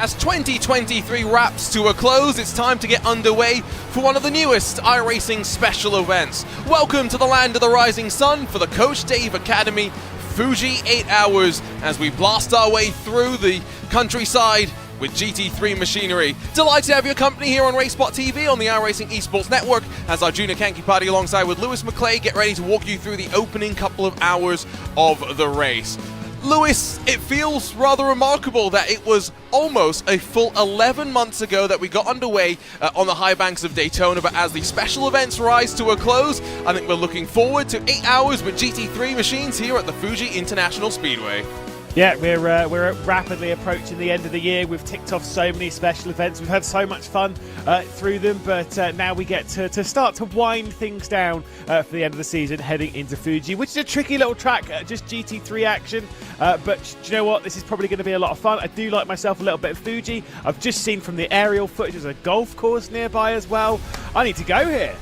As 2023 wraps to a close, it's time to get underway for one of the newest iRacing special events. Welcome to the land of the rising sun for the Coach Dave Academy Fuji 8 hours as we blast our way through the countryside with GT3 machinery. Delighted to have your company here on RaceSpot TV on the iRacing Esports Network as our Junior Kanki Party alongside with Lewis McClay get ready to walk you through the opening couple of hours of the race. Lewis, it feels rather remarkable that it was almost a full 11 months ago that we got underway on the high banks of Daytona, but as the special events rise to a close, I think we're looking forward to 8 hours with GT3 machines here at the Fuji International Speedway. Yeah, we're rapidly approaching the end of the year. We've ticked off so many special events. We've had so much fun through them, but now we get to start to wind things down for the end of the season, heading into Fuji, which is a tricky little track, just GT3 action. But do you know what? This is probably going to be a lot of fun. I do like myself a little bit of Fuji. I've just seen from the aerial footage there's a golf course nearby as well. I need to go here.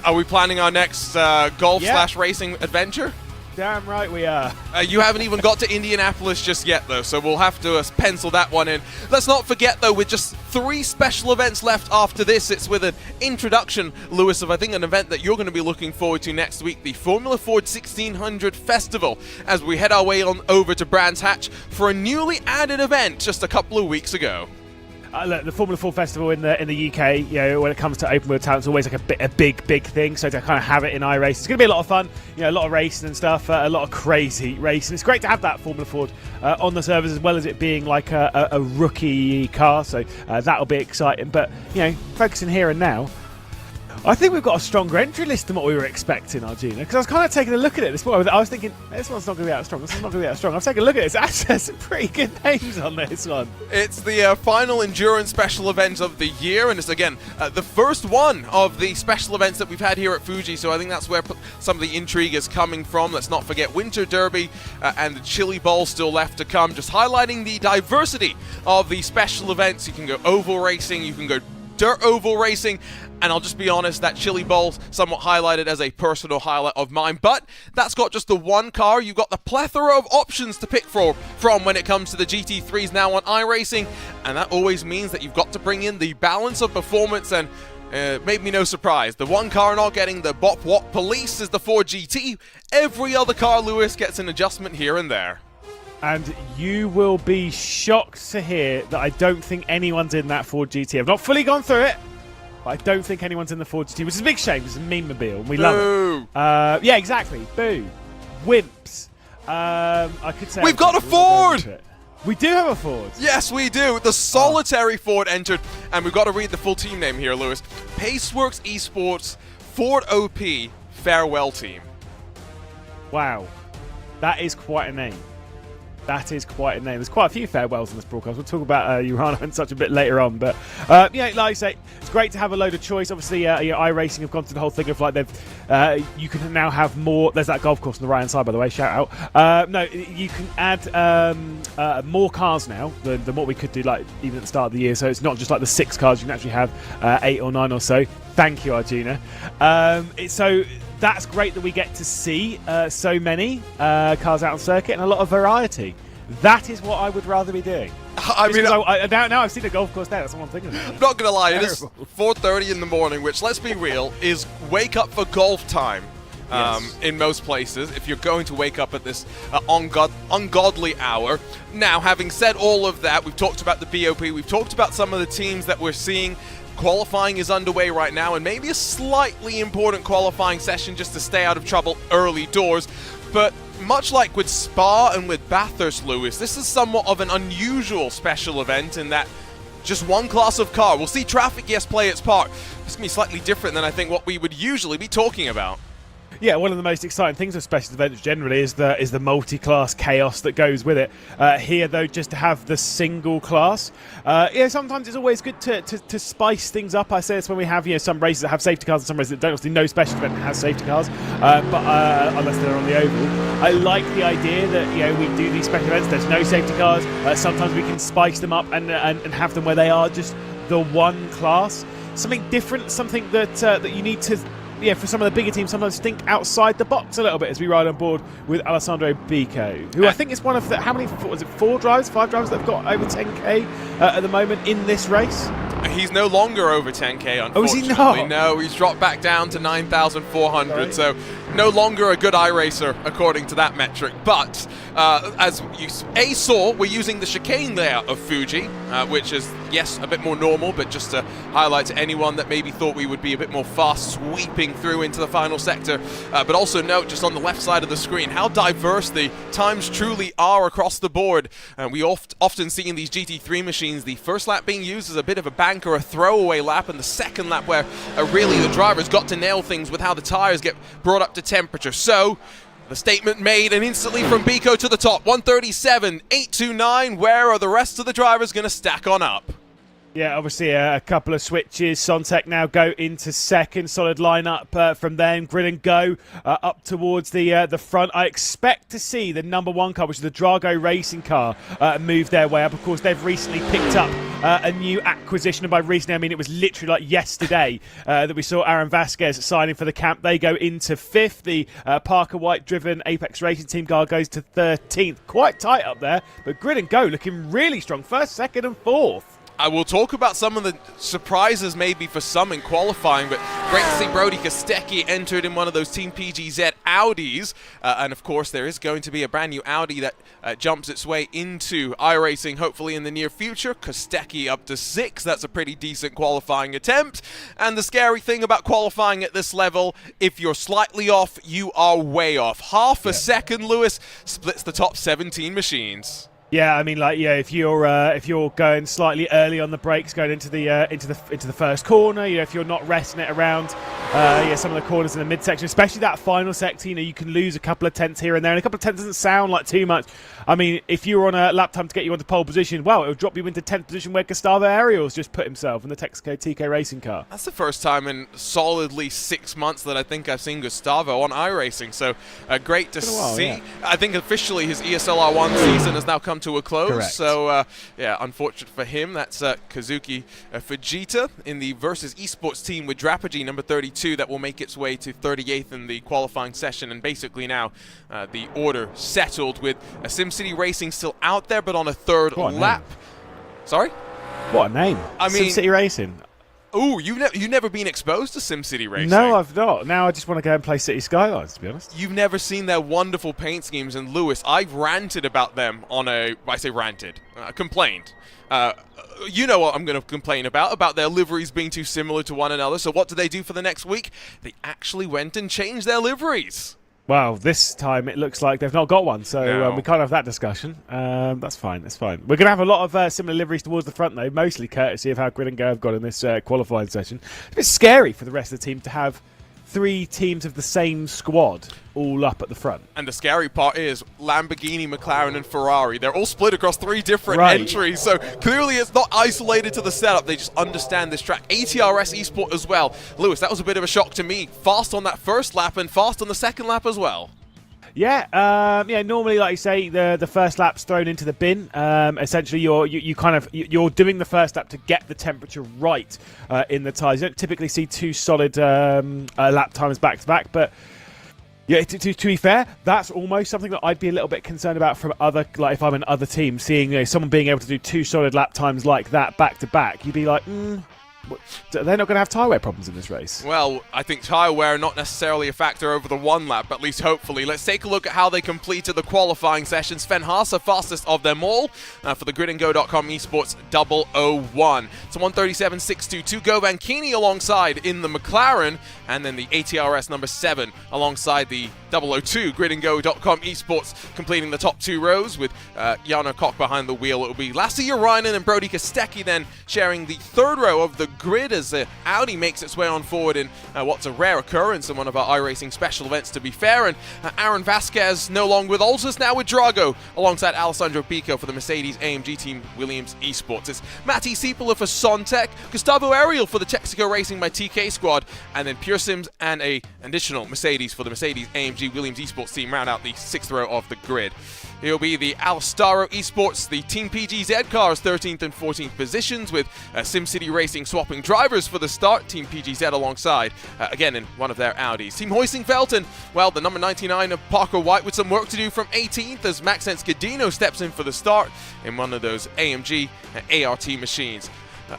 Are we planning our next golf/racing adventure? Damn right we are. You haven't even got to Indianapolis just yet, though, so we'll have to pencil that one in. Let's not forget, though, with just 3 special events left after this, it's with an introduction, Lewis, of I think an event that you're going to be looking forward to next week, the Formula Ford 1600 Festival, as we head our way on over to Brands Hatch for a newly added event just a couple of weeks ago. Look, the Formula 4 Festival in the UK, you know, when it comes to open wheel talent, it's always like a big thing. So to kind of have it in iRacing, it's going to be a lot of fun. You know, a lot of racing and stuff, a lot of crazy racing. It's great to have that Formula Ford on the servers, as well as it being like a rookie car. So that'll be exciting. But you know, focusing here and now, I think we've got a stronger entry list than what we were expecting, Arjuna. Because I was kind of taking a look at it this morning. I was thinking, this one's not going to be that strong. This one's not going to be that strong. I've taken a look at it. It's actually some pretty good names on this one. It's the final endurance special event of the year, and it's, again, the first one of the special events that we've had here at Fuji, so I think that's where some of the intrigue is coming from. Let's not forget Winter Derby and the Chili Bowl still left to come, just highlighting the diversity of the special events. You can go oval racing, you can go dirt oval racing, and I'll just be honest, that Chili Bowl somewhat highlighted as a personal highlight of mine, but that's got just the one car. You've got the plethora of options to pick from when it comes to the GT3s now on iRacing, and that always means that you've got to bring in the balance of performance, and made me no surprise. The one car not getting the Bop Wop Police is the Ford GT. Every other car, Lewis, gets an adjustment here and there. And you will be shocked to hear that I don't think anyone's in that Ford GT. I've not fully gone through it, but I don't think anyone's in the Ford GT, which is a big shame. It's a meme-mobile, and we love it. Yeah, exactly. Boo. Wimps. I could say... We've got a Ford! We do have a Ford. Yes, we do. The solitary Ford entered, and we've got to read the full team name here, Lewis. Paceworks Esports Ford OP Farewell Team. Wow. That is quite a name. That is quite a name. There's quite a few farewells in this broadcast. We'll talk about Urano and such a bit later on. But, yeah, like I say, it's great to have a load of choice. Obviously, iRacing have gone through the whole thing of, like, you can now have more. There's that golf course on the right-hand side, by the way. Shout out. No, you can add more cars now than what we could do, like, even at the start of the year. So it's not just, like, the 6 cars. You can actually have 8 or 9 or so. Thank you, Arjuna. So... That's great that we get to see so many cars out on circuit and a lot of variety. That is what I would rather be doing. I mean, now I've seen a golf course there. That's what I'm thinking about. I'm not going to lie, it is 4:30 in the morning, which, let's be real, is wake up for golf time in most places, if you're going to wake up at this ungodly hour. Now, having said all of that, we've talked about the BOP, we've talked about some of the teams that we're seeing. Qualifying is underway right now, and maybe a slightly important qualifying session just to stay out of trouble early doors. But much like with Spa and with Bathurst, Lewis, this is somewhat of an unusual special event in that just one class of car. We'll see traffic, yes, play its part. It's going to be slightly different than I think what we would usually be talking about. Yeah, one of the most exciting things of special events generally is the multi-class chaos that goes with it. Here, though, just to have the single class. Yeah, sometimes it's always good to spice things up. I say this when we have some races that have safety cars and some races that don't. Obviously, no special event has safety cars, but unless they're on the oval. I like the idea that we do these special events. There's no safety cars. Sometimes we can spice them up and have them where they are just the one class. Something different, something that you need to for some of the bigger teams, sometimes think outside the box a little bit as we ride on board with Alessandro Bico, who I think is one of the, how many, was it 5 drivers that have got over 10k at the moment in this race? He's no longer over 10k, unfortunately. Oh, is he not? No, he's dropped back down to 9,400, so no longer a good iRacer according to that metric. But as you saw, we're using the chicane layout of Fuji, which is, yes, a bit more normal, but just to highlight to anyone that maybe thought we would be a bit more fast sweeping through into the final sector. But also note, just on the left side of the screen, how diverse the times truly are across the board. We often see in these GT3 machines the first lap being used as a bit of a bank or a throwaway lap, and the second lap where really the drivers got to nail things with how the tires get brought up to temperature. So the statement made, and instantly from Bico to the top, 137.829. Where are the rest of the drivers going to stack on up? Yeah, obviously a couple of switches. Sontec now go into second. Solid lineup from them. Grid and Go up towards the front. I expect to see the number 1 car, which is the Drago racing car, move their way up. Of course, they've recently picked up a new acquisition, and by recently I mean it was literally like yesterday that we saw Aaron Vasquez signing for the camp. They go into 5th. The Parker White-driven Apex Racing Team car goes to 13th. Quite tight up there, but Grid and Go looking really strong. 1st, 2nd, and 4th. I will talk about some of the surprises maybe for some in qualifying, but great to see Brody Kostecki entered in one of those Team PGZ Audis. And of course, there is going to be a brand new Audi that jumps its way into iRacing, hopefully in the near future. Kostecki up to 6th. That's a pretty decent qualifying attempt. And the scary thing about qualifying at this level, if you're slightly off, you are way off. Half a second, Lewis, splits the top 17 machines. Yeah, I mean, like, yeah, if you're going slightly early on the brakes, going into the first corner, if you're not resting it around, some of the corners in the midsection, especially that final sector, you can lose a couple of tenths here and there, and a couple of tenths doesn't sound like too much. I mean, if you're on a lap time to get you onto pole position, well, it'll drop you into 10th position where Gustavo Ariel's just put himself in the Texaco TK racing car. That's the first time in solidly 6 months that I think I've seen Gustavo on iRacing, so great to see. Yeah. I think officially his ESLR1 season has now come to a close. Correct. So unfortunate for him. That's Kazuki Fujita in the Versus Esports team with Drapagy number 32 that will make its way to 38th in the qualifying session, and basically now the order settled with a SimCity Racing still out there but on a 3rd lap. Sorry? What a name. I mean, SimCity Racing. Ooh, you've never been exposed to SimCity Racing? No, I've not. Now I just want to go and play City Skylines, to be honest. You've never seen their wonderful paint schemes, and Lewis, I've ranted about them on complained. You know what I'm going to complain about their liveries being too similar to one another. So what did they do for the next week? They actually went and changed their liveries. Well, this time it looks like they've not got one, so No. we can't have that discussion. That's fine, that's fine. We're going to have a lot of similar liveries towards the front, though, mostly courtesy of how Grid and Go have got in this qualifying session. It's a bit scary for the rest of the team to have 3 teams of the same squad all up at the front. And the scary part is Lamborghini, McLaren, and Ferrari. They're all split across 3 different entries, so clearly it's not isolated to the setup. They just understand this track. ATRS Esport as well. Lewis, that was a bit of a shock to me. Fast on that first lap and fast on the second lap as well. Yeah, normally, like you say, the first lap's thrown into the bin. Essentially, you're doing the first lap to get the temperature right in the tyres. You don't typically see 2 solid lap times back to back, but yeah, to be fair, that's almost something that I'd be a little bit concerned about from other, like if I'm in other teams, seeing someone being able to do 2 solid lap times like that back to back. You'd be like, they're not going to have tyre wear problems in this race. Well, I think tyre wear not necessarily a factor over the 1 lap, at least hopefully. Let's take a look at how they completed the qualifying session. Sven Haase, fastest of them all for the gridandgo.com esports 001. It's a 137.622. Go Vankini alongside in the McLaren, and then the ATRS number 7 alongside the 002 gridandgo.com esports completing the top 2 rows with Jarno Koch behind the wheel. It will be Lasse Urainen and Brody Kostecki then sharing the 3rd row of the grid as Audi makes its way on forward in what's a rare occurrence in one of our iRacing special events, to be fair. And Aaron Vasquez no longer with Altus, now with Drago alongside Alessandro Bico for the Mercedes-AMG Team Williams Esports. It's Matti Siepela for Sontec, Gustavo Ariel for the Texaco Racing by TK squad, and then Pure Sims and an additional Mercedes for the Mercedes-AMG Williams Esports team round out the 6th row of the grid. It'll be the Alstaro Esports, the Team PGZ cars, 13th and 14th positions, with SimCity Racing swapping drivers for the start. Team PGZ alongside, again, in one of their Audis. Team Hoising-Veld, well, the number 99 of Parker White with some work to do from 18th as Maxence Cadino steps in for the start in one of those AMG ART machines.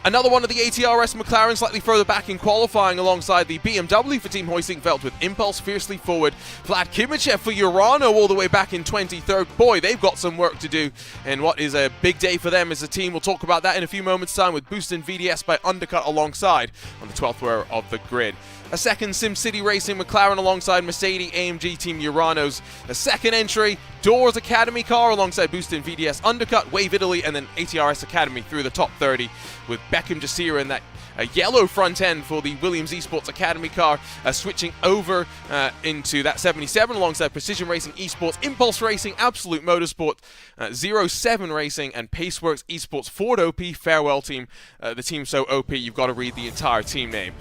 Another one of the ATRS McLaren slightly further back in qualifying alongside the BMW for Team Hoising-Veld with Impulse fiercely forward. Vlad Kimichev for Urano all the way back in 23rd. Boy, they've got some work to do and what is a big day for them as a team. We'll talk about that in a few moments' time with Boost and VDS by Undercut alongside on the 12th row of the grid. A second SimCity Racing McLaren alongside Mercedes AMG Team Urano's a second entry. Doors Academy car alongside Boost and VDS Undercut, Wave Italy, and then ATRS Academy through the top 30 with Beckham Jasira in that yellow front end for the Williams Esports Academy car, switching over into that 77 alongside Precision Racing Esports, Impulse Racing, Absolute Motorsport, 07 Racing, and Paceworks Esports. Ford OP, farewell team. The team so OP, you've got to read the entire team name.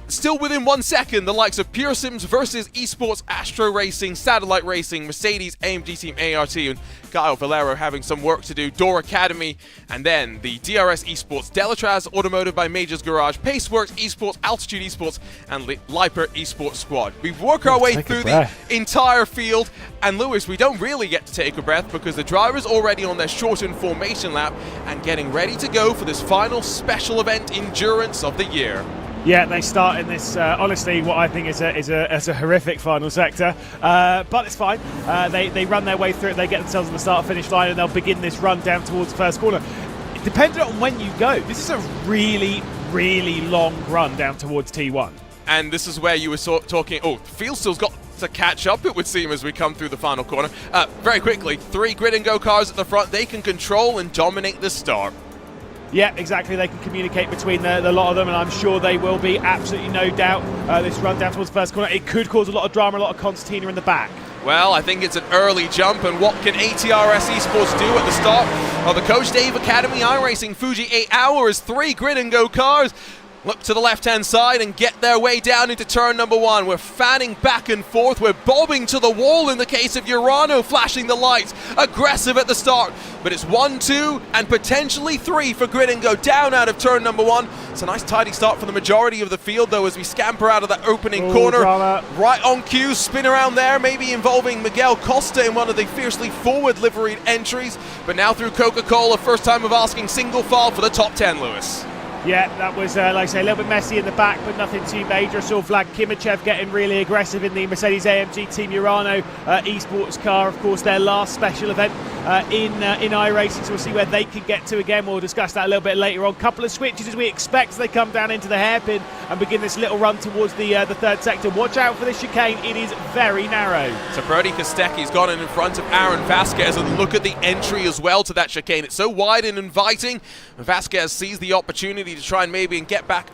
Still within 1 second, the likes of Pure Sims versus Esports, Astro Racing, Satellite Racing, Mercedes, AMG Team ART, and Kyle Valero having some work to do. Door Academy, and then the DRS Esports, Delatraz Automotive by Majors Garage, Paceworks Esports, Altitude Esports, and Liper Esports Squad. We work our way through the entire field, and Lewis, we don't really get to take a breath because the driver's already on their shortened formation lap and getting ready to go for this final special event endurance of the year. Yeah, they start in this, honestly, what I think is a horrific final sector, but it's fine. They run their way through it, they get themselves on the start-finish line, and they'll begin this run down towards the first corner. Depending on when you go, this is a really, really long run down towards T1. And this is where you were talking, the field still's got to catch up, it would seem, as we come through the final corner. Very quickly, 3 Grid and Go cars at the front, they can control and dominate the start. Yeah, exactly. They can communicate between the lot of them, and I'm sure they will be, absolutely no doubt. This run down towards the first corner, it could cause a lot of drama, a lot of concertina in the back. Well, I think it's an early jump, and what can ATRS Esports do at the start of the Coach Dave Academy iRacing Fuji 8 Hours? 3 Grid and Go cars look to the left-hand side and get their way down into turn number 1. We're fanning back and forth. We're bobbing to the wall in the case of Urano, flashing the lights. Aggressive at the start. But it's 1, 2, and potentially 3 for Grid and Go down out of turn number 1. It's a nice tidy start for the majority of the field, though, as we scamper out of that opening corner. Drama. Right on cue, spin around there, maybe involving Miguel Costa in one of the fiercely forward liveried entries. But now through Coca-Cola, first time of asking single file for the top 10, Lewis. Yeah, that was, like I say, a little bit messy in the back, but nothing too major. Saw Vlad Kimichev getting really aggressive in the Mercedes AMG Team Urano esports car. Of course, their last special event in iRacing, so we'll see where they can get to again. We'll discuss that a little bit later on. Couple of switches as we expect as they come down into the hairpin and begin this little run towards the third sector. Watch out for this chicane. It is very narrow. So Brody Kostecki's gone in front of Aaron Vasquez, and look at the entry as well to that chicane. It's so wide and inviting. Vasquez sees the opportunity to try and maybe get back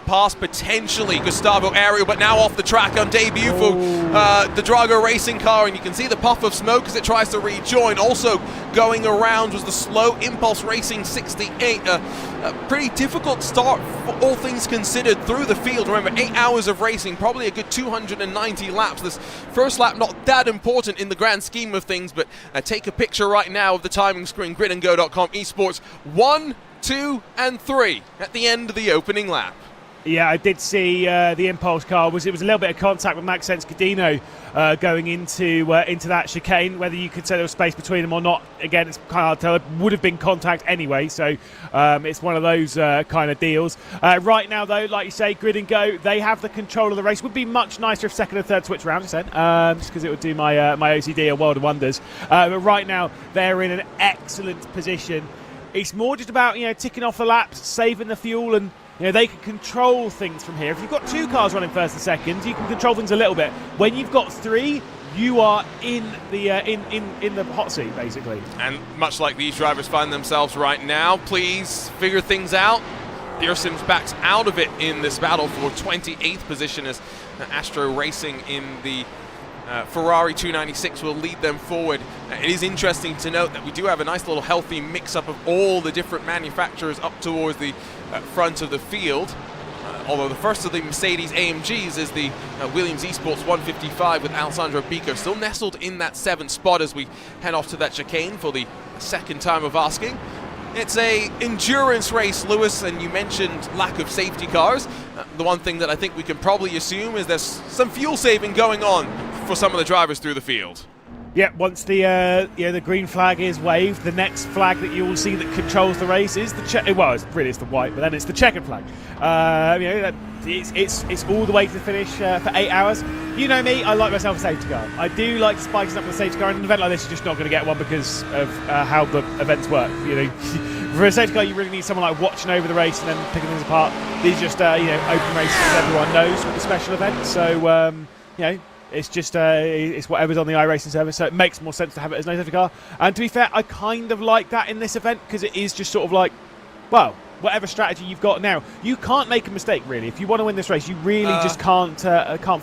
past potentially Gustavo Ariel, but now off the track on debut for the Drago Racing car, and you can see the puff of smoke as it tries to rejoin. Also going around was the slow Impulse Racing 68. A pretty difficult start for all things considered through the field. Remember, 8 hours of racing, probably a good 290 laps. This first lap not that important in the grand scheme of things, but take a picture right now of the timing screen, gridandgo.com esports. 1, 2, and 3 at the end of the opening lap. Yeah, I did see the Impulse car. It was a little bit of contact with Maxence Cadino going into that chicane. Whether you could say there was space between them or not, again, it's kind of hard to tell. It would have been contact anyway, so it's one of those kind of deals. Right now, though, like you say, Grid and Go, they have the control of the race. Would be much nicer if second and third switch round, just because it would do my OCD a world of wonders. But right now, they're in an excellent position. It's more just about ticking off the laps, saving the fuel, and they can control things from here. If you've got 2 cars running first and second, you can control things a little bit. When you've got 3, you are in the in the hot seat, basically. And much like these drivers find themselves right now, please figure things out. Pearson's backs out of it in this battle for 28th position as Astro Racing in the Ferrari 296 will lead them forward. It is interesting to note that we do have a nice little healthy mix-up of all the different manufacturers up towards the front of the field. although the first of the Mercedes AMGs is the Williams Esports 155 with Alessandro Bico, still nestled in that 7th spot as we head off to that chicane for the second time of asking. It's a endurance race, Lewis, and you mentioned lack of safety cars. The one thing that I think we can probably assume is there's some fuel saving going on for some of the drivers through the field. Yeah, once the green flag is waved, the next flag that you will see that controls the race is the well, it's the white, but then it's the checkered flag. It's all the way to the finish for 8 hours. You know me, I like myself a safety car. I do like spiking up with a safety car, and an event like this is just not going to get one because of how the events work. You know, for a safety car, you really need someone like watching over the race and then picking things apart. These are just open races, as everyone knows, with the special events. So it's just it's whatever's on the iRacing service, so it makes more sense to have it as no safety car. And to be fair, I kind of like that in this event because it is just sort of like, well, whatever strategy you've got now, you can't make a mistake really. If you want to win this race, you really just can't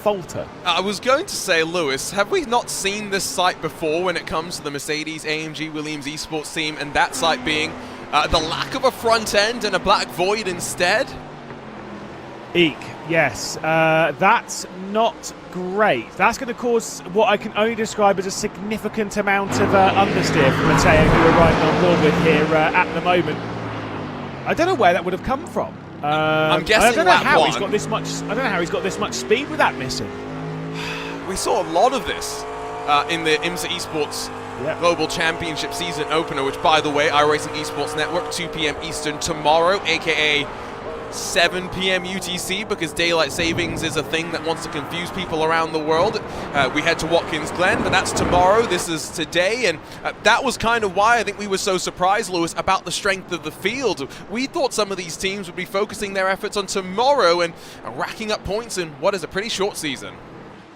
falter. I was going to say, Lewis, have we not seen this site before when it comes to the Mercedes AMG Williams Esports team, and that site being the lack of a front end and a black void instead? Eek, yes. That's not great. That's going to cause what I can only describe as a significant amount of understeer from Matteo, who we're riding on board with here at the moment. I don't know where that would have come from. I'm guessing I don't know how one. he's got this much. I don't know how he's got this much speed with that missing. We saw a lot of this in the IMSA Esports Global Championship season opener, which, by the way, iRacing Esports Network, 2 p.m. Eastern tomorrow, aka 7 p.m. UTC, because daylight savings is a thing that wants to confuse people around the world. We head to Watkins Glen, but that's tomorrow. This is today, and that was kind of why I think we were so surprised, Lewis, about the strength of the field. We thought some of these teams would be focusing their efforts on tomorrow and racking up points in what is a pretty short season.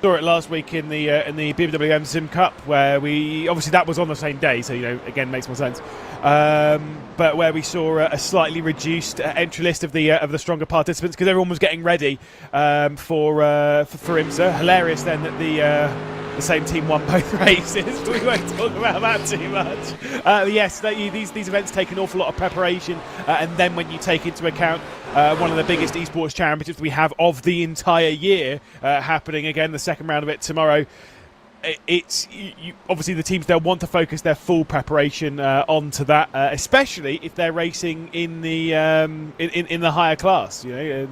Saw it last week in the BMW Sim Cup, where we obviously that was on the same day, so again makes more sense. But where we saw a slightly reduced entry list of the stronger participants because everyone was getting ready for IMSA. Hilarious then that the same team won both races. We won't talk about that too much. Yes, these events take an awful lot of preparation, and then when you take into account one of the biggest esports championships we have of the entire year happening again, the second round of it tomorrow. Obviously the teams, they'll want to focus their full preparation onto that, especially if they're racing in the higher class, in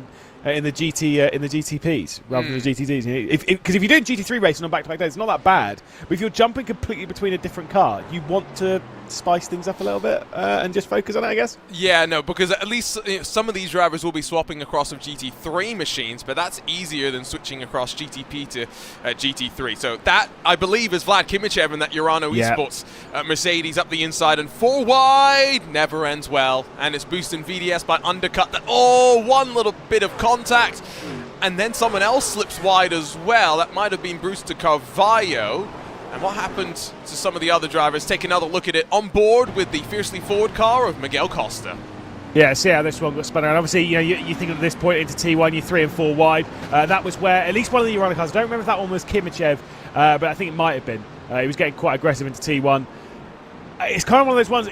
the GTPs rather than the GTDs. Because if you're doing GT3 racing on back-to-back days, it's not that bad. But if you're jumping completely between a different car, you want to spice things up a little bit and just focus on it, I guess. Yeah, no, because at least some of these drivers will be swapping across of GT3 machines, but that's easier than switching across GTP to GT3. So that, I believe, is Vlad Kimichev and that Urano Esports Mercedes up the inside and 4 wide. Never ends well. And it's boosting VDS by undercut. One little bit of contact. And then someone else slips wide as well. That might have been Bruce to Carvalho. And what happened to some of the other drivers? Take another look at it. On board with the fiercely forward car of Miguel Costa. Yeah, see how this one got spun around. Obviously, you think at this point into T1, you're 3 and 4 wide. That was where at least one of the Urano cars, I don't remember if that one was Kimichev, but I think it might have been. He was getting quite aggressive into T1. It's kind of one of those ones,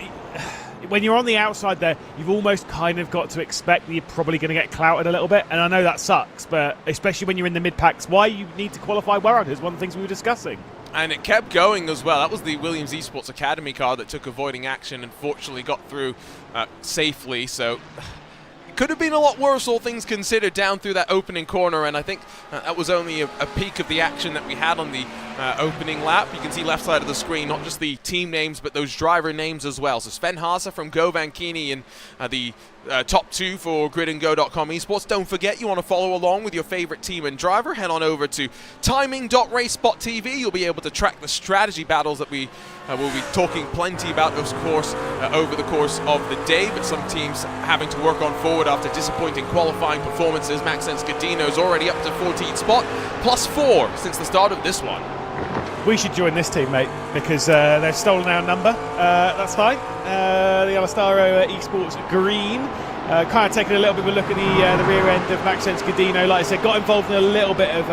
when you're on the outside there, you've almost kind of got to expect that you're probably going to get clouted a little bit. And I know that sucks, but especially when you're in the mid-packs, why you need to qualify well is one of the things we were discussing. And it kept going as well. That was the Williams Esports Academy car that took avoiding action and fortunately got through safely. So it could have been a lot worse, all things considered, down through that opening corner. And I think that was only a peak of the action that we had on the opening lap. You can see left side of the screen, not just the team names, but those driver names as well. So Sven Haase from Go Vankini in the top 2 for gridandgo.com esports. Don't forget, you want to follow along with your favorite team and driver, head on over to timing.racespot.tv. You'll be able to track the strategy battles that we will be talking plenty about, of course, over the course of the day, but some teams having to work on forward after disappointing qualifying performances. Maxence Godino's already up to 14th spot, plus 4 since the start of this one. We should join this team, mate, because they've stolen our number. That's fine. The Alastaro Esports Green. Kind of taking a little bit of a look at the rear end of Maxence Godino. Like I said, got involved in a little bit of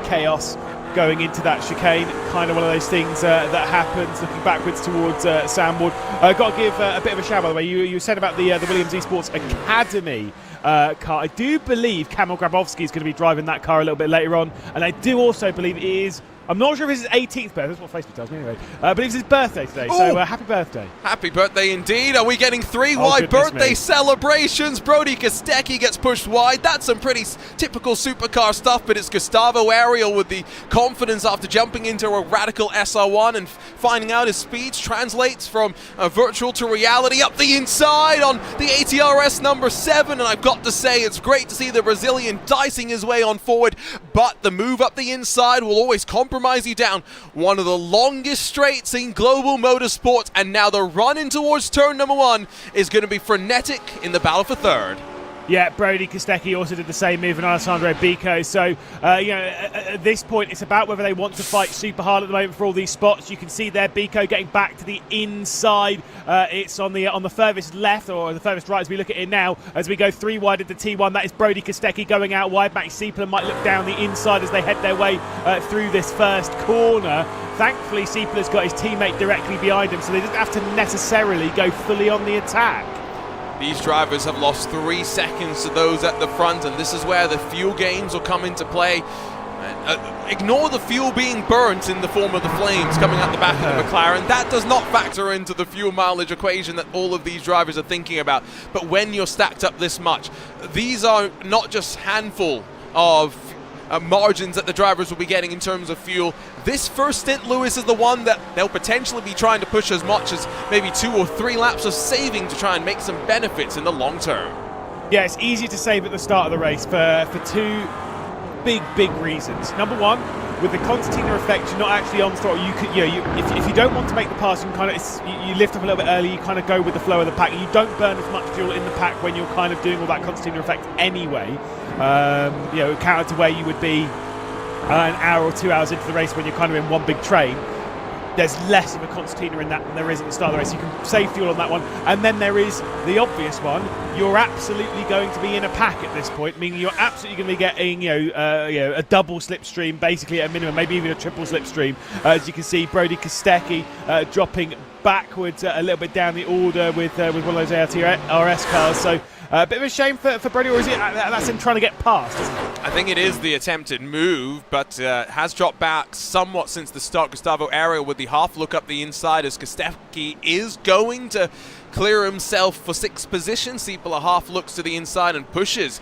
chaos going into that chicane. Kind of one of those things that happens looking backwards towards Sandwood. Got to give a bit of a shout, by the way. You said about the Williams Esports Academy car. I do believe Kamil Grabowski is going to be driving that car a little bit later on, and I do also believe it is. I'm not sure if it's his 18th birthday, that's what Facebook tells me anyway, but it's his birthday today, so happy birthday. Happy birthday indeed. Are we getting three wide birthday celebrations? Brody Kostecki gets pushed wide. That's some pretty typical supercar stuff, but it's Gustavo Ariel with the confidence after jumping into a radical SR1 and finding out his speeds translates from virtual to reality up the inside on the ATRS number 7, and I've got to say it's great to see the Brazilian dicing his way on forward, but the move up the inside will always compromise you down. One of the longest straights in global motorsports, and now the run in towards turn number 1 is going to be frenetic in the battle for third. Yeah, Brody Kostecki also did the same move in Alessandro Bico. So, at this point, it's about whether they want to fight super hard at the moment for all these spots. You can see there, Bico getting back to the inside. It's on the furthest left, or the furthest right as we look at it now, as we go 3 wide into T1. That is Brody Kostecki going out wide. Max Siepelen might look down the inside as they head their way through this first corner. Thankfully, Siepelen's got his teammate directly behind him, so they don't have to necessarily go fully on the attack. These drivers have lost 3 seconds to those at the front, and this is where the fuel gains will come into play. Ignore the fuel being burnt in the form of the flames coming out the back of the McLaren. That does not factor into the fuel mileage equation that all of these drivers are thinking about. But when you're stacked up this much, these are not just handful of margins that the drivers will be getting in terms of fuel. This first stint, Lewis, is the one that they'll potentially be trying to push as much as maybe 2 or 3 laps of saving to try and make some benefits in the long term. Yeah, it's easier to save at the start of the race for 2 big reasons. Number 1, with the concertina effect, you're not actually on throttle. If you don't want to make the pass, you can you lift up a little bit early. You kind of go with the flow of the pack. You don't burn as much fuel in the pack when you're kind of doing all that concertina effect anyway. Counter to where you would be an hour or 2 hours into the race when you're kind of in one big train. There's less of a concertina in that than there is at the start of the race. You can save fuel on that one. And then there is the obvious one. You're absolutely going to be in a pack at this point, meaning you're absolutely going to be getting a double slipstream, basically at a minimum, maybe even a triple slipstream. As you can see, Brody Kostecki dropping backwards a little bit down the order with one of those ATRS cars. So a bit of a shame for Brody, or is it that's him trying to get past, isn't it? I think it is the attempted move, but has dropped back somewhat since the start. Gustavo Ariel with the half look up the inside as Kostecki is going to clear himself for 6th position. Siepelen half looks to the inside and pushes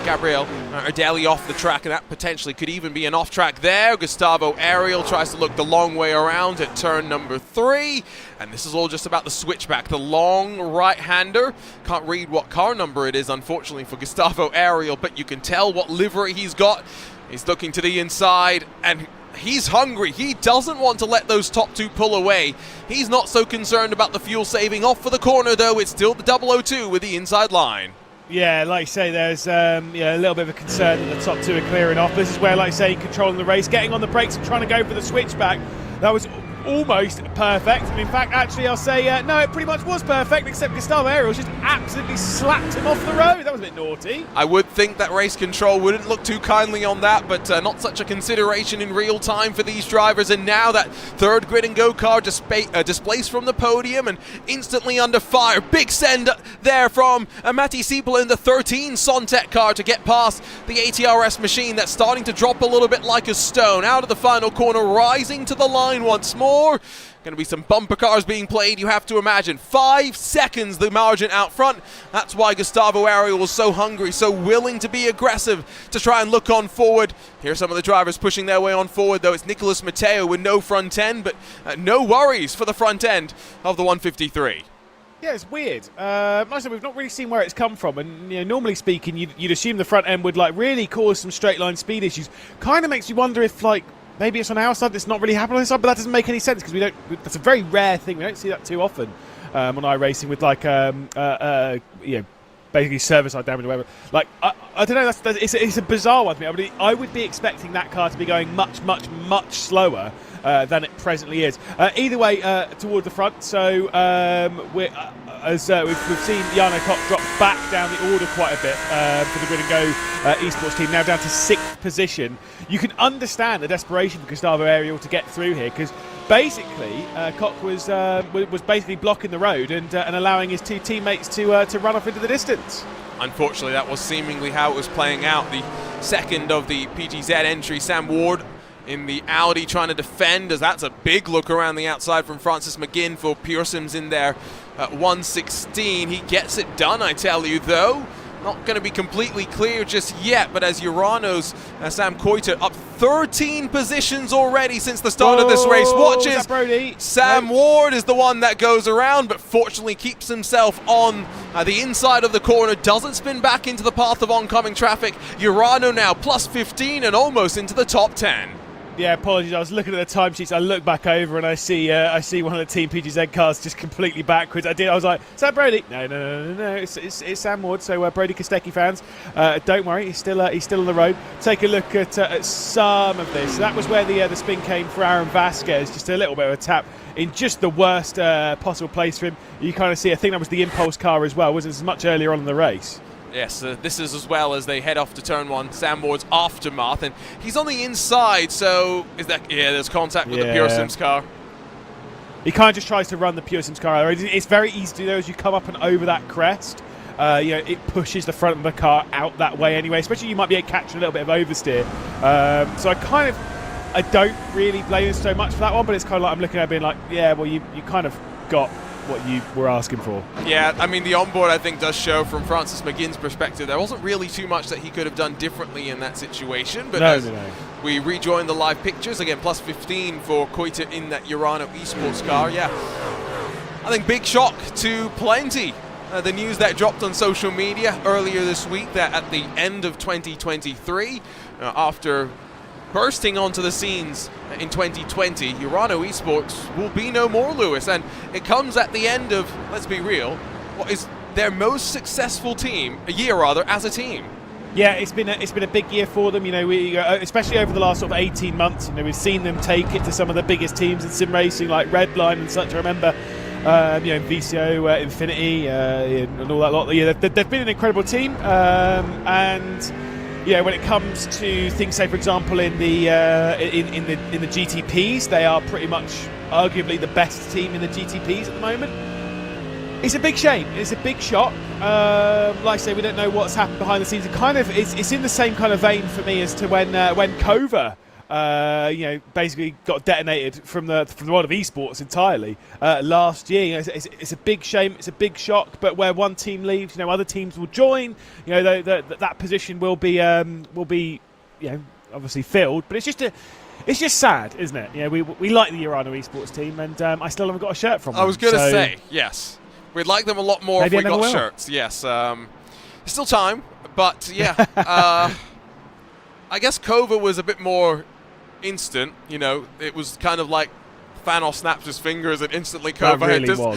Gabriel Ardeli off the track, and that potentially could even be an off track there. Gustavo Ariel tries to look the long way around at turn number 3, and this is all just about the switchback, the long right-hander. Can't read what car number it is, unfortunately, for Gustavo Ariel, but you can tell what livery he's got. He's looking to the inside, and he's hungry. He doesn't want to let those top 2 pull away. He's not so concerned about the fuel saving. Off for the corner, though, it's still the 002 with the inside line. Yeah, like you say, there's a little bit of a concern that the top 2 are clearing off. This is where, like you say, controlling the race, getting on the brakes and trying to go for the switchback. That was almost perfect. And in fact, actually, I'll say, no, it pretty much was perfect, except Gustavo Ariel just absolutely slapped him off the road. That was a bit naughty. I would think that race control wouldn't look too kindly on that, but not such a consideration in real time for these drivers. And now that 3rd grid and go car displaced from the podium and instantly under fire. Big send there from Matti Siepelen in the 13 Sontec car to get past the ATRS machine that's starting to drop a little bit like a stone. Out of the final corner, rising to the line once more. Going to be some bumper cars being played, you have to imagine. 5 seconds the margin out front. That's why Gustavo Ariel was so hungry, so willing to be aggressive to try and look on forward. Here's some of the drivers pushing their way on forward, though. It's Nicolas Matteo with no front end, but no worries for the front end of the 153. Yeah, it's weird. Like I said, we've not really seen where it's come from, and normally speaking, you'd assume the front end would really cause some straight line speed issues. Kind of makes you wonder if maybe it's on our side, it's not really happening on this side, but that doesn't make any sense because that's a very rare thing. We don't see that too often on iRacing with basically server side damage or whatever. I don't know, it's a bizarre one to me. I would be expecting that car to be going much slower than it presently is. Either way, toward the front, so we've seen Jarno Koch drop back down the order quite a bit for the Grid and Go esports team, now down to 6th position. You can understand the desperation for Gustavo Ariel to get through here, because basically Koch was basically blocking the road and allowing his 2 teammates to run off into the distance. unfortunately, that was seemingly how it was playing out. The second of the PGZ entry, Sam Ward in the Audi trying to defend, as that's a big look around the outside from Francis McGinn for Pearson's in there at 116. He gets it done, I tell you, though. Not going to be completely clear just yet, but as Urano's Sam Coiter up 13 positions already since the start of this race. Watches Sam Ward is the one that goes around, but fortunately keeps himself on the inside of the corner, doesn't spin back into the path of oncoming traffic. Urano now plus 15 and almost into the top 10. Yeah, apologies. I was looking at the timesheets. I look back over and I see one of the Team PGZ cars just completely backwards. I was like, is that Brody? No. It's Sam Ward. So Brody Kostecki fans, don't worry. He's still on the road. Take a look at some of this. That was where the spin came for Aaron Vasquez. Just a little bit of a tap in just the worst possible place for him. You kind of see. I think that was the Impulse car as well. Wasn't as much earlier on in the race. Yes, this is as well as they head off to turn one, Sam Ward's aftermath, and he's on the inside, so there's contact with the Pure Sims car. He kind of just tries to run the Pure Sims car. It's very easy to do, though, as you come up and over that crest. It pushes the front of the car out that way anyway, especially you might be catching a little bit of oversteer. So I don't really blame him so much for that one, but it's kind of like I'm looking at it being like, yeah, well, you kind of got what you were asking for. Yeah, I mean, the onboard, I think, does show from Francis McGinn's perspective there wasn't really too much that he could have done differently in that situation. But no. We rejoin the live pictures, again, plus 15 for Coiter in that Urano Esports car. Yeah, I think big shock to plenty. The news that dropped on social media earlier this week that at the end of 2023, after bursting onto the scenes in 2020, Urano Esports will be no more, Lewis, and it comes at the end of, let's be real, what is their most successful year as a team. Yeah, it's been a big year for them. We especially over the last sort of 18 months. We've seen them take it to some of the biggest teams in sim racing, like Redline and such. I remember, VCO, Infinity, and all that lot. Yeah, they've been an incredible team, and. Yeah, when it comes to things, say for example in the GTPs, they are pretty much arguably the best team in the GTPs at the moment. It's a big shame. It's a big shock. Like I say, we don't know what's happened behind the scenes. It's in the same kind of vein for me as to when Kova, basically got detonated from the world of esports entirely last year. It's a big shame. It's a big shock. But where one team leaves, other teams will join. That position will be obviously filled. But it's just sad, isn't it? We like the Urano Esports team, and I still haven't got a shirt from them. I was going to say yes. We'd like them a lot more if we got shirts. Yes. There's still time, but yeah. I guess Kova was a bit more instant. It was kind of like Thanos snaps his fingers and instantly Kova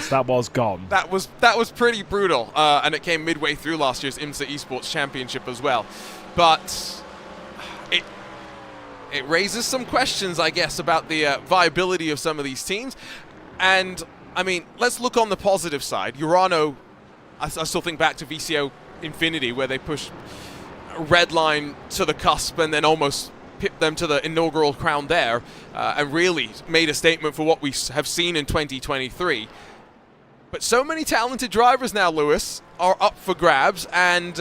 that was gone. That was pretty brutal, and it came midway through last year's IMSA Esports Championship as well. But it raises some questions, I guess, about the viability of some of these teams. And I mean, let's look on the positive side. Urano, I still think back to VCO Infinity, where they pushed Redline to the cusp and then almost pipped them to the inaugural crown there, and really made a statement for what we have seen in 2023. But so many talented drivers now, Lewis, are up for grabs, and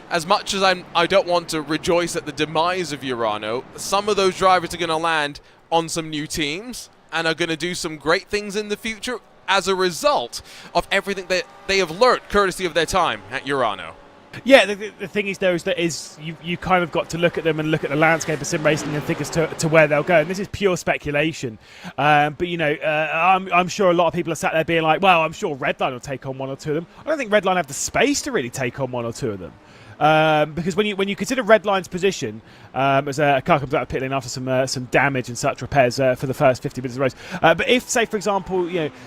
as much as I don't want to rejoice at the demise of Urano, some of those drivers are going to land on some new teams and are going to do some great things in the future as a result of everything that they have learnt courtesy of their time at Urano. Yeah, the thing is, though, is you kind of got to look at them and look at the landscape of sim racing and think as to where they'll go. And this is pure speculation. But, I'm sure a lot of people are sat there being like, well, I'm sure Redline will take on one or two of them. I don't think Redline have the space to really take on one or two of them. Because when you consider Redline's position as a car comes out of pit lane after some damage and such repairs for the first 50 minutes of the race, but if, say for example,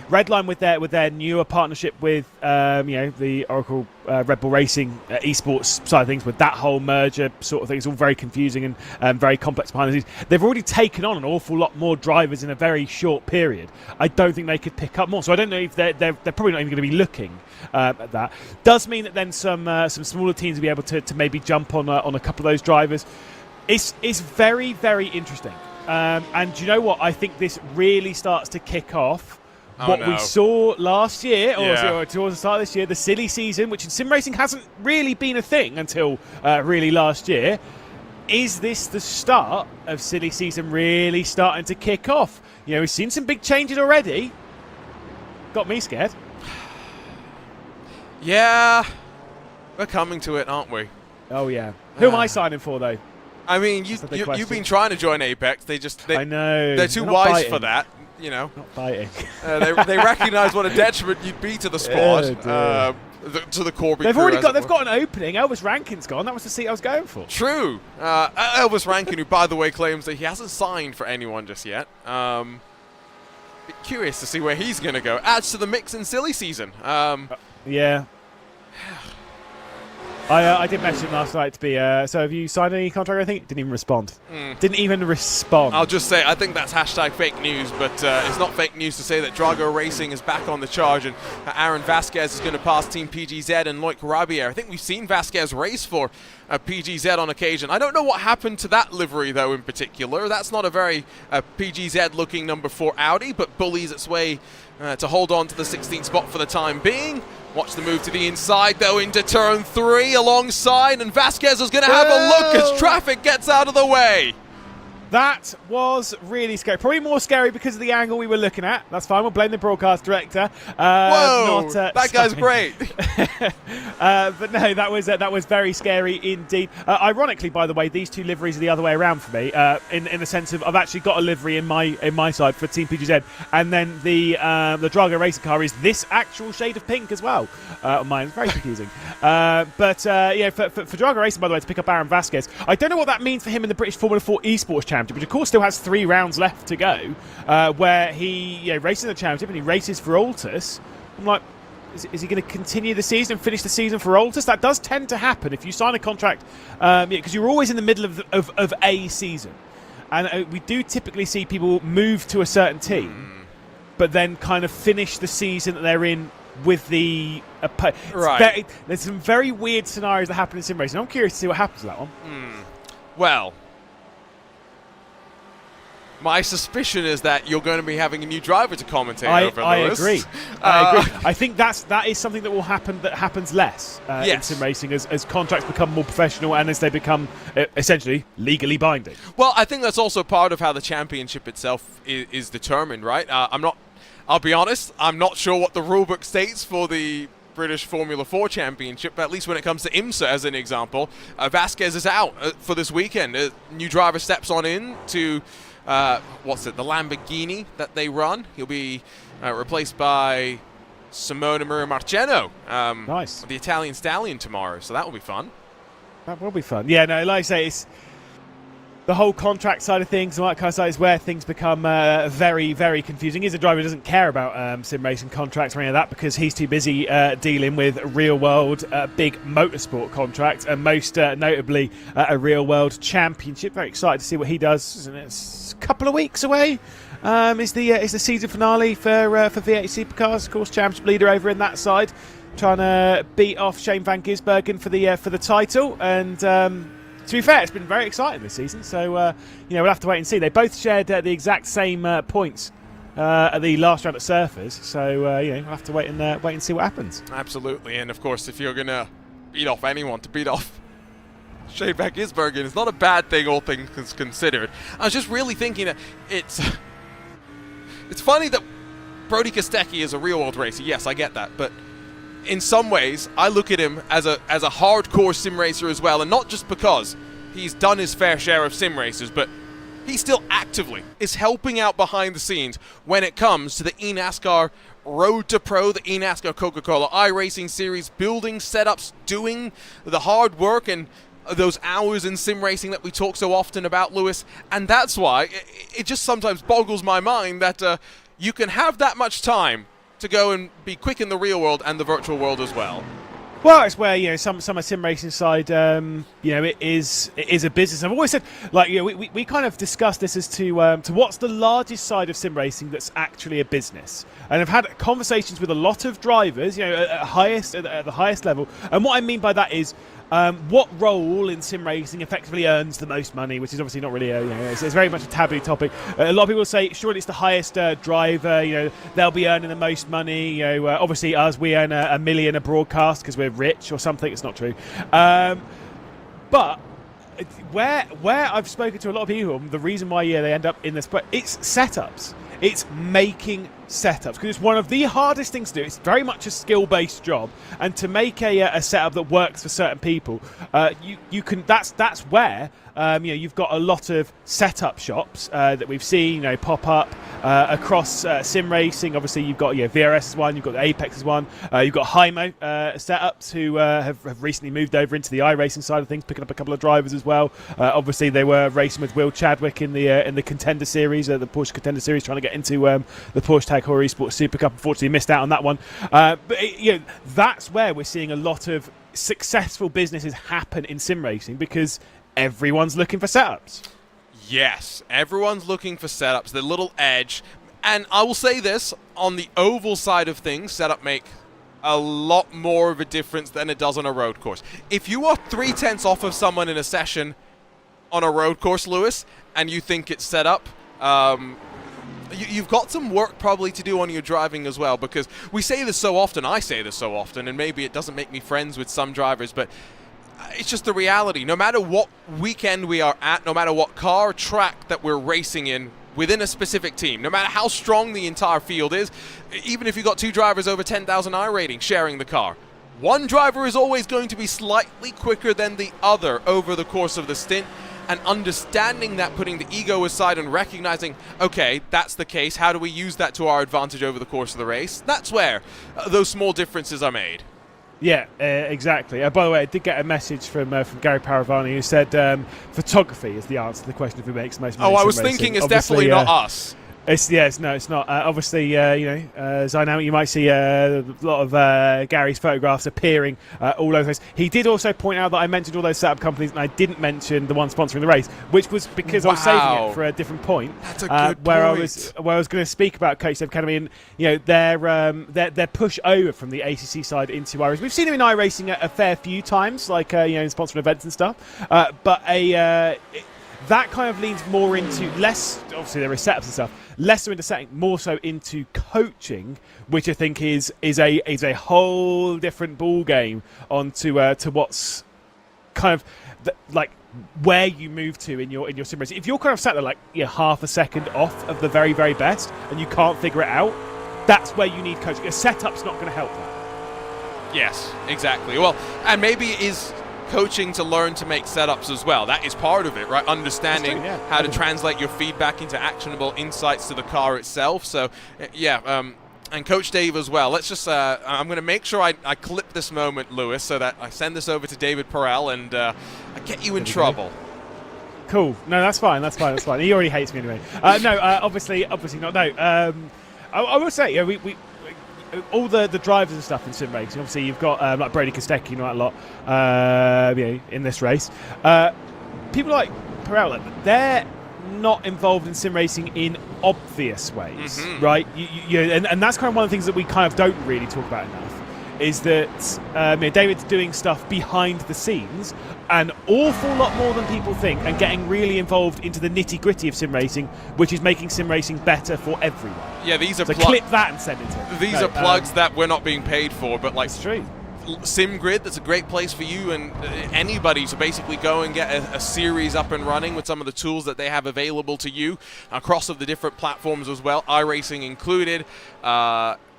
Redline with their newer partnership with the Oracle Red Bull Racing esports side of things, with that whole merger sort of thing, it's all very confusing and very complex behind the scenes. They've already taken on an awful lot more drivers in a very short period. I don't think they could pick up more, so I don't know if they're probably not even going to be looking at that. Does mean that then some smaller teams will be able to maybe jump on a couple of those drivers. It's very, very interesting. And do you know what? I think this really starts to kick off we saw last year, Yeah. or towards the start of this year, the silly season, which in sim racing hasn't really been a thing until really last year. Is this the start of silly season really starting to kick off? You know, we've seen some big changes already. Got me scared. Yeah, we're coming to it, aren't we? Oh yeah. Who am I signing for though? I mean, you've been trying to join Apex. I know they're too wise fighting. for that. You know, not fighting. They recognise what a detriment you'd be to the squad, to the Corby. They've got an opening. Elvis Rankin's gone. That was the seat I was going for. True. Elvis Rankin, who by the way claims that he hasn't signed for anyone just yet. Curious to see where he's going to go. Adds to the mix in silly season. Yeah. I did message him last night to be, so have you signed any contract or anything? Didn't even respond. Didn't even respond. I'll just say, I think that's hashtag fake news, but it's not fake news to say that Drago Racing is back on the charge and Aaron Vasquez is going to pass Team PGZ and Loic Rabier. I think we've seen Vasquez race for PGZ on occasion. I don't know what happened to that livery, though, in particular. That's not a very PGZ-looking number 4 Audi, but bullies its way to hold on to the 16th spot for the time being. Watch the move to the inside, though, into turn 3 alongside, and Vasquez is going to have a look as traffic gets out of the way. That was really scary. Probably more scary because of the angle we were looking at. That's fine. We'll blame the broadcast director. Whoa, that guy's great. But no, that was very scary indeed. Ironically, by the way, these two liveries are the other way around for me. In the sense of I've actually got a livery in my side for Team PGZ, and then the Drago Racing car is this actual shade of pink as well. On mine, it's very confusing. Yeah, for Drago Racing, by the way, to pick up Aaron Vasquez, I don't know what that means for him in the British Formula 4 Esports Championship, which of course still has 3 rounds left to go, where he races in the championship and he races for Altus. I'm like, is he going to continue the season and finish the season for Altus? That does tend to happen if you sign a contract, because you're always in the middle of a season, and we do typically see people move to a certain team, but then kind of finish the season that they're in with the right. There's some very weird scenarios that happen in sim racing. I'm curious to see what happens to that one. Well, my suspicion is that you're going to be having a new driver to commentate over, Lewis. Agree. I agree. I think that is something that will happen, that happens less in sim racing as contracts become more professional and as they become essentially legally binding. Well, I think that's also part of how the championship itself is determined, right? I'll be honest, I'm not sure what the rulebook states for the British Formula 4 Championship, but at least when it comes to IMSA, as an example, Vasquez is out for this weekend. A new driver steps on in to the Lamborghini that they run. He'll be replaced by Simone Marceno, nice, the Italian stallion tomorrow, so that will be fun. That will be fun. Yeah, no, like I say, it's the whole contract side of things and all that kind of side is where things become very, very confusing. He's a driver who doesn't care about sim racing contracts or any of that because he's too busy dealing with real-world big motorsport contracts, and most notably a real-world championship. Very excited to see what he does. It's a couple of weeks away. Is the season finale for V8 Supercars, of course, championship leader over in that side, trying to beat off Shane Van Gisbergen for the title. And to be fair, it's been very exciting this season, so we'll have to wait and see. They both shared the exact same points at the last round at Surfers, so we'll have to wait and see what happens. Absolutely, and of course, if you're going to beat off anyone, to beat off Shane Van Gisbergen is not a bad thing, all things considered. I was just really thinking that it's funny that Brody Kostecki is a real-world racer. Yes, I get that, but in some ways, I look at him as a hardcore sim racer as well, and not just because he's done his fair share of sim races, but he still actively is helping out behind the scenes when it comes to the eNASCAR Road to Pro, the eNASCAR Coca-Cola iRacing Series, building setups, doing the hard work and those hours in sim racing that we talk so often about, Lewis. And that's why it just sometimes boggles my mind that you can have that much time to go and be quick in the real world and the virtual world as well. Well, it's where some of sim racing side, it is a business. I've always said, we kind of discussed this as to what's the largest side of sim racing that's actually a business. And I've had conversations with a lot of drivers, at the highest level. And what I mean by that is What role in sim racing effectively earns the most money, which is obviously not really it's very much a taboo topic. A lot of people say, surely it's the highest driver, they'll be earning the most money. Obviously us, we earn a million a broadcast because we're rich or something. It's not true. But where I've spoken to a lot of people, the reason why they end up in this, it's setups. It's making setups, because it's one of the hardest things to do. It's very much a skill-based job, and to make a setup that works for certain people, you can. That's where you've got a lot of setup shops that we've seen pop up across sim racing. Obviously, you've got VRS is one, you've got the Apex is one, you've got Hymo setups who have recently moved over into the iRacing side of things, picking up a couple of drivers as well. Obviously, they were racing with Will Chadwick in the Contender Series, the Porsche Contender Series, trying to get into the Porsche Tag Heuer Esports Super Cup. Unfortunately, missed out on that one. But that's where we're seeing a lot of successful businesses happen in sim racing, because everyone's looking for setups. Yes, everyone's looking for setups, the little edge. And I will say this, on the oval side of things, setup make a lot more of a difference than it does on a road course. If you are 3/10 off of someone in a session on a road course, Lewis, and you think it's set up, you've got some work probably to do on your driving as well, because we say this so often, I say this so often, and maybe it doesn't make me friends with some drivers, but it's just the reality. No matter what weekend we are at, no matter what car or track that we're racing in within a specific team, no matter how strong the entire field is, even if you've got two drivers over 10,000 iRating sharing the car, one driver is always going to be slightly quicker than the other over the course of the stint. And understanding that, putting the ego aside and recognizing, okay, that's the case, how do we use that to our advantage over the course of the race? That's where those small differences are made. Yeah, exactly. By the way, I did get a message from Gary Paravani who said photography is the answer to the question of who makes the most money. Oh, I was thinking it's definitely not us. It's not. Obviously, Zainam, you might see a lot of Gary's photographs appearing all over the place. He did also point out that I mentioned all those setup companies, and I didn't mention the one sponsoring the race, which was because I was saving it for a different point. That's a good point. Where I was going to speak about Coach Dev Academy and their push over from the ACC side into iRacing. We've seen them in iRacing a fair few times, like in sponsoring events and stuff, but that kind of leans more into less. Obviously, there is setups and stuff. Lesser into setting, more so into coaching, which I think is a whole different ball game onto to what's kind of like where you move to in your sim racing. If you're kind of sat there like half a second off of the very, very best and you can't figure it out, that's where you need coaching. A setup's not going to help that. Yes, exactly. Well, and maybe it is coaching to learn to make setups as well. That is part of it, right? Understanding how to translate your feedback into actionable insights to the car itself. So, and Coach Dave as well. Let's just, I'm going to make sure I clip this moment, Lewis, so that I send this over to David Perel and I get you in trouble. Cool. No, that's fine. He already hates me anyway. Obviously not. No. I will say, we all the drivers and stuff in sim racing. Obviously, you've got like Brody Kostecki, a lot in this race. People like Perel, they're not involved in sim racing in obvious ways, right? And that's kind of one of the things that we kind of don't really talk about enough. Is that David's doing stuff behind the scenes an awful lot more than people think, and getting really involved into the nitty-gritty of sim racing, which is making sim racing better for everyone. Yeah, these are clip that and send it to him. These are plugs that we're not being paid for, but like, it's true. SimGrid, that's a great place for you and anybody to basically go and get a series up and running with some of the tools that they have available to you across of the different platforms as well, iRacing included.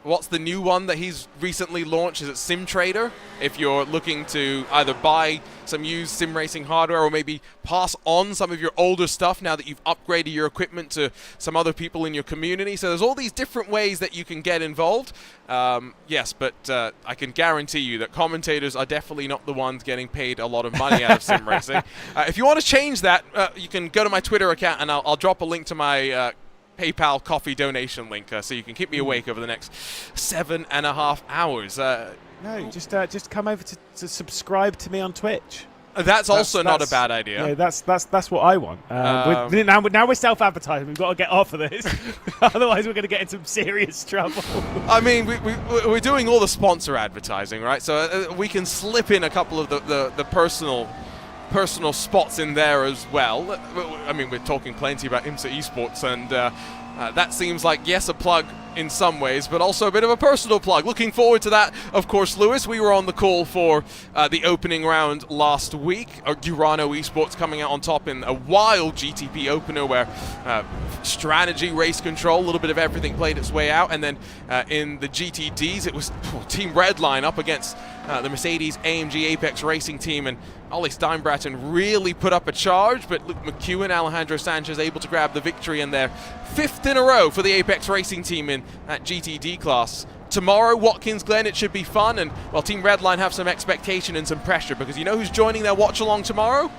What's the new one that he's recently launched? Is it SimTrader? If you're looking to either buy some used sim racing hardware or maybe pass on some of your older stuff now that you've upgraded your equipment to some other people in your community. So there's all these different ways that you can get involved. Yes, but I can guarantee you that commentators are definitely not the ones getting paid a lot of money out of sim racing. If you want to change that, you can go to my Twitter account and I'll drop a link to my PayPal coffee donation link, so you can keep me awake over the next 7.5 hours. No, just come over to subscribe to me on Twitch. That's also not a bad idea. Yeah, that's what I want. Now we're self-advertising. We've got to get off of this, otherwise we're going to get in some serious trouble. I mean, we're doing all the sponsor advertising, right? So we can slip in a couple of the personal spots in there as well. I mean, we're talking plenty about IMSA Esports, and that seems like, yes, a plug in some ways, but also a bit of a personal plug. Looking forward to that. Of course, Lewis, we were on the call for the opening round last week. Urano Esports coming out on top in a wild GTP opener where strategy, race control, a little bit of everything played its way out. And then in the GTDs, it was Team Redline up against the Mercedes AMG Apex Racing team, and Ollie Steinbraten really put up a charge, but Luke McEwen, Alejandro Sanchez able to grab the victory in their 5th in a row for the Apex Racing team in that GTD class. Tomorrow, Watkins Glen, it should be fun, and well, Team Redline have some expectation and some pressure, because you know who's joining their watch-along tomorrow?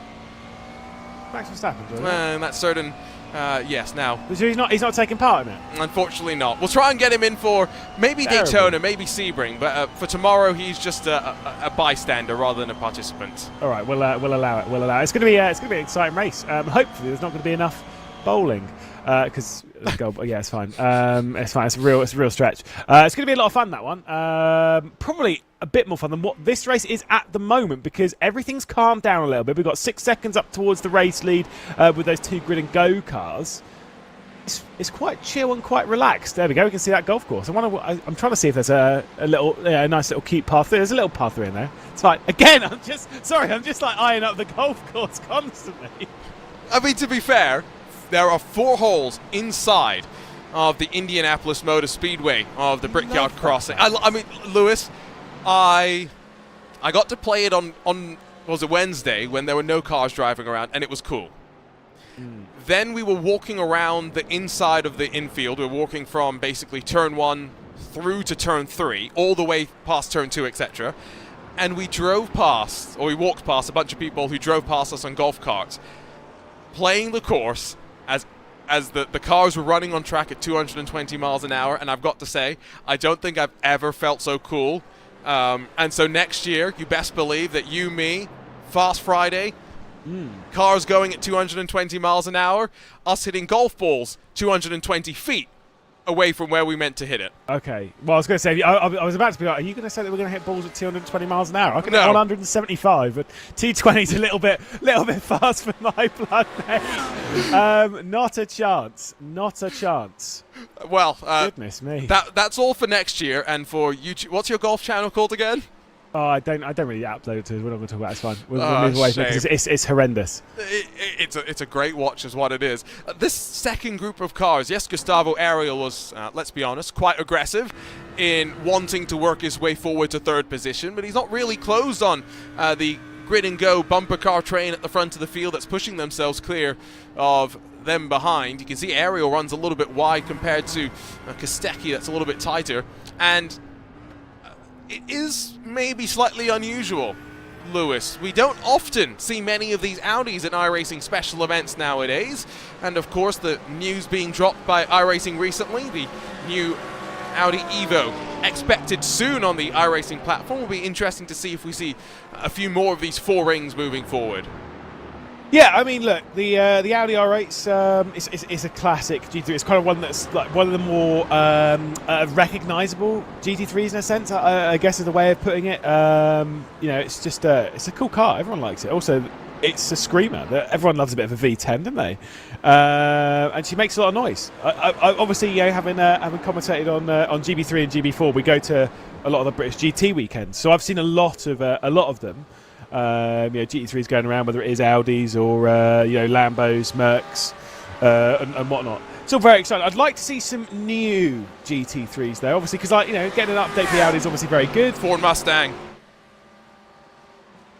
Max Verstappen, and that's certain. Yes, now. So he's not taking part in it? Unfortunately not. We'll try and get him in for maybe Daytona, maybe Sebring, but for tomorrow he's just a bystander rather than a participant. All right, we'll allow it. We'll allow it. It's going to be an exciting race. Hopefully there's not going to be enough bowling. Because yeah, it's fine. It's fine. It's a real stretch. It's going to be a lot of fun, that one. Probably a bit more fun than what this race is at the moment, because everything's calmed down a little bit. We've got 6 seconds up towards the race lead with those 2 grid and go cars. It's quite chill and quite relaxed. There we go. We can see that golf course. I'm trying to see if there's a nice little cute path through. There's a little path through in there. It's fine. Again, I'm just like eyeing up the golf course constantly. I mean, to be fair, there are 4 holes inside of the Indianapolis Motor Speedway of the Brickyard Crossing. I mean, Lewis, I got to play it on was it Wednesday when there were no cars driving around, and it was cool. Then we were walking around the inside of the infield. We were walking from basically turn 1 through to turn 3, all the way past turn 2, etc. And we walked past a bunch of people who drove past us on golf carts, playing the course as the cars were running on track at 220 miles an hour, and I've got to say, I don't think I've ever felt so cool. And so next year, you best believe that you, me, Fast Friday, cars going at 220 miles an hour, us hitting golf balls 220 feet away from where we meant to hit it. Okay. Well, I was going to say, I was about to be like, are you going to say that we're going to hit balls at 220 miles an hour? I can hit 175, but 220 is a little bit fast for my blood, mate. Not a chance. Not a chance. Well, goodness me. That's all for next year, and for YouTube. What's your golf channel called again? Oh, I don't really upload it to us. We're not going to talk about it. It's fine. We'll move away from it because it's horrendous. It's a great watch is what it is. This second group of cars, yes, Gustavo Ariel was, let's be honest, quite aggressive in wanting to work his way forward to 3rd position, but he's not really closed on the grid and go bumper car train at the front of the field that's pushing themselves clear of them behind. You can see Ariel runs a little bit wide compared to Kostecki, that's a little bit tighter, and it is maybe slightly unusual, Lewis. We don't often see many of these Audis in iRacing special events nowadays, and of course the news being dropped by iRacing recently, the new Audi Evo expected soon on the iRacing platform. Will be interesting to see if we see a few more of these 4 rings moving forward. Yeah, I mean, look, the Audi R8 is a classic GT3. It's kind of one that's like one of the more recognisable GT3s in a sense. I guess is the way of putting it. It's just it's a cool car. Everyone likes it. Also, it's a screamer. Everyone loves a bit of a V10, don't they? And she makes a lot of noise. I obviously, having commentated on GB3 and GB4, we go to a lot of the British GT weekends. So I've seen a lot of them. GT3s going around, whether it is Audis or Lambos, Mercs, and whatnot. It's all very exciting. I'd like to see some new GT3s there, obviously, because getting an update for the Audi is obviously very good. Ford Mustang.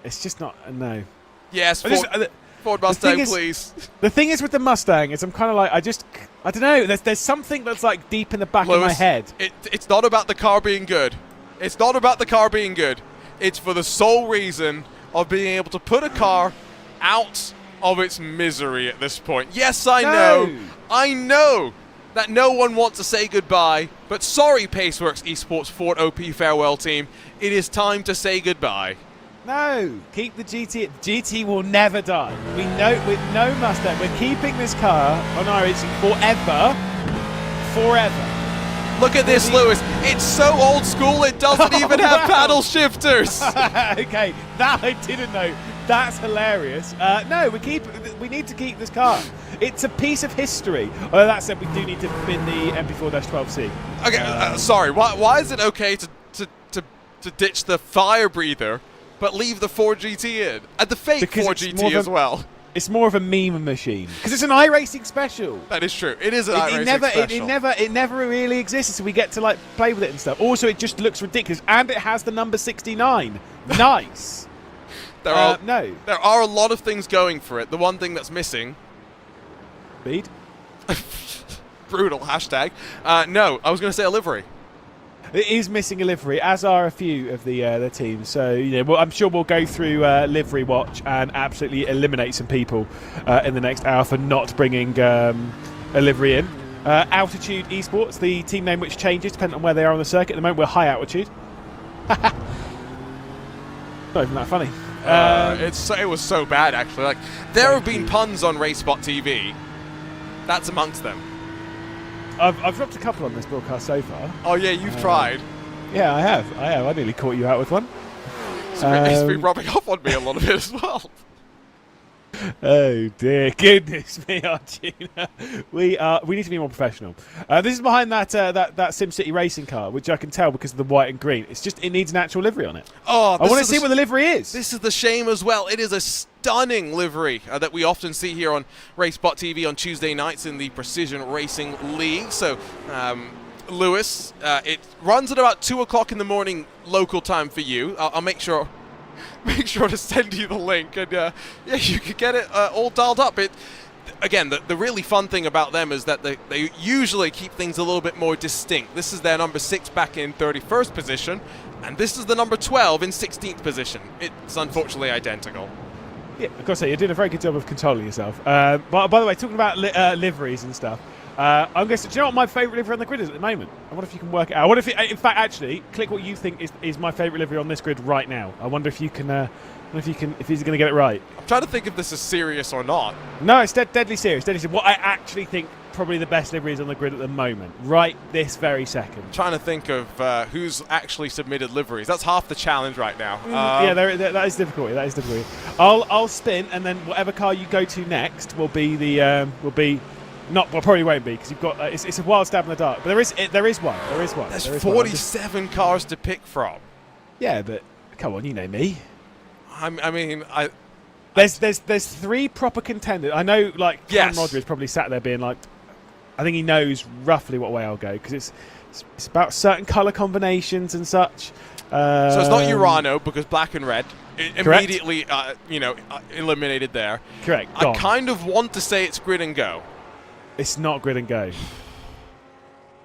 It's just not no. Yes, Ford Mustang, please. The thing is with the Mustang is I'm kind of like I don't know. There's something that's like deep in the back of my head. It's not about the car being good. It's not about the car being good. It's for the sole reason of being able to put a car out of its misery at this point. Yes, I know that no one wants to say goodbye, but sorry, Paceworks Esports Ford OP farewell team, it is time to say goodbye. No, keep the GT. GT will never die. We know with no Mustang. We're keeping this car on iRacing forever. Look at this, Lewis. It's so old school, it doesn't even have paddle shifters. Okay, that I didn't know. That's hilarious. No, we need to keep this car. It's a piece of history. Although that said, we do need to bin the MP4-12C. Okay, sorry. Why is it okay to ditch the fire breather, but leave the 4GT in? And the fake Because 4GT as well. It's more of a meme machine because it's an iRacing special. That is true. It is an iRacing special. It never really existed, so we get to like play with it and stuff. Also, it just looks ridiculous, and it has the number 69. Nice. There are a lot of things going for it. The one thing that's missing. Speed. Brutal hashtag. No, I was going to say a livery. It is missing a livery, as are a few of the teams. So I'm sure we'll go through livery watch and absolutely eliminate some people in the next hour for not bringing a livery in. Altitude Esports, the team name which changes depending on where they are on the circuit. At the moment, we're high altitude. Not even that funny. It was so bad, actually. Like, there have been puns on RaceBot TV. That's amongst them. I've dropped a couple on this broadcast so far. Oh yeah, you've tried. Yeah, I have. I nearly caught you out with one. It's been rubbing off on me a lot of it as well. Oh dear, goodness me, Arjuna. We need to be more professional. This is behind that SimCity racing car, which I can tell because of the white and green. It needs an actual livery on it. Oh, I want to see what the livery is. This is the shame as well. It is a stunning livery that we often see here on RaceBot TV on Tuesday nights in the Precision Racing League. So, Lewis, it runs at about 2 o'clock in the morning local time for you. I'll make sure to send you the link, and yeah, you can get it all dialed up. Again, the really fun thing about them is that they usually keep things a little bit more distinct. This is their number 6 back in 31st position, and this is the number 12 in 16th position. It's unfortunately identical. Yeah, of course, you're doing a very good job of controlling yourself. By the way, talking about liveries and stuff, I'm going to. Do you know what my favourite livery on the grid is at the moment? I wonder if you can work it out. I wonder if, in fact, actually, click what you think is my favourite livery on this grid right now. I wonder if you can. If he's going to get it right. I'm trying to think if this is serious or not. No, it's deadly serious. Deadly serious. What I actually think probably the best livery is on the grid at the moment, right this very second. I'm trying to think of who's actually submitted liveries. That's half the challenge right now. Yeah, that is difficult. That is difficult. I'll spin, and then whatever car you go to next will be not. Well, probably won't be because you've got. It's a wild stab in the dark. But there is one. There's 47 cars to pick from. Yeah, but come on, you know me. There's 3 proper contenders. I know, like, Cam Roger is probably sat there being like, I think he knows roughly what way I'll go because it's about certain colour combinations and such. So it's not Urano because black and red. Correct. Immediately, eliminated there. Correct. I kind of want to say it's grid and go. It's not grid and go.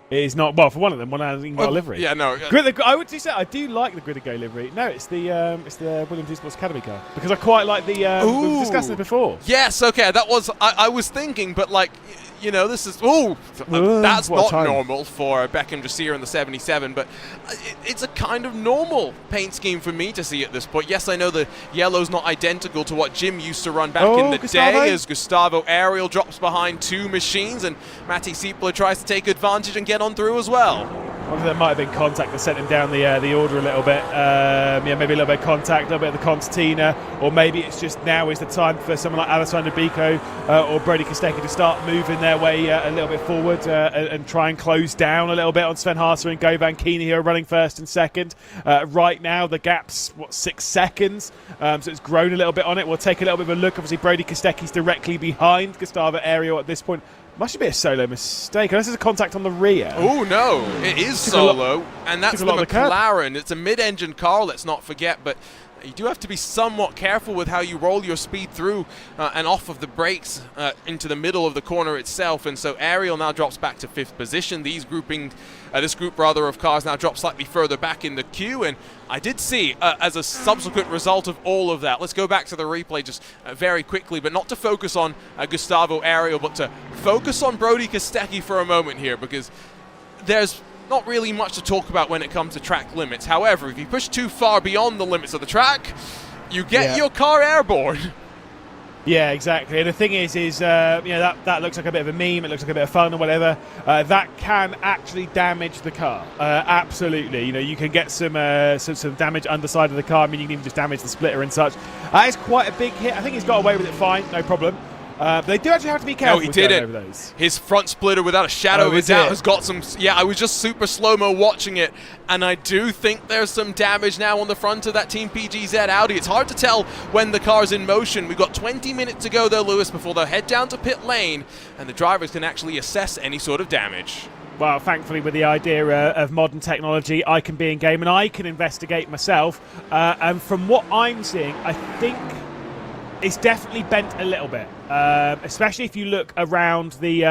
It is not. Well, for one of them, one hasn't even got a livery. Yeah, no. I would say I do like the grid and go livery. No, it's the Williams Esports Academy car because I quite like the. We've discussed it before. Yes. Okay. That was. I was thinking, but like. This is that's not normal for Beckham Jasir in the 77, but it's a kind of normal paint scheme for me to see at this point. Yes, I know the yellow's not identical to what Jim used to run back in the day, as Gustavo Ariel drops behind 2 machines and Matti Siepler tries to take advantage and get on through as well. I wonder if there might have been contact that sent him down the order a little bit. Maybe a little bit of contact, a little bit of the concertina, or maybe it's just now is the time for someone like Alessandro Bico or Brody Kostecki to start moving their way a little bit forward and try and close down a little bit on Sven Haase and Govan Keeney, who are running first and second. Right now, the gap's 6 seconds, so it's grown a little bit on it. We'll take a little bit of a look. Obviously, Brody Kostecki's directly behind Gustavo Ariel at this point. Must be a solo mistake, unless there's a contact on the rear. Oh no, it is solo, and that's the McLaren. It's a mid-engine car, let's not forget, but you do have to be somewhat careful with how you roll your speed through and off of the brakes into the middle of the corner itself. And so Ariel now drops back to 5th position. This group of cars now drops slightly further back in the queue. And I did see, as a subsequent result of all of that, let's go back to the replay just very quickly, but not to focus on Gustavo Ariel, but to focus on Brody Kostecki for a moment here, because there's not really much to talk about when it comes to track limits. However, if you push too far beyond the limits of the track, you get your car airborne. Yeah, exactly. And the thing is that looks like a bit of a meme. It looks like a bit of fun or whatever. That can actually damage the car. Absolutely. You can get some damage underside of the car. I mean, you can even just damage the splitter and such. That is quite a big hit. I think he's got away with it fine, no problem. But they do actually have to be careful. No, he didn't. Over those. His front splitter, without a shadow of a doubt, has got some. Yeah, I was just super slow-mo watching it, and I do think there's some damage now on the front of that Team PGZ Audi. It's hard to tell when the car's in motion. We've got 20 minutes to go, though, Lewis, before they'll head down to pit lane, and the drivers can actually assess any sort of damage. Well, thankfully, with the idea of modern technology, I can be in game and I can investigate myself. And from what I'm seeing, I think it's definitely bent a little bit, especially if you look around the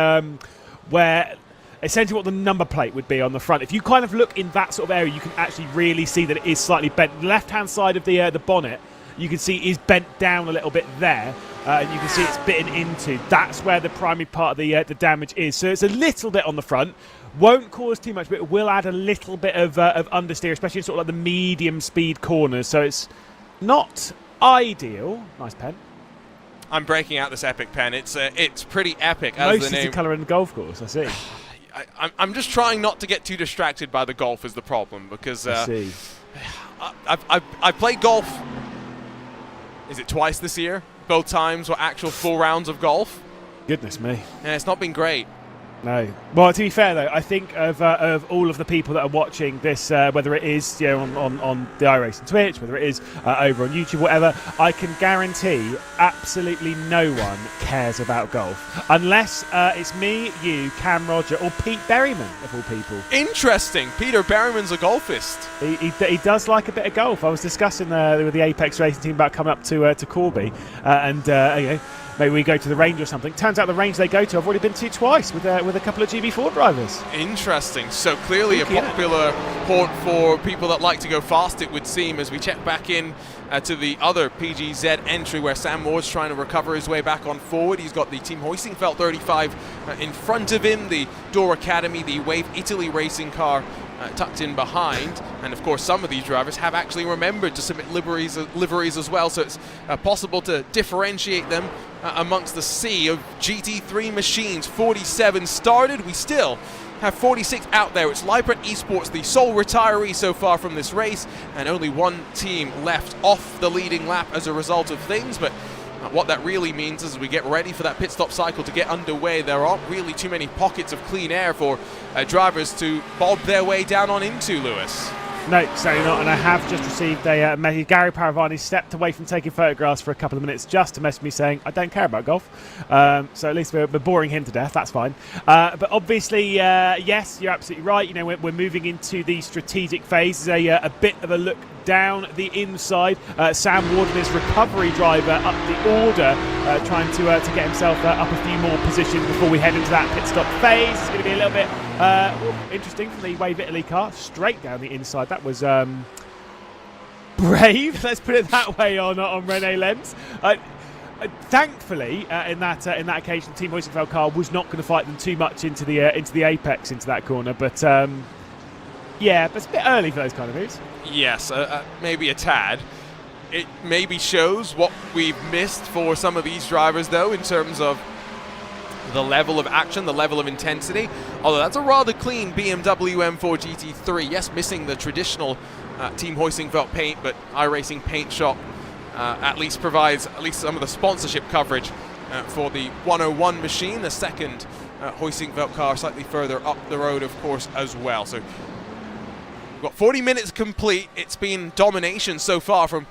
where essentially what the number plate would be on the front. If you kind of look in that sort of area, you can actually really see that it is slightly bent. The left-hand side of the bonnet, you can see is bent down a little bit there, and you can see it's bitten into. That's where the primary part of the damage is. So it's a little bit on the front. Won't cause too much, but it will add a little bit of understeer, especially in sort of like the medium speed corners. So it's not ideal. Nice pen. I'm breaking out this epic pen. It's pretty epic, as Most the name. is the colour in the golf course, I see. I'm just trying not to get too distracted by the golf is the problem, because I see. I've played golf. Is it twice this year? Both times were actual full rounds of golf. Goodness me. Yeah, it's not been great. No. Well, to be fair though, I think of all of the people that are watching this, whether it is on the iRacing Twitch, whether it is over on YouTube, whatever, I can guarantee absolutely no one cares about golf unless it's me, you, Cam Roger, or Pete Berryman of all people. Interesting. Peter Berryman's a golfist. He does like a bit of golf. I was discussing with the Apex Racing team about coming up to Corby, and maybe we go to the range or something. Turns out the range they go to, I've already been to twice with a couple of GB4 drivers. Interesting. So clearly a popular port for people that like to go fast, it would seem, as we check back in to the other PGZ entry where Sam Moore's trying to recover his way back on forward. He's got the Team Hoisingfeld 35 in front of him, the Door Academy, the Wave Italy racing car tucked in behind, and of course some of these drivers have actually remembered to submit liveries as well, so it's possible to differentiate them amongst the sea of GT3 machines. 47 started, we still have 46 out there. It's Liebert Esports, the sole retiree so far from this race, and only one team left off the leading lap as a result of things, but what that really means is as we get ready for that pit stop cycle to get underway, there aren't really too many pockets of clean air for drivers to bob their way down on into, Lewis. No, certainly not. And I have just received a message. Gary Paravani stepped away from taking photographs for a couple of minutes just to message me saying, I don't care about golf. So at least we're boring him to death. That's fine. But obviously, yes, you're absolutely right. You know, we're moving into the strategic phase. A bit of a look down the inside. Sam Warden is recovery driver up the order, trying to get himself up a few more positions before we head into that pit stop phase. It's going to be a little bit interesting from the Wave Italy car, straight down the inside. That was brave, let's put it that way, on Rene Lenz. Thankfully, in that occasion, Team Hoisingfeld car was not going to fight them too much into the apex, into that corner. But yeah, but it's a bit early for those kind of moves. Yes, maybe a tad. It maybe shows what we've missed for some of these drivers, though, in terms of the level of action, the level of intensity. Although that's a rather clean BMW M4 GT3. Yes, missing the traditional Team Hoisingfeld paint, but iRacing Paint Shop at least provides at least some of the sponsorship coverage for the 101 machine, the second Hoisingfeld car slightly further up the road, of course, as well. So we've got 40 minutes complete. It's been domination so far from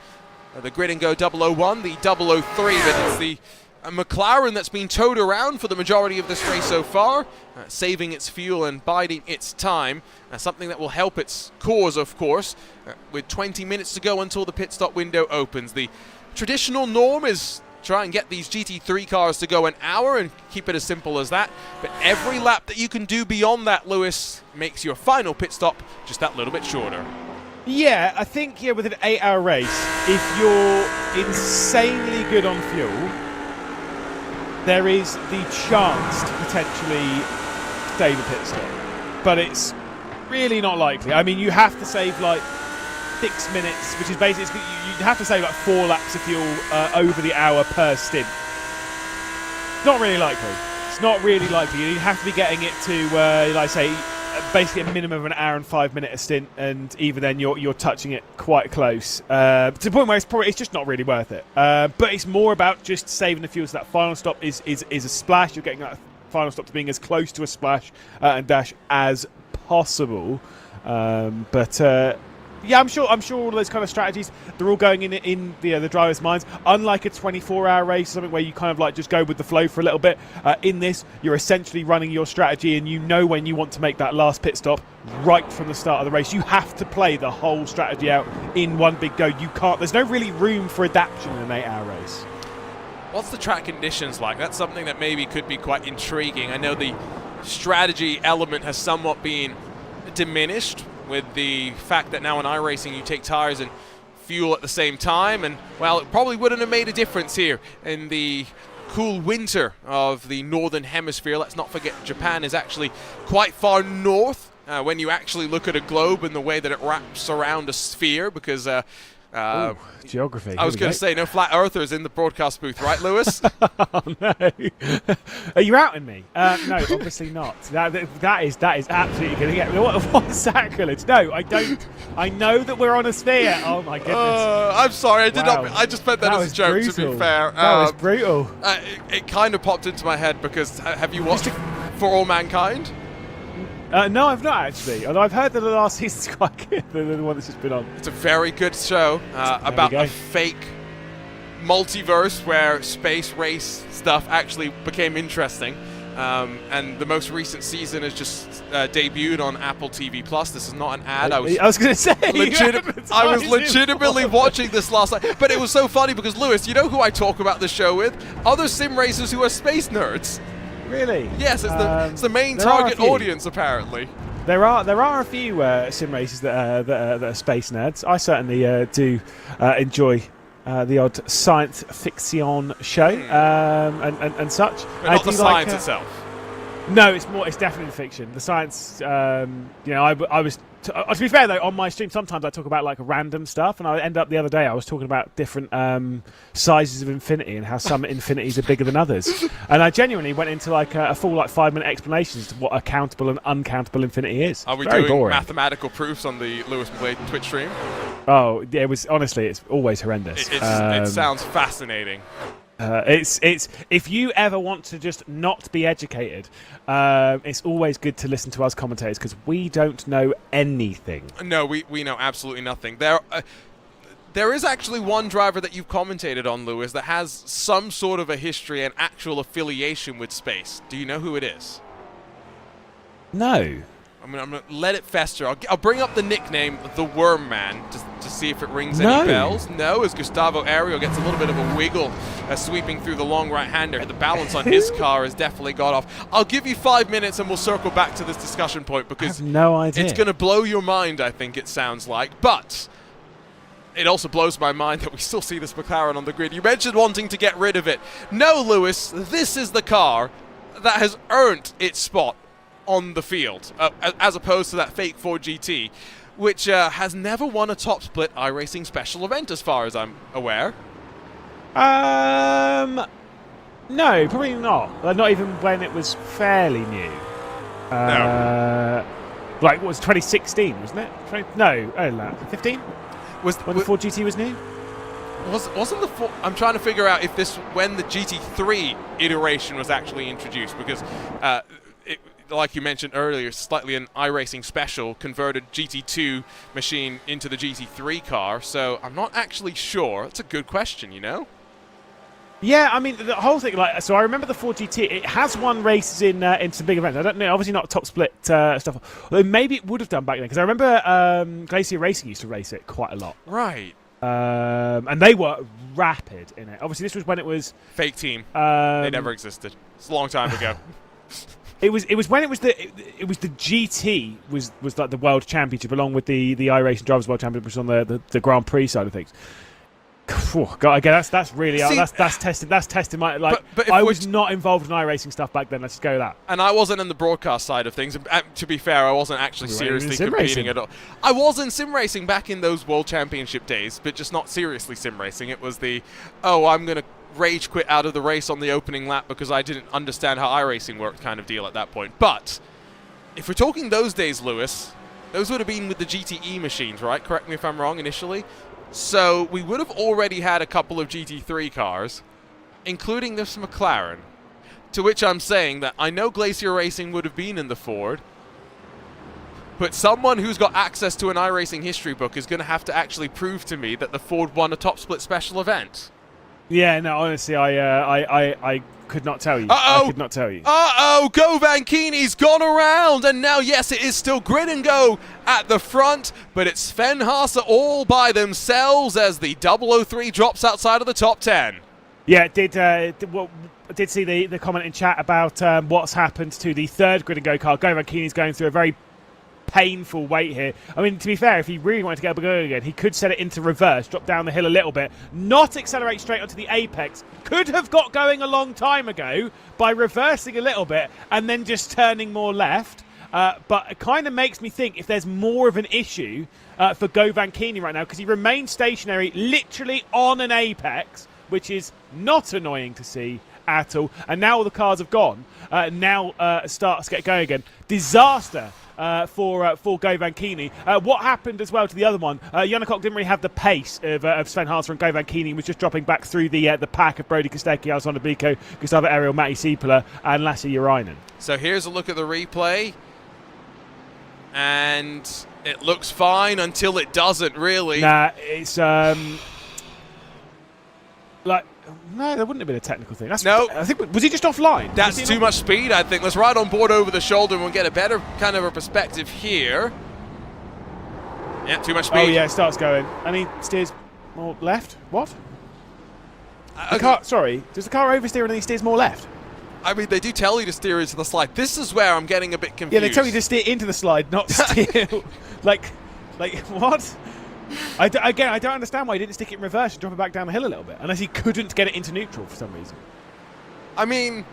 the Grid and Go 001, the 003, but it's the McLaren that's been towed around for the majority of this race so far, saving its fuel and biding its time, something that will help its cause, of course, with 20 minutes to go until the pit stop window opens. The traditional norm is try and get these GT3 cars to go an hour and keep it as simple as that, but every lap that you can do beyond that, Lewis, makes your final pit stop just that little bit shorter. Yeah, I think with an 8-hour race, if you're insanely good on fuel, there is the chance to potentially stay the pit stop, but it's really not likely. I mean, you have to save like 6 minutes, which is basically you have to say like 4 laps of fuel over the hour per stint. Not really likely. It's not really likely. You have to be getting it to, like I say, basically a minimum of an hour and 5 minute a stint, and even then you're touching it quite close to the point where it's just not really worth it. But it's more about just saving the fuel. So that final stop is a splash. You're getting that final stop to being as close to a splash and dash as possible. Yeah, I'm sure all those kind of strategies, they're all going in the drivers' minds. Unlike a 24-hour race, something where you kind of like just go with the flow for a little bit. In this, you're essentially running your strategy, and you know when you want to make that last pit stop right from the start of the race. You have to play the whole strategy out in one big go. You can't. There's no really room for adaptation in an 8-hour race. What's the track conditions like? That's something that maybe could be quite intriguing. I know the strategy element has somewhat been diminished with the fact that now in iRacing you take tires and fuel at the same time, and well, it probably wouldn't have made a difference here in the cool winter of the northern hemisphere. Let's not forget Japan is actually quite far north when you actually look at a globe and the way that it wraps around a sphere, because ooh, geography. I was going to say no flat earthers in the broadcast booth, right, Lewis? Oh no! Are you outing me? No, obviously not. That is absolutely going to get me. What sacrilege? No, I don't. I know that we're on a sphere. Oh my goodness! I'm sorry, I did not. I just meant that as a joke. Brutal. To be fair, that was brutal. It kind of popped into my head because have you watched For All Mankind? No, I've not actually. Although I've heard that the last season's quite good, the one that's just been on. It's a very good show about a fake multiverse where space race stuff actually became interesting. And the most recent season has just debuted on Apple TV Plus. This is not an ad. I was going to say. I was legitimately watching this last night. But it was so funny because, Lewis, you know who I talk about the show with? Other sim racers who are space nerds. Really? Yes, it's the main target audience, apparently. There are a few sim racers that are space nerds. I certainly do enjoy the odd science fiction show and such. But not the science itself. No, it's definitely fiction. The science, I was. To be fair though, on my stream sometimes I talk about like random stuff, and I end up the other day I was talking about different sizes of infinity and how some infinities are bigger than others, and I genuinely went into like a full 5-minute explanation as to what a countable and uncountable infinity is. Are we Very doing boring. Mathematical proofs on the Lewis Blade Twitch stream? Oh, yeah, it was honestly, it's always horrendous. It sounds fascinating. It's if you ever want to just not be educated, it's always good to listen to us commentators because we don't know anything. No, we know absolutely nothing. There is actually one driver that you've commentated on, Lewis, that has some sort of a history and actual affiliation with space. Do you know who it is? No. I'm going to let it fester. I'll bring up the nickname, the Worm Man, to see if it rings any bells. No, as Gustavo Ario gets a little bit of a wiggle sweeping through the long right-hander. The balance on his car has definitely got off. I'll give you 5 minutes and we'll circle back to this discussion point because I have no idea. It's going to blow your mind, I think it sounds like. But it also blows my mind that we still see this McLaren on the grid. You mentioned wanting to get rid of it. No, Lewis, this is the car that has earned its spot on the field, as opposed to that fake Ford GT, which has never won a top split iRacing special event, as far as I'm aware. No, probably not. Not even when it was fairly new. No. Like, what was 2016, wasn't it? 15? When the Ford GT was new? Wasn't the Ford... I'm trying to figure out if when the GT3 iteration was actually introduced, because like you mentioned earlier, slightly an iRacing special converted GT2 machine into the GT3 car, so I'm not actually sure. It's a good question, you know? Yeah, I mean, the whole thing, so I remember the Ford GT, it has won races in some big events. I don't know, obviously not top split stuff, although maybe it would have done back then, because I remember Glacier Racing used to race it quite a lot. Right. And they were rapid in it. Obviously, this was when it was... Fake team. They never existed. It's a long time ago. It was when it was the GT was like the world championship along with the iRacing Drivers World Championship, which was on the Grand Prix side of things. God, again, that's really See, that's testing. That's testing my but if I we're was not involved in iRacing stuff back then. Let's just go with that. And I wasn't in the broadcast side of things. To be fair, I wasn't actually We weren't seriously even sim competing racing. at all. I was in sim racing back in those World Championship days, but just not seriously sim racing. It was I'm going to rage quit out of the race on the opening lap because I didn't understand how iRacing worked kind of deal at that point. But if we're talking those days, Lewis, those would have been with the GTE machines, right? Correct me if I'm wrong initially. So we would have already had a couple of GT3 cars, including this McLaren, to which I'm saying that I know Glacier Racing would have been in the Ford, but someone who's got access to an iRacing history book is going to have to actually prove to me that the Ford won a top split special event. Yeah, no, honestly, I could not tell you. Uh-oh! I could not tell you. Uh-oh, Go Vankini's gone around, and now, yes, it is still Grid and Go at the front, but it's Sven Haase all by themselves as the 003 drops outside of the top 10. Yeah, did see the comment in chat about what's happened to the third Grid and Go car. Go Vankini's going through a very painful wait here. I mean, to be fair, if he really wanted to get going again, he could set it into reverse, drop down the hill a little bit, not accelerate straight onto the apex. Could have got going a long time ago by reversing a little bit and then just turning more left. But it kind of makes me think if there's more of an issue for Go Vankini right now, because he remains stationary literally on an apex, which is not annoying to see at all. And now all the cars have gone. Starts to get going again. Disaster for Go Vankini. What happened as well to the other one? Janakok didn't really have the pace of Sven Haase and Go Vankini. He was just dropping back through the pack of Brody Kostecki, Alessandro Bico, Gustavo Ariel, Matti Siepola, and Lasse Urainen. So here's a look at the replay. And it looks fine until it doesn't, really. Nah, it's no, there wouldn't have been a technical thing. No. I think, was he just offline? That's too much speed, I think. Let's ride on board over the shoulder and we'll get a better kind of a perspective here. Yeah, too much speed. Oh, yeah, it starts going. And he steers more left? What? Sorry, does the car oversteer and then he steers more left? I mean, they do tell you to steer into the slide. This is where I'm getting a bit confused. Yeah, they tell you to steer into the slide, not steer. like, what? I don't understand why he didn't stick it in reverse and drop it back down the hill a little bit, unless he couldn't get it into neutral for some reason. I mean,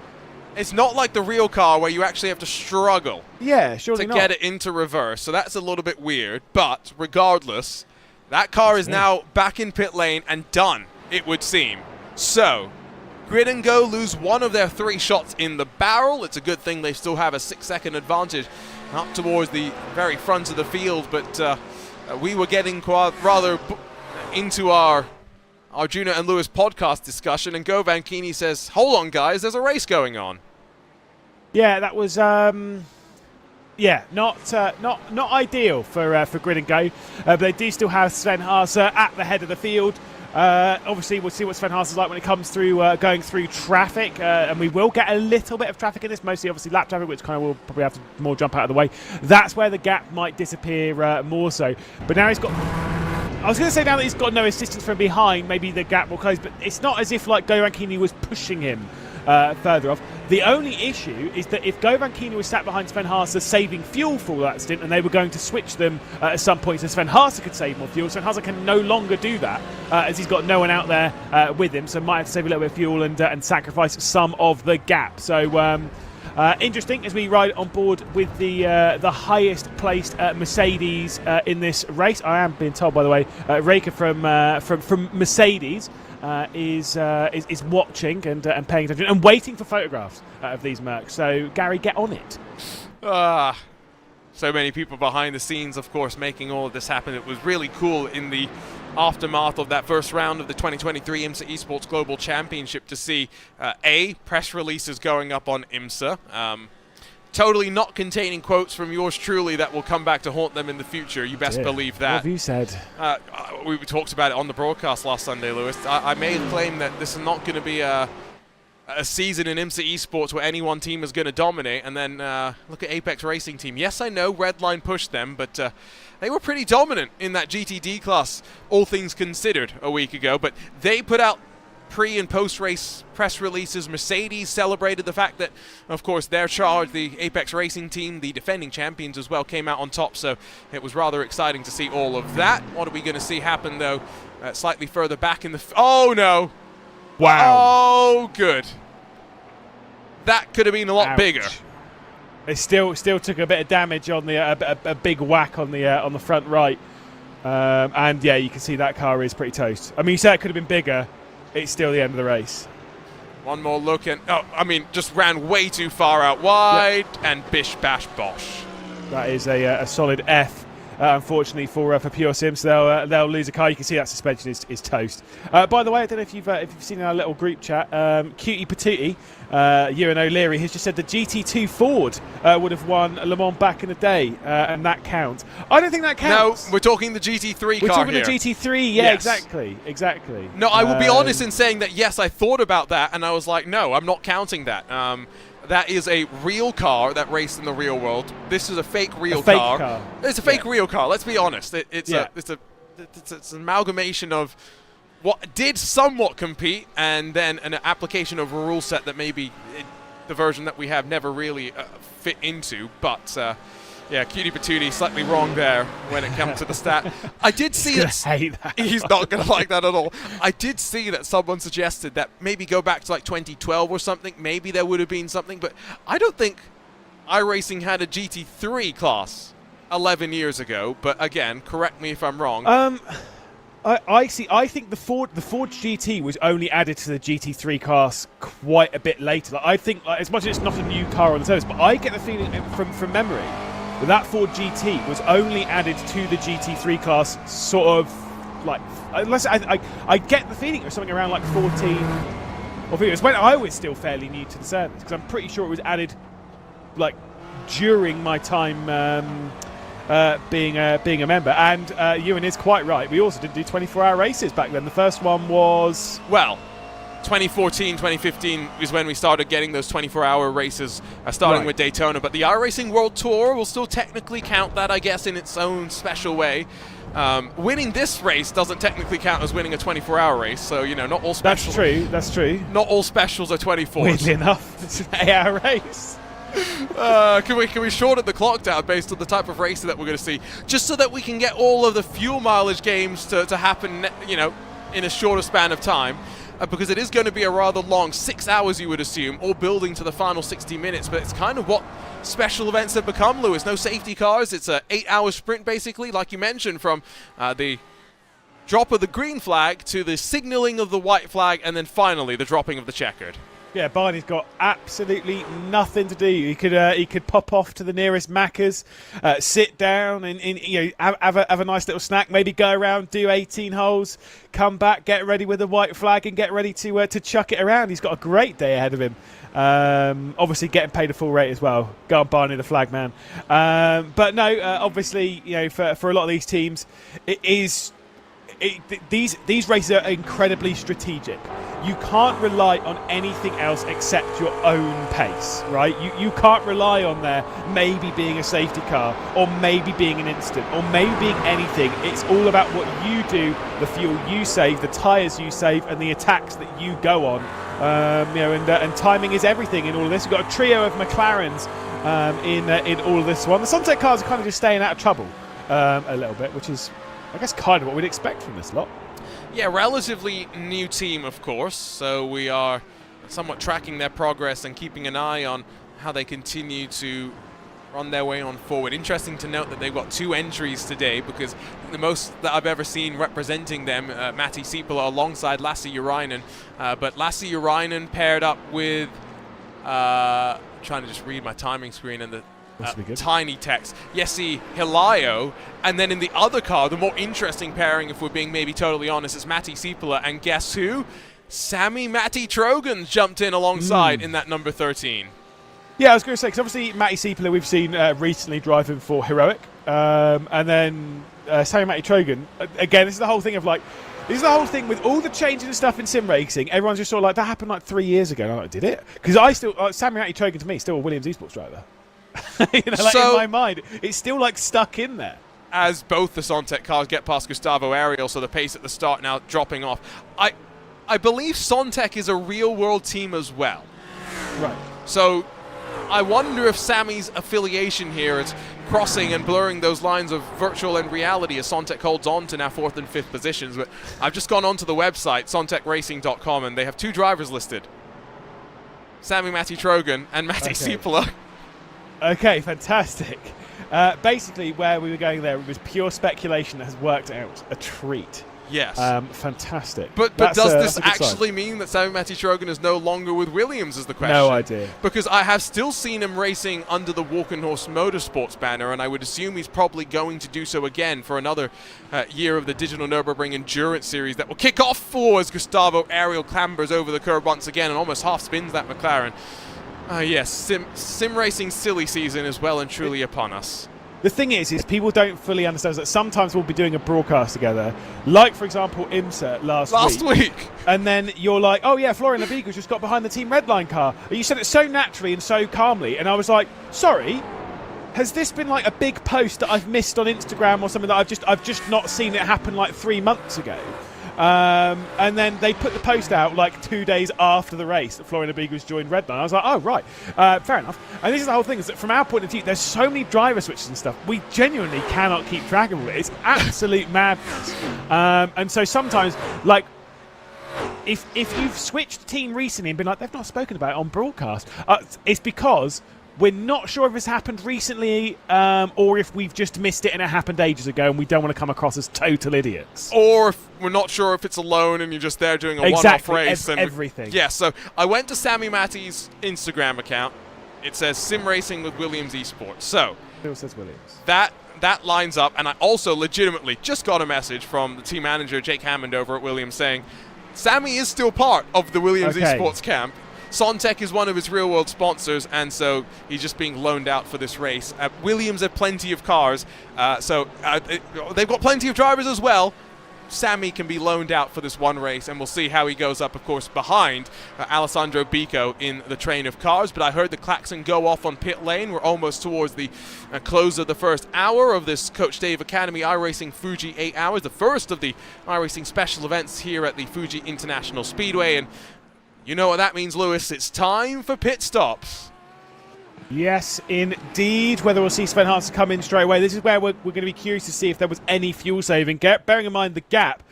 it's not like the real car where you actually have to struggle surely to not. get it into reverse, so that's a little bit weird. But regardless, that car is now back in pit lane and done, it would seem. So, Grid and Go lose one of their 3 shots in the barrel. It's a good thing they still have a 6-second advantage up towards the very front of the field, but we were getting quite rather into our Arjuna and Lewis podcast discussion, and Go Vankini says, "Hold on, guys, there's a race going on." Yeah, that was not ideal for Grid and Go, but they do still have Sven Haase at the head of the field. Obviously, we'll see what Sven Haase is like when it comes through going through traffic, and we will get a little bit of traffic in this, mostly obviously lap traffic, which kind of will probably have to more jump out of the way. That's where the gap might disappear more so. But now he's got... I was going to say now that he's got no assistance from behind, maybe the gap will close, but it's not as if like Go Vankini was pushing him further off. The only issue is that if Go Vankini was sat behind Sven Haase saving fuel for all that stint, and they were going to switch them at some point so Sven Haase could save more fuel, Sven Haase can no longer do that as he's got no one out there with him, so might have to save a little bit of fuel and sacrifice some of the gap. So interesting as we ride on board with the highest placed Mercedes in this race. I am being told, by the way, Reika from Mercedes is watching and paying attention and waiting for photographs of these Mercs. So Gary, get on it. So many people behind the scenes, of course, making all of this happen. It was really cool in the aftermath of that first round of the 2023 IMSA Esports Global Championship to see press releases going up on IMSA. Totally not containing quotes from yours truly that will come back to haunt them in the future. You best believe that. What have you said? We talked about it on the broadcast last Sunday, Lewis. I made a claim that this is not going to be a season in IMSA Esports where any one team is going to dominate, and then look at Apex Racing Team. Yes, I know Redline pushed them, but they were pretty dominant in that GTD class, all things considered, a week ago. But they put out pre- and post-race press releases. Mercedes celebrated the fact that, of course, their charge, the Apex Racing team, the defending champions as well, came out on top. So it was rather exciting to see all of that. What are we going to see happen, though, slightly further back in the... oh, no. Wow. Oh, good. That could have been a lot bigger. It still took a bit of damage on the a big whack on the front right. And yeah, you can see that car is pretty toast. I mean, you say it could have been bigger. It's still the end of the race. One more look, and just ran way too far out wide, and bish bash bosh. That is a solid F. Unfortunately for Pure Sims, they'll lose a car. You can see that suspension is toast. By the way, I don't know if you've seen our little group chat. Cutie Patootie, Ewan O'Leary has just said the GT2 Ford would have won Le Mans back in the day, and that counts. I don't think that counts. No, we're talking the GT3 car here. We're talking the GT3. Yeah, yes. exactly. No, I will be honest in saying that yes, I thought about that, and I was like, no, I'm not counting that. That is a real car that raced in the real world. This is a fake real car. It's a fake real car. Let's be honest. It's an amalgamation of what did somewhat compete, and then an application of a rule set that maybe the version that we have never really fit into. But yeah, Cutie Patootie slightly wrong there when it comes to the stat. I did see that. Hate that. He's not going to like that at all. I did see that someone suggested that maybe go back to like 2012 or something. Maybe there would have been something, but I don't think iRacing had a GT3 class 11 years ago. But again, correct me if I'm wrong. I think the Ford GT was only added to the GT3 class quite a bit later. Like, I think, as much as it's not a new car on the service, but I get the feeling from memory that Ford GT was only added to the GT3 class sort of like, unless I get the feeling it was something around like 14 or 15. It was when I was still fairly new to the service, because I'm pretty sure it was added like during my time being a member. And Ewan is quite right. We also didn't do 24-hour races back then. The first one was... well, 2014, 2015 is when we started getting those 24-hour races, starting with Daytona. But the iRacing World Tour will still technically count that, I guess, in its own special way. Winning this race doesn't technically count as winning a 24-hour race, so, you know, not all specials... That's true. Not all specials are 24. Weirdly enough, it's an 8-hour race. Can we shorten the clock down based on the type of racer that we're going to see, just so that we can get all of the fuel mileage games to happen, you know, in a shorter span of time? Because it is going to be a rather long 6 hours, you would assume, all building to the final 60 minutes. But it's kind of what special events have become, Lewis. No safety cars. It's an 8-hour sprint, basically, like you mentioned, from the drop of the green flag to the signaling of the white flag, and then finally the dropping of the checkered. Yeah, Barney's got absolutely nothing to do. He could pop off to the nearest Macca's, sit down and you know have a nice little snack. Maybe go around, do 18 holes, come back, get ready with the white flag, and get ready to chuck it around. He's got a great day ahead of him. Obviously, getting paid a full rate as well. Go on, Barney, the flag man. But no, obviously, you know, for a lot of these teams, these races are incredibly strategic. You can't rely on anything else except your own pace, right? You can't rely on there maybe being a safety car, or maybe being an instant, or maybe being anything. It's all about what you do, the fuel you save, the tyres you save, and the attacks that you go on. You know, and timing is everything in all of this. We've got a trio of McLarens in all of this one. The Sunset cars are kind of just staying out of trouble a little bit, which is, I guess, kind of what we'd expect from this lot. Yeah, relatively new team, of course, so we are somewhat tracking their progress and keeping an eye on how they continue to run their way on forward. Interesting to note that they've got 2 entries today, because the most that I've ever seen representing them, Matti Sieppula alongside Lasse Urainen, but Lasse Urainen paired up with, trying to just read my timing screen and the tiny text, Jesse Hilaio, and then in the other car, the more interesting pairing, if we're being maybe totally honest, is Matti Sieppula, and guess who? Sammy Matti Trogan jumped in alongside in that number 13. Yeah, I was going to say, because obviously Matti Sieppula we've seen recently driving for Heroic, and then Sammy Matti Trogan, again, this is the whole thing of like, this is the whole thing with all the changes and stuff in sim racing. Everyone's just sort of like, that happened like 3 years ago. And I'm like, did it? Because I still, Sammy Matti Trogan to me is still a Williams esports driver. You know, like in my mind, it's still like stuck in there. As both the Sontec cars get past Gustavo Ariel, so the pace at the start now dropping off. I believe Sontec is a real-world team as well. Right. So I wonder if Sammy's affiliation here is crossing and blurring those lines of virtual and reality as Sontec holds on to now 4th and 5th positions. But I've just gone onto the website, sontecracing.com, and they have 2 drivers listed. Sammy Matty Trogan and Matty Siepola. Okay, fantastic. Basically, where we were going there, it was pure speculation that has worked out. A treat. Yes. Fantastic. But does this actually mean that Sammy Matty Trogan is no longer with Williams is the question? No idea. Because I have still seen him racing under the Walkenhorst Motorsports banner, and I would assume he's probably going to do so again for another year of the Digital Nürburgring Endurance Series that will kick off for as Gustavo Ariel clambers over the curb once again and almost half spins that McLaren. Yes, sim racing silly season is well and truly upon us. The thing is people don't fully understand that sometimes we'll be doing a broadcast together, like, for example, IMSA last week. And then you're like, oh, yeah, Florian Labiga's just got behind the Team Redline car. And you said it so naturally and so calmly. And I was like, sorry, has this been like a big post that I've missed on Instagram or something that I've just not seen it happen like 3 months ago? And then they put the post out like 2 days after the race that Florian Labiga's joined Redline. I was like, oh, right, fair enough. And this is the whole thing, is that from our point of view, there's so many driver switches and stuff. We genuinely cannot keep track of it. It's absolute madness. And so sometimes, like, if you've switched team recently and been like, they've not spoken about it on broadcast, it's because we're not sure if it's happened recently or if we've just missed it and it happened ages ago and we don't want to come across as total idiots. Or if we're not sure if it's alone and you're just there doing a one-off race. Everything. Yeah, so I went to Sammy Matty's Instagram account. It says Sim Racing with Williams Esports. So Bill says Williams. That lines up, and I also legitimately just got a message from the team manager, Jake Hammond, over at Williams saying, Sammy is still part of the Williams Esports camp. Sontec is one of his real-world sponsors, and so he's just being loaned out for this race. Williams have plenty of cars, so they've got plenty of drivers as well. Sammy can be loaned out for this one race, and we'll see how he goes up, of course, behind Alessandro Bico in the train of cars. But I heard the klaxon go off on pit lane. We're almost towards the close of the first hour of this Coach Dave Academy iRacing Fuji 8 Hours, the first of the iRacing special events here at the Fuji International Speedway. And you know what that means, Lewis. It's time for pit stops. Yes, indeed. Whether we'll see Sven Haase come in straight away. This is where we're going to be curious to see if there was any fuel saving. Bearing in mind the gap,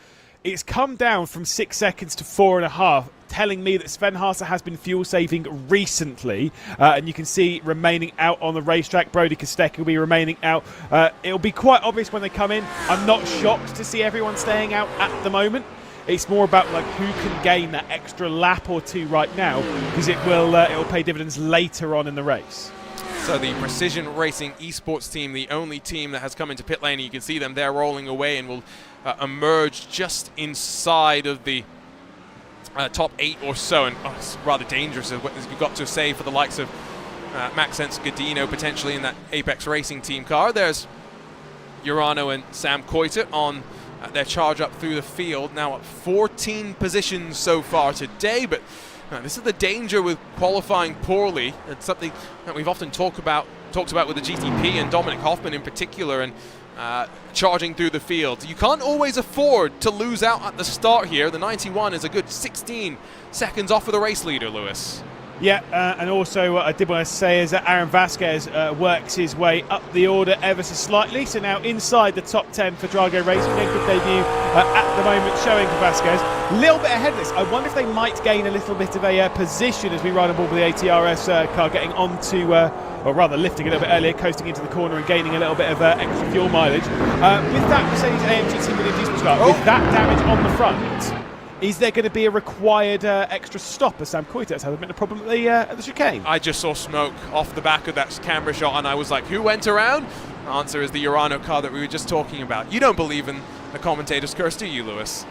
it's come down from 6 seconds to 4.5, telling me that Sven Haase has been fuel saving recently. And you can see remaining out on the racetrack. Brody Kostecki will be remaining out. It'll be quite obvious when they come in. I'm not shocked to see everyone staying out at the moment. It's more about like who can gain that extra lap or two right now, because it'll pay dividends later on in the race. So the Precision Racing Esports team, the only team that has come into pit lane, and you can see them there rolling away and will emerge just inside of the top 8 or so. And it's rather dangerous as you've got to say for the likes of Maxence Godino potentially in that Apex Racing team car. There's Urano and Sam Coitet on their charge up through the field, now at 14 positions so far today. But this is the danger with qualifying poorly. It's something that we've often talked about with the GTP and Dominic Hoffman in particular, and charging through the field. You can't always afford to lose out at the start here. The 91 is a good 16 seconds off of the race leader, Lewis. Yeah, and also I did want to say is that Aaron Vasquez works his way up the order ever so slightly. So now inside the top 10 for Drago Racing. A good debut at the moment showing for Vasquez. A little bit ahead of this. I wonder if they might gain a little bit of a position as we ride on board with the ATRS car, getting onto, or rather lifting a little bit earlier, coasting into the corner and gaining a little bit of extra fuel mileage. With that Mercedes AMG Team Williams diesel car, with that damage on the front, is there going to be a required extra stop as Sam Coitet has been a problem at the chicane? I just saw smoke off the back of that camera shot and I was like, who went around? The answer is the Urano car that we were just talking about. You don't believe in the commentator's curse, do you, Lewis?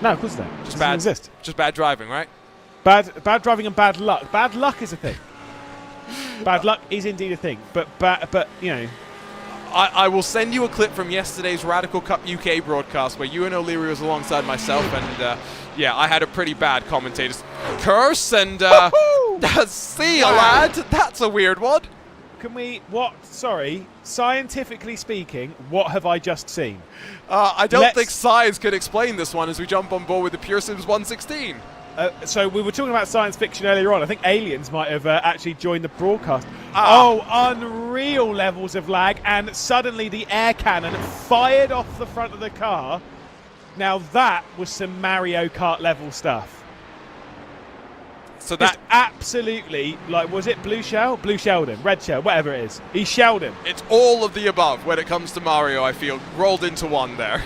No, of course not. Just bad, exist. Just bad driving, right? Bad driving and bad luck. Bad luck is a thing. Bad luck is indeed a thing. But you know, I will send you a clip from yesterday's Radical Cup UK broadcast where Ewan O'Leary was alongside myself, and yeah, I had a pretty bad commentator's curse, and see, lad, that's a weird one. scientifically speaking, what have I just seen? I don't think science could explain this one as we jump on board with the Pure Sims 116. So we were talking about science fiction earlier on. I think aliens might have actually joined the broadcast. Oh, unreal levels of lag, and suddenly the air cannon fired off the front of the car. Now that was some Mario Kart level stuff. So that just absolutely, like, was it blue shell? Blue shelled him, red shell, whatever it is. He shelled him. It's all of the above when it comes to Mario, I feel, rolled into one there.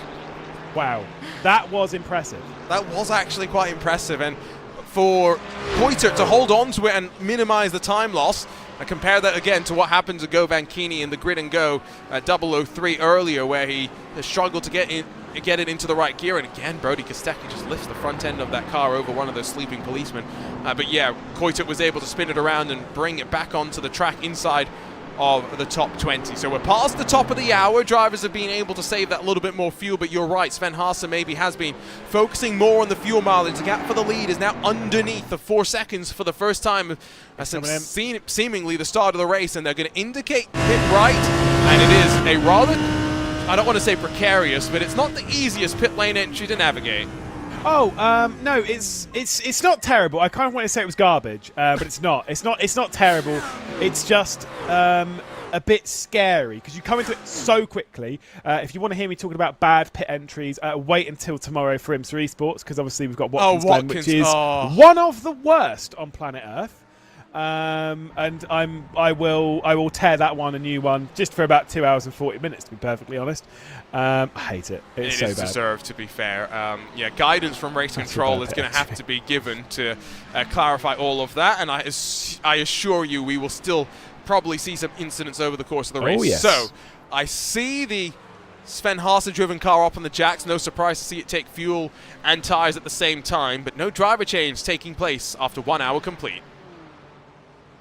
Wow, that was impressive. That was actually quite impressive, and for Poiter to hold on to it and minimize the time loss, and compare that again to what happened to Go Vankini in the Grid and Go 003 earlier, where he struggled to get it into the right gear, and again Brody Kostecki just lifts the front end of that car over one of those sleeping policemen. But yeah, Poiter was able to spin it around and bring it back onto the track inside of the top 20. So we're past the top of the hour. Drivers have been able to save that little bit more fuel, but you're right, Sven Haase maybe has been focusing more on the fuel mileage. The gap for the lead is now underneath the 4 seconds for the first time since seemingly the start of the race, and they're going to indicate pit right, and it is a rather, I don't want to say precarious, but it's not the easiest pit lane entry to navigate. Oh, no, it's not terrible. I kind of want to say it was garbage, but it's not. It's not terrible. It's just a bit scary because you come into it so quickly. If you want to hear me talking about bad pit entries, wait until tomorrow for IMSA Esports, because obviously we've got Watkins, which is one of the worst on planet Earth. And I will tear that one a new one just for about 2 hours and 40 minutes, to be perfectly honest. I hate it. It's so bad. It is deserved, to be fair. Yeah, guidance from race control is going to have to be given to clarify all of that, and I assure you we will still probably see some incidents over the course of the race. Oh, yes. So I see the Sven Haase driven car up on the jacks. No surprise to see it take fuel and tires at the same time, but no driver change taking place after 1 hour complete.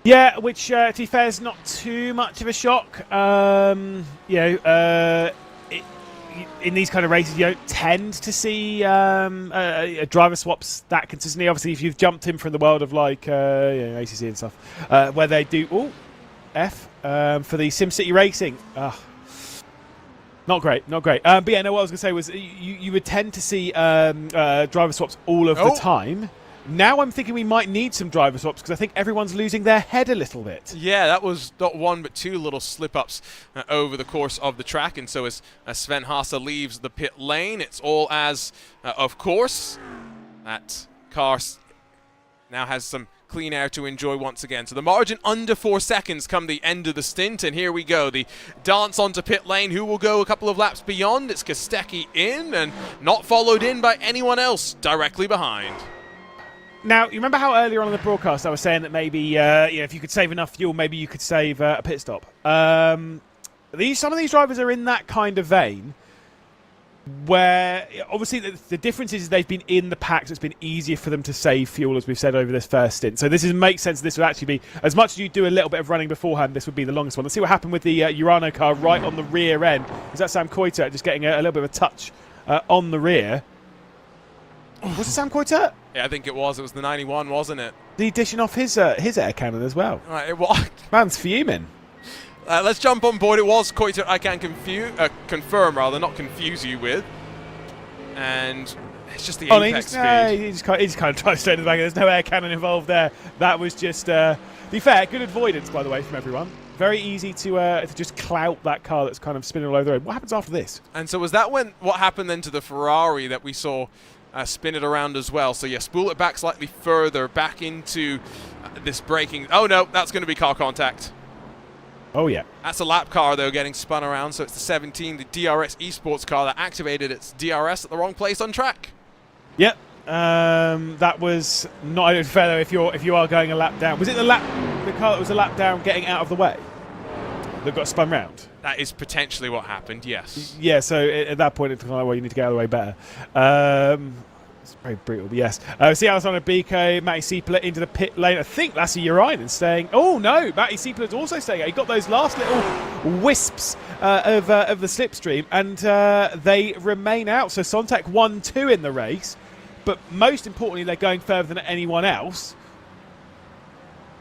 Yeah, which, to be fair, is not too much of a shock. In these kind of races, you don't tend to see driver swaps that consistently. Obviously, if you've jumped in from the world of, like, ACC and stuff, where they do... Oh, F for the SimCity Racing. Not great, not great. But yeah, no, what I was going to say was you would tend to see driver swaps all of the time. Now I'm thinking we might need some driver swaps because I think everyone's losing their head a little bit. Yeah, that was not one but two little slip-ups over the course of the track. And so as Sven Haase leaves the pit lane, it's all as, of course, that car now has some clean air to enjoy once again. So the margin under 4 seconds come the end of the stint, and here we go. The dance onto pit lane. Who will go a couple of laps beyond? It's Kostecki in, and not followed in by anyone else directly behind. Now, you remember how earlier on in the broadcast I was saying that maybe if you could save enough fuel, maybe you could save a pit stop. Some of these drivers are in that kind of vein, where obviously the difference is they've been in the pack, so it's been easier for them to save fuel, as we've said over this first stint. So this makes sense. This would actually be, as much as you do a little bit of running beforehand, this would be the longest one. Let's see what happened with the Urano car right on the rear end. Is that Sam Coiter just getting a little bit of a touch on the rear? Was it Sam Coiter? Yeah, I think it was. It was the 91, wasn't it? The addition off his air cannon as well. Right, it was. Man's fuming. Let's jump on board. It was Coiter I can confirm, rather, not confuse you with. And it's just the apex speed. He just kind of drives straight in the back. There's no air cannon involved there. That was just, to be fair, good avoidance, by the way, from everyone. Very easy to just clout that car that's kind of spinning all over the road. What happens after this? And so was that what happened then to the Ferrari that we saw spin it around as well? So yeah, spool it back slightly further, back into this braking. Oh no, that's going to be car contact. Oh yeah. That's a lap car though, getting spun around. So it's the 17, the DRS Esports car that activated its DRS at the wrong place on track. Yep. That was not fair though. If you are going a lap down, was it the car that was a lap down getting out of the way that got spun round? That is potentially what happened, yes. Yeah, so at that point, it's kind of like, well, you need to get out of the way better. It's very brutal, but yes. See Alessandro Bico, Matty Siepeler into the pit lane. I think that's a Urinen staying. Oh, no, Matty Siepeler's also staying. He got those last little wisps of the slipstream, and they remain out. So Sontag 1-2 in the race, but most importantly, they're going further than anyone else.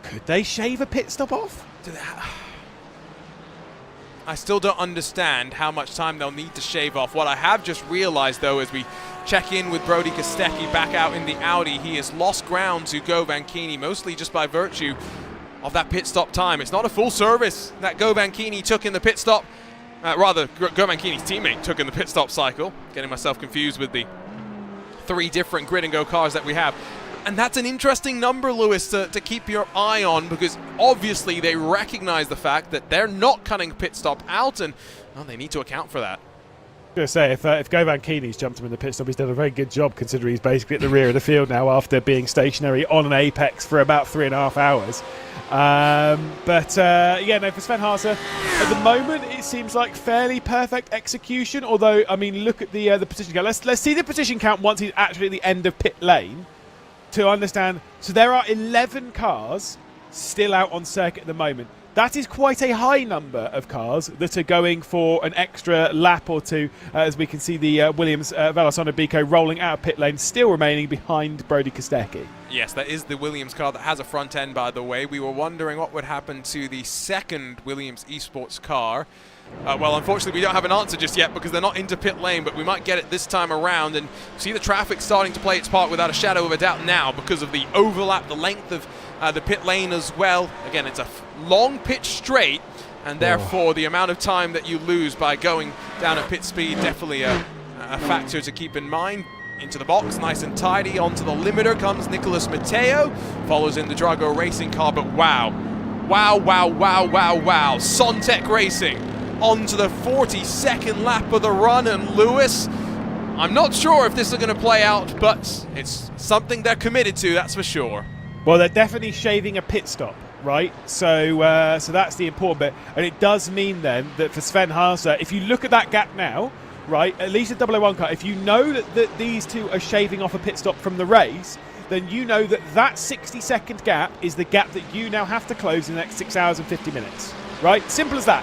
Could they shave a pit stop off? I still don't understand how much time they'll need to shave off. What I have just realized, though, as we check in with Brody Kostecki back out in the Audi, he has lost ground to Go Vanchini, mostly just by virtue of that pit stop time. It's not a full service that Go Vanchini took in the pit stop. Rather, Go Vanchini's teammate took in the pit stop cycle. Getting myself confused with the 3 different grid and go cars that we have. And that's an interesting number, Lewis, to keep your eye on, because obviously they recognize the fact that they're not cutting a pit stop out, and well, they need to account for that. I was going to say, if Go Vanchini's jumped him in the pit stop, he's done a very good job, considering he's basically at the rear of the field now after being stationary on an apex for about 3.5 hours. Yeah, no, for Sven Haase, at the moment it seems like fairly perfect execution. Although, I mean, look at the position count. Let's see the position count once he's actually at the end of pit lane to understand. So there are 11 cars still out on circuit at the moment. That is quite a high number of cars that are going for an extra lap or two, as we can see the Williams Velasano Bico rolling out of pit lane, still remaining behind Brody Kostecki. Yes, that is the Williams car that has a front end, by the way. We were wondering what would happen to the second Williams eSports car. Well, unfortunately, we don't have an answer just yet because they're not into pit lane, but we might get it this time around. And see the traffic starting to play its part without a shadow of a doubt now because of the overlap, the length of the pit lane as well. Again, it's a long pitch straight, and therefore the amount of time that you lose by going down at pit speed, definitely a factor to keep in mind. Into the box, nice and tidy. Onto the limiter comes Nicolas Matteo. Follows in the Drago Racing car, but wow. Sontec Racing onto the 42nd lap of the run, and Lewis, I'm not sure if this is going to play out, but it's something they're committed to, that's for sure. Well, they're definitely shaving a pit stop, right? So that's the important bit. And it does mean then that for Sven Haase, if you look at that gap now, right, at least a 001 car, if you know that these two are shaving off a pit stop from the race, then you know that 60-second gap is the gap that you now have to close in the next 6 hours and 50 minutes. Right? Simple as that.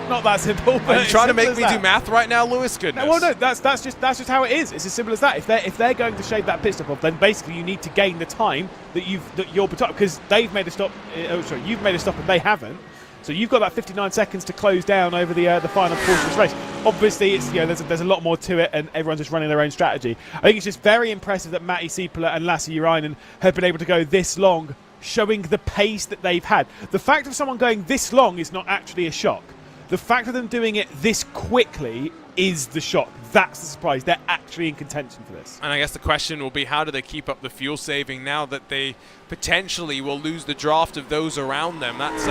Not that simple, but are you trying to make me do math right now, Lewis? Goodness. No, well, no, that's just how it is. It's as simple as that. If they're going to shave that pit stop off, then basically you need to gain the time that you're because they've made a stop. You've made a stop and they haven't. So you've got that 59 seconds to close down over the final portion of this race. Obviously, it's there's a lot more to it, and everyone's just running their own strategy. I think it's just very impressive that Matti Sieppula and Lasse Urainen have been able to go this long, showing the pace that they've had. The fact of someone going this long is not actually a shock. The fact of them doing it this quickly is the shock. That's the surprise. They're actually in contention for this. And I guess the question will be, how do they keep up the fuel saving now that they potentially will lose the draft of those around them? That's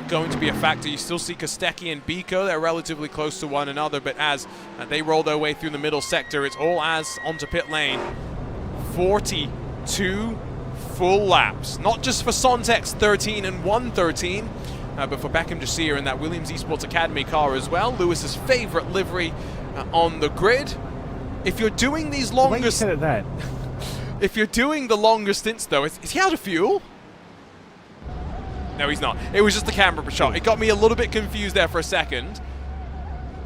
going to be a factor. You still see Kostecki and Bico. They're relatively close to one another, but as they roll their way through the middle sector, it's all as onto pit lane. 42 full laps. Not just for Sontec's 13 and 113, but for Beckham Jasir in that Williams Esports Academy car as well. Lewis's favorite livery on the grid. If you're doing these longer... you said it then. If you're doing the longer stints, though, is he out of fuel? No, he's not. It was just the camera shot. It got me a little bit confused there for a second.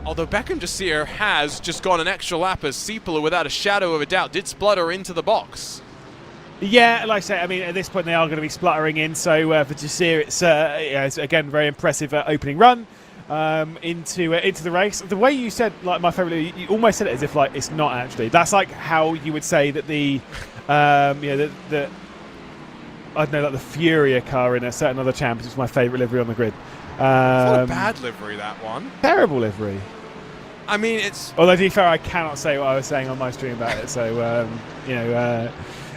Although Beckham Jasir has just gone an extra lap as Sieppula, without a shadow of a doubt, did splutter into the box. Yeah, like I say, I mean, at this point they are going to be spluttering in. So for Jasir, it's again very impressive opening run into the race. The way you said, like, my favourite, you almost said it as if like it's not actually. That's like how you would say that the the I don't know, like the Furia car in a certain other championship is my favourite livery on the grid. It's not a bad livery, that one. Terrible livery. I mean, it's... Although, to be fair, I cannot say what I was saying on my stream about it. So,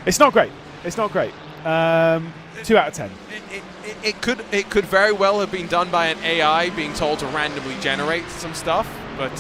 it's not great. It's not great. 2 out of 10. It could very well have been done by an AI being told to randomly generate some stuff, but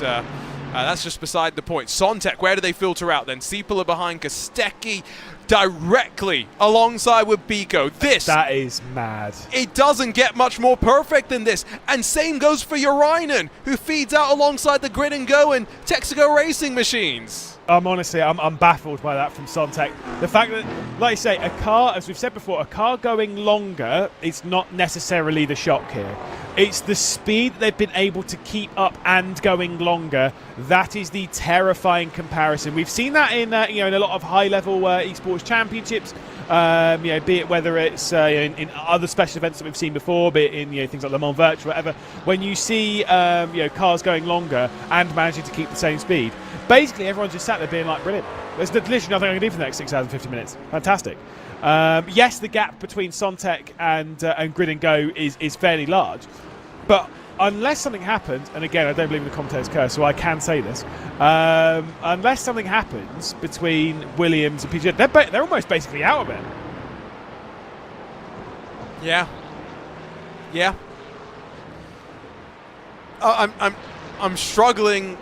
that's just beside the point. Sontec, where do they filter out then? Sieppula behind Kostecki, directly alongside with Bico. That is mad. It doesn't get much more perfect than this. And same goes for Urainen, who feeds out alongside the Grid and Go and Texaco Racing machines. Honestly, I'm baffled by that from Sontec. The fact that, like I say, a car, as we've said before, a car going longer is not necessarily the shock here. It's the speed they've been able to keep up and going longer. That is the terrifying comparison. We've seen that in a lot of high-level esports championships. Be it whether it's in other special events that we've seen before, be it in things like Le Mans Virtual, whatever. When you see cars going longer and managing to keep the same speed, basically everyone's just sat there being like, brilliant. There's literally nothing I can do for the next 6 hours and 50 minutes. Fantastic. Yes, the gap between Sontec and Grid and Go is fairly large, but unless something happens, and again, I don't believe in the commentator's curse, so I can say this, unless something happens between Williams and PG, they're almost basically out of it. Yeah. I'm struggling.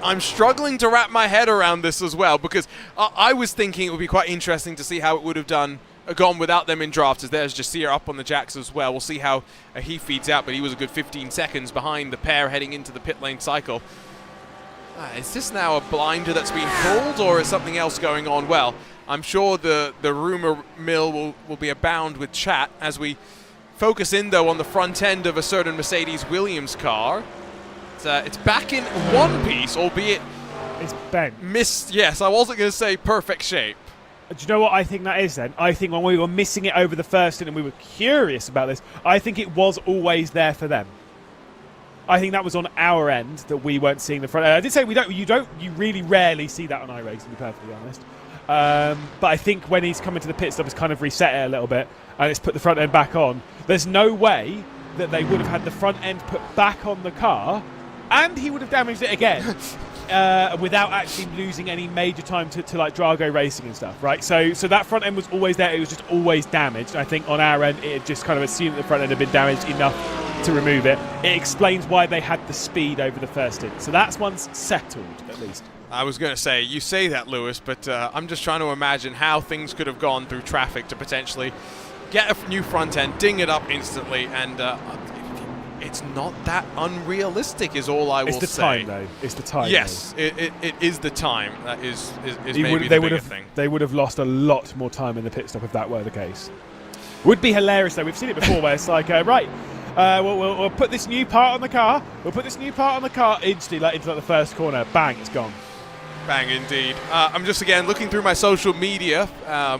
I'm struggling to wrap my head around this as well, because I was thinking it would be quite interesting to see how it would have gone without them in drafts, as there's Jasir up on the jacks as well. We'll see how he feeds out, but he was a good 15 seconds behind the pair heading into the pit lane cycle. Is this now a blinder that's been pulled, or is something else going on? Well, I'm sure the rumor mill will be abound with chat as we focus in, though, on the front end of a certain Mercedes-Williams car. It's back in one piece, albeit it's bent. Missed. Yes, I wasn't going to say perfect shape. Do you know what I think that is then? I think when we were missing it over the first stint and we were curious about this, I think it was always there for them. I think that was on our end that we weren't seeing the front end. I did say you really rarely see that on iRacing, to be perfectly honest. But I think when he's coming to the pit stop, it's kind of reset it a little bit and it's put the front end back on. There's no way that they would have had the front end put back on the car and he would have damaged it again without actually losing any major time to like Drago racing and stuff, right? So that front end was always there. It was just always damaged. I think on our end, it had just kind of assumed that the front end had been damaged enough to remove it. It explains why they had the speed over the first stint. So that's one's settled, at least. I was going to say, you say that, Lewis, but I'm just trying to imagine how things could have gone through traffic to potentially get a new front end, ding it up instantly, and it's not that unrealistic, is all I will say. It's the time, though. It's the time. Yes, it is the time. That is maybe the bigger thing. They would have lost a lot more time in the pit stop if that were the case. Would be hilarious, though. We've seen it before where it's like, right, we'll put this new part on the car. We'll put this new part on the car instantly, into the first corner. Bang, it's gone. Bang, indeed. I'm just, again, looking through my social media,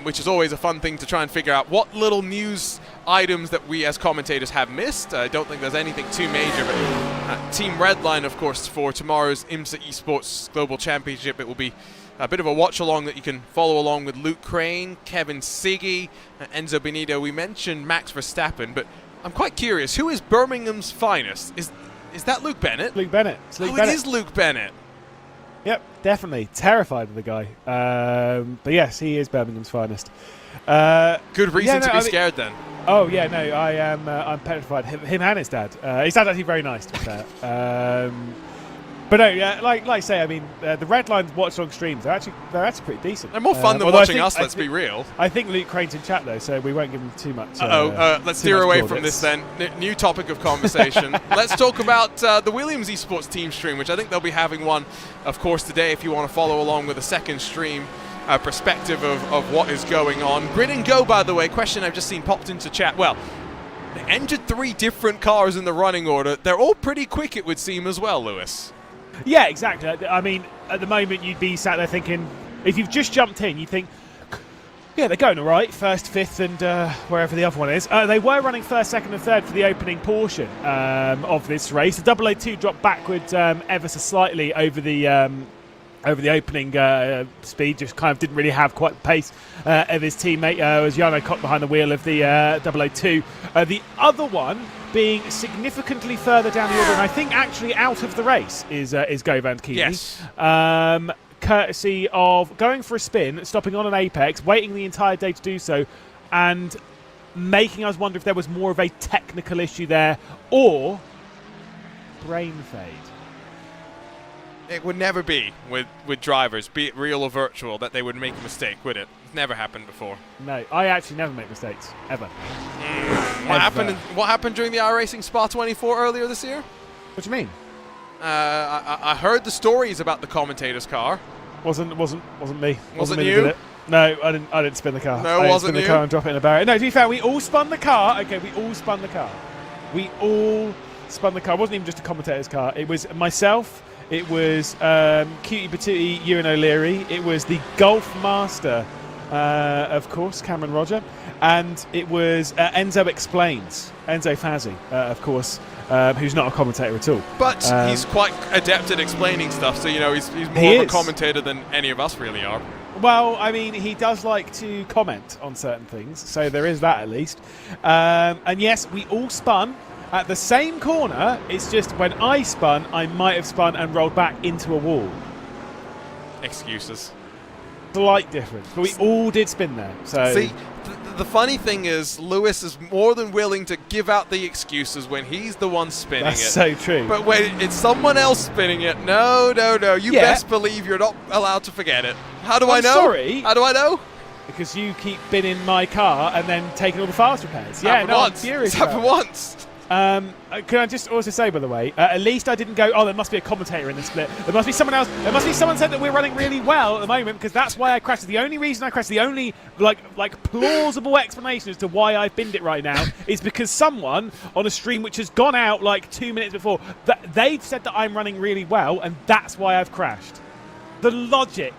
which is always a fun thing to try and figure out what little news items that we as commentators have missed. I don't think there's anything too major, but Team Redline, of course, for tomorrow's IMSA Esports Global Championship. It will be a bit of a watch-along that you can follow along with Luke Crane, Kevin Siggy, Enzo Benito. We mentioned Max Verstappen, but I'm quite curious, who is Birmingham's finest? Is that Luke Bennett? Luke Bennett. It's Luke Bennett. It is Luke Bennett. Yep, definitely. Terrified of the guy. But yes, he is Birmingham's finest. Good reason to be scared then. Oh, yeah, no, I'm petrified. Him and his dad. His dad's actually very nice, to be fair. But no, yeah, like I say, I mean, the Redline watch-along streams, they're actually pretty decent. They're more fun than watching us, let's be real. I think Luke Crane's in chat, though, so we won't give him too much. Let's steer away from this then. New topic of conversation. Let's talk about the Williams Esports team stream, which I think they'll be having one, of course, today if you want to follow along with a second stream perspective of what is going on. Grid and Go, by the way, question I've just seen popped into chat. Well, they entered 3 different cars in the running order. They're all pretty quick, it would seem, as well, Lewis. Yeah, exactly. I mean, at the moment, you'd be sat there thinking, if you've just jumped in, you'd think, yeah, they're going all right, first, fifth, and wherever the other one is. They were running first, second, and third for the opening portion of this race. The 002 dropped backwards ever so slightly over the opening speed, just kind of didn't really have quite the pace of his teammate as Jarno caught behind the wheel of the 002. The other one being significantly further down the order, and I think actually out of the race, is Govan Keeley. Yes. Courtesy of going for a spin, stopping on an apex, waiting the entire day to do so, and making us wonder if there was more of a technical issue there, or brain fade. It would never be with drivers, be it real or virtual, that they would make a mistake, would it? It's never happened before. No, I actually never make mistakes, ever. What happened during the iRacing Spa 24 earlier this year? What do you mean? I heard the stories about the commentator's car. Wasn't me. Wasn't me that you? did it. No, I didn't spin the car. No, I wasn't spin you? the car and drop it in a barrier. No, to be fair, we all spun the car. Okay, we all spun the car. We all spun the car. It wasn't even just a commentator's car. It was myself. It was Cutie Patootie, Ewan O'Leary. It was the Golf Master of course, Cameron Roger, and it was Enzo Explains, Enzo Fazzi, of course, who's not a commentator at all. But he's quite adept at explaining stuff, so, you know, he's more of a commentator than any of us really are. Well, I mean, he does like to comment on certain things, so there is that at least. And yes, we all spun at the same corner. It's just when I spun, I might have spun and rolled back into a wall. Excuses. Slight difference, but we all did spin there. So see, the funny thing is, Lewis is more than willing to give out the excuses when he's the one spinning that's it. so true. But when it's someone else spinning it, no. You best believe you're not allowed to forget it. How do I know? Sorry. How do I know? Because you keep binning my car and then taking all the fast repairs. Yeah, no, I'm furious. It's happened once. Can I just also say, by the way, at least I didn't go, oh, there must be a commentator in the split. There must be someone else. There must be someone said that we're running really well at the moment, because that's why I crashed. The only reason I crashed, the only like plausible explanation as to why I binned it right now is because someone on a stream which has gone out like 2 minutes before, that they've said that I'm running really well, and that's why I've crashed. The logic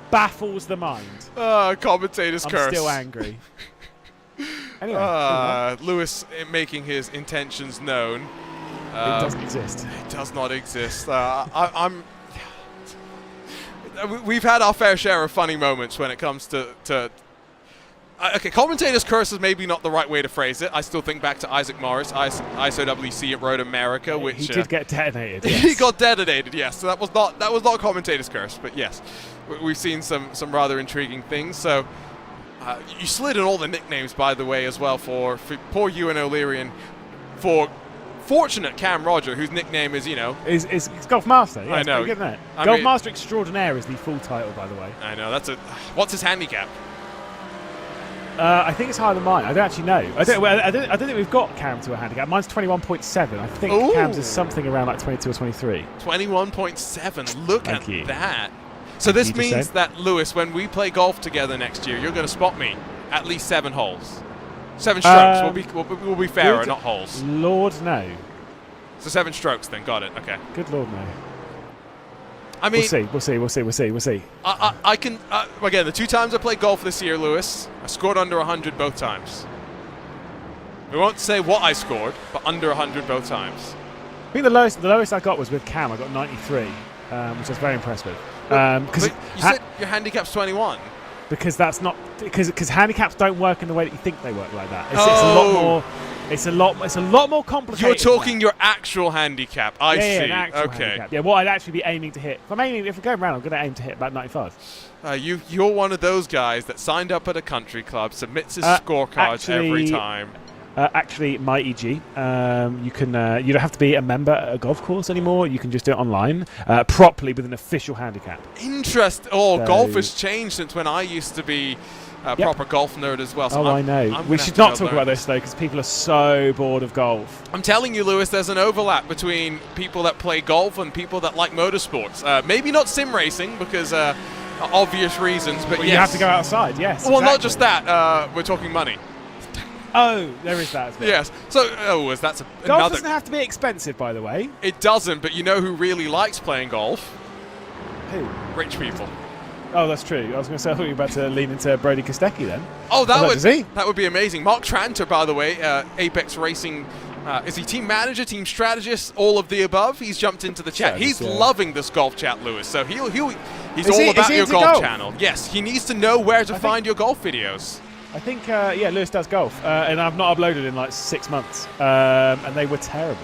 baffles the mind. Commentator's curse. I'm still angry. Anyway, Lewis making his intentions known. It doesn't exist. It does not exist. We've had our fair share of funny moments when it comes to okay, commentator's curse is maybe not the right way to phrase it. I still think back to Isaac Morris, ISOWC at Road America, which he did get detonated. Yes. He got detonated, yes. So that was not commentator's curse, but yes, we've seen some rather intriguing things. So you slid in all the nicknames, by the way, as well for poor Ewan O'Leary, for fortunate Cam Roger, whose nickname is, you know, is Golf Master. Yeah, I know. Good, isn't it? Golf Master Extraordinaire is the full title, by the way. I know. What's his handicap? I think it's higher than mine. I don't actually know. I don't think we've got Cam to a handicap. Mine's 21.7. I think Cam's is something around like 22 or 23. 21.7. Look at that. So this means that, Lewis, when we play golf together next year, you're going to spot me at least 7 holes. 7 strokes. We'll be fairer, not holes. Lord, no. So 7 strokes then. Got it. Okay. Good Lord, no. I mean, we'll see. I can again, the 2 times I played golf this year, Lewis, I scored under 100 both times. We won't say what I scored, but under 100 both times. I think the lowest I got was with Cam. I got 93, which I was very impressed with. But you said your handicap's 21. Because that's not because handicaps don't work in the way that you think they work like that. It's a lot more. It's a lot more complicated. You're talking your actual handicap. I see. An actual handicap. Yeah, what I'd actually be aiming to hit. If we're going around, I'm going to aim to hit about 95. You're one of those guys that signed up at a country club, submits his scorecards every time. Actually, my EG, you don't have to be a member at a golf course anymore. You can just do it online, properly with an official handicap. Golf has changed since when I used to be a proper golf nerd as well. So I know. We should not talk about this, though, because people are so bored of golf. I'm telling you, Lewis, there's an overlap between people that play golf and people that like motorsports. Maybe not sim racing, because obvious reasons, but yes. You have to go outside, yes. Well, not just that. We're talking money. Oh, there is that as well. Yes. So, that's golf another. Doesn't have to be expensive, by the way. It doesn't, but you know who really likes playing golf? Who? Rich people. Oh, that's true. I was going to say, I thought you were about to lean into Brody Kostecki then. Oh, that would be amazing. Mark Tranter, by the way, Apex Racing. Is he team manager, team strategist, all of the above? He's jumped into the chat. He's loving this golf chat, Lewis. So he's all about your golf channel. Yes, he needs to know where to find your golf videos. I think, Lewis does golf, and I've not uploaded in like 6 months, and they were terrible.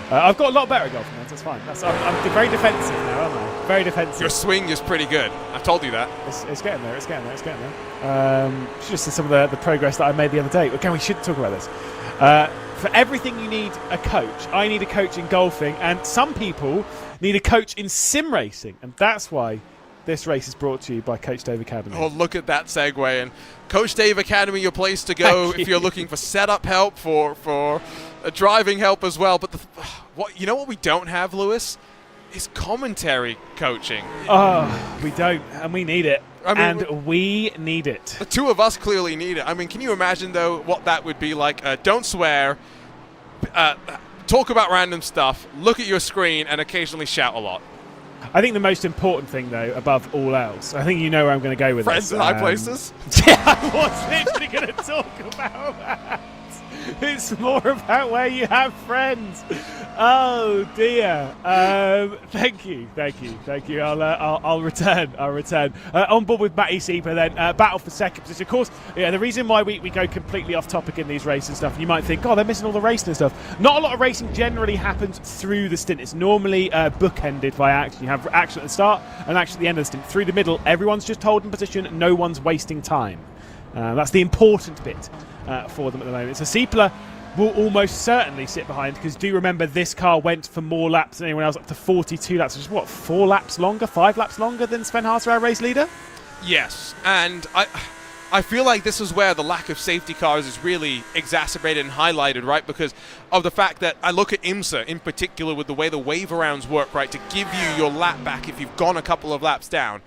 I've got a lot better at golf now, that's fine. I'm very defensive now, aren't I? Very defensive. Your swing is pretty good. I've told you that. It's getting there, should just see some of the progress that I made the other day. Again, we should talk about this. For everything you need a coach. I need a coach in golfing, and some people need a coach in sim racing, and that's why this race is brought to you by Coach Dave Academy. Oh, look at that segue. And Coach Dave Academy, your place to go if you're looking for setup help, for driving help as well. But what we don't have, Lewis, is commentary coaching. Oh, we don't, and we need it. We need it. The 2 of us clearly need it. I mean, can you imagine, though, what that would be like? Don't swear, talk about random stuff, look at your screen, and occasionally shout a lot. I think the most important thing, though, above all else, I think you know where I'm going to go with Friends this. in high places? Yeah, I was literally going to talk about that. It's more about where you have friends. Oh dear. Thank you. I'll return. On board with Matty Sieper then. Battle for second position. Of course, yeah. The reason why we go completely off topic in these races and stuff, you might think, oh, they're missing all the racing and stuff. Not a lot of racing generally happens through the stint. It's normally bookended by action. You have action at the start and action at the end of the stint. Through the middle, everyone's just holding position. No one's wasting time. That's the important bit for them at the moment. So Siepler will almost certainly sit behind, because do remember this car went for more laps than anyone else, up to 42 laps, which is what, 5 laps longer than Sven Haas, our race leader? Yes, and I feel like this is where the lack of safety cars is really exacerbated and highlighted, right? Because of the fact that I look at IMSA in particular with the way the wave arounds work, right? To give you your lap back if you've gone a couple of laps down.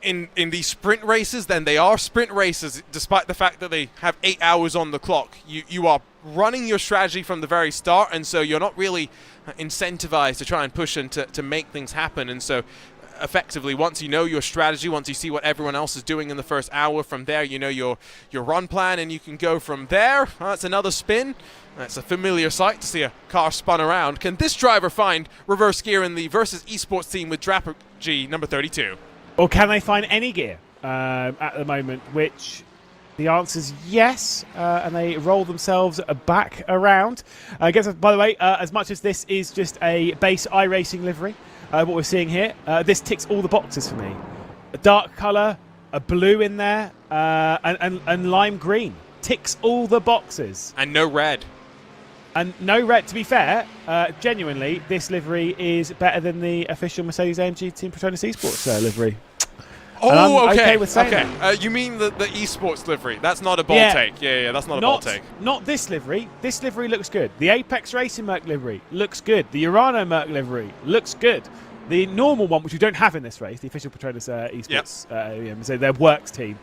In these sprint races, then they are sprint races, despite the fact that they have 8 hours on the clock. You are running your strategy from the very start, and so you're not really incentivized to try and push and to make things happen. And so effectively, once you know your strategy, once you see what everyone else is doing in the first hour, from there you know your run plan, and you can go from there. That's another spin. That's a familiar sight to see a car spun around. Can this driver find reverse gear in the Versus Esports team with Drapergy number 32? Or can they find any gear at the moment? Which the answer is yes, and they roll themselves back around. I guess, by the way, as much as this is just a base iRacing livery, what we're seeing here, this ticks all the boxes for me. A dark colour, a blue in there, and lime green. Ticks all the boxes. And no red. And no red. To be fair, genuinely, this livery is better than the official Mercedes-AMG Team Petronas Esports livery. Oh, okay. With saying that. You mean the esports livery? That's not a bold take. Yeah, that's not a bold take. Not this livery. This livery looks good. The Apex Racing Merc livery looks good. The Urano Merc livery looks good. The normal one, which we don't have in this race, the official Petronas Esports, so their works team.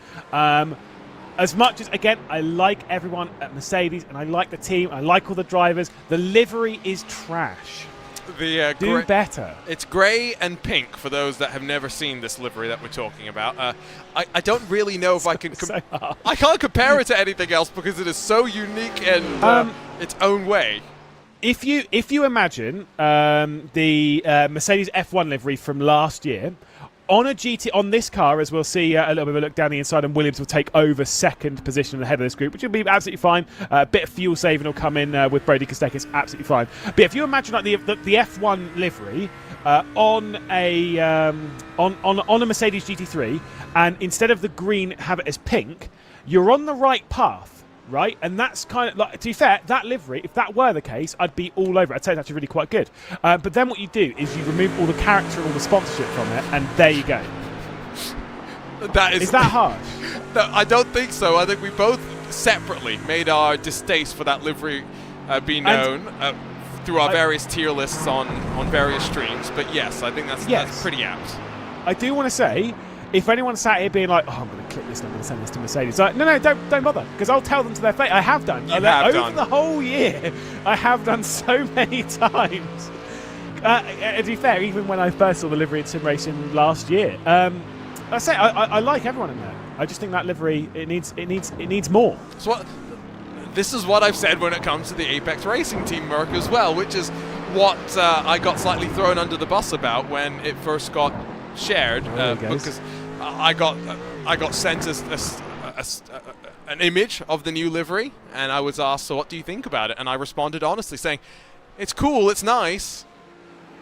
As much as, again, I like everyone at Mercedes and I like the team, I like all the drivers, the livery is trash. Do better. It's grey and pink for those that have never seen this livery that we're talking about. I don't really know if I can... I can't compare it to anything else because it is so unique and its own way. If you imagine the Mercedes F1 livery from last year, on this car, as we'll see a little bit of a look down the inside, and Williams will take over second position in the head of this group, which will be absolutely fine. A bit of fuel saving will come in with Brody Kostekis, absolutely fine. But if you imagine like the F1 livery on a Mercedes GT3, and instead of the green have it as pink, you're on the right path. Right, and that's kind of like, to be fair, that livery, if that were the case, I'd be all over it. I'd say it's actually really quite good. But then what you do is you remove all the character and all the sponsorship from it, and there you go. Is that harsh? No, I don't think so. I think we both separately made our distaste for that livery be known through our various tier lists on various streams. But yes, I think that's pretty apt. I do want to say, if anyone sat here being like, oh, I'm going to click this and I'm going to send this to Mercedes, like, no, don't bother, because I'll tell them to their face. I have done. Over the whole year, I have done so many times. To be fair, even when I first saw the livery at Sim Racing last year, I like everyone in there. I just think that livery, it needs more. So this is what I've said when it comes to the Apex Racing Team Merc as well, which is what I got slightly thrown under the bus about when it first got shared, because I got sent an image of the new livery, and I was asked, so what do you think about it? And I responded honestly saying, it's cool, it's nice,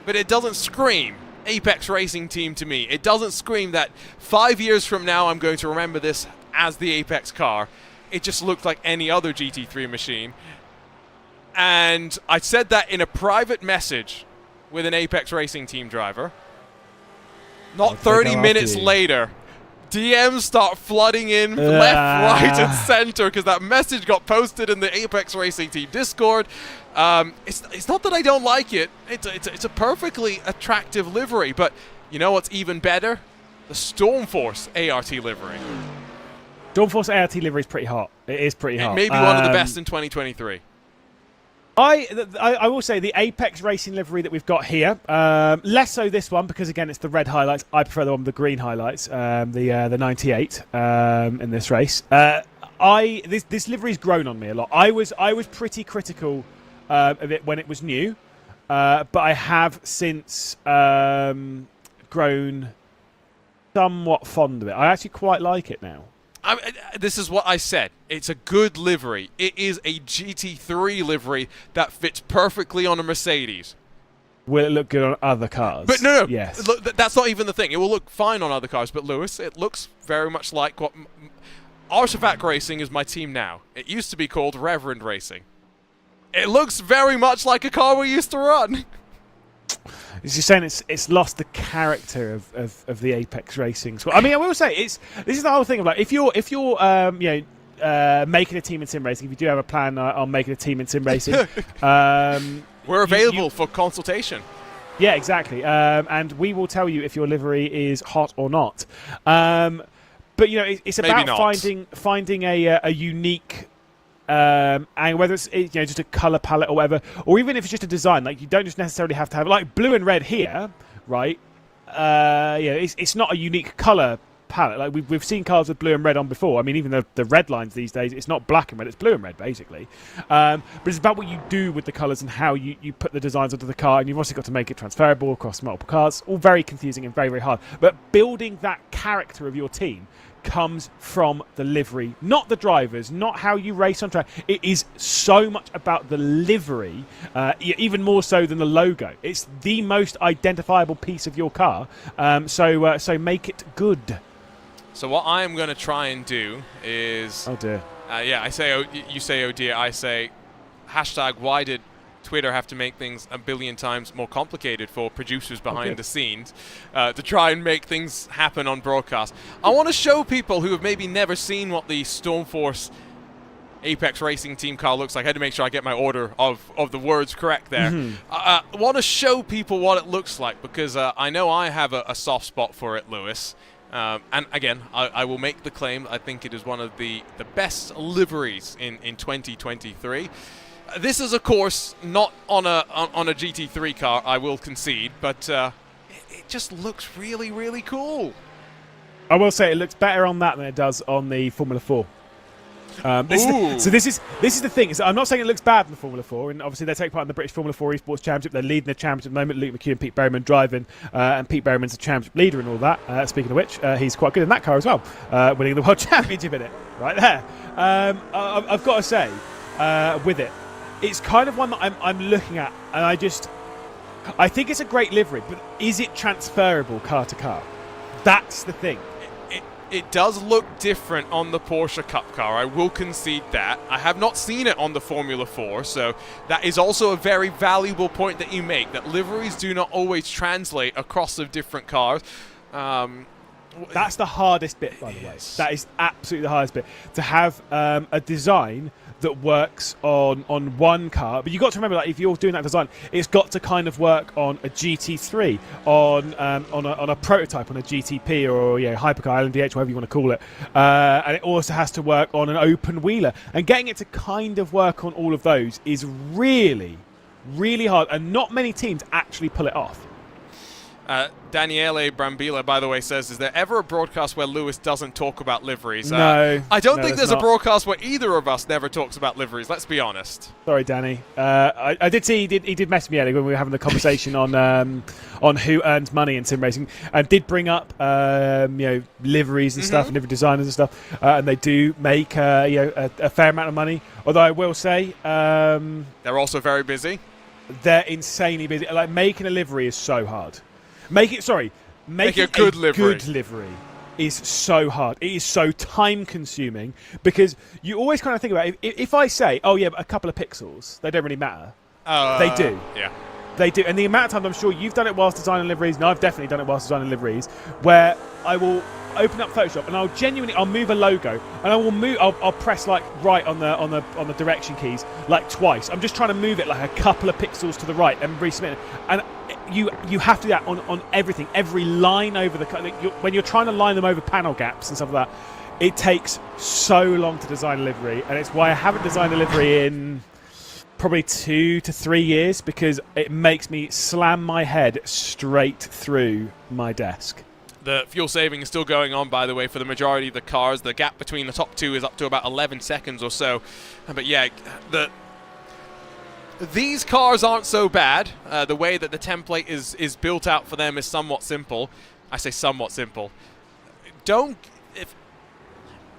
but it doesn't scream Apex Racing Team to me. It doesn't scream that 5 years from now I'm going to remember this as the Apex car. It just looked like any other GT3 machine. And I said that in a private message with an Apex Racing Team driver. Not 30 minutes later, DMs start flooding in left, right, and center because that message got posted in the Apex Racing Team Discord. It's not that I don't like it. It's a perfectly attractive livery, but you know what's even better? The Stormforce ART livery. Stormforce ART livery is pretty hot. It is pretty hot. It may be one of the best in 2023. I will say the Apex Racing livery that we've got here, less so this one because again it's the red highlights. I prefer the one with the green highlights, the 98 in this race. This livery's grown on me a lot. I was pretty critical of it when it was new, but I have since grown somewhat fond of it. I actually quite like it now. This is what I said. It's a good livery. It is a GT3 livery that fits perfectly on a Mercedes. Will it look good on other cars? But no. Yes. Look, that's not even the thing. It will look fine on other cars. But Lewis, it looks very much like what Artifact Racing is my team now. It used to be called Reverend Racing. It looks very much like a car we used to run. You're saying it's lost the character of the Apex Racing squad. I mean, I will say this is the whole thing of like if you're making a team in sim racing, if you do have a plan on making a team in sim racing, we're available for consultation. Yeah, exactly, and we will tell you if your livery is hot or not. But it's about finding a unique. And whether it's just a color palette or whatever, or even if it's just a design, like you don't just necessarily have to have like blue and red here, right? It's not a unique color palette. Like we've seen cars with blue and red on before. I mean, even the red lines these days, it's not black and red; it's blue and red basically. But it's about what you do with the colors and how you put the designs onto the car, and you've also got to make it transferable across multiple cars. All very confusing and very, very hard. But building that character of your team comes from the livery, not the drivers, not how you race on track. It is so much about the livery, even more so than the logo. It's the most identifiable piece of your car, so make it good. So what I am going to try and do is... Oh dear. I say, you say, oh dear, I say, hashtag, why did Twitter have to make things a billion times more complicated for producers behind the scenes to try and make things happen on broadcast. I want to show people who have maybe never seen what the Stormforce Apex Racing team car looks like. I had to make sure I get my order of the words correct there. I want to show people what it looks like because I know I have a soft spot for it, Lewis. And again, I will make the claim I think it is one of the best liveries in 2023. This is, of course, not on a GT3 car, I will concede, but it just looks really, really cool. I will say it looks better on that than it does on the Formula 4. This is the thing. I'm not saying it looks bad in the Formula 4, and obviously they take part in the British Formula 4 Esports Championship. They're leading the championship at the moment. Luke McHugh and Pete Berryman driving, and Pete Berryman's a championship leader and all that. Speaking of which, he's quite good in that car as well, winning the World Championship in it, right there. I've got to say, with it, it's kind of one that I'm looking at, and I think it's a great livery, but is it transferable car to car? That's the thing. It does look different on the Porsche Cup car, I will concede that. I have not seen it on the Formula 4, so that is also a very valuable point that you make, that liveries do not always translate across the different cars. That's the hardest bit, by the way. That is absolutely the hardest bit. To have a design that works on one car, but you've got to remember, like, if you're doing that design, it's got to kind of work on a GT3, on a prototype, on a GTP, or hypercar, LMDH, whatever you want to call it, and it also has to work on an open wheeler. And getting it to kind of work on all of those is really, really hard, and not many teams actually pull it off. Daniele Brambilla, by the way, says, is there ever a broadcast where Lewis doesn't talk about liveries? No. I don't think there's a broadcast where either of us never talks about liveries, let's be honest. Sorry, Danny. I did see he did message me earlier when we were having the conversation on who earns money in sim racing, and did bring up liveries and stuff, and livery designers and stuff, and they do make a fair amount of money. Although I will say... they're also very busy. They're insanely busy. Like, making a livery is so hard. Making a good livery is so hard. It is so time consuming because you always kind of think about it. If I say, oh yeah, but a couple of pixels, they don't really matter. They do. Yeah. They do. And the amount of times, I'm sure you've done it whilst designing liveries, and I've definitely done it whilst designing liveries, where I will open up Photoshop and I'll move a logo, and I'll press like right on the direction keys like twice. I'm just trying to move it like a couple of pixels to the right and resubmit it. And you have to do that on everything, every line over the when you're trying to line them over panel gaps and stuff like that. It takes so long to design a livery, and it's why I haven't designed a livery in probably 2 to 3 years, because it makes me slam my head straight through my desk. The fuel saving is still going on, by the way, for the majority of the cars. The gap between the top two is up to about 11 seconds or so. But yeah, these cars aren't so bad. The way that the template is built out for them is somewhat simple. I say somewhat simple. If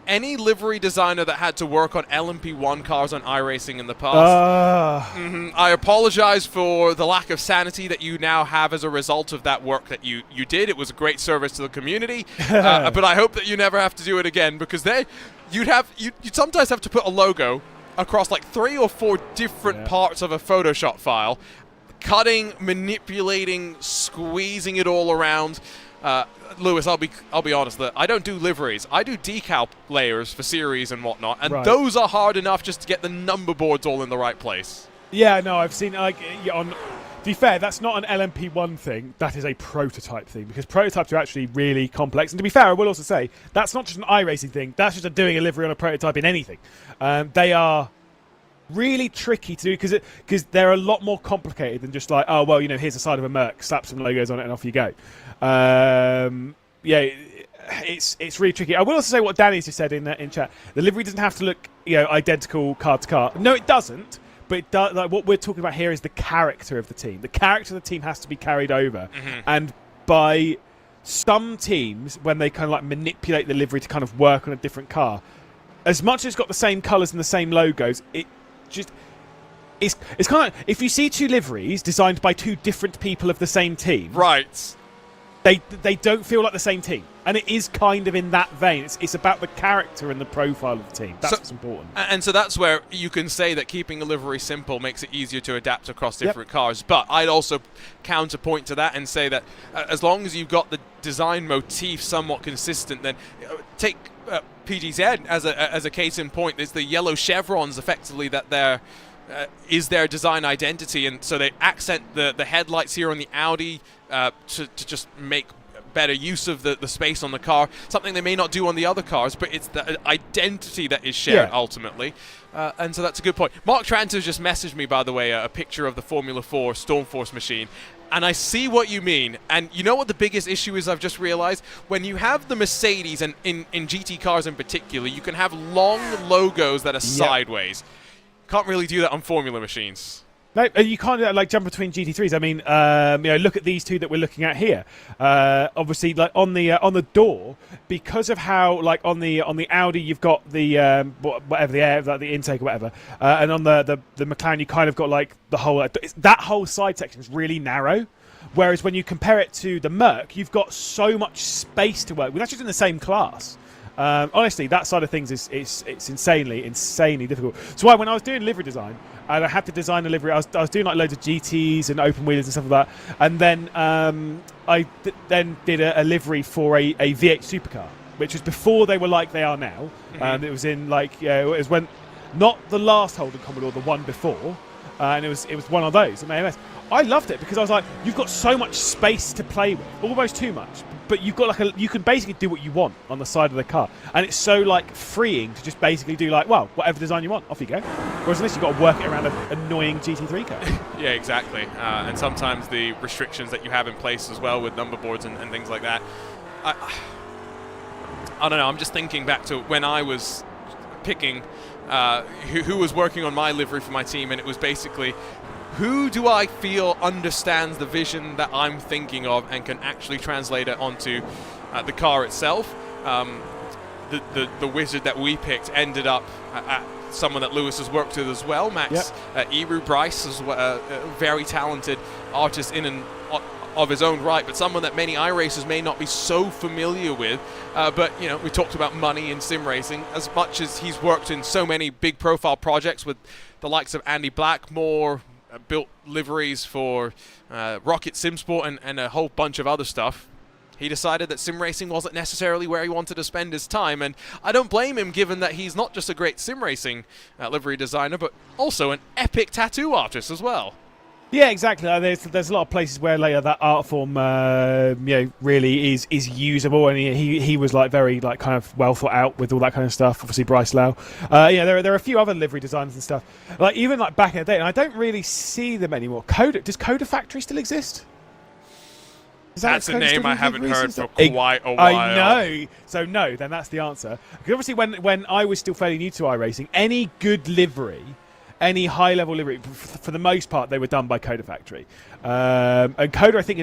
any livery designer that had to work on LMP1 cars on iRacing in the past, I apologize for the lack of sanity that you now have as a result of that work that you did. It was a great service to the community, but I hope that you never have to do it again, because you'd sometimes have to put a logo across like 3 or 4 different parts of a Photoshop file, cutting, manipulating, squeezing it all around. Lewis, I'll be honest, that I don't do liveries. I do decal layers for series and whatnot, and those are hard enough just to get the number boards all in the right place. Yeah, no, I've seen to be fair, that's not an LMP1 thing. That is a prototype thing, because prototypes are actually really complex. And to be fair, I will also say that's not just an iRacing thing. That's just doing a livery on a prototype in anything. They are really tricky to do, because they're a lot more complicated than just like, oh well, here's the side of a Merc, slap some logos on it, and off you go. It's really tricky. I will also say what Danny's just said in chat. The livery doesn't have to look identical car to car. No, it doesn't. But it does, like, what we're talking about here is the character of the team. The character of the team has to be carried over, and by some teams, when they kind of like manipulate the livery to kind of work on a different car, as much as it's got the same colours and the same logos, it's kind of, if you see 2 liveries designed by 2 different people of the same team, right? They don't feel like the same team, and it is kind of in that vein. It's about the character and the profile of the team. That's what's important. And so that's where you can say that keeping a livery simple makes it easier to adapt across different cars. But I'd also counterpoint to that and say that as long as you've got the design motif somewhat consistent, then take PGZ as a case in point. There's the yellow chevrons, effectively, that is their design identity, and so they accent the headlights here on the Audi to just make better use of the space on the car, something they may not do on the other cars, but it's the identity that is shared ultimately. And so that's a good point. Mark Tranter just messaged me, by the way, a picture of the Formula 4 Stormforce machine, and I see what you mean. And you know what the biggest issue is, I've just realized? When you have the Mercedes, and in GT cars in particular, you can have long logos that are sideways. Can't really do that on Formula machines. No, you can't like jump between GT3s. I mean, look at these 2 that we're looking at here. Obviously, like on the door, because of how like on the Audi you've got the whatever the air, like the intake or whatever, and on the McLaren you kind of got like the whole that whole side section is really narrow. Whereas when you compare it to the Merc, you've got so much space to work with. That's just in the same class. Honestly, that side of things it's insanely difficult. So when I was doing livery design, and I had to design a livery, I was doing like loads of GTs and open wheelers and stuff like that, and then I then did a livery for a V8 supercar, which was before they were like they are now. And it was in like it was when not the last Holden Commodore, the one before, and it was one of those on AMS. I loved it because I was like, you've got so much space to play with, almost too much. But you've got like you can basically do what you want on the side of the car, and it's so like freeing to just basically do like, well, whatever design you want, off you go. Whereas unless you've got to work it around an annoying GT3 car. Yeah, exactly. And sometimes the restrictions that you have in place as well with number boards and things like that. I don't know. I'm just thinking back to when I was picking who was working on my livery for my team, and it was basically, who do I feel understands the vision that I'm thinking of and can actually translate it onto the car itself? The wizard that we picked ended up at someone that Lewis has worked with as well, Max Eru Bryce, is a very talented artist in and of his own right, but someone that many iRacers may not be so familiar with. But we talked about money in sim racing. As much as he's worked in so many big profile projects with the likes of Andy Blackmore, built liveries for Rocket Simsport and a whole bunch of other stuff, he decided that sim racing wasn't necessarily where he wanted to spend his time, and I don't blame him, given that he's not just a great sim racing livery designer, but also an epic tattoo artist as well. Yeah, exactly. There's a lot of places where like that art form, really is usable, and he was like very like kind of well thought out with all that kind of stuff. Obviously, Bryce Lau. There are a few other livery designers and stuff. Like even like back in the day, and I don't really see them anymore. Does Coda Factory still exist? That's a name I haven't heard for quite a while. I know. So no, then that's the answer. Because obviously, when I was still fairly new to iRacing, any good livery. Any high-level livery, for the most part, they were done by Coda Factory. And Coda, I think,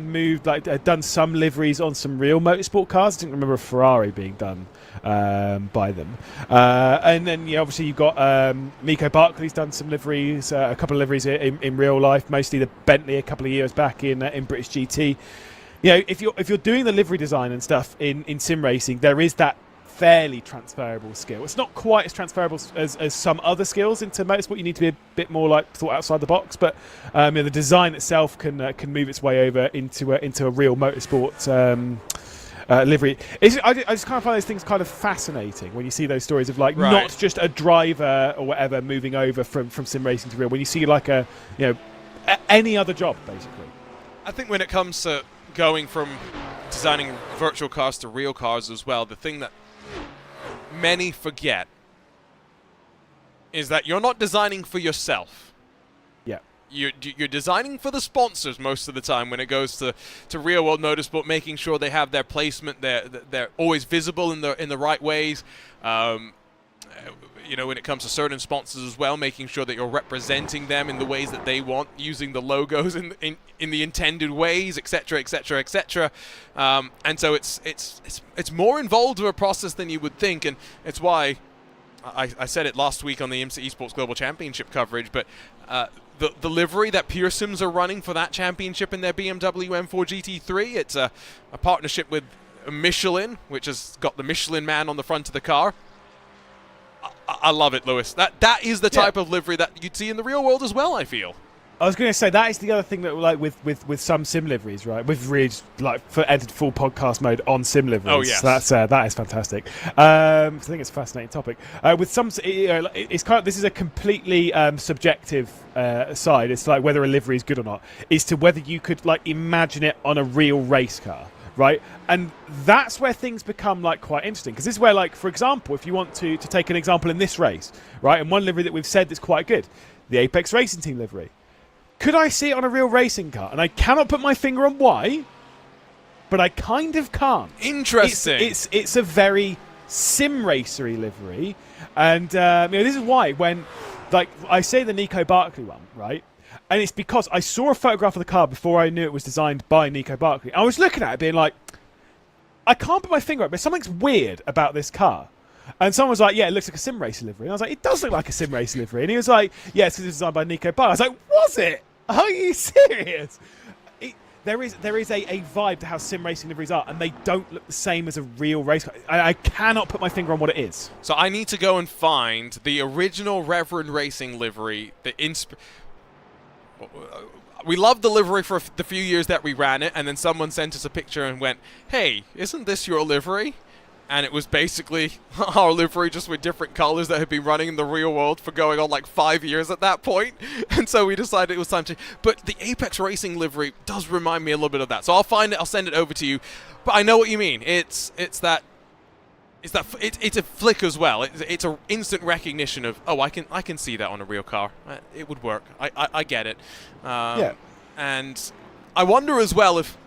had done some liveries on some real motorsport cars. I didn't remember a Ferrari being done by them. And then, obviously, you've got Nico Barkley's done some liveries, a couple of liveries in real life, mostly the Bentley a couple of years back in British GT. If you're doing the livery design and stuff in sim racing, there is that fairly transferable skill. It's not quite as transferable as some other skills into motorsport. You need to be a bit more like thought outside the box, but the design itself can move its way over into a real motorsport livery. I just kind of find those things kind of fascinating when you see those stories of like not just a driver or whatever moving over from sim racing to real. When you see like any other job basically. I think when it comes to going from designing virtual cars to real cars as well, the thing that many forget is that you're not designing for yourself. Yeah. You're designing for the sponsors most of the time when it goes to real world motorsport, making sure they have their placement, they're always visible in the right ways. When it comes to certain sponsors as well, making sure that you're representing them in the ways that they want, using the logos in the intended ways, etc., etc., etc. And so it's more involved of a process than you would think, and it's why I said it last week on the IMSA Esports Global Championship coverage, but the livery that Pure Sims are running for that championship in their BMW M4 GT3, it's a partnership with Michelin, which has got the Michelin man on the front of the car. I love it, Lewis. That is the type of livery that you'd see in the real world as well, I feel. I was going to say that is the other thing that like with some sim liveries, right? We've really entered full podcast mode on sim liveries. Oh yes, that is fantastic. I think it's a fascinating topic. With some, it's kind of, this is a completely subjective side. It's like whether a livery is good or not. Is to whether you could like imagine it on a real race car. Right, and that's where things become like quite interesting, because this is where, like, for example, if you want to take an example in this race, right, and one livery that we've said is quite good, the Apex Racing Team livery. Could I see it on a real racing car? And I cannot put my finger on why, but I kind of can't. Interesting. It's a very sim racery livery, and this is why when, like, I say the Nico Barkley one, right. And it's because I saw a photograph of the car before I knew it was designed by Nico Barkley. I was looking at it being like, I can't put my finger on it, but something's weird about this car. And someone was like, yeah, it looks like a sim racer livery. And I was like, it does look like a sim racer livery. And he was like, yeah, it's because it's designed by Nico Barkley. I was like, was it? Are you serious? There is a vibe to how sim racing liveries are, and they don't look the same as a real race car. I cannot put my finger on what it is. So I need to go and find the original Reverend Racing livery, we loved the livery for the few years that we ran it, and then someone sent us a picture and went, hey, isn't this your livery? And it was basically our livery, just with different colors that had been running in the real world for going on like 5 years at that point. And so we decided it was time to... But the Apex Racing livery does remind me a little bit of that. So I'll find it, I'll send it over to you. But I know what you mean. It's a flick as well. It's an instant recognition of, oh, I can see that on a real car. It would work. I get it. And I wonder as well if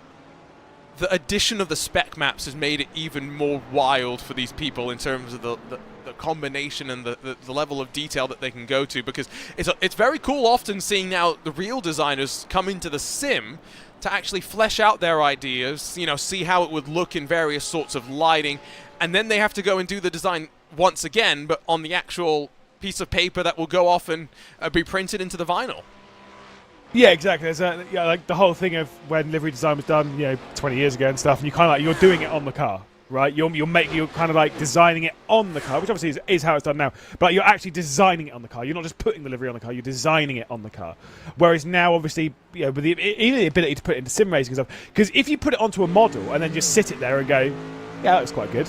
the addition of the spec maps has made it even more wild for these people in terms of the combination and the level of detail that they can go to, because it's very cool often seeing now the real designers come into the sim to actually flesh out their ideas, see how it would look in various sorts of lighting, and then they have to go and do the design once again, but on the actual piece of paper that will go off and be printed into the vinyl. Yeah, exactly. There's like the whole thing of when livery design was done, 20 years ago and stuff, and you kind of like, you're doing it on the car, right? You're kind of like designing it on the car, which obviously is how it's done now. But you're actually designing it on the car. You're not just putting the livery on the car. You're designing it on the car. Whereas now, obviously, with even the ability to put it into sim racing and stuff, because if you put it onto a model and then just sit it there and go, yeah, that looks quite good.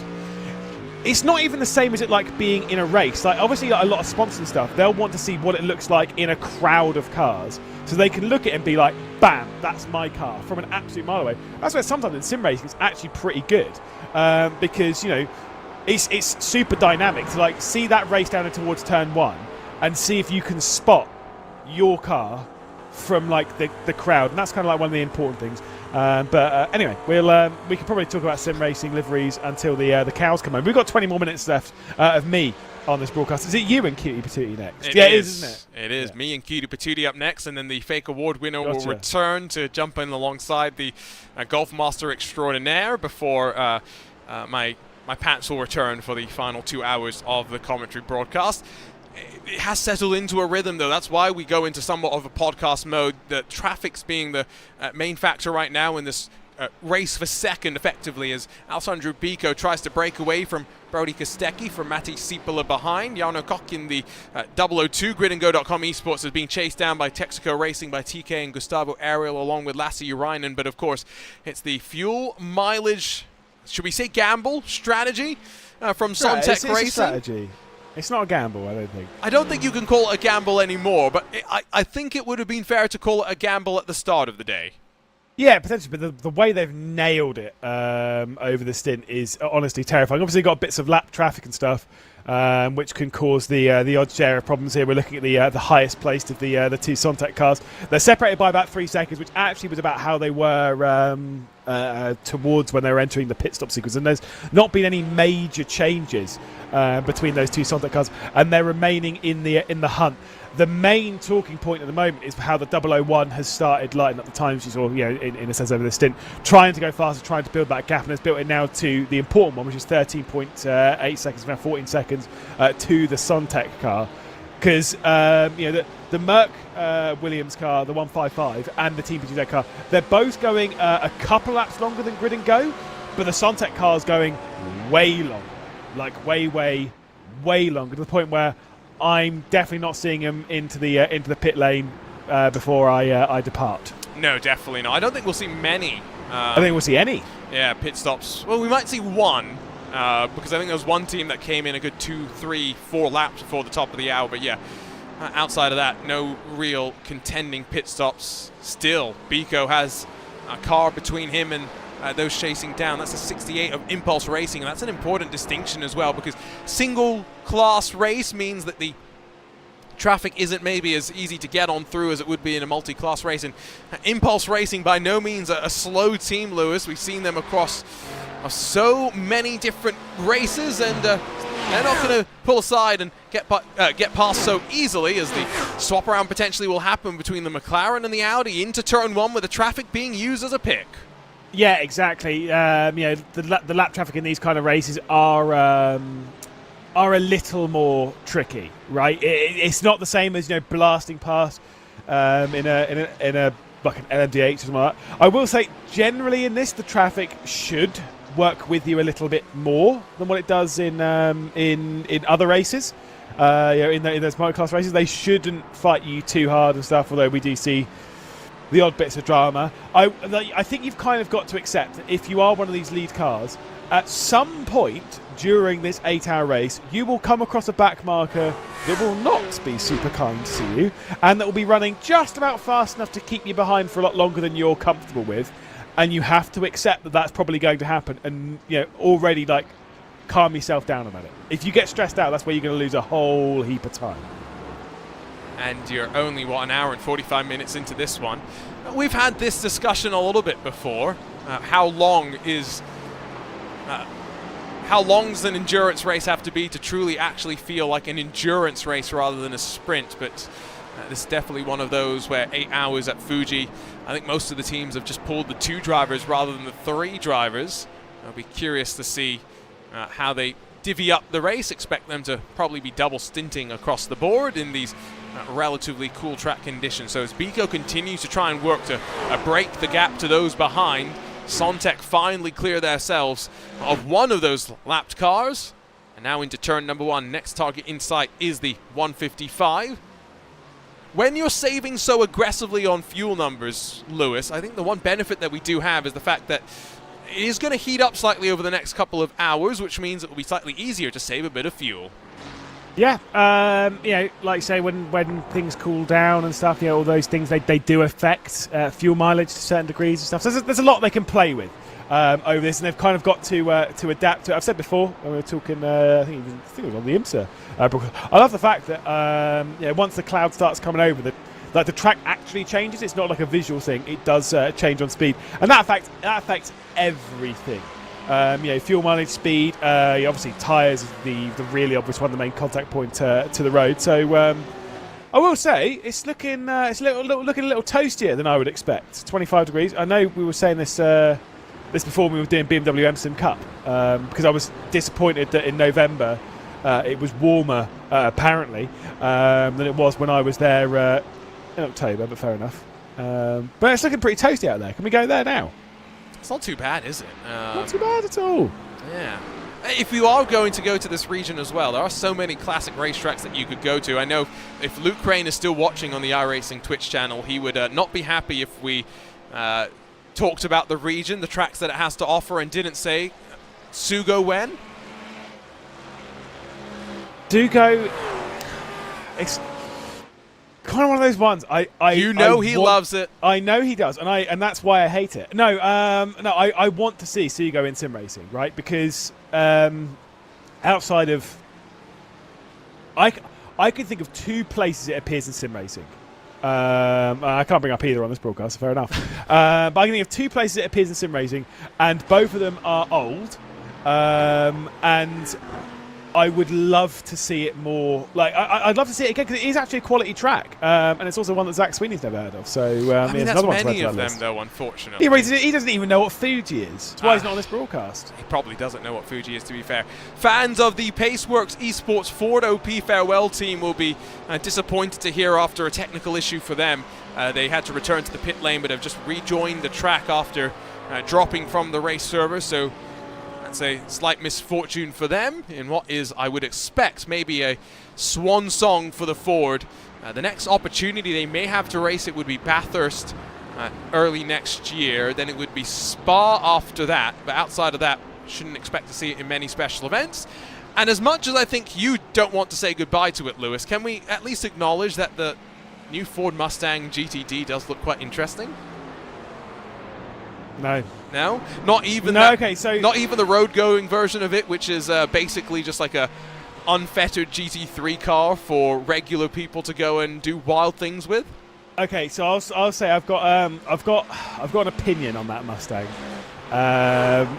it's not even the same as it like being in a race. Like obviously like, a lot of sponsors and stuff, they'll want to see what it looks like in a crowd of cars, so they can look at it and be like, bam, that's my car from an absolute mile away. That's where sometimes in sim racing it's actually pretty good, because you know it's super dynamic to like see that race down towards turn 1 and see if you can spot your car from like the crowd, and that's kind of like one of the important things. But anyway, we can probably talk about sim racing liveries until the cows come home. We've got 20 more minutes left of me on this broadcast. Is it you and Cutie Patootie next? It is, isn't it? It is. Yeah. Me and Cutie Patootie up next, and then the fake award winner will return to jump in alongside the Golf Master Extraordinaire before my pants will return for the final 2 hours of the commentary broadcast. It has settled into a rhythm, though. That's why we go into somewhat of a podcast mode. The traffic's being the main factor right now in this race for second, effectively, as Alessandro Bico tries to break away from Brody Kostecki, from Matti Siepola behind. Jarno Koch in the 002 GridandGo.com Esports is being chased down by Texaco Racing, by TK and Gustavo Ariel, along with Lasse Urainen. But, of course, it's the fuel mileage, should we say gamble, strategy from Sontec Racing. It's a strategy. It's not a gamble, I don't think. I don't think you can call it a gamble anymore, but I think it would have been fair to call it a gamble at the start of the day. Yeah, potentially, but the way they've nailed it over the stint is honestly terrifying. Obviously, you've got bits of lap traffic and stuff, which can cause the odd share of problems here. We're looking at the highest placed of the two Sontec cars. They're separated by about 3 seconds, which actually was about how they were towards when they were entering the pit stop sequence. And there's not been any major changes between those two Sontec cars, and they're remaining in the hunt. The main talking point at the moment is how the 001 has started lighting up the time she's, or in a sense over the stint, trying to go faster, trying to build that gap, and has built it now to the important one, which is 13.8 seconds, now 14 seconds to the Sontec car, because the Merc Williams car, the 155, and the Team PGZ car, they're both going a couple laps longer than Grid and Go, but the Sontec car is going way long, like way longer, to the point where I'm definitely not seeing him into the pit lane before I depart. No, definitely not. I don't think we'll see many. I think we'll see any. Yeah, pit stops. Well, we might see one, because I think there was one team that came in a good 2, 3, 4 laps before the top of the hour. But yeah, outside of that, no real contending pit stops. Still, Bico has a car between him and those chasing down. That's a 68 of Impulse Racing, and that's an important distinction as well, because single class race means that the traffic isn't maybe as easy to get on through as it would be in a multi-class race. And Impulse Racing, by no means a slow team, Lewis. We've seen them across so many different races, and they're not going to pull aside and get past so easily, as the swap around potentially will happen between the McLaren and the Audi into turn 1, with the traffic being used as a pick. Yeah, exactly. The lap traffic in these kind of races are a little more tricky, right? It's not the same as blasting past in a like an LMDH or something like that. I will say, generally in this, the traffic should work with you a little bit more than what it does in other races. In those multi-class races, they shouldn't fight you too hard and stuff. Although we do see the odd bits of drama. I think you've kind of got to accept that if you are one of these lead cars, at some point during this 8-hour race, you will come across a back marker that will not be super kind to you, and that will be running just about fast enough to keep you behind for a lot longer than you're comfortable with. And you have to accept that that's probably going to happen, and already calm yourself down about it. If you get stressed out, that's where you're going to lose a whole heap of time. And you're only, an hour and 45 minutes into this one. We've had this discussion a little bit before. How long does an endurance race have to be to truly actually feel like an endurance race rather than a sprint? But this is definitely one of those where 8 hours at Fuji, I think most of the teams have just pulled the 2 drivers rather than the 3 drivers. I'll be curious to see how they divvy up the race. Expect them to probably be double stinting across the board in these relatively cool track conditions. So as Bico continues to try and work to break the gap to those behind, Sontec finally clear themselves of one of those lapped cars. And now into turn number 1. Next target in sight is the 155. When you're saving so aggressively on fuel numbers, Lewis, I think the one benefit that we do have is the fact that it is going to heat up slightly over the next couple of hours, which means it will be slightly easier to save a bit of fuel. Yeah, you know, like you say, when things cool down and stuff, you know, all those things, they do affect fuel mileage to certain degrees and stuff. So there's a lot they can play with over this, and they've kind of got to adapt to it. I've said before, when we were talking, I think it was on the IMSA. I love the fact that once the cloud starts coming over, the track actually changes. It's not like a visual thing. It does change on speed, and that affects everything. Fuel mileage, speed, obviously tyres is the really obvious one, the main contact point to the road. So I will say it's looking looking a little toastier than I would expect. 25 degrees. I know we were saying this before when we were doing BMW Amsterdam Cup because I was disappointed that in November it was warmer apparently than it was when I was there in October. But fair enough. But it's looking pretty toasty out there. Can we go there now? It's not too bad, is it? Not too bad at all. Yeah. If you are going to go to this region as well, there are so many classic racetracks that you could go to. I know if Luke Crane is still watching on the iRacing Twitch channel, he would not be happy if we talked about the region, the tracks that it has to offer, and didn't say Sugo when. Dugo, it's kind of one of those ones. He loves it. I know he does, and that's why I hate it. I want to see Sugo in sim racing, right? Because outside of, I can think of 2 places it appears in sim racing. I can't bring up either on this broadcast, so fair enough. But I can think of 2 places it appears in sim racing, and both of them are old, and I would love to see it more. Like I'd love to see it again because it is actually a quality track, and it's also one that Zach Sweeney's never heard of. So I mean, that's many of them, though. Unfortunately, he doesn't even know what Fuji is. That's why he's not on this broadcast. He probably doesn't know what Fuji is, to be fair. Fans of the Paceworks Esports Ford OP farewell team will be disappointed to hear after a technical issue for them. They had to return to the pit lane, but have just rejoined the track after dropping from the race server. So. That's a slight misfortune for them in what is, I would expect, maybe a swan song for the Ford. The next opportunity they may have to race it would be Bathurst early next year. Then it would be Spa after that. But outside of that, shouldn't expect to see it in many special events. And as much as I think you don't want to say goodbye to it, Lewis, can we at least acknowledge that the new Ford Mustang GTD does look quite interesting? No, not even not even the road-going version of it, which is basically just like a unfettered GT3 car for regular people to go and do wild things with. Okay, so I'll say I've got an opinion on that Mustang. And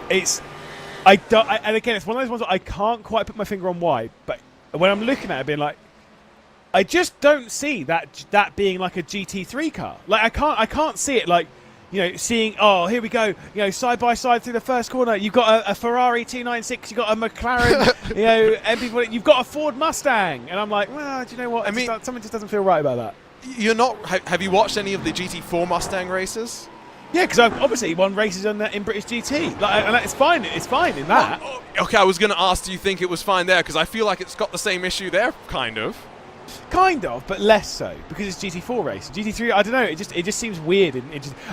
again, it's one of those ones that I can't quite put my finger on why, but when I'm looking at it, being like, I just don't see that being like a GT3 car. Like I can't see it like. Seeing, here we go, side by side through the first corner. You've got a Ferrari 296, you've got a McLaren, MP40, you've got a Ford Mustang. And I'm like, well, do you know what? Something just doesn't feel right about that. You're not. Have you watched any of the GT4 Mustang races? Yeah, because I've obviously won races in British GT. And it's fine. It's fine in that. Okay, I was going to ask, do you think it was fine there? Because I feel like it's got the same issue there, kind of. Kind of, but less so because it's GT4 race. GT3, I don't know. It just seems weird.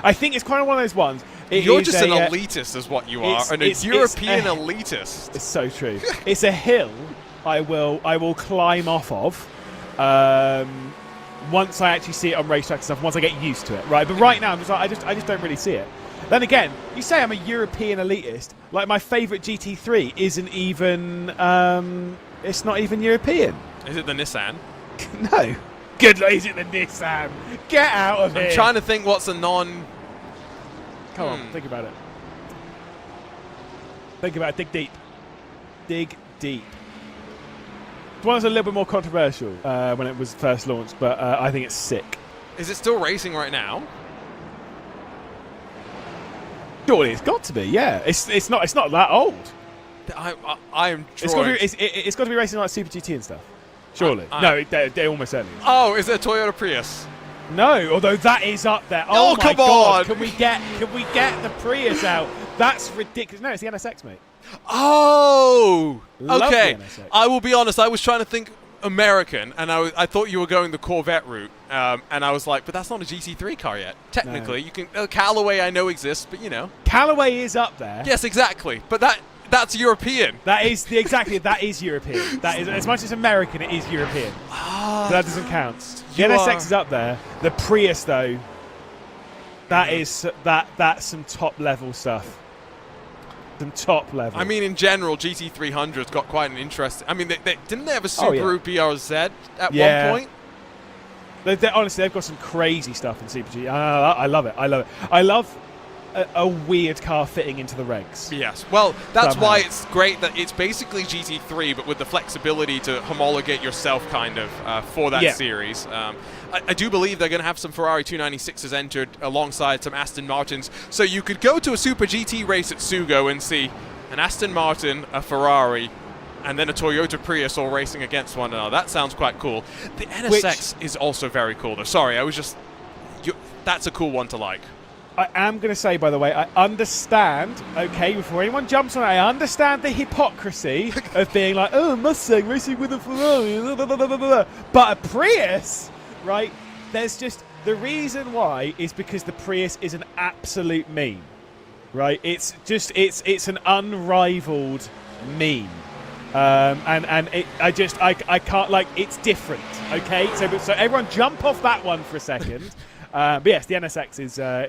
I think it's kind of one of those ones. You're just an elitist, is what you are, a European elitist. It's so true. It's a hill I will climb off of once I actually see it on racetrack and stuff. Once I get used to it, right? But right now, I'm just like, I just don't really see it. Then again, you say I'm a European elitist. Like my favourite GT3 isn't even. It's not even European. Is it the Nissan? No. Good Lord, is it the Nissan? Get out of here. I'm trying to think what's a non... Come on, think about it. Think about it. Dig deep. Dig deep. One was a little bit more controversial when it was first launched, but I think it's sick. Is it still racing right now? Surely it's got to be, yeah. It's not that old. I am drawing... It's got to be racing like Super GT and stuff. Surely. No, they almost certainly is. Oh, is it a Toyota Prius? No, although that is up there. Oh my God. Can we get the Prius out? That's ridiculous. No, it's the NSX, mate. Oh! Okay. I will be honest, I was trying to think American, and I thought you were going the Corvette route, and I was like, but that's not a GT3 car yet. Technically, you can. Callaway I know exists, but you know. Callaway is up there. Yes, exactly. But that's European. That is that is European. That is, as much as American, it is European. So that doesn't count. The NSX is up there. The Prius, though, that's some top level stuff. Some top level. I mean, in general, GT300's got quite an interest. I mean, didn't they have a Subaru BRZ at one point? Honestly, they've got some crazy stuff in Super G. I love it. I love a weird car fitting into the regs. Yes. Well, that's why it's great that it's basically GT3, but with the flexibility to homologate yourself kind of for that series. I do believe they're going to have some Ferrari 296s entered alongside some Aston Martins. So you could go to a Super GT race at Sugo and see an Aston Martin, a Ferrari, and then a Toyota Prius all racing against one another. That sounds quite cool. The NSX is also very cool, though. Sorry, I was just... that's a cool one to like. I am going to say, by the way, I understand, okay, before anyone jumps on it, I understand the hypocrisy of being like, oh, Mustang racing with a Ferrari, blah, blah, blah, blah, blah. But a Prius, right, there's just, the reason why is because the Prius is an absolute meme, right? It's just, it's an unrivaled meme. I can't, like, it's different, okay? So everyone jump off that one for a second. But yes, the NSX is I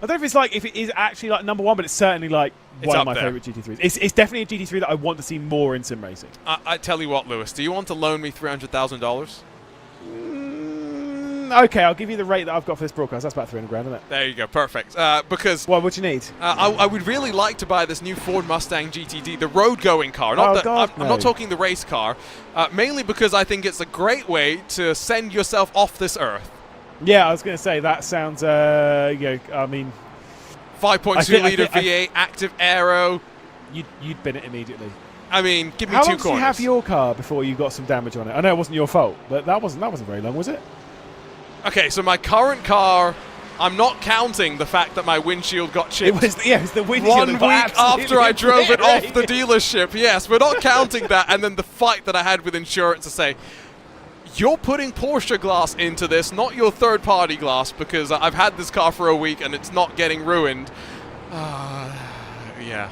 don't know if it is actually like number one, but it's certainly like one of my favourite GT3s. It's definitely a GT3 that I want to see more in sim racing. I tell you what, Lewis, do you want to loan me $300,000? Okay, I'll give you the rate that I've got for this broadcast. That's about 300 grand, isn't it? There you go, perfect. Because what do you need? I would really like to buy this new Ford Mustang GTD, the road-going car. I'm not talking the race car, mainly because I think it's a great way to send yourself off this earth. Yeah, I was going to say that sounds. I mean, 5.2 litre V8, active aero. You'd bin it immediately. I mean, give me How 2 long corners. Did you have your car before you got some damage on it? I know it wasn't your fault, but that wasn't very long, was it? Okay, so my current car, I'm not counting the fact that my windshield got chipped. It was the windshield. 1 week after I drove it off the dealership. Yes, we're not counting that, and then the fight that I had with insurance to say, you're putting Porsche glass into this, not your third-party glass, because I've had this car for a week and it's not getting ruined. Yeah.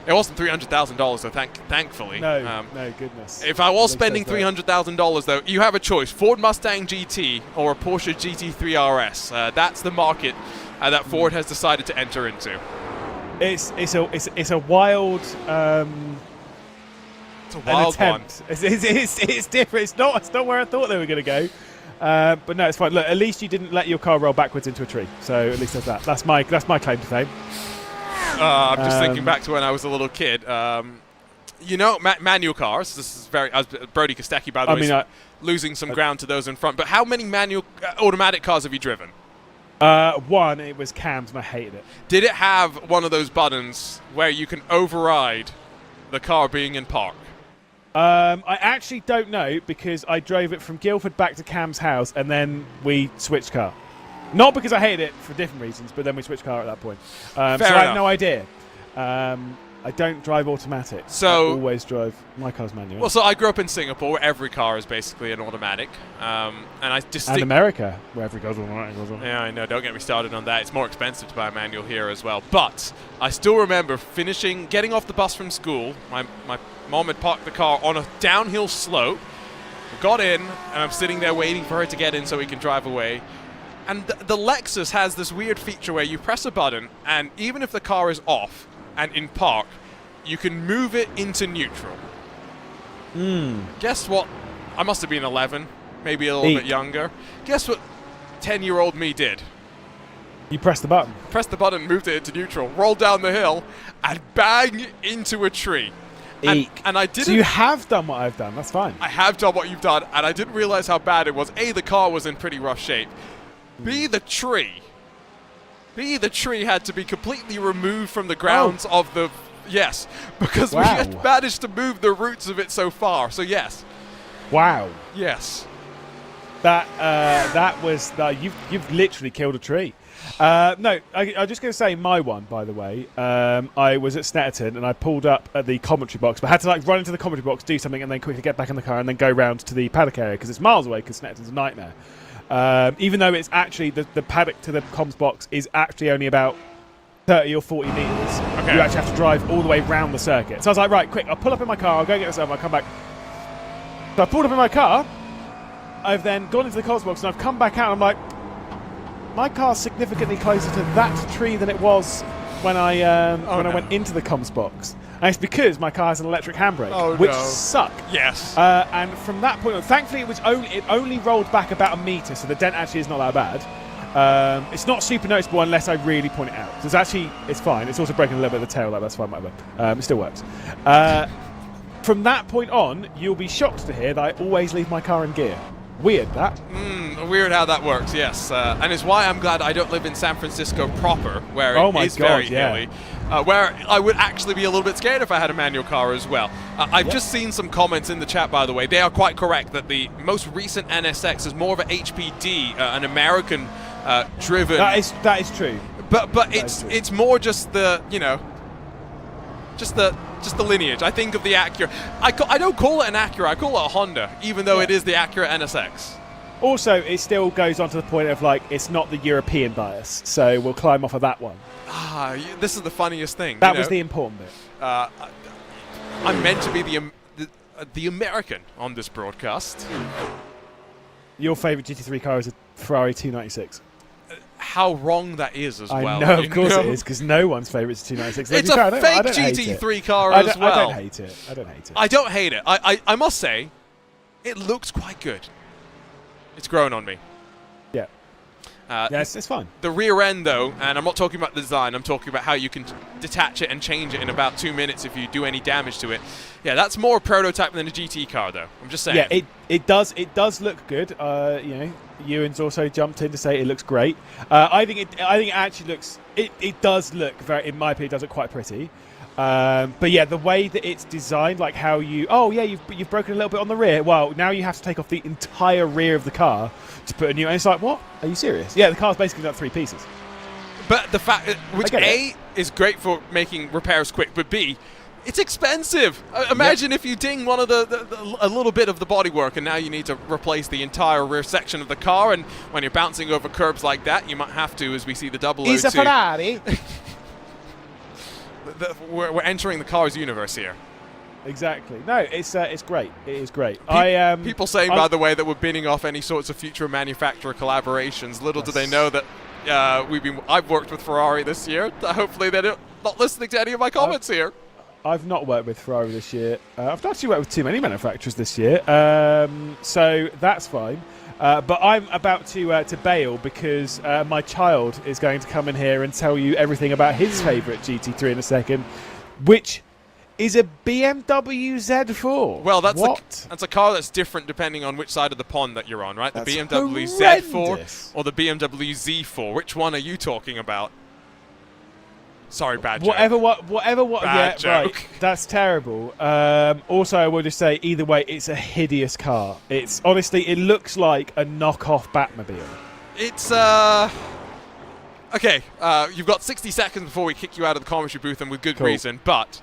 It wasn't $300,000, though, thankfully. No, goodness. If I was spending $300,000, though, you have a choice. Ford Mustang GT or a Porsche GT3 RS. That's the market that Ford has decided to enter into. It's a wild... It's a wild one. It's different. It's not where I thought they were going to go. But no, it's fine. Look, at least you didn't let your car roll backwards into a tree. So at least there's that. That's my claim to fame. I'm just thinking back to when I was a little kid. You know, manual cars. This is Brody Kostecki, by the way, losing some ground to those in front. But how many manual automatic cars have you driven? One. It was Cam's, and I hated it. Did it have one of those buttons where you can override the car being in park? I actually don't know because I drove it from Guildford back to Cam's house and then we switched car. Not because I hated it for different reasons, but then we switched car at that point. So I have no idea. I don't drive automatic. So I always drive. My car's manual. Well, so I grew up in Singapore, where every car is basically an automatic, and America, where every car's automatic. Yeah, I know. Don't get me started on that. It's more expensive to buy a manual here as well. But I still remember getting off the bus from school. My mom had parked the car on a downhill slope. Got in, and I'm sitting there waiting for her to get in so we can drive away. And the Lexus has this weird feature where you press a button, and even if the car is off and in park, you can move it into neutral. Guess what? I must have been 11, maybe a little bit younger. Guess what 10-year-old me did? You pressed the button. Pressed the button, moved it into neutral, rolled down the hill, and bang into a tree. And I didn't. So you have done what I've done. That's fine. I have done what you've done, and I didn't realize how bad it was. A, the car was in pretty rough shape. B, the tree had to be completely removed from the grounds of the... Yes, because we had managed to move the roots of it so far. So yes. Wow. Yes. That was... you've literally killed a tree. No, I'm just going to say my one, by the way. I was at Snetterton and I pulled up at the commentary box, but I had to like run into the commentary box, do something, and then quickly get back in the car and then go round to the paddock area because it's miles away because Snetterton's a nightmare. Even though it's actually, the paddock to the comms box is actually only about 30 or 40 metres. Okay. You actually have to drive all the way round the circuit. So I was like, right, quick, I'll pull up in my car, I'll go get myself, I'll come back. So I pulled up in my car, I've then gone into the comms box and I've come back out and I'm like, my car's significantly closer to that tree than it was when I went into the comms box. And it's because my car has an electric handbrake, which suck. Yes. And from that point on, thankfully it only rolled back about a metre, so the dent actually is not that bad. It's not super noticeable unless I really point it out. So it's fine. It's also breaking a little bit of the tail, that's fine, whatever. It still works. From that point on, you'll be shocked to hear that I always leave my car in gear. Weird, that. Weird how that works, yes. And it's why I'm glad I don't live in San Francisco proper, where it is very hilly. Where I would actually be a little bit scared if I had a manual car as well. I've just seen some comments in the chat, by the way. They are quite correct that the most recent NSX is more of an HPD, an American driven. That is true. But it's more just the, just the lineage. I think of the Acura. I don't call it an Acura, I call it a Honda, even though it is the Acura NSX. Also, it still goes on to the point of, like, it's not the European bias, so we'll climb off of that one. This is the funniest thing. That was the important bit. I'm meant to be the American on this broadcast. Your favourite GT3 car is a Ferrari 296. How wrong that is as well. I know, of course it is, because no one's favourite is 296. It's a fake GT3 car as well. I don't hate it. I don't hate it. I must say, it looks quite good. It's grown on me. Yeah. Yes, it's fine. The rear end, though, and I'm not talking about the design, I'm talking about how you can detach it and change it in about 2 minutes if you do any damage to it. Yeah, that's more a prototype than a GT car, though. I'm just saying. Yeah, it does look good. Ewan's also jumped in to say it looks great. I think it actually looks. It does look very. In my opinion, it does look quite pretty. But yeah, the way that it's designed, like how you've broken a little bit on the rear. Well, now you have to take off the entire rear of the car to put a new. And it's like, what? Are you serious? Yeah, the car's basically got 3 pieces. But the fact, which A is great for making repairs quick, but B, it's expensive. Imagine if you ding one of a little bit of the bodywork, and now you need to replace the entire rear section of the car. And when you're bouncing over curbs like that, you might have to, as we see the 002. It's a Ferrari. We're entering the Cars universe here. Exactly. No, it's great. It is great. People saying, by the way, that we're binning off any sorts of future manufacturer collaborations. Little do they know that I've worked with Ferrari this year. Hopefully they're not listening to any of my comments here. I've not worked with Ferrari this year. I've actually worked with too many manufacturers this year, so that's fine. But I'm about to bail because my child is going to come in here and tell you everything about his favourite GT3 in a second, which is a BMW Z4. Well, that's a car that's different depending on which side of the pond that you're on, right? That's the BMW Z4 or the BMW Z4. Which one are you talking about? Sorry, bad joke. Whatever. Bad joke. Right. That's terrible. Also, I will just say, either way, it's a hideous car. It's honestly, it looks like a knockoff Batmobile. It's okay. You've got 60 seconds before we kick you out of the commentary booth, and with good reason. But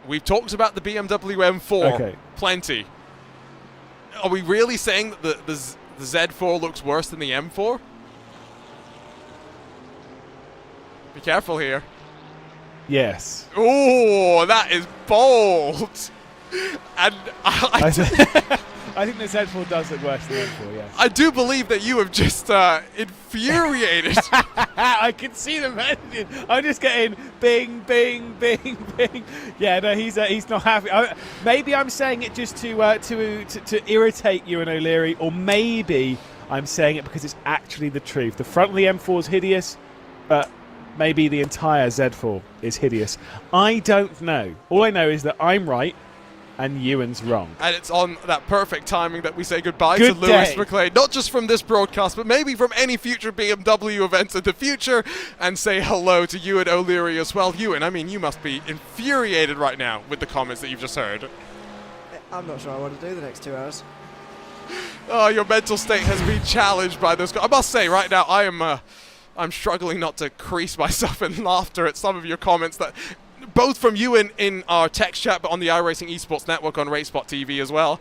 we've talked about the BMW M4 plenty. Are we really saying that the Z4 looks worse than the M4? Be careful here. Yes. Oh, that is bold. And I think the Z4 does look worse than the M4, yes. I do believe that you have just infuriated. I can see the message. I'm just getting bing, bing, bing, bing. Yeah, no, he's not happy. Maybe I'm saying it just to irritate you and O'Leary, or maybe I'm saying it because it's actually the truth. The front of the M4 is hideous, but maybe the entire Z4 is hideous. I don't know. All I know is that I'm right and Ewan's wrong. And it's on that perfect timing that we say goodbye to Lewis McLean, not just from this broadcast, but maybe from any future BMW events in the future, and say hello to Ewan O'Leary as well. Ewan, I mean, you must be infuriated right now with the comments that you've just heard. I'm not sure I want to do the next 2 hours. Oh, your mental state has been challenged by this. I must say, right now, I am I'm struggling not to crease myself in laughter at some of your comments that both from you in our text chat, but on the iRacing Esports Network on RaceSpot TV as well.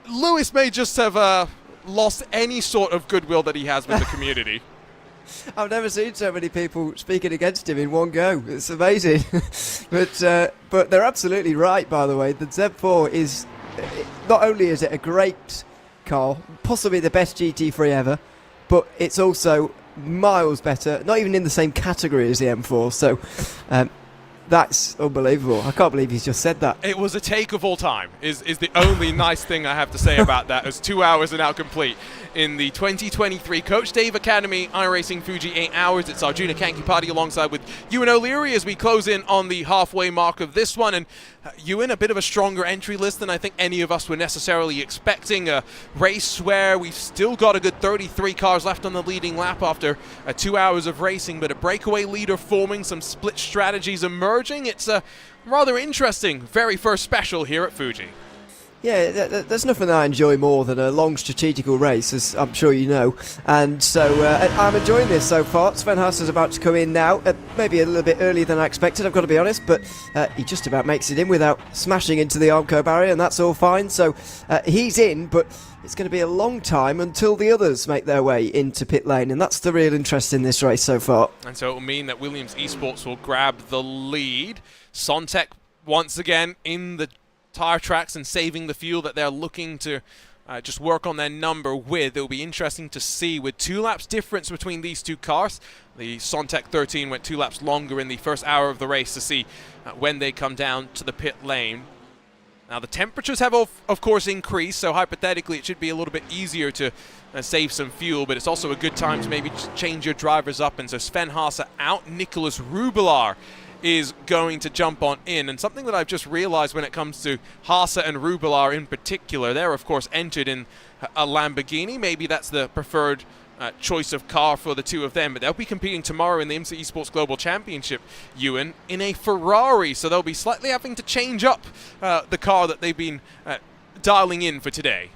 Lewis may just have lost any sort of goodwill that he has with the community. I've never seen so many people speaking against him in one go. It's amazing. But they're absolutely right, by the way. The Z4 is, not only is it a great car, possibly the best GT3 ever, but it's also miles better, not even in the same category as the M4. So that's unbelievable. I can't believe he's just said that. It was a take of all time, is the only nice thing I have to say about that, as 2 hours are now complete in the 2023 Coach Dave Academy iRacing Fuji 8 Hours. It's Arjuna Kankipati alongside with Ewan O'Leary as we close in on the halfway mark of this one. And Ewan, a bit of a stronger entry list than I think any of us were necessarily expecting. A race where we've still got a good 33 cars left on the leading lap after 2 hours of racing, but a breakaway leader forming, some split strategies emerging. It's a rather interesting very first special here at Fuji. Yeah, there's nothing that I enjoy more than a long strategical race, as I'm sure you know. And so I'm enjoying this so far. Sven Haas is about to come in now, maybe a little bit earlier than I expected, I've got to be honest, but he just about makes it in without smashing into the Armco barrier, and that's all fine. So he's in, but it's going to be a long time until the others make their way into pit lane, and that's the real interest in this race so far. And so it will mean that Williams Esports will grab the lead. Sontec once again in the tire tracks and saving the fuel that they're looking to just work on their number with. It will be interesting to see, with 2 laps difference between these two cars. The Sontec 13 went 2 laps longer in the first hour of the race, to see when they come down to the pit lane. Now the temperatures have of course increased, so hypothetically it should be a little bit easier to save some fuel, but it's also a good time to maybe just change your drivers up. And so Sven Haas out, Nicholas Rubelar is going to jump on in. And something that I've just realized when it comes to Haase and Rubelar in particular, they're of course entered in a Lamborghini. Maybe that's the preferred choice of car for the two of them, but they'll be competing tomorrow in the IMSA Esports Global Championship, Ewan, in a Ferrari, so they'll be slightly having to change up the car that they've been dialing in for today.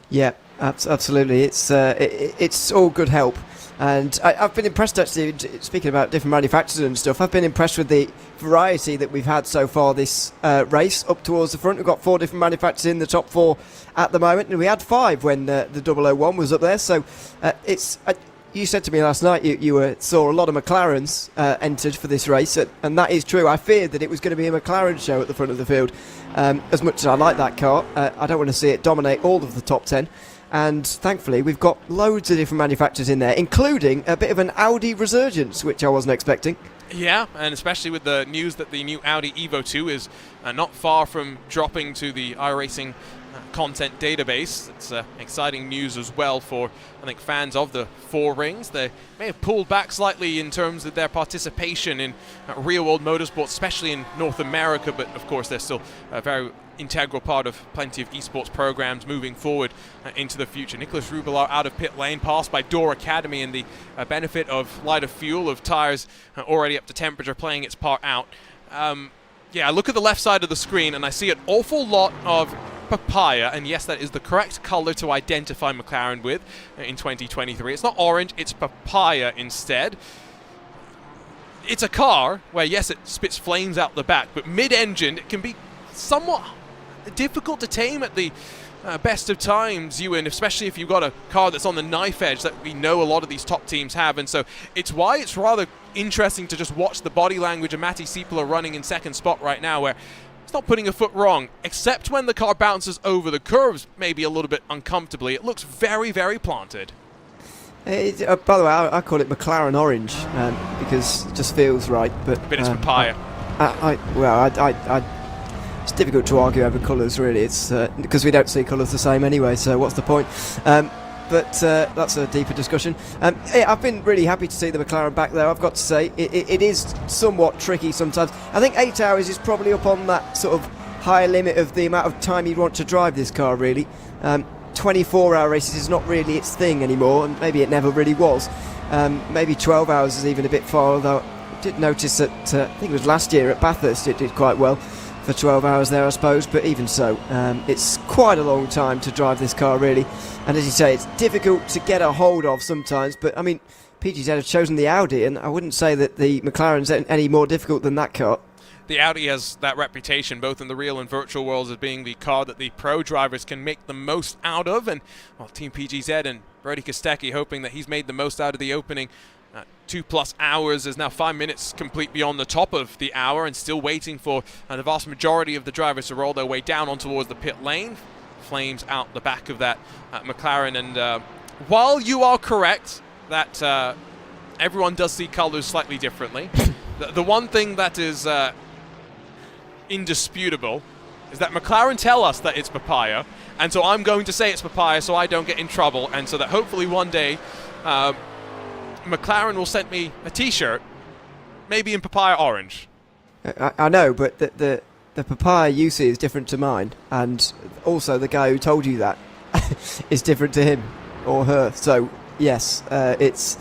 Yeah, absolutely. It's all good help. And I've been impressed, actually, speaking about different manufacturers and stuff, I've been impressed with the variety that we've had so far this race up towards the front. We've got 4 different manufacturers in the top 4 at the moment, and we had 5 when the 001 was up there. So you said to me last night you saw a lot of McLarens entered for this race, and that is true. I feared that it was going to be a McLaren show at the front of the field. As much as I like that car, I don't want to see it dominate all of the top 10. And thankfully we've got loads of different manufacturers in there, including a bit of an Audi resurgence, which I wasn't expecting. Yeah, and especially with the news that the new Audi Evo 2 is not far from dropping to the iRacing content database. It's exciting news as well for, I think, fans of the 4 rings. They may have pulled back slightly in terms of their participation in real-world motorsports, especially in North America, but of course they're still a very integral part of plenty of esports programs moving forward into the future. Nicholas Rubelar out of pit lane, passed by Door Academy, and the benefit of lighter fuel, of tires already up to temperature, playing its part out. Yeah, I look at the left side of the screen and I see an awful lot of papaya, and yes, that is the correct color to identify McLaren with in 2023. It's not orange, it's papaya instead. It's a car where, yes, it spits flames out the back, but mid-engine it can be somewhat difficult to tame at the best of times, Ewan, especially if you've got a car that's on the knife edge that we know a lot of these top teams have. And so it's why it's rather interesting to just watch the body language of Matti Siepela running in second spot right now, where it's not putting a foot wrong, except when the car bounces over the curves maybe a little bit uncomfortably. It looks very, very planted. By the way, I call it McLaren orange because it just feels right. But it's papaya. It's difficult to argue over colours, really. It's because we don't see colours the same anyway, so what's the point? But that's a deeper discussion. I've been really happy to see the McLaren back there, I've got to say. It is somewhat tricky sometimes. I think 8 hours is probably up on that sort of higher limit of the amount of time you'd want to drive this car, really. 24-hour races is not really its thing anymore, and maybe it never really was. Maybe 12 hours is even a bit far, although I did notice that, I think it was last year at Bathurst, it did quite well for 12 hours there, I suppose, but even so, it's quite a long time to drive this car, really. And as you say, it's difficult to get a hold of sometimes, but I mean, PGZ have chosen the Audi, and I wouldn't say that the McLaren's any more difficult than that car. The Audi has that reputation, both in the real and virtual worlds, as being the car that the pro drivers can make the most out of. And well, Team PGZ and Brody Kostecki hoping that he's made the most out of the opening 2+ hours. Is now 5 minutes complete beyond the top of the hour, and still waiting for the vast majority of the drivers to roll their way down on towards the pit lane. Flames out the back of that McLaren. And while you are correct that everyone does see colors slightly differently, the one thing that is indisputable is that McLaren tell us that it's papaya, and so I'm going to say it's papaya so I don't get in trouble, and so that hopefully one day McLaren will send me a t-shirt maybe in papaya orange. I know, but the papaya you see is different to mine, and also the guy who told you that is different to him or her. So yes, it's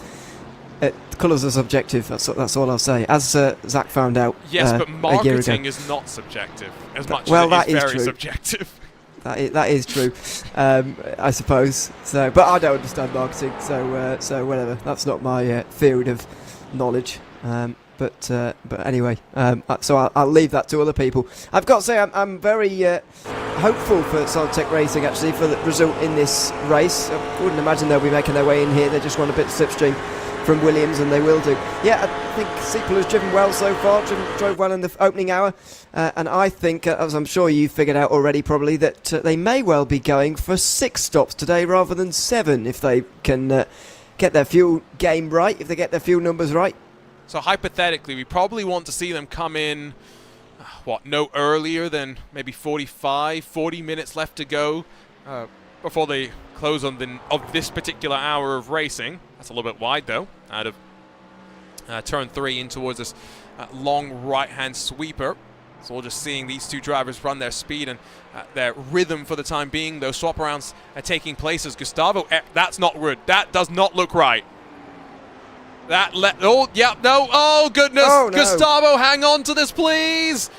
colours are subjective. That's all I'll say. As Zach found out. Yes, but a year marketing ago. is not subjective as much Well, as it is that is very true. subjective. That is true, I suppose. So, but I don't understand marketing, so whatever. That's not my field of knowledge. But anyway, so I'll leave that to other people. I've got to say, I'm very hopeful for Sontec Racing actually for the result in this race. I wouldn't imagine they'll be making their way in here. They just want a bit of slipstream from Williams, and they will do. Yeah, I think Sequel has driven well so far, drove well in the opening hour, and I think, as I'm sure you've figured out already probably, that they may well be going for 6 stops today rather than 7 if they can get their fuel game right, if they get their fuel numbers right. So hypothetically, we probably want to see them come in, no earlier than maybe 40 minutes left to go before they close on of this particular hour of racing. That's a little bit wide, though, out of turn 3 in towards this long right-hand sweeper. So we're just seeing these two drivers run their speed and their rhythm for the time being. Those swap-arounds are taking place as Gustavo... that's not good. That does not look right. Oh, goodness. Oh, no. Gustavo, hang on to this, please.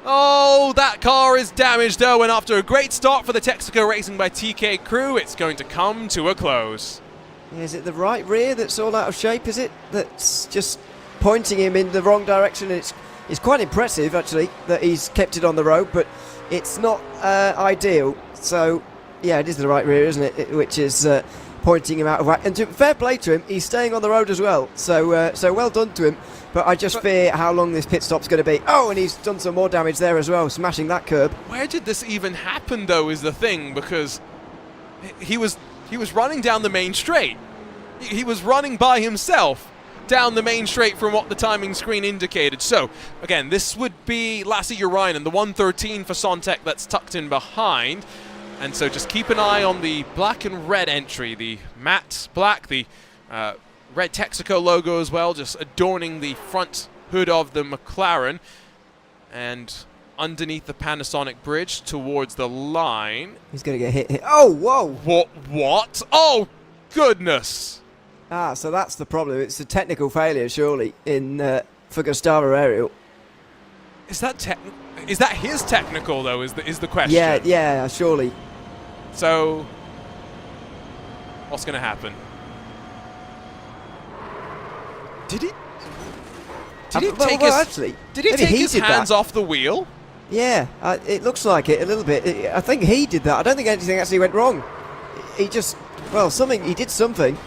Oh, that car is damaged, though, and after a great start for the Texaco Racing by TK crew, it's going to come to a close. Is it the right rear that's all out of shape, is it? That's just pointing him in the wrong direction. It's quite impressive, actually, that he's kept it on the road, but it's not ideal. So, yeah, it is the right rear, isn't it? Which is pointing him out of whack. And fair play to him, he's staying on the road as well. So well done to him. But I just fear how long this pit stop's going to be. Oh, and he's done some more damage there as well, smashing that curb. Where did this even happen, though, is the thing, because he was running down the main straight. He was running by himself down the main straight from what the timing screen indicated. So, again, this would be Lasse Urainen, the 113 for Sontec that's tucked in behind. And so just keep an eye on the black and red entry, the matte black, the red Texaco logo as well, just adorning the front hood of the McLaren. And underneath the Panasonic bridge towards the line. He's going to get hit. Oh, whoa! What? Oh, goodness! Ah, so that's the problem. It's a technical failure, surely, for Gustavo Ariel. Is that his technical, though, is the question? Yeah, surely. So, what's going to happen? Did he take his hands off the wheel? Yeah, it looks like it a little bit. I think he did that. I don't think anything actually went wrong. He just, he did something.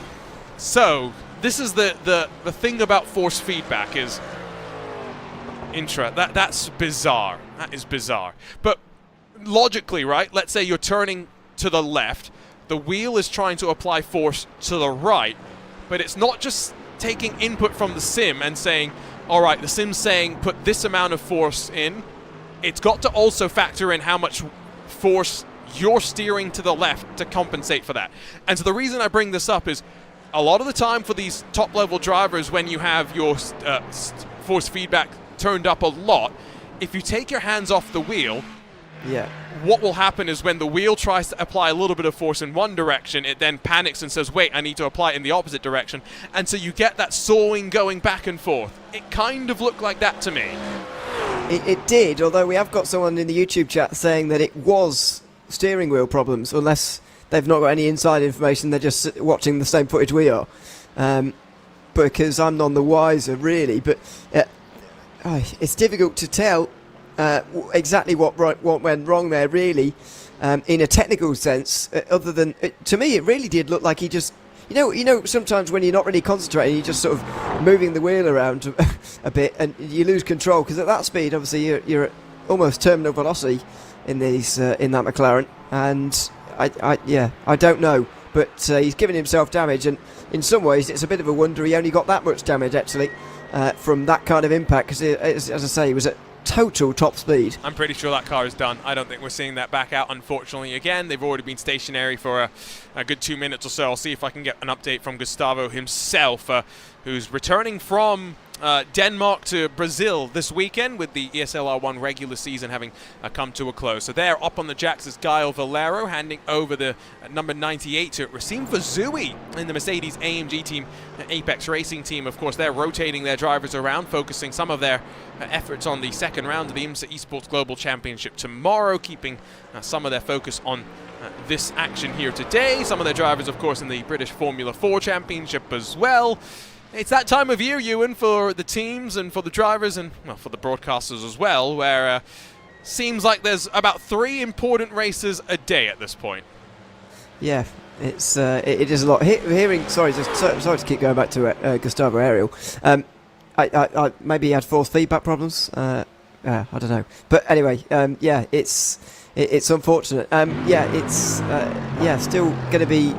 So, this is the thing about force feedback is that's bizarre. That is bizarre. But logically, right? Let's say you're turning to the left. The wheel is trying to apply force to the right, but it's not just taking input from the sim and saying, all right, the sim's saying put this amount of force in. It's got to also factor in how much force you're steering to the left to compensate for that. And so the reason I bring this up is a lot of the time for these top-level drivers, when you have your force feedback turned up a lot, if you take your hands off the wheel, what will happen is when the wheel tries to apply a little bit of force in one direction, it then panics and says, wait, I need to apply it in the opposite direction. And so you get that sawing going back and forth. It kind of looked like that to me. It did, although we have got someone in the YouTube chat saying that it was steering wheel problems, unless they've not got any inside information, they're just watching the same footage we are. because I'm none the wiser, really. But it's difficult to tell exactly what went wrong there, really, in a technical sense. Other than to me, it really did look like he just. You know, sometimes when you're not really concentrating, you're just sort of moving the wheel around a bit, and you lose control because at that speed, obviously, you're at almost terminal velocity in these in that McLaren, and I don't know, but he's given himself damage, and in some ways, it's a bit of a wonder he only got that much damage actually from that kind of impact, because as I say, he was at total top speed. I'm pretty sure that car is done. I don't think we're seeing that back out, unfortunately. Again, they've already been stationary for a good 2 minutes or so. I'll see if I can get an update from Gustavo himself, who's returning from Denmark to Brazil this weekend with the ESL R1 regular season having come to a close. So there, up on the jacks is Gael Valero, handing over the number 98 to Racine Fazui in the Mercedes AMG team, Apex Racing team. Of course, they're rotating their drivers around, focusing some of their efforts on the second round of the IMSA Esports Global Championship tomorrow, keeping some of their focus on this action here today. Some of their drivers, of course, in the British Formula 4 Championship as well. It's that time of year, Ewan, for the teams and for the drivers and, well, for the broadcasters as well, where seems like there's about 3 important races a day at this point. Yeah, it is a lot. Hearing, sorry to keep going back to Gustavo Ariel. I maybe he had force feedback problems. I don't know, but anyway, it's unfortunate. It's still going to be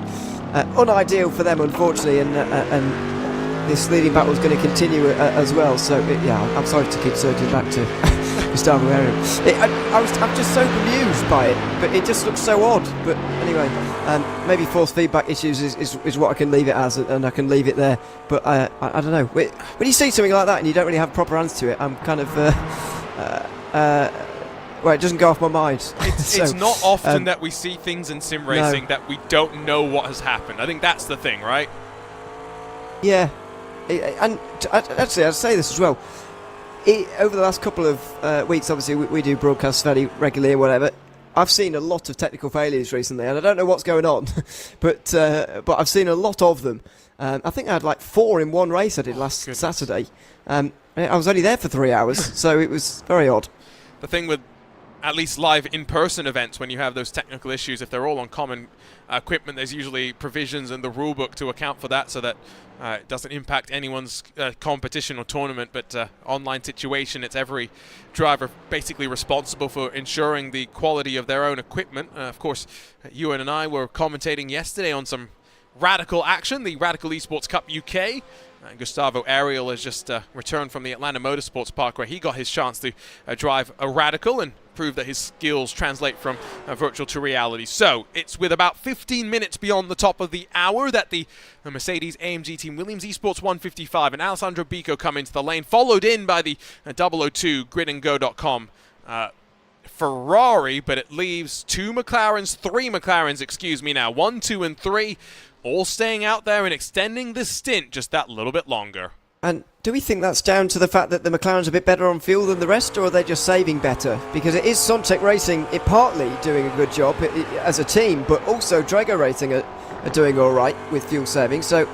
unideal for them, unfortunately, and this leading battle is going to continue as well. So I'm sorry to keep circling back to Gustavo Ariel. I'm just so bemused by it, but it just looks so odd. But anyway, maybe force feedback issues is what I can leave it as, and I can leave it there. But I don't know. When you see something like that and you don't really have a proper answer to it, I'm kind of well, it doesn't go off my mind. It's not often that we see things in sim racing that we don't know what has happened. I think that's the thing, right? Yeah. And actually, I'd say this as well. Over the last couple of weeks, obviously, we do broadcasts fairly regularly or whatever. I've seen a lot of technical failures recently, and I don't know what's going on, but I've seen a lot of them. I think I had like 4 in one race I did last Saturday. I was only there for 3 hours, so it was very odd. The thing with at least live in-person events, when you have those technical issues, if they're all on common equipment, there's usually provisions in the rule book to account for that, so that it doesn't impact anyone's competition or tournament. But online situation, it's every driver basically responsible for ensuring the quality of their own equipment. Of course, Ewan and I were commentating yesterday on some Radical action, the Radical Esports Cup UK. Gustavo Ariel has just returned from the Atlanta Motorsports Park, where he got his chance to drive a Radical and prove that his skills translate from virtual to reality. So it's with about 15 minutes beyond the top of the hour that the Mercedes AMG team Williams Esports 155 and Alessandro Bico come into the lane, followed in by the 002 gridandgo.com Ferrari, but it leaves 3 McLarens, excuse me now, 1, 2, and 3, all staying out there and extending the stint just that little bit longer. And do we think that's down to the fact that the McLaren's a bit better on fuel than the rest, or are they just saving better? Because it is Sontec Racing partly doing a good job as a team, but also Drago Racing are doing all right with fuel saving. So,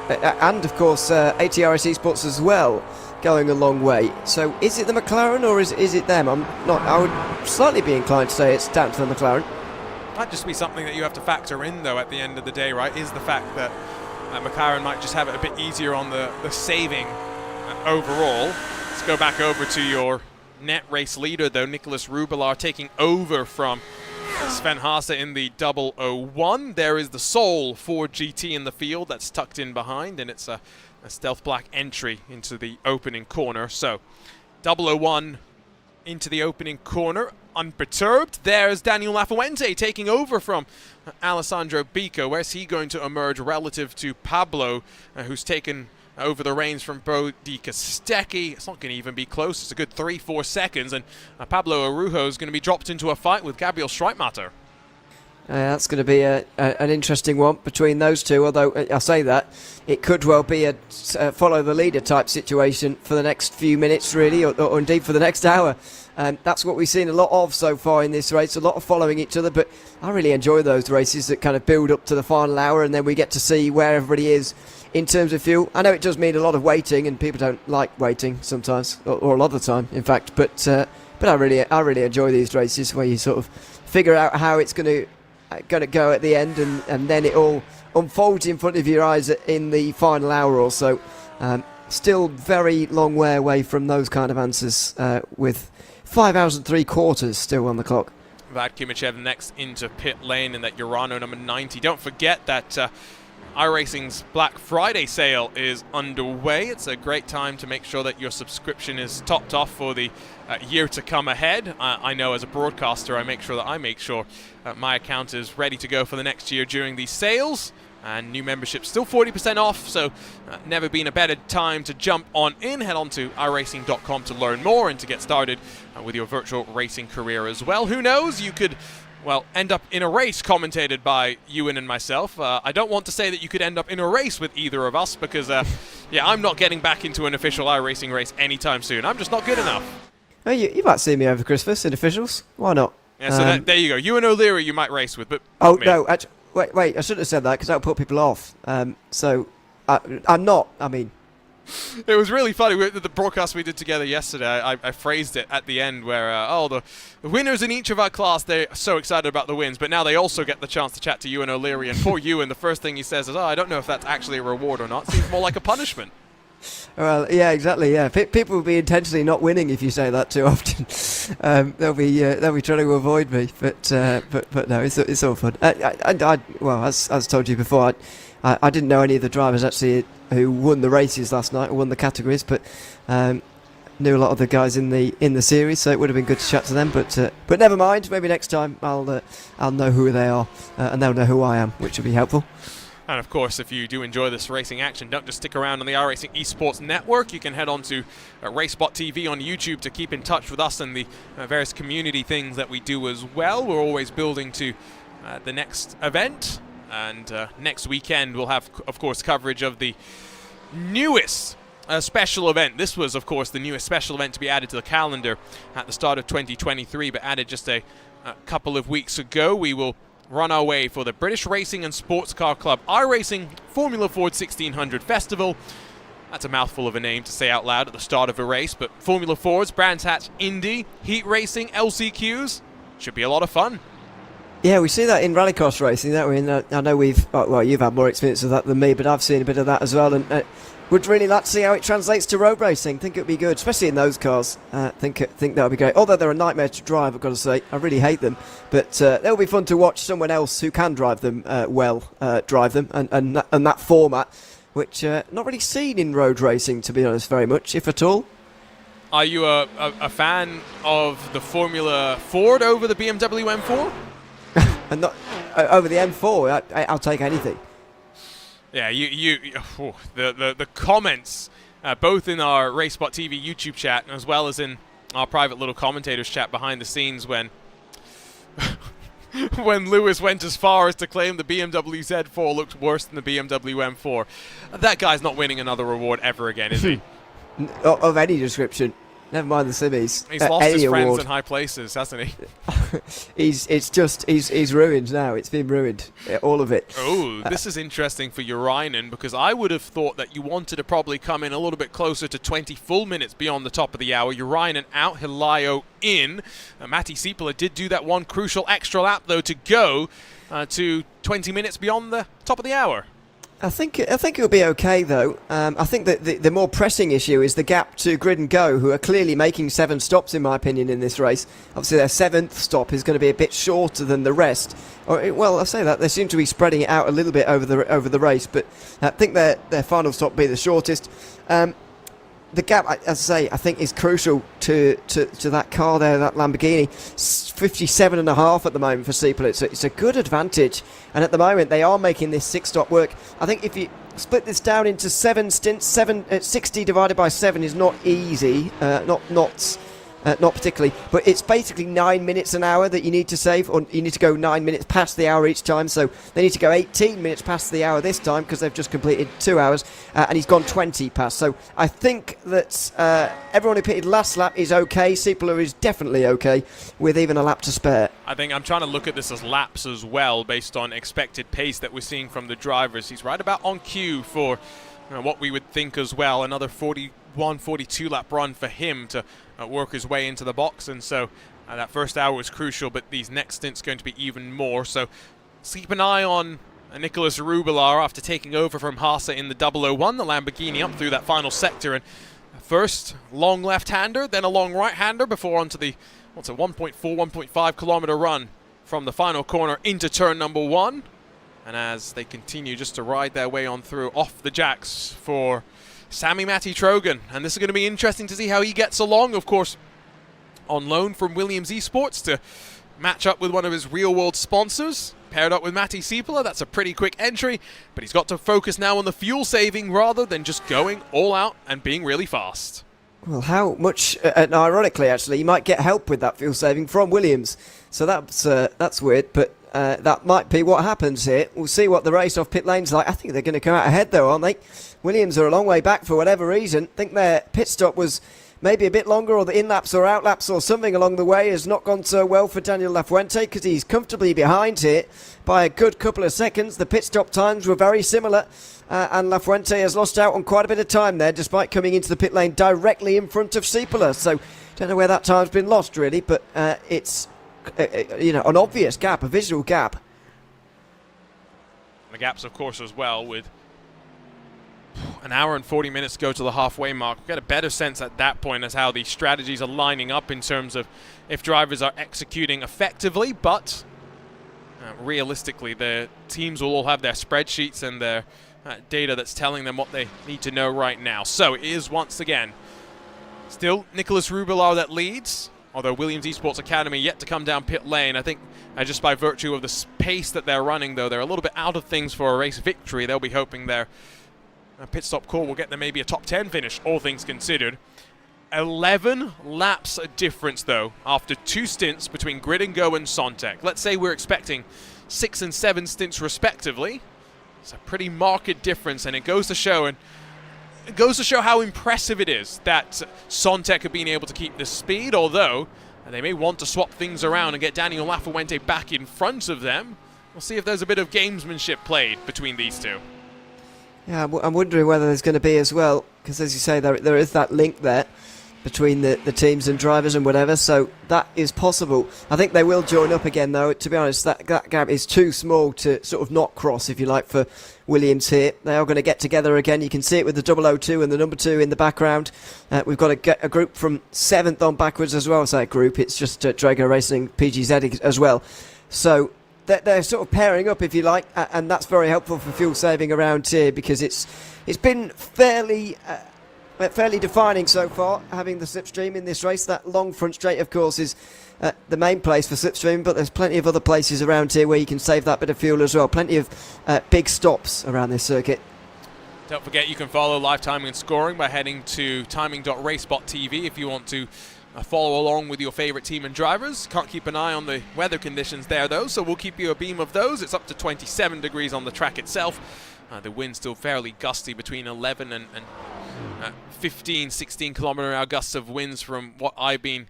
and of course ATRS Esports as well, going a long way. So is it the McLaren or is it them? I would slightly be inclined to say it's down to the McLaren. Might just be something that you have to factor in, though, at the end of the day, right? Is the fact that McLaren might just have it a bit easier on the saving overall. Let's go back over to your net race leader, though. Nicholas Rubelar taking over from Sven Haase in the 001. There is the Soul Ford GT in the field that's tucked in behind, and it's a stealth black entry into the opening corner. So 001 into the opening corner, unperturbed. There's Daniel Lafuente taking over from Alessandro Bico. Where's he going to emerge relative to Pablo, who's taken over the reins from Bo Di Costecchi? It's not going to even be close. It's a good 3-4 seconds, and Pablo Arujo is going to be dropped into a fight with Gabriel Streitmatter. That's going to be an interesting one between those two, although I say that it could well be a follow the leader type situation for the next few minutes, really, or indeed for the next hour. That's what we've seen a lot of so far in this race, a lot of following each other, but I really enjoy those races that kind of build up to the final hour, and then we get to see where everybody is in terms of fuel. I know it does mean a lot of waiting, and people don't like waiting sometimes, or a lot of the time, in fact. But I really enjoy these races where you sort of figure out how it's going to go at the end, and then it all unfolds in front of your eyes in the final hour or so. Still very long way away from those kind of answers, with 5 hours and 3/4 still on the clock. Vlad Kimichev next into pit lane in that Urano number 90. Don't forget that iRacing's Black Friday sale is underway. It's a great time to make sure that your subscription is topped off for the year to come ahead. I know as a broadcaster, I make sure my account is ready to go for the next year during these sales. And new memberships still 40% off, so never been a better time to jump on in. Head on to iRacing.com to learn more and to get started with your virtual racing career as well. Who knows, you could, well, end up in a race commentated by Ewan and myself. I don't want to say that you could end up in a race with either of us because, I'm not getting back into an official iRacing race anytime soon. I'm just not good enough. Oh, you might see me over Christmas in officials. Why not? Yeah, so there you go. Ewan O'Leary you might race with, but oh, me. no, actually, wait, I shouldn't have said that because that would put people off. I'm not, I mean... It was really funny. The broadcast we did together yesterday, I phrased it at the end where, the winners in each of our class, they're so excited about the wins, but now they also get the chance to chat to Ewan O'Leary. And poor Ewan, the first thing he says is, I don't know if that's actually a reward or not. Seems more like a punishment. Well, yeah, exactly. Yeah, people will be intentionally not winning if you say that too often. They'll be trying to avoid me. But no, it's all fun. Well, as told you before, I didn't know any of the drivers actually who won the races last night or won the categories, but knew a lot of the guys in the series, so it would have been good to chat to them. But never mind. Maybe next time I'll know who they are and they'll know who I am, which will be helpful. And of course, if you do enjoy this racing action, don't just stick around on the iRacing Esports Network. You can head on to RaceBot TV on YouTube to keep in touch with us and the various community things that we do as well. We're always building to the next event. And next weekend, we'll have, of course, coverage of the newest special event. This was, of course, the newest special event to be added to the calendar at the start of 2023, but added just a couple of weeks ago. We will run our way for the British Racing and Sports Car Club iRacing Formula Ford 1600 Festival. That's a mouthful of a name to say out loud at the start of a race, but Formula Fords, Brands Hatch, Indy, Heat Racing, LCQs, should be a lot of fun. Yeah, we see that in rallycross racing, don't we? And I know you've had more experience of that than me, but I've seen a bit of that as well, and would really like to see how it translates to road racing. Think it would be good, especially in those cars. Think that would be great. Although they're a nightmare to drive, I've got to say, I really hate them. But they'll be fun to watch someone else who can drive them drive them, and that format, which not really seen in road racing, to be honest, very much, if at all. Are you a fan of the Formula Ford over the BMW M4? And not over the M4. I'll take anything. Yeah, the comments, both in our RaceBot TV YouTube chat as well as in our private little commentators chat behind the scenes when Lewis went as far as to claim the BMW Z4 looked worse than the BMW M4. That guy's not winning another award ever again, is he? Of any description. Never mind the semis. He's lost his friends award. in high places, hasn't he? He's ruined now. It's been ruined. All of it. Oh, this is interesting for Urainen, because I would have thought that you wanted to probably come in a little bit closer to 20 full minutes beyond the top of the hour. Urainen out, Hilario in. Matti Sieppula did do that one crucial extra lap, though, to go to 20 minutes beyond the top of the hour. I think it'll be okay, though. I think that the more pressing issue is the gap to Grid and Go, who are clearly making 7 stops, in my opinion, in this race. Obviously, their 7th stop is going to be a bit shorter than the rest. Well, I say that they seem to be spreading it out a little bit over the race, but I think their final stop will be the shortest. The gap, as I say, I think is crucial to that car there, that Lamborghini. 57.5 at the moment for Sieppula. It's a good advantage, and at the moment they are making this 6-stop work. I think if you split this down into 7 stints, 60 divided by 7 is not easy. Not not particularly, but it's basically 9 minutes an hour that you need to save, or you need to go 9 minutes past the hour each time, so they need to go 18 minutes past the hour this time because they've just completed 2 hours, and he's gone 20 past. So I think that everyone who pitted last lap is okay. Siepler is definitely okay with even a lap to spare. I think I'm trying to look at this as laps as well, based on expected pace that we're seeing from the drivers. He's right about on cue for what we would think as well, another 41, 42 lap run for him to work his way into the box, and so that first hour was crucial, but these next stints going to be even more. So keep an eye on Nicholas Rubelar after taking over from Haase in the 001, the Lamborghini, up through that final sector, and first long left-hander, then a long right-hander before onto the 1.4, 1.5 kilometer run from the final corner into turn number 1. And as they continue just to ride their way on through, off the jacks for Sammy Matty Trogan. And this is going to be interesting to see how he gets along, of course, on loan from Williams Esports to match up with one of his real-world sponsors, paired up with Matty Siepler. That's a pretty quick entry, but he's got to focus now on the fuel saving rather than just going all out and being really fast. Well, how much, ironically actually, you might get help with that fuel saving from Williams. So that's weird, but that might be what happens here. We'll see what the race off pit lane's like. I think they're going to come out ahead though, aren't they? Williams are a long way back for whatever reason. I think their pit stop was maybe a bit longer, or the in-laps or out-laps or something along the way has not gone so well for Daniel Lafuente, because he's comfortably behind here by a good couple of seconds. The pit stop times were very similar, and Lafuente has lost out on quite a bit of time there, despite coming into the pit lane directly in front of Siepler. So don't know where that time's been lost really, but it's an obvious gap, a visual gap. The gaps, of course, as well, with an hour and 40 minutes to go to the halfway mark. We'll get a better sense at that point as how the strategies are lining up in terms of if drivers are executing effectively, but realistically, the teams will all have their spreadsheets and their data that's telling them what they need to know right now. So it is once again still Nicholas Rubelar that leads, although Williams Esports Academy yet to come down pit lane. I think just by virtue of the pace that they're running, though, they're a little bit out of things for a race victory. They'll be hoping their pit stop call will get them maybe a top 10 finish, all things considered. 11 laps difference, though, after 2 stints between Grid and Go and Sontec. Let's say we're expecting 6 and 7 stints respectively. It's a pretty marked difference, and it goes to show how impressive it is that Sontec have been able to keep this speed, although they may want to swap things around and get Daniel Lafuente back in front of them. We'll see if there's a bit of gamesmanship played between these two. Yeah, I'm wondering whether there's going to be as well, because as you say, there is that link there between the teams and drivers and whatever, so that is possible. I think they will join up again, though. To be honest, that gap is too small to sort of not cross, if you like, for Williams here. They are going to get together again. You can see it with the 002 and the number 2 in the background. We've got a group from 7th on backwards as well. So a group, it's just Drago Racing, PGZ as well. So they're sort of pairing up, if you like, and that's very helpful for fuel saving around here, because it's been fairly defining so far, having the slipstream in this race. That long front straight, of course, is the main place for slipstream, but there's plenty of other places around here where you can save that bit of fuel as well. Plenty of big stops around this circuit. Don't forget you can follow live timing and scoring by heading to timing.racebot.tv if you want to follow along with your favorite team and drivers. Can't keep an eye on the weather conditions there, though, so we'll keep you a beam of those. It's up to 27 degrees on the track itself. The wind's still fairly gusty, between 11 and 15, 16 kilometer-hour gusts of winds from what I've been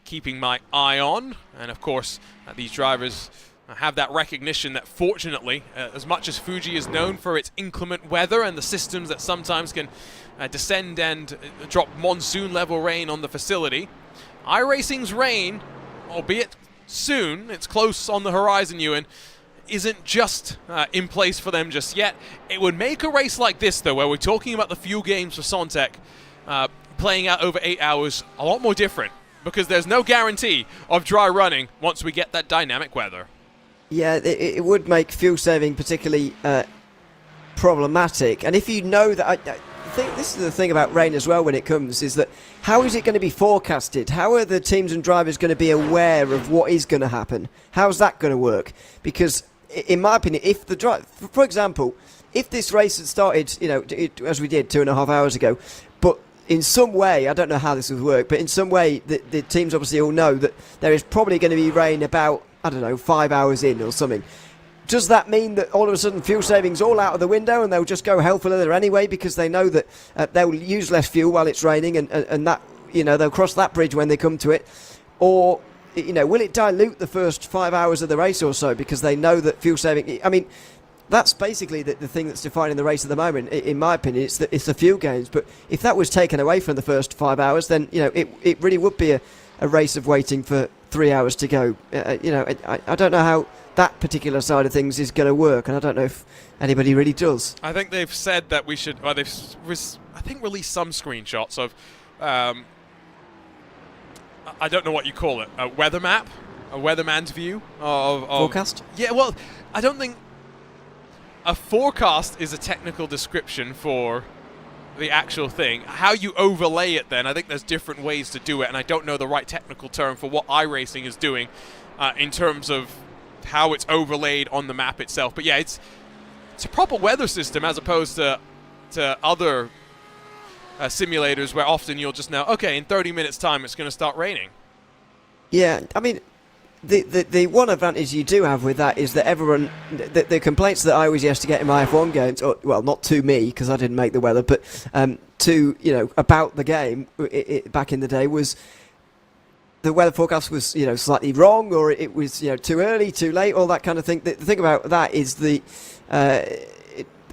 keeping my eye on. And of course, these drivers have that recognition that, fortunately, as much as Fuji is known for its inclement weather and the systems that sometimes can descend and drop monsoon-level rain on the facility, iRacing's rain, albeit soon, it's close on the horizon, Ewan, isn't just in place for them just yet. It would make a race like this, though, where we're talking about the fuel games for Sontec playing out over 8 hours, a lot more different, because there's no guarantee of dry running once we get that dynamic weather. Yeah, it would make fuel saving particularly problematic. And if you know that, I think this is the thing about rain as well when it comes, is that how is it going to be forecasted? How are the teams and drivers going to be aware of what is going to happen? How's that going to work? Because in my opinion, if the drive, for example, if this race had started, as we did 2.5 hours ago, but in some way, I don't know how this would work, but in some way, the teams obviously all know that there is probably going to be rain about, I don't know, 5 hours in or something. Does that mean that all of a sudden fuel savings all out of the window and they'll just go hell for leather anyway because they know that they'll use less fuel while it's raining and that, they'll cross that bridge when they come to it? Or, will it dilute the first 5 hours of the race or so because they know that fuel saving... I mean, that's basically the thing that's defining the race at the moment, in my opinion. It's the fuel gains. But if that was taken away from the first 5 hours, then it really would be a race of waiting for 3 hours to go. I don't know how that particular side of things is going to work, and I don't know if anybody really does. I think they've said that we should. Well, they've released some screenshots of. I don't know what you call it. A weather map, a weatherman's view of forecast. Yeah, well, I don't think. A forecast is a technical description for the actual thing. How you overlay it then, I think there's different ways to do it, and I don't know the right technical term for what iRacing is doing in terms of how it's overlaid on the map itself. But yeah, it's a proper weather system as opposed to other simulators where often you'll just know, okay, in 30 minutes time it's going to start raining. Yeah, I mean... The one advantage you do have with that is that everyone, the complaints that I always used to get in my F1 games, well, not to me because I didn't make the weather, but to about the game back in the day was the weather forecast was slightly wrong, or it was too early, too late, all that kind of thing. The thing about that is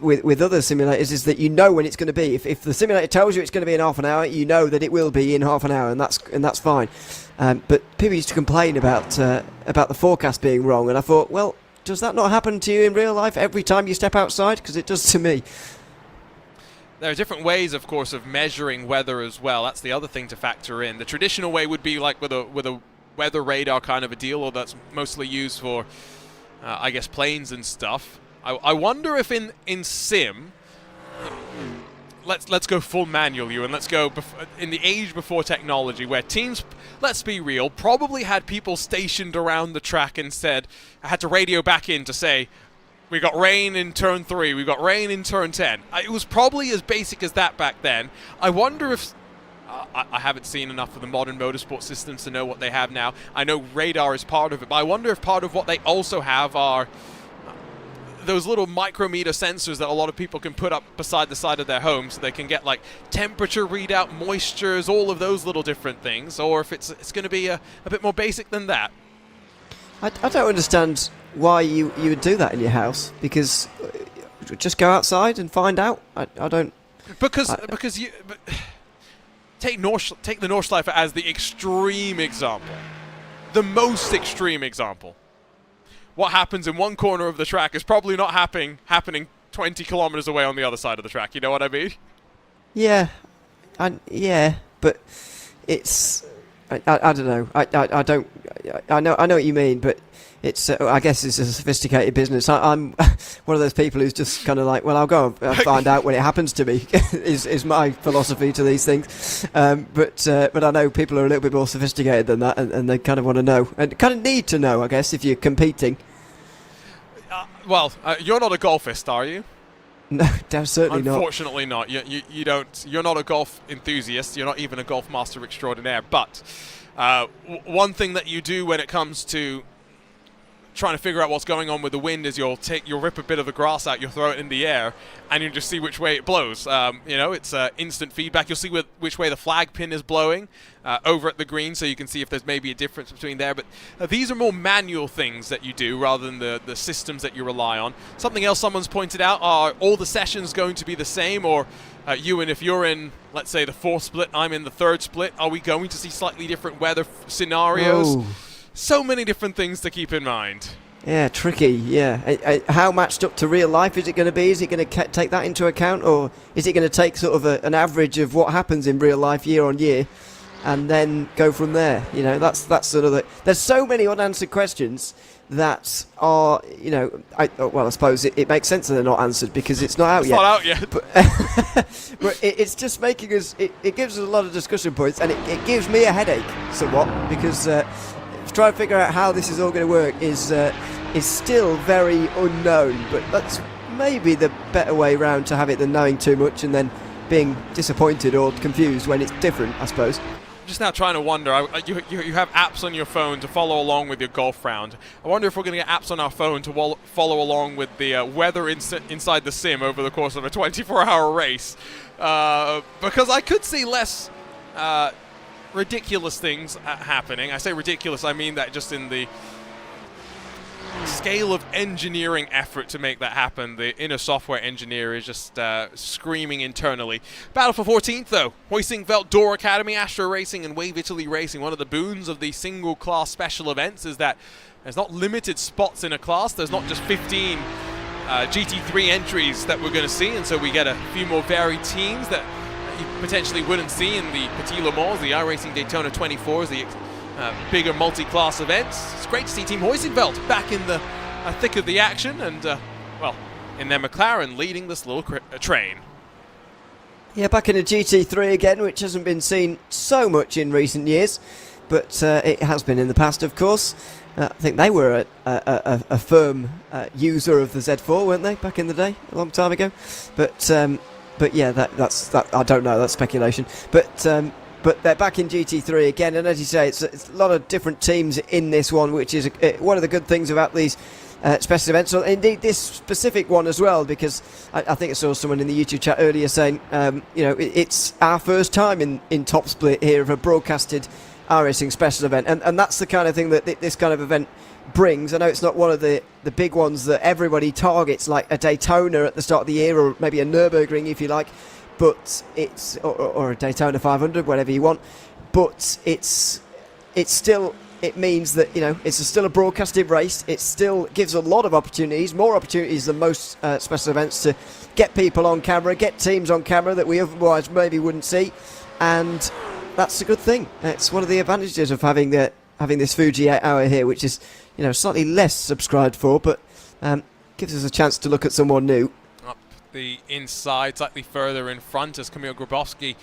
with other simulators is that when it's going to be. If the simulator tells you it's going to be in half an hour, you know that it will be in half an hour, and that's fine. But people used to complain about the forecast being wrong, and I thought, well, does that not happen to you in real life every time you step outside? Because it does to me. There are different ways, of course, of measuring weather as well. That's the other thing to factor in. The traditional way would be like with a weather radar kind of a deal, or that's mostly used for, I guess, planes and stuff. I wonder if in sim, let's go full manual, and let's go in the age before technology, where teams, let's be real, probably had people stationed around the track and said, I had to radio back in to say, we got rain in turn 3, we got rain in turn 10. It was probably as basic as that back then. I wonder if... I haven't seen enough of the modern motorsport systems to know what they have now. I know radar is part of it, but I wonder if part of what they also have are those little micrometer sensors that a lot of people can put up beside the side of their home so they can get like temperature readout, moistures, all of those little different things, or if it's going to be a bit more basic than that. I don't understand why you would do that in your house, because just go outside and find out. I don't... Because you... Take the Nordschleife as the extreme example. The most extreme example. What happens in one corner of the track is probably not happening 20 kilometers away on the other side of the track. You know what I mean? Yeah, but it's I don't know. I know what you mean, but it's I guess it's a sophisticated business. I'm one of those people who's just kind of like, well, I'll go and find out when it happens to me. is my philosophy to these things. But I know people are a little bit more sophisticated than that, and they kind of want to know and kind of need to know, I guess, if you're competing. You're not a golfist, are you? No, certainly not. Unfortunately not. You don't. You're not a golf enthusiast. You're not even a golf master extraordinaire. But one thing that you do when it comes to trying to figure out what's going on with the wind is you'll rip a bit of the grass out, you'll throw it in the air, and you'll just see which way it blows. It's instant feedback. You'll see which way the flag pin is blowing over at the green, so you can see if there's maybe a difference between there. But these are more manual things that you do rather than the systems that you rely on. Something else someone's pointed out, are all the sessions going to be the same, or Ewan, if you're in, let's say, the 4th split, I'm in the 3rd split, are we going to see slightly different weather scenarios? Oh. So many different things to keep in mind. Yeah, tricky, yeah. How matched up to real life is it going to be? Is it going to take that into account, or is it going to take sort of an average of what happens in real life year on year and then go from there? That's sort of the... There's so many unanswered questions that are, I suppose it makes sense that they're not answered because it's not out yet. It's not out yet. But it's just making us... It gives us a lot of discussion points, and it gives me a headache somewhat, because... trying to figure out how this is all going to work is still very unknown, but that's maybe the better way round to have it than knowing too much and then being disappointed or confused when it's different, I suppose. Just now trying to wonder, you have apps on your phone to follow along with your golf round. I wonder if we're going to get apps on our phone to follow along with the weather inside the sim over the course of a 24-hour race. Because I could see less ridiculous things happening. I say ridiculous, I mean that just in the scale of engineering effort to make that happen. The inner software engineer is just screaming internally. Battle for 14th, though. Hoising Velt Door Academy, Astro Racing, and Wave Italy Racing. One of the boons of the single-class special events is that there's not limited spots in a class. There's not just 15 GT3 entries that we're going to see, and so we get a few more varied teams that you potentially wouldn't see in the Petit Le Mans, the iRacing Daytona 24s, the bigger multi-class events. It's great to see Team Hoisingveld back in the thick of the action, and well, in their McLaren leading this little train. Yeah, back in a GT3 again, which hasn't been seen so much in recent years, but it has been in the past, of course. I think they were a firm user of the Z4, weren't they, back in the day, a long time ago? But yeah, that's I don't know, that's speculation. But they're back in GT3 again, and as you say, it's a lot of different teams in this one, which is one of the good things about these special events. So indeed, this specific one as well, because I think I saw someone in the YouTube chat earlier saying, it's our first time in Top Split here of a broadcasted iRacing special event, and that's the kind of thing that this kind of event brings. I know it's not one of the big ones that everybody targets, like a Daytona at the start of the year, or maybe a Nürburgring, if you like. But it's or a Daytona 500, whatever you want. But it's still, it means that it's still a broadcasted race. It still gives a lot of opportunities, more opportunities than most special events, to get people on camera, get teams on camera that we otherwise maybe wouldn't see, and that's a good thing. It's one of the advantages of having this Fuji 8 hour here, which is slightly less subscribed for, but gives us a chance to look at someone new. The inside, slightly further in front, as Kamil Grabowski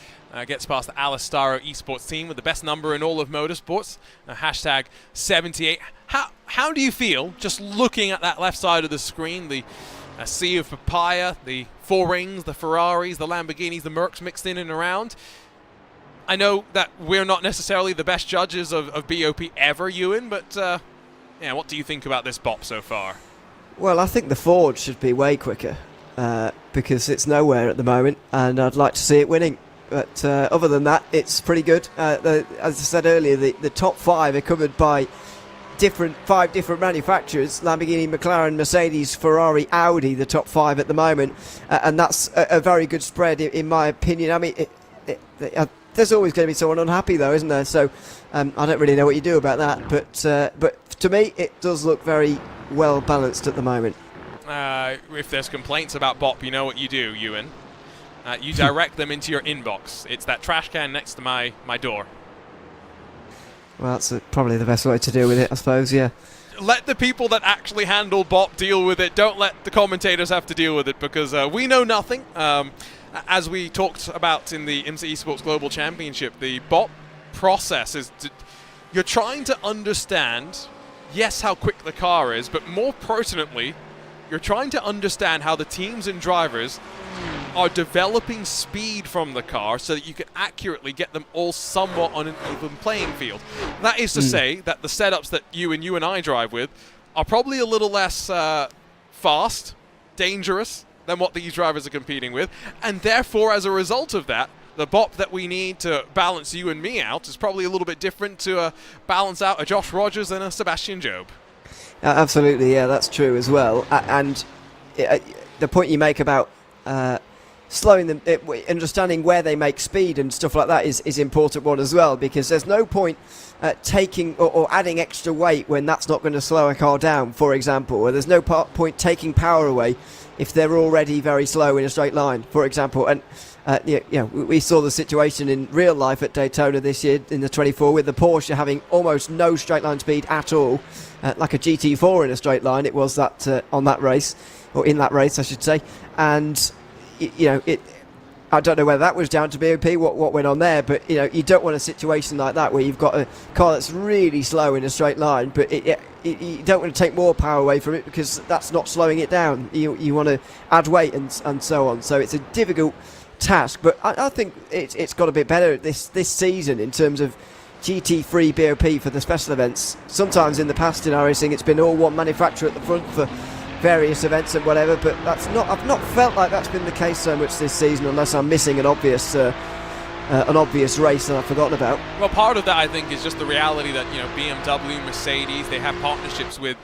gets past the Alistaro esports team with the best number in all of motorsports, hashtag 78. How do you feel just looking at that left side of the screen, the sea of papaya, the four rings, the Ferraris, the Lamborghinis, the Mercs mixed in and around? I know that we're not necessarily the best judges of BOP ever, Ewan, but what do you think about this BOP so far? Well, I think the Ford should be way quicker. Because it's nowhere at the moment, and I'd like to see it winning. But other than that, it's pretty good. As I said earlier, the top five are covered by five different manufacturers: Lamborghini, McLaren, Mercedes, Ferrari, Audi. The top five at the moment, and that's a very good spread, in my opinion. I mean, there's always going to be someone unhappy, though, isn't there? So I don't really know what you do about that. But to me, it does look very well balanced at the moment. If there's complaints about BOP, you know what you do, Ewan. You direct them into your inbox. It's that trash can next to my door. Well, that's probably the best way to deal with it, I suppose, yeah. Let the people that actually handle BOP deal with it. Don't let the commentators have to deal with it, because we know nothing. As we talked about in the IMSA Esports Global Championship, the BOP process is... you're trying to understand, yes, how quick the car is, but more pertinently, you're trying to understand how the teams and drivers are developing speed from the car so that you can accurately get them all somewhat on an even playing field. That is to say that the setups that you and I drive with are probably a little less fast, dangerous than what these drivers are competing with, and therefore, as a result of that, the BOP that we need to balance you and me out is probably a little bit different to balance out a Josh Rogers and a Sebastian Job. Absolutely, yeah, that's true as well. And the point you make about slowing them, understanding where they make speed and stuff like that is important one as well, because there's no point taking or adding extra weight when that's not going to slow a car down, for example, or there's no point taking power away if they're already very slow in a straight line, for example. And we saw the situation in real life at Daytona this year in the 24 with the Porsche having almost no straight line speed at all, like a GT4 in a straight line. It was that on that race, or in that race, I should say. And I don't know whether that was down to BOP, what went on there, but you don't want a situation like that where you've got a car that's really slow in a straight line, but you don't want to take more power away from it because that's not slowing it down. You want to add weight and so on. So it's a difficult task, but I think it's got a bit better this season in terms of GT3 BOP for the special events. Sometimes in the past in iRacing it's been all one manufacturer at the front for various events and whatever, but I've not felt like that's been the case so much this season, unless I'm missing an obvious race that I've forgotten about. Well, part of that I think is just the reality that BMW, Mercedes, they have partnerships with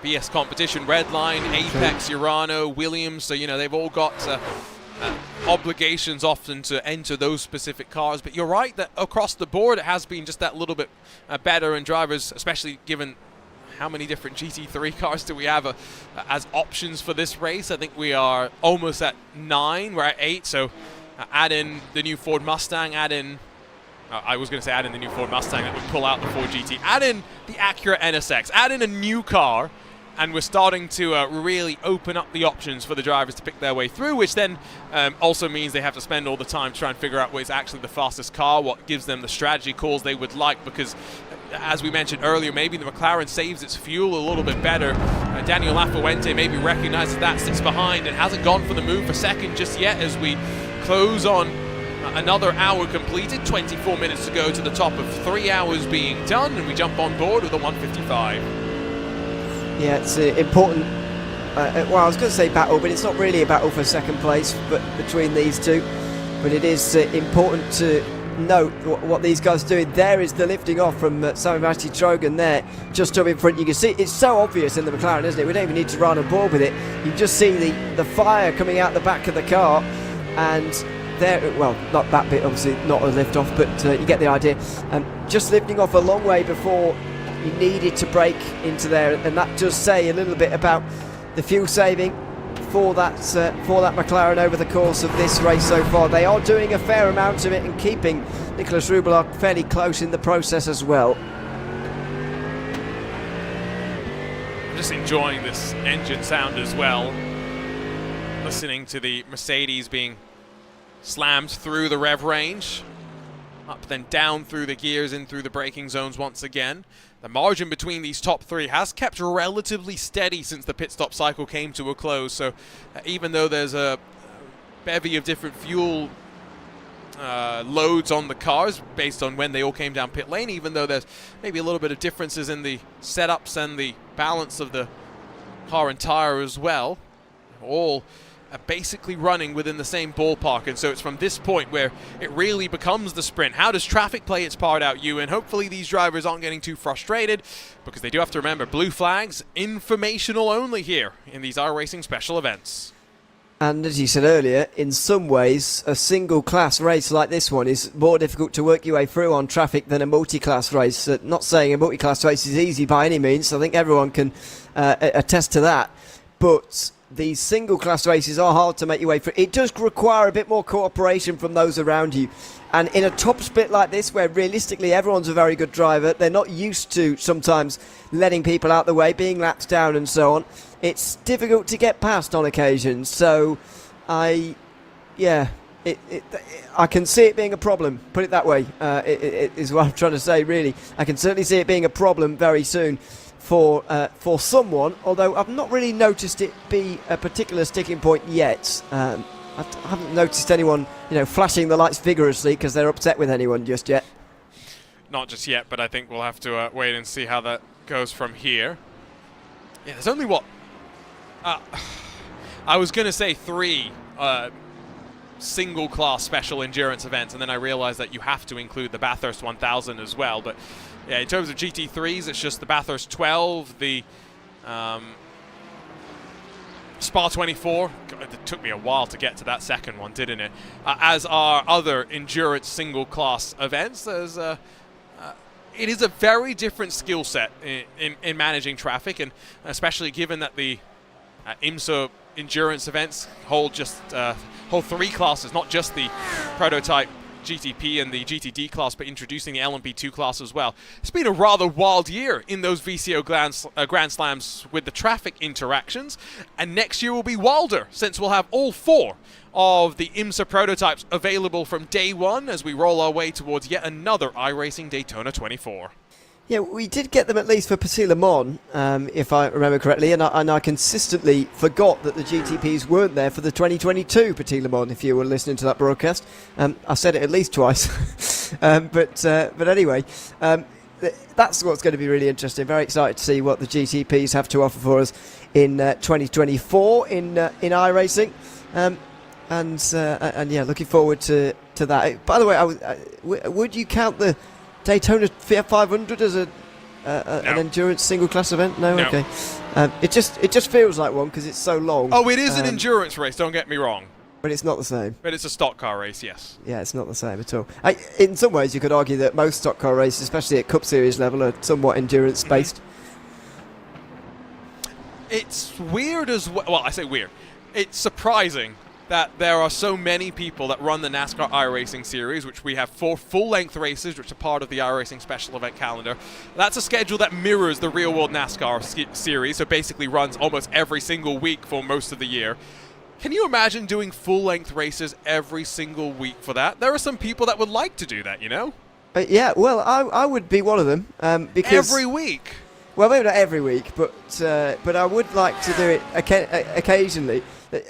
BS Competition, Redline, Apex, Urano, Williams, so they've all got obligations often to enter those specific cars. But you're right that across the board it has been just that little bit better, and drivers, especially given how many different GT3 cars do we have as options for this race. I think we are almost at 9, we're at 8, so add in the new Ford Mustang, add in the new Ford Mustang, that would pull out the Ford GT, add in the Acura NSX, add in a new car, and we're starting to really open up the options for the drivers to pick their way through, which then also means they have to spend all the time trying to figure out what is actually the fastest car, what gives them the strategy calls they would like, because as we mentioned earlier, maybe the McLaren saves its fuel a little bit better. Daniel Lafuente maybe recognizes that, sits behind, and hasn't gone for the move for second just yet as we close on another hour completed, 24 minutes to go to the top of 3 hours being done, and we jump on board with a 1:55. Yeah, it's important. Well, I was going to say battle, but it's not really a battle for second place, but between these two. But it is important to note what these guys are doing. There is the lifting off from Samimati Trogan there, just up in front. You can see it's so obvious in the McLaren, isn't it? We don't even need to run on board with it. You just see the fire coming out the back of the car, and there, well, not that bit, obviously, not a lift off, but you get the idea. Just lifting off a long way before you needed to brake into there, and that does say a little bit about the fuel saving for that McLaren over the course of this race so far. They are doing a fair amount of it and keeping Nicholas Rubelard fairly close in the process as well. I'm just enjoying this engine sound as well, listening to the Mercedes being slammed through the rev range, up then down through the gears, in through the braking zones once again. The margin between these top three has kept relatively steady since the pit stop cycle came to a close, so even though there's a bevy of different fuel loads on the cars based on when they all came down pit lane, even though there's maybe a little bit of differences in the setups and the balance of the car and tire as well, all basically running within the same ballpark. And so it's from this point where it really becomes the sprint. How does traffic play its part out, and hopefully these drivers aren't getting too frustrated, because they do have to remember, blue flags, informational only here in these iRacing special events. And as you said earlier, in some ways a single class race like this one is more difficult to work your way through on traffic than a multi-class race. Not saying a multi-class race is easy by any means, I think everyone can attest to that, but these single class races are hard to make your way through. It does require a bit more cooperation from those around you, and in a top split like this, where realistically everyone's a very good driver, they're not used to sometimes letting people out the way, being lapped down and so on. It's difficult to get past on occasion, so I can see it being a problem, put it that way. It is what I'm trying to say, really. I can certainly see it being a problem very soon for someone, although I've not really noticed it be a particular sticking point yet. I haven't noticed anyone, flashing the lights vigorously because they're upset with anyone just yet. Not just yet, but I think we'll have to wait and see how that goes from here. Yeah, there's only I was going to say 3 single-class special endurance events, and then I realized that you have to include the Bathurst 1000 as well. But yeah, in terms of GT3s, it's just the Bathurst 12, the Spa 24. God, it took me a while to get to that second one, didn't it? As are other endurance single-class events. There's it is a very different skill set in managing traffic, and especially given that the IMSA endurance events hold 3 classes, not just the prototype GTP and the GTD class, but introducing the LMP2 class as well. It's been a rather wild year in those VCO Grand Slams with the traffic interactions, and next year will be wilder, since we'll have all 4 of the IMSA prototypes available from day one as we roll our way towards yet another iRacing Daytona 24. Yeah, we did get them at least for Petit Le Mans, if I remember correctly, and I consistently forgot that the GTPs weren't there for the 2022 Petit Le Mans, if you were listening to that broadcast. I said it at least twice. But anyway, that's what's going to be really interesting. Very excited to see what the GTPs have to offer for us in 2024 in iRacing. And yeah, looking forward to that. By the way, would you count the Daytona 500 as an endurance single class event? No? Okay. It just feels like one because it's so long. Oh, it is an endurance race, don't get me wrong. But it's not the same. But it's a stock car race, yes. Yeah, it's not the same at all. In some ways, you could argue that most stock car races, especially at Cup Series level, are somewhat endurance-based. It's weird as well. Well, I say weird. It's surprising that there are so many people that run the NASCAR iRacing series, which we have 4 full-length races, which are part of the iRacing special event calendar. That's a schedule that mirrors the real-world NASCAR series, so basically runs almost every single week for most of the year. Can you imagine doing full-length races every single week for that? There are some people that would like to do that, you know? Yeah, well, I would be one of them. Because every week? Well, maybe not every week, but I would like to do it occasionally.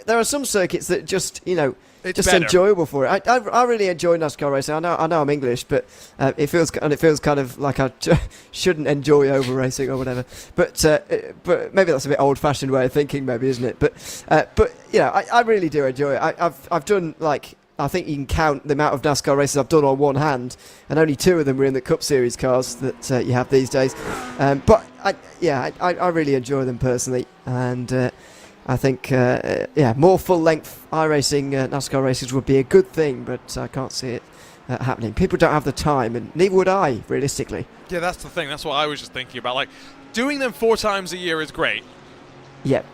There are some circuits that just, It's just better. Enjoyable for it. I really enjoy NASCAR racing. I know I'm English, but it feels kind of like I shouldn't enjoy over racing or whatever. But maybe that's a bit old-fashioned way of thinking, maybe, isn't it? But I really do enjoy it. I've done, like, I think you can count the amount of NASCAR races I've done on one hand, and only 2 of them were in the Cup Series cars that you have these days. But I really enjoy them personally, and I think more full-length iRacing NASCAR races would be a good thing, but I can't see it happening. People don't have the time, and neither would I, realistically. Yeah, that's the thing. That's what I was just thinking about. Like, doing them 4 times a year is great. Yep.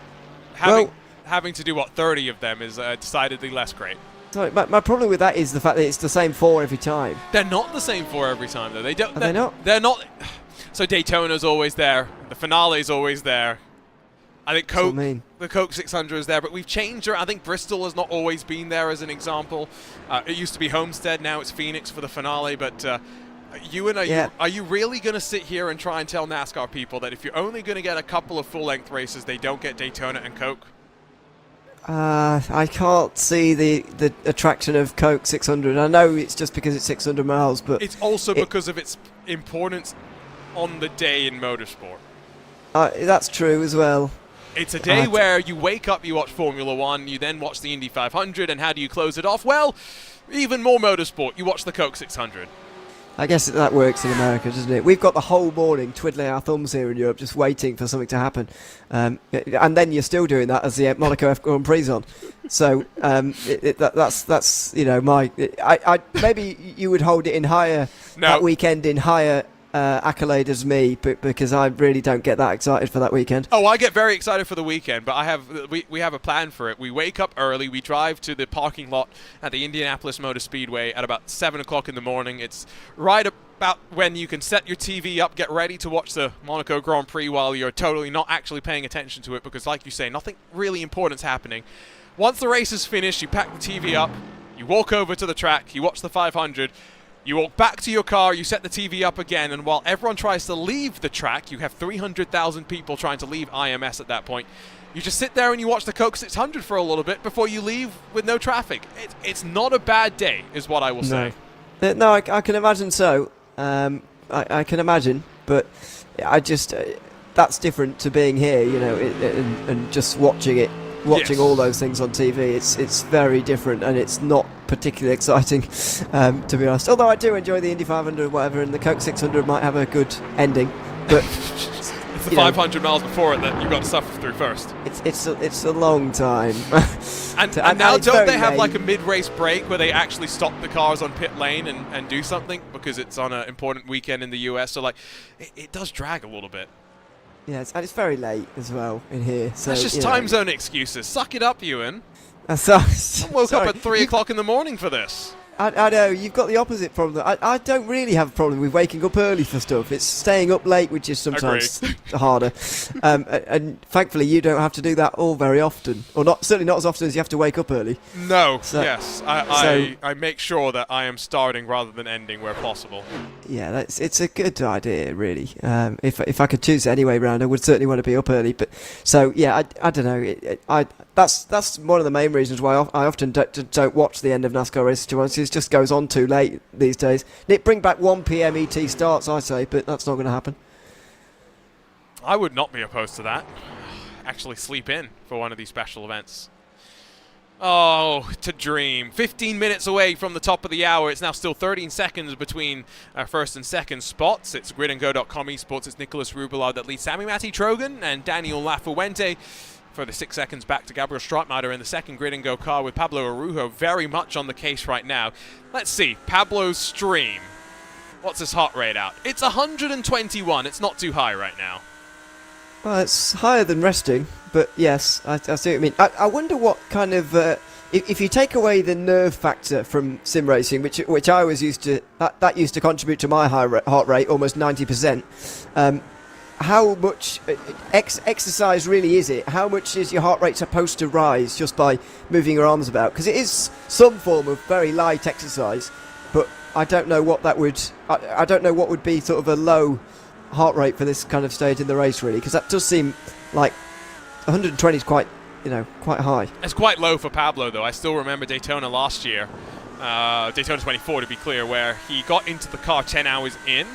Having to do 30 of them is decidedly less great. Sorry, my problem with that is the fact that it's the same 4 every time. They're not the same 4 every time, though. Are they not? They're not. So Daytona's always there. The finale's always there. I think the Coke 600 is there, but we've changed it. I think Bristol has not always been there as an example. It used to be Homestead, now it's Phoenix for the finale, but are you really going to sit here and try and tell NASCAR people that if you're only going to get a couple of full-length races, they don't get Daytona and Coke? I can't see the attraction of Coke 600. I know it's just because it's 600 miles, but it's also because of its importance on the day in motorsport. That's true as well. It's a day where you wake up, you watch Formula 1, you then watch the Indy 500, and how do you close it off? Well, even more motorsport. You watch the Coke 600. I guess that works in America, doesn't it? We've got the whole morning twiddling our thumbs here in Europe, just waiting for something to happen. And then you're still doing that as the Monaco F Grand Prix on. So that's my. Maybe you would hold it in higher that weekend in higher accolade as me, but because I really don't get that excited for that weekend. Oh, I get very excited for the weekend, but we have a plan for it. We wake up early, we drive to the parking lot at the Indianapolis Motor Speedway at about 7 o'clock in the morning. It's right about when you can set your TV up, get ready to watch the Monaco Grand Prix while you're totally not actually paying attention to it, because like you say, nothing really important's happening. Once the race is finished, you pack the TV up, you walk over to the track, you watch the 500, you walk back to your car, you set the TV up again, and while everyone tries to leave the track, you have 300,000 people trying to leave IMS at that point. You just sit there and you watch the Coke 600 for a little bit before you leave with no traffic. It's not a bad day, is what I will say. No, I can imagine so. I can imagine, but I just that's different to being here, and just watching it. Watching all those things on TV, it's very different, and it's not particularly exciting, to be honest. Although I do enjoy the Indy 500 or whatever, and the Coke 600 might have a good ending. But it's the 500 miles before it that you've got to suffer through first. It's a long time. and now don't they have like a mid-race break where they actually stop the cars on pit lane and do something because it's on an important weekend in the US? So like, it does drag a little bit. Yes, and it's very late as well in here. So that's just time zone excuses. Suck it up, Ewan. I woke up at 3 o'clock in the morning for this. I know, you've got the opposite problem. I don't really have a problem with waking up early for stuff. It's staying up late, which is sometimes harder. And thankfully, you don't have to do that all very often. Or certainly not as often as you have to wake up early. No, So- yes. I make sure that I am starting rather than ending where possible. Yeah, it's a good idea, really. If I could choose it any way round, I would certainly want to be up early. But so yeah, I don't know. That's one of the main reasons why I often don't watch the end of NASCAR races too much. It just goes on too late these days. Nick, bring back 1 p.m. ET starts, I say, but that's not going to happen. I would not be opposed to that. Actually sleep in for one of these special events. Oh, to dream. 15 minutes away from the top of the hour. It's now still 13 seconds between our first and second spots. It's gridandgo.com esports. It's Nicholas Rubillard that leads Sammy Matti Trogan and Daniel Lafuente. Further 6 seconds back to Gabriel Streitmatter in the second Grid and Go car with Pablo Arujo very much on the case right now. Let's see. Pablo's stream. What's his heart rate out? It's 121. It's not too high right now. Well, it's higher than resting, but yes, I see what you mean. I wonder what kind of if you take away the nerve factor from sim racing, which I was used to, that used to contribute to my heart rate almost 90%. How much exercise really is it? How much is your heart rate supposed to rise just by moving your arms about? Because it is some form of very light exercise, but I don't know what that would. I don't know what would be sort of a low heart rate for this kind of stage in the race, really, because that does seem like 120 is quite high. It's quite low for Pablo, though. I still remember Daytona last year, Daytona 24 to be clear, where he got into the car 10 hours in.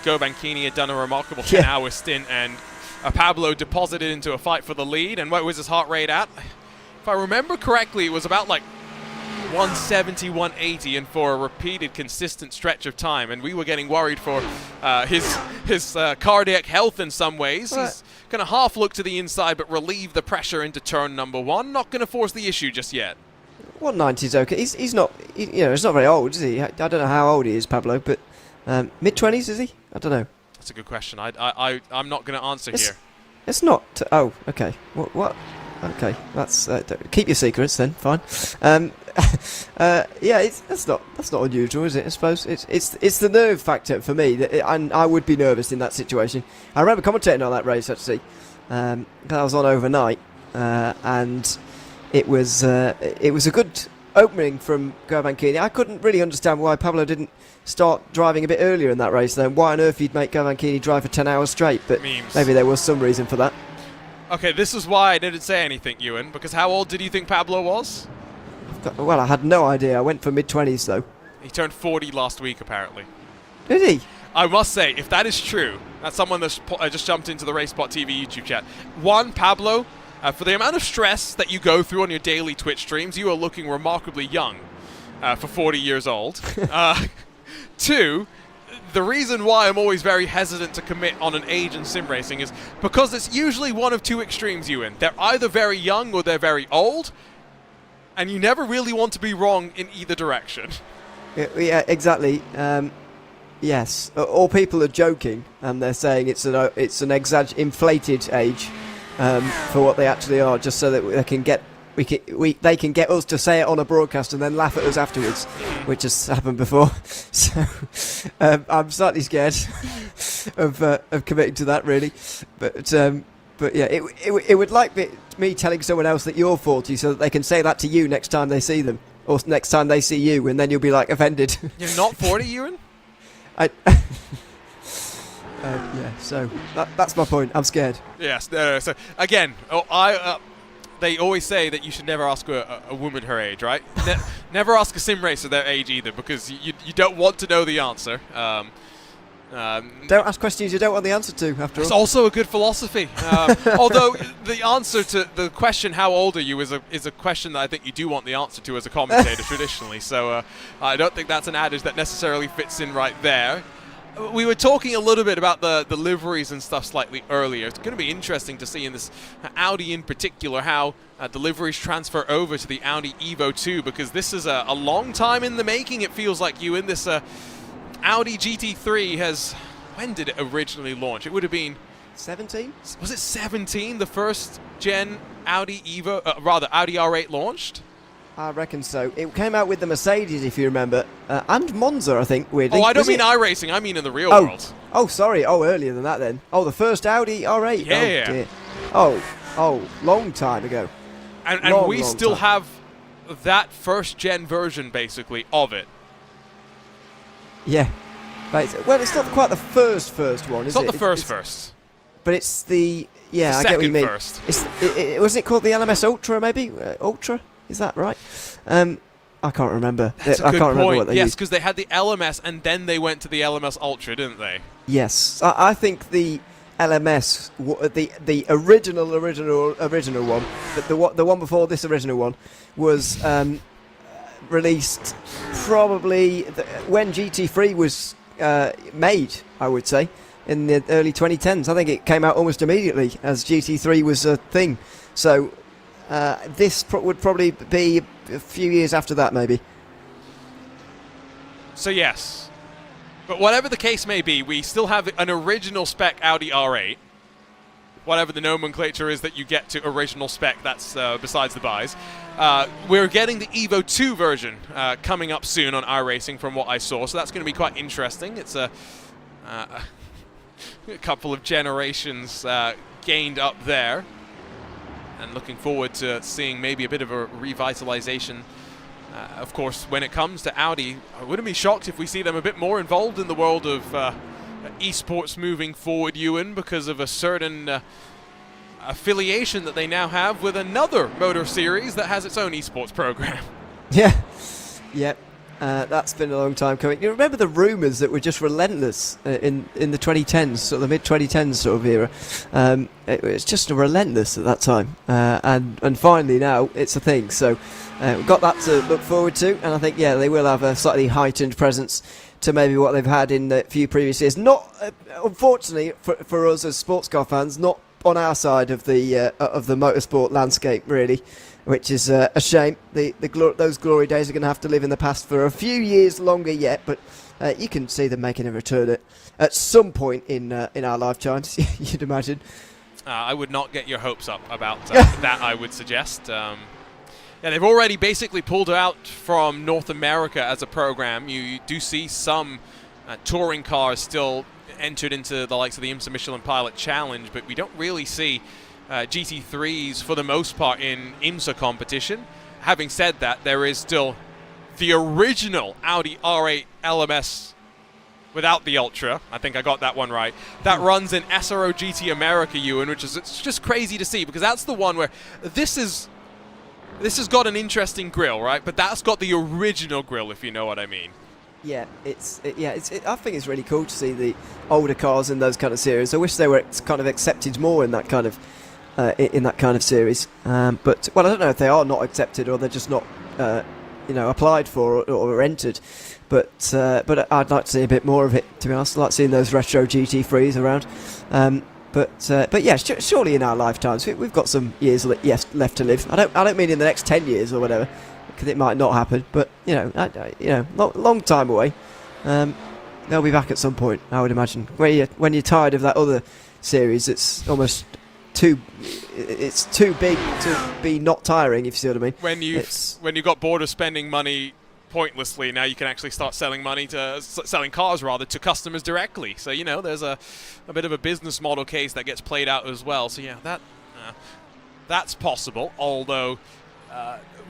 Go Banchini had done a remarkable 10-hour stint, and Pablo deposited into a fight for the lead. And what was his heart rate at? If I remember correctly, it was about like 170, 180, and for a repeated, consistent stretch of time. And we were getting worried for his cardiac health in some ways. He's going to half look to the inside, but relieve the pressure into turn number 1. Not going to force the issue just yet. 190 is okay. He's not, he's not very old, is he? I don't know how old he is, Pablo, but mid-20s, is he? I don't know. That's a good question. I'm not going to answer here. It's not. Oh, okay. What? Okay, that's keep your secrets then. Fine. Yeah, that's not unusual, is it? I suppose it's the nerve factor for me, and I would be nervous in that situation. I remember commentating on that race actually. I was on overnight, and it was a good opening from Go Banchini. I couldn't really understand why Pablo didn't start driving a bit earlier in that race. Then why on earth you'd make Go Banchini drive for 10 hours straight? But Memes. Maybe there was some reason for that. Okay, this is why I didn't say anything, Ewan, because how old did you think Pablo was? Well, I had no idea. I went for mid-20s though. He turned 40 last week, apparently. Did he? I must say, if that is true, that's someone that's just jumped into the RaceSpot TV YouTube chat. One, Pablo, for the amount of stress that you go through on your daily Twitch streams, you are looking remarkably young for 40 years old. 2, the reason why I'm always very hesitant to commit on an age in sim racing is because it's usually one of two extremes you in. They're either very young or they're very old, and you never really want to be wrong in either direction. Yeah, exactly. Yes, or people are joking and they're saying it's an inflated age for what they actually are, just so that they can get they can get us to say it on a broadcast and then laugh at us afterwards, which has happened before. So I'm slightly scared of committing to that, really. But yeah, it would like me telling someone else that you're 40 so that they can say that to you next time they see them, or next time they see you, and then you'll be like offended. You're not 40, Ewan? Yeah, so that's my point. I'm scared. Yes. So again, they always say that you should never ask a woman her age, right? Never ask a sim racer their age either, because you don't want to know the answer. Don't ask questions you don't want the answer to, after all. It's also a good philosophy. Although the answer to the question, how old are you, is a question that I think you do want the answer to as a commentator traditionally. So I don't think that's an adage that necessarily fits in right there. We were talking a little bit about the liveries and stuff slightly earlier. It's going to be interesting to see in this Audi in particular how the liveries transfer over to the Audi Evo 2, because this is a long time in the making, it feels like, you in this Audi GT3 has... When did it originally launch? It would have been... 17? Was it 17, the first gen Audi Evo... rather, Audi R8 launched? I reckon so. It came out with the Mercedes, if you remember, and Monza, I think, weirdly. Oh, I don't Was mean it? iRacing, I mean in the real world. Oh, sorry. Oh, earlier than that then. Oh, the first Audi R8. Yeah. Oh, dear. Oh, long time ago. And we long still time. have that first-gen version, basically, of it. Yeah. Well, it's not quite the first one, is it? It's not the first. But it's the... Yeah, The I get what you second mean. first. Was it called the LMS Ultra, maybe? Ultra? Is that right? I can't remember. That's a I good can't remember point. what they Yes, used. because they had the LMS, and then they went to the LMS Ultra, didn't they? Yes. I think the LMS, the original one, but the one before this original one, was released probably when GT3 was made, I would say, in the early 2010s. I think it came out almost immediately as GT3 was a thing. So this would probably be a few years after that, maybe. So yes. But whatever the case may be, we still have an original spec Audi R8. Whatever the nomenclature is that you get to original spec, that's besides the buys. We're getting the Evo 2 version coming up soon on iRacing from what I saw, so that's going to be quite interesting. It's a couple of generations gained up there. And looking forward to seeing maybe a bit of a revitalization. Of course, when it comes to Audi, I wouldn't be shocked if we see them a bit more involved in the world of esports moving forward, Ewan, because of a certain affiliation that they now have with another motor series that has its own esports program. Yeah. Yep. That's been a long time coming. You remember the rumours that were just relentless in the 2010s, sort of the mid-2010s sort of era. It was just relentless at that time. And finally now it's a thing. So we've got that to look forward to. And I think, yeah, they will have a slightly heightened presence to maybe what they've had in the few previous years. Not, unfortunately, for us as sports car fans, not on our side of the motorsport landscape, really. Which is a shame. Those glory days are going to have to live in the past for a few years longer yet, but you can see them making a return at some point in our lifetimes, you'd imagine. I would not get your hopes up about that, I would suggest. Yeah, they've already basically pulled out from North America as a program. You do see some touring cars still entered into the likes of the IMSA Michelin Pilot Challenge, but we don't really see GT3s for the most part in IMSA competition. Having said that, there is still the original Audi R8 LMS without the Ultra. I think I got that one right. That runs in SRO GT America, Ewan, which is it's just crazy to see because that's the one where this has got an interesting grille, right? But that's got the original grille, if you know what I mean. Yeah, I think it's really cool to see the older cars in those kind of series. I wish they were kind of accepted more in that kind of series. But I don't know if they are not accepted or they're just not applied for or entered. But I'd like to see a bit more of it, to be honest. I like seeing those retro GT3s around. But yeah, surely in our lifetimes we've got some years left to live. I don't mean in the next 10 years or whatever, because it might not happen. But long time away. They'll be back at some point, I would imagine. When you're tired of that other series, it's almost too big to be not tiring, if you see what I mean. When you got bored of spending money pointlessly, now you can actually start selling cars to customers directly. So there's a bit of a business model case that gets played out as well. So yeah, that's possible. Although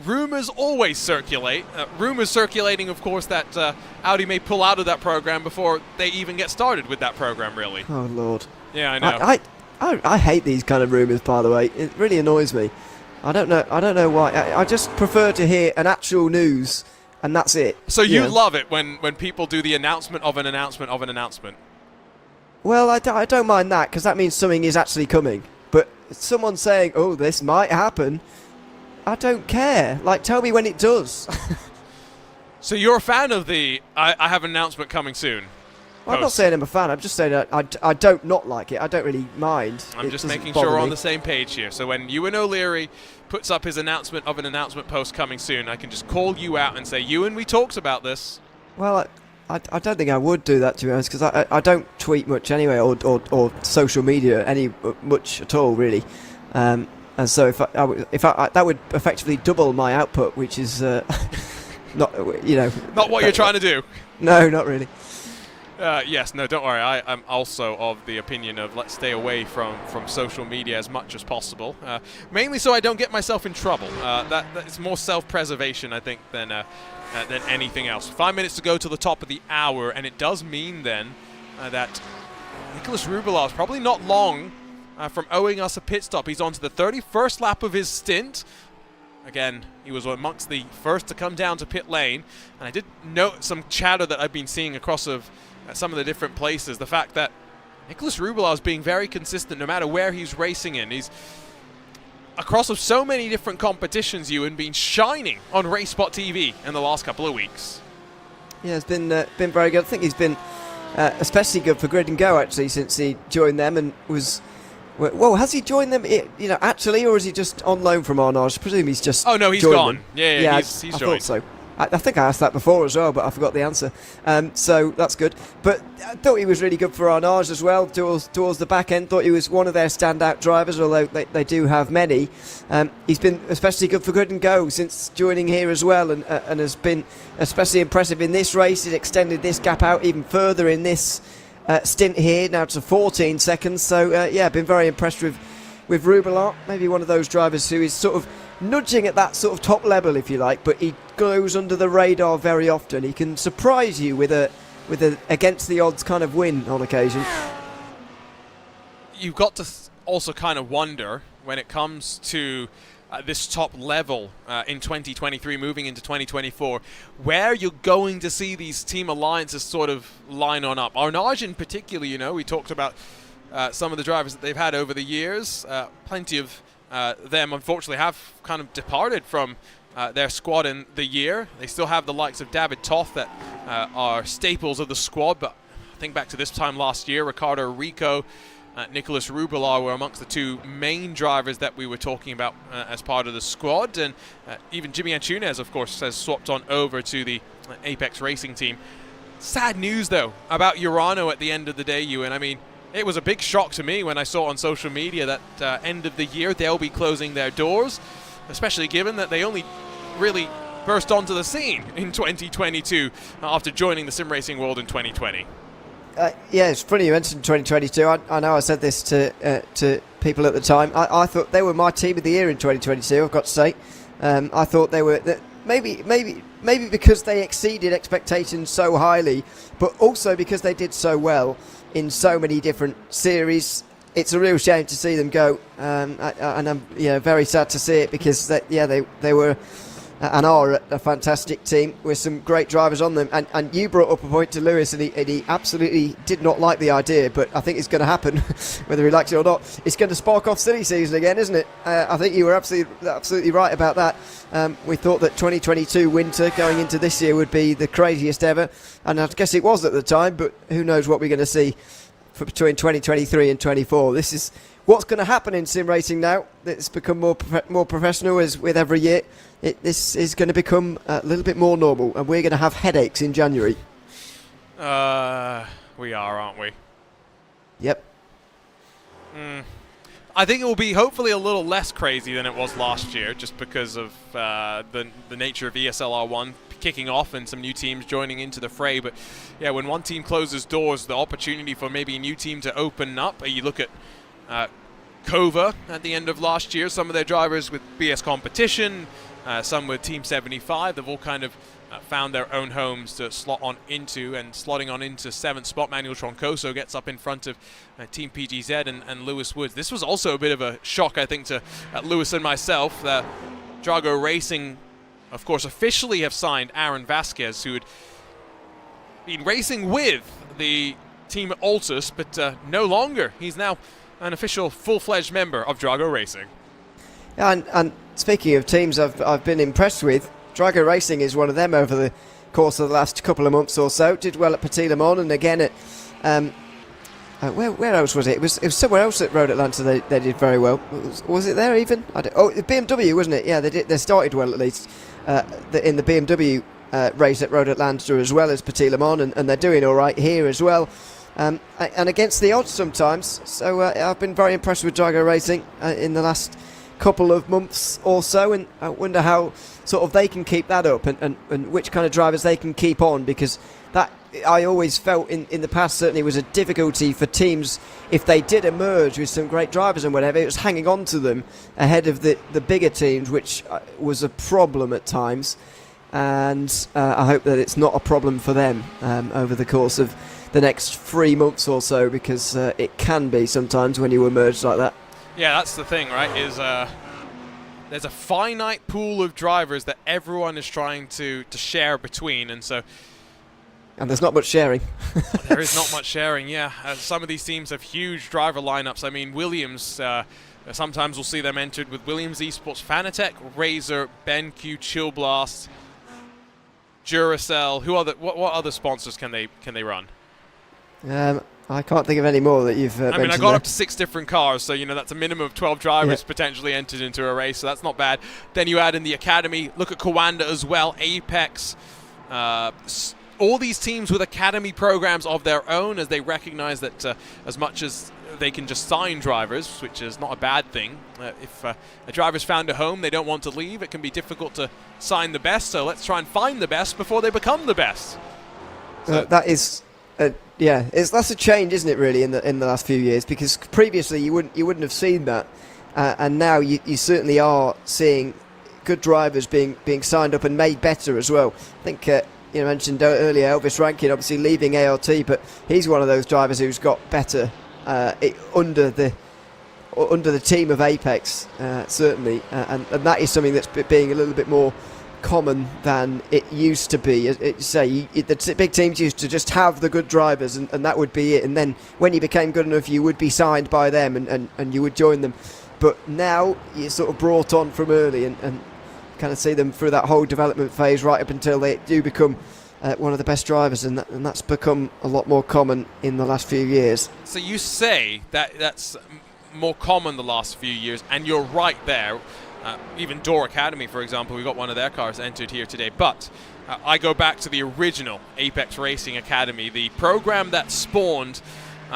rumors always circulate. Rumors circulating, of course, that Audi may pull out of that program before they even get started with that program. Really. Oh Lord. Yeah, I know. I hate these kind of rumours, by the way. It really annoys me. I don't know why. I just prefer to hear an actual news, and that's it. So you love it when people do the announcement of an announcement of an announcement? Well, I don't mind that, because that means something is actually coming. But someone saying, oh, this might happen, I don't care. Like, tell me when it does. So you're a fan of the, I have an announcement coming soon? Well, I'm not saying I'm a fan. I'm just saying I don't not like it. I don't really mind. I'm just making sure we're on the same page here. So when Ewan O'Leary puts up his announcement of an announcement post coming soon, I can just call you out and say, Ewan, we talked about this. Well, I don't think I would do that, to be honest, because I don't tweet much anyway, or social media much at all, really. And so that would effectively double my output, which is not Not what you're trying to do. No, not really. Yes, no, don't worry. I'm also of the opinion of let's stay away from social media as much as possible. Mainly so I don't get myself in trouble. It's more self-preservation, I think, than anything else. 5 minutes to go to the top of the hour, and it does mean then that Nicholas Rubelar is probably not long from owing us a pit stop. He's on to the 31st lap of his stint. Again, he was amongst the first to come down to pit lane, and I did note some chatter that I've been seeing across of some of the different places. The fact that Nicholas Rubelar is being very consistent no matter where he's racing in. He's across of so many different competitions, Ewan, been shining on RaceSpot TV in the last couple of weeks. Yeah, it's been very good. I think he's been especially good for Grid and Go actually since he joined them and was. Well, has he joined them, actually, or is he just on loan from Arnage? I presume he's just. Oh no, he's gone. Them. Yeah, he's I joined. thought so. I think I asked that before as well, but I forgot the answer. So that's good. But I thought he was really good for Arnage as well towards the back end. Thought he was one of their standout drivers, although they do have many. He's been especially good for Grid and Go since joining here as well, and has been especially impressive in this race. He's extended this gap out even further in this stint here, now to 14 seconds. So been very impressed with Rubelar. Maybe one of those drivers who is sort of nudging at that sort of top level, if you like, but he goes under the radar very often. He can surprise you with a against the odds kind of win on occasion. You've got to also kind of wonder when it comes to this top level in 2023 moving into 2024 where you're going to see these team alliances sort of line on up. Arnage in particular, we talked about some of the drivers that they've had over the years. Plenty of them unfortunately have kind of departed from their squad in the year. They still have the likes of David Toth that are staples of the squad, but I think back to this time last year, Ricardo Rico, Nicholas Rubelar were amongst the two main drivers that we were talking about as part of the squad, and even Jimmy Antunes, of course, has swapped on over to the Apex Racing team. Sad news, though, about Urano at the end of the day, Ewan. I mean, it was a big shock to me when I saw on social media that end of the year they'll be closing their doors, especially given that they only really burst onto the scene in 2022 after joining the sim racing world in 2020. It's funny you mentioned 2022. I know I said this to people at the time. I thought they were my team of the year in 2022, I've got to say. I thought they were maybe because they exceeded expectations so highly, but also because they did so well in so many different series. It's a real shame to see them go, and I'm very sad to see it because they were and are a fantastic team with some great drivers on them. And you brought up a point to Lewis, and he absolutely did not like the idea, but I think it's going to happen, whether he likes it or not. It's going to spark off silly season again, isn't it? I think you were absolutely right about that. We thought that 2022 winter going into this year would be the craziest ever, and I guess it was at the time, but who knows what we're going to see for between 2023 and 24. This is what's going to happen in sim racing now. It's become more professional as with every year. This is going to become a little bit more normal, and we're going to have headaches in January. We are, aren't we? Yep. I think it will be hopefully a little less crazy than it was last year, just because of the nature of ESL R1 kicking off and some new teams joining into the fray. But yeah, when one team closes doors, the opportunity for maybe a new team to open up. You look at Kova at the end of last year, some of their drivers with BS Competition, some with Team 75, they've all kind of found their own homes to slot on into, and slotting on into 7th spot. Manuel Troncoso gets up in front of Team PGZ and Lewis Woods. This was also a bit of a shock, I think, to Lewis and myself. Drago Racing, of course, officially have signed Aaron Vasquez, who had been racing with the team at Altus, but no longer. He's now an official full-fledged member of Drago Racing. Yeah, and speaking of teams I've been impressed with, Drago Racing is one of them over the course of the last couple of months or so. Did well at Petit Le Mans, and again at where else was it? It was somewhere else at Road Atlanta. They did very well. Was it there even? BMW, wasn't it? Yeah, they did. They started well at least in the BMW race at Road Atlanta as well as Petit Le Mans, and they're doing all right here as well. And against the odds sometimes. So I've been very impressed with Drago Racing in the last couple of months or so, and I wonder how sort of they can keep that up, and which kind of drivers they can keep on, because that I always felt in the past certainly was a difficulty for teams if they did emerge with some great drivers and whatever. It was hanging on to them ahead of the bigger teams, which was a problem at times, and I hope that it's not a problem for them over the course of the next 3 months or so, because it can be sometimes when you emerge like that. Yeah, that's the thing, right, is there's a finite pool of drivers that everyone is trying to share between, and so... And there's not much sharing. There is not much sharing, yeah. Some of these teams have huge driver lineups. I mean, Williams, sometimes we'll see them entered with Williams Esports, Fanatec, Razor, BenQ, Chill Blast, Duracell. What other sponsors can they run? I can't think of any more that you've I mean, I got up to 6 different cars, so, that's a minimum of 12 drivers potentially entered into a race, so that's not bad. Then you add in the Academy, look at Kawanda as well, Apex, all these teams with Academy programs of their own, as they recognize that as much as they can just sign drivers, which is not a bad thing. If a driver's found a home, they don't want to leave, it can be difficult to sign the best, so let's try and find the best before they become the best. So that is... that's a change, isn't it? Really, in the last few years, because previously you wouldn't have seen that, and now you certainly are seeing good drivers being signed up and made better as well. I think you mentioned earlier Elvis Rankin, obviously leaving ART, but he's one of those drivers who's got better under the team of Apex, certainly, and that is something that's being a little bit more common than it used to be. The big teams used to just have the good drivers, and that would be it, and then when you became good enough you would be signed by them and you would join them. But now you're sort of brought on from early and kind of see them through that whole development phase right up until they do become one of the best drivers, and that's become a lot more common in the last few years. So you say that's more common the last few years, and you're right there. Even Door Academy, for example, we got one of their cars entered here today. But I go back to the original Apex Racing Academy, the program that spawned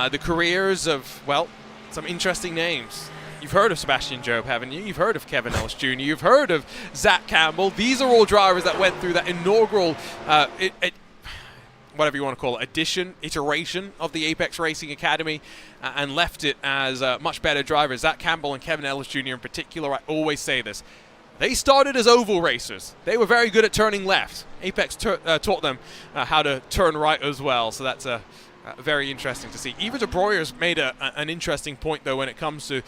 the careers of, well, some interesting names. You've heard of Sebastian Job, haven't you? You've heard of Kevin Ellis Jr. You've heard of Zach Campbell. These are all drivers that went through that inaugural, whatever you want to call it, iteration of the Apex Racing Academy, and left it as much better drivers. Zach Campbell and Kevin Ellis Jr. in particular, I always say this. They started as oval racers. They were very good at turning left. Apex taught them how to turn right as well, so that's very interesting to see. Eva de Bruyer's made an interesting point, though, when it comes to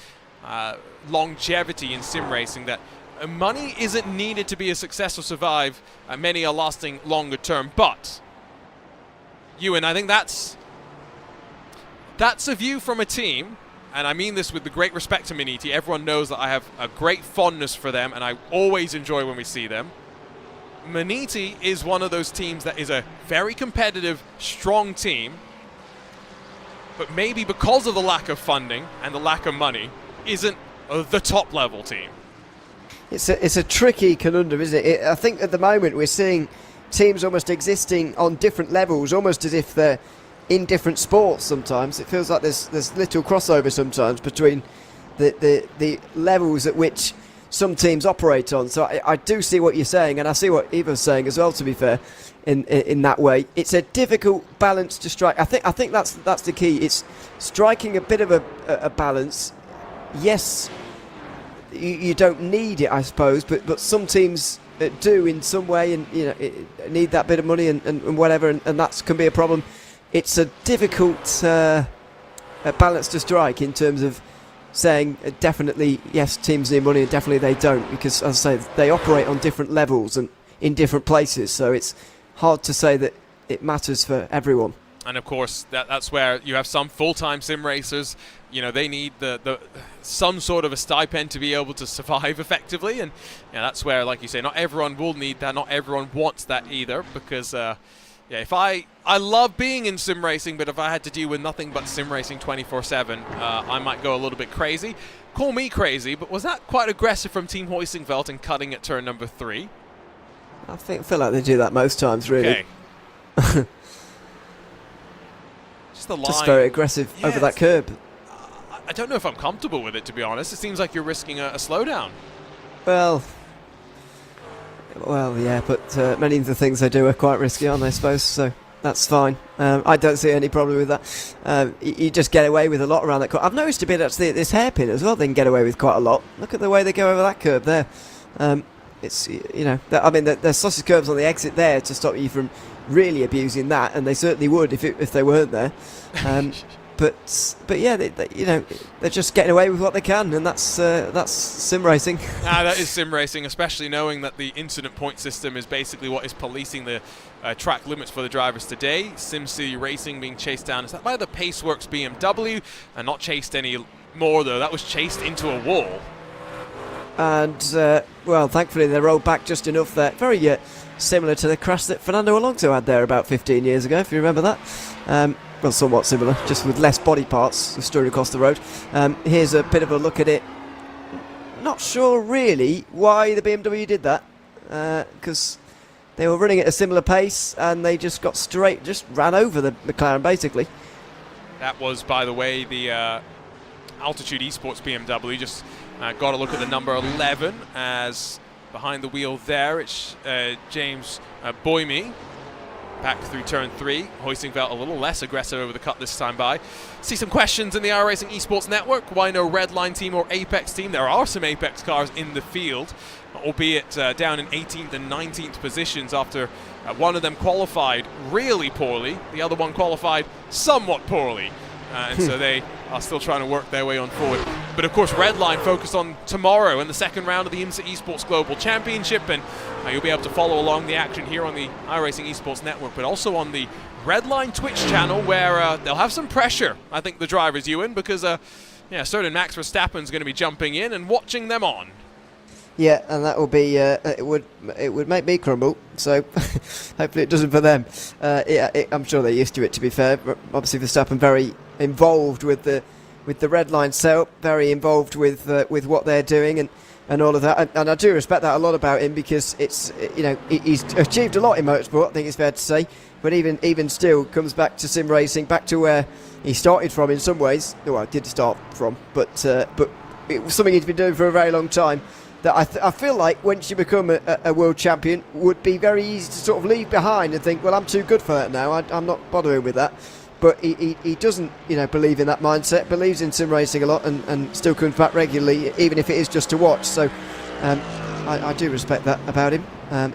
longevity in sim racing, that money isn't needed to be a success or survive. Many are lasting longer term, but Ewan, I think that's a view from a team, and I mean this with the great respect to Maniti. Everyone knows that I have a great fondness for them, and I always enjoy when we see them. Maniti is one of those teams that is a very competitive, strong team, but maybe because of the lack of funding and the lack of money, isn't the top level team. It's a tricky conundrum, isn't it? I think at the moment we're seeing teams almost existing on different levels, almost as if they're in different sports sometimes. It feels like there's little crossover sometimes between the levels at which some teams operate on. So I do see what you're saying, and I see what Eva's saying as well, to be fair, in that way. It's a difficult balance to strike. I think that's the key. It's striking a bit of a balance. Yes, you don't need it, I suppose, but some teams do in some way, and need that bit of money and whatever, and that can be a problem. It's a difficult balance to strike in terms of saying definitely yes, teams need money, and definitely they don't, because as I say, they operate on different levels and in different places, so it's hard to say that it matters for everyone. And of course, that's where you have some full-time sim racers. They need the some sort of a stipend to be able to survive effectively, and that's where, like you say, not everyone will need that. Not everyone wants that either, because if I love being in sim racing, but if I had to deal with nothing but sim racing 24/7, I might go a little bit crazy. Call me crazy, but was that quite aggressive from Team Hoisingveld and cutting at turn number 3? I feel like they do that most times, really. Okay. Just the line. Just very aggressive over that curb. I don't know if I'm comfortable with it, to be honest. It seems like you're risking a slowdown. Well, yeah, but many of the things they do are quite risky, aren't they, I suppose, so that's fine. I don't see any problem with that. You just get away with a lot around that curve. I've noticed a bit actually at this hairpin as well, they can get away with quite a lot. Look at the way they go over that curve there. It's, you know, I mean, there's sausage curves on the exit there to stop you from really abusing that, and they certainly would if they weren't there. But yeah, you know, they're just getting away with what they can, and that's sim racing. That is sim racing, especially knowing that the incident point system is basically what is policing the track limits for the drivers today. SimCity Racing being chased down. Is that by the Paceworks BMW? And not chased any more, though. That was chased into a wall. And, well, thankfully they rolled back just enough there. Very similar to the crash that Fernando Alonso had there about 15 years ago, if you remember that. Well, somewhat similar, just with less body parts strewn across the road. Here's a bit of a look at it. Not sure really why the BMW did that, because they were running at a similar pace and they just just ran over the McLaren basically. That was, by the way, the Altitude Esports BMW. Just got a look at the number 11 as behind the wheel there. It's James Boyme. Back through turn 3. Hoistingveld a little less aggressive over the cut this time by. See some questions in the iRacing Esports Network. Why no Redline team or Apex team? There are some Apex cars in the field, albeit down in 18th and 19th positions after one of them qualified really poorly. The other one qualified somewhat poorly. And so they are still trying to work their way on forward. But of course, Redline focused on tomorrow in the second round of the IMSA Esports Global Championship, and you'll be able to follow along the action here on the iRacing Esports Network, but also on the Redline Twitch channel, where they'll have some pressure, I think, the drivers, Ewan, because certain Max Verstappen's going to be jumping in and watching them on. Yeah, and that will be it would make me crumble. So hopefully it doesn't for them. I'm sure they're used to it. To be fair, obviously Verstappen very involved with the Redline setup, very involved with what they're doing and all of that. And I do respect that a lot about him, because it's, you know, he's achieved a lot in motorsport, I think it's fair to say. But even still, comes back to sim racing, back to where he started from in some ways. Well, did start from, but it was something he's been doing for a very long time. That I feel like once you become a world champion, would be very easy to sort of leave behind and think, well, I'm too good for that now. I'm not bothering with that. But he doesn't, you know, believe in that mindset. Believes in sim racing a lot, and still comes back regularly, even if it is just to watch. So I do respect that about him,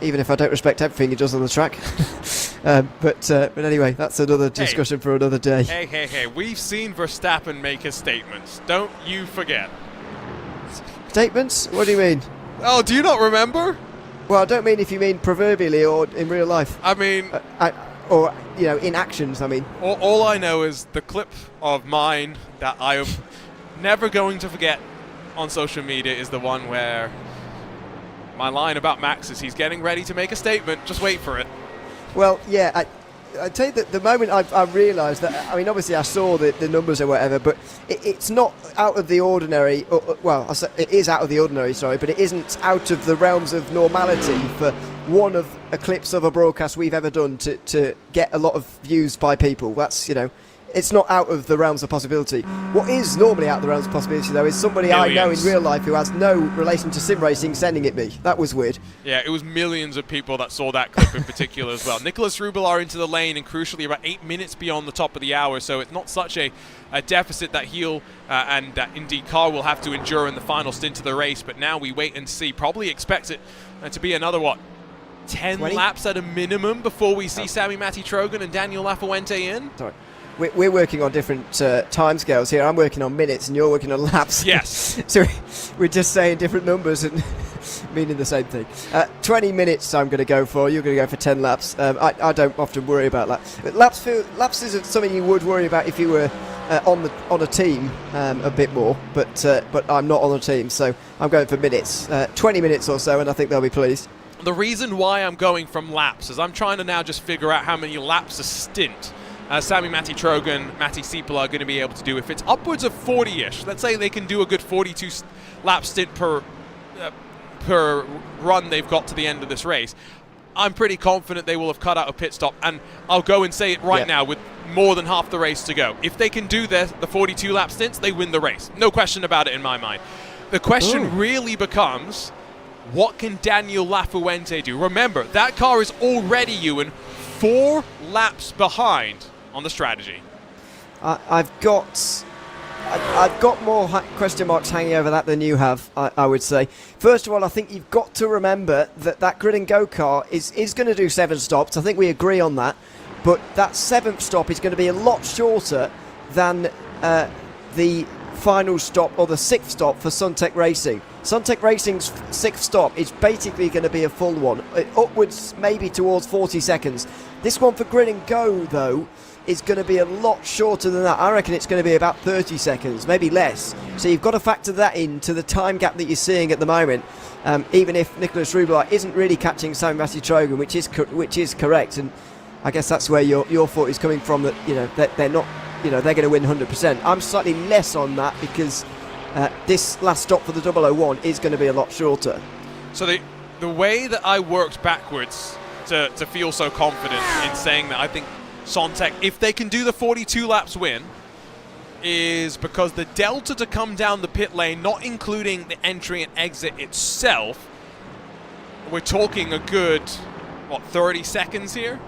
even if I don't respect everything he does on the track. But anyway, that's another discussion for another day. Hey! We've seen Verstappen make his statements. Don't you forget. Statements? What do you mean? Oh, do you not remember? Well, I don't mean if you mean proverbially or in real life. I mean... or, you know, in actions, I mean. All I know is the clip of mine that I am never going to forget on social media is the one where my line about Max is he's getting ready to make a statement. Just wait for it. Well, yeah, I tell you that the moment I realised that, I mean, obviously I saw the numbers or whatever, but it's not out of the ordinary. Well, it is out of the ordinary, sorry, but it isn't out of the realms of normality for one of a clips of a broadcast we've ever done to get a lot of views by people. That's, you know, it's not out of the realms of possibility. What is normally out of the realms of possibility, though, is somebody I know in real life who has no relation to sim racing sending it me. That was weird. Yeah, it was millions of people that saw that clip in particular as well. Nicholas Rubelar into the lane, and crucially about 8 minutes beyond the top of the hour, so it's not such a deficit that he'll and that IndyCar will have to endure in the final stint of the race. But now we wait and see. Probably expect it to be another, 10 20? laps at a minimum before we see Sami Matti-Trogan and Daniel Lafuente in. Sorry. We're working on different timescales here. I'm working on minutes and you're working on laps. Yes. So we're just saying different numbers and meaning the same thing. 20 minutes I'm going to go for. You're going to go for 10 laps. I don't often worry about that. But laps isn't something you would worry about if you were on a team a bit more. But I'm not on a team, so I'm going for minutes. 20 minutes or so, and I think they'll be pleased. The reason why I'm going from laps is I'm trying to now just figure out how many laps a stint Sami Matti-Trogan, Matti Siepola are going to be able to do. If it's upwards of 40-ish, let's say they can do a good 42 lap stint per run they've got to the end of this race, I'm pretty confident they will have cut out a pit stop. And I'll go and say it right now, with more than half the race to go. If they can do the 42 lap stints, they win the race. No question about it in my mind. The question really becomes, what can Daniel Lafuente do? Remember, that car is already, Ewan, 4 laps behind on the strategy. I've got more question marks hanging over that than you have, I would say. First of all, I think you've got to remember that Grid and Go car is going to do 7 stops. I think we agree on that. But that 7th stop is going to be a lot shorter than the final stop or the 6th stop for Suntech Racing. Suntech Racing's 6th stop is basically going to be a full one, upwards maybe towards 40 seconds. This one for Grid and Go, though, is going to be a lot shorter than that. I reckon it's going to be about 30 seconds, maybe less. So you've got to factor that into the time gap that you're seeing at the moment. Even if Nicholas Rubler isn't really catching Sam Trogan, which is correct, and I guess that's where your thought is coming from, that they're not, they're going to win 100%. I'm slightly less on that because this last stop for the 001 is going to be a lot shorter. So the way that I worked backwards to feel so confident in saying that I think Sontec, if they can do the 42 laps win, is because the delta to come down the pit lane, not including the entry and exit itself, we're talking a good, 30 seconds here?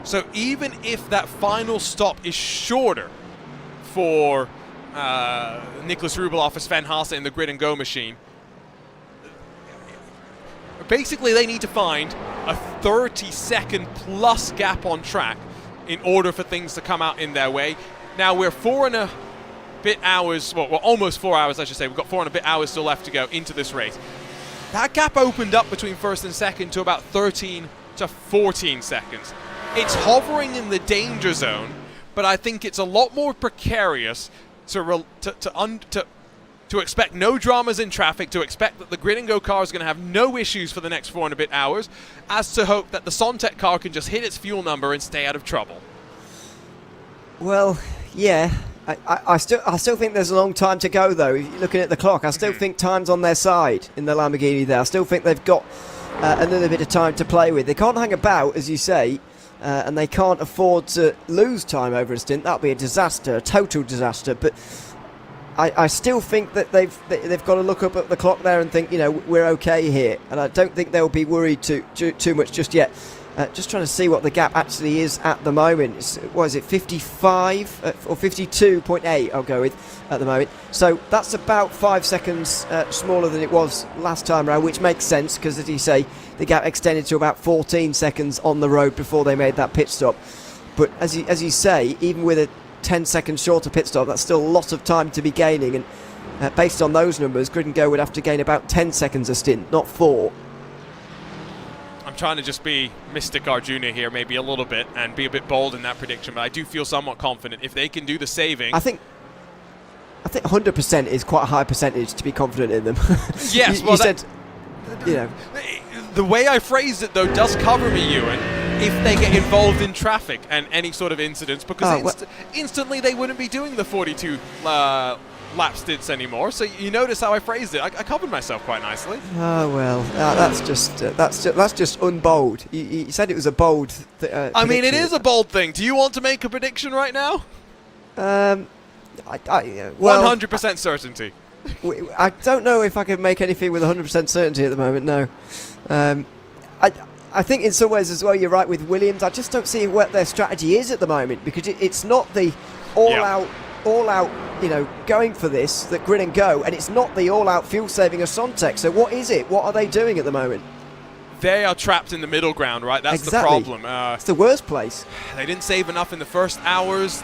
So even if that final stop is shorter for Nicholas Rubeloff, Sven Haase in the Grid and Go machine, basically they need to find a 30-second plus gap on track in order for things to come out in their way. Now we're 4 and a bit hours, well, almost 4 hours I should say, we've got 4 and a bit hours still left to go into this race. That gap opened up between first and second to about 13 to 14 seconds. It's hovering in the danger zone, but I think it's a lot more precarious to expect no dramas in traffic, to expect that the Grid and Go car is going to have no issues for the next 4 and a bit hours, as to hope that the Sontec car can just hit its fuel number and stay out of trouble. Well, yeah. I still think there's a long time to go, though. If you're looking at the clock, I still think time's on their side in the Lamborghini there. I still think they've got a little bit of time to play with. They can't hang about, as you say, and they can't afford to lose time over a stint. That'll be a disaster, a total disaster. But I still think that they've got to look up at the clock there and think, we're okay here. And I don't think they'll be worried too much just yet. Just trying to see what the gap actually is at the moment. What is it, 55 or 52.8 I'll go with at the moment. So that's about 5 seconds smaller than it was last time around, which makes sense because, as you say, the gap extended to about 14 seconds on the road before they made that pit stop. But as you say, even with a 10 seconds shorter pit stop, that's still a lot of time to be gaining. And based on those numbers, Grid and Go would have to gain about 10 seconds a stint, not 4. I'm trying to just be Mystic Arjuna here maybe a little bit and be a bit bold in that prediction, but I do feel somewhat confident if they can do the saving. I think 100% is quite a high percentage to be confident in them. Yes, you said, the way I phrased it though does cover me, Ewan, if they get involved in traffic and any sort of incidents, because instantly they wouldn't be doing the 42 lap stints anymore. So you notice how I phrased it. I covered myself quite nicely. Oh well, that's just unbold. You said it was a bold. I mean, it is a bold thing. Do you want to make a prediction right now? 100% certainty. I don't know if I can make anything with 100% certainty at the moment. No. I think in some ways as well, you're right with Williams. I just don't see what their strategy is at the moment, because it's not the all-out, going for this, that Grid and Go, and it's not the all-out fuel-saving of Sontec. So what is it? What are they doing at the moment? They are trapped in the middle ground, right? That's exactly the problem. It's the worst place. They didn't save enough in the first hours.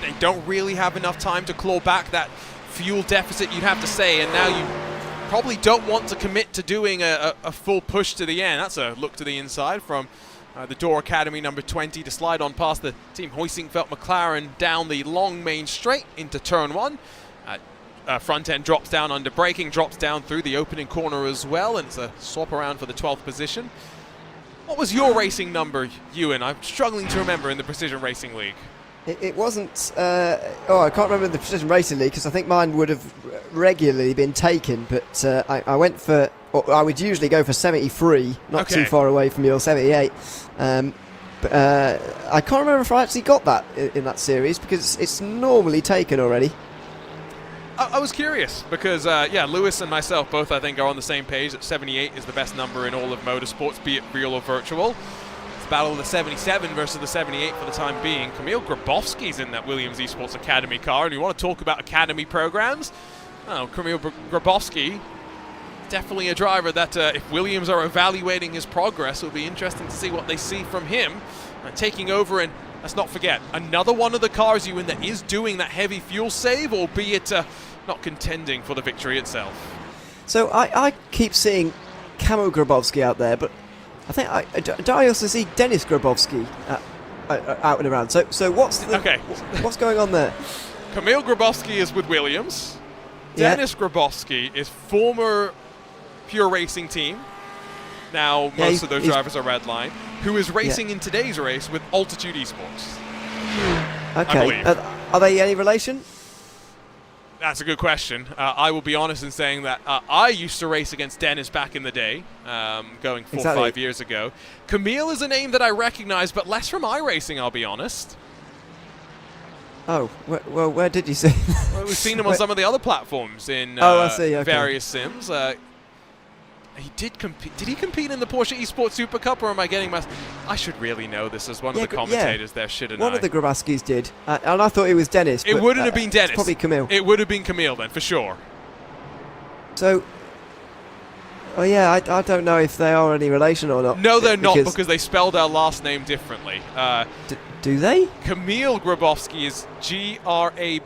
They don't really have enough time to claw back that fuel deficit, you'd have to say, and now you probably don't want to commit to doing a full push to the end. That's a look to the inside from the Door Academy number 20 to slide on past the Team Hoisingfeld McLaren down the long main straight into turn 1. Front end drops down under braking, drops down through the opening corner as well, and it's a swap around for the 12th position. What was your racing number, Ewan? I'm struggling to remember in the Precision Racing League. It wasn't... I can't remember the Precision Racing League, because I think mine would have regularly been taken, but I went for... I would usually go for 73, not too far away from your 78. But I can't remember if I actually got that in that series, because it's normally taken already. I was curious because, yeah, Lewis and myself both, I think, are on the same page that 78 is the best number in all of motorsports, be it real or virtual. It's the battle of the 77 versus the 78 for the time being. Kamil Grabowski's in that Williams Esports Academy car, and you want to talk about academy programs? Oh, Kamil Grabowski, definitely a driver that if Williams are evaluating his progress, it'll be interesting to see what they see from him. Taking over, and let's not forget, another one of the cars you in that is doing that heavy fuel save, albeit not contending for the victory itself. So I keep seeing Kamil Grabowski out there, but I think do I also see Dennis Grabowski out and around? So what's what's going on there? Kamil Grabowski is with Williams. Yeah. Dennis Grabowski is former Pure Racing team. Now most of those drivers are Redline, who is racing in today's race with Altitude Esports. Okay. Are they any relation? That's a good question. I will be honest in saying that I used to race against Dennis back in the day, going 4 or 5 years ago. Kamil is a name that I recognize, but less from iRacing, I'll be honest. Oh, well, where did you see? Well, we've seen him on some of the other platforms in I see, okay. various sims. He did compete. Did he compete in the Porsche Esports Super Cup, or am I getting my... I should really know this as one of the commentators there, shouldn't I? One of the Grabowskis did, and I thought it was Dennis. It wouldn't have been Dennis. It's probably Kamil. It would have been Kamil then, for sure. So, oh yeah, I don't know if they are any relation or not. No, they're not, because they spelled our last name differently. Do they? Kamil Grabowski is Grabowski,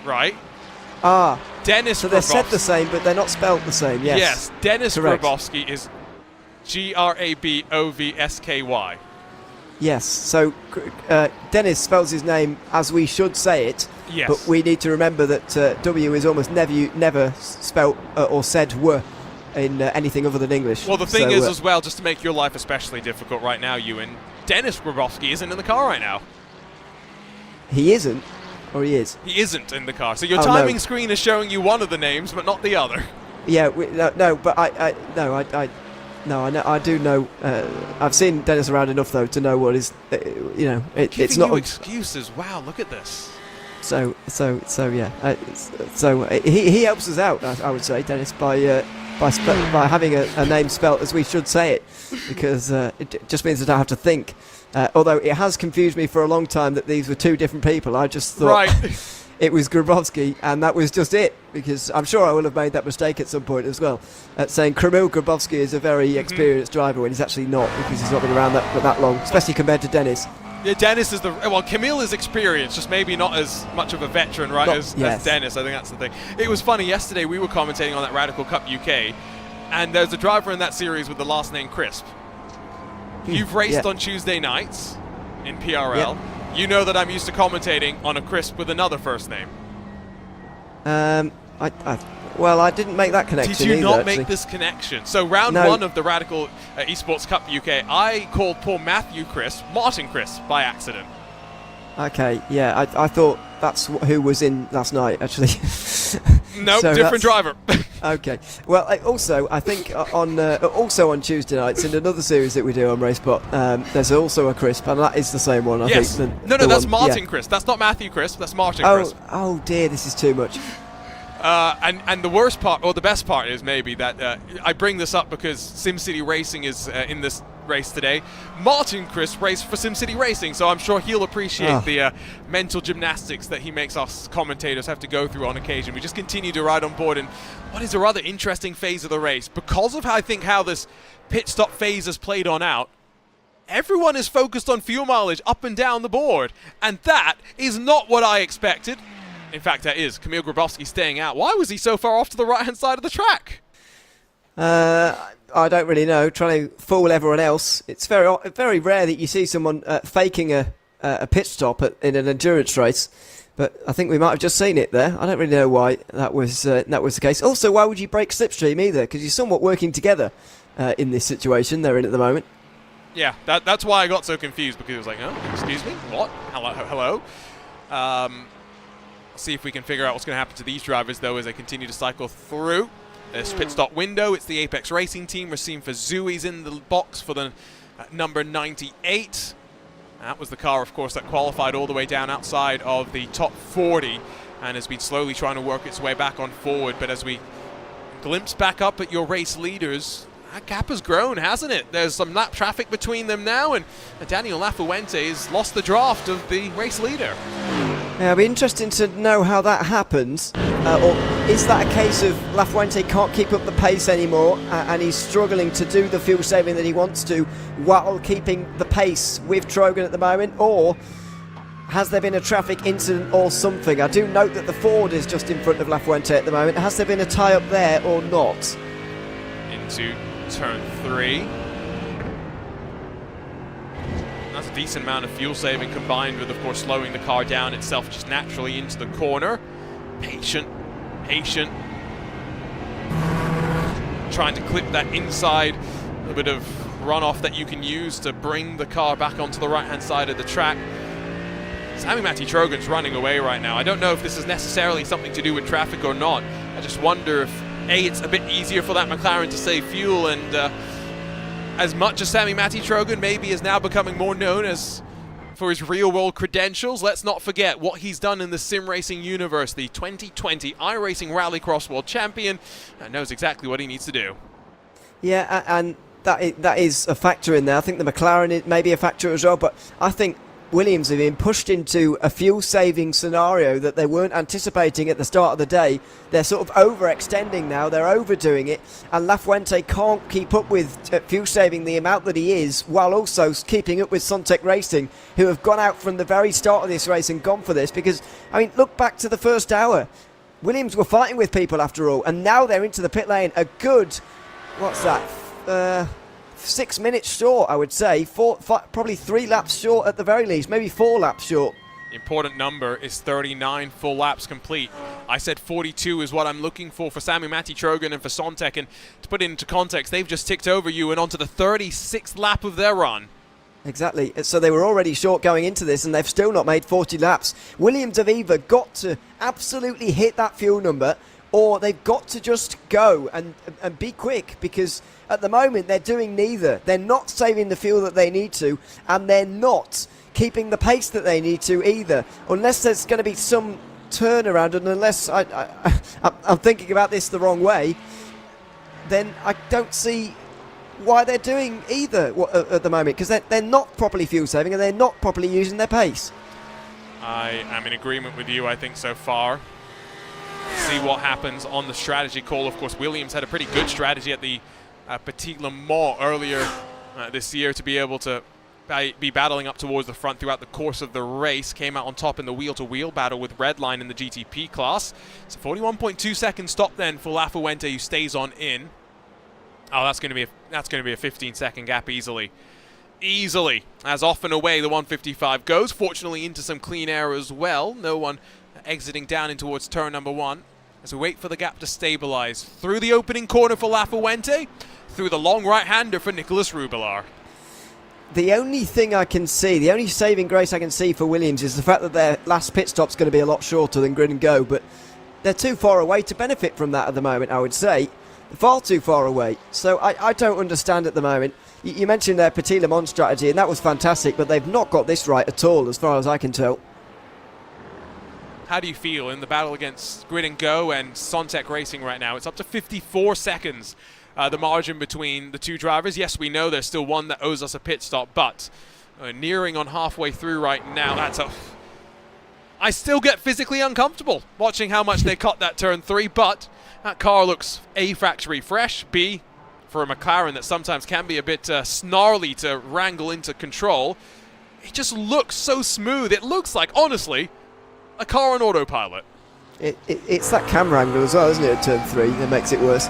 right? Ah. Dennis So Grabowski. they're said the same, but they're not spelled the same, yes. Yes, Dennis Correct. Grabowski is Grabovsky. Yes, so Dennis spells his name as we should say it, Yes. but we need to remember that W is almost never spelt or said "w" in anything other than English. Well, the thing is, as well, just to make your life especially difficult right now, Ewan, Dennis Grabowski isn't in the car right now. He isn't, or he is? He isn't in the car. So your timing screen is showing you one of the names, but not the other. Yeah, but I do know. I've seen Dennis around enough though to know what is. It's not. Excuses. Wow, look at this. So yeah. So he helps us out. I would say Dennis by having a name spelt as we should say it, because it just means that I have to think. Although it has confused me for a long time that these were two different people. I just thought it was Grabowski, and that was just it, because I'm sure I will have made that mistake at some point as well, saying Kamil Grabowski is a very experienced driver when he's actually not, because he's not been around that long, especially compared to Dennis. Yeah, Dennis is Kamil is experienced, just maybe not as much of a veteran, right, as Dennis. I think that's the thing. It was funny, yesterday we were commentating on that Radical Cup UK, and there's a driver in that series with the last name Crisp. You've raced on Tuesday nights in PRL. You know that I'm used to commentating on a Crisp with another first name. I didn't make that connection. Did you either, not actually make this connection? So round one of the Radical Esports Cup UK, I called poor Matthew Crisp Martin Crisp by accident. Okay, yeah, I thought that's who was in last night, actually. Nope, so different driver. Okay. Well, I think also on Tuesday nights in another series that we do on RaceBot, there's also a Crisp, and that is the same one. I think. No, that's Martin Crisp. That's not Matthew Crisp. That's Martin Crisp. Oh dear, this is too much. And the worst part, or the best part, is maybe that I bring this up because SimCity Racing is in this race today. Martin Crisp raced for SimCity Racing, so I'm sure he'll appreciate the mental gymnastics that he makes us commentators have to go through on occasion. We just continue to ride on board, and what is a rather interesting phase of the race, because of how this pit stop phase has played on out. Everyone is focused on fuel mileage up and down the board, and that is not what I expected. In fact, that is Kamil Grabowski staying out. Why was he so far off to the right-hand side of the track? I don't really know. Trying to fool everyone else. It's very rare that you see someone faking a pit stop in an endurance race. But I think we might have just seen it there. I don't really know why that was the case. Also, why would you break slipstream either? Because you're somewhat working together in this situation they're in at the moment. Yeah, that's why I got so confused, because it was like, oh, excuse me, what? Hello? See if we can figure out what's going to happen to these drivers, though, as they continue to cycle through. this pit stop window. It's the Apex Racing team. We're seeing Fuzui's in the box for the number 98. That was the car, of course, that qualified all the way down outside of the top 40 and has been slowly trying to work its way back on forward. But as we glimpse back up at your race leaders, that gap has grown, hasn't it? There's some lap traffic between them now, and Daniel Lafuente has lost the draft of the race leader. Yeah, it'll be interesting to know how that happens. Or is that a case of Lafuente can't keep up the pace anymore and he's struggling to do the fuel saving that he wants to while keeping the pace with Trogan at the moment? Or has there been a traffic incident or something? I do note that the Ford is just in front of Lafuente at the moment. Has there been a tie-up there or not? Into turn 3. That's a decent amount of fuel saving combined with, of course, slowing the car down itself just naturally into the corner. Patient. Trying to clip that inside, a bit of runoff that you can use to bring the car back onto the right-hand side of the track. Sami-Matti Trogan's running away right now. I don't know if this is necessarily something to do with traffic or not. I just wonder if, A, it's a bit easier for that McLaren to save fuel, and as much as Sami-Matti Trogan maybe is now becoming more known as for his real-world credentials, let's not forget what he's done in the sim racing universe. The 2020 iRacing Rallycross World Champion knows exactly what he needs to do. Yeah, and that is a factor in there. I think the McLaren may be a factor as well, but I think Williams have been pushed into a fuel-saving scenario that they weren't anticipating at the start of the day. They're sort of overextending now, they're overdoing it, and Lafuente can't keep up with fuel-saving the amount that he is, while also keeping up with Sontec Racing, who have gone out from the very start of this race and gone for this, because, I mean, look back to the first hour. Williams were fighting with people after all, and now they're into the pit lane a good, what's that, 6 minutes short, I would say. Probably 3 laps short at the very least, maybe 4 laps short. The important number is 39 full laps complete. I said 42 is what I'm looking for Sami-Matti Trogan and for Sontec, and to put it into context, they've just ticked over you and onto the 36th lap of their run. Exactly, so they were already short going into this and they've still not made 40 laps. Williams have either got to absolutely hit that fuel number, or they've got to just go and be quick, because at the moment they're doing neither. They're not saving the fuel that they need to, and they're not keeping the pace that they need to either, unless there's going to be some turnaround, and unless I'm thinking about this the wrong way, then I don't see why they're doing either at the moment, because they're not properly fuel saving and they're not properly using their pace. I am in agreement with you, I think, so far. See what happens on the strategy call. Of course, Williams had a pretty good strategy at the Petit Le Mans earlier this year to be able to be battling up towards the front throughout the course of the race. Came out on top in the wheel-to-wheel battle with Redline in the GTP class. It's a 41.2 second stop then for Lafuente, who stays on in. Oh, that's going to be a 15-second gap easily. As off and away the 155 goes. Fortunately into some clean air as well. No one exiting down in towards turn number 1 as we wait for the gap to stabilize. Through the opening corner for Lafuente, through the long right-hander for Nicolas Rubelar. The only thing I can see, the only saving grace I can see for Williams is the fact that their last pit stop's going to be a lot shorter than Grid and Go, but they're too far away to benefit from that at the moment, I would say. Far too far away. So I don't understand at the moment. You mentioned their Petit Le Mans strategy, and that was fantastic, but they've not got this right at all, as far as I can tell. How do you feel in the battle against Grid and Go and Sontec Racing right now? It's up to 54 seconds, the margin between the two drivers. Yes, we know there's still one that owes us a pit stop, but nearing on halfway through right now. I still get physically uncomfortable watching how much they cut that turn 3, but that car looks A, factory fresh, B, for a McLaren that sometimes can be a bit snarly to wrangle into control. It just looks so smooth. It looks like, honestly, a car on autopilot. It's that camera angle as well, isn't it, at turn 3 that makes it worse.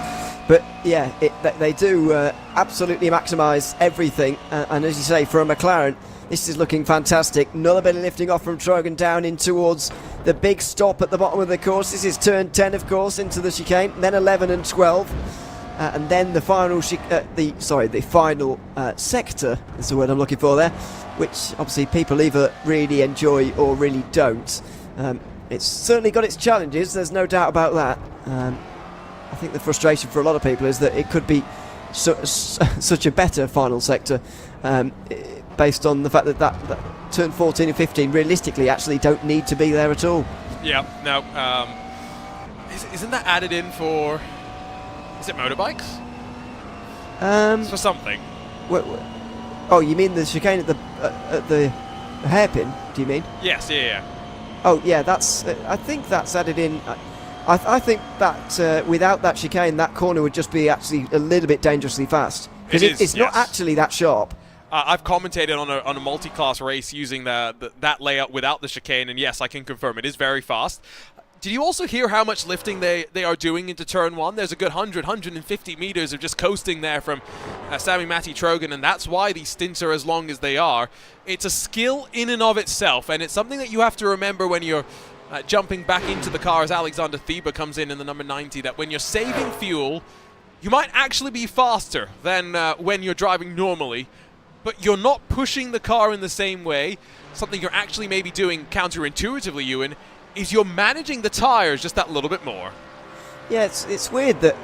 But yeah, they do absolutely maximise everything, and as you say, for a McLaren, this is looking fantastic. Another bit of lifting off from Trogan down in towards the big stop at the bottom of the course. This is turn 10, of course, into the chicane, then 11 and 12. And then the final, the final sector is the word I'm looking for there, which obviously people either really enjoy or really don't. It's certainly got its challenges, there's no doubt about that. I think the frustration for a lot of people is that it could be such a better final sector, based on the fact that turn 14 and 15 realistically actually don't need to be there at all. Yeah, no. Isn't that added in for... Is it motorbikes? It's for something. Oh, you mean the chicane at the hairpin, do you mean? Yes, yeah. Oh, yeah, that's... I think that's added in... I think that without that chicane, that corner would just be actually a little bit dangerously fast. Because it's not actually that sharp. I've commentated on a multi-class race using that layout without the chicane, and yes, I can confirm it is very fast. Did you also hear how much lifting they are doing into turn 1? There's a good 150 meters of just coasting there from Sami Matti Trogan, and that's why these stints are as long as they are. It's a skill in and of itself, and it's something that you have to remember when you're jumping back into the car as Alexander Thieber comes in the number 90, that when you're saving fuel, you might actually be faster than when you're driving normally, but you're not pushing the car in the same way. Something you're actually maybe doing counterintuitively, Ewan, is you're managing the tires just that little bit more. Yeah, it's weird that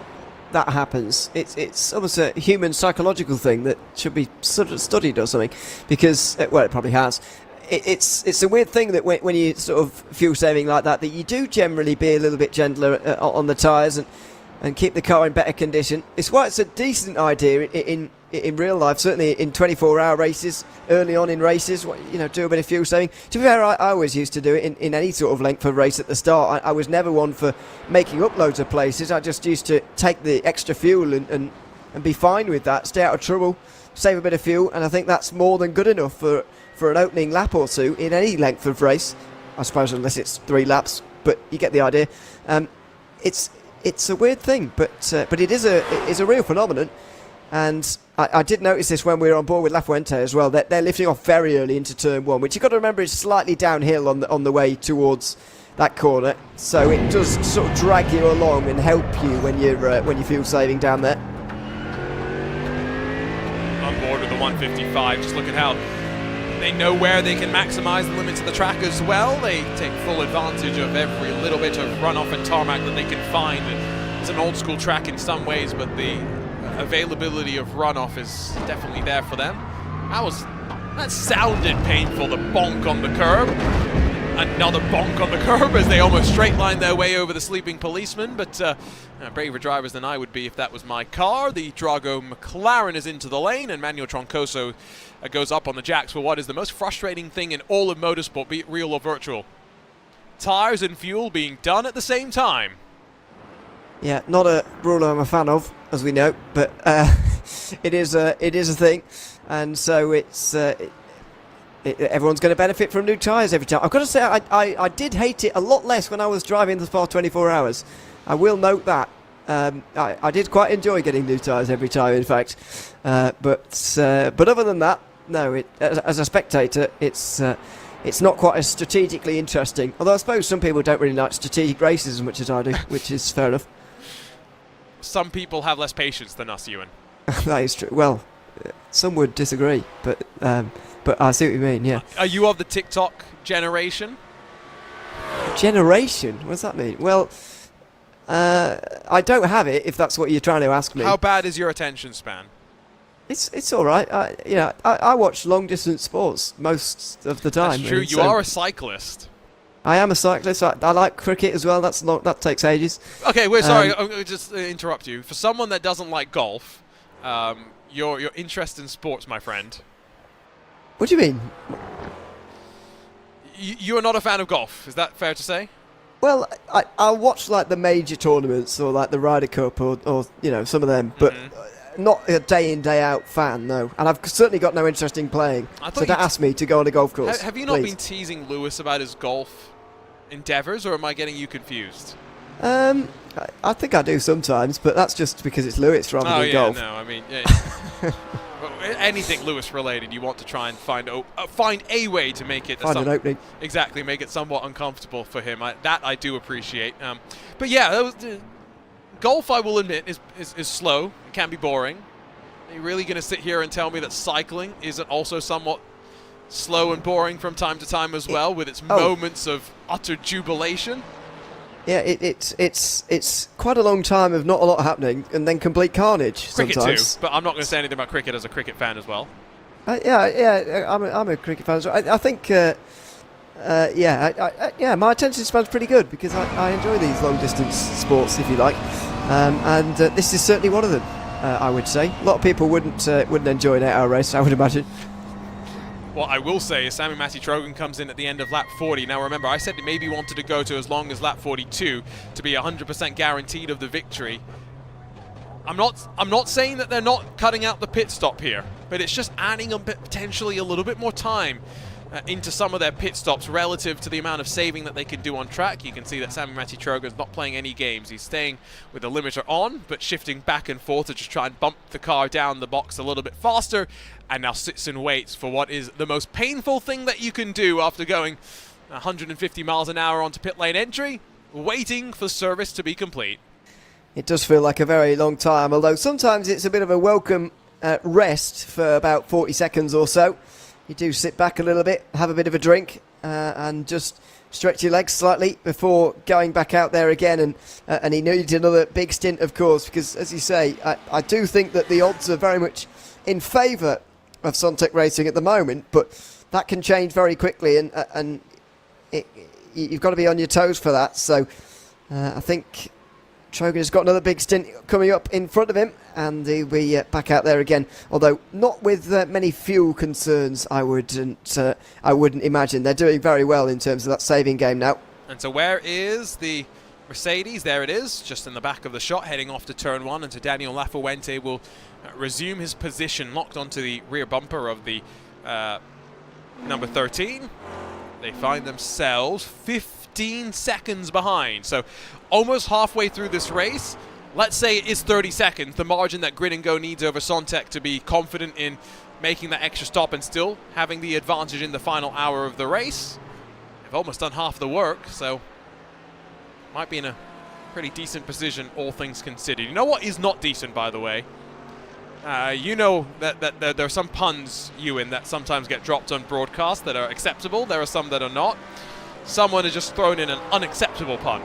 happens. It's almost a human psychological thing that should be sort of studied or something, because, well, it probably has. It's a weird thing that when you sort of fuel saving like that you do generally be a little bit gentler on the tyres and keep the car in better condition. It's why it's a decent idea in real life, certainly in 24-hour races, early on in races, do a bit of fuel saving. To be fair, I always used to do it in any sort of length of race at the start. I was never one for making up loads of places. I just used to take the extra fuel and be fine with that, stay out of trouble, save a bit of fuel, and I think that's more than good enough for an opening lap or two in any length of race, I suppose, unless it's 3 laps, but you get the idea. It's a weird thing, but it is a real phenomenon. And I did notice this when we were on board with La Fuente as well, that they're lifting off very early into turn 1, which you've got to remember is slightly downhill on the way towards that corner. So it does sort of drag you along and help you when you're fuel saving down there. On board with the 155, just look at how they know where they can maximise the limits of the track as well. They take full advantage of every little bit of runoff and tarmac that they can find. It's an old school track in some ways, but the availability of runoff is definitely there for them. That sounded painful, the bonk on the curb. Another bonk on the curb as they almost straight line their way over the sleeping policeman, but braver drivers than I would be if that was my car. The Drago McLaren is into the lane, and Manuel Troncoso goes up on the jacks for what is the most frustrating thing in all of motorsport, be it real or virtual. Tires and fuel being done at the same time. Yeah, not a rule I'm a fan of, as we know, but it is a thing, and so everyone's going to benefit from new tyres every time. I've got to say, I did hate it a lot less when I was driving the past 24 hours. I will note that. I did quite enjoy getting new tyres every time, in fact. But other than that, no. As a spectator, it's not quite as strategically interesting. Although I suppose some people don't really like strategic races as much as I do, which is fair enough. Some people have less patience than us, Ewan. That is true. Well, some would disagree, but I see what you mean, yeah. Are you of the TikTok generation? Generation? What does that mean? Well, I don't have it, if that's what you're trying to ask me. How bad is your attention span? It's all right. I watch long-distance sports most of the time. That's true. You are a cyclist. I am a cyclist. I like cricket as well. That takes ages. Okay, we're sorry. I'm going to just interrupt you. For someone that doesn't like golf, your interest in sports, my friend. What do you mean? You're not a fan of golf. Is that fair to say? Well, I'll watch like the major tournaments or like the Ryder Cup or some of them, but not a day in day out fan, no. And I've certainly got no interest in playing. So don't ask me to go on a golf course. Have you not been teasing Lewis about his golf endeavours, or am I getting you confused? I think I do sometimes, but that's just because it's Lewis rather than golf. No, I mean, anything Lewis related, you want to try and find a way to make it an opening. Exactly, make it somewhat uncomfortable for him. That I do appreciate. But yeah, golf, I will admit, is slow. It can be boring. Are you really going to sit here and tell me that cycling isn't also somewhat slow and boring from time to time as well, with its moments of utter jubilation? Yeah, it's quite a long time of not a lot happening, and then complete carnage Cricket sometimes. too, but I'm not going to say anything about cricket as a cricket fan as well. I'm a cricket fan as well. I think, my attention span's pretty good because I enjoy these long distance sports, if you like, and this is certainly one of them. I would say a lot of people wouldn't enjoy an 8-hour race, I would imagine. What I will say is Sammy Trogan comes in at the end of lap 40. Now remember, I said he maybe wanted to go to as long as lap 42 to be 100% guaranteed of the victory. I'm not saying that they're not cutting out the pit stop here, but it's just adding potentially a little bit more time into some of their pit stops relative to the amount of saving that they can do on track. You can see that Sammy Trogan's not playing any games. He's staying with the limiter on, but shifting back and forth to just try and bump the car down the box a little bit faster, and now sits and waits for what is the most painful thing that you can do after going 150 miles an hour onto pit lane entry, waiting for service to be complete. It does feel like a very long time, although sometimes it's a bit of a welcome rest for about 40 seconds or so. You do sit back a little bit, have a bit of a drink, and just stretch your legs slightly before going back out there again. And he needed another big stint, of course, because, as you say, I do think that the odds are very much in favour of Sontec Racing at the moment, but that can change very quickly, and you've got to be on your toes for that. So I think Trogan has got another big stint coming up in front of him, and he'll be back out there again. Although not with many fuel concerns, I wouldn't imagine. They're doing very well in terms of that saving game now. And so where is the Mercedes? There it is, just in the back of the shot, heading off to turn 1, and so Daniel Lafuente will resume his position, locked onto the rear bumper of the number 13. They find themselves 15 seconds behind, so almost halfway through this race. Let's say it is 30 seconds, the margin that Grid and Go needs over Sontec to be confident in making that extra stop and still having the advantage in the final hour of the race. They've almost done half the work, so might be in a pretty decent position, all things considered. You know what is not decent, by the way? You know that there are some puns, Ewan, that sometimes get dropped on broadcast that are acceptable. There are some that are not. Someone has just thrown in an unacceptable pun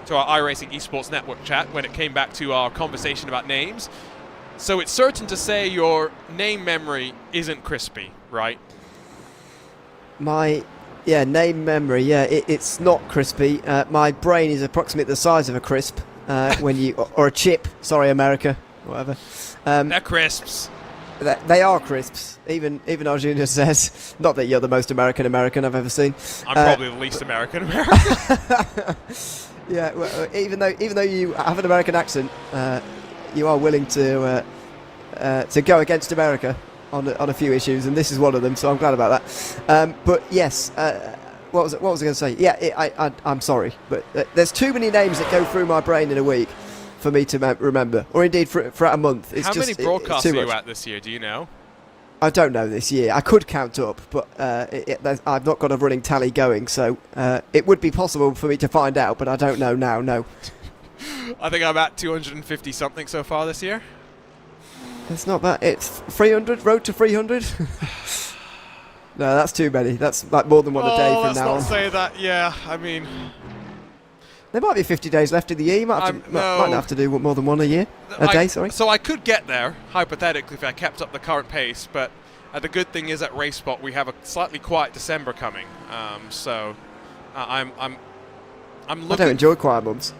to our iRacing Esports Network chat when it came back to our conversation about names. So it's certain to say your name memory isn't crispy, right? Name memory, it's not crispy. My brain is approximately the size of a crisp, or a chip, sorry America, whatever. They're crisps. They are crisps, even Arjuna says. Not that you're the most American I've ever seen. I'm probably the least American. Yeah, well, even though you have an American accent, you are willing to go against America on a few issues, and this is one of them. So I'm glad about that. But yes, what was I going to say? Yeah, I'm sorry, but there's too many names that go through my brain in a week for me to remember, or indeed for a month. It's How just, many broadcasts are you at this year? Do you know? I don't know this year. I could count up, but I've not got a running tally going, so it would be possible for me to find out, but I don't know now, no. I think I'm at 250 something so far this year. It's not bad. It's 300, road to 300. No, that's too many. That's like more than one a day from now on. Let's not say that, yeah. I mean, there might be 50 days left in the year. You might not have to do more than one a day, sorry. So I could get there, hypothetically, if I kept up the current pace, but the good thing is at RaceSpot we have a slightly quiet December coming. I'm looking. I don't enjoy quiet months.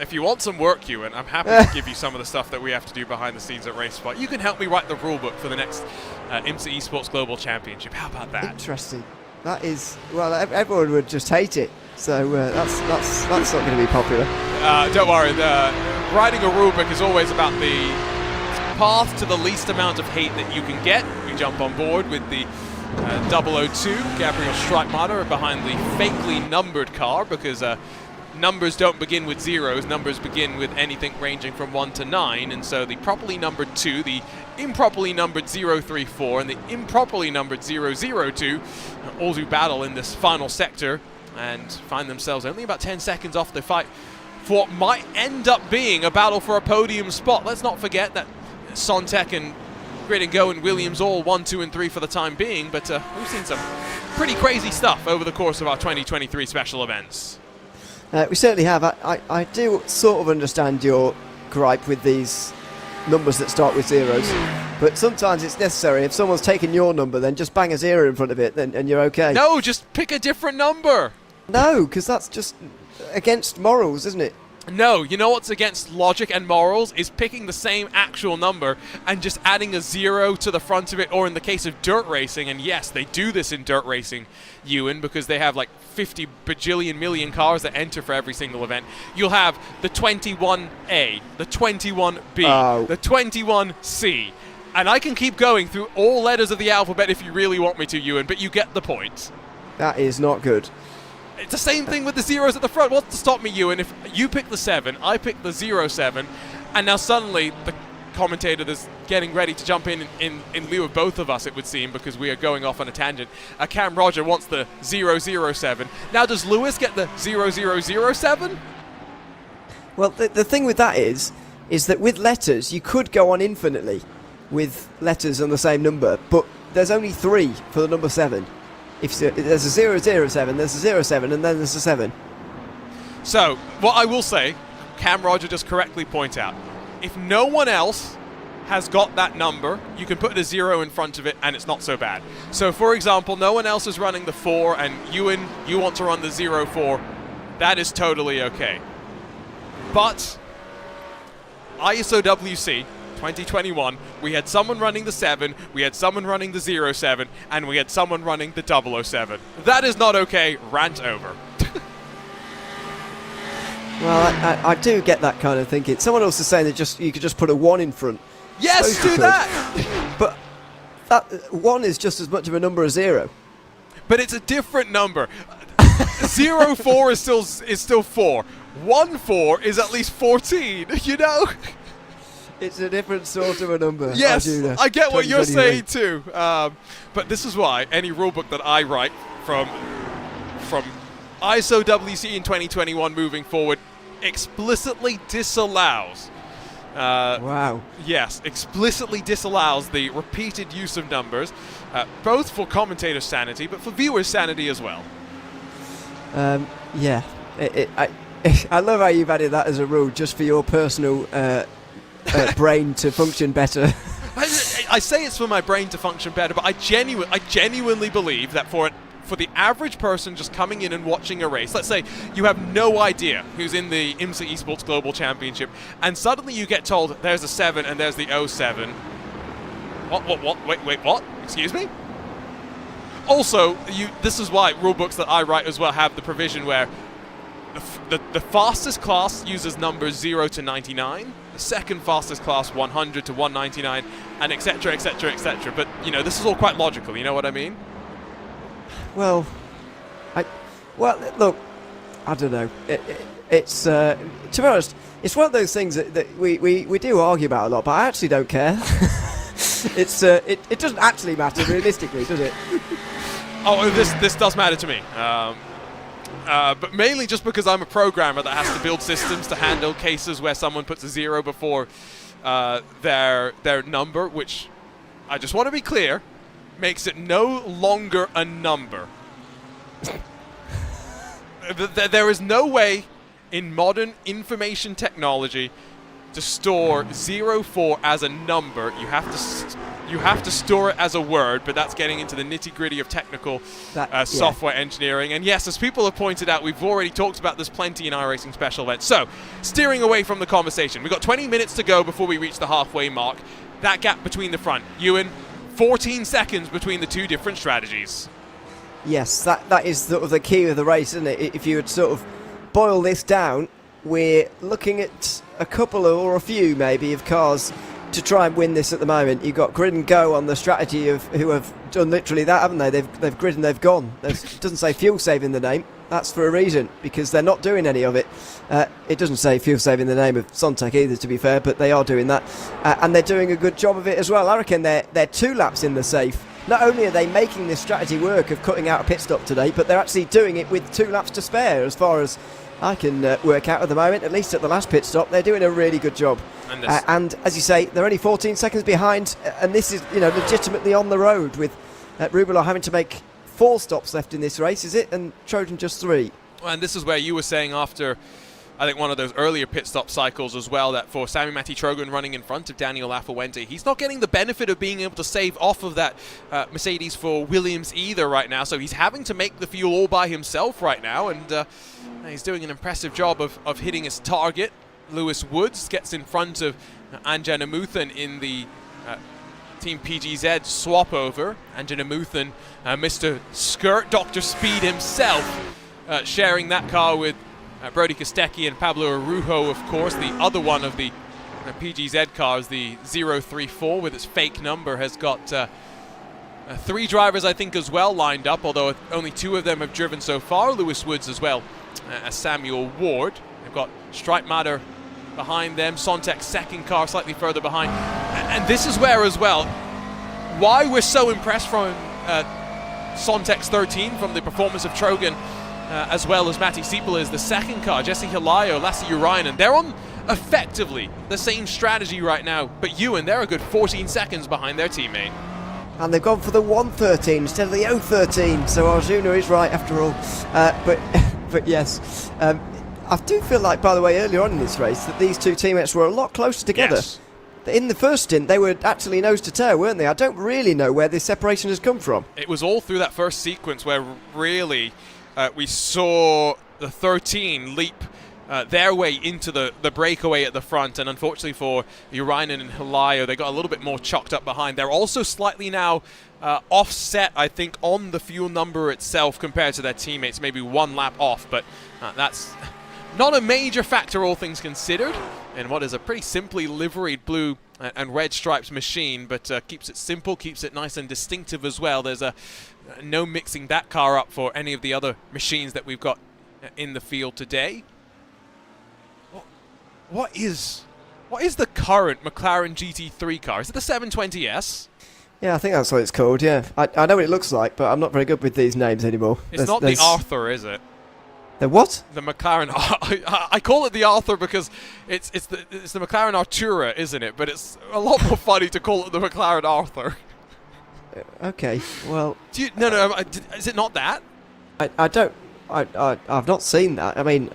If you want some work, Ewan, I'm happy to give you some of the stuff that we have to do behind the scenes at RaceSpot. You can help me write the rulebook for the next IMSA Esports Global Championship. How about that? Interesting. That is, well, everyone would just hate it. So that's not going to be popular. Don't worry. Writing a rulebook is always about the path to the least amount of hate that you can get. We jump on board with the 002 Gabriel Streitmatter behind the fakely numbered car, because numbers don't begin with zeros. Numbers begin with anything ranging from 1 to 9, and so the properly numbered 2, the improperly numbered 034, and the improperly numbered 002 all do battle in this final sector and find themselves only about 10 seconds off the fight for what might end up being a battle for a podium spot. Let's not forget that Sontec and Grid and Go and Williams all 1, 2, and 3 for the time being, but we've seen some pretty crazy stuff over the course of our 2023 special events. We certainly have. I do sort of understand your gripe with these numbers that start with zeros, but sometimes it's necessary. If someone's taken your number, then just bang a zero in front of it, and you're okay. No, just pick a different number. No, because that's just against morals, isn't it? No, you know what's against logic and morals is picking the same actual number and just adding a zero to the front of it, or in the case of dirt racing, and yes, they do this in dirt racing, Ewan, because they have like 50 bajillion million cars that enter for every single event. You'll have the 21A, the 21B, the 21C, and I can keep going through all letters of the alphabet if you really want me to, Ewan, but you get the point. That is not good. It's the same thing with the zeros at the front. What's to stop me, Ewan? If you pick the 7, I pick the 07, and now suddenly the commentator is getting ready to jump in lieu of both of us, it would seem, because we are going off on a tangent. Cam Roger wants the 007. Now does Lewis get the 0007? Well, the thing with that is that with letters, you could go on infinitely with letters on the same number, but there's only 3 for the number 7. If there's a 007, there's a 07, and then there's a 7. So, what I will say, Cam Roger just correctly point out, if no one else has got that number, you can put a 0 in front of it, and it's not so bad. So, for example, no one else is running the 4, and Ewan, you want to run the 04, that is totally okay. But ISO WC 2021, we had someone running the 7, we had someone running the 07, and we had someone running the 007. That is not okay. Rant over. Well, I do get that kind of thinking. Someone else is saying that you could just put a 1 in front. Yes, do that! But that 1 is just as much of a number as 0. But it's a different number. 04 is still 4. 14 is at least 14, you know? It's a different sort of a number. Yes, Arjuna, I get what you're saying 2023. too. But this is why any rulebook that I write from ISO WC in 2021 moving forward explicitly disallows. Wow. Yes, explicitly disallows the repeated use of numbers, both for commentator sanity, but for viewers' sanity as well. Yeah. I love how you've added that as a rule just for your personal brain to function better. I say it's for my brain to function better, but I genuinely believe that for the average person just coming in and watching a race, let's say you have no idea who's in the IMSA Esports Global Championship, and suddenly you get told there's a 7 and there's the 07. What? Wait, what? Excuse me? Also, this is why rulebooks that I write as well have the provision where the fastest class uses numbers 0 to 99, the second fastest class 100 to 199, and etc, etc, etc. But, you know, this is all quite logical, you know what I mean? Well, look, I don't know. It's to be honest, it's one of those things that we do argue about a lot, but I actually don't care. It doesn't actually matter realistically, does it? Oh, this does matter to me. But mainly just because I'm a programmer that has to build systems to handle cases where someone puts a 0 before their number, which I just want to be clear, makes it no longer a number. There is no way in modern information technology to store 04 as a number. You have to store it as a word, but that's getting into the nitty-gritty of technical software engineering. And yes, as people have pointed out, we've already talked about this plenty in iRacing special events. So, steering away from the conversation, we've got 20 minutes to go before we reach the halfway mark. That gap between the front, Ewan, 14 seconds between the two different strategies. Yes, that is sort of the key of the race, isn't it? If you would sort of boil this down, we're looking at a couple or a few maybe of cars to try and win this at the moment. You've got Grid and Go on the strategy of who have done literally that, haven't they? They've grid and they've gone. It doesn't say fuel save in the name. That's for a reason, because they're not doing any of it. It doesn't say fuel save in the name of Sontec either, to be fair, but they are doing that. And they're doing a good job of it as well. I reckon they're 2 laps in the safe. Not only are they making this strategy work of cutting out a pit stop today, but they're actually doing it with 2 laps to spare as far as I can work out at the moment, at least at the last pit stop. They're doing a really good job. And as you say, they're only 14 seconds behind, and this is, legitimately on the road with Rubelot having to make 4 stops left in this race, is it? And Trojan just 3. And this is where you were saying after, I think, one of those earlier pit stop cycles as well, that for Sami Matti Trojan running in front of Daniel Lafuente, he's not getting the benefit of being able to save off of that Mercedes for Williams either right now. So he's having to make the fuel all by himself right now, and he's doing an impressive job of hitting his target. Lewis Woods gets in front of Anja Namuthan in the Team PGZ swap over. Anja Namuthan, Mr. Skirt, Dr. Speed himself, sharing that car with Brody Kostecki and Pablo Arujo, of course. The other one of the PGZ cars, the 034 with its fake number, has got 3 drivers, I think, as well lined up, although only 2 of them have driven so far. Lewis Woods as well as Samuel Ward. They've got Streitmatter behind them, Sontek's second car slightly further behind. And this is where, as well, why we're so impressed from Sontek's 13, from the performance of Trojan, as well as Matti Siepel, is the second car, Jesse Hilario, Lasse Urainen. They're on effectively the same strategy right now, but Ewan, they're a good 14 seconds behind their teammate. And they've gone for the 113 instead of the 013, so Arjuna is right after all. But yes, I do feel like, by the way, earlier on in this race, that these 2 teammates were a lot closer together. Yes. In the first stint, they were actually nose to tail, weren't they? I don't really know where this separation has come from. It was all through that first sequence where really we saw the 13 leap their way into the breakaway at the front, and unfortunately for Urainen and Hilario, they got a little bit more chalked up behind. They're also slightly now offset, I think, on the fuel number itself compared to their teammates, maybe 1 lap off, but that's not a major factor, all things considered, in what is a pretty simply liveried blue and red stripes machine, but keeps it simple, keeps it nice and distinctive as well. There's no mixing that car up for any of the other machines that we've got in the field today. What is the current McLaren GT3 car? Is it the 720S? Yeah, I think that's what it's called, yeah. I know what it looks like, but I'm not very good with these names anymore. It's not the Arthur, is it? The what? The McLaren. I call it the Arthur because it's the McLaren Artura, isn't it? But it's a lot more funny to call it the McLaren Arthur. Okay, well. No. Is it not that? I've not seen that. I mean,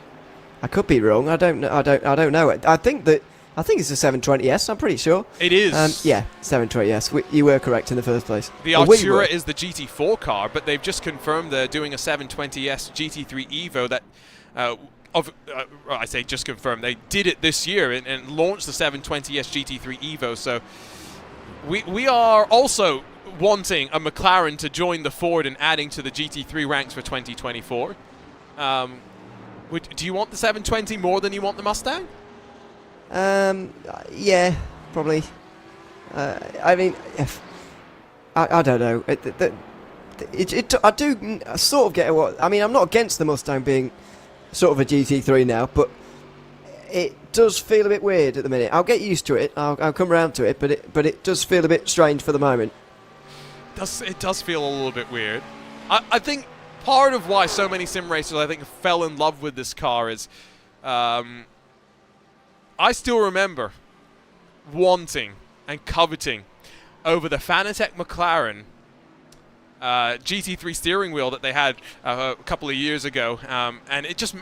I could be wrong. I don't know. I think it's a 720S. I'm pretty sure it is. Yeah, 720S. You were correct in the first place. The Artura is the GT4 car, but they've just confirmed they're doing a 720S GT3 Evo. That I say just confirmed. They did it this year and launched the 720S GT3 Evo. So we are also wanting a McLaren to join the Ford and adding to the GT3 ranks for 2024. Do you want the 720 more than you want the Mustang? Yeah, probably. I mean, I don't know. I do sort of get what. I mean, I'm not against the Mustang being sort of a GT3 now, but it does feel a bit weird at the minute. I'll get used to it. I'll come around to it, but it does feel a bit strange for the moment. It does feel a little bit weird. I think part of why so many sim racers, I think, fell in love with this car is, I still remember wanting and coveting over the Fanatec McLaren GT3 steering wheel that they had a couple of years ago, and it just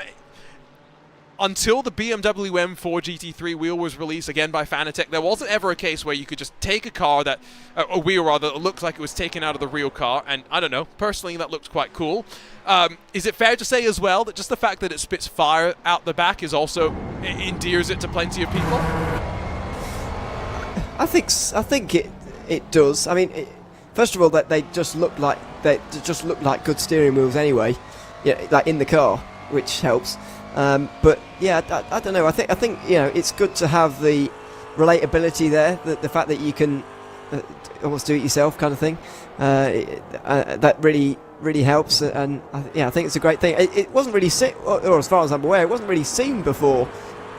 until the BMW M4 GT3 wheel was released again by Fanatec, there wasn't ever a case where you could just take a wheel rather that looked like it was taken out of the real car, and I don't know, personally that looked quite cool. Is it fair to say as well that just the fact that it spits fire out the back is also endears it to plenty of people? I think it does. I mean, first of all, that they just look like good steering wheels anyway, yeah, like in the car, which helps. But yeah, I don't know. I think it's good to have the relatability there, the fact that you can almost do it yourself, kind of thing. That really helps, and I think it's a great thing. It wasn't really or as far as I'm aware, it wasn't really seen before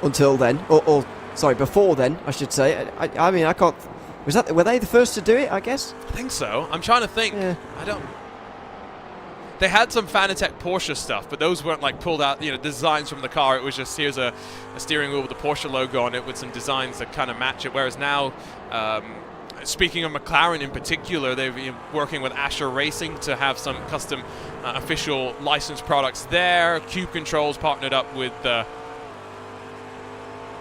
until then, or sorry, before then, I should say. I mean, I can't. Were they the first to do it? I guess. I think so. I'm trying to think. Yeah. I don't. They had some Fanatec Porsche stuff, but those weren't like pulled out, designs from the car. It was just, here's a steering wheel with the Porsche logo on it with some designs that kind of match it. Whereas now, speaking of McLaren in particular, they've been working with iRacing to have some custom official licensed products there. Cube Controls partnered up with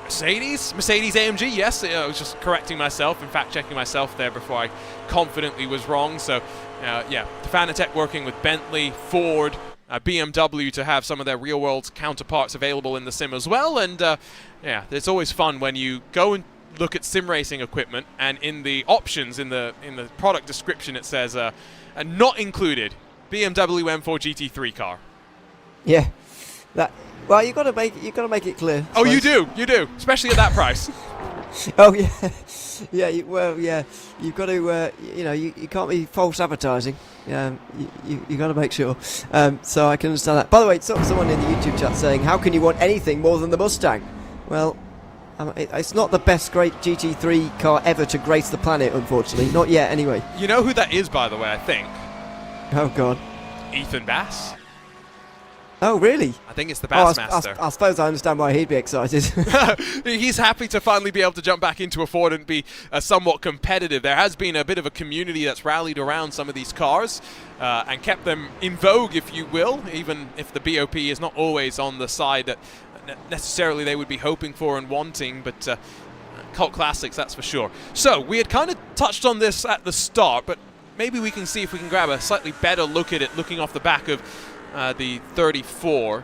Mercedes AMG, yes. I was just correcting myself and fact-checking myself there before I confidently was wrong. So, yeah, Fanatec working with Bentley, Ford, BMW to have some of their real-world counterparts available in the sim as well. And, yeah, it's always fun when you go and look at sim racing equipment, and in the options, in the product description, it says, not included, BMW M4 GT3 car. Yeah. Well, you got to make it clear. Oh, you do, especially at that price. Oh yeah, yeah. You've got to, you can't be false advertising. You got to make sure. So I can understand that. By the way, someone in the YouTube chat saying, "How can you want anything more than the Mustang?" Well, it's not the best great GT3 car ever to grace the planet, unfortunately. Not yet, anyway. You know who that is, by the way? I think. Oh God. Ethan Bass. Oh, really? I think it's the Bassmaster. I suppose I understand why he'd be excited. He's happy to finally be able to jump back into a Ford and be somewhat competitive. There has been a bit of a community that's rallied around some of these cars and kept them in vogue, if you will, even if the BOP is not always on the side that necessarily they would be hoping for and wanting, but cult classics, that's for sure. So, we had kind of touched on this at the start, but maybe we can see if we can grab a slightly better look at it, looking off the back of the 34.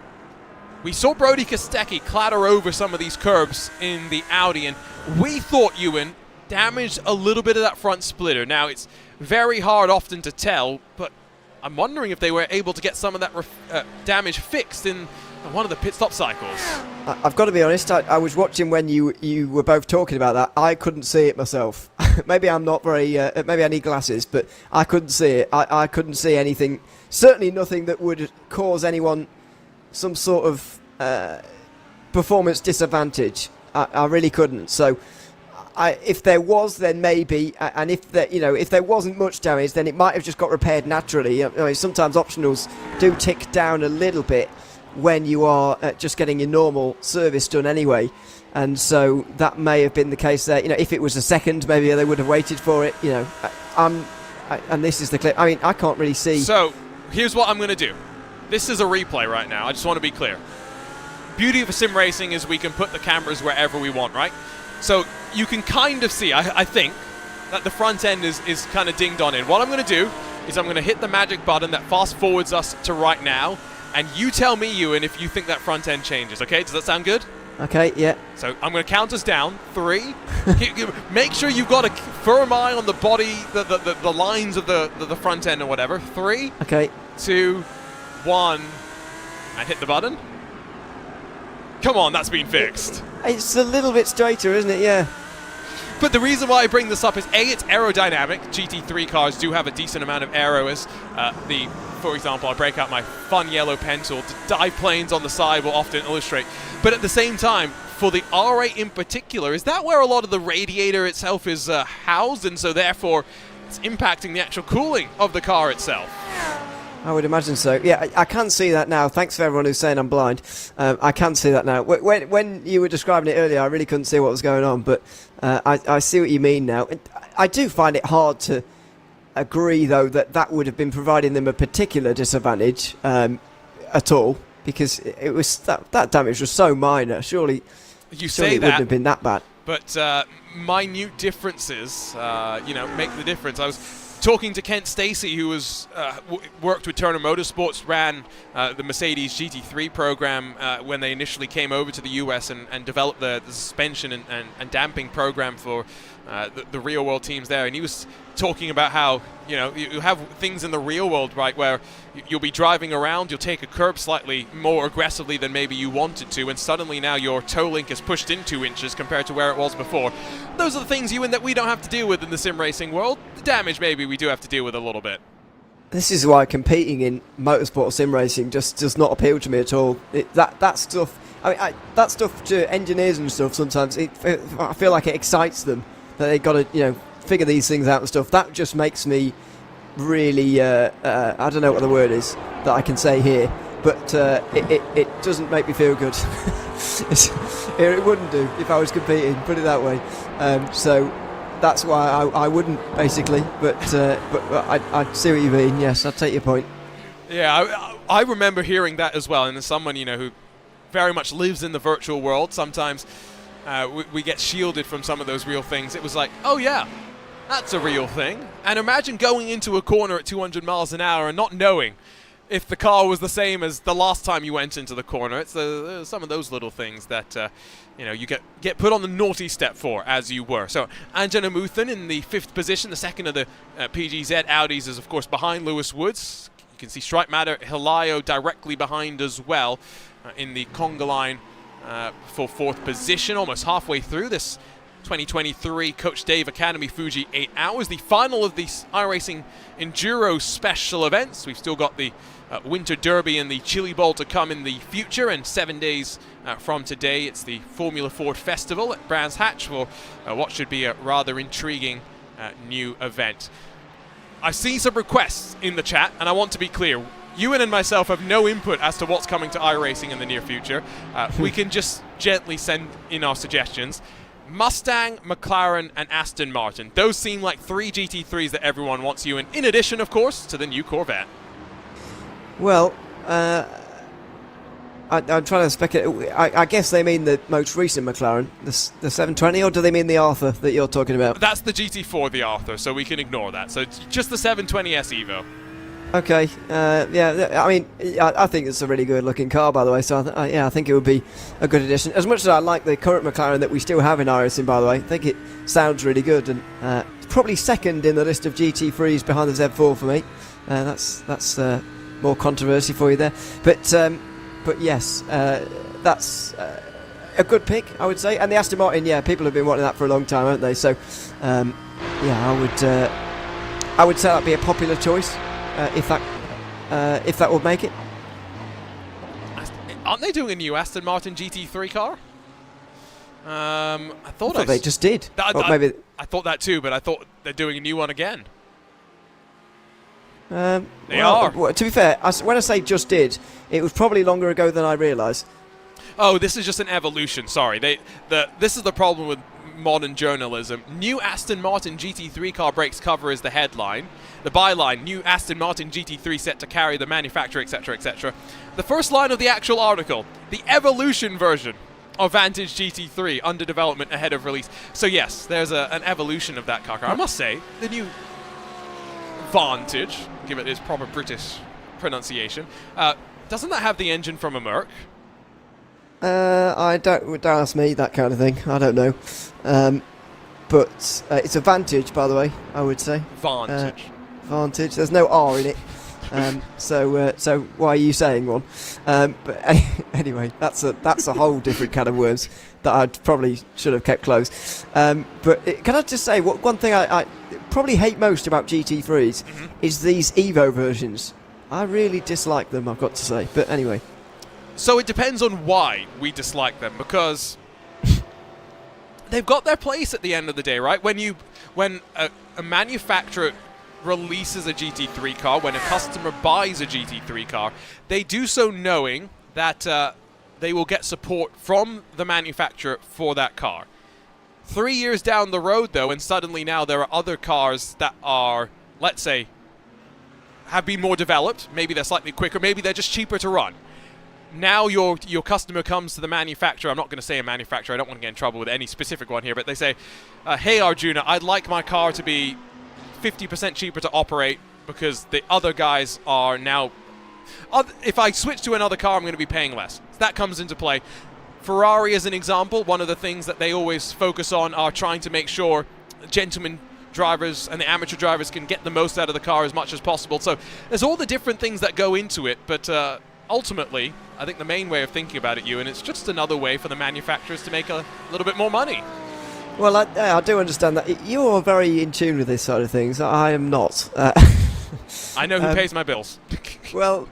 We saw Brody Kostecki clatter over some of these curbs in the Audi, and we thought Ewan damaged a little bit of that front splitter. Now, it's very hard often to tell, but I'm wondering if they were able to get some of that damage fixed in one of the pit stop cycles. I've got to be honest, I was watching when you were both talking about that. I couldn't see it myself. Maybe I'm not very, maybe I need glasses, but I couldn't see it. I couldn't see anything, certainly nothing that would cause anyone some sort of performance disadvantage. I really couldn't. So if there was, then maybe, and if there wasn't much damage, then it might have just got repaired naturally. Sometimes optionals do tick down a little bit when you are just getting your normal service done anyway, and so that may have been the case there. If it was a second, maybe they would have waited for it. And this is the clip. I mean, I can't really see. So here's what I'm going to do. This is a replay right now. I just want to be clear. Beauty of sim racing is we can put the cameras wherever we want, right? So you can kind of see, I think, that the front end is kind of dinged on in. What I'm going to do is I'm going to hit the magic button that fast forwards us to right now, and you tell me, Ewan, if you think that front end changes, okay? Does that sound good? Okay, yeah. So I'm going to count us down. 3. Make sure you've got a firm eye on the body, the lines of the front end or whatever. 3. Okay. 2, 1, and hit the button. Come on, that's been fixed. It's a little bit straighter, isn't it? Yeah. But the reason why I bring this up is, A, it's aerodynamic. GT3 cars do have a decent amount of aero, as for example, I break out my fun yellow pencil. The dive planes on the side will often illustrate. But at the same time, for the R8 in particular, is that where a lot of the radiator itself is housed, and so therefore it's impacting the actual cooling of the car itself? I would imagine so. Yeah, I can see that now. Thanks for everyone who's saying I'm blind. I can see that now. When you were describing it earlier, I really couldn't see what was going on, but I see what you mean now. I do find it hard to agree, though, that would have been providing them a particular disadvantage at all, because it was that damage was so minor. Surely it wouldn't have been that bad. But minute differences, make the difference. I was talking to Kent Stacey, who was worked with Turner Motorsports, ran the Mercedes GT3 program when they initially came over to the US and developed the suspension and damping program for the real world teams there. And he was talking about how, you have things in the real world, right, where you'll be driving around, you'll take a curb slightly more aggressively than maybe you wanted to, and suddenly now your toe link is pushed in 2 inches compared to where it was before. Those are the things, Ewan, that we don't have to deal with in the sim racing world. The damage, maybe, we do have to deal with a little bit. This is why competing in motorsport sim racing just does not appeal to me at all. That stuff, that stuff to engineers and stuff, sometimes I feel like it excites them, that they've got to, figure these things out and stuff. That just makes me really, I don't know what the word is that I can say here, but it doesn't make me feel good. It wouldn't do if I was competing, put it that way. So that's why I wouldn't, basically. But I see what you mean. Yes, I take your point. Yeah, I remember hearing that as well. And as someone, who very much lives in the virtual world, sometimes we get shielded from some of those real things. It was like, oh yeah, that's a real thing. And imagine going into a corner at 200 miles an hour and not knowing if the car was the same as the last time you went into the corner. It's some of those little things that you get put on the naughty step for, as you were. So Anjana Muthan in the 5th position, the second of the PGZ Audis is of course behind Lewis Woods. You can see Stripe Matter Hilayo directly behind as well in the conga line for 4th position, almost halfway through this 2023 Coach Dave Academy Fuji 8 Hours, the final of the iRacing Enduro special events. We've still got the Winter Derby and the Chili Bowl to come in the future, and 7 days from today it's the Formula Ford Festival at Brands Hatch for what should be a rather intriguing new event. I've seen some requests in the chat, and I want to be clear. Ewan and myself have no input as to what's coming to iRacing in the near future. We can just gently send in our suggestions. Mustang, McLaren, and Aston Martin. Those seem like 3 GT3s that everyone wants, Ewan, in addition, of course, to the new Corvette. Well, I'm trying to speculate. I guess they mean the most recent McLaren, the 720, or do they mean the Arthur that you're talking about? That's the GT4, the Arthur, so we can ignore that. So just the 720S Evo. Okay, yeah, I mean, I think it's a really good looking car, by the way, so I think it would be a good addition. As much as I like the current McLaren that we still have in iRacing, by the way, I think it sounds really good, and probably second in the list of GT3s behind the Z4 for me. That's more controversy for you there. But yes, that's a good pick, I would say. And the Aston Martin, yeah, people have been wanting that for a long time, haven't they? So, yeah, I would say that'd be a popular choice. If that would make it. Aren't they doing a new Aston Martin GT3 car? I thought they just did. Maybe I thought that too, but I thought they're doing a new one again. They are. Well, to be fair, when I say just did, it was probably longer ago than I realised. Oh, this is just an evolution. Sorry, this is the problem with modern journalism. New Aston Martin GT3 car breaks cover is the headline. The byline, new Aston Martin GT3 set to carry the manufacturer, etc., etc. The first line of the actual article, the evolution version of Vantage GT3 under development ahead of release. So yes, there's an evolution of that car. I must say, the new Vantage, give it its proper British pronunciation, doesn't that have the engine from a Merc? Don't ask me that kind of thing. I don't know. But it's a Vantage, by the way, I would say. Vantage. Vantage. There's no R in it. So why are you saying one? But anyway, that's a whole different can of worms that I probably should have kept close. But can I just say, one thing I probably hate most about GT3s is these Evo versions. I really dislike them, I've got to say. But anyway. So it depends on why we dislike them, because they've got their place at the end of the day, right? When a manufacturer releases a GT3 car, when a customer buys a GT3 car, they do so knowing that they will get support from the manufacturer for that car. 3 years down the road, though, and suddenly now there are other cars that are, let's say, have been more developed, maybe they're slightly quicker, maybe they're just cheaper to run. Now your customer comes to the manufacturer. I'm not going to say a manufacturer. I don't want to get in trouble with any specific one here, but they say, hey, Arjuna, I'd like my car to be 50% cheaper to operate because the other guys are now... if I switch to another car, I'm going to be paying less. So that comes into play. Ferrari, as an example, one of the things that they always focus on are trying to make sure gentlemen drivers and the amateur drivers can get the most out of the car as much as possible. So there's all the different things that go into it, but... ultimately, I think the main way of thinking about it, Ewan, it's just another way for the manufacturers to make a little bit more money. Well, I do understand that. You are very in tune with this side of things. I am not. I know who pays my bills. Well,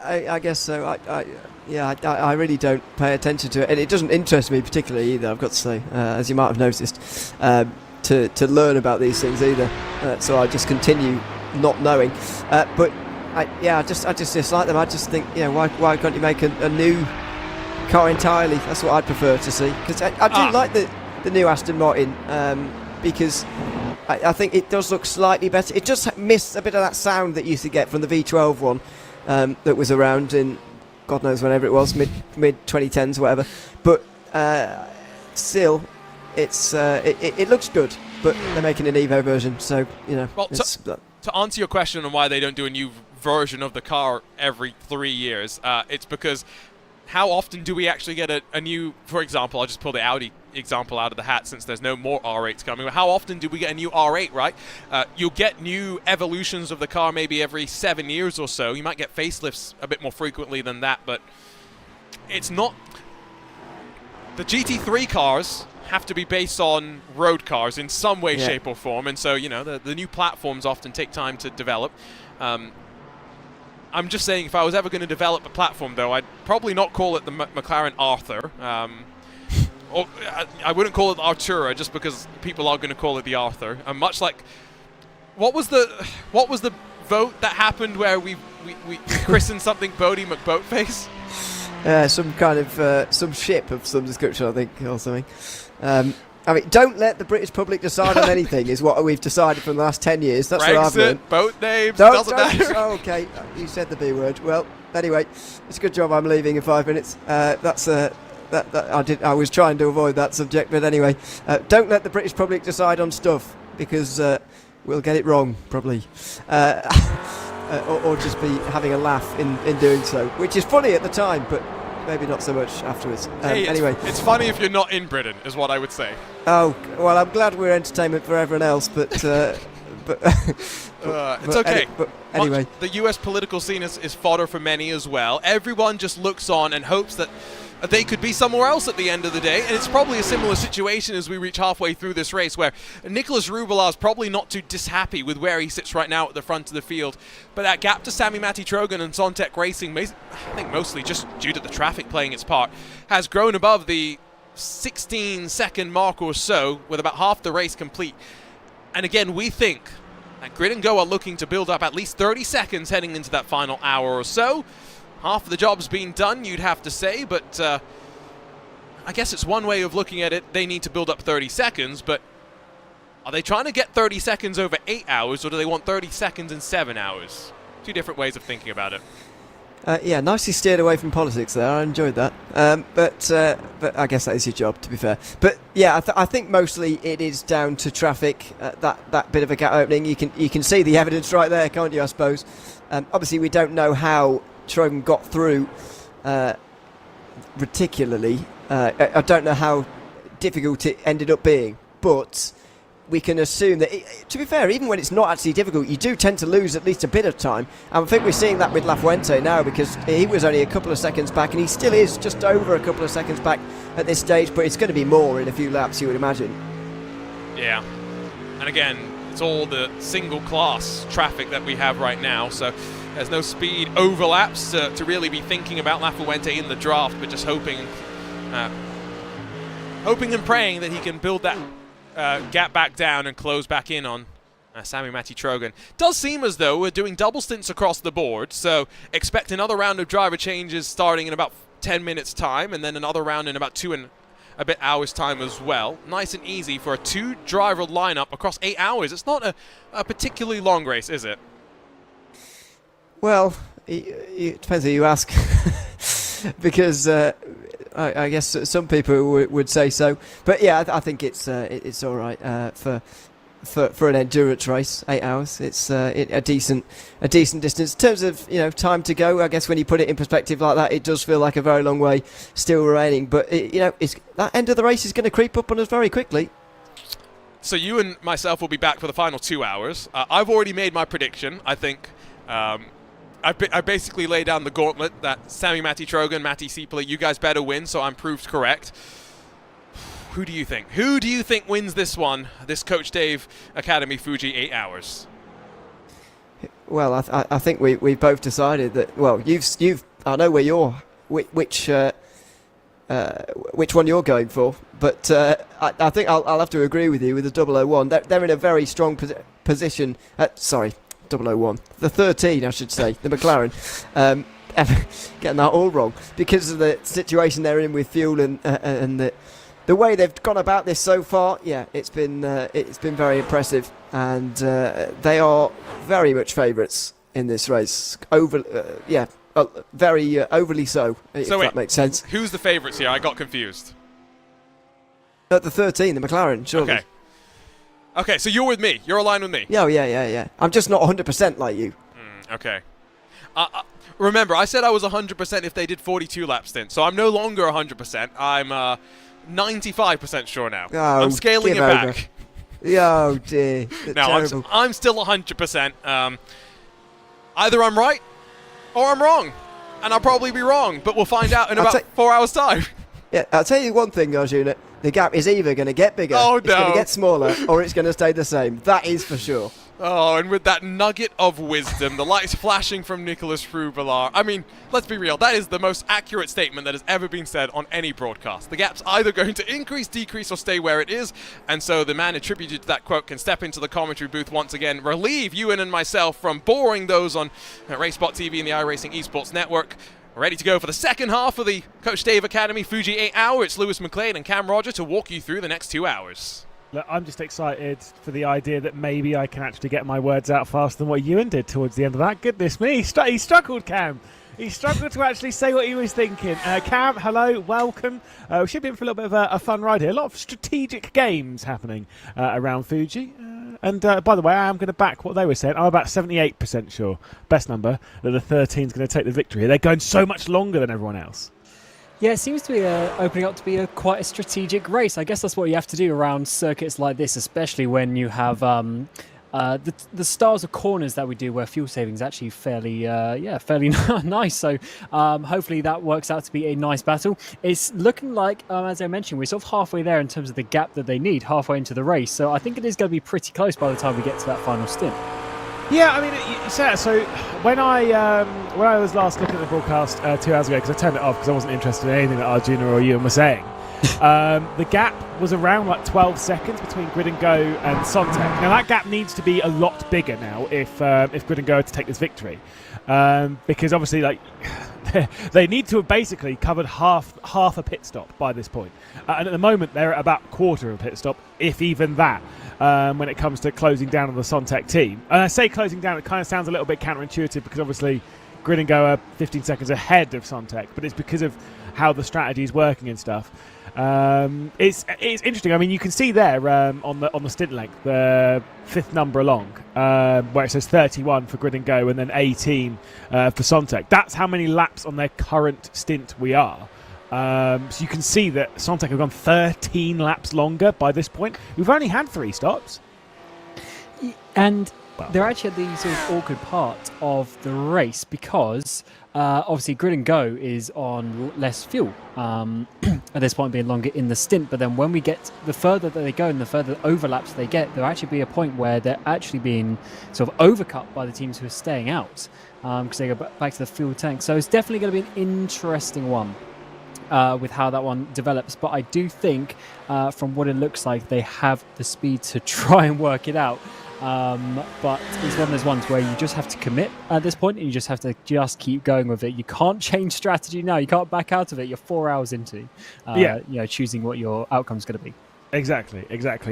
I guess so. I really don't pay attention to it. And it doesn't interest me particularly either, I've got to say, as you might have noticed, to learn about these things either. So I just continue not knowing. But I just dislike them. I just think, why can't you make a new car entirely? That's what I'd prefer to see, because I do like the new Aston Martin, because I think it does look slightly better. It just missed a bit of that sound that you used to get from the V12 one, that was around in God knows whenever it was, mid 2010s, whatever. But still, it looks good. But they're making an Evo version, so Well, to answer your question on why they don't do a new version of the car every 3 years, it's because how often do we actually get a new, for example, I'll just pull the Audi example out of the hat since there's no more R8s coming, but how often do we get a new R8, right? You'll get new evolutions of the car maybe every 7 years or so. You might get facelifts a bit more frequently than that, but it's not... The GT3 cars have to be based on road cars in some way, shape or form, and so, the new platforms often take time to develop. I'm just saying, if I was ever going to develop a platform, though, I'd probably not call it the McLaren Arthur. Or I wouldn't call it the Artura, just because people are going to call it the Arthur. Much like, what was the vote that happened where we christened something Bodie McBoatface? Some kind of some ship of some description, I think, or something. Don't let the British public decide on anything, is what we've decided from the last 10 years. That's Brexit, what I've learned. Boat names, doesn't matter. Oh, okay, you said the B word. Well, anyway, it's a good job I'm leaving in 5 minutes. I was trying to avoid that subject, but anyway, don't let the British public decide on stuff, because we'll get it wrong, probably. Or just be having a laugh in doing so, which is funny at the time, but maybe not so much afterwards. Anyway, it's funny if you're not in Britain, is what I would say. Oh, well, I'm glad we're entertainment for everyone else, but it's okay. But anyway, the US political scene is fodder for many as well. Everyone just looks on and hopes that they could be somewhere else at the end of the day, and it's probably a similar situation as we reach halfway through this race, where Nicholas Rubelar is probably not too dishappy with where he sits right now at the front of the field, but that gap to Sami Trogan and Sontec Racing, I think mostly just due to the traffic playing its part, has grown above the 16-second mark or so, with about half the race complete. And again, we think that Grid and Go are looking to build up at least 30 seconds heading into that final hour or so. Half of the job's been done, you'd have to say, but I guess it's one way of looking at it. They need to build up 30 seconds, but are they trying to get 30 seconds over 8 hours, or do they want 30 seconds in 7 hours? Two different ways of thinking about it. Nicely steered away from politics there. I enjoyed that. But I guess that is your job, to be fair. But yeah, I think mostly it is down to traffic. That bit of a gap opening. You can see the evidence right there, can't you? I suppose. Obviously, we don't know how Trogan got through particularly. I don't know how difficult it ended up being, but we can assume that, to be fair, even when it's not actually difficult, you do tend to lose at least a bit of time. And I think we're seeing that with Lafuente now, because he was only a couple of seconds back, and he still is just over a couple of seconds back at this stage, but it's going to be more in a few laps, you would imagine. Yeah. And again, it's all the single-class traffic that we have right now, so there's no speed overlaps to really be thinking about Lafuente in the draft, but just hoping and praying that he can build that gap back down and close back in on Sami Trogan. Does seem as though we're doing double stints across the board, so expect another round of driver changes starting in about 10 minutes time, and then another round in about 2 and a bit hours time as well. Nice and easy for a 2-driver lineup across 8 hours. It's not a particularly long race, is it? Well, it depends who you ask, because I guess some people would say so. But yeah, I think it's all right for an endurance race. 8 hours, it's a decent distance in terms of time to go. I guess when you put it in perspective like that, it does feel like a very long way still remaining. But it's that end of the race is going to creep up on us very quickly. So you and myself will be back for the final 2 hours. I've already made my prediction. I think. I basically lay down the gauntlet that Sami Trogan, Matti Sipilä, you guys better win, so I'm proved correct. Who do you think? Who do you think wins this one, this Coach Dave Academy Fuji 8 hours? Well, I think we both decided that. Well, I know where you're, which one you're going for, but I think I'll have to agree with you with the 001. They're in a very strong position. 001. The 13, I should say, the McLaren. Getting that all wrong because of the situation they're in with fuel and the way they've gone about this so far. Yeah, it's been very impressive, and they are very much favourites in this race. Very overly so. If that makes sense. Who's the favourites here? I got confused. At the 13, the McLaren, surely. Okay, so you're with me. You're aligned with me. Yeah. I'm just not 100% like you. Okay. Remember, I said I was 100% if they did 42 lap stint, so I'm no longer 100%. I'm 95% sure now. Oh, I'm scaling it back. Oh dear. No, I'm still 100%. Either I'm right or I'm wrong, and I'll probably be wrong, but we'll find out in about 4 hours' time. Yeah, I'll tell you one thing, Arjuna. The gap is either going to get bigger, it's going to get smaller, or it's going to stay the same. That is for sure. Oh, and with that nugget of wisdom, the lights flashing from Nicholas Frubelar. I mean, let's be real, that is the most accurate statement that has ever been said on any broadcast. The gap's either going to increase, decrease, or stay where it is, and so the man attributed to that quote can step into the commentary booth once again, relieve Ewan and myself from boring those on RaceSpot TV and the iRacing Esports Network. Ready to go for the second half of the Coach Dave Academy Fuji 8 Hour. It's Lewis McLean and Cam Roger to walk you through the next 2 hours. Look, I'm just excited for the idea that maybe I can actually get my words out faster than what Ewan did towards the end of that. Goodness me, he struggled, Cam. He struggled to actually say what he was thinking. Cam, hello, welcome. We should be in for a little bit of a fun ride here. A lot of strategic games happening around Fuji. And by the way, I am going to back what they were saying. I'm about 78% sure, best number, that the 13 is going to take the victory here. They're going so much longer than everyone else. Yeah, it seems to be opening up to be quite a strategic race. I guess that's what you have to do around circuits like this, especially when you have the styles of corners that we do where fuel saving is actually fairly nice. So hopefully that works out to be a nice battle. It's looking like, as I mentioned, we're sort of halfway there in terms of the gap that they need, halfway into the race. So I think it is going to be pretty close by the time we get to that final stint. Yeah, I mean, you say that. So when I was last looking at the broadcast 2 hours ago, because I turned it off because I wasn't interested in anything that Arjuna or Ewan were saying, the gap was around like 12 seconds between Grid and Go and Sontec. Now that gap needs to be a lot bigger now if Grid and Go are to take this victory, because obviously like they need to have basically covered half a pit stop by this point, and at the moment they're at about quarter of a pit stop, if even that. When it comes to closing down on the Sontec team. And I say closing down, it kind of sounds a little bit counterintuitive because obviously Grid and Go are 15 seconds ahead of Sontec, but it's because of how the strategy is working and stuff. It's interesting. I mean, you can see there on the stint length, the fifth number along, where it says 31 for Grid and Go and then 18 for Sontec. That's how many laps on their current stint we are. So you can see that Sontec have gone 13 laps longer by this point. We've only had 3 stops. And they're actually at the sort of awkward part of the race because obviously Grid and Go is on less fuel at this point, being longer in the stint. But then when we get the further that they go and the further overlaps they get, there'll actually be a point where they're actually being sort of overcut by the teams who are staying out because they go back to the fuel tank. So it's definitely going to be an interesting one. With how that one develops, but I do think from what it looks like they have the speed to try and work it out, but it's one of those ones where you just have to commit at this point and you just have to keep going with it. You can't change strategy now, you can't back out of it. You're 4 hours into choosing what your outcome's going to be. Exactly.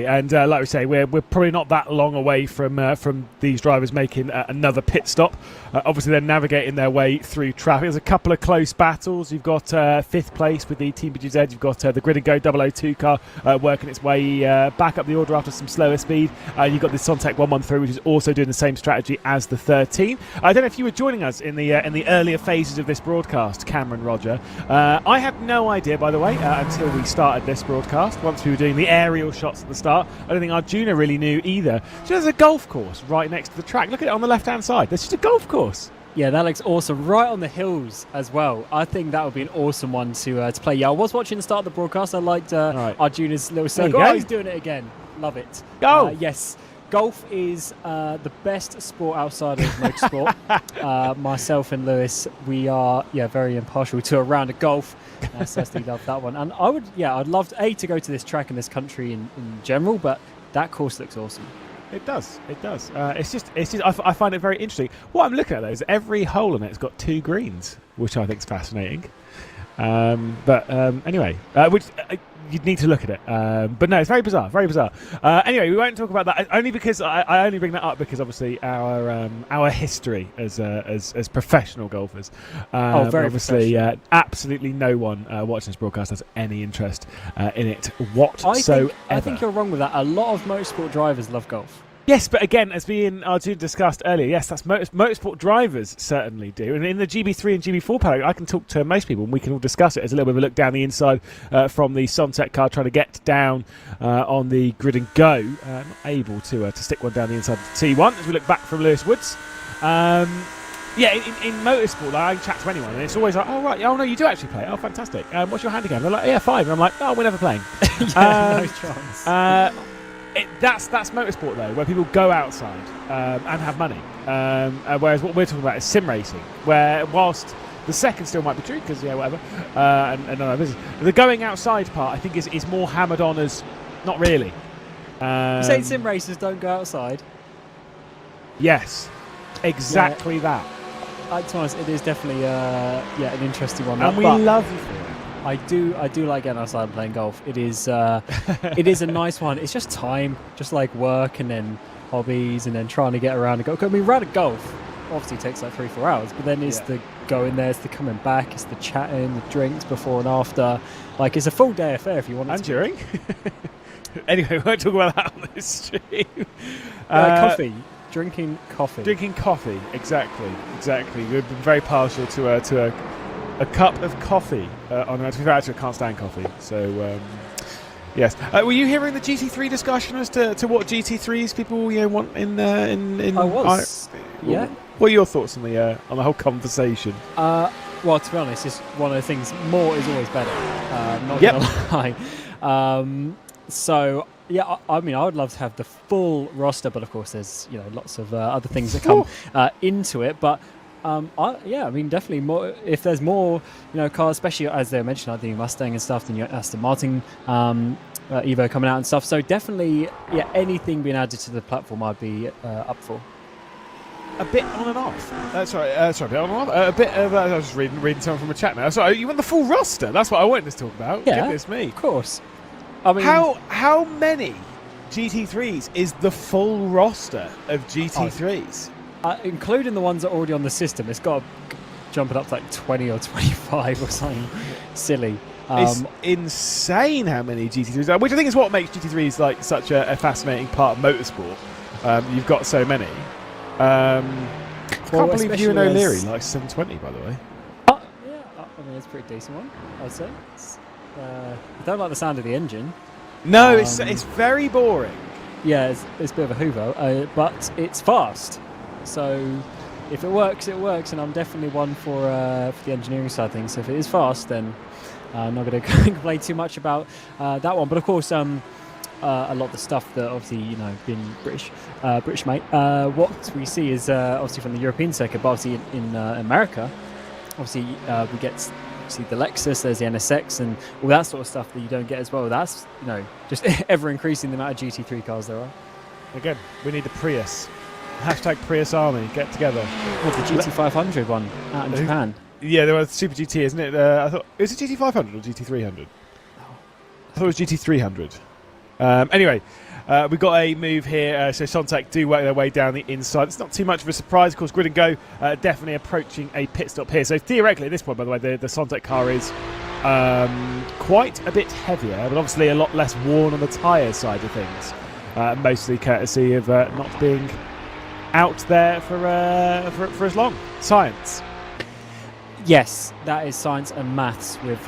And like we say, we're probably not that long away from these drivers making another pit stop. Obviously, they're navigating their way through traffic. There's a couple of close battles. You've got 5th place with the Team BGZ. You've got the Grid and Go 002 car working its way back up the order after some slower speed. You've got the Sontec 113, which is also doing the same strategy as the 13. I don't know if you were joining us in the earlier phases of this broadcast, Cameron, Roger. I had no idea, by the way, until we started this broadcast. Once we were doing the aerial shots at the start, I don't think Arjuna really knew either. So there's a golf course right next to the track. Look at it on the left-hand side. There's just a golf course. Yeah, that looks awesome. Right on the hills as well. I think that would be an awesome one to play. Yeah, I was watching the start of the broadcast. I liked Arjuna's little circle. Oh, he's doing it again. Love it. Go! Yes. Golf is the best sport outside of motorsport. Myself and Lewis, we are very impartial to a round of golf. I certainly love that one. And I'd love to go to this track in this country in general, but that course looks awesome. It does. It does. It's just. I find it very interesting. What I'm looking at though is every hole in it's got 2 greens, which I think is fascinating. Anyway, which you'd need to look at it. But no, it's very bizarre. Very bizarre. Anyway, we won't talk about that only because I only bring that up because obviously our history as professional golfers. Very obviously, absolutely no one watching this broadcast has any interest in it whatsoever. I think you're wrong with that. A lot of motorsport drivers love golf. Yes, but again, as Arjun discussed earlier, yes, that's motorsport drivers certainly do. And in the GB3 and GB4 paddock, I can talk to most people and we can all discuss it. As a little bit of a look down the inside from the Sontec car, trying to get down on the grid and go. Not able to stick one down the inside of the T1 as we look back from Lewis Woods. In motorsport, like, I can chat to anyone and it's always like, oh, right, oh, no, you do actually play. Oh, fantastic. What's your handicap? They're like, yeah, 5. And I'm like, oh, we're never playing. No chance. That's motorsport though, where people go outside and have money. Whereas what we're talking about is sim racing, where whilst the second still might be true because whatever, and no business. The going outside part, I think, is more hammered on as not really. You say sim racers don't go outside? Yes, exactly that. To be honest, it is definitely an interesting one. And we love you for it. I do like getting outside and playing golf. It is it is a nice one. It's just time, just like work and then hobbies and then trying to get around and go. I mean, round of golf obviously takes like 3-4 hours, but then it's the going there, it's the coming back, it's the chatting, the drinks before and after. Like, it's a full day affair if you want. And during. Anyway, we won't talk about that on this stream. Coffee. Drinking coffee. Drinking coffee, exactly. We've been very partial to a cup of coffee on that. Actually, I can't stand coffee. So, yes. Were you hearing the GT3 discussion as to what GT3s people want in? I was. Yeah. What are your thoughts on the whole conversation? Well, to be honest, it's one of the things. More is always better. Not gonna lie. So. Yeah, I mean, I would love to have the full roster, but of course, there's lots of other things that come into it. But I mean, definitely more. If there's more, cars, especially as they mentioned, like the Mustang and stuff, then you Aston Martin, Evo coming out and stuff. So definitely, anything being added to the platform, I'd be up for. A bit on and off. Sorry, a bit on and off. A bit of. I was just reading something from a chat now. Sorry, you want the full roster? That's what I wanted to talk about. Yeah, goodness me. Of course. I mean, how many GT3s is the full roster of GT3s? Including the ones that are already on the system, it's got to jump it up to like 20 or 25 or something silly. It's insane how many GT3s are, which I think is what makes GT3s like such a fascinating part of motorsport. You've got so many. I can't believe you and O'Leary like 720, by the way. I mean, it's a pretty decent one, I'd say. I don't like the sound of the engine. No, it's very boring. Yeah, it's a bit of a hoover, but it's fast. So if it works, it works, and I'm definitely one for the engineering side of things. So if it is fast, then I'm not going to complain too much about that one. But of course, a lot of the stuff that obviously being British mate, what we see is obviously from the European circuit, but obviously in America, obviously we get. See the Lexus, there's the NSX and all that sort of stuff that you don't get as well. That's just ever increasing the amount of GT3 cars there are. Again, we need the Prius. Hashtag Prius Army, get together. Well, the GT500 one out in Japan. Yeah, there was Super GT, isn't it? I thought it was a GT500 or GT300. I thought it was GT300. Anyway. We've got a move here, so Sontec do work their way down the inside. It's not too much of a surprise. Of course, Grid and Go definitely approaching a pit stop here. So theoretically, at this point, by the way, the Sontec car is quite a bit heavier, but obviously a lot less worn on the tyre side of things. Mostly courtesy of not being out there for as long. Science. Yes, that is science and maths with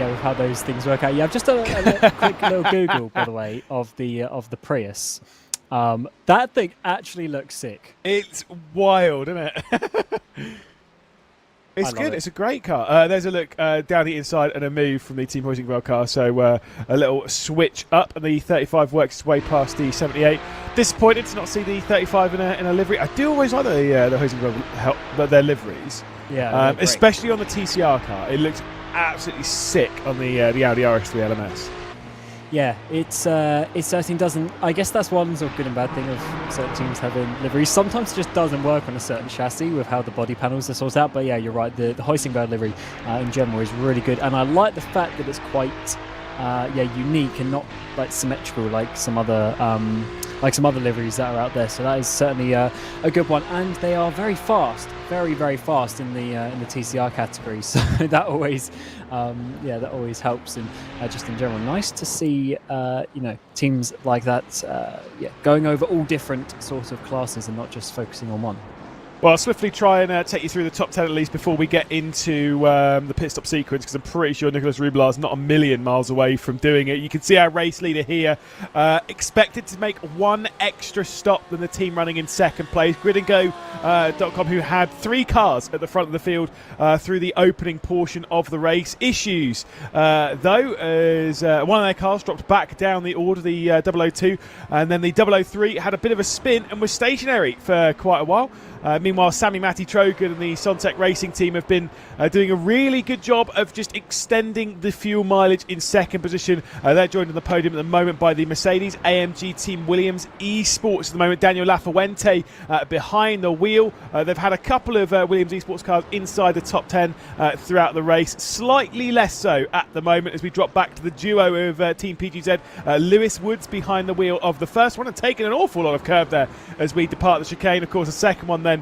with how those things work out. Yeah, I've just done a quick little Google, by the way, of the Prius. That thing actually looks sick. It's wild, isn't it? It's good. It's a great car. There's a look down the inside and a move from the Team Hoising World car. So a little switch up, and the 35 works its way past the 78. Disappointed to not see the 35 in a livery. I do always like the Hoising World their liveries. Yeah, especially on the TCR car. It looks absolutely sick on the Audi RS3 LMS. Yeah, it certainly doesn't. I guess that's one sort of good and bad thing of certain teams having liveries. Sometimes it just doesn't work on a certain chassis with how the body panels are sorted out. But yeah, you're right. The hoisting bird livery in general is really good, and I like the fact that it's quite unique and not like symmetrical like some other liveries that are out there. So that is certainly a good one, and they are very fast, very very fast in the TCR category. So that always helps, and just in general, nice to see teams like that going over all different sorts of classes and not just focusing on one. Well, I'll swiftly try and take you through the top 10 at least before we get into the pit stop sequence, because I'm pretty sure Nicolas Rubelard's not a million miles away from doing it. You can see our race leader here expected to make one extra stop than the team running in second place, GridandGo.com, who had 3 cars at the front of the field through the opening portion of the race. Issues, though, as one of their cars dropped back down the order, the 002, and then the 003 had a bit of a spin and was stationary for quite a while. Meanwhile, Sammy Matty Trogan and the Sontec Racing team have been doing a really good job of just extending the fuel mileage in second position. They're joined on the podium at the moment by the Mercedes AMG Team Williams Esports at the moment. Daniel Lafuente behind the wheel. They've had a couple of Williams Esports cars inside the top 10 throughout the race. Slightly less so at the moment as we drop back to the duo of Team PGZ. Lewis Woods behind the wheel of the first one and taking an awful lot of curve there as we depart the chicane. Of course, the second one then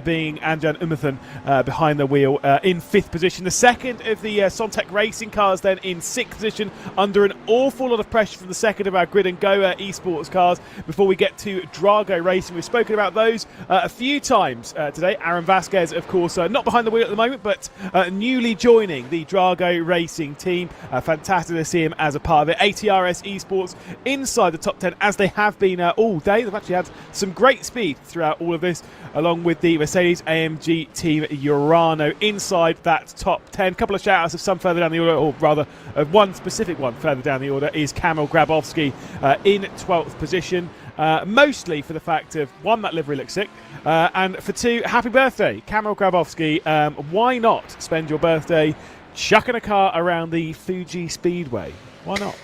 being Anjan Umathan behind the wheel in 5th position. The second of the Sontec Racing cars then in 6th position under an awful lot of pressure from the second of our Grid and Go esports cars before we get to Drago Racing. We've spoken about those a few times today. Aaron Vasquez, of course, not behind the wheel at the moment, but newly joining the Drago Racing team. Fantastic to see him as a part of it. ATRS Esports inside the top 10 as they have been all day. They've actually had some great speed throughout all of this, along with the Mercedes AMG Team Urano inside that top 10. Couple of shout-outs of some further down the order, or rather of one specific one further down the order, is Kamil Grabowski in 12th position, mostly for the fact of, one, that livery looks sick, and for two, happy birthday, Kamil Grabowski. Why not spend your birthday chucking a car around the Fuji Speedway? Why not?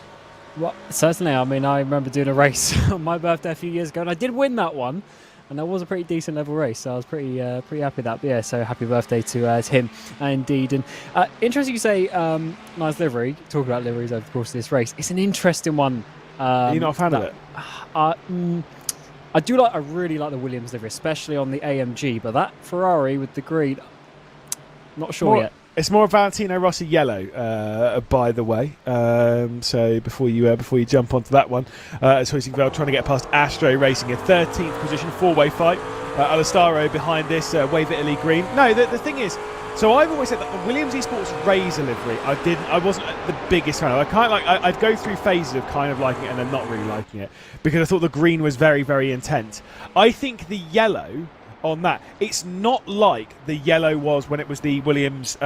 Well, certainly. I mean, I remember doing a race on my birthday a few years ago, and I did win that one. And that was a pretty decent level race, so I was pretty happy with that. But yeah, so happy birthday to him, indeed. And interesting you say nice livery. Talk about liveries over the course of this race. It's an interesting one. Are you not a fan of it? I really like the Williams livery, especially on the AMG. But that Ferrari with the green, not sure yet. It's more Valentino Rossi yellow, by the way. So before you jump onto that one, it's Hoisting Vale trying to get past Astro Racing in 13th position, 4-way fight. Alastaro behind this, Wave Italy green. No, the thing is, so I've always said that the Williams Esports Razor livery, I wasn't the biggest fan of. I'd go through phases of kind of liking it and then not really liking it because I thought the green was very, very intense. I think the yellow on that, it's not like the yellow was when it was the Williams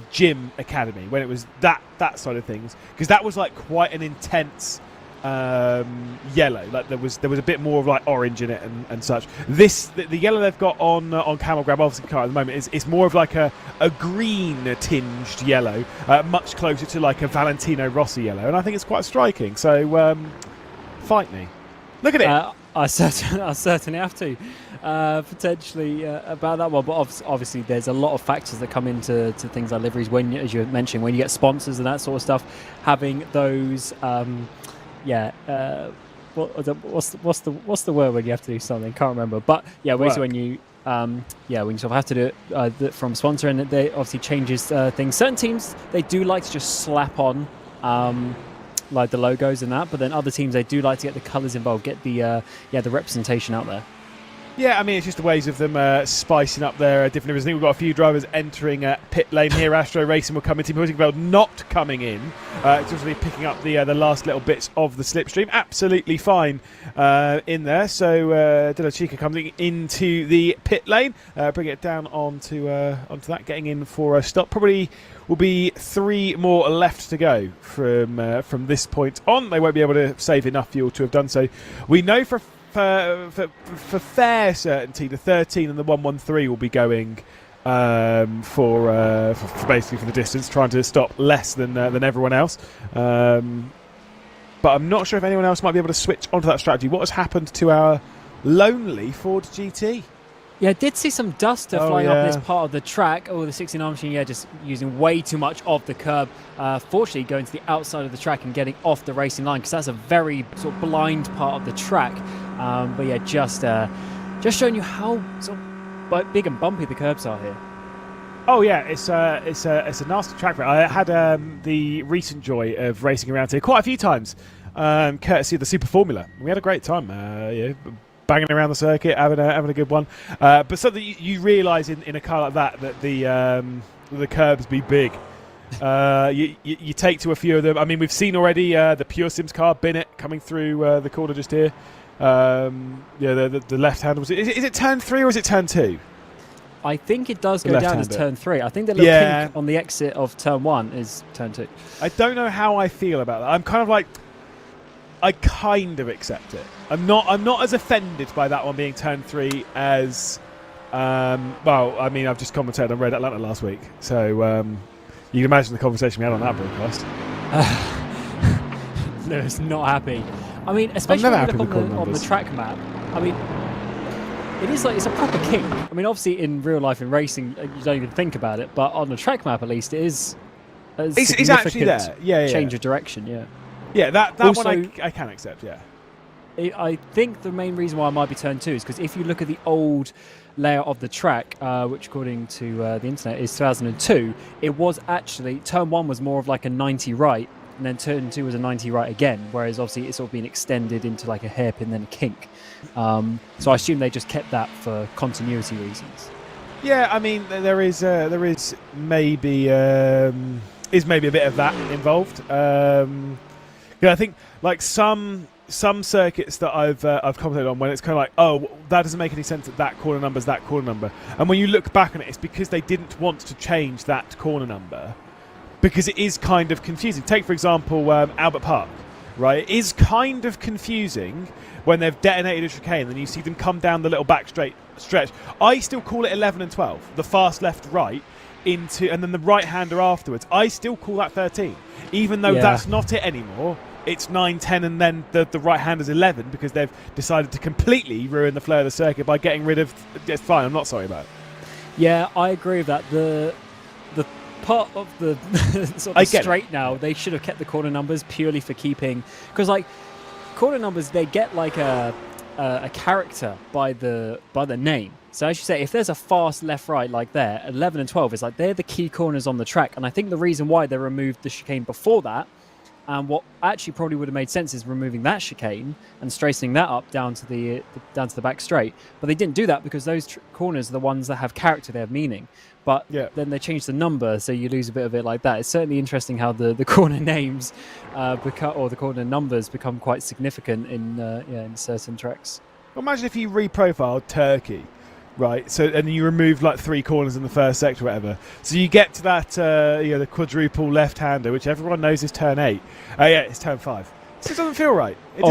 Gym Academy, when it was that side of things, because that was like quite an intense yellow. Like there was a bit more of like orange in it and such. The yellow they've got on Kamil Grabowski's car at the moment is more of like a green tinged yellow, much closer to like a Valentino Rossi yellow, and I think it's quite striking. So fight me. Look at it. I certainly have to potentially about that one, but obviously there's a lot of factors that come into things like liveries. When, as you mentioned, when you get sponsors and that sort of stuff, having those, what's the word when you have to do something? Can't remember, but yeah, basically when you sort of have to do it from sponsor, and they obviously changes things. Certain teams, they do like to just slap on like the logos and that, but then other teams, they do like to get the colours involved, get the representation out there. Yeah, I mean, it's just the ways of them spicing up their different areas. I think we've got a few drivers entering pit lane here. Astro Racing will come in. Team Hoisting not coming in. It's obviously picking up the last little bits of the slipstream. Absolutely fine in there. So De La Chica coming into the pit lane. Bring it down onto that, getting in for a stop. Probably will be 3 more left to go from this point on. They won't be able to save enough fuel to have done so. We know for fair certainty, the 13 and the 113 will be going for basically for the distance, trying to stop less than everyone else. But but I'm not sure if anyone else might be able to switch onto that strategy. What has happened to our lonely Ford GT? Yeah, I did see some duster flying up this part of the track. Oh, the 69 machine, just using way too much of the curb. Fortunately, going to the outside of the track and getting off the racing line, because that's a very sort of blind part of the track. But yeah, just showing you how sort of big and bumpy the curbs are here. Oh yeah, it's a nasty track. I had the recent joy of racing around here quite a few times, courtesy of the Super Formula. We had a great time. Banging around the circuit, having a good one. But something you realise in a car like that the curbs be big. You take to a few of them. I mean, we've seen already the Pure Sims car, Binnett, coming through the corner just here. The left hand was. Is it turn 3 or is it turn 2? I think it does go down as turn 3. I think the little kink on the exit of turn 1 is turn 2. I don't know how I feel about that. I'm kind of like, I kind of accept it. I'm not as offended by that one being turn 3 as well, I mean, I've just commentated on Red Atlanta last week, so you can imagine the conversation we had on that broadcast. Lewis not happy. I mean, especially when you look on the track map. I mean, it is like it's a proper kink. I mean, obviously in real life in racing, you don't even think about it, but on the track map at least, it is a significant it's actually there. Yeah. change of direction. Yeah. Yeah, that also, one I can accept. Yeah. I think the main reason why it might be turn 2 is because if you look at the old layout of the track, which according to the internet is 2002, it was actually turn 1 was more of like a 90 right, and then turn 2 was a 90 right again. Whereas obviously it's sort of been extended into like a hairpin, then a kink. So I assume they just kept that for continuity reasons. Yeah, I mean there is maybe a bit of that involved. Yeah, I think like some circuits that I've commented on when it's kind of like, oh, that doesn't make any sense that corner number is that corner number. And when you look back on it, it's because they didn't want to change that corner number because it is kind of confusing. Take, for example, Albert Park, right? It is kind of confusing when they've detonated a chicane and then you see them come down the little back stretch. I still call it 11 and 12, the fast left-right, and then the right-hander afterwards. I still call that 13, even though that's not it anymore. It's 9, 10, and then the right-hander's 11 because they've decided to completely ruin the flow of the circuit by getting rid of... It's fine, I'm not sorry about it. Yeah, I agree with that. The part of the sort of straight now, they should have kept the corner numbers purely for keeping... Because, like, corner numbers, they get, like, a character by the name. So as you say, if there's a fast left-right like there, 11 and 12 is like they're the key corners on the track. And I think the reason why they removed the chicane before that, and what actually probably would have made sense is removing that chicane and straightening that up down to the back straight. But they didn't do that because those corners are the ones that have character, they have meaning. But then they changed the number, so you lose a bit of it like that. It's certainly interesting how the corner names or the corner numbers become quite significant in certain tracks. Well, imagine if you reprofiled Turkey. Right, so and you remove like 3 corners in the first sector, or whatever. So you get to that, the quadruple left-hander, which everyone knows is turn 8. It's turn 5. This just doesn't feel right. It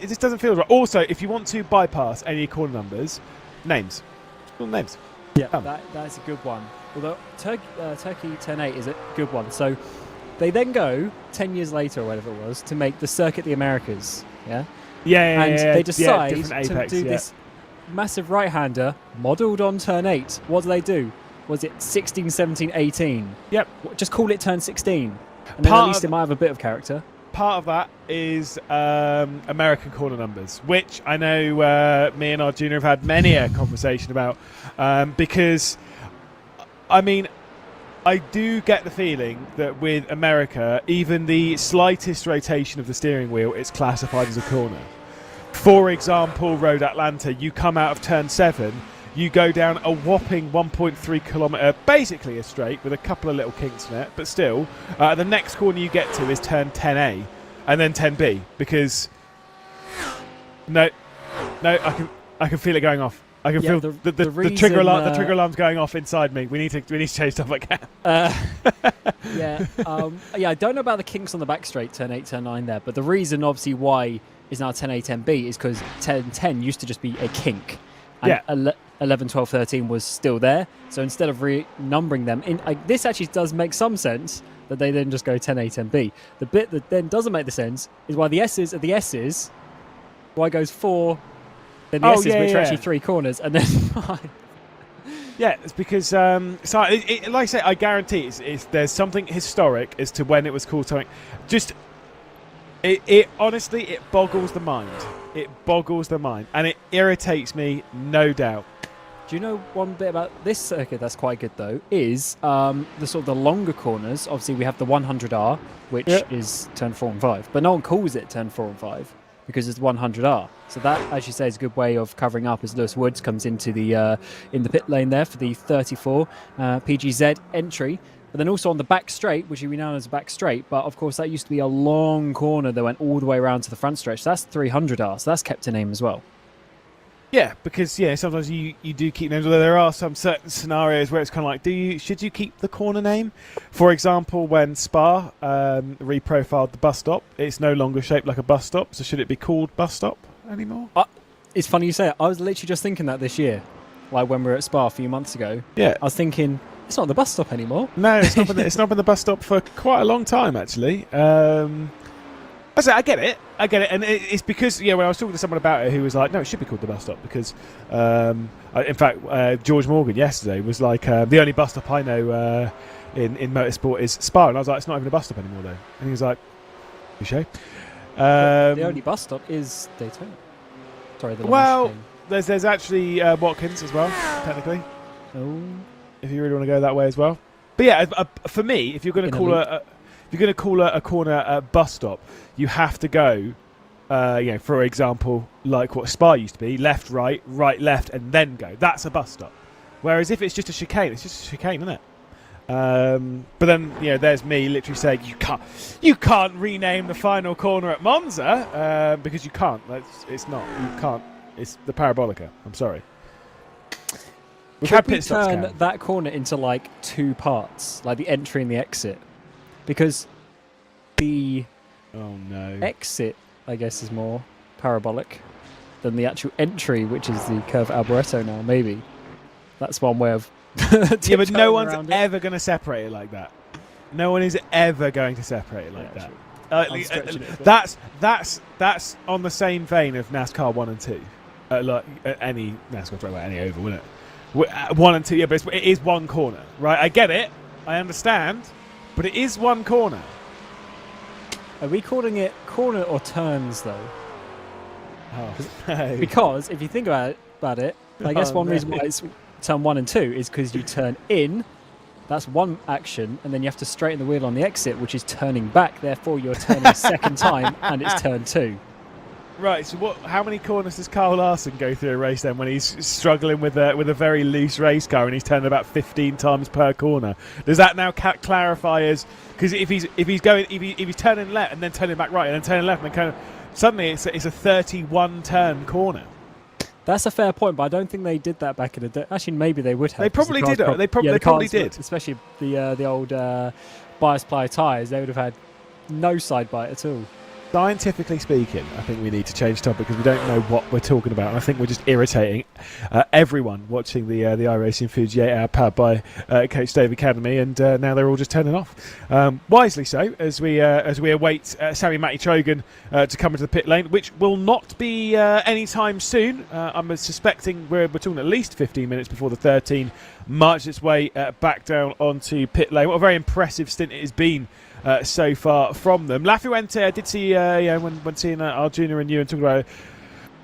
just doesn't feel right. Also, if you want to bypass any corner numbers, names. Names. Yeah, that's a good one. Although Turkey turn 8 is a good one. So they then go 10 years later, or whatever it was, to make the Circuit the Americas. Yeah. And they decide to do this massive right-hander modelled on turn 8. What do? Was it 16, 17, 18? Yep. Just call it turn 16. And then at least it might have a bit of character. Part of that is American corner numbers, which I know me and our junior have had many a conversation about because, I mean, I do get the feeling that with America, even the slightest rotation of the steering wheel, it's classified as a corner. For example, Road Atlanta, you come out of turn 7, you go down a whopping 1.3 kilometre, basically a straight with a couple of little kinks in it, but still, the next corner you get to is turn 10A and then 10B because no, I can feel it going off. I can feel the trigger alarm's going off inside me. We need to change stuff like that. I don't know about the kinks on the back straight, turn 8, turn 9 there, but the reason obviously why is now 10A, 10B is because 10 used to just be a kink. And 11, 12, 13 was still there. So instead of renumbering them, this actually does make some sense that they then just go 10A, 10B. The bit that then doesn't make the sense is why the S's are the S's, why it goes 4, then the S's, which are actually 3 corners, and then 5. Yeah, it's because, like I say, I guarantee there's something historic as to when it was called something. Just, it honestly, it boggles the mind. It boggles the mind. And it irritates me, no doubt. Do you know one bit about this circuit that's quite good, though, is the sort of the longer corners. Obviously, we have the 100R, which is turn 4 and 5. But no one calls it turn 4 and 5 because it's 100R. So that, as you say, is a good way of covering up as Lewis Woods comes into the in the pit lane there for the 34 PGZ entry. But then also on the back straight, which we now know as a back straight, but of course that used to be a long corner that went all the way around to the front stretch. So that's 300R, so that's kept a name as well. Yeah, because sometimes you do keep names, although there are some certain scenarios where it's kind of like, should you keep the corner name? For example, when Spa reprofiled the bus stop, it's no longer shaped like a bus stop, so should it be called bus stop anymore? It's funny you say it. I was literally just thinking that this year, like when we were at Spa a few months ago. Yeah, I was thinking, it's not the bus stop anymore. No, it's not been the bus stop for quite a long time, actually. I get it, and it's because when I was talking to someone about it, who was like, "No, it should be called the bus stop," because, in fact, George Morgan yesterday was like, "The only bus stop I know in motorsport is Spa," and I was like, "It's not even a bus stop anymore, though." And he was like, "You sure?" The only bus stop is Daytona. Sorry, there's actually Watkins as well, technically. Oh, if you really want to go that way as well. But yeah, for me, if you're going to call a corner a bus stop, you have to go, for example, like what Spa used to be, left, right, right, left, and then go. That's a bus stop. Whereas if it's just a chicane, it's just a chicane, isn't it? But then, there's me literally saying you can't rename the final corner at Monza because you can't. It's not. You can't. It's the Parabolica. I'm sorry. Could we turn that corner into like 2 parts, like the entry and the exit? Because the exit, I guess, is more parabolic than the actual entry, which is the curve Alboreto now, maybe. That's one way of yeah, but no one's ever going to separate it like that. No one is ever going to separate it like that. That's on the same vein of NASCAR 1 and 2. Any NASCAR track, any oval, wouldn't it? 1 and 2, yeah, but it is one corner, right? I get it, I understand, but it is one corner. Are we calling it corner or turns, though? Oh, no. Because if you think about it, I guess one reason why it's turn 1 and 2 is because you turn in, that's one action, and then you have to straighten the wheel on the exit, which is turning back. Therefore, you're turning a second time, and it's turn 2. Right, so how many corners does Kyle Larson go through a race then when he's struggling with a very loose race car and he's turning about 15 times per corner? Does that now clarify as, because if he's turning left and then turning back right and then turning left and then suddenly it's a 31 turn corner? That's a fair point, but I don't think they did that back in the day. Actually, maybe they would have. They probably did. They probably did. Especially the old bias ply tyres. They would have had no side bite at all. Scientifically speaking, I think we need to change topic because we don't know what we're talking about. And I think we're just irritating everyone watching the iRacing Fuji 8-hour powered by Coach Dave Academy, and now they're all just turning off. Wisely so, as we await Sammy Matty Trogan to come into the pit lane, which will not be anytime soon. I'm suspecting we're talking at least 15 minutes before the 13 marches its way back down onto pit lane. What a very impressive stint it has been so far from them. Lafuente, I did see when seeing our junior and you and talking about it,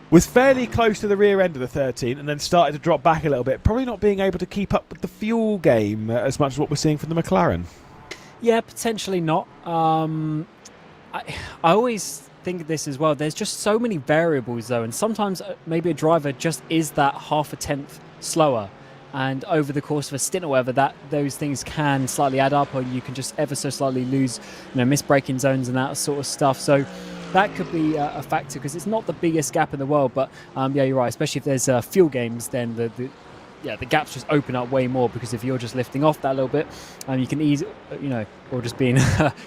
was fairly close to the rear end of the 13 and then started to drop back a little bit, probably not being able to keep up with the fuel game as much as what we're seeing from the McLaren. Yeah, potentially not. I always think of this as well. There's just so many variables though, and sometimes maybe a driver just is that half a tenth slower. And over the course of a stint or whatever, those things can slightly add up, or you can just ever so slightly lose, miss braking zones and that sort of stuff. So that could be a factor because it's not the biggest gap in the world. But yeah, you're right. Especially if there's fuel games, then the gaps just open up way more because if you're just lifting off that little bit, you can ease, or just being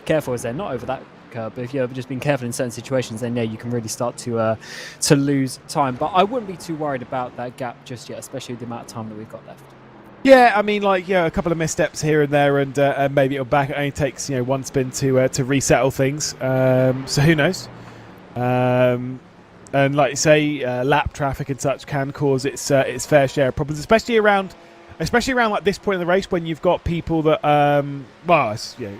careful as they're not over that but if you're just being careful in certain situations, then yeah, you can really start to lose time. But I wouldn't be too worried about that gap just yet, especially with the amount of time that we've got left. Yeah, I mean, like, a couple of missteps here and there, and maybe it'll back. It only takes one spin to resettle things. So who knows? And like you say, lap traffic and such can cause its fair share of problems, especially around like this point in the race when you've got people that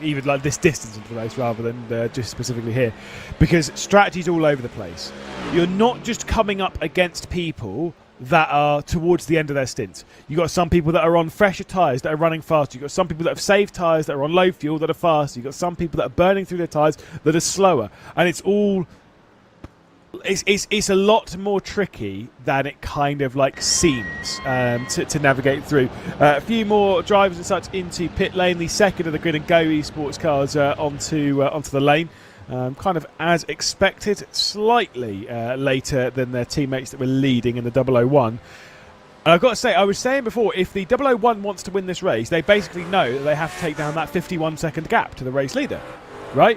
even like this distance into the race rather than just specifically here, because strategy's all over the place. You're not just coming up against people that are towards the end of their stints. You've got some people that are on fresher tyres that are running faster. You've got some people that have saved tyres that are on low fuel that are faster. You've got some people that are burning through their tyres that are slower. And it's a lot more tricky than it kind of like seems to navigate through. A few more drivers and such into pit lane. The second of the Grid and Go esports cars onto the lane. Kind of as expected, slightly later than their teammates that were leading in the 001. And I've got to say, I was saying before, if the 001 wants to win this race, they basically know that they have to take down that 51-second gap to the race leader, right?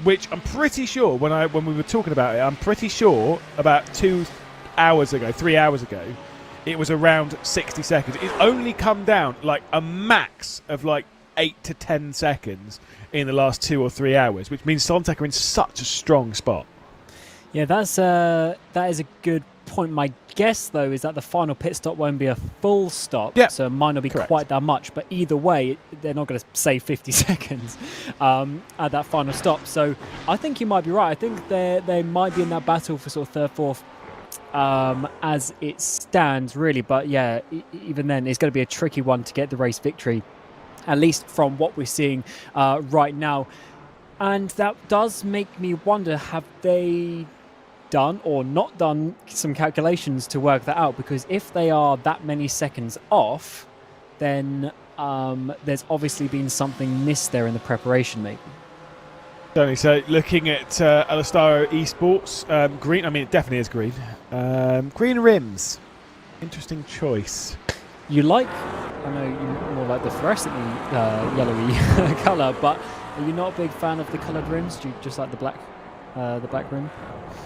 Which I'm pretty sure, when we were talking about it, I'm pretty sure about 3 hours ago, it was around 60 seconds. It's only come down like a max of like 8 to 10 seconds in the last 2 or 3 hours, which means Sontech are in such a strong spot. Yeah, that is a good point. My guess, though, is that the final pit stop won't be a full stop, so it might not be quite that much. But either way, they're not going to save 50 seconds at that final stop. So I think you might be right. I think they might be in that battle for sort of third, fourth, as it stands, really. But yeah, even then, it's going to be a tricky one to get the race victory, at least from what we're seeing right now. And that does make me wonder, have they done or not done some calculations to work that out? Because if they are that many seconds off, then there's obviously been something missed there in the preparation, maybe. Certainly. So looking at Alastaro Esports, green, I mean, it definitely is green. Green rims. Interesting choice. I know you more like the fluorescently yellowy colour, but are you not a big fan of the coloured rims? Do you just like the black rim?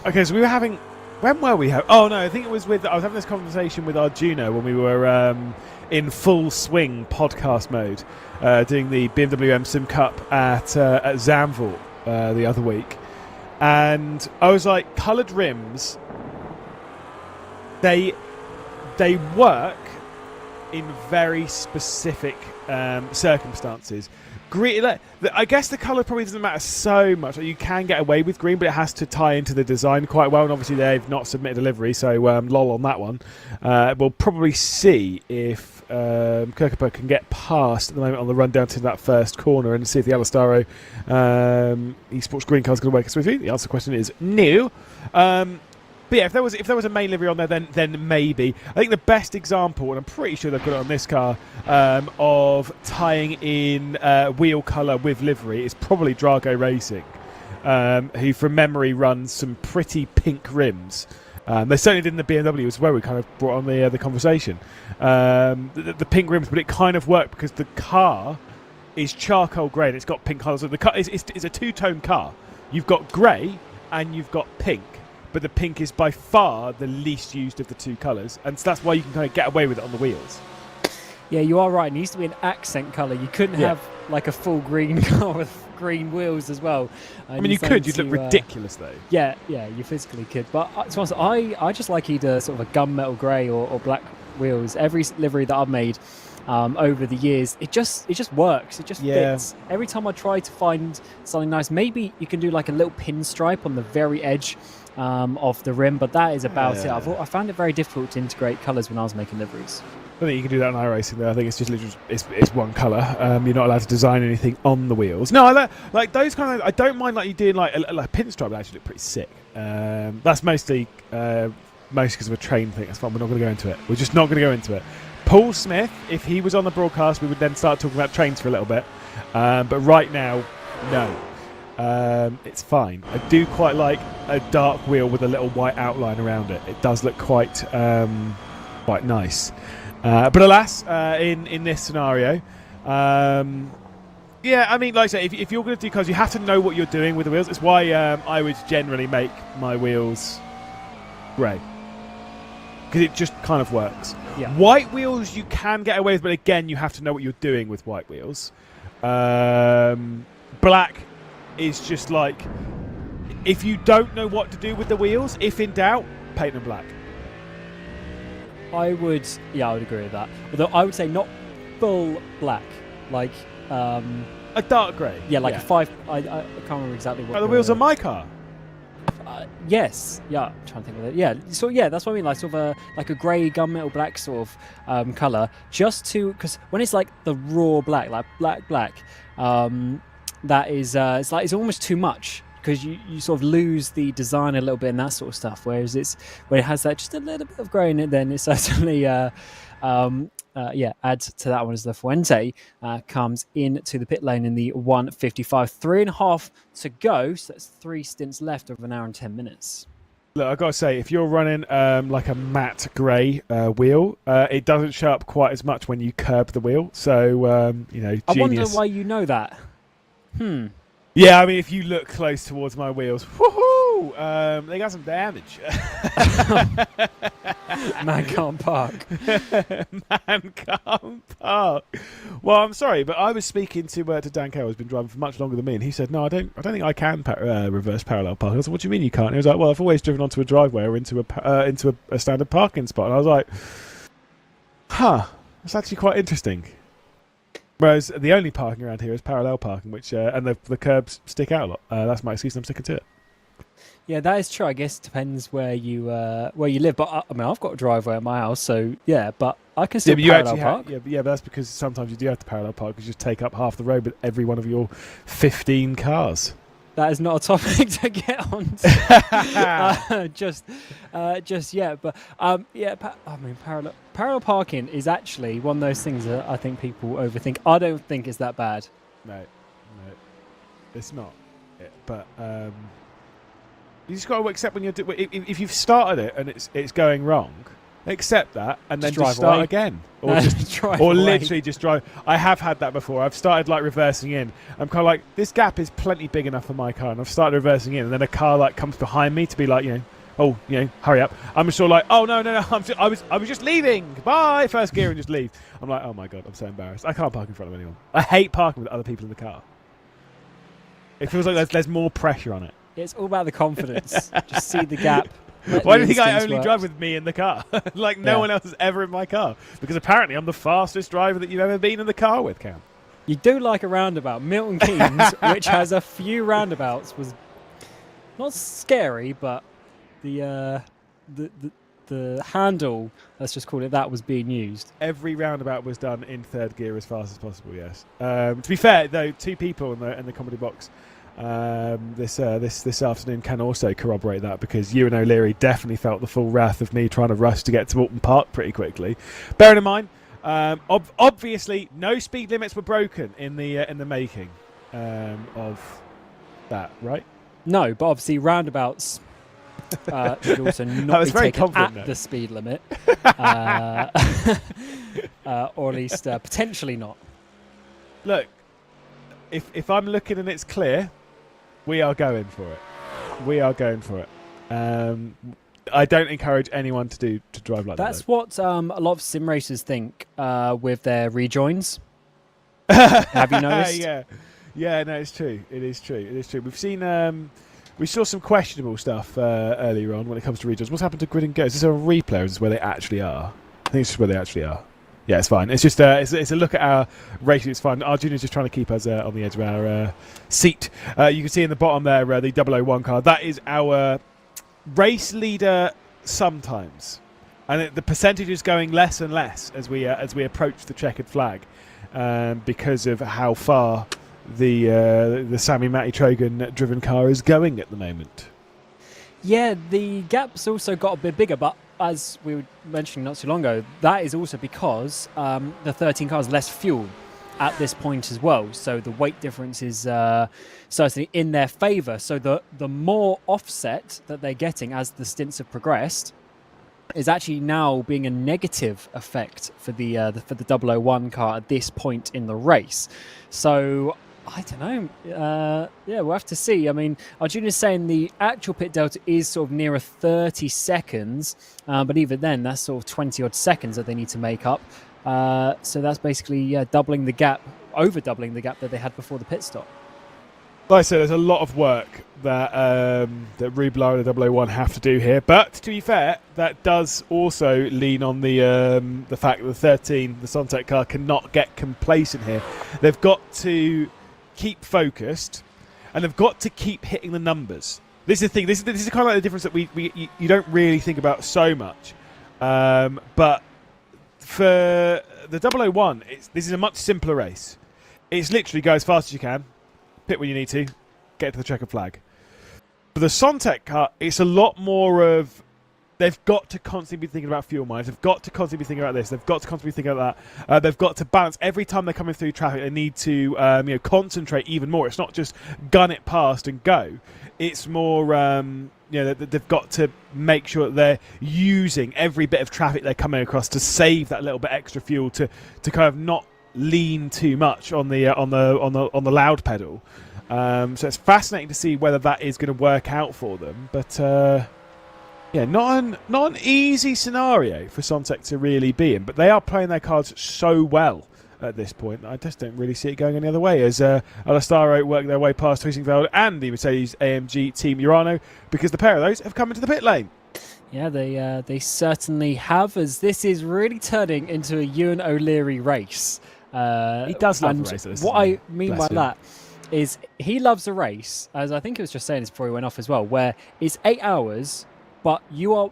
Okay, so we were having... When were we having... Oh, no, I think it was with... I was having this conversation with Arjuna when we were in full swing podcast mode, doing the BMW M Sim Cup at Zandvoort the other week. And I was like, coloured rims, they work in very specific circumstances. Green, I guess the colour probably doesn't matter so much. You can get away with green, but it has to tie into the design quite well. And obviously, they've not submitted a livery, so lol on that one. We'll probably see if Kirkapa can get past at the moment on the run down to that first corner and see if the Alastaro esports green car is going to work smoothly. The answer to the question is no. But yeah, if there was a main livery on there, then maybe. I think the best example, and I'm pretty sure they've got it on this car, of tying in wheel colour with livery is probably Drago Racing, who from memory runs some pretty pink rims. They certainly did in the BMW as well. We kind of brought on the conversation. The pink rims, but it kind of worked because the car is charcoal grey and it's got pink colours. So the car is a two-tone car. You've got grey and you've got pink. But the pink is by far the least used of the two colours, and so that's why you can kind of get away with it on the wheels. Yeah, you are right. It needs to be an accent colour. You couldn't have like a full green car with green wheels as well. I mean, you could. You'd look ridiculous, though. Yeah, you physically could. But to be honest, I just like either sort of a gunmetal grey or black wheels. Every livery that I've made over the years, it just works. It just fits. Every time I try to find something nice, maybe you can do like a little pinstripe on the very edge of the rim, but that is about it. I found it very difficult to integrate colours when I was making liveries. I think you can do that on iRacing though. I think it's just literally it's one colour. You're not allowed to design anything on the wheels. No, like those kind of. I don't mind like you doing like a pinstripe. Would actually look pretty sick. That's mostly because of a train thing. That's fine. We're not going to go into it. We're just not going to go into it. Paul Smith, if he was on the broadcast, we would then start talking about trains for a little bit. But right now, no. It's fine. I do quite like a dark wheel with a little white outline around it. It does look quite nice. But alas, in this scenario, Yeah, I mean, like I say, if you're going to do cars, you have to know what you're doing with the wheels. It's why I would generally make my wheels grey. Because it just kind of works. Yeah. White wheels you can get away with, but again, you have to know what you're doing with white wheels. Black is just like, if you don't know what to do with the wheels, if in doubt, paint them black. I would agree with that. Although I would say not full black, like A dark grey. a 5. I can't remember exactly what. Like the wheels on my car. Yes, yeah. I'm trying to think of it. Yeah, so yeah, that's what I mean. Like sort of like a grey gunmetal black sort of color, just to because when it's like the raw black, like black, that is it's almost too much. Because you sort of lose the design a little bit and that sort of stuff. Whereas when it has that just a little bit of grey in it, then it certainly adds to that one as the Fuente comes into the pit lane in the 1:55. 3.5 to go, so that's 3 stints left of an hour and 10 minutes. Look, I've got to say, if you're running like a matte grey wheel, it doesn't show up quite as much when you curb the wheel. So, genius. I wonder why you know that. Yeah, I mean, if you look close towards my wheels, woohoo! They got some damage. Man can't park. Man can't park. Well, I'm sorry, but I was speaking to Dan Carroll, who's been driving for much longer than me, and he said, "No, I don't think I can reverse parallel park." I said, "What do you mean you can't?" And he was like, "Well, I've always driven onto a driveway or into a standard parking spot." And I was like, "Huh, that's actually quite interesting." Whereas the only parking around here is parallel parking, which and the curbs stick out a lot. That's my excuse, and I'm sticking to it. Yeah, that is true. I guess it depends where you live. But I mean, I've got a driveway at my house, so yeah. But I can still parallel park. But that's because sometimes you do have to parallel park because you just take up half the road with every one of your 15 cars. That is not a topic to get on just yet. But I mean, parallel parking is actually one of those things that I think people overthink. I don't think it's that bad. No, it's not. But you just got to accept when you're if you've started it and it's going wrong. Accept that and then just start again, or literally just drive. I have had that before. I've started like reversing in. I'm kind of like, this gap is plenty big enough for my car, and I've started reversing in, and then a car like comes behind me to be like, hurry up. I'm just sort of like, oh no, I was just leaving. Bye, first gear and just leave. I'm like, oh my god, I'm so embarrassed. I can't park in front of anyone. I hate parking with other people in the car. It feels like there's more pressure on it. It's all about the confidence. Just see the gap. Why do you think I only drive with me in the car? Like no one else is ever in my car? Because apparently I'm the fastest driver that you've ever been in the car with, Cam. You do like a roundabout. Milton Keynes, which has a few roundabouts, was not scary, but the handle, let's just call it that, was being used. Every roundabout was done in third gear as fast as possible, yes. To be fair, though, 2 people in the comedy box this afternoon can also corroborate that, because you and O'Leary definitely felt the full wrath of me trying to rush to get to Alton Park pretty quickly. Bearing in mind, obviously no speed limits were broken in the making of that, right? No, but obviously roundabouts should also not be taken at the speed limit, or at least potentially not. Look, if I'm looking and it's clear, we are going for it. We are going for it. I don't encourage anyone to drive like that. That's what a lot of sim racers think with their rejoins. Have you noticed? Yeah. No, it's true. It is true. We've seen. We saw some questionable stuff earlier on when it comes to rejoins. What's happened to Grid and Go? Is this a replay, or is this where they actually are? I think it's just where they actually are. Yeah, it's fine. It's just it's a look at our racing. It's fine. Our junior's just trying to keep us on the edge of our seat. You can see in the bottom there the 001 car. That is our race leader sometimes, and the percentage is going less and less as we approach the checkered flag, because of how far the Sammy Matty Trogan driven car is going at the moment. Yeah, the gap's also got a bit bigger, but as we were mentioning not too long ago, that is also because the 13 cars less fuel at this point as well. So the weight difference is certainly in their favour. So the more offset that they're getting as the stints have progressed is actually now being a negative effect for the 001 car at this point in the race. So I don't know. Yeah, we'll have to see. I mean, Arjuna's saying the actual pit delta is sort of nearer 30 seconds, but even then, that's sort of 20-odd seconds that they need to make up. So that's basically doubling the gap, over doubling the gap that they had before the pit stop. Like I said, there's a lot of work that that Rublar and the 001 have to do here. But to be fair, that does also lean on the fact that the 13, the Sontec car, cannot get complacent here. They've got to keep focused, and they've got to keep hitting the numbers. This is the thing. This is kind of like the difference that you don't really think about so much. But for the 001, this is a much simpler race. It's literally go as fast as you can, pit when you need to, get to the checkered flag. For the Sontec car, it's a lot more of they've got to constantly be thinking about fuel miles. They've got to constantly be thinking about this. They've got to constantly be thinking about that. They've got to balance every time they're coming through traffic. They need to concentrate even more. It's not just gun it past and go. It's more they've got to make sure that they're using every bit of traffic they're coming across to save that little bit extra fuel to kind of not lean too much on the loud pedal. So it's fascinating to see whether that is going to work out for them. But not an easy scenario for Sontec to really be in. But they are playing their cards so well at this point. I just don't really see it going any other way as Alastaro work their way past Husingveld and the Mercedes AMG Team Urano, because the pair of those have come into the pit lane. Yeah, they certainly have, as this is really turning into a Ewan O'Leary race. He does love the race. What I mean by that is he loves a race, as I think it was just saying this before he went off as well, where it's 8 hours, but you are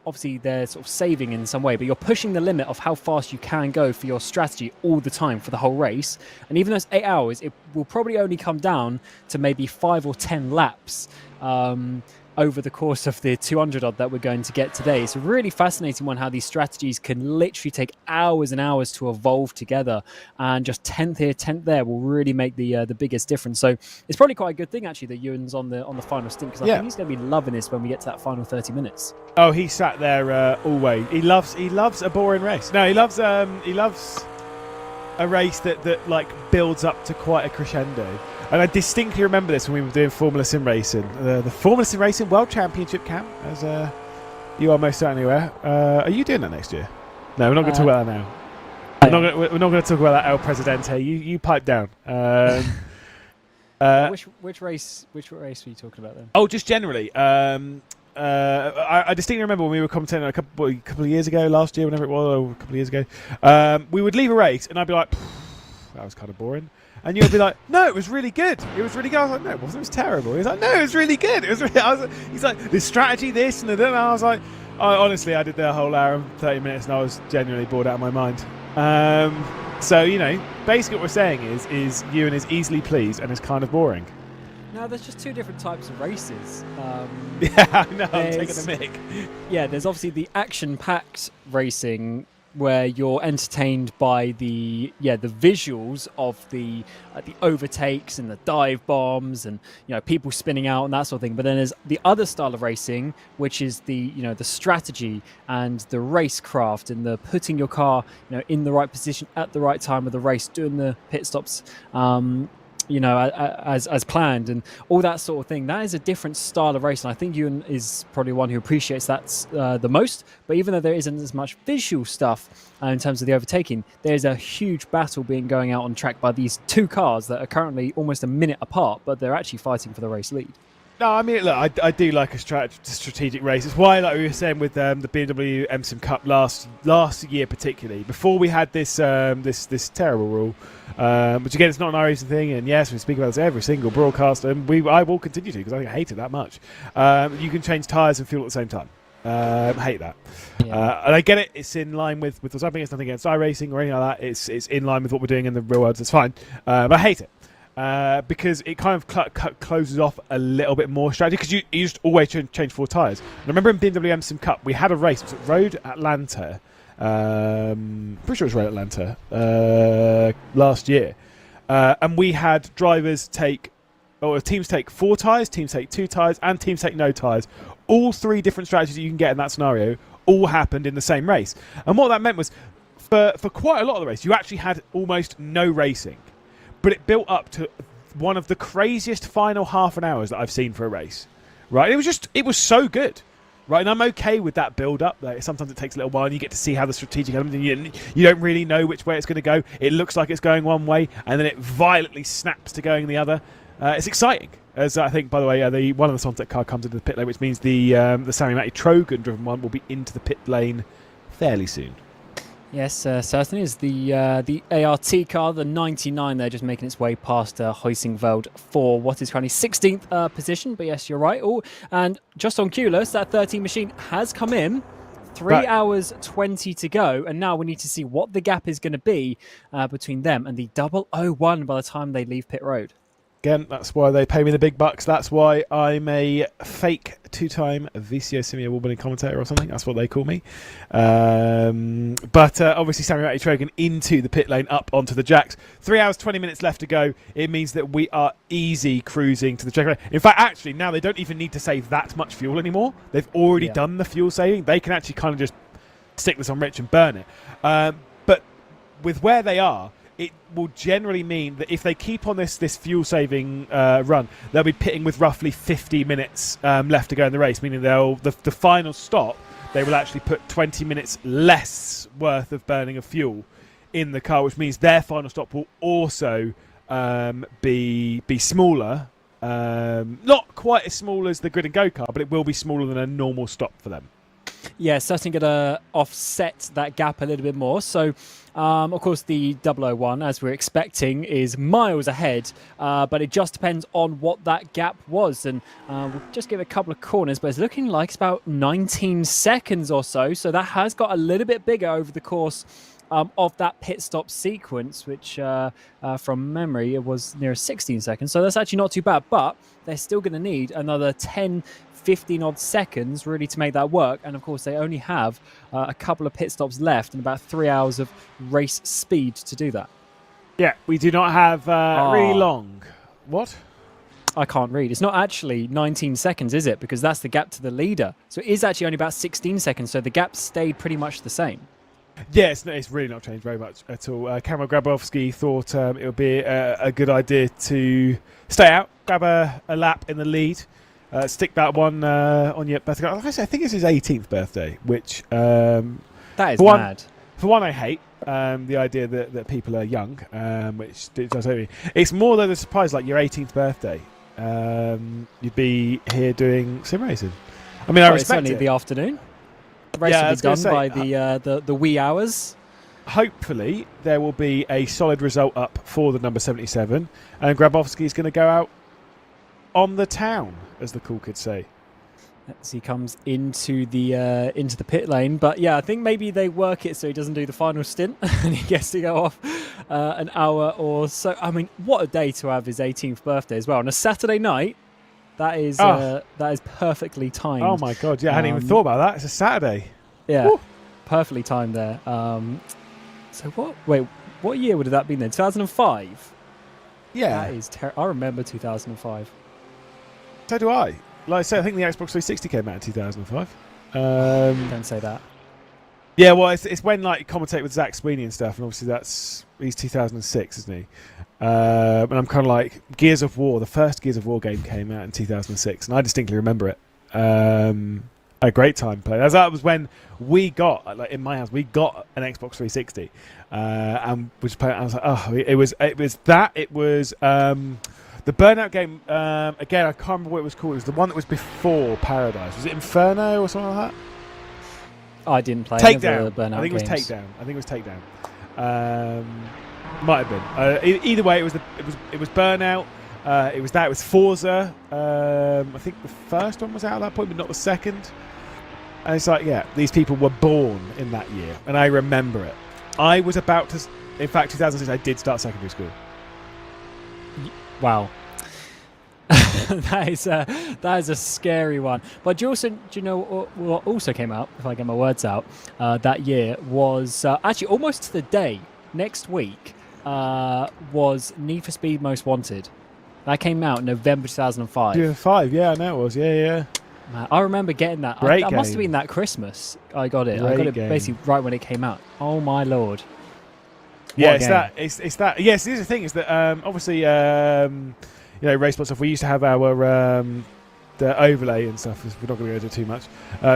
obviously they're sort of saving in some way, but you're pushing the limit of how fast you can go for your strategy all the time for the whole race. And even though it's 8 hours, it will probably only come down to maybe 5 or 10 laps over the course of the 200 odd that we're going to get today. It's a really fascinating one, how these strategies can literally take hours and hours to evolve together, and just 10th here, 10th there will really make the biggest difference. So it's probably quite a good thing actually that Ewan's on the final stint, because I think he's going to be loving this when we get to that final 30 minutes. Oh, he sat there always. He loves a boring race. No, he loves a race that like builds up to quite a crescendo. And I distinctly remember this when we were doing Formula Sim Racing. The Formula Sim Racing World Championship camp, as you are most certainly aware. Are you doing that next year? No, we're not going to talk about that now. We're not going to talk about that El Presidente. You pipe down. Which race were you talking about then? Oh, just generally. I distinctly remember when we were commentating a couple of years ago, last year, whenever it was, or a couple of years ago, we would leave a race and I'd be like, that was kind of boring. And you'll be like, no, it was really good. It was really good. I was like, no, it wasn't. It was terrible. He's like, no, it was really good. It was really. He's like, the strategy, this and that. And I was like, honestly, I did the whole hour and 30 minutes, and I was genuinely bored out of my mind. So basically, what we're saying is Ewan is easily pleased and is kind of boring. No, there's just two different types of races. Yeah, I know. I'm taking the mic. Yeah, there's obviously the action-packed racing, where you're entertained by the visuals of the overtakes and the dive bombs and people spinning out and that sort of thing. But then there's the other style of racing, which is the the strategy and the racecraft and the putting your car in the right position at the right time of the race, doing the pit stops as planned and all that sort of thing. That is a different style of race, and I think Ewan is probably one who appreciates that the most. But even though there isn't as much visual stuff in terms of the overtaking, there's a huge battle being going out on track by these two cars that are currently almost a minute apart, but they're actually fighting for the race lead. No, I mean, look, I do like a strategic race. It's why, like we were saying with the BMW MSIM Cup last year particularly, before we had this terrible rule, which again, it's not an iRacing thing, and yes, we speak about this every single broadcast, and I will continue to, because I think I hate it that much. You can change tyres and fuel at the same time. I hate that. Yeah. And I get it, it's in line with what's happening. It's nothing against iRacing or anything like that. It's in line with what we're doing in the real world, so it's fine. But I hate it. Because it kind of closes off a little bit more strategy, because you just always change 4 tyres. And I remember in BMW MSIM Cup, we had a race, it was at Road Atlanta, pretty sure it was Road Atlanta, last year. And we had drivers teams take 4 tyres, teams take 2 tyres, and teams take no tyres. All 3 different strategies that you can get in that scenario all happened in the same race. And what that meant was, for quite a lot of the race, you actually had almost no racing. but it built up to one of the craziest final half an hours that I've seen for a race. Right? It was so good. Right, and I'm okay with that build-up. Sometimes it takes a little while, and you get to see how the strategic element, and you don't really know which way it's going to go. It looks like it's going one way, and then it violently snaps to going the other. It's exciting. As I think, by the way, one of the Sontec car comes into the pit lane, which means the Sami Matti Trogan-driven one will be into the pit lane fairly soon. Yes, certainly is the ART car, the 99 there, just making its way past Heusingveld for what is currently 16th position. But yes, you're right. Oh, and just on Culus, that 13 machine has come in. 3 hours 20 to go, and now we need to see what the gap is going to be between them and the 001 by the time they leave pit road. Again, that's why they pay me the big bucks. That's why I'm a fake 2-time VCO Simi award-winning commentator or something. That's what they call me. But obviously, Sami Matti Trogan into the pit lane, up onto the jacks. 3 hours, 20 minutes left to go. It means that we are easy cruising to the check. In fact, actually, now they don't even need to save that much fuel anymore. They've already done the fuel saving. They can actually kind of just stick this on rich and burn it. But with where they are, it will generally mean that if they keep on this fuel-saving run, they'll be pitting with roughly 50 minutes left to go in the race, meaning the final stop, they will actually put 20 minutes less worth of burning of fuel in the car, which means their final stop will also be smaller. Not quite as small as the Grid and Go car, but it will be smaller than a normal stop for them. Yeah, certainly going to offset that gap a little bit more. So, of course, the 001, as we're expecting, is miles ahead, but it just depends on what that gap was. And we'll just give it a couple of corners, but it's looking like it's about 19 seconds or so. So that has got a little bit bigger over the course of that pit stop sequence, which from memory, it was near 16 seconds. So that's actually not too bad, but they're still going to need another 10 15 odd seconds really to make that work, and of course they only have a couple of pit stops left and about 3 hours of race speed to do that. Yeah, we do not have really long. What? I can't read. It's not actually 19 seconds, is it? Because that's the gap to the leader. So it is actually only about 16 seconds, so the gap stayed pretty much the same. Yeah, it's really not changed very much at all. Kamil Grabowski thought it would be a good idea to stay out, grab a lap in the lead, stick that one on your birthday. Like I said, I think it's his 18th birthday, which that is for mad. For one, I hate the idea that people are young, which does hate me. It's more than a surprise, like your 18th birthday. You'd be here doing sim racing. I mean, I respect it's only it. the afternoon. The race will be done by the wee hours. Hopefully, there will be a solid result up for the number 77, and Grabowski's going to go out on the town, as the cool kids say. As he comes into the pit lane, but yeah, I think maybe they work it so he doesn't do the final stint and he gets to go off an hour or so. I mean, what a day to have his 18th birthday as well on a Saturday night. That is perfectly timed. Oh my god! Yeah, I hadn't even thought about that. It's a Saturday. Yeah, Woo. Perfectly timed there. So what? Wait, what year would have that been then? 2005. Yeah, that is. I remember 2005. So do I. Like I said, I think the Xbox 360 came out in 2005. Don't say that. Yeah, well, it's when like commentate with Zach Sweeney and stuff, and obviously he's 2006, isn't he? And I'm kind of like Gears of War. The first Gears of War game came out in 2006, and I distinctly remember it. A great time playing. That was when we got, like in my house, we got an Xbox 360, and we just played. I was like, oh, it was that. It was the Burnout game. Again, I can't remember what it was called. It was the one that was before Paradise. Was it Inferno or something like that? I didn't play Takedown. The Burnout I think it was games. Takedown. I think it was Takedown. Might have been. Either way, it was Burnout. It was Forza. I think the first one was out at that point, but not the second. And it's like, yeah, these people were born in that year, and I remember it. I was about to. In fact, 2006, I did start secondary school. Wow. that is a scary one. But do you know what also came out, if I get my words out, that year was actually almost to the day, next week, was Need for Speed Most Wanted. That came out in November 2005. 2005, yeah, I know it was, yeah. Man, I remember getting that. Great That must have game. been that Christmas. I got it. Great I got it game. basically right when it came out. Oh my lord. Yeah, What a it's that. Yes, this is the thing. Is that obviously race spot stuff. We used to have our the overlay and stuff. We're not going to go into too much.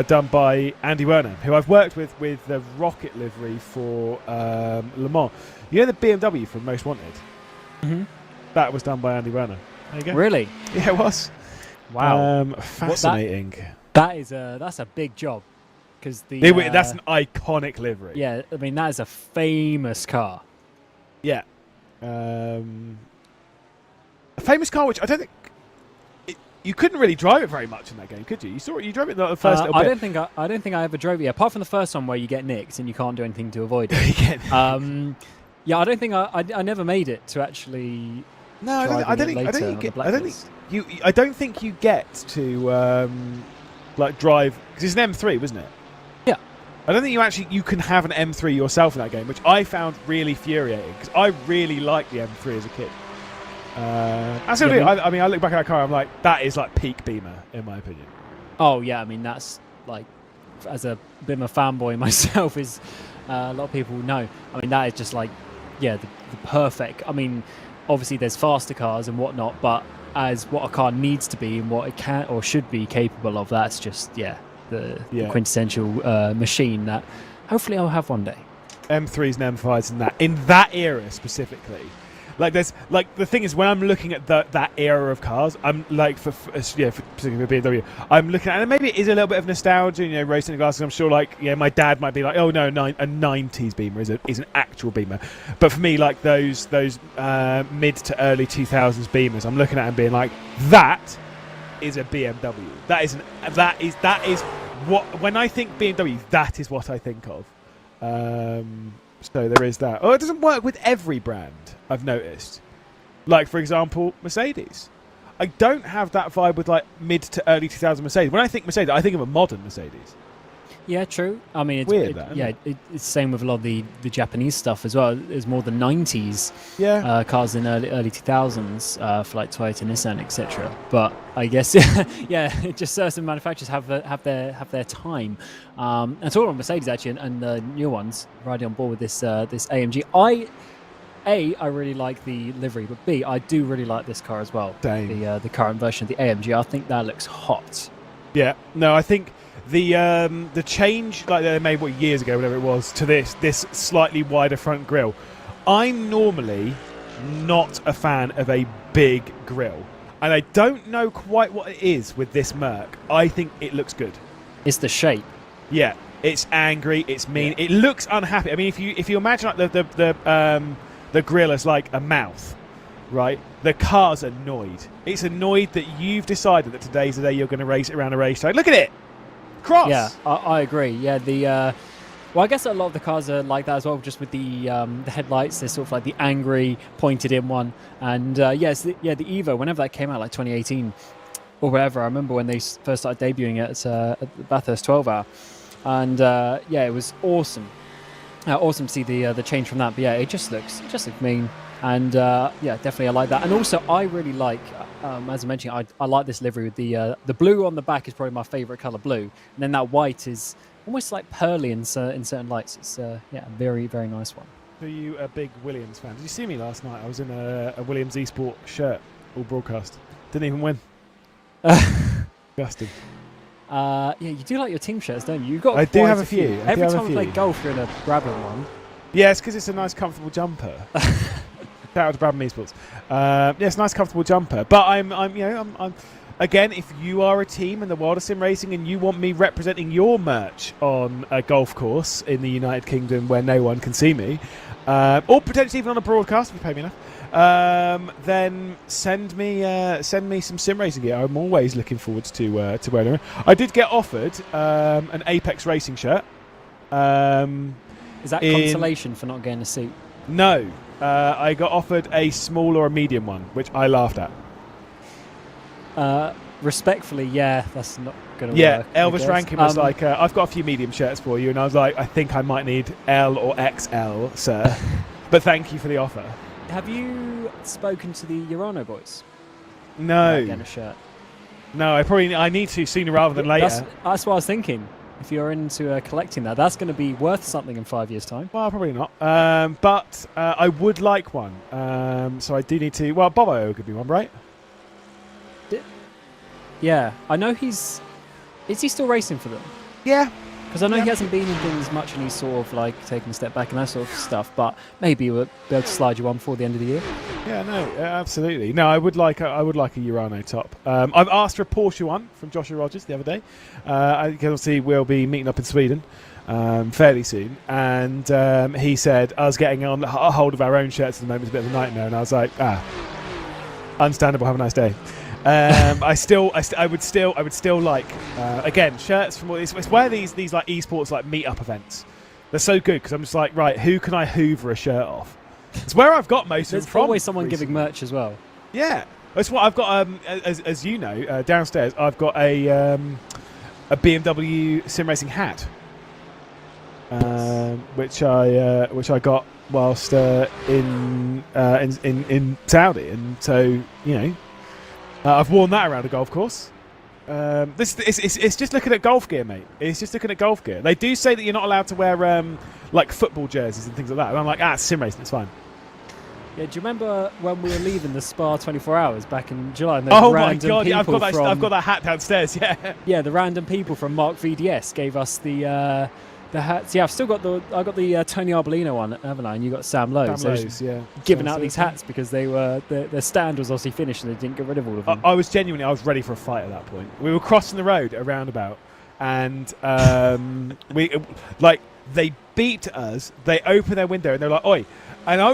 Done by Andy Werner, who I've worked with the Rocket livery for Le Mans. You know the BMW from Most Wanted. Mm-hmm. That was done by Andy Werner. There you go. Really? Yeah, it was. Wow. Fascinating. That's a big job. Because That's an iconic livery. Yeah, I mean that is a famous car. Yeah. A famous car, which I don't think you couldn't really drive it very much in that game, could you? You drove it the first little bit. I don't think I ever drove it. Apart from the first one where you get nicked and you can't do anything to avoid it. Yeah, I don't think I never made it to actually. No, I don't think you get to drive because it's an M3, wasn't it? Yeah. I don't think you can have an M3 yourself in that game, which I found really infuriating because I really liked the M3 as a kid. I look back at that car, I'm like, that is like peak Beamer in my opinion. Oh yeah, I mean that's like, as a bit of a fanboy myself, is a lot of people know. I mean that is just like, yeah, the perfect. I mean, obviously there's faster cars and whatnot, but as what a car needs to be and what it can or should be capable of, that's just the quintessential machine that hopefully I'll have one day. M3s and M5s in that era specifically. Like there's the thing is when I'm looking at that era of cars, I'm like particularly for BMW, I'm looking at, and maybe it is a little bit of nostalgia, racing the glasses. I'm sure my dad might be like, oh no, a 90s Beamer is an actual Beamer, but for me like those mid to early 2000s Beamers, I'm looking at and being like, that is a BMW. That is what when I think BMW, that is what I think of. So there is that. Oh, it doesn't work with every brand, I've noticed. Like, for example, Mercedes. I don't have that vibe with, mid to early 2000 Mercedes. When I think Mercedes, I think of a modern Mercedes. Yeah, true. I mean, it's weird. It's the same with a lot of the Japanese stuff as well. There's more the 90s cars in early 2000s for Toyota, Nissan, etc. But I guess just certain manufacturers have their time. And talking about Mercedes actually, and the new ones riding on board with this AMG. I really like the livery, but B, I do really like this car as well. Same. The current version of the AMG. I think that looks hot. Yeah. No, I think the change they made years ago, whatever it was, to this slightly wider front grille. I'm normally not a fan of a big grille, and I don't know quite what it is with this Merc. I think it looks good. It's the shape. Yeah, it's angry, it's mean, it looks unhappy. I mean, if you imagine the grille as like a mouth, right? The car's annoyed. It's annoyed that you've decided that today's the day you're going to race it around a racetrack. Look at it. Cross. Yeah, I agree. Yeah, well, I guess a lot of the cars are like that as well, just with the headlights. They're sort of like the angry, pointed-in one. And the Evo, whenever that came out, like 2018 or whatever, I remember when they first started debuting it at Bathurst 12 Hour. And it was awesome. Awesome to see the change from that. But yeah, it just looks mean. And definitely I like that. And also I really like, as I mentioned, I like this livery with the blue on the back is probably my favourite colour, blue. And then that white is almost like pearly in certain lights. It's a very, very nice one. Are you a big Williams fan? Did you see me last night? I was in a Williams eSport shirt, all broadcast. Didn't even win. Disgusting. You do like your team shirts, don't you? I do have a few. Every time we play golf, you're in a Brabham one. Yeah, it's because it's a nice, comfortable jumper. Shout out to Brabham Esports. It's a nice, comfortable jumper. But I'm again, if you are a team in the world of sim racing and you want me representing your merch on a golf course in the United Kingdom where no one can see me, or potentially even on a broadcast if you pay me enough, then send me some sim racing gear. I'm always looking forward to wearing them. I did get offered an Apex Racing shirt. Is that consolation for not getting a suit? No. I got offered a small or a medium one, which I laughed at. Respectfully, that's not going to work. Yeah, Elvis Rankin was like, I've got a few medium shirts for you, and I was like, I think I might need L or XL, sir. But thank you for the offer. Have you spoken to the Urano boys? No. Getting a shirt. No, I need to sooner rather than later. That's what I was thinking. If you're into collecting that, that's going to be worth something in 5 years' time. Well, probably not. But I would like one. So I do need to. Well, Bob O could be one, right? Yeah, I know he's. Is he still racing for them? Yeah. Because I know he hasn't been in things much, and he's sort of like taking a step back and that sort of stuff. But maybe we'll be able to slide you one before the end of the year. Yeah, no, absolutely. No, I would like a Urano top. I've asked for a Porsche one from Joshua Rogers the other day. Obviously, we'll be meeting up in Sweden fairly soon, and he said us getting on a hold of our own shirts at the moment is a bit of a nightmare, and I was like, understandable. Have a nice day. I would still like again shirts from all these. It's where these like esports like meet-up events. They're so good because I'm just like, right, who can I hoover a shirt off? It's where I've got most of them from. There's always someone giving merch as well. Yeah, that's what I've got. As you know, downstairs I've got a BMW sim racing hat, which I got whilst in Saudi, and so you know. I've worn that around a golf course. It's just looking at golf gear, mate. It's just looking at golf gear. They do say that you're not allowed to wear like football jerseys and things like that. And I'm like, it's sim racing, it's fine. Yeah, do you remember when we were leaving the Spa 24 Hours back in July? And Oh my god, yeah, I've got that hat downstairs. Yeah. Yeah, the random people from Mark VDS gave us the hats. Yeah, I got the Tony Arbolino one, haven't I? And you got Sam Lowe. Yeah. Giving out these hats because they were their stand was obviously finished and they didn't get rid of all of them. I was ready for a fight at that point. We were crossing the road at a roundabout, and they beeped at us. They opened their window and they're like, "Oi!" And I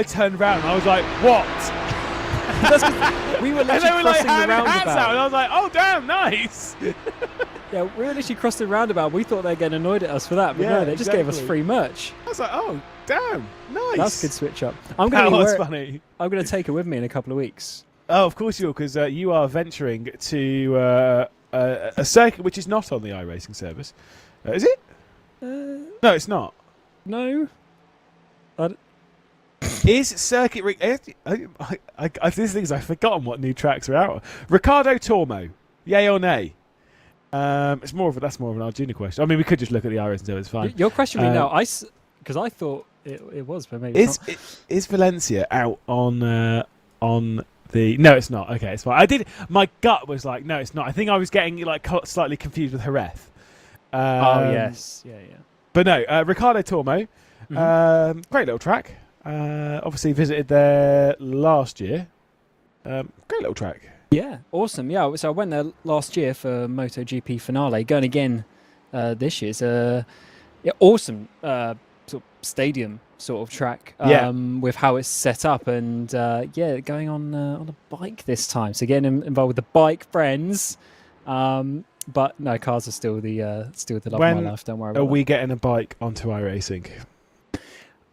turned around and I was like, "What?" We were literally crossing the roundabout. Out, and I was like, "Oh damn, nice." Yeah, we were literally crossing the roundabout. We thought they were getting annoyed at us for that, but no, they just gave us free merch. I was like, "Oh damn, nice." That's a good switch up. That's funny. I'm going to take it with me in a couple of weeks. Oh, of course you will, because you are venturing to a circuit which is not on the iRacing service. Is it? No, it's not. No. Is Circuit Ring... These things, I've forgotten what new tracks are out. Ricardo Tormo, yay or nay? That's more of an Arjuna question. I mean, we could just look at the iRacing service, it's fine. Your question me now, because I thought it was, but maybe it's not. Is Valencia out on the... No, it's not. Okay, it's fine. My gut was like, no, it's not. I think I was getting like slightly confused with Jerez. Oh, yes. Yeah. But no, Ricardo Tormo, great little track. Obviously visited there last year. Great little track. Yeah, awesome. Yeah, so I went there last year for MotoGP finale. Going again this year. It's a awesome sort of stadium sort of track with how it's set up, and going on a bike this time. So getting involved with the bike friends. But no, cars are still the love of my life. Don't worry about it. Are we getting a bike onto iRacing?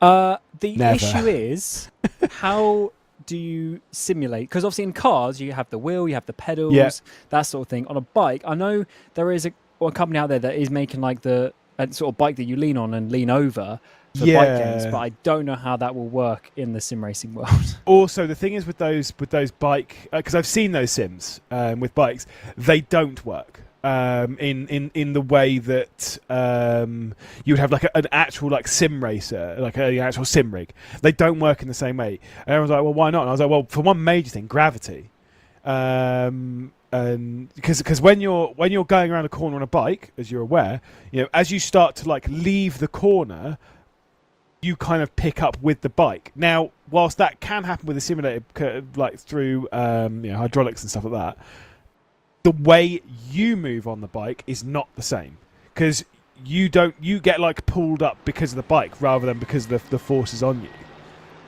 The issue is how do you simulate? Because obviously in cars you have the wheel, you have the pedals, that sort of thing. On a bike, I know there is a company out there that is making like the sort of bike that you lean on and lean over for bike games, but I don't know how that will work in the sim racing world. Also, the thing is with those bike, because I've seen those sims with bikes, they don't work. In the way that you would have like an actual like sim racer, like an actual sim rig. They don't work in the same way. And I was like, well, why not? And I was like, well, for one major thing, gravity. And because when you're going around a corner on a bike, as you're aware, as you start to like leave the corner, you kind of pick up with the bike. Now, whilst that can happen with a simulator, like through hydraulics and stuff like that, the way you move on the bike is not the same, because you get like pulled up because of the bike rather than because of the forces on you.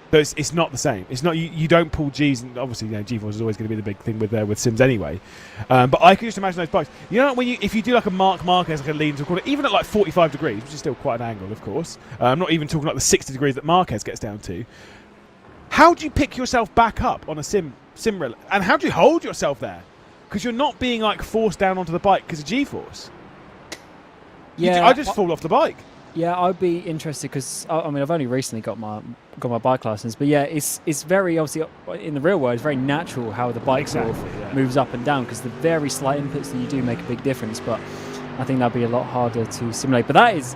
So it's not the same. It's not you don't pull G's, and obviously G-force is always going to be the big thing with sims anyway. But I can just imagine those bikes. If you do like a Mark Marquez, like a lean to a corner, even at like 45 degrees, which is still quite an angle, of course. I'm not even talking like the 60 degrees that Marquez gets down to. How do you pick yourself back up on a sim rail, and how do you hold yourself there? Because you're not being like forced down onto the bike because of G-force. Yeah, I just fall off the bike. Yeah, I'd be interested because I mean I've only recently got my bike license, but yeah, it's very obviously in the real world it's very natural how the bike sort of moves up and down, because the very slight inputs that you do make a big difference. But I think that'd be a lot harder to simulate. But that is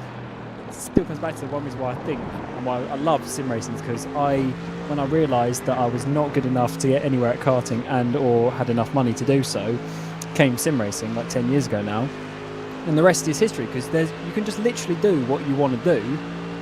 still comes back to the one reason why I think and why I love sim racing, because when I realised that I was not good enough to get anywhere at karting and or had enough money to do so, came sim racing like 10 years ago now, and the rest is history, because you can just literally do what you want to do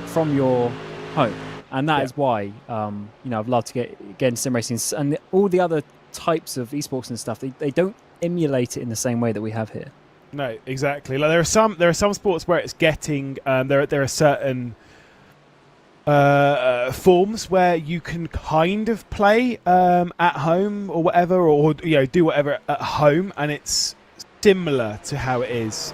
from your home, and that is why I've loved to get into sim racing. And all the other types of esports and stuff, they don't emulate it in the same way that we have here. No, exactly. Like there are some sports where it's getting there are certain forms where you can kind of play at home or whatever, or do whatever at home, and it's similar to how it is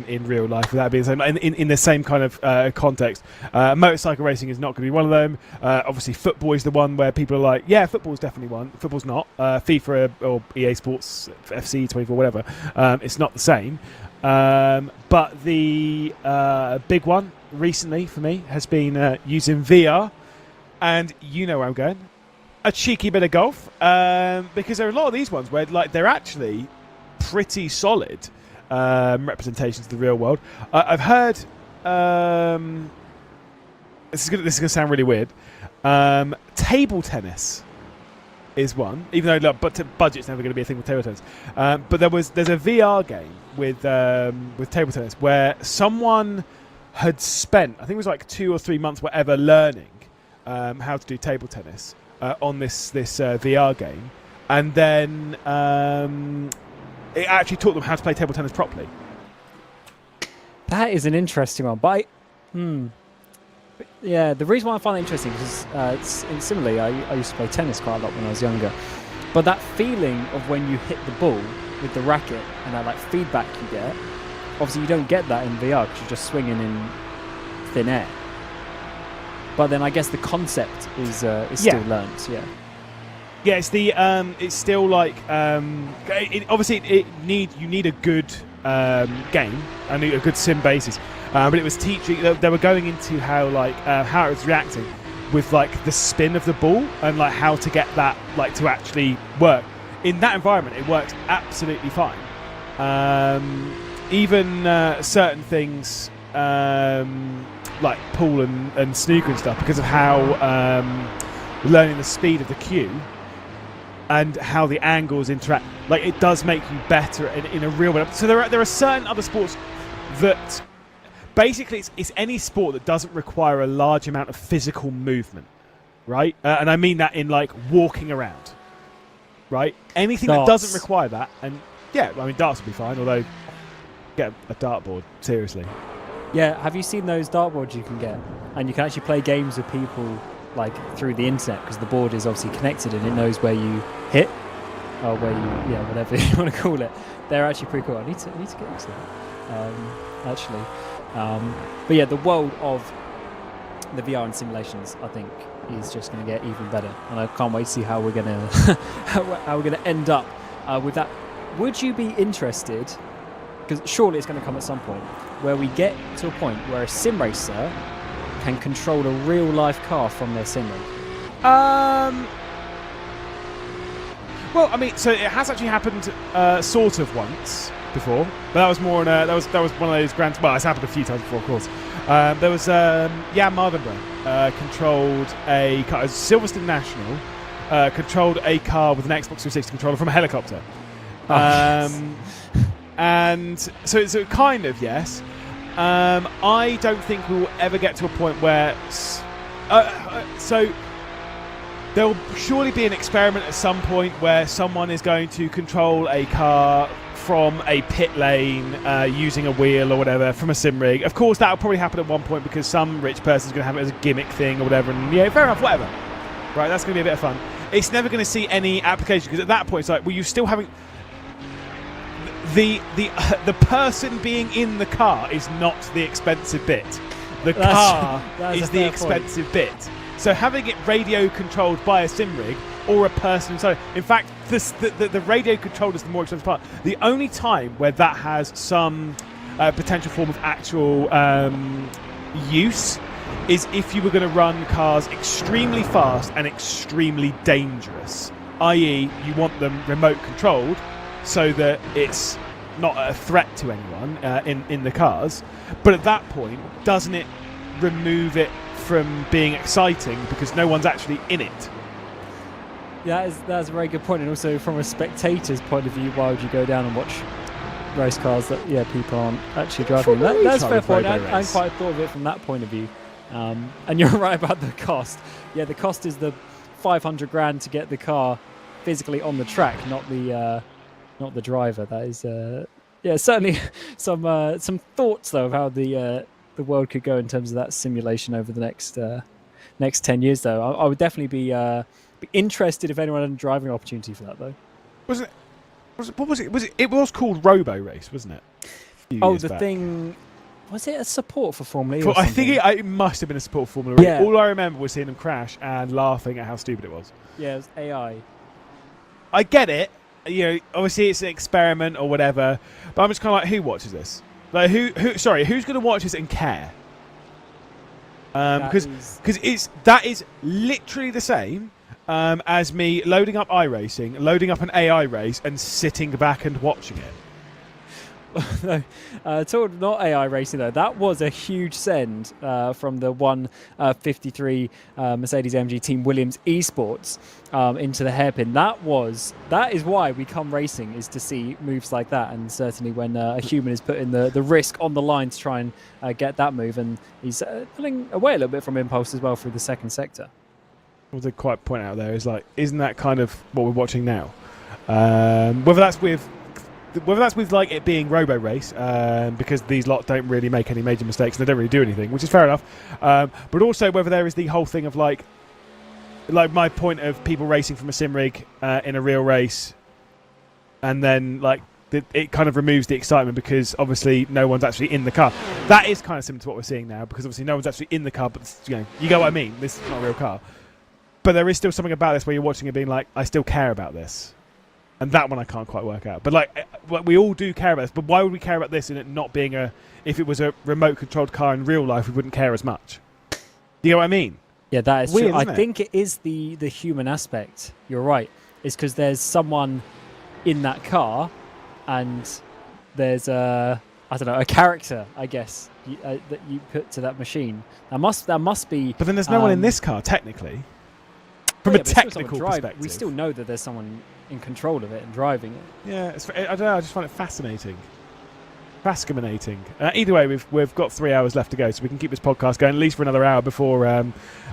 in real life, without being in the same kind of context. Motorcycle racing is not going to be one of them. Obviously, football is the one where people are like, yeah, football's definitely one. Football's not. FIFA or EA Sports, FC 24, whatever. It's not the same. But the big one recently for me has been using VR, and you know where I'm going. A cheeky bit of golf, because there are a lot of these ones where they're actually pretty solid representations of the real world. I've heard this is going to sound really weird. Table tennis is one, even though budget's never going to be a thing with table tennis. But there's a VR game with table tennis where someone had spent, I think it was like 2 or 3 months, whatever, learning how to do table tennis on this VR game, and then it actually taught them how to play table tennis properly. That is an interesting one. But yeah, the reason why I find it interesting is similarly, I used to play tennis quite a lot when I was younger. But that feeling of when you hit the ball with the racket and that like feedback you get, obviously you don't get that in VR because you're just swinging in thin air. But then I guess the concept is still learnt. Yeah. Yeah, it's still like obviously you need a good game and a good sim basis, but it was teaching. They were going into how it was reacting with like the spin of the ball and like how to get that like to actually work in that environment. It works absolutely fine. Even certain things like pool and snooker and stuff, because of how learning the speed of the cue and how the angles interact, like it does make you better in a real way. So there are certain other sports that basically it's any sport that doesn't require a large amount of physical movement, right? And I mean that in like walking around, right? Anything Darts. that doesn't require that, and yeah, I mean darts would be fine. Although get a dartboard, seriously. Yeah, have you seen those dartboards you can get? And you can actually play games with people like through the internet, because the board is obviously connected and it knows where you hit or where you, whatever you want to call it. They're actually pretty cool. I need to get into that, actually. But yeah, the world of the VR and simulations, I think, is just going to get even better, and I can't wait to see how we're going to how we're going to end up with that. Would you be interested? Because surely it's going to come at some point where we get to a point where a sim racer can control a real life car from their sim rig. Well, I mean, so it has actually happened sort of once before, but that was more in that was one of those grand. Well, it's happened a few times before, of course. There was Jan Mardenborough controlled a car, Silverstone National, controlled a car with an Xbox 360 controller from a helicopter. Yes. And so it's kind of yes. I don't think we will ever get to a point where. So there will surely be an experiment at some point where someone is going to control a car from a pit lane using a wheel or whatever from a sim rig. Of course, that will probably happen at one point because some rich person's going to have it as a gimmick thing or whatever. And yeah, fair enough, whatever. Right, that's going to be a bit of fun. It's never going to see any application because at that point it's like, well, you're still having. The person being in the car is not the expensive bit. The car is the expensive bit. So having it radio controlled by a sim rig or a person inside. In fact, the radio controlled is the more expensive part. The only time where that has some potential form of actual use is if you were going to run cars extremely fast and extremely dangerous. I.e., you want them remote controlled so that it's not a threat to anyone in the cars. But at that point, doesn't it remove it from being exciting because no one's actually in it? Yeah, that's a very good point. And also from a spectator's point of view, why would you go down and watch race cars that people aren't actually driving? That's a fair point. I quite thought of it from that point of view. And you're right about the cost. Yeah, the cost is the 500 grand to get the car physically on the track, not the driver. That is certainly some thoughts though of how the world could go in terms of that simulation over the next 10 years though. I would definitely be interested if anyone had a driving opportunity for that though. What was it? It was called Robo Race, wasn't it? Thing. Was it a support for Formula E? I think it must have been a support for Formula E. Yeah. All I remember was seeing them crash and laughing at how stupid it was. Yeah, it was AI. I get it. Obviously it's an experiment or whatever, but I'm just kind of like, who watches this? Like, who's going to watch this and care? Because that is literally the same as me loading up iRacing, loading up an AI race, and sitting back and watching it. Not AI racing though. That was a huge send from the 153 Mercedes AMG Team Williams Esports into the hairpin. That is why we come racing, is to see moves like that. And certainly when a human is putting the risk on the line to try and get that move, and he's pulling away a little bit from impulse as well through the second sector. What they quite point out there is like, isn't that kind of what we're watching now? Whether that's with like it being Robo Race, because these lot don't really make any major mistakes and they don't really do anything, which is fair enough. But also whether there is the whole thing of like my point of people racing from a sim rig in a real race, and then like it kind of removes the excitement because obviously no one's actually in the car. That is kind of similar to what we're seeing now, because obviously no one's actually in the car, but you get what I mean. This is not a real car, but there is still something about this where you're watching it being like, I still care about this. And that one I can't quite work out. But like we all do care about this. But why would we care about this in it not being if it was a remote controlled car in real life, we wouldn't care as much. Do you know what I mean? Yeah, that is weird, true. I isn't it? think it is the human aspect. You're right. It's because there's someone in that car, and there's a character, I guess, that you put to that machine. That must be. But then there's no one in this car technically. From a technical perspective, we still know that there's someone in control of it and driving it. Yeah, I don't know. I just find it fascinating. Either way, we've got 3 hours left to go, so we can keep this podcast going at least for another hour before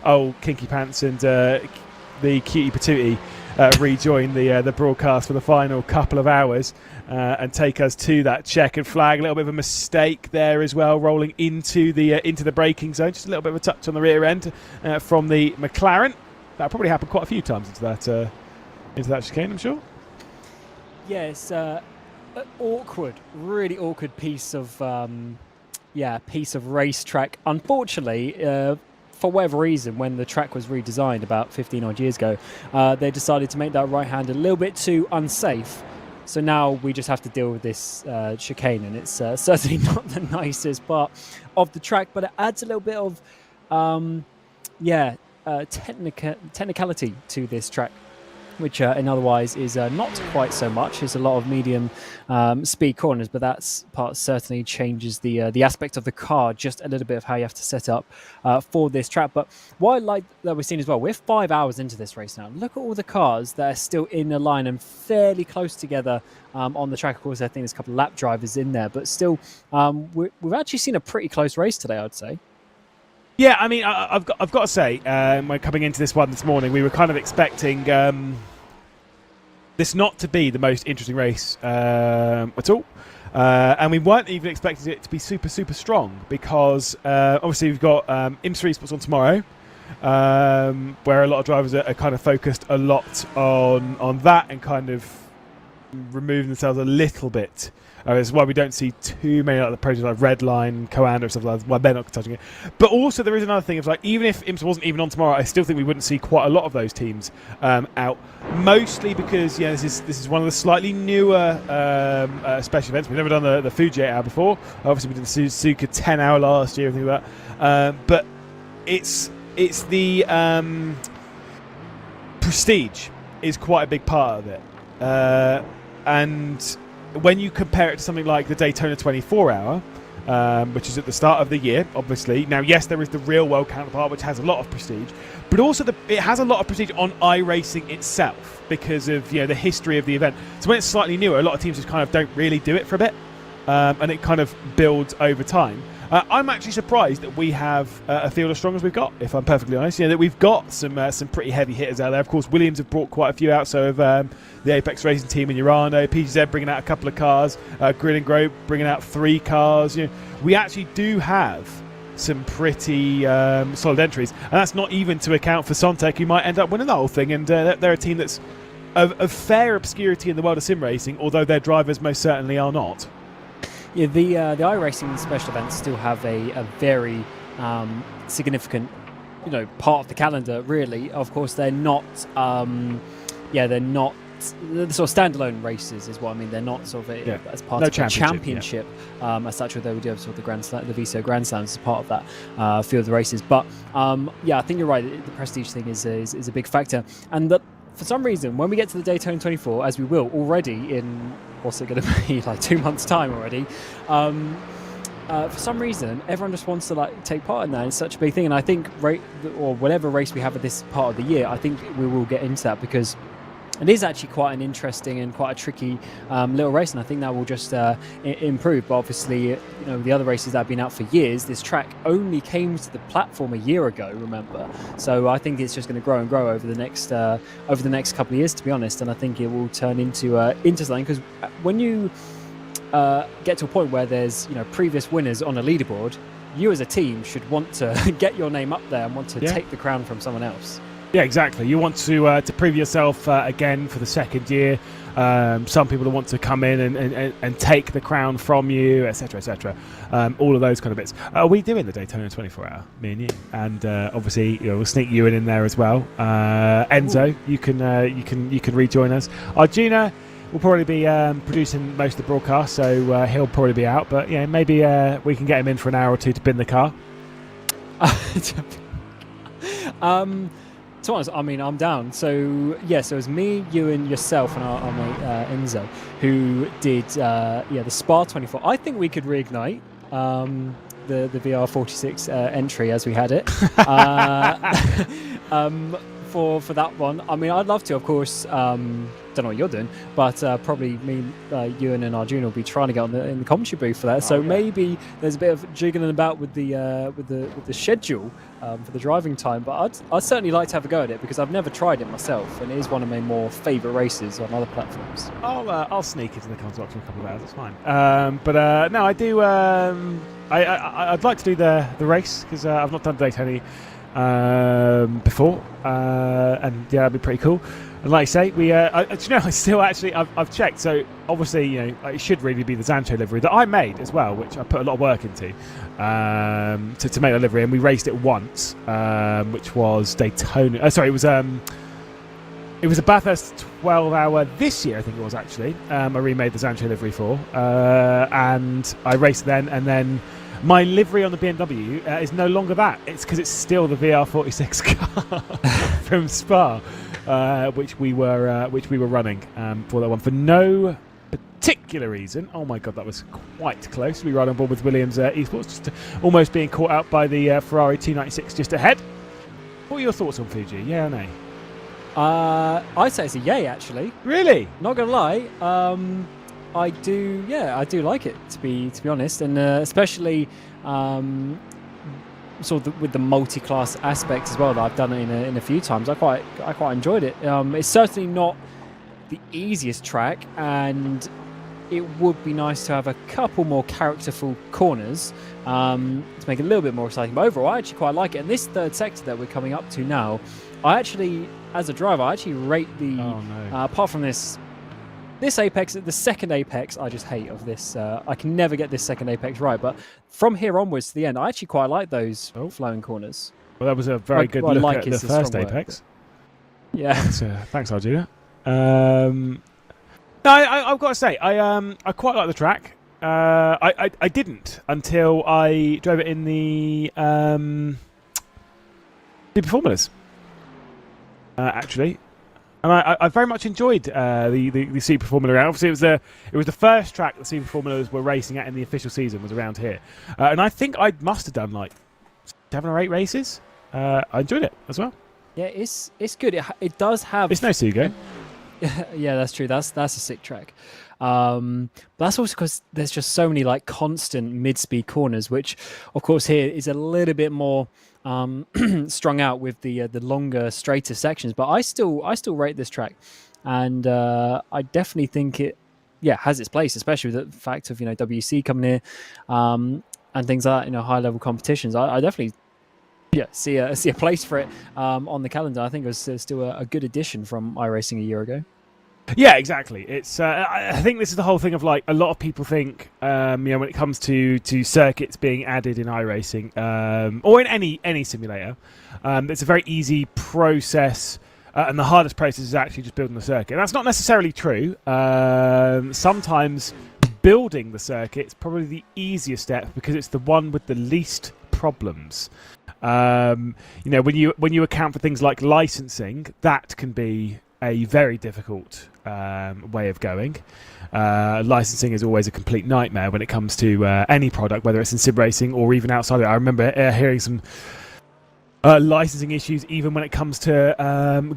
old Kinky Pants and the Cutie Patootie rejoin the broadcast for the final couple of hours and take us to that checkered flag. A little bit of a mistake there as well, rolling into the braking zone. Just a little bit of a touch on the rear end from the McLaren. That'll probably happen quite a few times into that chicane, I'm sure. Yeah, it's an really awkward piece of racetrack. Unfortunately, for whatever reason, when the track was redesigned about 15 odd years ago, they decided to make that right hand a little bit too unsafe. So now we just have to deal with this chicane, and it's certainly not the nicest part of the track, but it adds a little bit of technicality to this track, which in otherwise is not quite so much. There's a lot of medium speed corners, but that part certainly changes the aspect of the car, just a little bit of how you have to set up for this track. But what I like that we're seeing as well, we're 5 hours into this race now. Look at all the cars that are still in a line and fairly close together on the track. Of course, I think there's a couple of lap drivers in there, but still, we've actually seen a pretty close race today, I'd say. Yeah, I mean, I've got to say, when coming into this one this morning, we were kind of expecting this not to be the most interesting race at all. And we weren't even expecting it to be super, super strong because obviously we've got IMSA Esports on tomorrow, where a lot of drivers are kind of focused a lot on that and kind of removing themselves a little bit. It's why we don't see too many other projects like Redline, Coanda, and stuff like that. Why they're not touching it. But also there is another thing of like, even if IMSA wasn't even on tomorrow, I still think we wouldn't see quite a lot of those teams out. Mostly because this is one of the slightly newer special events. We've never done the Fuji 8-hour before. Obviously we did the Suzuka 10-hour last year and things like that. But it's the prestige is quite a big part of it, and when you compare it to something like the Daytona 24-hour, which is at the start of the year, obviously. Now, yes, there is the real-world counterpart, which has a lot of prestige, but also it has a lot of prestige on iRacing itself because of the history of the event. So when it's slightly newer, a lot of teams just kind of don't really do it for a bit, and it kind of builds over time. I'm actually surprised that we have a field as strong as we've got, if I'm perfectly honest. That we've got some pretty heavy hitters out there. Of course, Williams have brought quite a few out, so have the Apex Racing team in Urano, PGZ bringing out a couple of cars, Grid and Grove bringing out 3 cars. We actually do have some pretty solid entries, and that's not even to account for Sontec, who might end up winning the whole thing, and they're a team that's of fair obscurity in the world of sim racing, although their drivers most certainly are not. Yeah, the iRacing special events still have a very significant, part of the calendar. Really, of course, they're not. They're not the sort of standalone races, is what I mean. They're not sort of as part of the championship as such. Although we do have sort of the Grand Slam, the VCO Grand Slams as part of that field of the races. But I think you're right. The prestige thing is a big factor, and that for some reason, when we get to the Daytona 24, as we will already in what's it going to be, like 2 months' time already, for some reason, everyone just wants to take part in that. It's such a big thing, and I think whatever race we have at this part of the year, I think we will get into that because it is actually quite an interesting and quite a tricky little race, and I think that will just improve. But obviously, the other races that have been out for years, this track only came to the platform a year ago, remember? So I think it's just going to grow and grow over the next couple of years, to be honest. And I think it will turn into something, because when you get to a point where there's previous winners on a leaderboard, you as a team should want to get your name up there and want to take the crown from someone else. Yeah, exactly. You want to prove yourself again for the second year. Some people want to come in and take the crown from you, etc., etc. All of those kind of bits. Are we doing the Daytona 24-hour, me and you? And obviously, we'll sneak you in there as well. Enzo, you can rejoin us. Arjuna will probably be producing most of the broadcast, so he'll probably be out. But maybe we can get him in for an hour or two to bin the car. To be honest, I mean, I'm down. So it was me, you, and yourself, and our mate Enzo, who did the Spa 24. I think we could reignite the VR46 entry as we had it for that one. I mean, I'd love to, of course. Don't know what you're doing, but probably me, Ewan, and Arjuna will be trying to get in the commentary booth for that. Maybe there's a bit of jiggling about with the schedule for the driving time. But I'd certainly like to have a go at it because I've never tried it myself, and it is one of my more favourite races on other platforms. I'll sneak into the console for a couple of hours. It's fine. No, I do. I'd like to do the race because I've not done Daytona before, and that'd be pretty cool. And like I say, I've checked. So obviously, it should really be the Zancho livery that I made as well, which I put a lot of work into to make the livery. And we raced it once, which was Daytona. It was a Bathurst 12-hour this year, I think it was actually. I remade the Zancho livery for, and I raced then, and then. My livery on the BMW is no longer that. It's because it's still the VR46 car from Spa, which we were running for that one for no particular reason. Oh my God, that was quite close. We ride on board with Williams Esports, just almost being caught out by the Ferrari 296 just ahead. What are your thoughts on Fuji? Yeah or nay? I'd say it's a yay, actually. Really? Not gonna lie. I do like it, to be honest, and especially sort of with the multi-class aspect as well that I've done it in a few times. I quite enjoyed it. It's certainly not the easiest track, and it would be nice to have a couple more characterful corners to make it a little bit more exciting. But overall, I actually quite like it. And this third sector that we're coming up to now, as a driver, I actually rate apart from this Apex, the second Apex, I just hate of this. I can never get this second Apex right, but from here onwards to the end, I actually quite like those flowing corners. Well, that was a very good look at the first Apex. Yeah. Thanks, Arjuna. No, I've got to say, I quite like the track. I didn't until I drove it in the Formulas. Actually. And I very much enjoyed the Super Formula round. Obviously, it was the first track the Super Formulas were racing at in the official season was around here, and I think I must have done like 7 or 8 races. I enjoyed it as well. Yeah, it's good. It does have. It's no Sugo. Yeah, that's true. That's a sick track. But that's also because there's just so many like constant mid-speed corners, which, of course, here is a little bit more strung out with the longer, straighter sections. But I still rate this track, and I definitely think it has its place, especially with the fact of WC coming here and things like that, high level competitions. I definitely see a place for it on the calendar. I think it was still a good addition from iRacing a year ago. Yeah, exactly. It's I think this is the whole thing of like a lot of people think when it comes to circuits being added in iRacing or in any simulator, it's a very easy process, and the hardest process is actually just building the circuit. That's not necessarily true. Sometimes building the circuit is probably the easiest step because it's the one with the least problems. When you account for things like licensing, that can be a very difficult way of going. Licensing is always a complete nightmare when it comes to any product, whether it's in sim racing or even outside of it. I remember hearing some licensing issues even when it comes to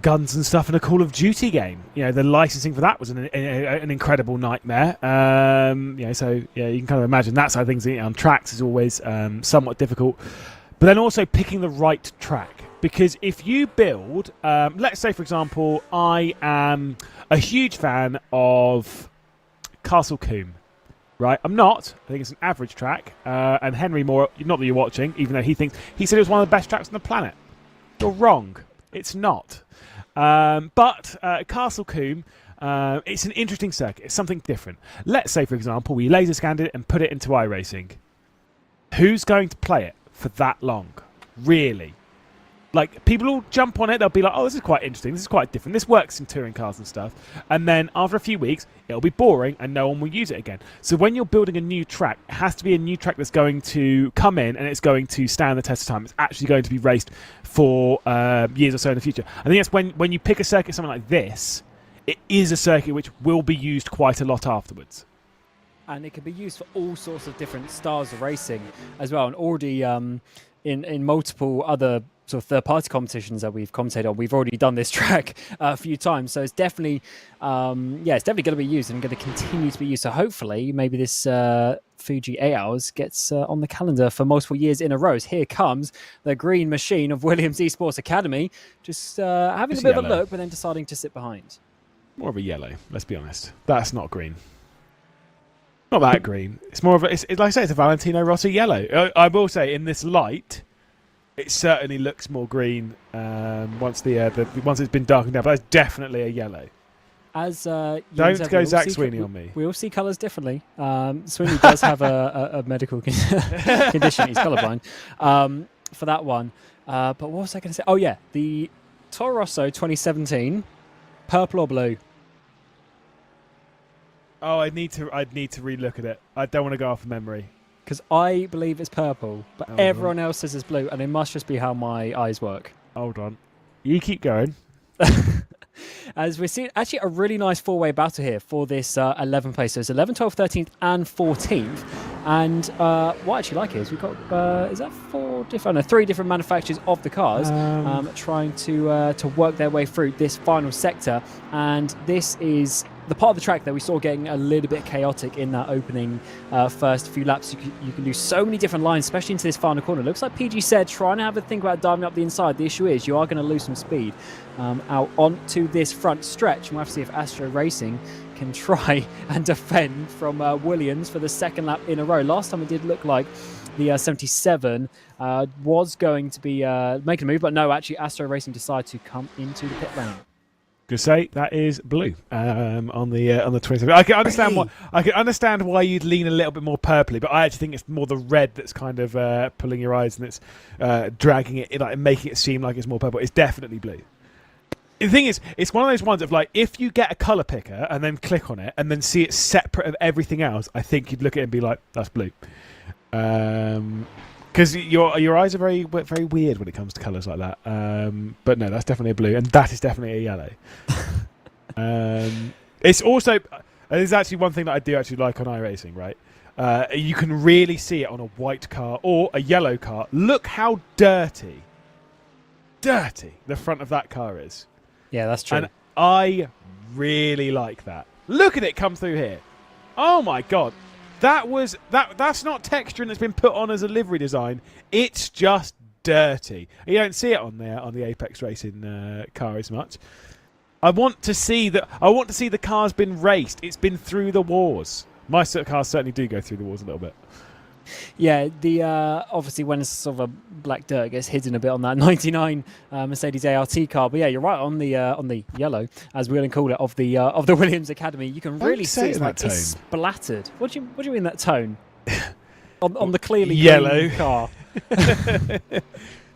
guns and stuff in a Call of Duty game. The licensing for that was an incredible nightmare. So you can kind of imagine that side of things on tracks is always somewhat difficult. But then also picking the right track. Because if you build, let's say, for example, I am a huge fan of Castle Combe, right? I'm not. I think it's an average track. And Henry Moore, not that you're watching, even though he said it was one of the best tracks on the planet. You're wrong. It's not. But Castle Combe, it's an interesting circuit. It's something different. Let's say, for example, we laser scanned it and put it into iRacing. Who's going to play it for that long? Really? Like, people will jump on it, they'll be like, oh, this is quite interesting, this is quite different, this works in touring cars and stuff. And then after a few weeks, it'll be boring and no one will use it again. So when you're building a new track, it has to be a new track that's going to come in and it's going to stand the test of time. It's actually going to be raced for years or so in the future. I think that's when you pick a circuit, something like this, it is a circuit which will be used quite a lot afterwards. And it can be used for all sorts of different styles of racing as well. And already in multiple other sort of third-party competitions that we've commentated on, we've already done this track a few times. So it's definitely, it's definitely going to be used and going to continue to be used. So hopefully, maybe this Fuji 8 Hours gets on the calendar for multiple years in a row. So here comes the green machine of Williams Esports Academy, just having a bit of a look, but then deciding to sit behind. More of a yellow, let's be honest. That's not green. Not that green. It's more of a, like I say, it's a Valentino Rossi yellow. I will say, in this light, it certainly looks more green once once it's been darkened down. But it's definitely a yellow. As don't go Zach Sweeney on me. We all see colours differently. Sweeney does have a medical condition. He's colourblind for that one. But what was I going to say? Oh yeah, the Toro Rosso 2017, purple or blue? Oh, I'd need to relook at it. I don't want to go off of memory. Because I believe it's purple, but everyone else says it's blue, and it must just be how my eyes work. Hold on. You keep going. As we're seeing, actually, a really nice four-way battle here for this 11th place. So it's 11th, 12th, 13th, and 14th. And what I actually like is we've got, is that three different manufacturers of the cars trying to work their way through this final sector. And this is the part of the track that we saw getting a little bit chaotic in that opening first few laps. You can do so many different lines, especially into this final corner. Looks like PG said, trying to have a think about diving up the inside. The issue is you are going to lose some speed out onto this front stretch. And we'll have to see if Astro Racing can try and defend from Williams for the second lap in a row. Last time it did look like the 77 was going to be making a move, but no, actually Astro Racing decided to come into the pit lane. Could say that is blue on the 27. I can understand why you'd lean a little bit more purpley, but I actually think it's more the red that's kind of pulling your eyes and it's dragging it, like making it seem like it's more purple. It's definitely blue. The thing is, it's one of those ones of like, if you get a colour picker and then click on it and then see it separate of everything else, I think you'd look at it and be like, that's blue. Because your eyes are very very weird when it comes to colours like that. But no, that's definitely a blue, and that is definitely a yellow. It's also there's actually one thing that I do actually like on iRacing, right? You can really see it on a white car or a yellow car. Look how dirty the front of that car is. Yeah, that's true. And I really like that. Look at it come through here. Oh my god. That's not texturing that's been put on as a livery design. It's just dirty. You don't see it on the Apex Racing car as much. I want to see the car's been raced. It's been through the wars. My cars certainly do go through the wars a little bit. Yeah, the obviously when it's sort of a black dirt, it gets hidden a bit on that 99 Mercedes ART car. But yeah, you're right on the yellow, as we're going to call it, of the Williams Academy. You can really see it's like it's splattered. What do you mean that tone? on the clearly yellow green car.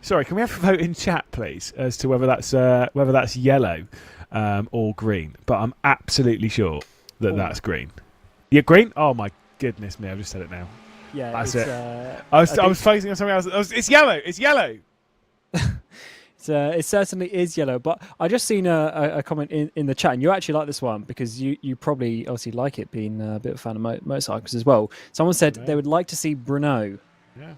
Sorry, can we have a vote in chat, please, as to whether that's yellow or green? But I'm absolutely sure that that's green. Yeah, green. Oh my goodness me! I've just said it now. Yeah, that's it. I was focusing on something else. It's yellow. It's yellow. It certainly is yellow. But I just seen a comment in the chat, and you actually like this one because you probably obviously like it, being a bit of a fan of motorcycles as well. Someone said they would like to see Bruno. Yeah,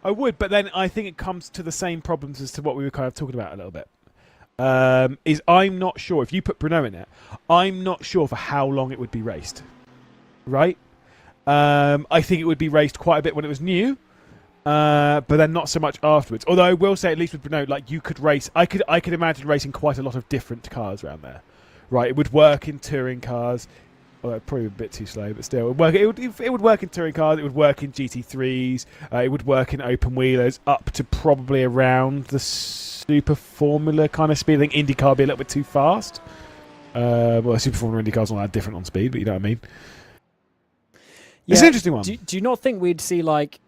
I would, but then I think it comes to the same problems as to what we were kind of talking about a little bit. Is I'm not sure if you put Bruno in it. I'm not sure for how long it would be raced. Right. I think it would be raced quite a bit when it was new, but then not so much afterwards. Although I will say, at least with Bruno, like you could race. I could imagine racing quite a lot of different cars around there. Right, it would work in touring cars. Well, probably a bit too slow, but still, it would work in touring cars. It would work in GT3s. It would work in open wheelers up to probably around the Super Formula kind of speed. I think IndyCar would be a little bit too fast. Well, Super Formula IndyCar's not that different on speed, but you know what I mean. Yeah. It's an interesting one. Do you not think we'd see like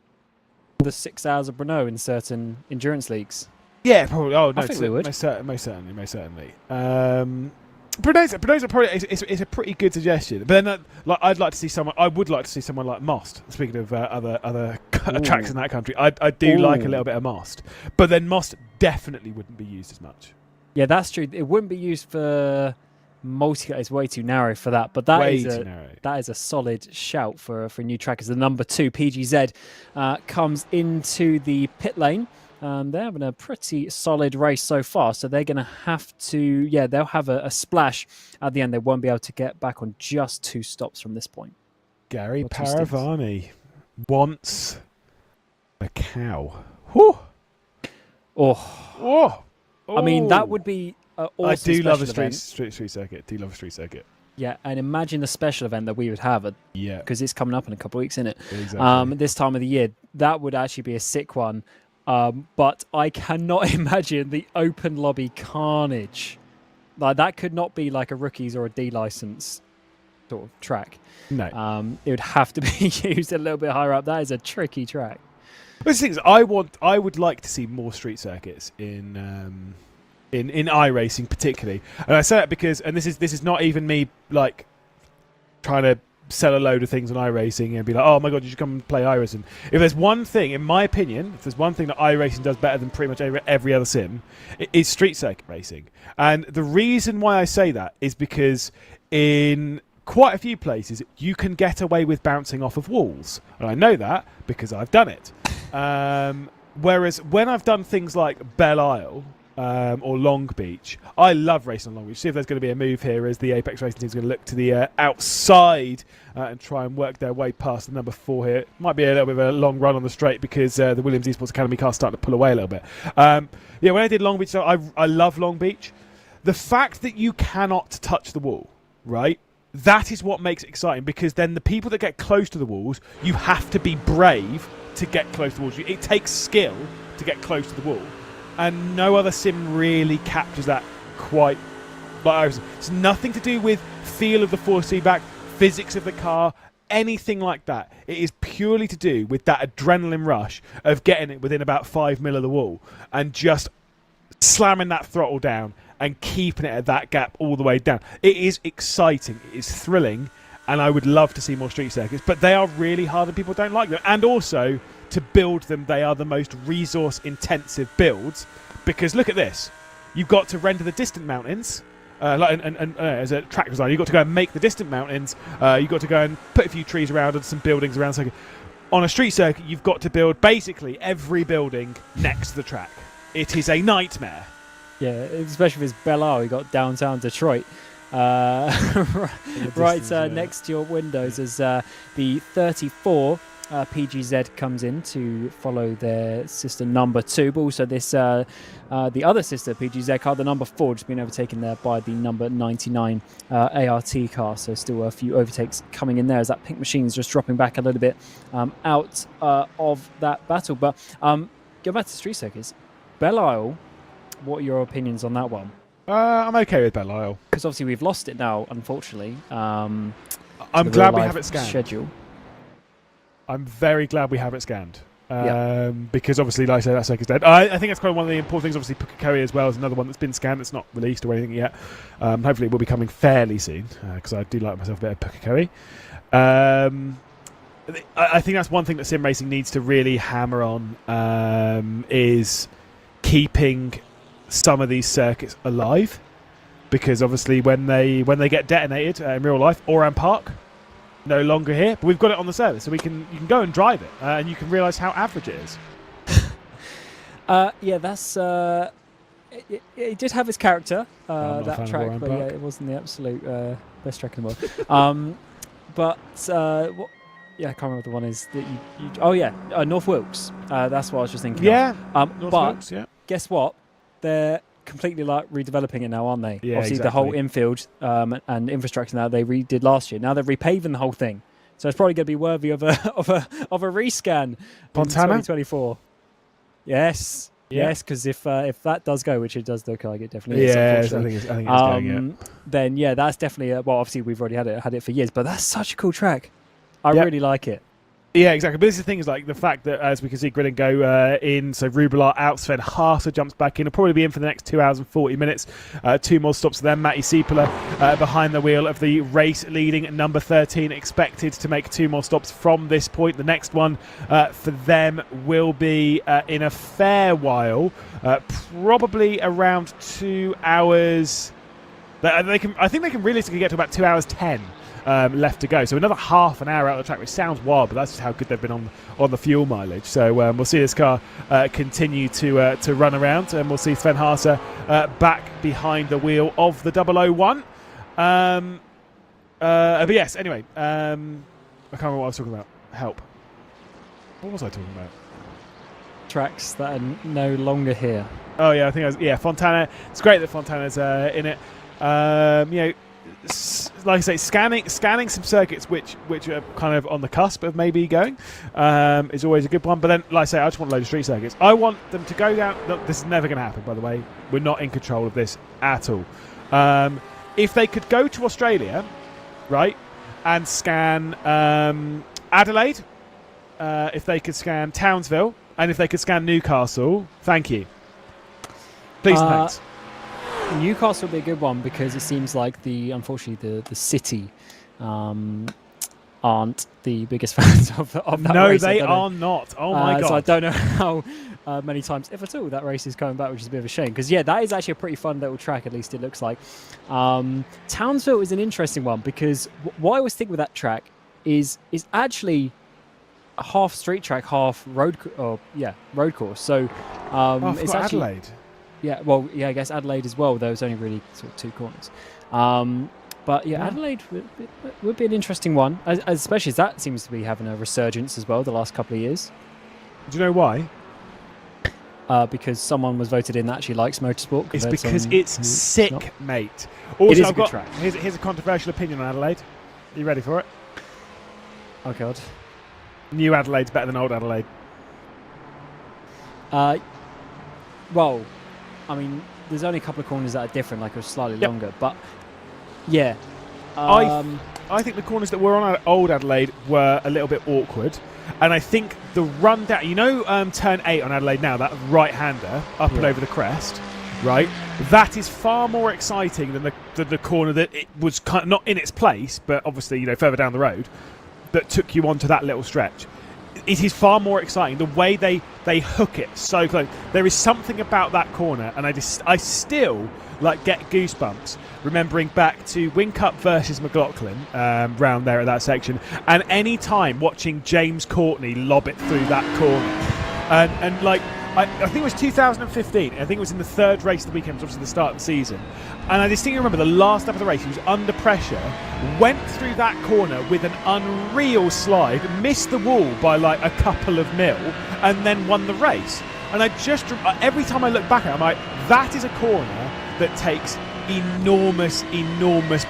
the 6 hours of Bruno in certain endurance leagues? Yeah, probably. Oh no, I think we would. Most certainly. Bruno's probably it's a pretty good suggestion. But then, I'd like to see someone. I would like to see someone like Most. Speaking of other tracks in that country, I do like a little bit of Most. But then Most definitely wouldn't be used as much. Yeah, that's true. It wouldn't be used for multi-cut. It's way too narrow for that. But that is a solid shout for a new track. As the number 2 PGZ comes into the pit lane. They're having a pretty solid race so far, so they're going to have to, they'll have a splash at the end. They won't be able to get back on just 2 stops from this point. Gary Paravani wants a cow. Whew. Oh. I mean, that would be awesome. I do love a street circuit. Yeah, and imagine the special event that we would have. Because it's coming up in a couple of weeks, isn't it? Exactly. This time of the year, that would actually be a sick one. But I cannot imagine the open lobby carnage. Like that could not be like a rookies or a D license sort of track. No, it would have to be used a little bit higher up. That is a tricky track. But the thing is, I would like to see more street circuits in iRacing particularly, and I say that because, and this is not even me like trying to sell a load of things on iRacing and be like, oh my god, you should come and play iRacing. If there's one thing, in my opinion, if there's one thing that iRacing does better than pretty much every other sim, it is street circuit racing. And the reason why I say that is because in quite a few places you can get away with bouncing off of walls, and I know that because I've done it. Whereas when I've done things like Belle Isle or Long Beach, I love racing on Long Beach. See if there's going to be a move here as the Apex Racing team is going to look to the outside and try and work their way past the number 4 here. Might be a little bit of a long run on the straight because the Williams Esports Academy car's starting to pull away a little bit. When I did Long Beach, I love Long Beach. The fact that you cannot touch the wall, right? That is what makes it exciting, because then the people that get close to the walls, you have to be brave to get close to the walls. It takes skill to get close to the wall. And no other sim really captures that quite like iRacing. It's nothing to do with feel of the force feedback, physics of the car, anything like that. It is purely to do with that adrenaline rush of getting it within about 5 mil of the wall and just slamming that throttle down and keeping it at that gap all the way down. It is exciting. It is thrilling. And I would love to see more street circuits, but they are really hard and people don't like them. And also, to build them, they are the most resource-intensive builds, because look at this. You've got to render the distant mountains, as a track designer, you've got to go and make the distant mountains. You've got to go and put a few trees around and some buildings around. So on a street circuit, you've got to build basically every building next to the track. It is a nightmare. Yeah, especially if it's Belle Isle, you got downtown Detroit. Next to your windows as the 34 PGZ comes in to follow their sister number 2, but also this the other sister PGZ car, the number 4, just been overtaken there by the number 99 ART car. So still a few overtakes coming in there as that pink machine is just dropping back a little bit out of that battle. But go back to street circuits. Belle Isle, what are your opinions on that one? I'm okay with Belle Isle. Because obviously we've lost it now, unfortunately. I'm glad we have it scanned. Schedule. I'm very glad we have it scanned. Because obviously, like I say, that circuit's dead. I think that's kind of one of the important things. Obviously, Pukekohe as well is another one that's been scanned. It's not released or anything yet. Hopefully, it will be coming fairly soon because I do like myself a bit of Pukekohe. I think that's one thing that sim racing needs to really hammer on is keeping some of these circuits alive, because obviously when they get detonated in real life, Oran Park no longer here, but we've got it on the service, so you can go and drive it, and you can realise how average it is. That's it did have its character, that track, but it wasn't the absolute best track in the world. But what? Yeah, I can't remember what the one is that North Wilkes. That's what I was just thinking. Yeah, of. North But Wilkes, yeah. Guess what? They're completely like redeveloping it now, aren't they? Yeah, obviously exactly. The whole infield and infrastructure now they redid last year. Now they're repaving the whole thing, so it's probably going to be worthy of a rescan. Fontana 2024. Yes. Yeah. Yes, because if that does go, which it does look like it definitely is, I unfortunately, think it's going. then that's definitely obviously we've already had it for years, but that's such a cool track. I really like it. Yeah, exactly. But this is the thing, is like the fact that, as we can see, Grid and Go in, so Rubelar out, Sven Haase jumps back in. He'll probably be in for the next 2 hours and 40 minutes. 2 more stops for them. Matty Siepeler behind the wheel of the race leading number 13, expected to make 2 more stops from this point. The next one for them will be in a fair while, probably around 2 hours. I think they can realistically get to about 2 hours 10. Left to go, so another half an hour out of the track, which sounds wild, but that's just how good they've been on the fuel mileage. So we'll see this car continue to run around, and we'll see Sven Haase back behind the wheel of the 001. But yes, anyway, I can't remember what I was talking about. Help. What was I talking about? Tracks that are no longer here. Oh yeah, I think Fontana. It's great that Fontana's in it. Like I say, scanning some circuits which are kind of on the cusp of maybe going is always a good one. But then, like I say, I just want a load of street circuits. I want them to go down. Look, this is never going to happen, by the way. We're not in control of this at all. If they could go to Australia, right, and scan Adelaide, if they could scan Townsville, and if they could scan Newcastle, thank you. Please and thanks. Newcastle would be a good one because it seems like unfortunately the city aren't the biggest fans of that no, race. No, they are not. Oh my god! So I don't know how many times, if at all, that race is coming back, which is a bit of a shame because that is actually a pretty fun little track. At least it looks like. Townsville is an interesting one because what I always think with that track is actually a half street track, half road course. So it's actually Adelaide. Yeah, well, I guess Adelaide as well, though it's only really sort of 2 corners. But Adelaide would be an interesting one, especially as that seems to be having a resurgence as well the last couple of years. Do you know why? Because someone was voted in that actually likes motorsport. It's because it's sick, mate. Also, it is a good track. Here's a controversial opinion on Adelaide. Are you ready for it? Oh, God. New Adelaide's better than old Adelaide. Well, I mean, there's only a couple of corners that are different, like slightly longer, but yeah. I think the corners that were on old Adelaide were a little bit awkward, and I think the run down, turn 8 on Adelaide now, that right-hander up and over the crest, right? That is far more exciting than the corner that it was kind of not in its place, but obviously further down the road, that took you onto that little stretch. it is far more exciting. The way they hook it so close. There is something about that corner, and I still get goosebumps remembering back to Wing Cup versus McLaughlin round there at that section, and any time watching James Courtney lob it through that corner, and I think it was 2015. I think it was in the third race of the weekend, which was obviously the start of the season. And I distinctly remember the last lap of the race, he was under pressure, went through that corner with an unreal slide, missed the wall by a couple of mil, and then won the race. And every time I look back at it, I'm like, that is a corner that takes enormous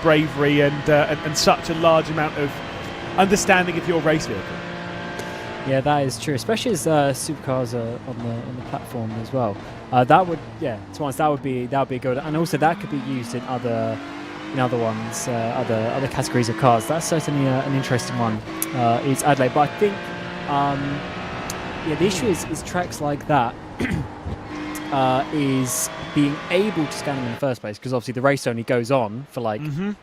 bravery and such a large amount of understanding of your race vehicle. Yeah, that is true, especially as supercars are on the platform as well. That would, to be honest, that would be good, and also that could be used in other ones, other categories of cars. That's certainly an interesting one. Is Adelaide, but I think the issue is tracks like that is being able to scan them in the first place, because obviously the race only goes on for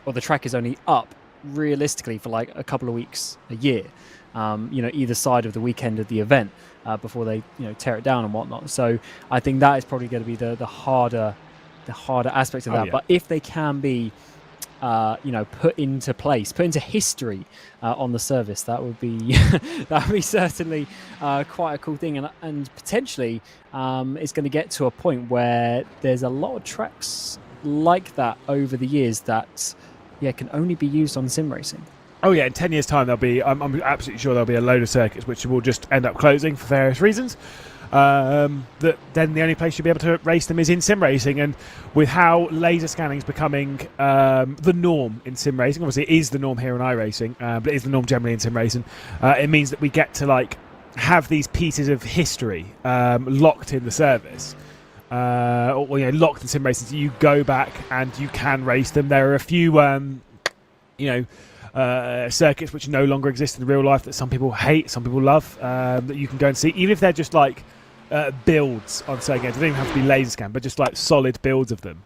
or the track is only up realistically for a couple of weeks a year. Either side of the weekend of the event before they tear it down and whatnot. So I think that is probably going to be the harder aspect of that. But if they can be put into place, put into history on the service, that would be certainly quite a cool thing, and potentially it's going to get to a point where there's a lot of tracks like that over the years that can only be used on sim racing. Oh yeah, in 10 years' time I'm absolutely sure there'll be a load of circuits which will just end up closing for various reasons. That then the only place you'll be able to race them is in sim racing, and with how laser scanning is becoming the norm in sim racing, obviously it is the norm here in iRacing, but it is the norm generally in sim racing. It means that we get to have these pieces of history locked in the service. Locked in sim racing, so you go back and you can race them. There are a few circuits which no longer exist in real life that some people hate, some people love, that you can go and see, even if they're just builds on certain games. They don't even have to be laser scan, but just solid builds of them.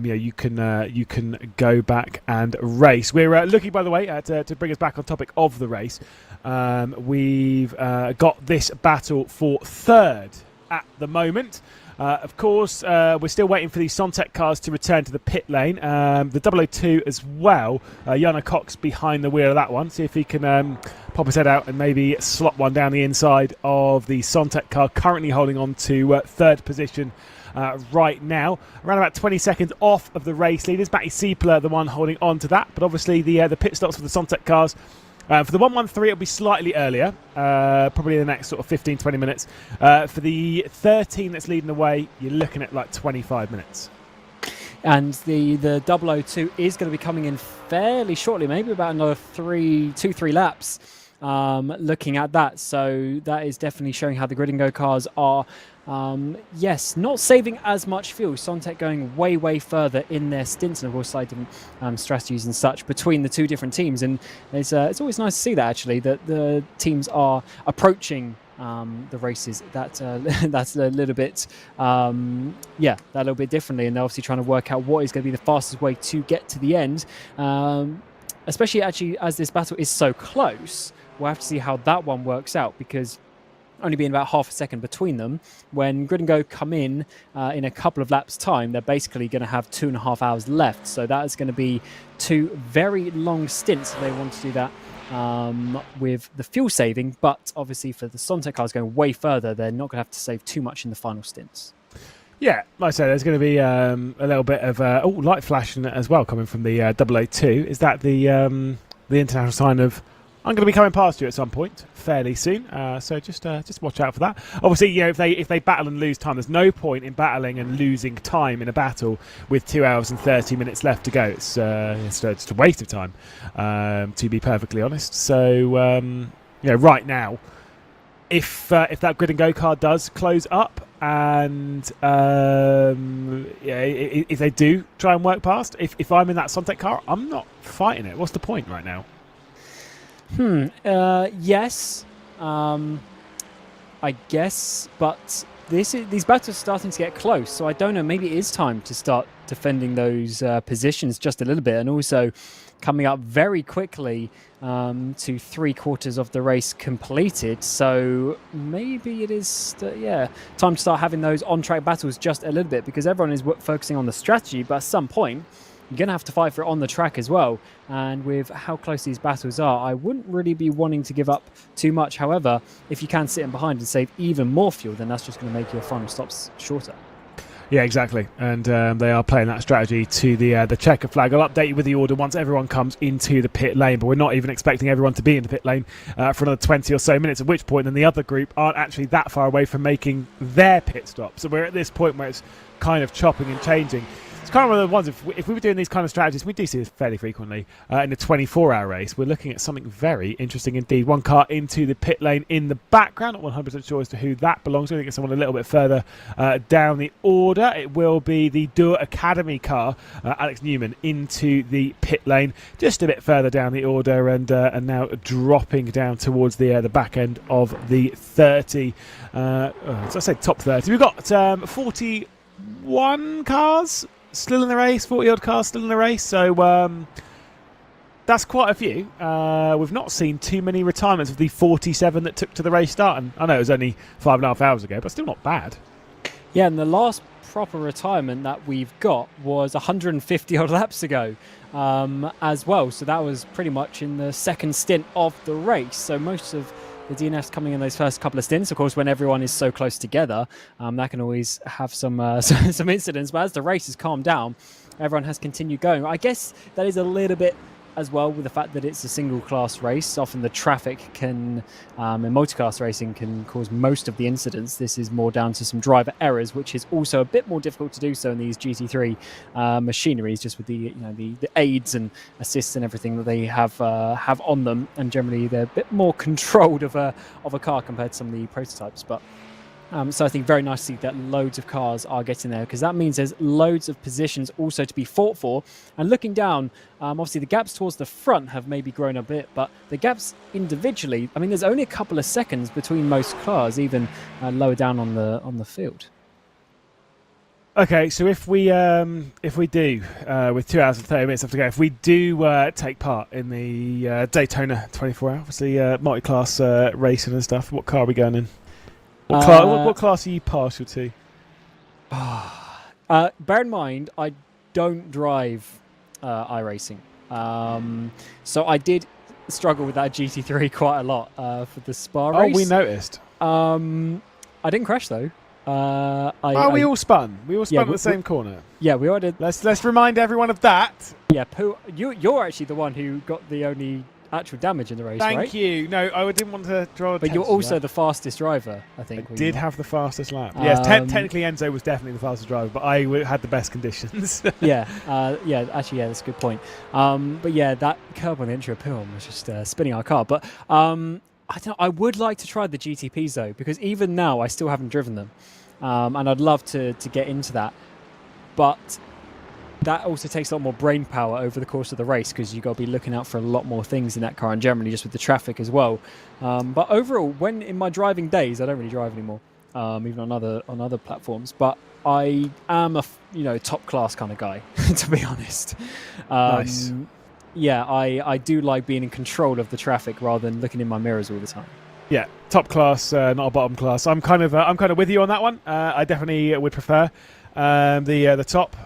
You can go back and race. We're looking, by the way, to bring us back on topic of the race. We've got this battle for third at the moment. Of course, we're still waiting for the Sontec cars to return to the pit lane. The 002 as well. Yana Cox behind the wheel of that one. See if he can pop his head out and maybe slot one down the inside of the Sontec car, currently holding on to third position right now. Around about 20 seconds off of the race leaders. Matty Siepler, the one holding on to that. But obviously the pit stops for the Sontec cars. For the 113, it'll be slightly earlier, probably in the next sort of 15-20 minutes. For the 13 that's leading the way, you're looking at 25 minutes. And the 002 is going to be coming in fairly shortly, maybe about another 2-3 laps. Looking at that, so that is definitely showing how the Grid and Go cars are. Not saving as much fuel. Sontec going way further in their stints, and of course sliding strategies and such between the two different teams. And it's always nice to see that, actually, that the teams are approaching the races that's a little bit that little bit differently, and they're obviously trying to work out what is going to be the fastest way to get to the end. Especially actually as this battle is so close, we'll have to see how that one works out, because only being about half a second between them, when Grid and Go come in a couple of laps' time, they're basically going to have 2.5 hours left. So that is going to be 2 very long stints if they want to do that with the fuel saving. But obviously for the Sontec cars going way further, they're not going to have to save too much in the final stints. Yeah, like I said, there's going to be a little bit of light flashing as well coming from the 002. Is that the international sign of I'm going to be coming past you at some point fairly soon? So just watch out for that. Obviously, if they battle and lose time, there's no point in battling and losing time in a battle with 2 hours and 30 minutes left to go. It's just a waste of time, to be perfectly honest. So right now, if that Grid and Go car does close up, and if they do try and work past, if I'm in that Sontec car, I'm not fighting it. What's the point right now? Yes, I guess, but these battles are starting to get close, so I don't know, maybe it is time to start defending those positions just a little bit. And also, coming up very quickly to 3/4 of the race completed. So maybe it is, time to start having those on-track battles just a little bit, because everyone is focusing on the strategy, but at some point, you're going to have to fight for it on the track as well. And with how close these battles are, I wouldn't really be wanting to give up too much. However, if you can sit in behind and save even more fuel, then that's just going to make your final stops shorter. Yeah, exactly. And they are playing that strategy to the checker flag. I'll update you with the order once everyone comes into the pit lane, but we're not even expecting everyone to be in the pit lane for another 20 or so minutes, at which point then the other group aren't actually that far away from making their pit stop. So we're at this point where it's kind of chopping and changing. It's kind of one of the ones, if we were doing these kind of strategies, we do see this fairly frequently in a 24-hour race, we're looking at something very interesting indeed. One car into the pit lane in the background, not 100% sure as to who that belongs to. I think it's someone a little bit further down the order. It will be the Dua Academy car, Alex Newman, into the pit lane, just a bit further down the order, and now dropping down towards the back end of the 30. As I say, top 30. We've got 41 cars still in the race, 40 odd cars still in the race, so that's quite a few. We've not seen too many retirements of the 47 that took to the race start, and I know it was only 5.5 hours ago, but still not bad. Yeah, and the last proper retirement that we've got was 150 odd laps ago as well, so that was pretty much in the second stint of the race. So most of the DNFs coming in those first couple of stints. Of course, when everyone is so close together, that can always have some incidents. But as the race has calmed down, everyone has continued going. I guess that is a little bit as well with the fact that it's a single class race. Often the traffic can, in multi-class racing, can cause most of the incidents. This is more down to some driver errors, which is also a bit more difficult to do so in these GT3 machineries, just with the aids and assists and everything that they have on them, and generally they're a bit more controlled of a car compared to some of the prototypes. But so I think very nice to see that loads of cars are getting there, because that means there's loads of positions also to be fought for. And looking down, obviously the gaps towards the front have maybe grown a bit, but the gaps individually, I mean, there's only a couple of seconds between most cars, even lower down on the field. Okay, so if we do with 2 hours and 30 minutes left to go, if we do take part in the Daytona 24-hour, obviously multi-class racing and stuff, what car are we going in? What class are you partial to? Bear in mind, I don't drive iRacing. So I did struggle with that GT3 quite a lot for the Spa race. Oh, we noticed. I didn't crash, though. We all spun. We all spun at the same corner. Yeah, we all did. Let's remind everyone of that. Yeah, Pooh, you're actually the one who got the only actual damage in the race, right? Thank you. No, I didn't want to draw attention. But you're also the fastest driver, I think. I did have the fastest lap. Yes, technically Enzo was definitely the fastest driver, but I had the best conditions. Actually, that's a good point. But yeah, that curb on the entry of Pooh was just spinning our car. But I don't know, I would like to try the GTPs though, because even now I still haven't driven them, and I'd love to get into that. But that also takes a lot more brain power over the course of the race, because you've got to be looking out for a lot more things in that car, and generally just with the traffic as well. But overall, when in my driving days, I don't really drive anymore, even on other platforms. But I am a top class kind of guy, to be honest. Nice. Yeah, I do like being in control of the traffic rather than looking in my mirrors all the time. Yeah, top class, not a bottom class. I'm kind of with you on that one. I definitely would prefer the top.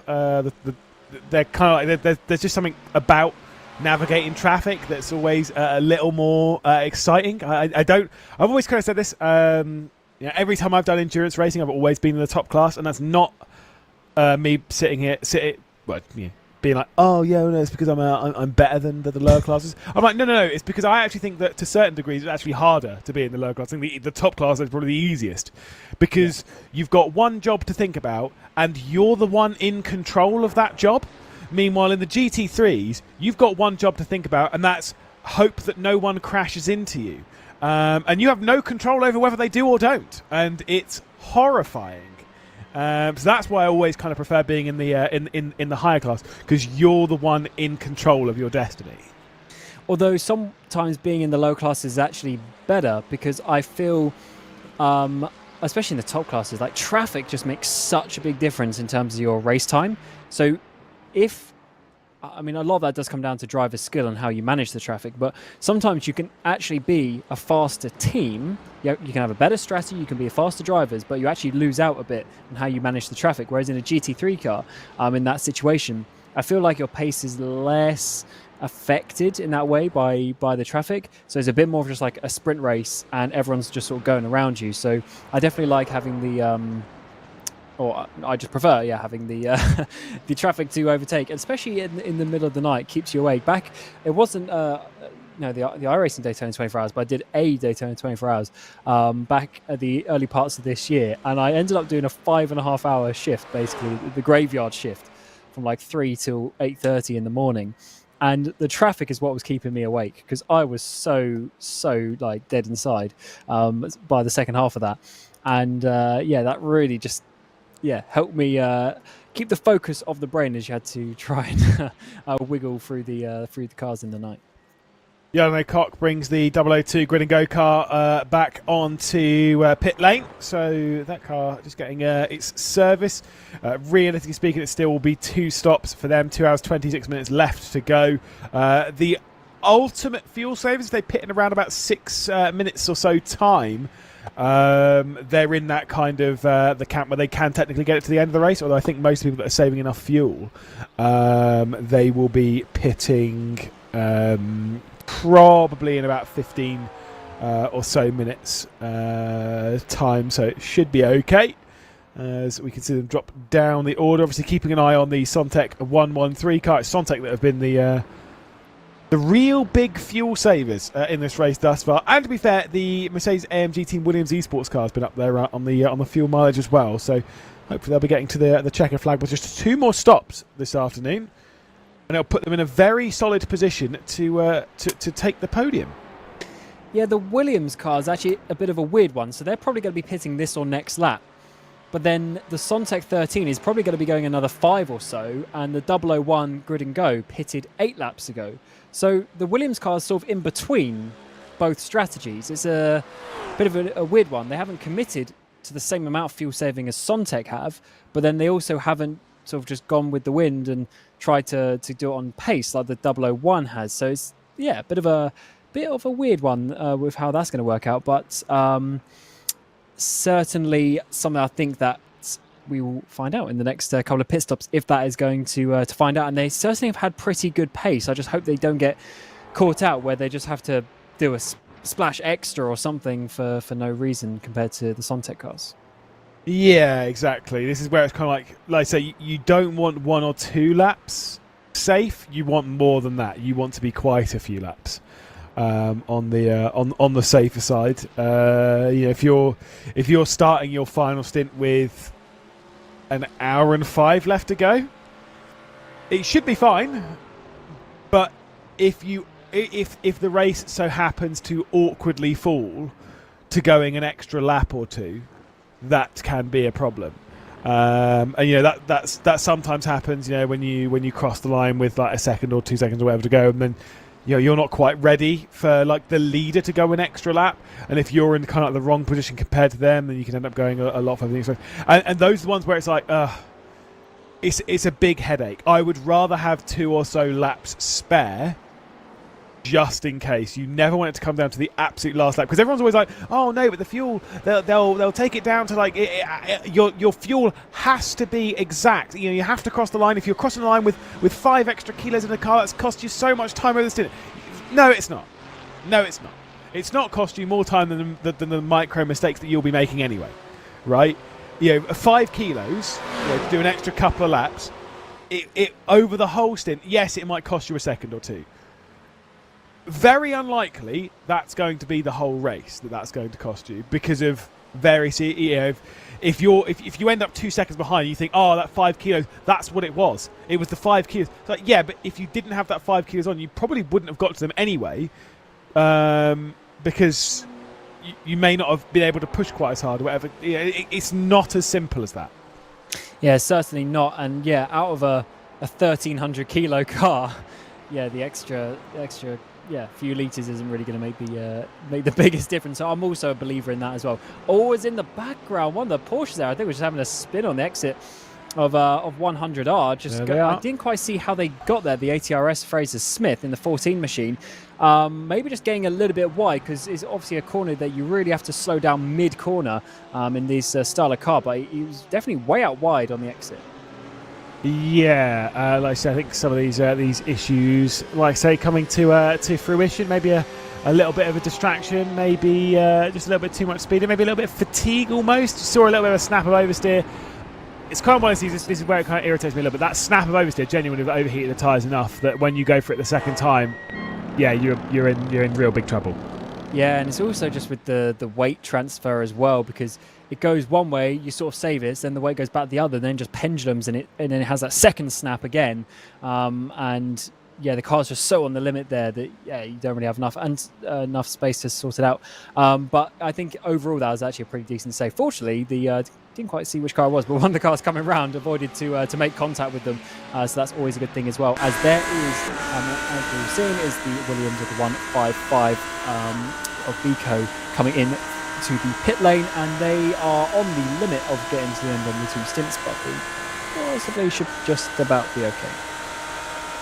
They're kind of like there's just something about navigating traffic that's always a little more exciting. I've always kind of said this. Every time I've done endurance racing, I've always been in the top class, and that's not me being like, oh yeah, no, it's because I'm better than the lower classes. I'm like, no, it's because I actually think that to certain degrees it's actually harder to be in the lower class. I think the top class is probably the easiest, because you've got one job to think about and you're the one in control of that job. Meanwhile, in the GT3s, you've got one job to think about, and that's hope that no one crashes into you. And you have no control over whether they do or don't, and it's horrifying. So that's why I always kind of prefer being in the higher class, because you're the one in control of your destiny. Although sometimes being in the low class is actually better, because I feel, especially in the top classes, like traffic just makes such a big difference in terms of your race time. So if I mean, a lot of that does come down to driver skill and how you manage the traffic, but sometimes you can actually be a faster team. You can have a better strategy, you can be a faster drivers, but you actually lose out a bit in how you manage the traffic. Whereas in a GT3 car, in that situation, I feel like your pace is less affected in that way by the traffic. So it's a bit more of just like a sprint race and everyone's just sort of going around you. So I definitely like having the... or I just prefer, having the the traffic to overtake, especially in the middle of the night, keeps you awake. Back, it wasn't the iRacing Daytona 24 Hours, but I did a Daytona 24 Hours back at the early parts of this year, and I ended up doing a 5.5 hour shift, basically the graveyard shift, from like 3 till 8:30 in the morning. And the traffic is what was keeping me awake because I was so like dead inside by the second half of that, and that really just helped me keep the focus of the brain as you had to try and wiggle through the cars in the night. Jarno Koch brings the 002 Grid and Go car back onto pit lane. So that car just getting its service. Realistically speaking, it still will be 2 stops for them. 2 hours, 26 minutes left to go. The ultimate fuel savings, they pit in around about 6 minutes or so time. They're in that kind of the camp where they can technically get it to the end of the race, although I think most people that are saving enough fuel, they will be pitting probably in about 15 or so minutes time, so it should be okay. As we can see them drop down the order, obviously keeping an eye on the Sontec 113 car. It's Sontec that have been the real big fuel savers in this race thus far. And to be fair, the Mercedes-AMG Team Williams Esports car has been up there on the fuel mileage as well. So hopefully they'll be getting to the checker flag with just 2 more stops this afternoon, and it'll put them in a very solid position to take the podium. Yeah, the Williams car is actually a bit of a weird one. So they're probably going to be pitting this or next lap. But then the Sontec 13 is probably going to be going another 5 or so, and the 001 Grid and Go pitted 8 laps ago. So the Williams car is sort of in between both strategies. It's a bit of a weird one. They haven't committed to the same amount of fuel saving as Sontec have, but then they also haven't sort of just gone with the wind and tried to do it on pace like the 001 has. So it's a bit of a weird one with how that's going to work out. But certainly something I think that we will find out in the next couple of pit stops if that is going to find out. And they certainly have had pretty good pace. I just hope they don't get caught out where they just have to do a splash extra or something for no reason compared to the Sontec cars. Yeah, exactly. This is where it's kind of like I say, you don't want 1 or 2 laps safe. You want more than that. You want to be quite a few laps on the safer side. If you're starting your final stint with an hour and 5 left to go, it should be fine. But if the race so happens to awkwardly fall to going an extra lap or 2, that can be a problem. And that sometimes happens. When you cross the line with like a second or 2 seconds or whatever to go, and then you're not quite ready for like the leader to go an extra lap, and if you're in kind of the wrong position compared to them, then you can end up going a lot further than and those are the ones where it's like it's a big headache. I would rather have 2 or so laps spare just in case. You never want it to come down to the absolute last lap, because everyone's always like, oh no, but the fuel, they'll take it down to like your fuel has to be exact. You have to cross the line. If you're crossing the line with 5 extra kilos in the car, that's cost you so much time over the stint. No, it's not. It's not cost you more time than the micro mistakes that you'll be making anyway, right? 5 kilos to do an extra couple of laps, it over the whole stint, yes, it might cost you a second or 2. Very unlikely that's going to be the whole race that's going to cost you, because of various, if you end up 2 seconds behind, you think, oh, that 5 kilos, that's what it was. It was the 5 kilos. It's like, yeah, but if you didn't have that 5 kilos on, you probably wouldn't have got to them anyway, because you may not have been able to push quite as hard or whatever. It's not as simple as that. Yeah, certainly not. And out of a 1,300 kilo car, the extra few litres isn't really going to make the biggest difference. So I'm also a believer in that as well. Always in the background, one of the Porsches there, I think, was just having a spin on the exit. of 100R. I didn't quite see how they got there. The ATRS Fraser Smith in the 14 machine. Maybe just getting a little bit wide, because it's obviously a corner that you really have to slow down mid-corner in these style of car, but he was definitely way out wide on the exit. Yeah, like I said, I think some of these issues, like I say, coming to fruition. Maybe a little bit of a distraction, maybe just a little bit too much speed, and maybe a little bit of fatigue almost. Saw a little bit of a snap of oversteer. It's kind of one of these, this is where it kind of irritates me a little bit. That snap of oversteer genuinely overheated the tyres enough that when you go for it the second time, yeah, you're in real big trouble. Yeah, and it's also just with the weight transfer as well, because it goes one way, you sort of save it, then the weight goes back the other, then just pendulums, and then it has that second snap again, and yeah, the car's just so on the limit there that you don't really have enough space to sort it out. But I think overall that was actually a pretty decent save. Fortunately, didn't quite see which car it was, but one of the cars coming round avoided to make contact with them, so that's always a good thing as well. As there is, as we've seen, is the Williams of the 155 of Vico coming in to the pit lane, and they are on the limit of getting to the end on the two stints, but they possibly should just about be okay.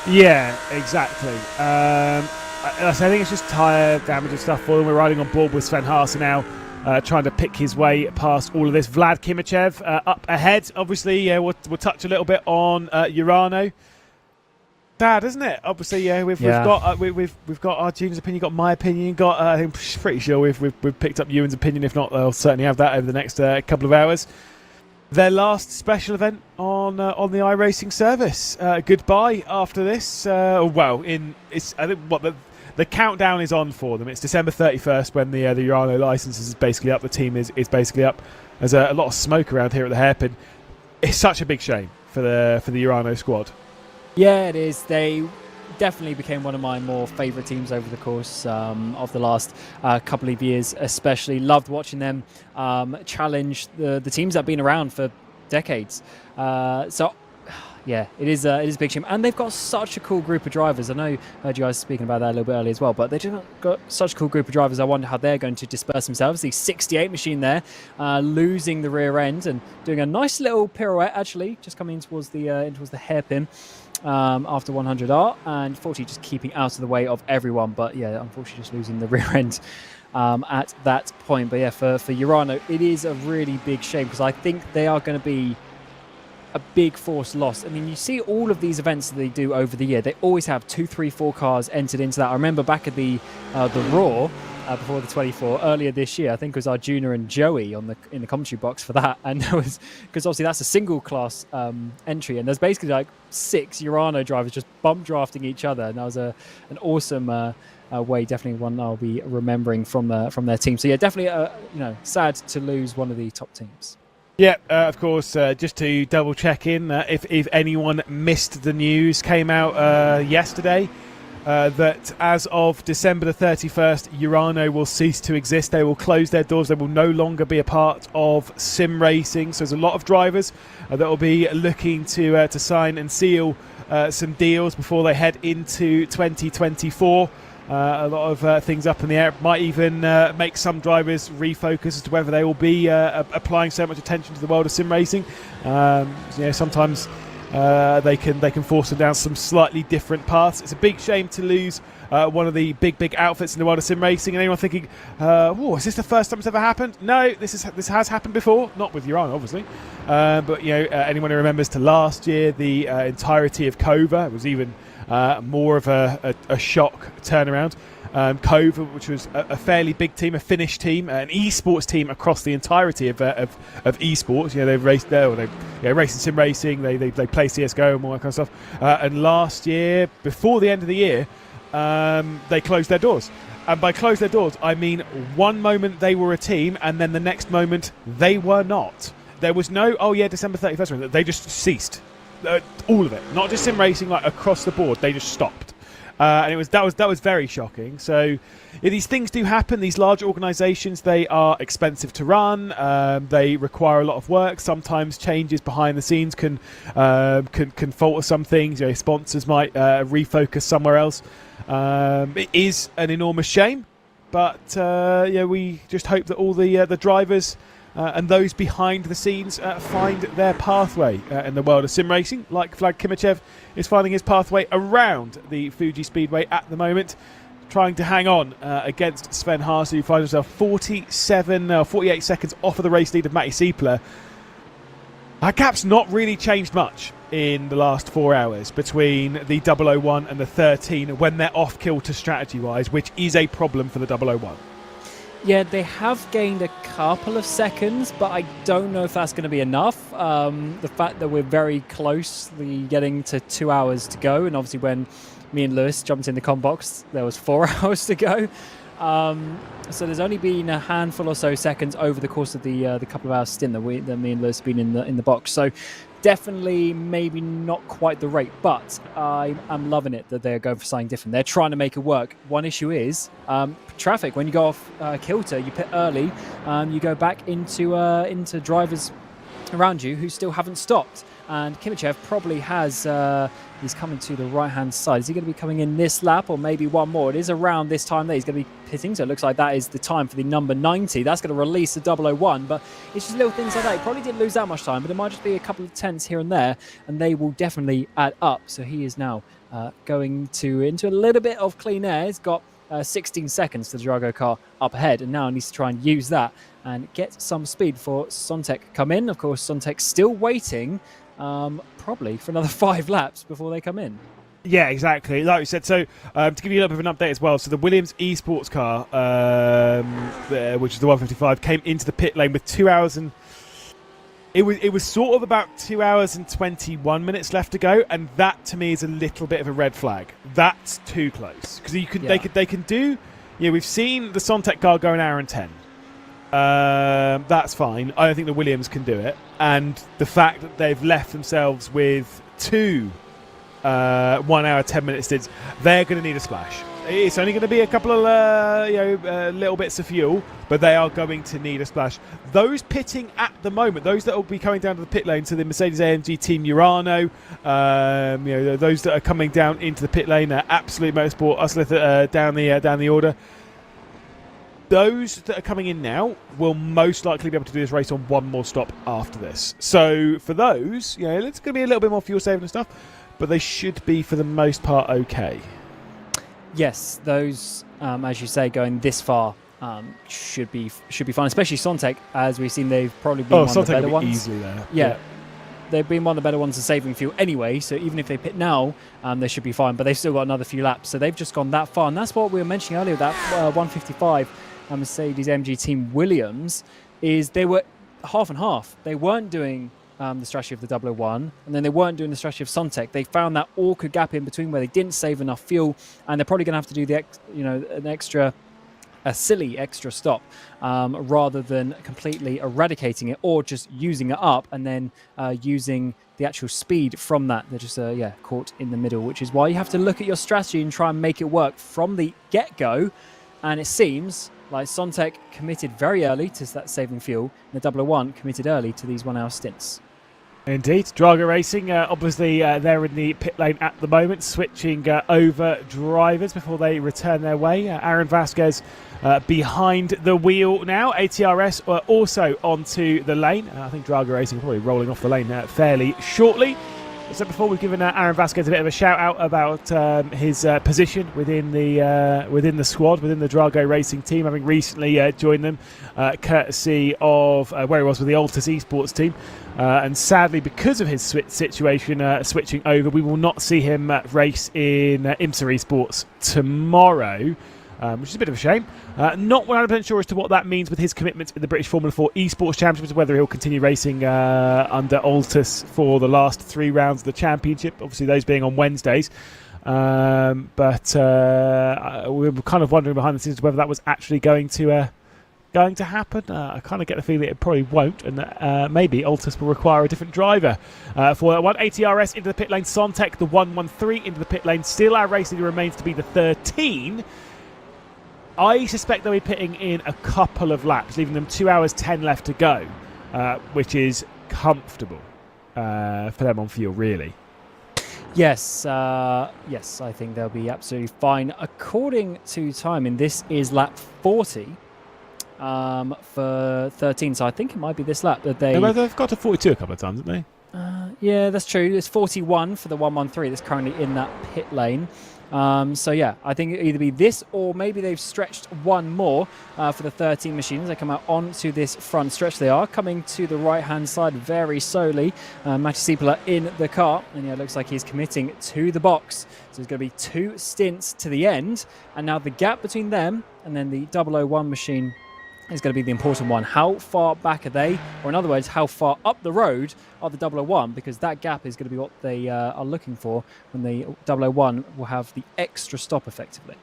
Yeah, exactly. I think it's just tyre damage and stuff for them. We're riding on board with Sven Haase now, trying to pick his way past all of this. Vlad Kimachev up ahead. Obviously, we'll touch a little bit on Urano. Bad, isn't it? Obviously, we've got our junior's opinion, got my opinion, got I'm pretty sure we've picked up Ewan's opinion. If not, they'll certainly have that over the next couple of hours. Their last special event on the iRacing service. Goodbye after this. I think the countdown is on for them. It's December 31st when the Urano license is basically up. The team is basically up. There's a lot of smoke around here at the hairpin. It's such a big shame for the Urano squad. Yeah, it is. They definitely became one of my more favourite teams over the course of the last couple of years, especially. Loved watching them challenge the teams that have been around for decades. Yeah, it is a big shame. And they've got such a cool group of drivers. I know I heard you guys speaking about that a little bit earlier as well, but they've just got such a cool group of drivers. I wonder how they're going to disperse themselves. The 68 machine there, losing the rear end and doing a nice little pirouette, actually, just coming in towards the hairpin. After 100R, and 40 just keeping out of the way of everyone, but yeah, unfortunately just losing the rear end at that point. But yeah, for Urano, it is a really big shame, because I think they are going to be a big force loss. I mean, you see all of these events that they do over the year, they always have 2, 3, 4 cars entered into that. I remember back at the Raw before the 24 earlier this year, I think it was our junior and Joey in the commentary box for that, and there was, because obviously that's a single class entry, and there's basically like 6 Urano drivers just bump drafting each other, and that was an awesome way, definitely one I'll be remembering from their team. So yeah, definitely sad to lose one of the top teams. Yeah, of course, just to double check in, if anyone missed the news, came out yesterday that as of December the 31st, Urano will cease to exist. They will close their doors. They will no longer be a part of sim racing. So there's a lot of drivers that will be looking to sign and seal some deals before they head into 2024. A lot of things up in the air. Might even make some drivers refocus as to whether they will be applying so much attention to the world of sim racing. Sometimes they can force them down some slightly different paths. It's a big shame to lose one of the big outfits in the world of sim racing. And anyone thinking, is this the first time it's ever happened? No, this has happened before. Not with Urano, obviously. But anyone who remembers to last year, the entirety of Kova was even more of a shock turnaround. Kova, which was a fairly big team, a Finnish team, an esports team across the entirety of esports. They've raced there, or they race in sim racing. They play CS:GO and all that kind of stuff. And last year, before the end of the year, they closed their doors. And by close their doors, I mean one moment they were a team, and then the next moment they were not. There was no, December 31st. They just ceased. All of it, not just sim racing, like across the board, they just stopped, and that was very shocking. So these things do happen. These large organisations, they are expensive to run. They require a lot of work. Sometimes changes behind the scenes can falter some things. Sponsors might refocus somewhere else. It is an enormous shame, but we just hope that all the drivers and those behind the scenes find their pathway in the world of sim racing, like Vlad Kimichev is finding his pathway around the Fuji Speedway at the moment, trying to hang on against Sven Haase, who finds himself 48 seconds off of the race lead of Matty Siepler. Our gap's not really changed much in the last 4 hours between the 001 and the 13 when they're off kilter strategy-wise, which is a problem for the 001. Yeah, they have gained a couple of seconds, but I don't know if that's going to be enough. The fact that we're very closely getting to 2 hours to go, and obviously when me and Lewis jumped in the com box, there was 4 hours to go. So there's only been a handful or so seconds over the course of the couple of hours stint that me and Lewis have been in the box. So definitely maybe not quite the rate, but I'm loving it that they're going for something different. They're trying to make it work. One issue is traffic. When you go off kilter, you pit early, you go back into drivers around you who still haven't stopped. And Kimichev probably has, he's coming to the right-hand side. Is he going to be coming in this lap or maybe one more? It is around this time that he's going to be pitting, so it looks like that is the time for the number 90. That's going to release the 001, but it's just little things like that. He probably didn't lose that much time, but it might just be a couple of tenths here and there, and they will definitely add up. So he is now going into a little bit of clean air. He's got 16 seconds to the Drago car up ahead, and now needs to try and use that and get some speed for Sontek come in. Of course, Sontek's still waiting probably for another 5 laps before they come in. Yeah, exactly. Like we said, so to give you a little bit of an update as well, so the Williams eSports car, which is the 155, came into the pit lane with 2 hours and... It was sort of about 2 hours and 21 minutes left to go, and that to me is a little bit of a red flag. That's too close because they can do. Yeah, we've seen the Sontek car go an hour and 10. That's fine. I don't think the Williams can do it, and the fact that they've left themselves with 2 1 hour 10 minute stints, they're going to need a splash. It's only going to be a couple of little bits of fuel, but they are going to need a splash. Those pitting at the moment, those that will be coming down to the pit lane, so the Mercedes-AMG team Urano, those that are coming down into the pit lane, Absolute Motorsport, Uslith down the order. Those that are coming in now will most likely be able to do this race on one more stop after this. So for those, it's going to be a little bit more fuel saving and stuff, but they should be for the most part okay. Yes, those, as you say, going this far should be fine. Especially Sontek, as we've seen, they've probably been one of the better ones. Easily there. Yeah, they've been one of the better ones in saving fuel anyway. So even if they pit now, they should be fine. But they've still got another few laps, so they've just gone that far. And that's what we were mentioning earlier. That 155 Mercedes-AMG team Williams is they were half and half. They weren't doing the strategy of the 001, and then they weren't doing the strategy of Sontek. They found that awkward gap in between where they didn't save enough fuel, and they're probably going to have to do a silly extra stop rather than completely eradicating it or just using it up and then using the actual speed from that. They're just caught in the middle, which is why you have to look at your strategy and try and make it work from the get-go. And it seems like Sontek committed very early to that saving fuel, and the 001 committed early to these 1 hour stints. Indeed. Drago Racing, obviously they're in the pit lane at the moment, switching over drivers before they return their way. Aaron Vasquez behind the wheel now. ATRS also onto the lane. I think Drago Racing probably rolling off the lane fairly shortly. So before we've given Aaron Vasquez a bit of a shout out about his position within the squad, within the Drago Racing team, having recently joined them, courtesy of where he was with the Altus Esports team. And sadly, because of his situation switching over, we will not see him race in IMSA Esports tomorrow, which is a bit of a shame. Not 100% sure as to what that means with his commitment in the British Formula 4 Esports Championships, whether he'll continue racing under Altus for the last 3 rounds of the championship, obviously those being on Wednesdays. But we were kind of wondering behind the scenes whether that was actually going to happen. I kind of get the feeling it probably won't, and that maybe Altus will require a different driver for that one. ATRS into the pit lane, Sontek the 113 into the pit lane. Still our race leader remains to be the 13. I suspect they'll be pitting in a couple of laps, leaving them 2 hours 10 left to go, which is comfortable for them on fuel, really. Yes, I think they'll be absolutely fine. According to timing, this is lap 40. for 13. So I think it might be this lap that They've got to 42 a couple of times, haven't they? Yeah, that's true. It's 41 for the 113 that's currently in that pit lane. So yeah, I think it'll either be this or maybe they've stretched one more for the 13 machines. They come out onto this front stretch. They are coming to the right-hand side very slowly. Matty Siepela in the car, and yeah, it looks like he's committing to the box. So there's going to be 2 stints to the end, and now the gap between them and then the 001 machine is going to be the important one. How far back are they? Or in other words, how far up the road are the 001? Because that gap is going to be what they are looking for when the 001 will have the extra stop effectively.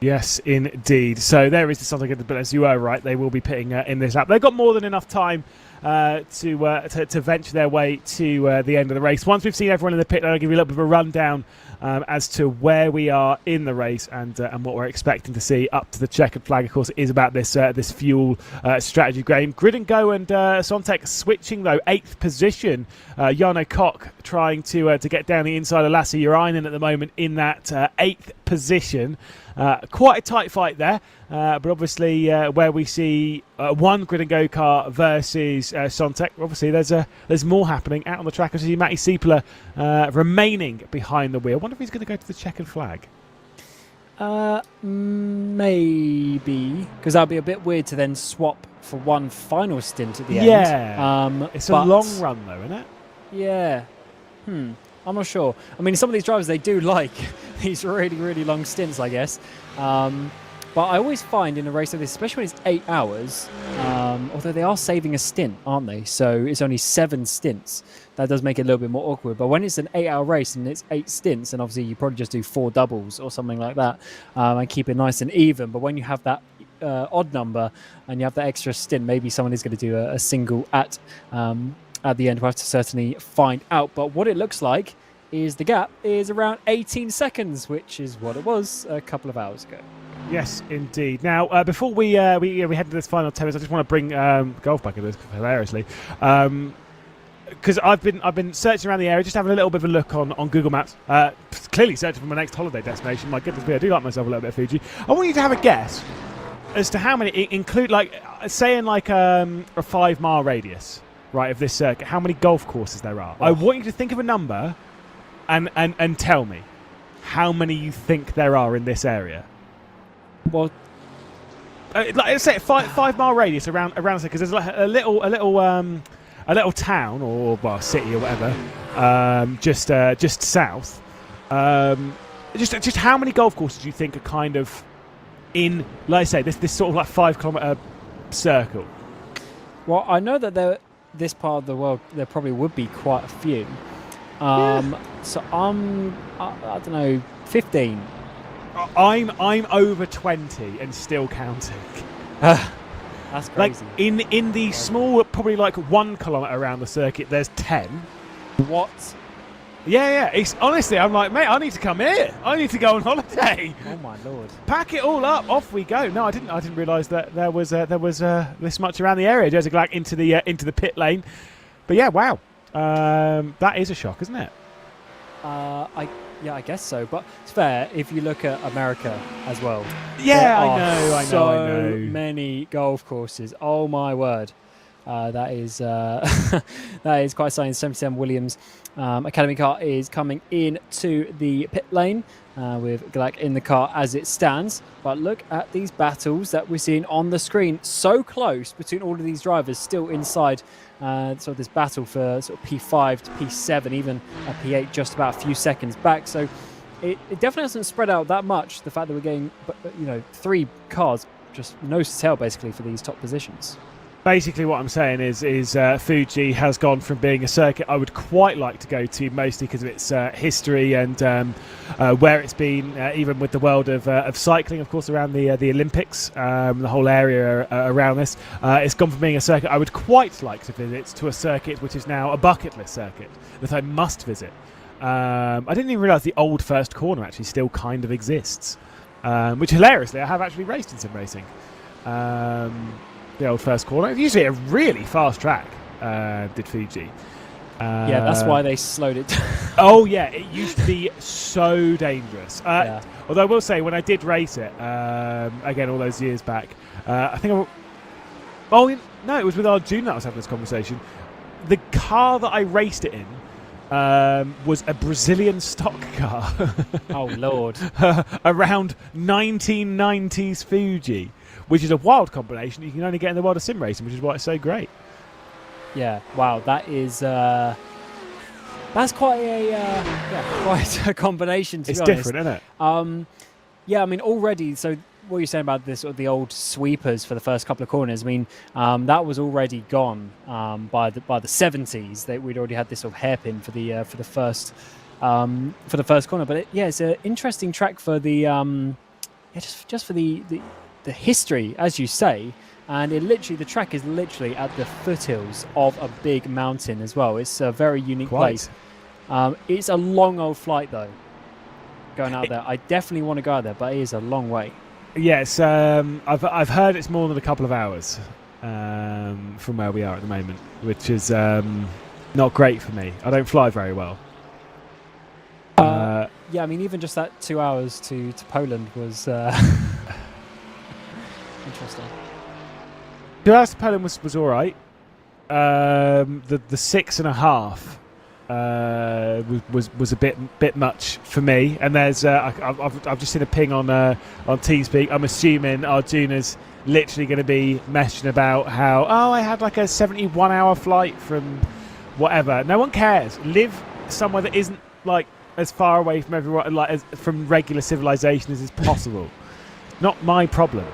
Yes, indeed. So there is something, but as you are right, they will be pitting in this lap. They've got more than enough time to venture their way to the end of the race. Once we've seen everyone in the pit, I'll give you a little bit of a rundown as to where we are in the race and what we're expecting to see up to the checkered flag. Of course, it is about this fuel strategy game. Grid and Go and Sontek switching, though, 8th position. Jarno Koch trying to get down the inside of Lasse Urainen at the moment in that 8th position. Quite a tight fight there, but obviously where we see one Grid and Go car versus Sontek, obviously there's more happening out on the track. I see Matty Siepela remaining behind the wheel. I wonder if he's going to go to the checkered flag. Maybe, because that would be a bit weird to then swap for one final stint at the end. Yeah, it's a long run though, isn't it? Yeah. I'm not sure. I mean, some of these drivers, they do like these really, really long stints, I guess. But I always find in a race like this, especially when it's 8 hours, although they are saving a stint, aren't they? So it's only 7 stints. That does make it a little bit more awkward. But when it's an 8-hour race and it's 8 stints, and obviously you probably just do 4 doubles or something like that and keep it nice and even. But when you have that odd number and you have that extra stint, maybe someone is going to do a single at the end. We'll have to certainly find out. But what it looks like is the gap is around 18 seconds, which is what it was a couple of hours ago. Yes, indeed. Now, before we head to this final 10 minutes, I just want to bring golf back into this hilariously, because I've been searching around the area, just having a little bit of a look on Google Maps. Clearly searching for my next holiday destination. My goodness me, I do like myself a little bit of Fuji. I want you to have a guess as to how many include, like, saying like a 5-mile radius, right, of this circuit. How many golf courses there are? Oh. I want you to think of a number, and tell me how many you think there are in this area. Well, let's say 5-mile radius around because there's like a little town or city or whatever, just south. Just how many golf courses do you think are kind of in, like I say, this sort of like 5-kilometer circle? Well, I know that this part of the world there probably would be quite a few. So I don't know, 15. I'm over 20 and still counting. That's crazy. Like in the small, probably like 1 kilometre around the circuit, there's 10. What? Yeah. It's honestly, I'm like, mate, I need to come here. I need to go on holiday. Oh my lord! Pack it all up, off we go. No, I didn't realise that there was this much around the area. Joseph Glack into the pit lane. But yeah, wow, that is a shock, isn't it? I guess so. But it's fair if you look at America as well. Yeah, I know. So many golf courses. Oh my word. That is that is quite something. 77 Williams Academy car is coming into the pit lane with Glack in the car as it stands. But look at these battles that we're seeing on the screen. So close between all of these drivers, still inside sort of this battle for sort of P5 to P7, even a P8 just about a few seconds back. So it definitely hasn't spread out that much. The fact that we're getting 3 cars just nose to tail basically for these top positions. Basically what I'm saying is Fuji has gone from being a circuit I would quite like to go to, mostly because of its history and where it's been, even with the world of cycling, of course, around the Olympics, the whole area around this. It's gone from being a circuit I would quite like to visit to a circuit which is now a bucket list circuit that I must visit. I didn't even realise the old first corner actually still kind of exists, which hilariously I have actually raced in sim racing. The old first corner. It used to be a really fast track, did Fuji. Yeah, that's why they slowed it down. Oh, yeah, it used to be so dangerous. Although I will say, when I did race it, again, all those years back, I think Oh, no, it was with Arjun that I was having this conversation. The car that I raced it in was a Brazilian stock car. Oh, Lord. Around 1990s Fuji, which is a wild combination you can only get in the world of sim racing, which is why it's so great. Yeah, wow, that is... that's quite a combination, to be It's honest. different, isn't it? Yeah, I mean, already, so what you're saying about this, sort of the old sweepers for the first couple of corners, I mean, that was already gone by the 70s. We'd already had this sort of hairpin for the first corner. But it's an interesting track for the just for the history, as you say. And the track is literally at the foothills of a big mountain as well. It's a very unique place. It's a long old flight though, going out there. I definitely want to go out there, but it is a long way. Yes, I've heard it's more than a couple of hours from where we are at the moment, which is not great for me. I don't fly very well. Yeah, I mean, even just that 2 hours to Poland was interesting. 2 hours to Poland was all right. The 6.5 was a bit much for me. And there's I've just seen a ping on TeamSpeak. I'm assuming Arjuna's literally going to be messaging about how I had like a 71-hour flight from whatever. No one cares. Live somewhere that isn't like as far away from everyone, like from regular civilization as is possible. Not my problem.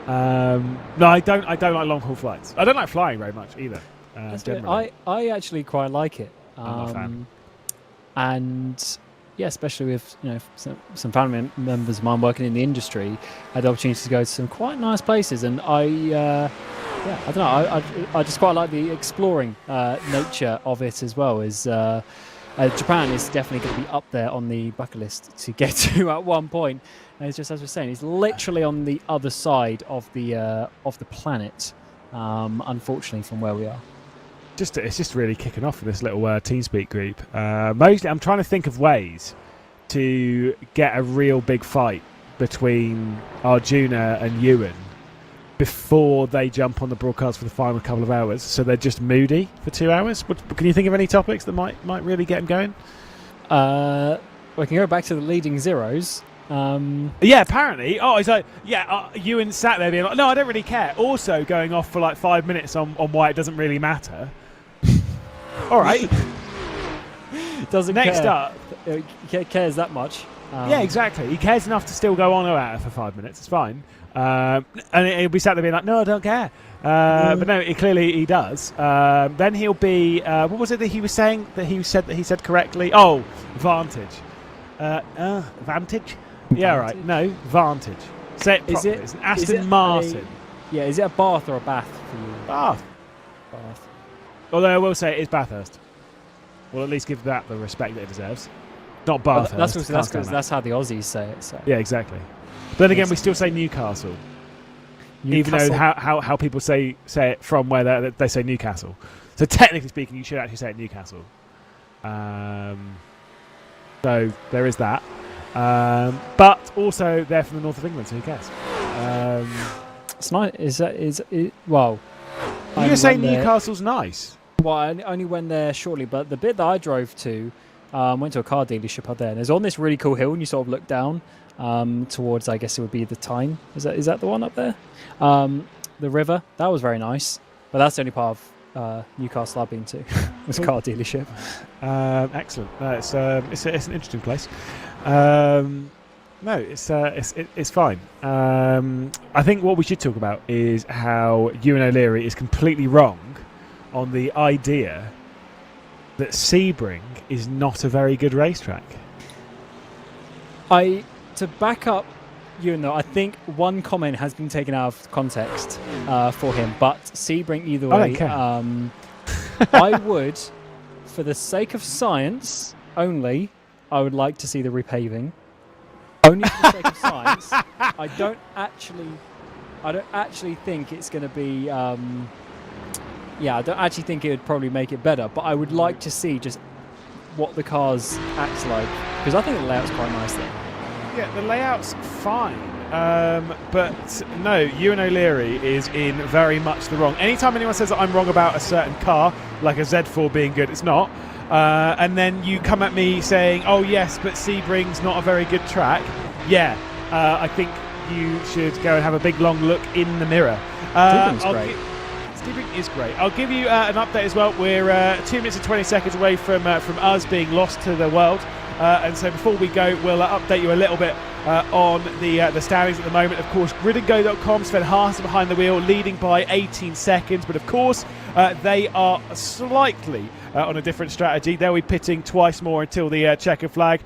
No, I don't like long haul flights. I don't like flying very much either. Generally. I actually quite like it. I'm not a fan. And yeah, especially with some family members of mine working in the industry, I had the opportunity to go to some quite nice places, and I don't know, I just quite like the exploring nature of it as well. Japan is definitely going to be up there on the bucket list to get to at one point. And it's just as we're saying, it's literally on the other side of the planet, unfortunately, from where we are. It's just really kicking off in this little TeamSpeak group. Mostly, I'm trying to think of ways to get a real big fight between Arjuna and Ewan before they jump on the broadcast for the final couple of hours. So they're just moody for 2 hours. Can you think of any topics that might really get them going? We can go back to the leading zeros. Yeah, apparently. Oh, it's like, Ewan sat there being like, no, I don't really care. Also going off for like 5 minutes on why it doesn't really matter. All right. Doesn't Next care. up. Cares that much. Yeah, exactly. He cares enough to still go on about it for 5 minutes. It's fine. And he'll be sat there being like, no, I don't care. But no, clearly he does. Then he'll be, what was it that he was saying that he said correctly? Oh, Vantage. Vantage? Yeah, right. No, Vantage. Say it properly. It's an Aston Martin. Is it a Bath or a Bath for you? Bath. Although I will say it is Bathurst. We'll at least give that the respect that it deserves. Not Bathurst. That's how the Aussies say it. So. Yeah, exactly. But then again, we still say Newcastle. Even though how people say it from where they say Newcastle. So technically speaking, you should actually say it Newcastle. So there is that. But also they're from the north of England, so who cares? It's nice. Well, you're going to say Newcastle's nice? Well, I only went there shortly, but the bit that I drove to, went to a car dealership up there, and it's on this really cool hill, and you sort of look down towards, I guess it would be the Tyne. Is that the one up there? The river. That was very nice, but that's the only part of Newcastle I've been to. Was a car dealership. Excellent. It's an interesting place. No, it's fine. I think what we should talk about is how Ewan O'Leary is completely wrong on the idea that Sebring is not a very good racetrack. To back up Ewan, though, I think one comment has been taken out of context for him, but Sebring either way. I would, for the sake of science only, I would like to see the repaving. Only for the sake of science. I don't actually think it's going to be. I don't actually think it would probably make it better, but I would like to see just what the cars act like, because I think the layout's quite nice there. Yeah, the layout's fine. But no, Ewan O'Leary is in very much the wrong. Anytime anyone says that I'm wrong about a certain car, like a Z4 being good, it's not. And then you come at me saying, oh yes, but Sebring's not a very good track. Yeah, I think you should go and have a big long look in the mirror. Sebring is great. I'll give you an update as well. We're 2 minutes and 20 seconds away from us being lost to the world. And so before we go, we'll update you a little bit on the standings at the moment. Of course, gridandgo.com, Sven Haas behind the wheel, leading by 18 seconds. But of course, they are slightly on a different strategy. They'll be pitting twice more until the checker flag.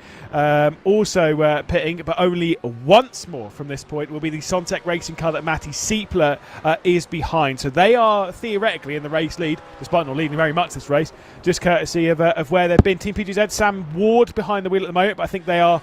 Also pitting, but only once more from this point, will be the Sontec Racing car that Matty Siepler is behind. So they are theoretically in the race lead, despite not leading very much this race, just courtesy of where they've been. Team PGZ, Sam Ward behind the wheel at the moment, but I think they are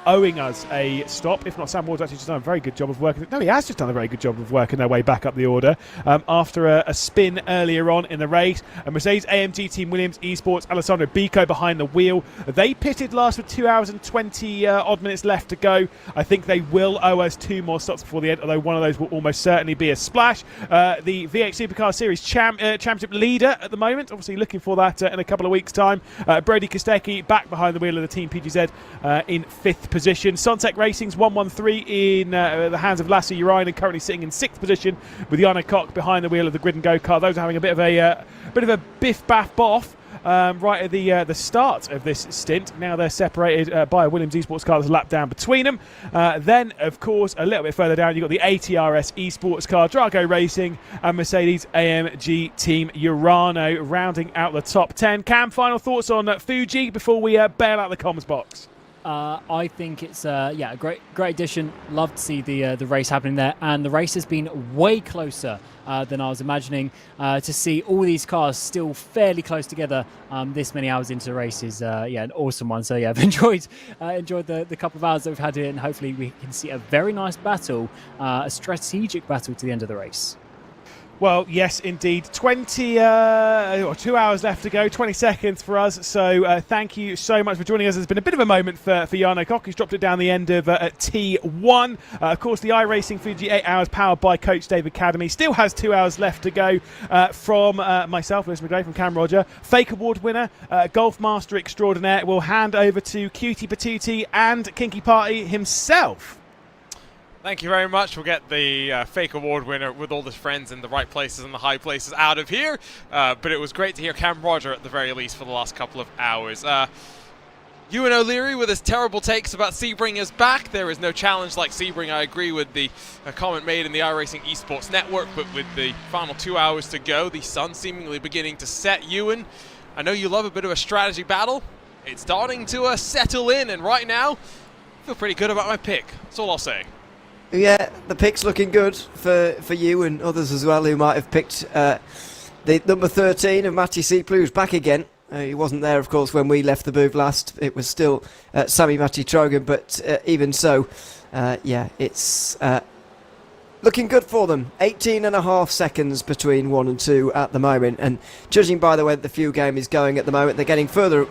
owing us a stop. If not, Sam Ward's actually just done a very good job of working. No, he has just done a very good job of working their way back up the order after a spin earlier on in the race. Mercedes AMG Team Williams Esports, Alessandro Bico behind the wheel. They pitted last with 2 hours and 20 odd minutes left to go. I think they will owe us 2 more stops before the end, although one of those will almost certainly be a splash. The V8 Supercar Series championship leader at the moment, obviously looking for that in a couple of weeks' time. Brody Kostecki back behind the wheel of the Team PGZ in 5th position. Sontec Racing's 113 in the hands of Lasse Urainen, currently sitting in 6th position with Jana Koch behind the wheel of the Grid and Go car. Those are having a bit of a biff baff boff right at the start of this stint. Now they're separated by a Williams Esports car. There's a lap down between them. Then, of course, a little bit further down, you've got the ATRS Esports car, Drago Racing, and Mercedes AMG Team Urano rounding out the top 10. Cam, final thoughts on Fuji before we bail out the comms box? I think it's a great addition. Love to see the race happening there, and the race has been way closer than I was imagining. To see all these cars still fairly close together this many hours into the race is an awesome one. So yeah, I've enjoyed the couple of hours that we've had here, and hopefully we can see a very nice battle, a strategic battle to the end of the race. Well, yes, indeed. 2 hours left to go, 20 seconds for us. So thank you so much for joining us. There's been a bit of a moment for Jarno Koch. He's dropped it down the end of T1. Of course, the iRacing Fuji 8 hours powered by Coach Dave Academy still has 2 hours left to go from myself, Lewis McGray, from Cam Roger. Fake Award winner, Golf Master Extraordinaire, will hand over to Cutie Patootie and Kinky Party himself. Thank you very much. We'll get the fake award winner with all his friends in the right places and the high places out of here. But it was great to hear Cam Roger at the very least for the last couple of hours. Ewan O'Leary with his terrible takes about Sebring is back. There is no challenge like Sebring. I agree with the comment made in the iRacing Esports Network, but with the final 2 hours to go, the sun seemingly beginning to set. Ewan, I know you love a bit of a strategy battle. It's starting to settle in, and right now, I feel pretty good about my pick. That's all I'll say. Yeah, the pick's looking good for you and others as well who might have picked the number 13 of Matty Siepler, who's back again. He wasn't there, of course, when we left the booth last. It was still Sammy Matty Trogan, but even so, it's looking good for them. 18.5 seconds between 1 and 2 at the moment, and judging by the way the fuel game is going at the moment, they're getting further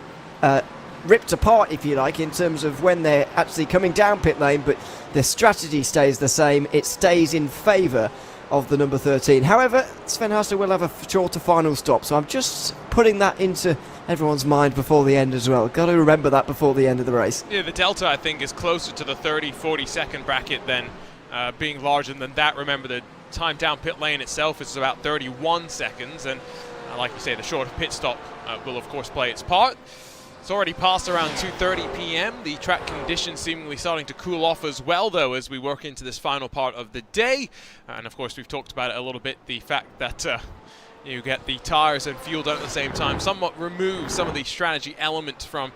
ripped apart, if you like, in terms of when they're actually coming down pit lane, but the strategy stays the same. It stays in favour of the number 13. However, Sven Haas will have a shorter final stop, so I'm just putting that into everyone's mind before the end as well. Got to remember that before the end of the race. Yeah, the delta, I think, is closer to the 30-40 second bracket than being larger than that. Remember, the time down pit lane itself is about 31 seconds, and like you say, the shorter pit stop will, of course, play its part. It's already past around 2:30 p.m. The track conditions seemingly starting to cool off as well, though, as we work into this final part of the day. And of course, we've talked about it a little bit, the fact that you get the tires and fuel done at the same time somewhat removes some of the strategy element from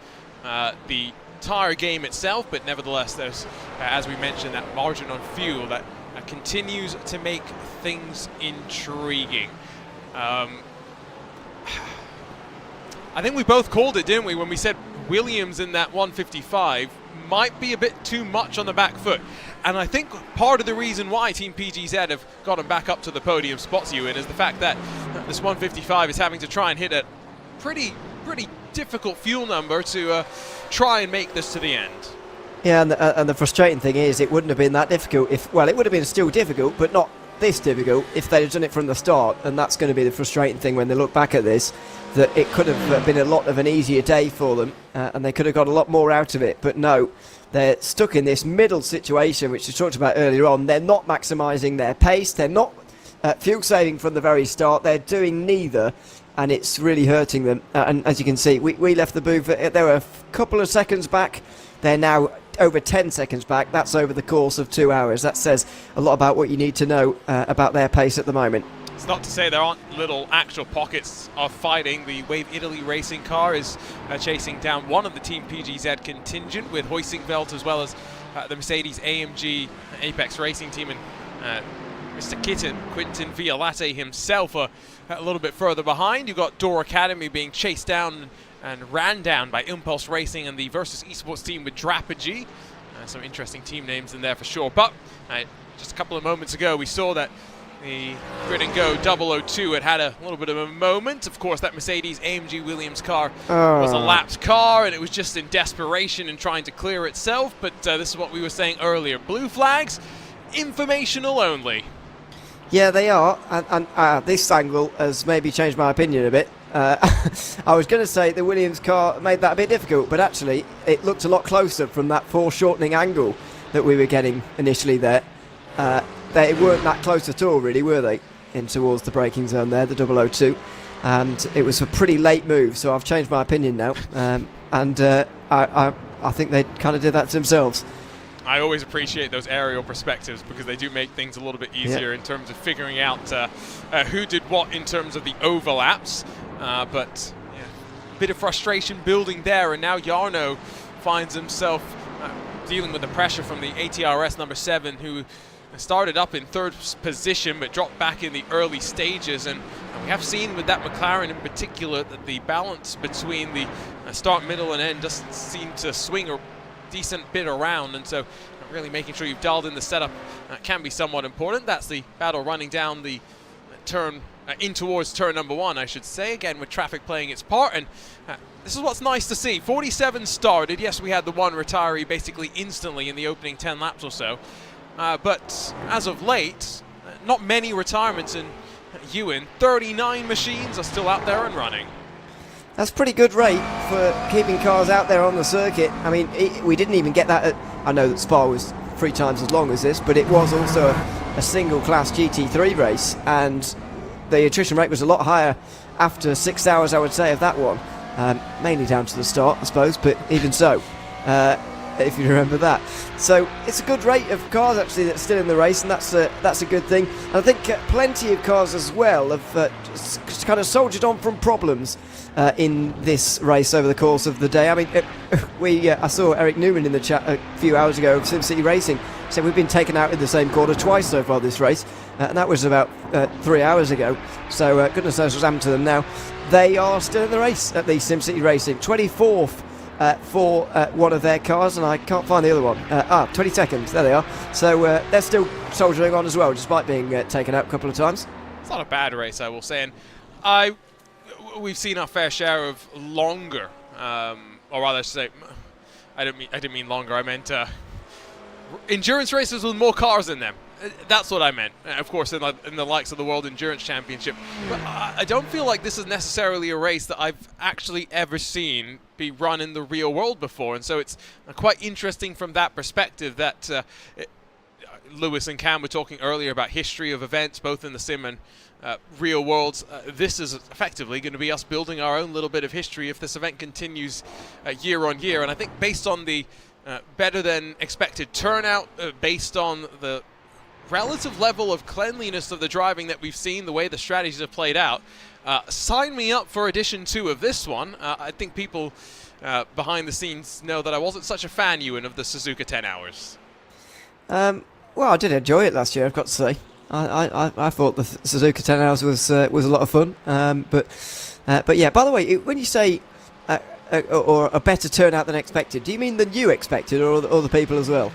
the tire game itself, but nevertheless, there's, as we mentioned, that margin on fuel that continues to make things intriguing. I think we both called it, didn't we, when we said Williams in that 155 might be a bit too much on the back foot. And I think part of the reason why Team PGZ have gotten back up to the podium spots you in is the fact that this 155 is having to try and hit a pretty difficult fuel number to try and make this to the end. Yeah, and the frustrating thing is it wouldn't have been that difficult if, well, it would have been still difficult, but not this difficult if they'd have done it from the start. And that's going to be the frustrating thing when they look back at this, that it could have been a lot of an easier day for them, and they could have got a lot more out of it. But no, they're stuck in this middle situation, which we talked about earlier on. They're not maximising their pace. They're not fuel saving from the very start. They're doing neither, and it's really hurting them. And as you can see, we left the booth. They were a couple of seconds back. They're now over 10 seconds back. That's over the course of 2 hours. That says a lot about what you need to know about their pace at the moment. It's not to say there aren't little actual pockets of fighting. The Wave Italy racing car is chasing down one of the Team PGZ contingent with Hoisingveld, as well as the Mercedes AMG Apex Racing team, and Mr. Kitten, Quintin Violate himself, a little bit further behind. You've got Door Academy being chased down and ran down by Impulse Racing and the Versus Esports team with Drapagy. Some interesting team names in there for sure. But just a couple of moments ago, we saw that the Grid and Go 002 had a little bit of a moment. Of course, that Mercedes AMG Williams car was a lapped car, and it was just in desperation and trying to clear itself. But this is what we were saying earlier. Blue flags, informational only. Yeah, they are, and this angle has maybe changed my opinion a bit. I was going to say the Williams car made that a bit difficult, but actually it looked a lot closer from that foreshortening angle that we were getting initially there. They weren't that close at all, really, were they, in towards the braking zone there, the 002. And it was a pretty late move, so I've changed my opinion now. I think they kind of did that to themselves. I always appreciate those aerial perspectives because they do make things a little bit easier in terms of figuring out who did what in terms of the overlaps. But a bit of frustration building there, and now Jarno finds himself dealing with the pressure from the ATRS number 7, who started up in third position but dropped back in the early stages. And we have seen with that McLaren in particular that the balance between the start, middle and end doesn't seem to swing a decent bit around, and so really making sure you've dialed in the setup can be somewhat important. That's the battle running down the turn in towards turn number 1, I should say, again with traffic playing its part. And this is what's nice to see. 47 started. Yes, we had the one retiree basically instantly in the opening 10 laps or so, but as of late, not many retirements in Ewan. 39 machines are still out there and running. That's a pretty good rate for keeping cars out there on the circuit. I mean, we didn't even get that I know that Spa was 3 times as long as this, but it was also a single-class GT3 race, and the attrition rate was a lot higher after 6 hours, I would say, of that one. Mainly down to the start, I suppose, but even so, if you remember that. So it's a good rate of cars, actually, that's still in the race, and that's a good thing. And I think plenty of cars as well have just kind of soldiered on from problems in this race over the course of the day. I mean, I saw Eric Newman in the chat a few hours ago of SimCity Racing said we've been taken out in the same corner twice so far this race, and that was about 3 hours ago. So goodness knows what's happened to them now. They are still in the race at the SimCity Racing, 24th for one of their cars, and I can't find the other one. 22nd, there they are. So they're still soldiering on as well, despite being taken out a couple of times. It's not a bad race, I will say, and we've seen our fair share of longer, or rather, I should say, I didn't mean longer. I meant endurance races with more cars in them. That's what I meant. Of course, in the likes of the World Endurance Championship. But I don't feel like this is necessarily a race that I've actually ever seen be run in the real world before, and so it's quite interesting from that perspective that Lewis and Cam were talking earlier about history of events, both in the sim and real worlds. This is effectively going to be us building our own little bit of history if this event continues year on year. And I think based on the better than expected turnout, based on the relative level of cleanliness of the driving that we've seen, the way the strategies have played out, sign me up for edition 2 of this one. I think people behind the scenes know that I wasn't such a fan, Ewan, of the Suzuka 10 Hours. Well, I did enjoy it last year, I've got to say. I thought the Suzuka 10 Hours was a lot of fun. But yeah, by the way, when you say or a better turnout than expected, do you mean than you expected, or the people as well?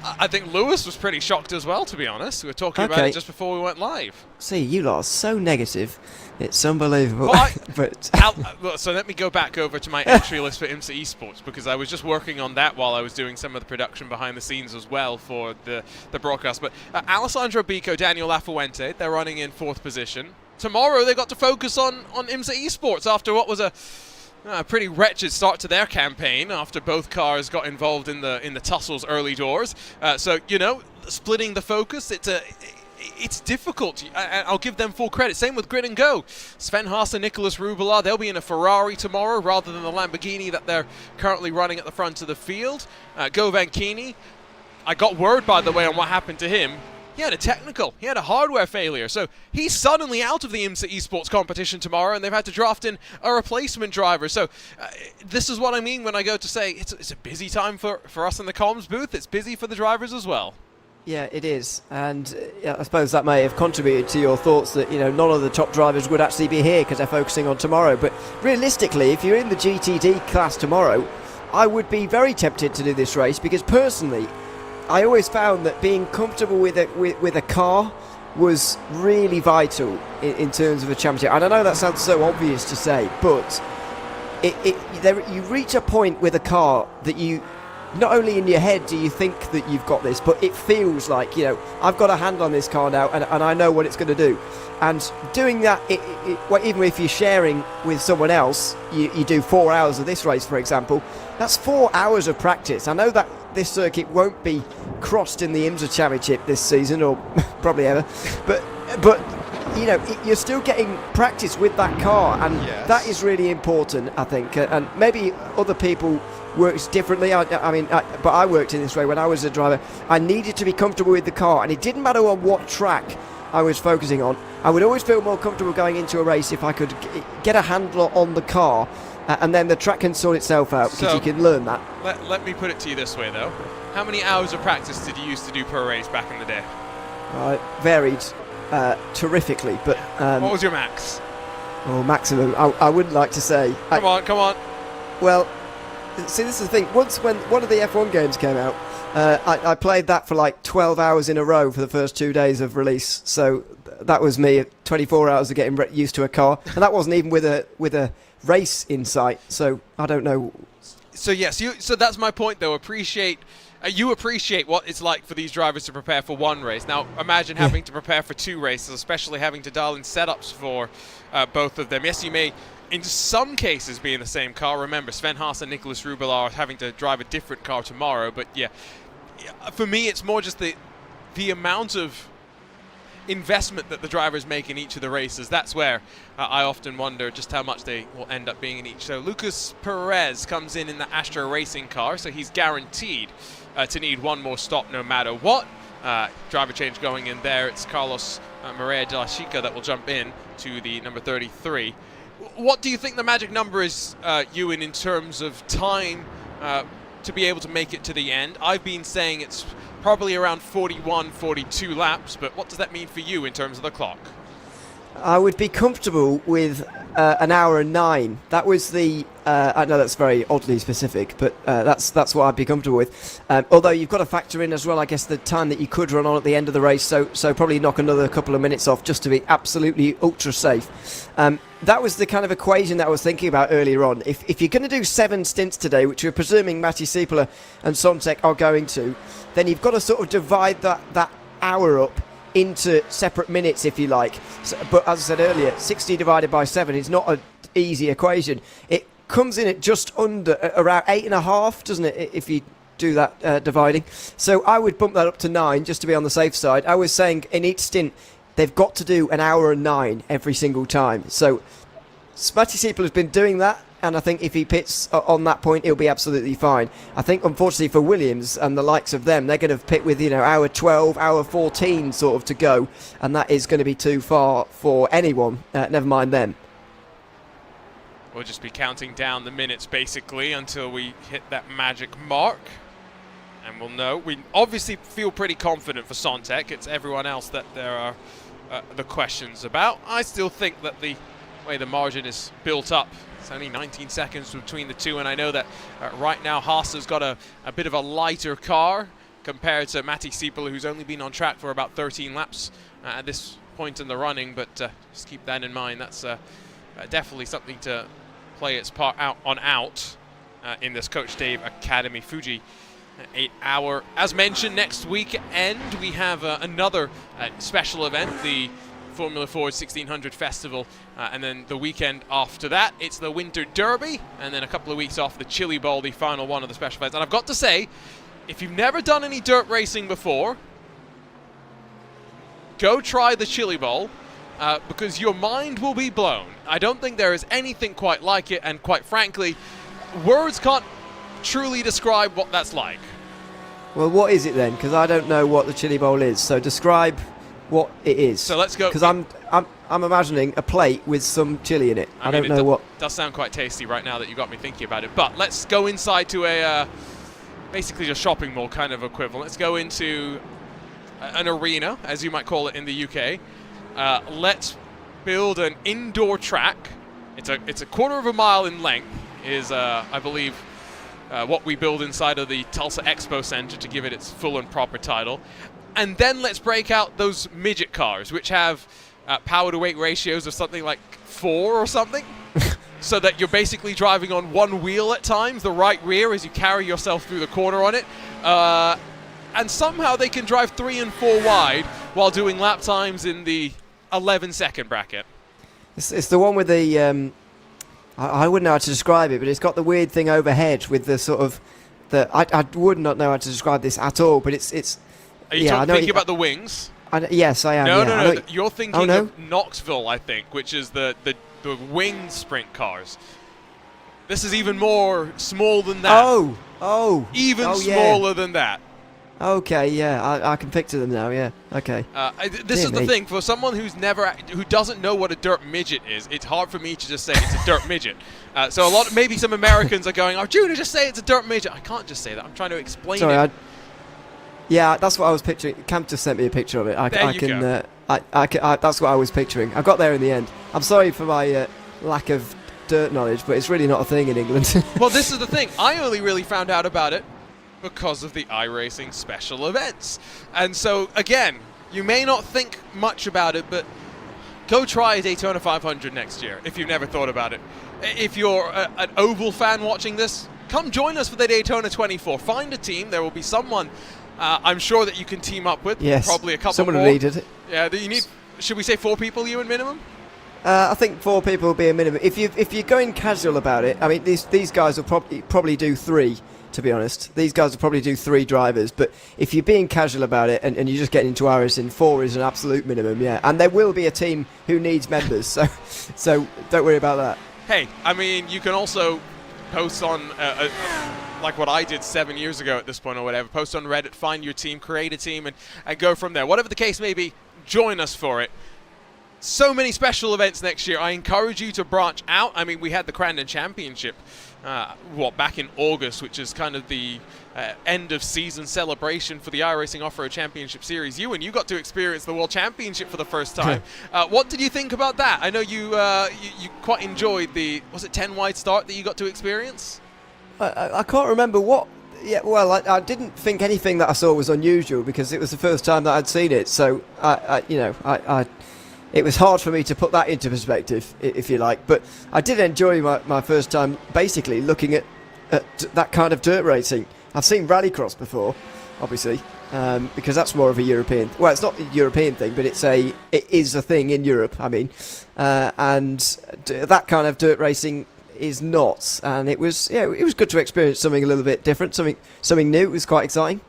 I think Lewis was pretty shocked as well, to be honest. We were talking about it just before we went live. See, you lot are so negative. It's unbelievable. Well, but so let me go back over to my entry list for IMSA Esports, because I was just working on that while I was doing some of the production behind the scenes as well for the broadcast. But Alessandro Bico, Daniel Lafuente, they're running in 4th position. Tomorrow they got to focus on IMSA Esports after what was a pretty wretched start to their campaign after both cars got involved in the tussles early doors. So, you know, splitting the focus, it's difficult. I'll give them full credit. Same with Grid and Go. Sven Haas and Nicolas Rubelar, they'll be in a Ferrari tomorrow rather than the Lamborghini that they're currently running at the front of the field. Go Vanchini, I got word, by the way, on what happened to him. He had a technical. He had a hardware failure. So he's suddenly out of the IMSA Esports competition tomorrow, and they've had to draft in a replacement driver. So this is what I mean when I go to say it's a busy time for us in the comms booth. It's busy for the drivers as well. yeah, it is, and I suppose that may have contributed to your thoughts that, you know, none of the top drivers would actually be here because they're focusing on tomorrow. But realistically, if you're in the GTD class tomorrow, I would be very tempted to do this race, because personally, I always found that being comfortable with a car was really vital in terms of a championship. And I know that sounds so obvious to say, but you reach a point with a car that you, not only in your head do you think that you've got this, but it feels like, you know, I've got a hand on this car now, and I know what it's going to do. And doing that, well, even if you're sharing with someone else, you do 4 hours of this race, for example, that's 4 hours of practice. I know that this circuit won't be crossed in the IMSA Championship this season, or probably ever, but you know, you're still getting practice with that car, and that is really important, I think. And maybe other people works differently. I mean, but I worked in this way when I was a driver. I needed to be comfortable with the car, and it didn't matter on what track I was focusing on. I would always feel more comfortable going into a race if I could get a handle on the car, and then the track can sort itself out, because you can learn that. Let me put it to you this way, though. How many hours of practice did you used to do per race back in the day? Varied terrifically, but what was your max? Oh, maximum. I wouldn't like to say. Come on. Well, see, this is the thing. Once when one of the F1 games came out, I played that for like 12 hours in a row for the first 2 days of release. So that was me, 24 hours of getting used to a car, and that wasn't even with a race in sight. So I don't know. So yes, so that's my point, though. You appreciate what it's like for these drivers to prepare for one race. Now, imagine having to prepare for 2 races, especially having to dial in setups for both of them. Yes, you may, in some cases, be in the same car. Remember, Sven Haas and Nicolas Rubelar are having to drive a different car tomorrow. But yeah, for me, it's more just the amount of investment that the drivers make in each of the races. That's where I often wonder just how much they will end up being in each. So Lucas Perez comes in the Astra Racing car, so he's guaranteed to need one more stop no matter what. Driver change going in there. It's Carlos Maria de la Chica that will jump in to the number 33. What do you think the magic number is, Ewan, in terms of time to be able to make it to the end? I've been saying it's probably around 41, 42 laps, but what does that mean for you in terms of the clock? I would be comfortable with an hour and 9. That was the. I know that's very oddly specific, but that's what I'd be comfortable with. Although you've got to factor in as well, I guess, the time that you could run on at the end of the race. So probably knock another couple of minutes off just to be absolutely ultra safe. That was the kind of equation that I was thinking about earlier on. If you're going to do 7 stints today, which we're presuming Matti Siepeler and Sontek are going to, then you've got to sort of divide that hour up into separate minutes, if you like. So, but as I said earlier, 60 divided by 7 is not an easy equation. It comes in at just under, around 8.5, doesn't it, if you do that dividing. So I would bump that up to 9 just to be on the safe side. I was saying in each stint, they've got to do an hour and 9 every single time. So Matti Siepeler has been doing that, and I think if he pits on that point, he'll be absolutely fine. I think, unfortunately for Williams and the likes of them, they're going to pit with, you know, hour 12, hour 14 sort of to go, and that is going to be too far for anyone, never mind them. We'll just be counting down the minutes, basically, until we hit that magic mark, and we'll know. We obviously feel pretty confident for Sontek. It's everyone else that there are the questions about. I still think that the way the margin is built up, it's only 19 seconds between the two, and I know that right now Haas has got a bit of a lighter car compared to Matti Siepela, who's only been on track for about 13 laps at this point in the running, but just keep that in mind. That's definitely something to play its part out in this Coach Dave Academy Fuji 8 hour. As mentioned, next weekend we have another special event, the Formula Ford 1600 Festival, and then the weekend after that it's the Winter Derby, and then a couple of weeks off, the Chili Bowl, the final one of the special events. And I've got to say, if you've never done any dirt racing before, go try the Chili Bowl, because your mind will be blown. I don't think there is anything quite like it, and quite frankly, words can't truly describe what that's like. Well, what is it then? Because I don't know what the Chili Bowl is. So describe what it is. So let's go. Because I'm imagining a plate with some chili in it. I don't know what. Does sound quite tasty right now that you got me thinking about it. But let's go inside to a basically a shopping mall kind of equivalent. Let's go into an arena, as you might call it in the UK. Let's build an indoor track. It's a quarter of a mile in length. Is I believe what we build inside of the Tulsa Expo Center to give it its full and proper title. And then let's break out those midget cars, which have power to weight ratios of something like 4 or something, so that you're basically driving on one wheel at times, the right rear, as you carry yourself through the corner on it. And somehow they can drive 3 and 4 wide while doing lap times in the 11-second bracket. It's the one with the. I wouldn't know how to describe it, but it's got the weird thing overhead with the sort of I would not know how to describe this at all, but it's. Are you thinking about the wings? Yes, I am. No. You're thinking no? of Knoxville, I think, which is the wing sprint cars. This is even more small than that. Even smaller than that. Okay, yeah, I can picture them now. Yeah, okay. This is the thing, for someone who doesn't know what a dirt midget is. It's hard for me to just say it's a dirt midget. So maybe some Americans are going, "Oh, Judah, just say it's a dirt midget." I can't just say that. I'm trying to explain it. Yeah, that's what I was picturing. Cam just sent me a picture of it. That's what I was picturing. I got there in the end. I'm sorry for my lack of dirt knowledge, but it's really not a thing in England. Well, this is the thing. I only really found out about it because of the iRacing special events. And so, again, you may not think much about it, but go try a Daytona 500 next year if you've never thought about it. If you're an Oval fan watching this, come join us for the Daytona 24. Find a team. There will be someone I'm sure that you can team up with. Yes. Probably a couple Someone more. who needed it. Yeah, you need, should we say 4 people, you and minimum? I think 4 people will be a minimum. If you're going casual about it, I mean, these guys will probably do 3, to be honest. These guys will probably do 3 drivers. But if you're being casual about it and you're just getting into iRacing, 4 is an absolute minimum, yeah. And there will be a team who needs members, so don't worry about that. Hey, I mean, you can also post on, like what I did 7 years ago at this point or whatever, post on Reddit, find your team, create a team, and go from there. Whatever the case may be, join us for it. So many special events next year. I encourage you to branch out. I mean, we had the Crandon Championship, back in August, which is kind of the end of season celebration for the iRacing Off-Road Championship Series. You got to experience the World Championship for the first time. What did you think about that? I know you quite enjoyed was it 10 wide start that you got to experience? I can't remember what. Yeah, well, I didn't think anything that I saw was unusual because it was the first time that I'd seen it. So it was hard for me to put that into perspective, if you like. But I did enjoy my first time basically looking at that kind of dirt racing. I've seen rallycross before, obviously, because that's more of a European. Well, it's not a European thing, but it is a thing in Europe. I mean, and that kind of dirt racing is not. And it was good to experience something a little bit different, something new. It was quite exciting.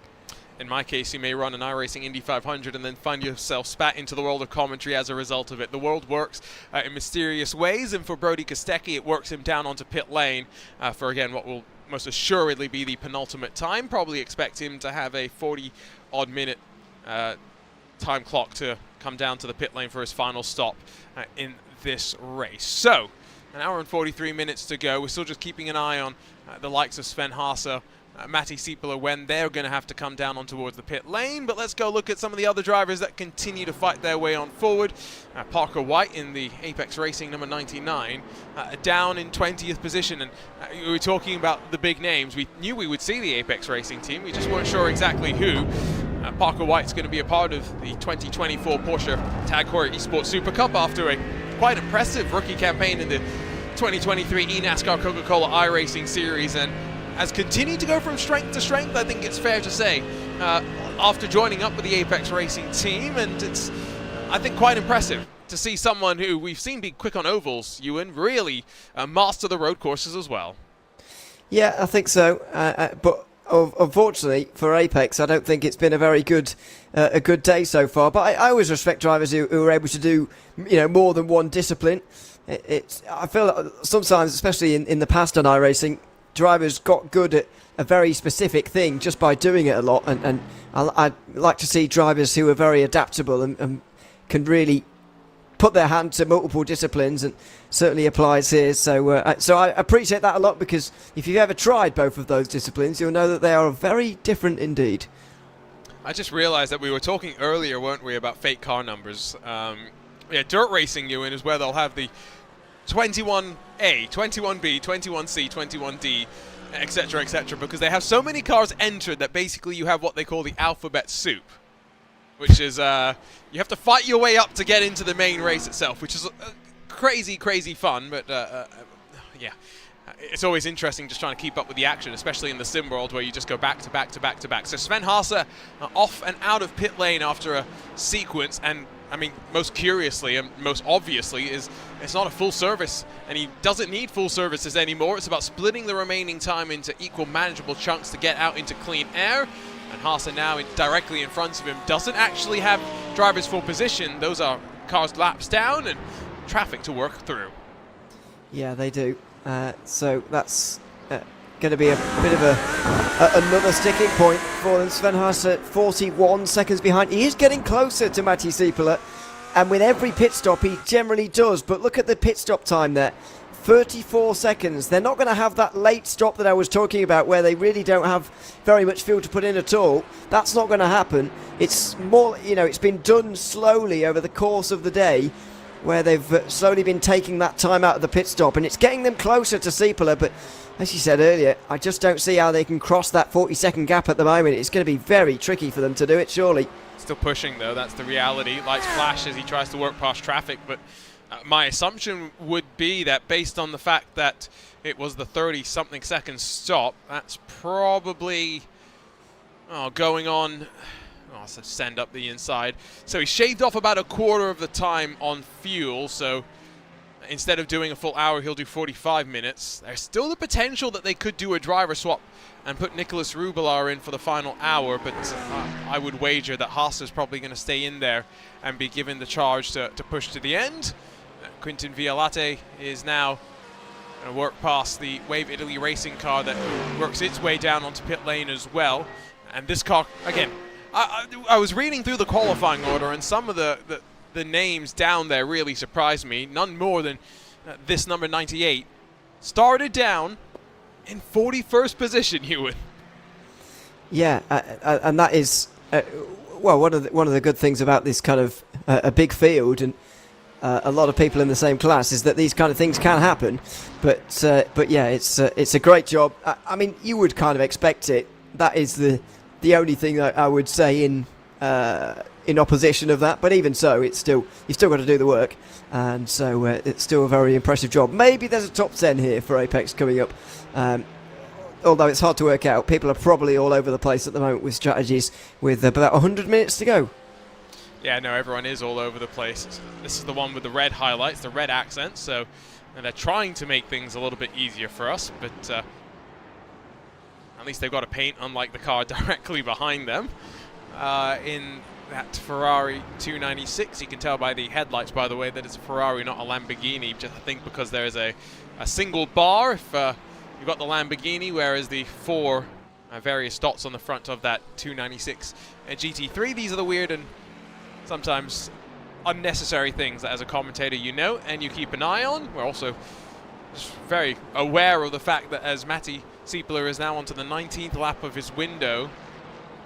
In my case, you may run an iRacing Indy 500 and then find yourself spat into the world of commentary as a result of it. The world works in mysterious ways, and for Brody Kostecki, it works him down onto pit lane for, again, what will most assuredly be the penultimate time. Probably expect him to have a 40-odd minute time clock to come down to the pit lane for his final stop in this race. So, 1 hour and 43 minutes to go. We're still just keeping an eye on the likes of Sven Haase Matti Sieppela when they're going to have to come down on towards the pit lane. But let's go look at some of the other drivers that continue to fight their way on forward. Parker White in the Apex Racing number 99, down in 20th position. And we were talking about the big names. We knew we would see the Apex Racing team. We just weren't sure exactly who. Parker White's going to be a part of the 2024 Porsche Tag Heuer Esports Super Cup after a quite impressive rookie campaign in the 2023 eNASCAR Coca-Cola iRacing Series, and has continued to go from strength to strength, I think it's fair to say, after joining up with the Apex Racing team. And it's, I think, quite impressive to see someone who we've seen be quick on ovals, Ewan, really master the road courses as well. Yeah, I think so. But unfortunately for Apex, I don't think it's been a very good day so far. But I always respect drivers who are able to do, more than one discipline. I feel like sometimes, especially in the past on iRacing, drivers got good at a very specific thing just by doing it a lot, and I like to see drivers who are very adaptable and can really put their hand to multiple disciplines, and certainly applies here. So I appreciate that a lot, because if you've ever tried both of those disciplines, you'll know that they are very different indeed. I just realized that we were talking earlier, weren't we, about fake car numbers. Dirt racing, Ewan, is where they'll have the 21A, 21B, 21C, 21D, etc., because they have so many cars entered that basically you have what they call the alphabet soup, which is you have to fight your way up to get into the main race itself, which is crazy fun. But yeah, it's always interesting just trying to keep up with the action, especially in the sim world where you just go back to back to back to back. So Sven Haase off and out of pit lane after a sequence, and I mean, most curiously and most obviously is it's not a full service, and he doesn't need full services anymore. It's about splitting the remaining time into equal manageable chunks to get out into clean air. And Haase now directly in front of him doesn't actually have drivers for position. Those are cars laps down and traffic to work through. Yeah, they do. So that's going to be a bit of another sticking point for them. Sven Haase 41 seconds behind. He is getting closer to Matti Sieppela, and with every pit stop he generally does. But look at the pit stop time there, 34 seconds. They're not going to have that late stop that I was talking about, where they really don't have very much fuel to put in at all. That's not going to happen. It's more, it's been done slowly over the course of the day, where they've slowly been taking that time out of the pit stop, and it's getting them closer to Sieppela. But as you said earlier, I just don't see how they can cross that 40-second gap at the moment. It's going to be very tricky for them to do it, surely. Still pushing, though. That's the reality. Lights flash as he tries to work past traffic, but my assumption would be that based on the fact that it was the 30-something second stop, that's probably going on. So send up the inside. So he shaved off about a quarter of the time on fuel, so instead of doing a full hour, he'll do 45 minutes. There's still the potential that they could do a driver swap and put Nicolas Rubelar in for the final hour, but I would wager that Haase is probably going to stay in there and be given the charge to push to the end. Quintin Vialate is now going to work past the Wave Italy racing car that works its way down onto pit lane as well. And this car, again, I was reading through the qualifying order, and some of the names down there really surprised me. None more than this number 98. Started down in 41st position, Ewan. Yeah, and that is one of the good things about this kind of a big field and a lot of people in the same class is that these kind of things can happen. But yeah, it's a great job. I mean, you would kind of expect it. That is the only thing that I would say in opposition of that, but even so, you've still got to do the work, and so it's still a very impressive job. Maybe there's a top 10 here for Apex coming up, although it's hard to work out. People are probably all over the place at the moment with strategies, with about 100 minutes to go. Yeah, no, everyone is all over the place. This is the one with the red highlights, the red accents, so and they're trying to make things a little bit easier for us, but at least they've got a paint, unlike the car directly behind them. In that Ferrari 296, you can tell by the headlights, by the way, that it's a Ferrari, not a Lamborghini, just I think because there is a single bar if you've got the Lamborghini, whereas the four various dots on the front of that 296 GT3, these are the weird and sometimes unnecessary things that as a commentator you know and you keep an eye on. We're also just very aware of the fact that as Matti Siepler is now onto the 19th lap of his window.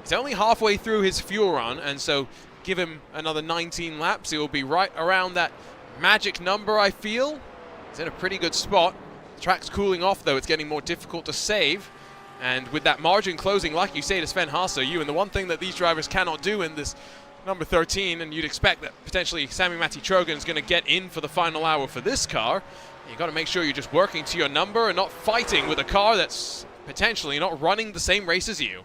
He's only halfway through his fuel run, and so give him another 19 laps. He will be right around that magic number, I feel. He's in a pretty good spot. The track's cooling off, though. It's getting more difficult to save. And with that margin closing, like you say, to Sven Haase, and the one thing that these drivers cannot do in this number 13, and you'd expect that potentially Sami-Matti Trojan is going to get in for the final hour for this car. You've got to make sure you're just working to your number and not fighting with a car that's potentially not running the same race as you.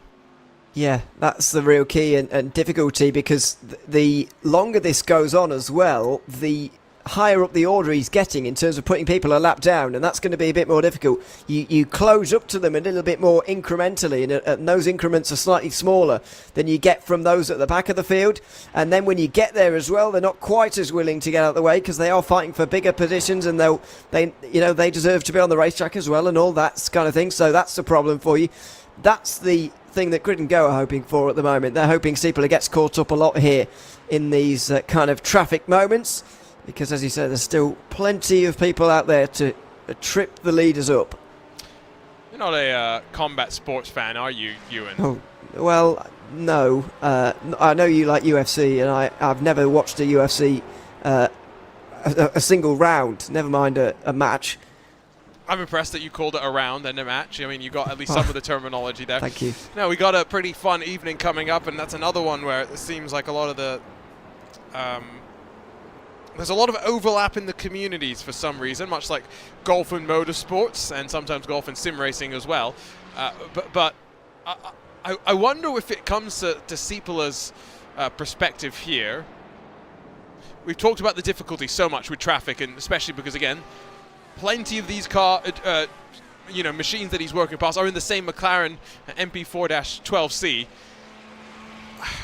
Yeah, that's the real key and difficulty, because the longer this goes on as well, the higher up the order he's getting in terms of putting people a lap down, and that's going to be a bit more difficult. You close up to them a little bit more incrementally, and those increments are slightly smaller than you get from those at the back of the field. And then when you get there as well, they're not quite as willing to get out of the way, because they are fighting for bigger positions, and they deserve to be on the racetrack as well, and all that kind of thing. So that's the problem for you. That's the thing that Grid and Go are hoping for at the moment. They're hoping Siepler gets caught up a lot here in these kind of traffic moments, because, as you said, there's still plenty of people out there to trip the leaders up. You're not a combat sports fan, are you, Ewan? Oh, well, no. I know you like UFC, and I've never watched a UFC a single round, never mind a match. I'm impressed that you called it a round and a match. I mean, you got at least some of the terminology there. Thank you. No, we got a pretty fun evening coming up, and that's another one where it seems like a lot of the... there's a lot of overlap in the communities for some reason, much like golf and motorsports, and sometimes golf and sim racing as well. But I wonder if it comes to Siepler's perspective here. We've talked about the difficulty so much with traffic, and especially because, again, plenty of these machines that he's working past are in the same McLaren MP4-12C.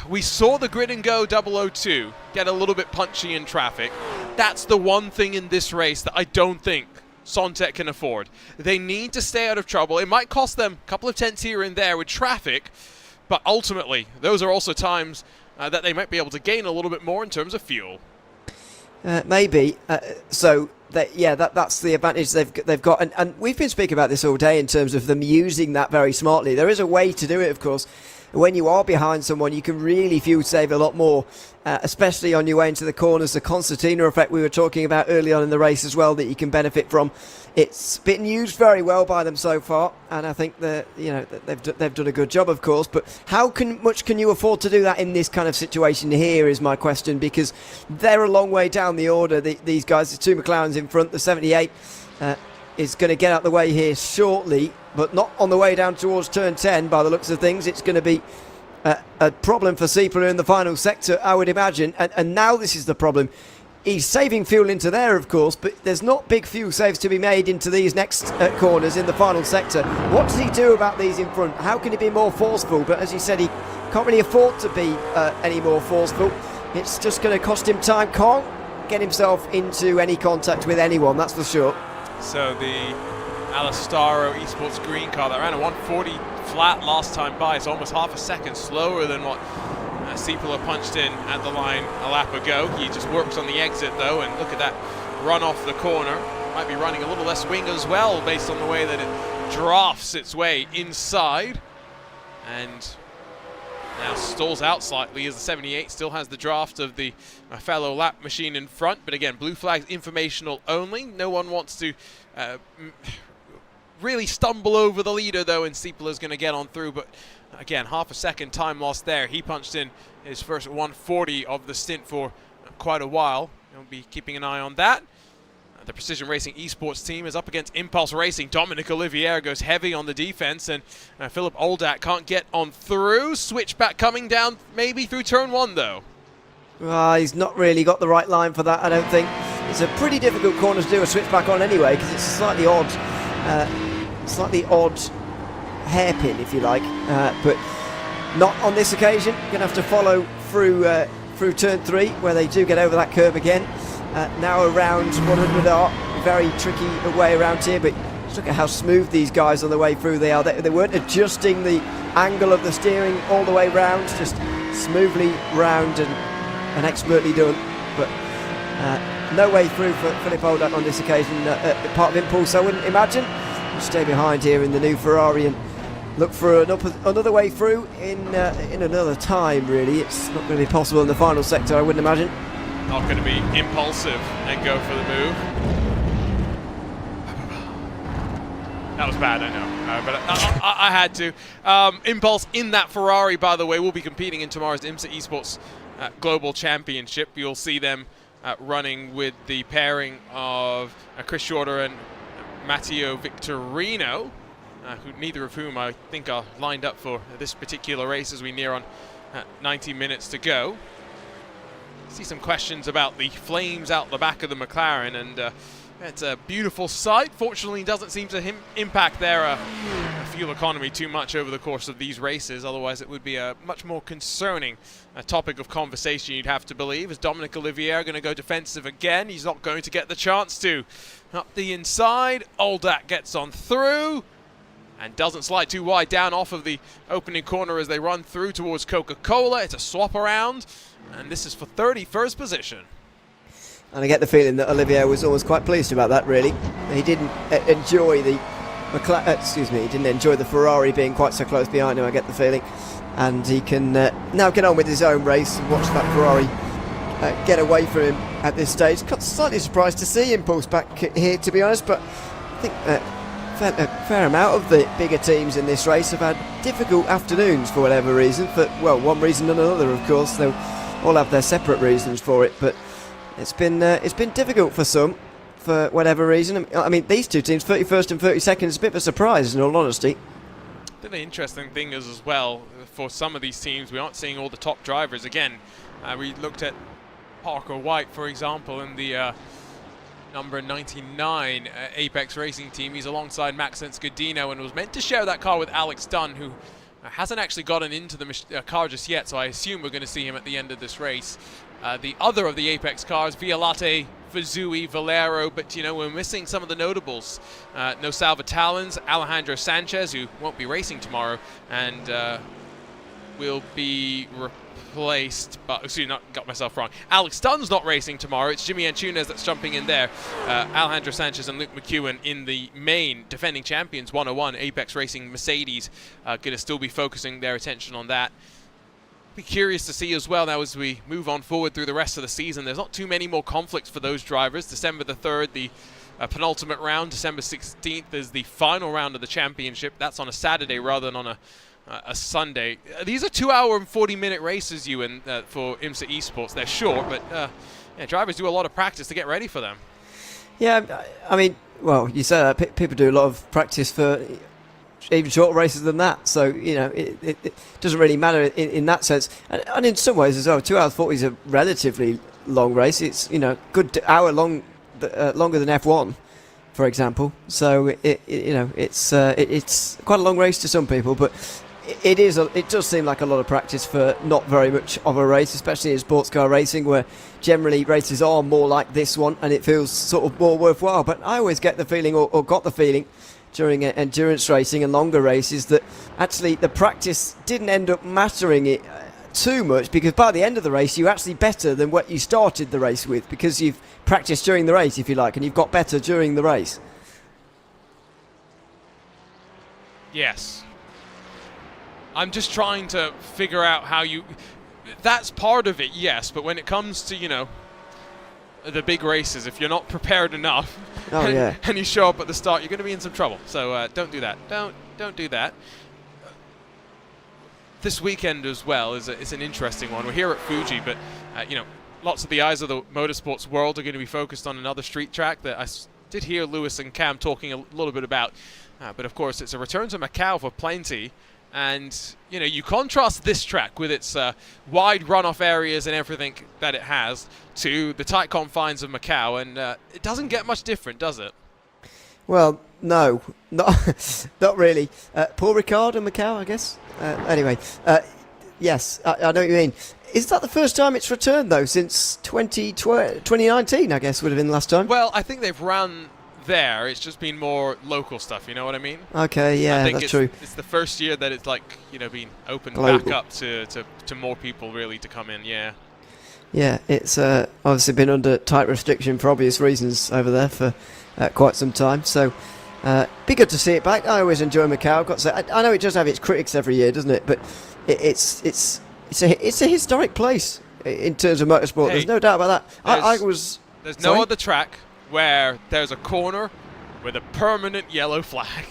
We saw the Grid and Go 002 get a little bit punchy in traffic. That's the one thing in this race that I don't think Sontec can afford. They need to stay out of trouble. It might cost them a couple of tenths here and there with traffic, but ultimately, those are also times that they might be able to gain a little bit more in terms of fuel. Maybe. That's the advantage they've got. And we've been speaking about this all day in terms of them using that very smartly. There is a way to do it, of course. When you are behind someone, you can really fuel save a lot more, especially on your way into the corners. The concertina effect we were talking about early on in the race as well, that you can benefit from. It's been used very well by them so far, and I think that they've done a good job, of course. But how much can you afford to do that in this kind of situation here is my question, because they're a long way down the order. These guys, the two McLarens in front, the 78 is going to get out the way here shortly, but not on the way down towards turn 10 by the looks of things. It's going to be a problem for Siepler in the final sector, I would imagine. And now this is the problem. He's saving fuel into there, of course, but there's not big fuel saves to be made into these next corners in the final sector. What does he do about these in front? How can he be more forceful? But as you said, he can't really afford to be any more forceful. It's just going to cost him time. Can't get himself into any contact with anyone, that's for sure. So the Alastaro Esports green car that ran a 140 flat last time by, it's almost half a second slower than what Siepler punched in at the line a lap ago. He just works on the exit though, and look at that run off the corner. Might be running a little less wing as well based on the way that it drafts its way inside, and now stalls out slightly as the 78 still has the draft of the fellow lap machine in front. But again, blue flags informational only. No one wants to really stumble over the leader though, and Siepler's going to get on through. But again, half a second time lost there. He punched in his first 140 of the stint for quite a while. We'll be keeping an eye on that. The Precision Racing Esports team is up against Impulse Racing. Dominic Olivier goes heavy on the defense, and Philip Oldak can't get on through. Switchback coming down maybe through turn 1 though. He's not really got the right line for that, I don't think. It's a pretty difficult corner to do a switchback on anyway, because it's slightly odd hairpin, if you like, but not on this occasion. Going to have to follow through turn 3, where they do get over that curve again. Now around 100R, very tricky way around here, but just look at how smooth these guys on the way through they are. They weren't adjusting the angle of the steering all the way round, just smoothly round and expertly done. But no way through for Philip Oldak on this occasion, part of Impulse, I wouldn't imagine. stay behind here in the new Ferrari and look for another way through in another time, really. It's not going to be possible in the final sector, I wouldn't imagine. Not going to be impulsive and go for the move. That was bad, I know, but I had to. Impulse in that Ferrari, by the way, will be competing in tomorrow's IMSA Esports Global Championship. You'll see them running with the pairing of Chris Shorter and Matteo Victorino, neither of whom I think are lined up for this particular race as we near on 90 minutes to go. See some questions about the flames out the back of the McLaren, and it's a beautiful sight. Fortunately, it doesn't seem to impact their fuel economy too much over the course of these races. Otherwise, it would be a much more concerning topic of conversation, you'd have to believe. Is Dominic Olivier going to go defensive again? He's not going to get the chance to. Up the inside, Oldak gets on through and doesn't slide too wide down off of the opening corner as they run through towards Coca-Cola. It's a swap around, and this is for 31st position. And I get the feeling that Olivier was always quite pleased about that, really. He didn't enjoy the he didn't enjoy the Ferrari being quite so close behind him, I get the feeling. And he can now get on with his own race and watch that Ferrari get away from him at this stage. Got slightly surprised to see Impulse back here, to be honest, but I think a fair amount of the bigger teams in this race have had difficult afternoons for whatever reason. For, well, one reason and another, of course. They'll all have their separate reasons for it, but it's been difficult for some, for whatever reason. I mean, these two teams, 31st and 32nd, is a bit of a surprise, in all honesty. I think the interesting thing is, as well, for some of these teams, we aren't seeing all the top drivers. Again, we looked at Parker White, for example, in the number 99 Apex Racing team. He's alongside Maxence Godino and was meant to share that car with Alex Dunn, who hasn't actually gotten into the car just yet, so I assume we're going to see him at the end of this race. The other of the Apex cars, Violate, Fazui, Valero, but you know, we're missing some of the notables. No Salvatallons, Alejandro Sanchez, who won't be racing tomorrow, and will be replaced, but excuse me, got myself wrong. Alex Dunn's not racing tomorrow. It's Jimmy Antunes that's jumping in there. Alejandro Sanchez and Luke McEwen in the main defending champions 101 Apex Racing Mercedes, going to still be focusing their attention on that. Be curious to see as well now as we move on forward through the rest of the season. There's not too many more conflicts for those drivers. December the 3rd, the penultimate round. December 16th is the final round of the championship. That's on a Saturday rather than on a Sunday. These are 2 hour and 40-minute races, Ewan, for IMSA Esports. They're short, but yeah, drivers do a lot of practice to get ready for them. Yeah, I mean, well, you say that people do a lot of practice for even shorter races than that, so you know it doesn't really matter in that sense, and in some ways as well. 2 hours 40 is a relatively long race. It's, you know, good hour long, longer than F1, for example. So it's quite a long race to some people, but it does seem like a lot of practice for not very much of a race, especially in sports car racing, where generally races are more like this one and it feels sort of more worthwhile. But I always get the feeling, or got the feeling, during endurance racing and longer races, that actually the practice didn't end up mattering it too much, because by the end of the race you're actually better than what you started the race with, because you've practiced during the race, if you like, and you've got better during the race. Yes. I'm just trying to figure out how you... That's part of it, yes, but when it comes to, you know, the big races, if you're not prepared enough and you show up at the start, you're going to be in some trouble. So don't do that. Don't do that. This weekend as well is an interesting one. We're here at Fuji, but you know, lots of the eyes of the motorsports world are going to be focused on another street track that I did hear Lewis and Cam talking a little bit about. But of course, it's a return to Macau for plenty. And, you know, you contrast this track with its wide runoff areas and everything that it has to the tight confines of Macau, and it doesn't get much different, does it? Well, no, not really. Paul Ricard and Macau, I guess. Anyway, yes, I know what you mean. Is that the first time it's returned, though, since 2019, I guess, would have been the last time? Well, I think they've run there. It's just been more local stuff, you know what I mean? Okay, yeah, that's true. It's the first year that it's, like, you know, been opened back up to more people really to come in, yeah. Yeah, it's obviously been under tight restriction for obvious reasons over there for quite some time. So, Be good to see it back. I always enjoy Macau. I've got to say, I know it does have its critics every year, doesn't it? But it's a historic place in terms of motorsport. Hey, there's no doubt about that. There's Sorry? no other track where there's a corner with a permanent yellow flag.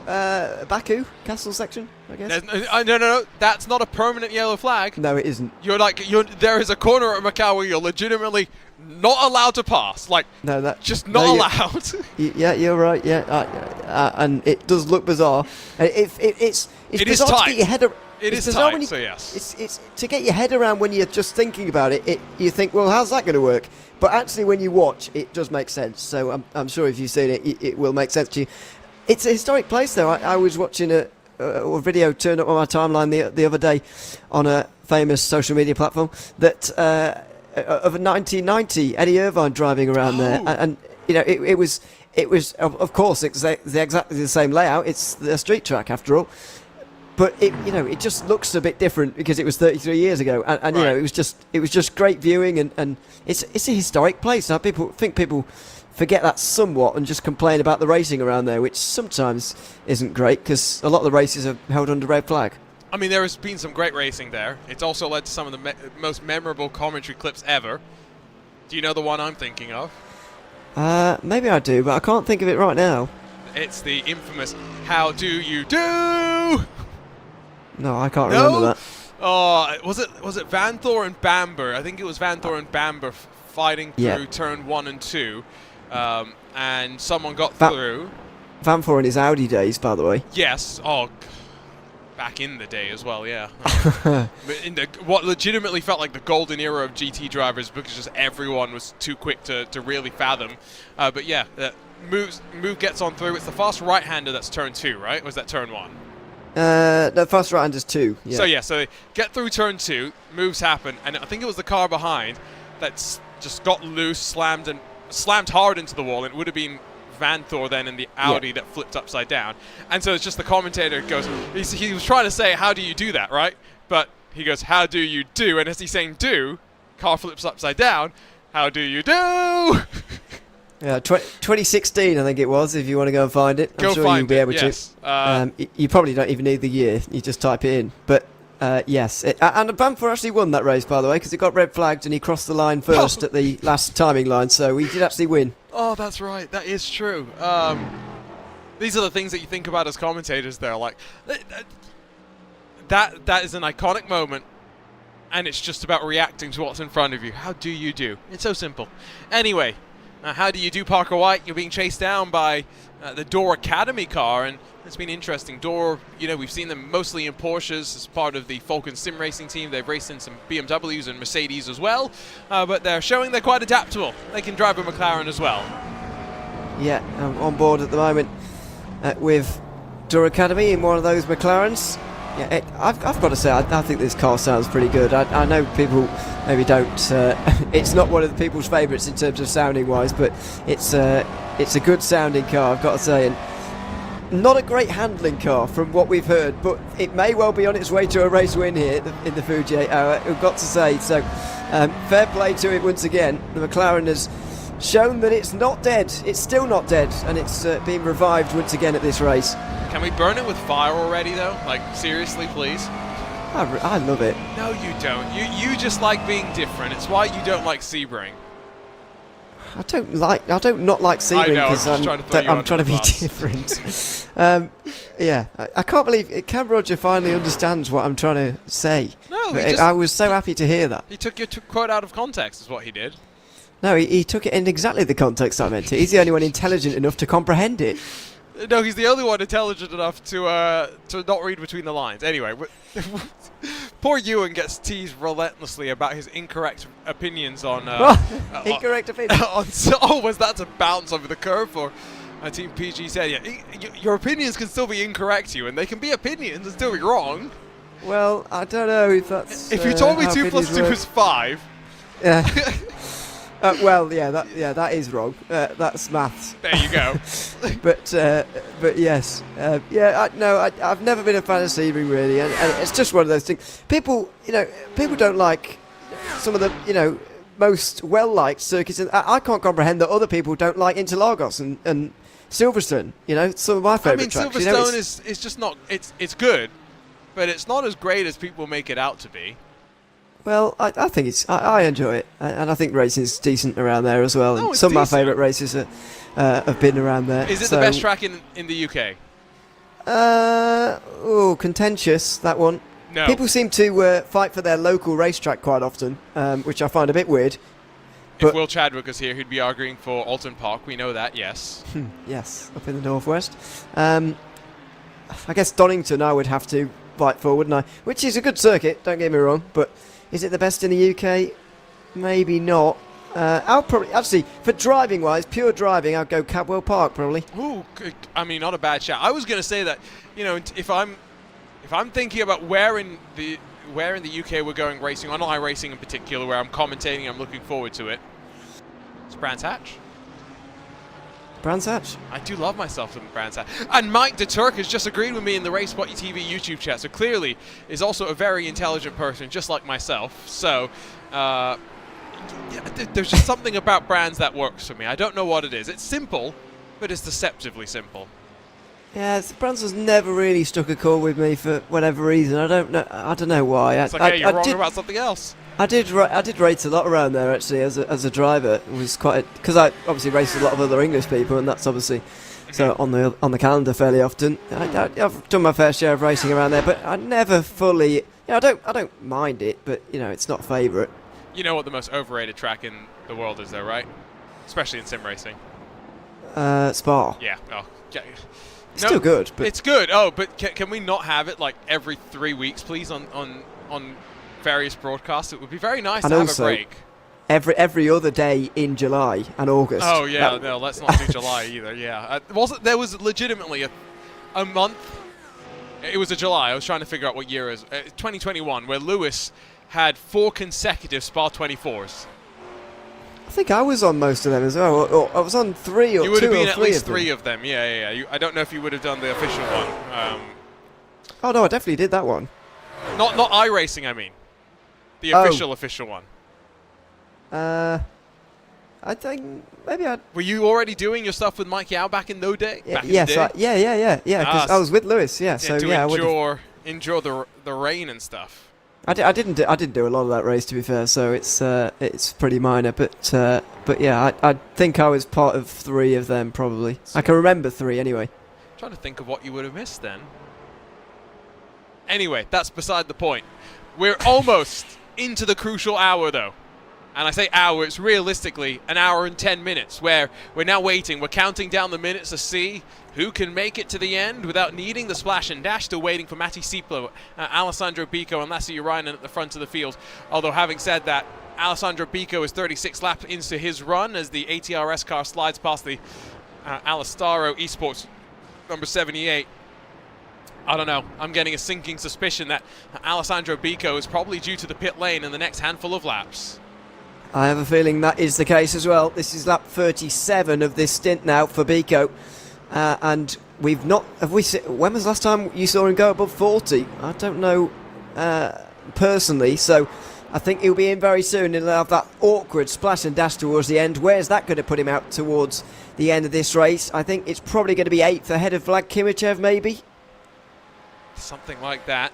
Baku Castle section, I guess. No. That's not a permanent yellow flag. No, it isn't. There is a corner at Macau where you're legitimately not allowed to pass. Like, No, just not allowed. Yeah, you're right. Yeah, and it does look bizarre. It's It is bizarre to tight. get your head. It is bizarre when tight, so yes. It's to get your head around when you're just thinking about it. You think, well, how's that going to work? But actually, when you watch, it does make sense. So I'm sure if you've seen it, it will make sense to you. It's a historic place, though. I was watching a video turned up on my timeline the other day on a famous social media platform that of 1990, Eddie Irvine driving around there, and it was of course exactly the same layout. It's the street track after all. But it just looks a bit different because it was 33 years ago, and right. it was just great viewing, and it's a historic place. Now people forget that somewhat and just complain about the racing around there, which sometimes isn't great because a lot of the races are held under red flag. I mean, there has been some great racing there. It's also led to some of the most memorable commentary clips ever. Do you know the one I'm thinking of? Maybe I do, but I can't think of it right now. It's the infamous "How do you do?" No, I can't remember that. Oh, was it Van Thor and Bamber? I think it was Van Thor and Bamber fighting through turn 1 and 2, and someone got through. Van Thor in his Audi days, by the way. Yes. Oh, back in the day as well. Yeah. In what legitimately felt like the golden era of GT drivers because just everyone was too quick to really fathom. But yeah, Move gets on through. It's the fast right-hander that's turn 2, right? Or was that turn 1? No, fast right-handers 2. Yeah. So they get through turn 2, moves happen, and I think it was the car behind that's just got loose, slammed hard into the wall, and it would have been Van Thor then in the Audi that flipped upside down. And so it's just the commentator goes, he was trying to say, how do you do that, right? But he goes, how do you do? And as he's saying do, car flips upside down, how do you do? Yeah, 2016, I think it was, if you want to go and find it. I'm sure you'll be able to. You probably don't even need the year. You just type it in. But, yes. And Van Thor actually won that race, by the way, because it got red flagged and he crossed the line first at the last timing line. So he did actually win. Oh, that's right. That is true. These are the things that you think about as commentators there. Like, that is an iconic moment. And it's just about reacting to what's in front of you. How do you do? It's so simple. Anyway. How do you do, Parker White? You're being chased down by the Door Academy car, and it's been interesting. Door, we've seen them mostly in Porsches as part of the Falcon Sim Racing team. They've raced in some BMWs and Mercedes as well, but they're showing they're quite adaptable. They can drive a McLaren as well. Yeah, I'm on board at the moment with Door Academy in one of those McLarens. Yeah, I've got to say, I think this car sounds pretty good. I know people maybe don't. It's not one of the people's favourites in terms of sounding wise, but it's a good sounding car, I've got to say. And not a great handling car from what we've heard, but it may well be on its way to a race win here in the Fuji 8 Hour. We've got to say. So fair play to it once again. The McLaren has shown that it's not dead. It's still not dead, and it's being revived once again at this race. Can we burn it with fire already, though? Like, seriously, please? I love it. No, you don't. You just like being different. It's why you don't like Sebring. I don't not like Sebring because I'm trying to be different. Yeah, I can't believe Cam Roger finally understands what I'm trying to say. No, I was so happy to hear that. He took your quote out of context, is what he did. No, he took it in exactly the context I meant it. He's the only one intelligent enough to comprehend it. No, he's the only one intelligent enough to not read between the lines. Anyway, poor Ewan gets teased relentlessly about his incorrect opinions on... incorrect opinions? Was that to bounce over the curve for Team PG said, your opinions can still be incorrect, Ewan. They can be opinions and still be wrong. Well, I don't know if that's... If you told me 2 plus 2 is 5... Yeah. That is wrong. That's maths. There you go. but yes, I've never been a fan of Sebring really, and it's just one of those things. People don't like some of the most well-liked circuits, and I can't comprehend that other people don't like Interlagos, and Silverstone, some of my favourite tracks. Silverstone is just not. It's good, but it's not as great as people make it out to be. Well, I think I enjoy it, and I think racing's decent around there as well. No, and it's some of my decent. favourite races have been around there. Is it the best track in the UK? Contentious, that one. No. People seem to fight for their local racetrack quite often, which I find a bit weird. If Will Chadwick was here, he'd be arguing for Alton Park. We know that, yes. Yes, up in the northwest. I guess Donington I would have to fight for, wouldn't I? Which is a good circuit, don't get me wrong, but is it the best in the UK? Maybe not. I'll probably, actually, for driving-wise, pure driving, I'd go Cadwell Park, probably. Ooh, I mean, not a bad shout. I was going to say that, if I'm thinking about where in the UK we're going racing, on iRacing in particular, where I'm commentating, I'm looking forward to it. It's Brands Hatch. Brands Hatch? I do love myself in Brands Hatch. And Mike de Turk has just agreed with me in the Race Spot TV YouTube chat, so clearly is also a very intelligent person, just like myself. So, there's just something about Brands that works for me. I don't know what it is. It's simple, but it's deceptively simple. Yeah, Brands has never really struck a chord with me for whatever reason. I don't know why. It's okay, you're wrong about something else. I did race a lot around there actually as a driver. It was quite, because I obviously raced a lot of other English people, and that's obviously so on the calendar fairly often. I've done my fair share of racing around there, but I never fully. I don't mind it, but it's not a favourite. You know what the most overrated track in the world is, though, right? Especially in sim racing. Spa. Yeah. Oh, yeah. It's still good, but it's good. Oh, but can we not have it like every 3 weeks, please, on various broadcasts? It would be very nice to have a break. Every other day in July and August. Oh yeah, no, let's not do July either. Yeah, there was legitimately a month. It was a July. I was trying to figure out what year it was. 2021, where Lewis had 4 consecutive Spa 24s. I think I was on most of them as well. Or I was on 3 or 2 or 3 of them. You would have been at least 3 of them. Yeah. I don't know if you would have done the official one. Oh no, I definitely did that one. Not iRacing, I mean. The official one. I think maybe I. Were you already doing your stuff with Mike Yao back in no day? Yeah, yeah. Because I was with Lewis. Yeah, so yeah. Endure the rain and stuff. I didn't do a lot of that race, to be fair. So it's pretty minor, but yeah, I think I was part of 3 of them probably. I can remember 3 anyway. I'm trying to think of what you would have missed then. Anyway, that's beside the point. We're almost into the crucial hour, though. And I say hour, it's realistically an hour and 10 minutes, where we're now waiting. We're counting down the minutes to see who can make it to the end without needing the splash and dash. Still waiting for Matti Siplo, Alessandro Bico, and Lassi Urainen at the front of the field. Although, having said that, Alessandro Bico is 36 laps into his run as the ATRS car slides past the Alistaro Esports number 78. I don't know. I'm getting a sinking suspicion that Alessandro Bico is probably due to the pit lane in the next handful of laps. I have a feeling that is the case as well. This is lap 37 of this stint now for Bico. And we've not... when was the last time you saw him go above 40? I don't know personally. So I think he'll be in very soon. He'll have that awkward splash and dash towards the end. Where's that going to put him out towards the end of this race? I think it's probably going to be 8th ahead of Vlad Kimichev, maybe. Something like that.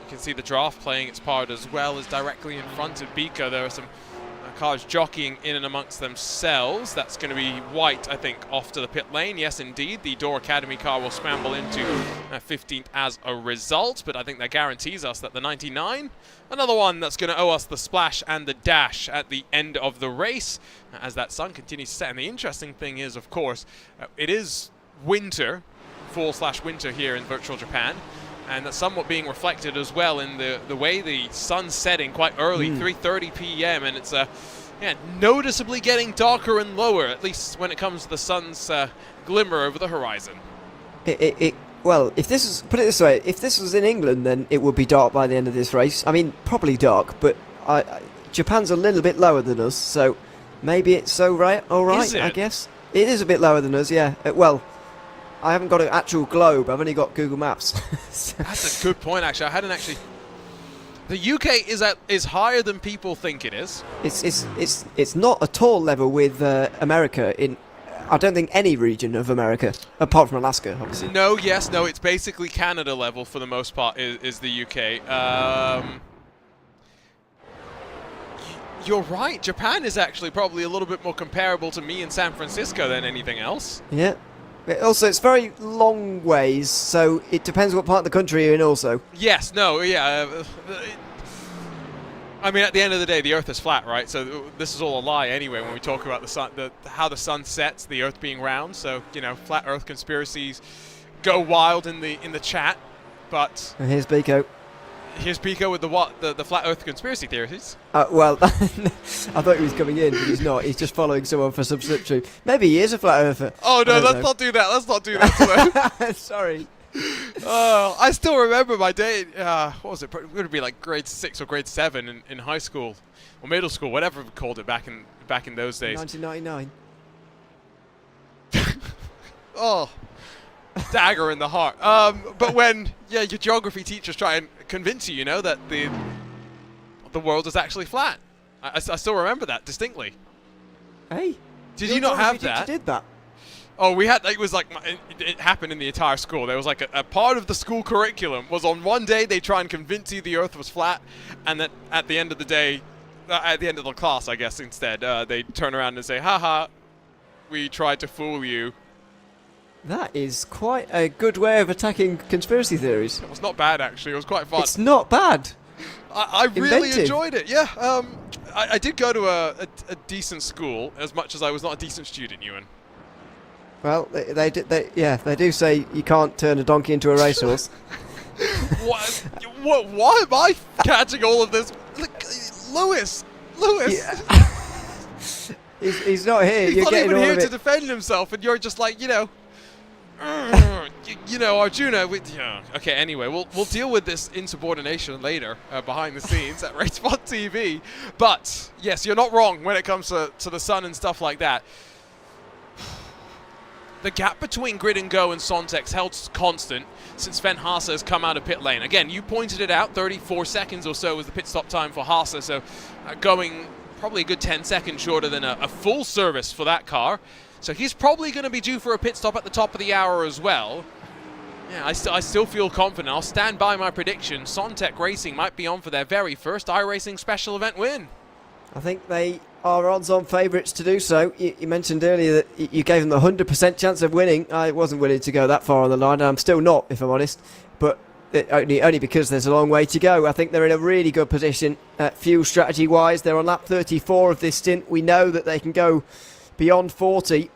You can see the draft playing its part as well as directly in front of Bico. There are some cars jockeying in and amongst themselves. That's going to be White, I think, off to the pit lane. Yes, indeed. The Door Academy car will scramble into 15th as a result, but I think that guarantees us that the 99, another one that's going to owe us the splash and the dash at the end of the race as that sun continues to set. And the interesting thing is, of course, it is winter, fall/winter here in virtual Japan. And that's somewhat being reflected as well in the way the sun's setting quite early, 3:30 p.m. And it's noticeably getting darker and lower, at least when it comes to the sun's glimmer over the horizon. Well, if this was, put it this way, if this was in England, then it would be dark by the end of this race. I mean, probably dark, but Japan's a little bit lower than us, so maybe it's all right, I guess. It is a bit lower than us, yeah. Well, I haven't got an actual globe. I've only got Google Maps. That's a good point, actually. I hadn't actually. The UK is higher than people think it is. It's not at all level with America in I don't think any region of America, apart from Alaska, obviously. No, yes, no. It's basically Canada level for the most part. Is the UK. You're right. Japan is actually probably a little bit more comparable to me in San Francisco than anything else. Yeah. Also, it's very long ways, so it depends what part of the country you're in also. Yes, no, yeah. I mean, at the end of the day, the Earth is flat, right? So this is all a lie anyway when we talk about the sun, how the sun sets, the Earth being round. So, you know, flat Earth conspiracies go wild in the chat. But And here's Biko. here's Pico with the flat Earth conspiracy theories. Well, I thought he was coming in, but he's not. He's just following someone for some slipstream. Maybe he is a flat earther. Oh no, let's not do that. Let's not do that to them. Sorry. I still remember my day. What was it? It would be like grade 6 or grade 7 in high school or middle school, whatever we called it back in those days. 1999. Oh, dagger in the heart. But when your geography teachers try and convince you, that the world is actually flat. I still remember that distinctly. Hey. Did your you not have geography teacher that? did that. Oh, we had. It was like it happened in the entire school. There was like a part of the school curriculum was on one day they try and convince you the Earth was flat, and that at the end of the day, at the end of the class, I guess instead, they turn around and say, "Haha, we tried to fool you." That is quite a good way of attacking conspiracy theories. It was not bad actually. It was quite fun. It's not bad. I really Inventive. enjoyed it. Yeah. I did go to a decent school, as much as I was not a decent student, Ewan. Well, they do say you can't turn a donkey into a racehorse. What? Why am I catching all of this? Look, Lewis. Yeah. he's not here. He's You're not getting even all here of to it. defend himself, and you're just like, Arjuna. Okay, anyway, we'll deal with this insubordination later behind the scenes at RaceSpot TV. But yes, you're not wrong when it comes to the sun and stuff like that. The gap between Grid and Go and Sontex held constant since Sven Haase has come out of pit lane. Again, you pointed it out, 34 seconds or so was the pit stop time for Haase, so going probably a good 10 seconds shorter than a full service for that car. So he's probably going to be due for a pit stop at the top of the hour as well. Yeah, I still feel confident. I'll stand by my prediction. Sontec Racing might be on for their very first iRacing special event win. I think they are odds-on favourites to do so. You mentioned earlier that you gave them the 100% chance of winning. I wasn't willing to go that far on the line, and I'm still not, if I'm honest. But only because there's a long way to go. I think they're in a really good position, fuel strategy-wise. They're on lap 34 of this stint. We know that they can go beyond 40,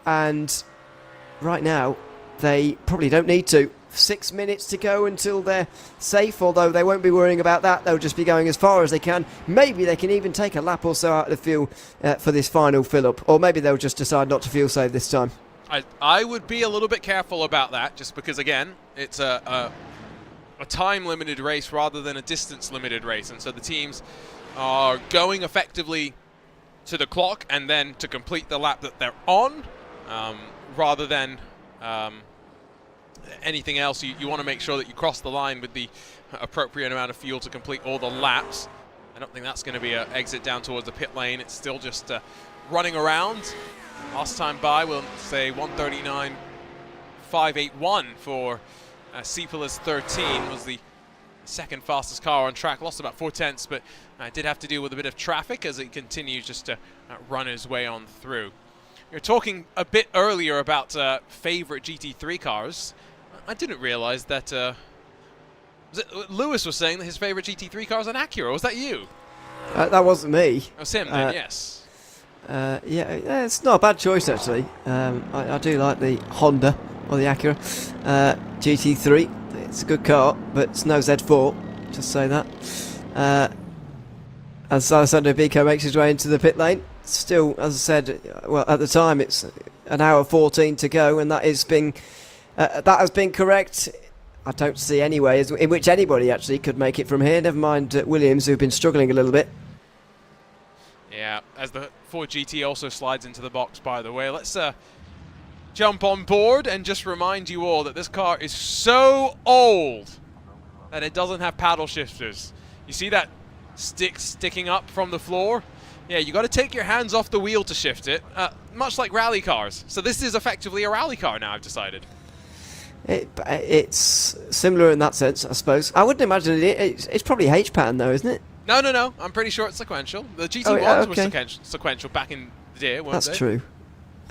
and right now they probably don't need to. 6 minutes to go until they're safe, although they won't be worrying about that. They'll just be going as far as they can. Maybe they can even take a lap or so out of the fuel for this final fill-up, or maybe they'll just decide not to fuel save this time. I would be a little bit careful about that, just because, again, it's a time-limited race rather than a distance-limited race, and so the teams are going effectively to the clock and then to complete the lap that they're on, rather than anything else. You want to make sure that you cross the line with the appropriate amount of fuel to complete all the laps. I don't think that's going to be an exit down towards the pit lane. It's still just running around. Last time by, we'll say 1:39.581 for Seepelis 13 was the second fastest car on track. Lost about 4 tenths, but did have to deal with a bit of traffic as it continues just to run his way on through. You're talking a bit earlier about favorite GT3 cars. I didn't realize that Lewis was saying that his favorite GT3 car is an Acura. Was that you? That wasn't me. It was him then, yes. Yeah, it's not a bad choice actually. I do like the Honda or the Acura GT3. It's a good car, but it's no Z4. Just say that. As Alessandro Bico makes his way into the pit lane. Still, as I said, well, at the time it's an hour 14 to go, and that has been correct. I don't see any way in which anybody actually could make it from here. Never mind Williams, who've been struggling a little bit. Yeah, as the Ford GT also slides into the box, by the way. Let's jump on board and just remind you all that this car is so old that it doesn't have paddle shifters. You see that stick sticking up from the floor? Yeah, you got to take your hands off the wheel to shift it, much like rally cars. So this is effectively a rally car now, I've decided. It's similar in that sense, I suppose. I wouldn't imagine it's probably H-pattern though, isn't it? No. I'm pretty sure it's sequential. The GT1s were sequential back in the day, weren't they? That's true.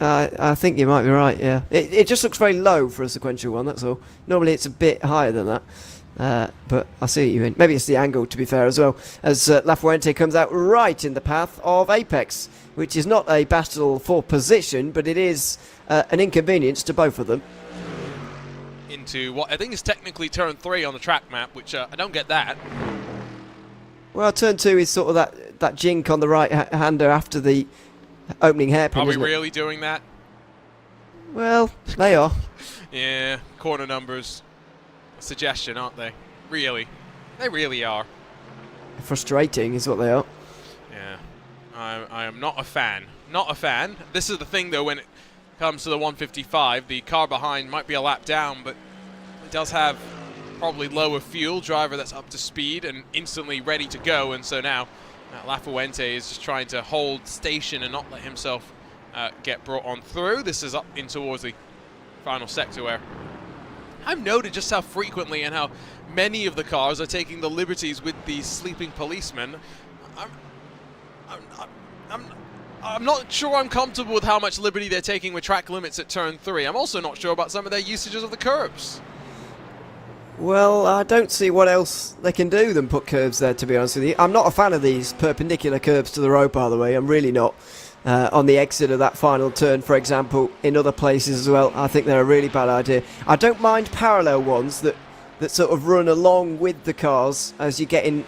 I think you might be right, yeah. It just looks very low for a sequential one, that's all. Normally it's a bit higher than that. But I see what you mean. Maybe it's the angle, to be fair, as well. As La Fuente comes out right in the path of Apex, which is not a battle for position, but it is an inconvenience to both of them. Into what I think is technically turn 3 on the track map, which I don't get that. Well, turn 2 is sort of that jink on the right-hander after the opening hairpin. Are we really doing that? Well, they are. Yeah, corner numbers. A suggestion, aren't they? Really. They really are. Frustrating is what they are. Yeah. I am not a fan. Not a fan. This is the thing, though, when it comes to the 155, the car behind might be a lap down, but it does have probably lower fuel, driver that's up to speed and instantly ready to go, and so now La Fuente is just trying to hold station and not let himself get brought on through. This is up in towards the final sector where I've noted just how frequently and how many of the cars are taking the liberties with these sleeping policemen. I'm not sure I'm comfortable with how much liberty they're taking with track limits at turn 3. I'm also not sure about some of their usages of the curbs. Well, I don't see what else they can do than put curbs there, to be honest with you. I'm not a fan of these perpendicular curbs to the road, by the way. I'm really not. On the exit of that final turn, for example, in other places as well, I think they're a really bad idea. I don't mind parallel ones that sort of run along with the cars as you get in,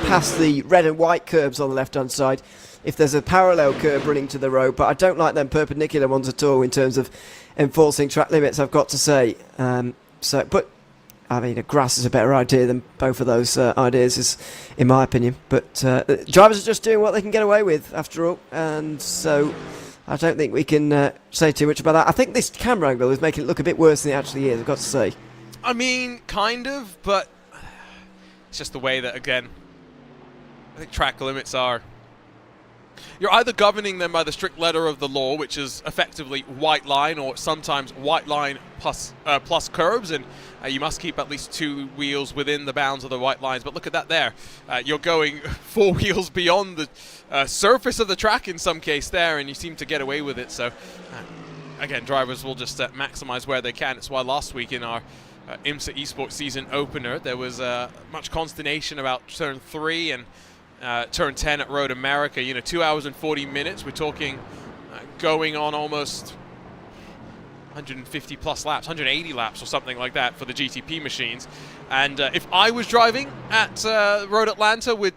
past the red and white curbs on the left-hand side. If there's a parallel curb running to the road, but I don't like them perpendicular ones at all in terms of enforcing track limits, I've got to say. But I mean, grass is a better idea than both of those ideas, in my opinion. But drivers are just doing what they can get away with, after all. And so I don't think we can say too much about that. I think this camera angle is making it look a bit worse than it actually is, I've got to say. I mean, kind of, but it's just the way that, again, I think track limits are. You're either governing them by the strict letter of the law, which is effectively white line, or sometimes white line plus curbs, and you must keep at least 2 wheels within the bounds of the white lines. But look at that there. You're going 4 wheels beyond the surface of the track in some case there, and you seem to get away with it. So, again, drivers will just maximize where they can. It's why last week in our IMSA eSports season opener, there was much consternation about turn 3 and turn 10 at Road America. 2 hours and 40 minutes. We're talking going on almost 150 plus laps, 180 laps or something like that for the GTP machines. And if I was driving at Road Atlanta with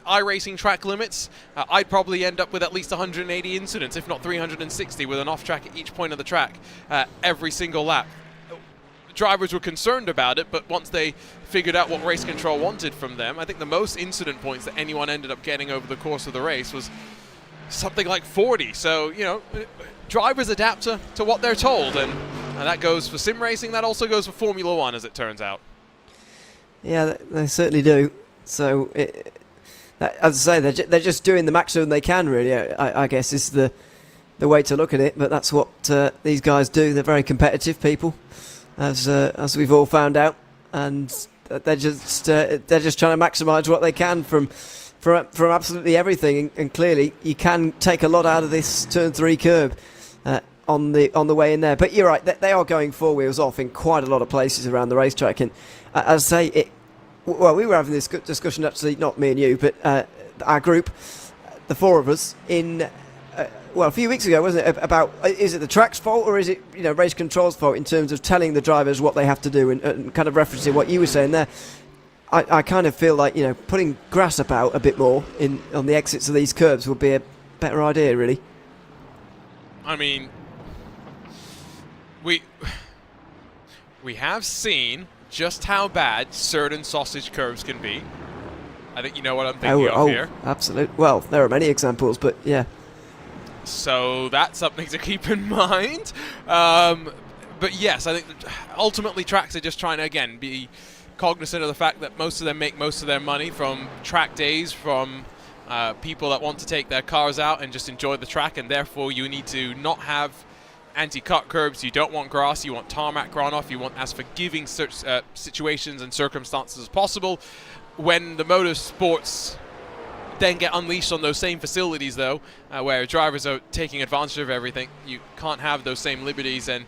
iRacing track limits, I'd probably end up with at least 180 incidents, if not 360, with an off track at each point of the track every single lap. Drivers were concerned about it, but once they figured out what race control wanted from them, I think the most incident points that anyone ended up getting over the course of the race was something like 40. So, drivers adapt to what they're told, and that goes for sim racing, that also goes for Formula 1, as it turns out. Yeah, they certainly do. So, as I say, they're just doing the maximum they can, really, I guess, is the way to look at it, but that's what these guys do. They're very competitive people, as we've all found out, and they're just trying to maximise what they can from absolutely everything. And clearly, you can take a lot out of this turn 3 curb on the way in there. But you're right; they are going 4 wheels off in quite a lot of places around the racetrack. And as I say, well, we were having this discussion, actually, not me and you, but our group, the 4 of us, in. A few weeks ago, wasn't it, about is it the track's fault or is it race control's fault in terms of telling the drivers what they have to do, and kind of referencing what you were saying there. I kind of feel like putting grass about a bit more on the exits of these curbs would be a better idea, really. I mean, we have seen just how bad certain sausage curves can be. I think you know what I'm thinking of here. Absolutely. Well, there are many examples, but yeah. So that's something to keep in mind. But yes, I think ultimately tracks are just trying to, again, be cognizant of the fact that most of them make most of their money from track days, from people that want to take their cars out and just enjoy the track, and therefore you need to not have anti-cut curbs. You don't want grass, you want tarmac runoff, you want as forgiving situations and circumstances as possible. When the motorsports then get unleashed on those same facilities, though, where drivers are taking advantage of everything, you can't have those same liberties. And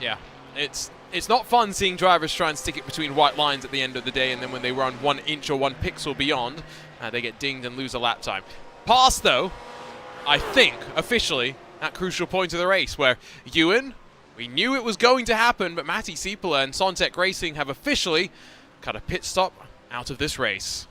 yeah, it's not fun seeing drivers try and stick it between white lines at the end of the day, and then when they run 1 inch or 1 pixel beyond, they get dinged and lose a lap time. Pass, though, I think, officially, at crucial point of the race, where Ewan, we knew it was going to happen, but Matti Sieppula and Sontec Racing have officially cut a pit stop out of this race.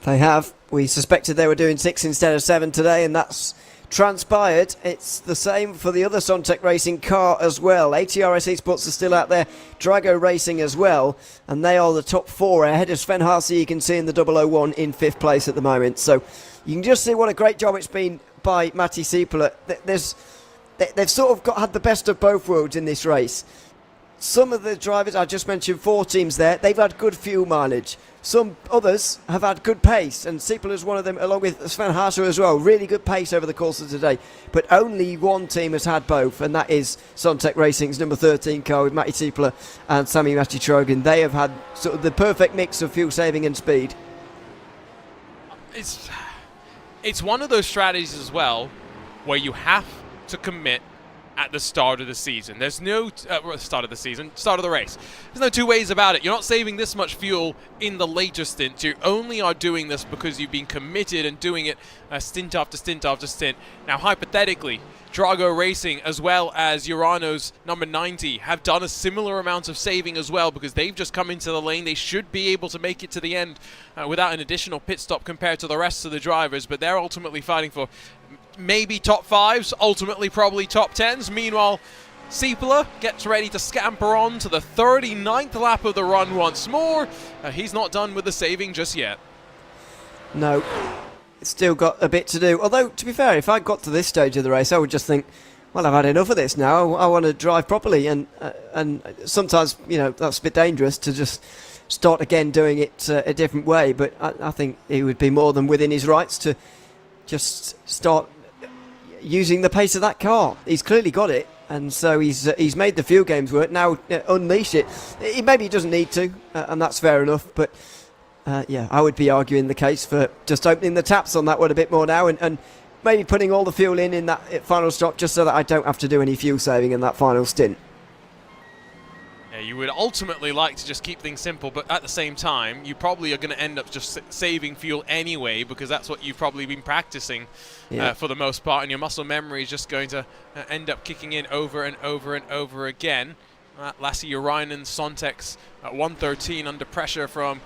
They have. We suspected they were doing 6 instead of 7 today, and that's transpired. It's the same for the other Sontec Racing car as well. ATRS Esports are still out there, Drago Racing as well, and they are the top 4 ahead of Sven Haase, you can see in the 001 in 5th place at the moment. So you can just see what a great job it's been by Matti Sieppula. They've sort of had the best of both worlds in this race. Some of the drivers, I just mentioned 4 teams there, they've had good fuel mileage. Some others have had good pace, and Sieppula is one of them, along with Sven Haase as well. Really good pace over the course of today. But only one team has had both, and that is Sontec Racing's number 13 car with Matti Sieppula and Sami Matti-Trogen. They have had sort of the perfect mix of fuel saving and speed. It's one of those strategies as well where you have to commit at the start of the season. There's no start of the race. There's no two ways about it. You're not saving this much fuel in the later stint. You only are doing this because you've been committed and doing it stint after stint after stint. Now, hypothetically, Drago Racing as well as Urano's number 90 have done a similar amount of saving as well, because they've just come into the lane. They should be able to make it to the end without an additional pit stop compared to the rest of the drivers, but they're ultimately fighting for maybe top 5s, ultimately probably top 10s. Meanwhile, Sieppula gets ready to scamper on to the 39th lap of the run once more. He's not done with the saving just yet. No, it's still got a bit to do. Although, to be fair, if I got to this stage of the race, I would just think, well, I've had enough of this now. I want to drive properly. And sometimes, that's a bit dangerous to just start again doing it a different way. But I think he would be more than within his rights to just start using the pace of that car. He's clearly got it, and so he's made the fuel games work. Now unleash it. Maybe he doesn't need to, and that's fair enough, but I would be arguing the case for just opening the taps on that one a bit more now, and maybe putting all the fuel in that final stop, just so that I don't have to do any fuel saving in that final stint. Yeah, you would ultimately like to just keep things simple, but at the same time, you probably are going to end up just saving fuel anyway, because that's what you've probably been practicing for the most part, and your muscle memory is just going to end up kicking in over and over and over again. Lassie Urainen Sontec's at 113 under pressure from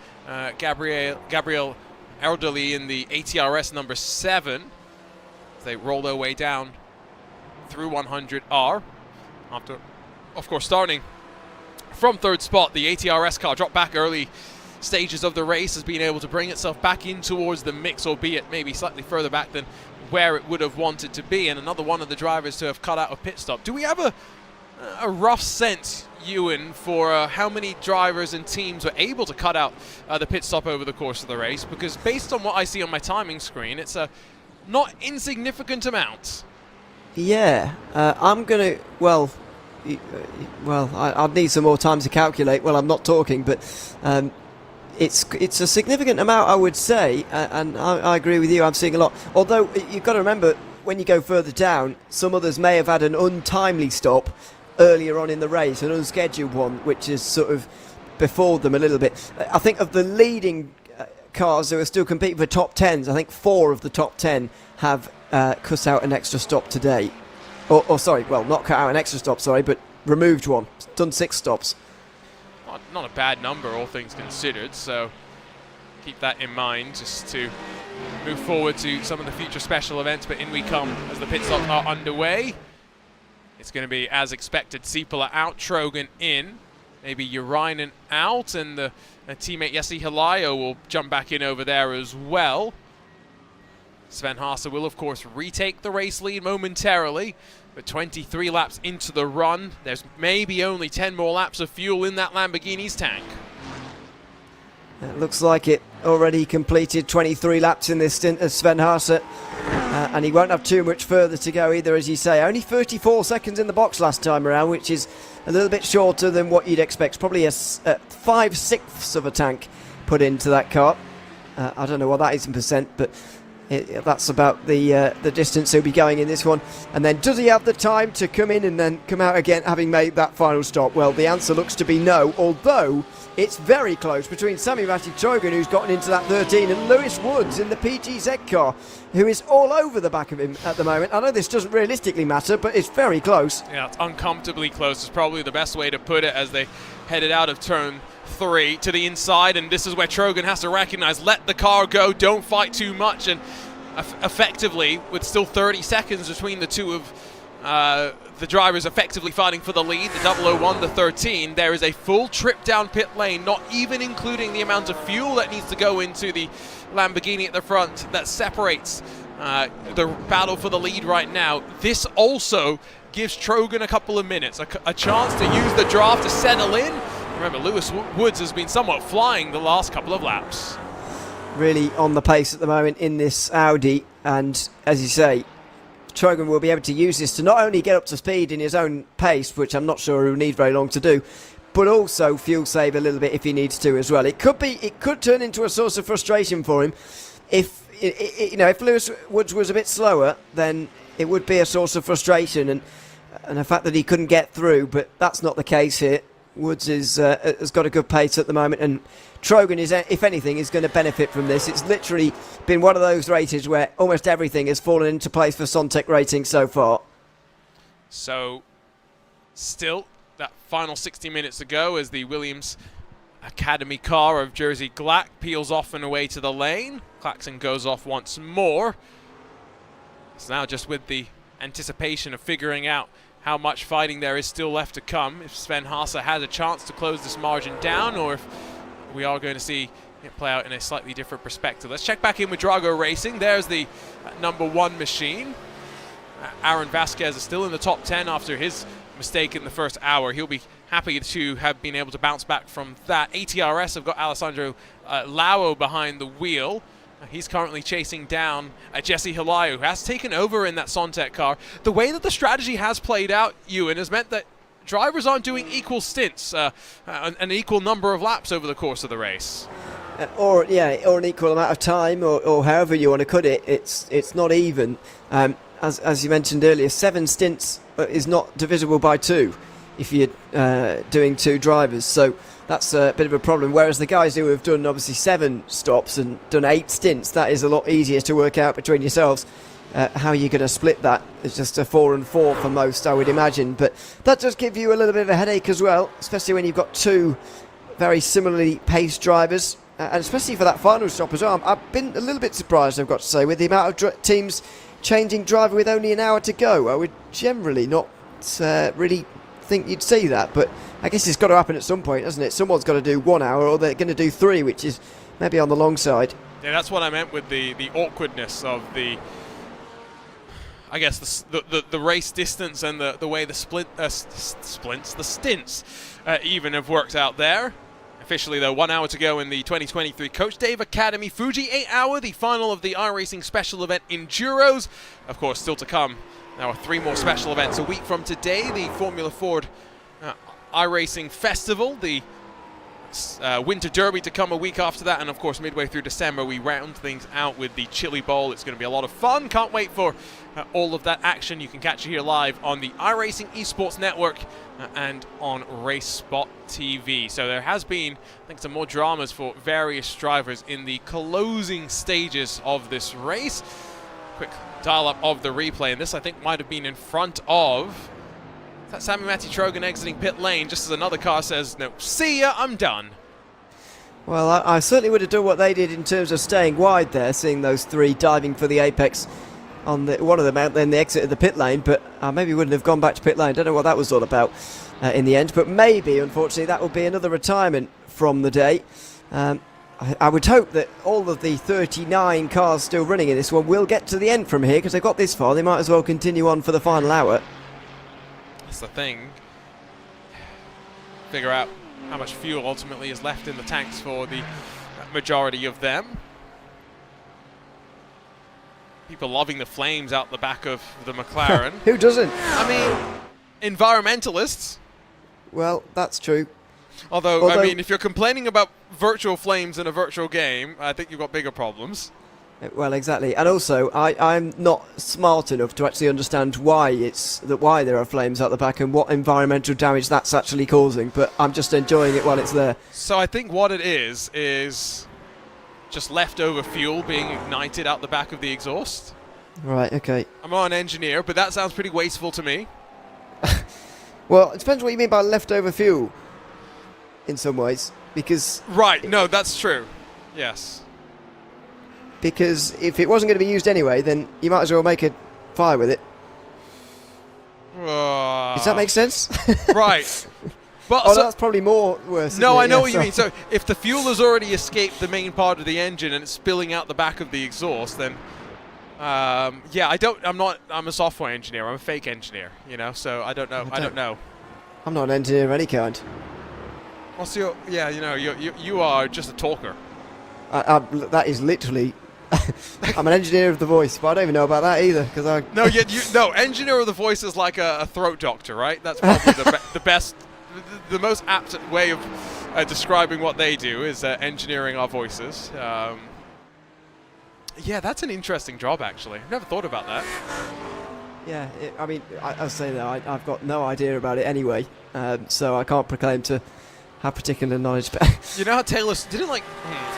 Gabriel Erdely in the ATRS number 7. As they roll their way down through 100R. After, of course, starting from 3rd spot, the ATRS car dropped back early stages of the race, has been able to bring itself back in towards the mix, albeit maybe slightly further back than where it would have wanted to be, and another one of the drivers to have cut out a pit stop. Do we have a rough sense, Ewan, for how many drivers and teams were able to cut out the pit stop over the course of the race? Because based on what I see on my timing screen, it's a not insignificant amount. Yeah, I'm going to, I'll need some more time to calculate. Well, I'm not talking, but it's a significant amount, I would say, and I agree with you. I'm seeing a lot. Although you've got to remember, when you go further down, some others may have had an untimely stop earlier on in the race, an unscheduled one, which is sort of before them a little bit. I think of the leading cars who are still competing for top 10s, I think 4 of the top 10 have cut out an extra stop today. Not cut out an extra stop, but removed one. Done 6 stops. Not a bad number, all things considered, so keep that in mind just to move forward to some of the future special events, but in we come as the pit stops are underway. It's going to be, as expected, Sieppula out, Trogen in, maybe Urainen out, and the teammate Jesse Hilayo will jump back in over there as well. Sven Haase will, of course, retake the race lead momentarily, but 23 laps into the run, there's maybe only 10 more laps of fuel in that Lamborghini's tank. It looks like it already completed 23 laps in this stint as Sven Haase. And he won't have too much further to go either, as you say. Only 34 seconds in the box last time around, which is a little bit shorter than what you'd expect. Probably a 5/6 of a tank put into that car. I don't know what that is in percent, but that's about the distance he'll be going in this one. And then does he have the time to come in and then come out again having made that final stop? Well, the answer looks to be no, although it's very close between Sami Trogan, who's gotten into that 13, and Lewis Woods in the PGZ car, who is all over the back of him at the moment. I know this doesn't realistically matter, but it's very close. Yeah, it's uncomfortably close is probably the best way to put it as they headed out of turn 3 to the inside, and this is where Trogan has to recognize, let the car go, don't fight too much, and effectively, with still 30 seconds between the two of the drivers effectively fighting for the lead, the 001, the 13, there is a full trip down pit lane, not even including the amount of fuel that needs to go into the Lamborghini at the front that separates the battle for the lead right now. This also gives Trogan a couple of minutes, a chance to use the draft to settle in. Remember, Lewis Woods has been somewhat flying the last couple of laps. Really on the pace at the moment in this Audi, and as you say, Trogan will be able to use this to not only get up to speed in his own pace, which I'm not sure he'll need very long to do, but also fuel save a little bit if he needs to as well. It could turn into a source of frustration for him if if Lewis Woods was a bit slower, then it would be a source of frustration and the fact that he couldn't get through, but that's not the case here. Woods has got a good pace at the moment, and Trogan is, if anything, is going to benefit from this. It's literally been one of those races where almost everything has fallen into place for Sontec Racing so far. So, still, that final 60 minutes to go as the Williams Academy car of Jersey Glack peels off and away to the lane. Klaxon goes off once more. It's now just with the anticipation of figuring out how much fighting there is still left to come, if Sven Haase has a chance to close this margin down, or if we are going to see it play out in a slightly different perspective. Let's check back in with Drago Racing. There's the number 1 machine. Aaron Vasquez is still in the top 10 after his mistake in the first hour. He'll be happy to have been able to bounce back from that. ATRS have got Alessandro Lao behind the wheel. He's currently chasing down Jesse Hilayu, who has taken over in that Sontec car. The way that the strategy has played out, Ewan, has meant that drivers aren't doing equal stints, an equal number of laps over the course of the race. Or an equal amount of time, or however you want to cut it. It's not even. As you mentioned earlier, 7 stints is not divisible by 2 if you're doing 2 drivers. So that's a bit of a problem. Whereas the guys who have done obviously 7 stops and done 8 stints, that is a lot easier to work out between yourselves. How are you going to split that? It's just a 4 and 4 for most, I would imagine. But that does give you a little bit of a headache as well, especially when you've got 2 very similarly paced drivers. And especially for that final stop as well. I've been a little bit surprised, I've got to say, with the amount of teams changing driver with only an hour to go. I would generally not really think you'd see that, but I guess it's got to happen at some point, hasn't it? Someone's got to do 1 hour, or they're going to do 3, which is maybe on the long side. Yeah, that's what I meant with the awkwardness of the, I guess, the race distance and the way the stints even have worked out there. Officially, though, 1 hour to go in the 2023 Coach Dave Academy Fuji 8 Hour, the final of the iRacing special event Enduros. Of course, still to come. There are 3 more special events a week from today. The Formula Ford iRacing Festival, the Winter Derby to come a week after that, and of course midway through December we round things out with the Chili Bowl. It's going to be a lot of fun. Can't wait for all of that action. You can catch it here live on the iRacing Esports Network and on Race Spot TV. So there has been, I think, some more dramas for various drivers in the closing stages of this race. Quick dial-up of the replay, and this I think might have been in front of Sami Trogan exiting pit lane just as another car says, no, see ya, I'm done. Well, I certainly would have done what they did in terms of staying wide there, seeing those 3 diving for the apex on one of them out, then the exit of the pit lane, but I maybe wouldn't have gone back to pit lane. Don't know what that was all about in the end, but maybe, unfortunately, that will be another retirement from the day. I would hope that all of the 39 cars still running in this one will get to the end from here, because they've got this far. They might as well continue on for the final hour. That's the thing. Figure out how much fuel ultimately is left in the tanks for the majority of them. People loving the flames out the back of the McLaren. Who doesn't? I mean, environmentalists. Well, that's true. Although, I mean, if you're complaining about virtual flames in a virtual game, I think you've got bigger problems. Well, exactly. And also, I'm not smart enough to actually understand why there are flames out the back and what environmental damage that's actually causing, but I'm just enjoying it while it's there. So I think what it is just leftover fuel being ignited out the back of the exhaust. Right, okay. I'm not an engineer, but that sounds pretty wasteful to me. Well, it depends what you mean by leftover fuel, in some ways, because... Right, no, that's true. Yes. Because if it wasn't going to be used anyway, then you might as well make a fire with it. Does that make sense? Right. But oh, that's probably more worse. No, I know yeah, what you mean. So if the fuel has already escaped the main part of the engine and it's spilling out the back of the exhaust, then yeah, I'm a software engineer. I'm a fake engineer, you know. So I don't know. I don't know. I'm not an engineer of any kind. What's your? Yeah, you know, you are just a talker. That is literally. I'm an engineer of the voice, but I don't even know about that either because I. No, engineer of the voice is like a throat doctor, right? That's probably the best. The most apt way of describing what they do is engineering our voices. Yeah, that's an interesting job, actually. I've never thought about that. Yeah, I mean, I'll say that I've got no idea about it anyway, so I can't proclaim to have particular knowledge. You know how Taylor didn't like...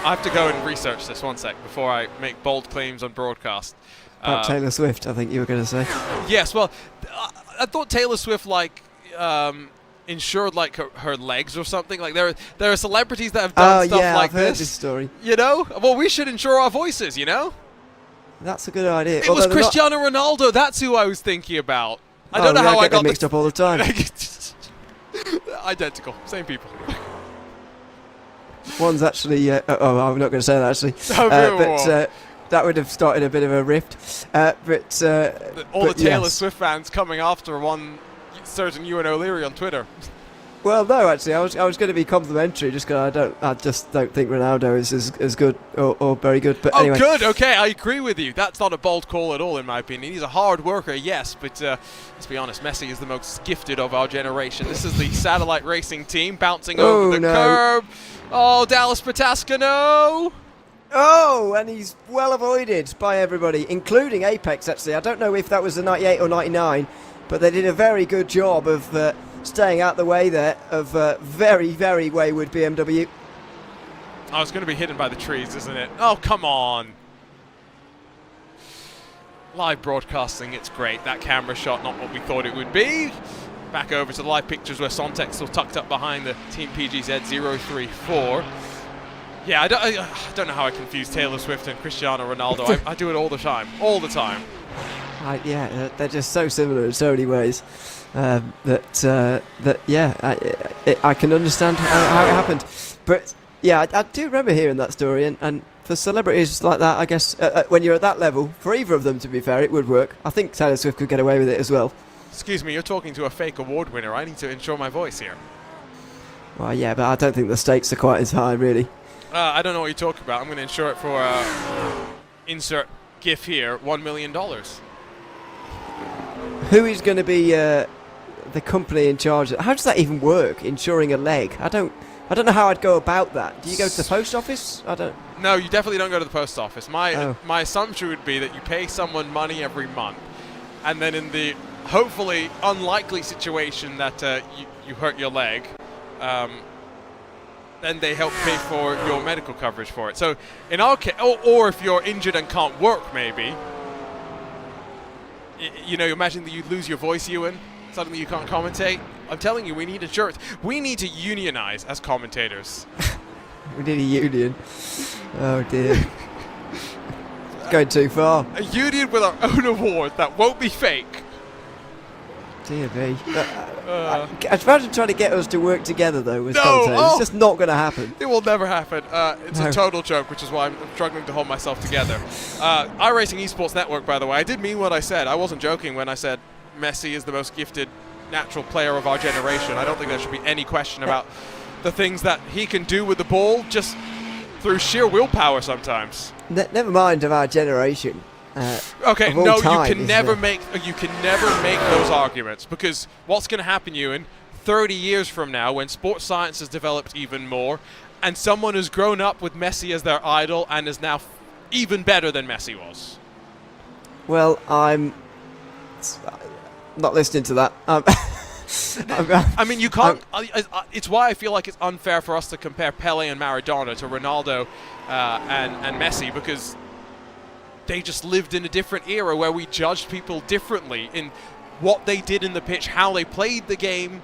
I have to go and research this one sec before I make bold claims on broadcast. About Taylor Swift, I think you were going to say. Yes, well, I thought Taylor Swift, like... insured like her legs or something. Like there are celebrities that have done stuff like I've heard this. This story. You know, well, we should insure our voices. You know, that's a good idea. It was Cristiano Ronaldo. That's who I was thinking about. I don't know how I got mixed up all the time. Identical, same people. One's actually. I'm not going to say that actually. But that would have started a bit of a rift. All the Taylor Swift fans coming after one certain Ewan O'Leary on Twitter. Well, no, actually, I was going to be complimentary just because I just don't think Ronaldo is as good or very good. But anyway. Good. Okay, I agree with you. That's not a bold call at all, in my opinion. He's a hard worker, yes, but let's be honest, Messi is the most gifted of our generation. This is the satellite racing team bouncing over the curb. Oh, Dallas Pataska, no! Oh, and he's well avoided by everybody, including Apex, actually. I don't know if that was the 98 or 99, but they did a very good job of staying out the way there of very, very wayward BMW. Oh, it's going to be hidden by the trees, isn't it? Oh, come on. Live broadcasting, it's great. That camera shot, not what we thought it would be. Back over to the live pictures where Sontek's still tucked up behind the Team PGZ 034. Yeah, I don't know how I confuse Taylor Swift and Cristiano Ronaldo. I do it all the time. All the time. Yeah, they're just so similar in so many ways I can understand how it happened. But yeah, I do remember hearing that story, and for celebrities like that, I guess when you're at that level, for either of them, to be fair, it would work. I think Taylor Swift could get away with it as well. Excuse me, you're talking to a fake award winner. I need to insure my voice here. Well, yeah, but I don't think the stakes are quite as high, really. I don't know what you're talking about. I'm going to insure it for insert GIF here, $1 million. Who is going to be the company in charge? How does that even work? Insuring a leg? I don't know how I'd go about that. Do you go to the post office? I don't. No, you definitely don't go to the post office. My assumption would be that you pay someone money every month, and then in the hopefully unlikely situation that you hurt your leg, then they help pay for your medical coverage for it. So in our case, or if you're injured and can't work, maybe. You know, imagine that you lose your voice, Ewan. Suddenly you can't commentate. I'm telling you, we need insurance. We need to unionize as commentators. We need a union. Oh dear. It's going too far. A union with our own award that won't be fake. Dear me. Imagine trying to get us to work together, though, as commentators. It's just not going to happen. It will never happen. It's a total joke, which is why I'm struggling to hold myself together. iRacing Esports Network, by the way, I did mean what I said. I wasn't joking when I said Messi is the most gifted natural player of our generation. I don't think there should be any question about the things that he can do with the ball. Just through sheer willpower sometimes. Never mind of our generation. Okay, of all no, time, you can never make those arguments, because what's going to happen, Ewan, 30 years from now, when sports science has developed even more, and someone has grown up with Messi as their idol and is now even better than Messi was. Well, I'm not listening to that. I mean, you can't. It's why I feel like it's unfair for us to compare Pele and Maradona to Ronaldo and Messi, because they just lived in a different era where we judged people differently in what they did in the pitch, how they played the game,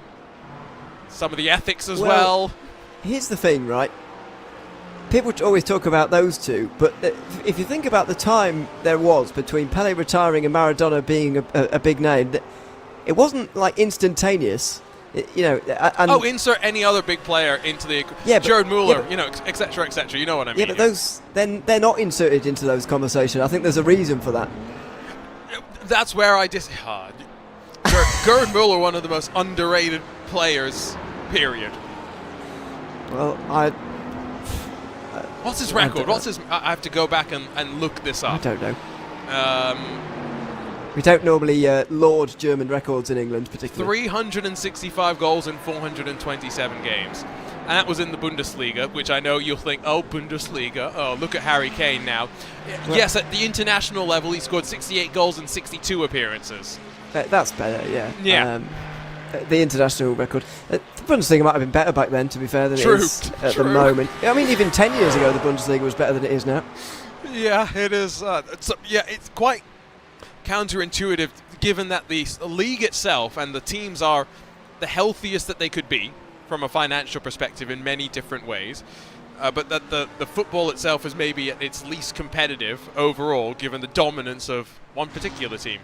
some of the ethics as well. Here's the thing, right? People always talk about those two, but if you think about the time there was between Pele retiring and Maradona being a big name, it wasn't like instantaneous. And insert any other big player into the Jared Muller, etc., etc. You know what I mean? Yeah, but those they're not inserted into those conversations. I think there's a reason for that. That's where I Gerd Muller, one of the most underrated players. Period. Well, what's his record? I have to go back and look this up. I don't know. We don't normally laud German records in England, particularly. 365 goals in 427 games. And that was in the Bundesliga, which I know you'll think, oh, Bundesliga, oh, look at Harry Kane now. Well, yes, at the international level, he scored 68 goals in 62 appearances. That's better, yeah. Yeah. The international record. The Bundesliga might have been better back then, to be fair, than it is at the moment. I mean, even 10 years ago, the Bundesliga was better than it is now. Yeah, it is. It's quite counterintuitive, given that the league itself and the teams are the healthiest that they could be from a financial perspective in many different ways, but that the football itself is maybe at its least competitive overall, given the dominance of one particular team.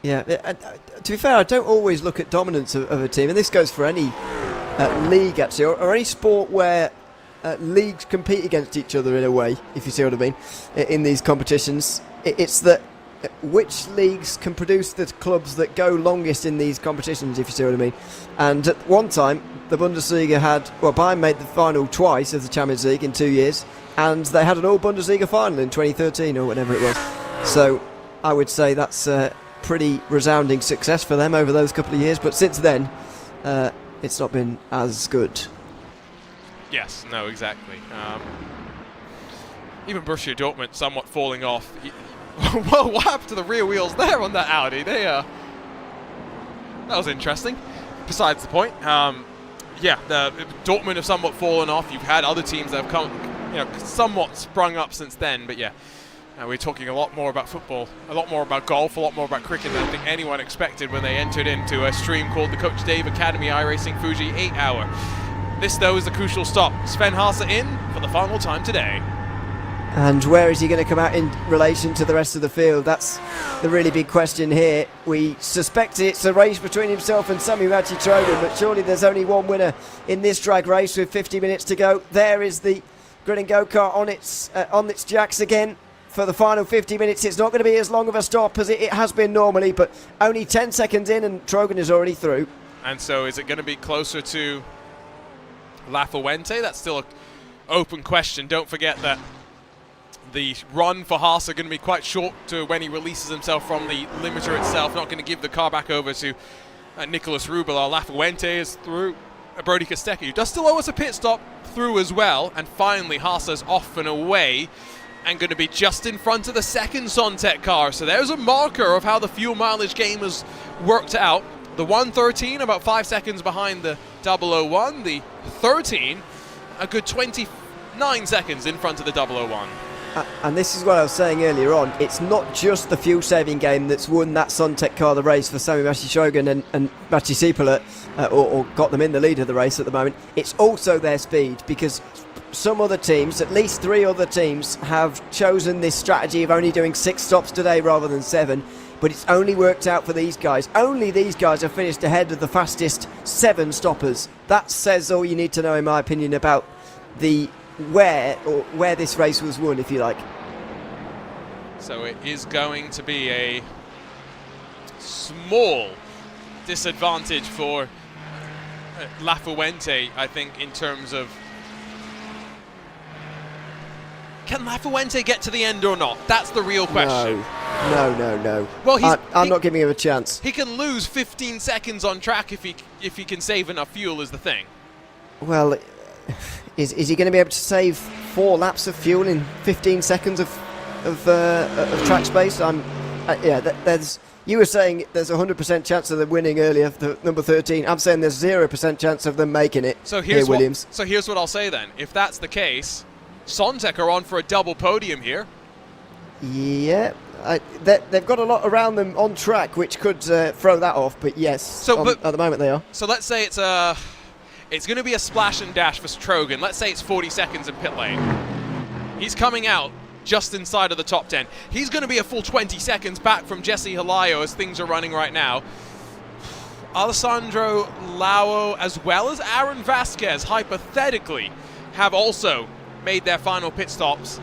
Yeah, to be fair, I don't always look at dominance of a team, and this goes for any league, actually, or any sport where leagues compete against each other in a way, if you see what I mean, in these competitions. It's that which leagues can produce the clubs that go longest in these competitions, if you see what I mean. And at one time, the Bundesliga Bayern made the final twice of the Champions League in 2 years, and they had an all-Bundesliga final in 2013 or whatever it was. So I would say that's pretty resounding success for them over those couple of years, but since then it's not been as good. Yes, no, exactly. Even Borussia Dortmund somewhat falling off. Well, what happened to the rear wheels there on that Audi? That was interesting. Besides the point, the Dortmund have somewhat fallen off. You've had other teams that have come, somewhat sprung up since then, but yeah. We're talking a lot more about football, a lot more about golf, a lot more about cricket than I think anyone expected when they entered into a stream called the Coach Dave Academy iRacing Fuji 8-hour. This, though, is the crucial stop. Sven Haase in for the final time today. And where is he going to come out in relation to the rest of the field? That's the really big question here. We suspect it's a race between himself and Sami Trojan, but surely there's only one winner in this drag race with 50 minutes to go. There is the Grid and Go Kart on its jacks again. For the final 50 minutes, it's not going to be as long of a stop as it has been normally, but only 10 seconds in and Trojan is already through. And so is it going to be closer to La Fuente? That's still an open question. Don't forget that the run for Haas are going to be quite short to when he releases himself from the limiter itself. Not going to give the car back over to Nicolas Rubel. La Fuente is through. Brody Kostecki does still owe us a pit stop through as well. And finally, Haas is off and away, and going to be just in front of the second Sontec car. So there's a marker of how the fuel mileage game has worked out. The 113 about 5 seconds behind the 001. The 13 a good 29 seconds in front of the 001. And this is what I was saying earlier on. It's not just the fuel-saving game that's won that Sontec car the race for Sami Shogun and Machi Sipala, or got them in the lead of the race at the moment. It's also their speed, because some other teams, at least 3 other teams, have chosen this strategy of only doing 6 stops today rather than 7. But it's only worked out for these guys. Only these guys have finished ahead of the fastest 7 stoppers. That says all you need to know, in my opinion, about where this race was won, if you like. So it is going to be a small disadvantage for La Fuente, I think, in terms of can Lafuente get to the end or not? That's the real question. No. Well, I'm not giving him a chance. He can lose 15 seconds on track if he can save enough fuel is the thing. Well, is he going to be able to save 4 laps of fuel in 15 seconds of track space? You were saying there's a 100% chance of them winning earlier, the number 13. I'm saying there's 0% chance of them making it. So here's Williams. Here's what I'll say then. If that's the case, Sontek are on for a double podium here. Yeah, they've got a lot around them on track, which could throw that off. But yes, at the moment they are. So let's say it's going to be a splash and dash for Strogan. Let's say it's 40 seconds in pit lane. He's coming out just inside of the top 10. He's going to be a full 20 seconds back from Jesse Hilario as things are running right now. Alessandro Lao as well as Aaron Vasquez, hypothetically, have also made their final pit stops.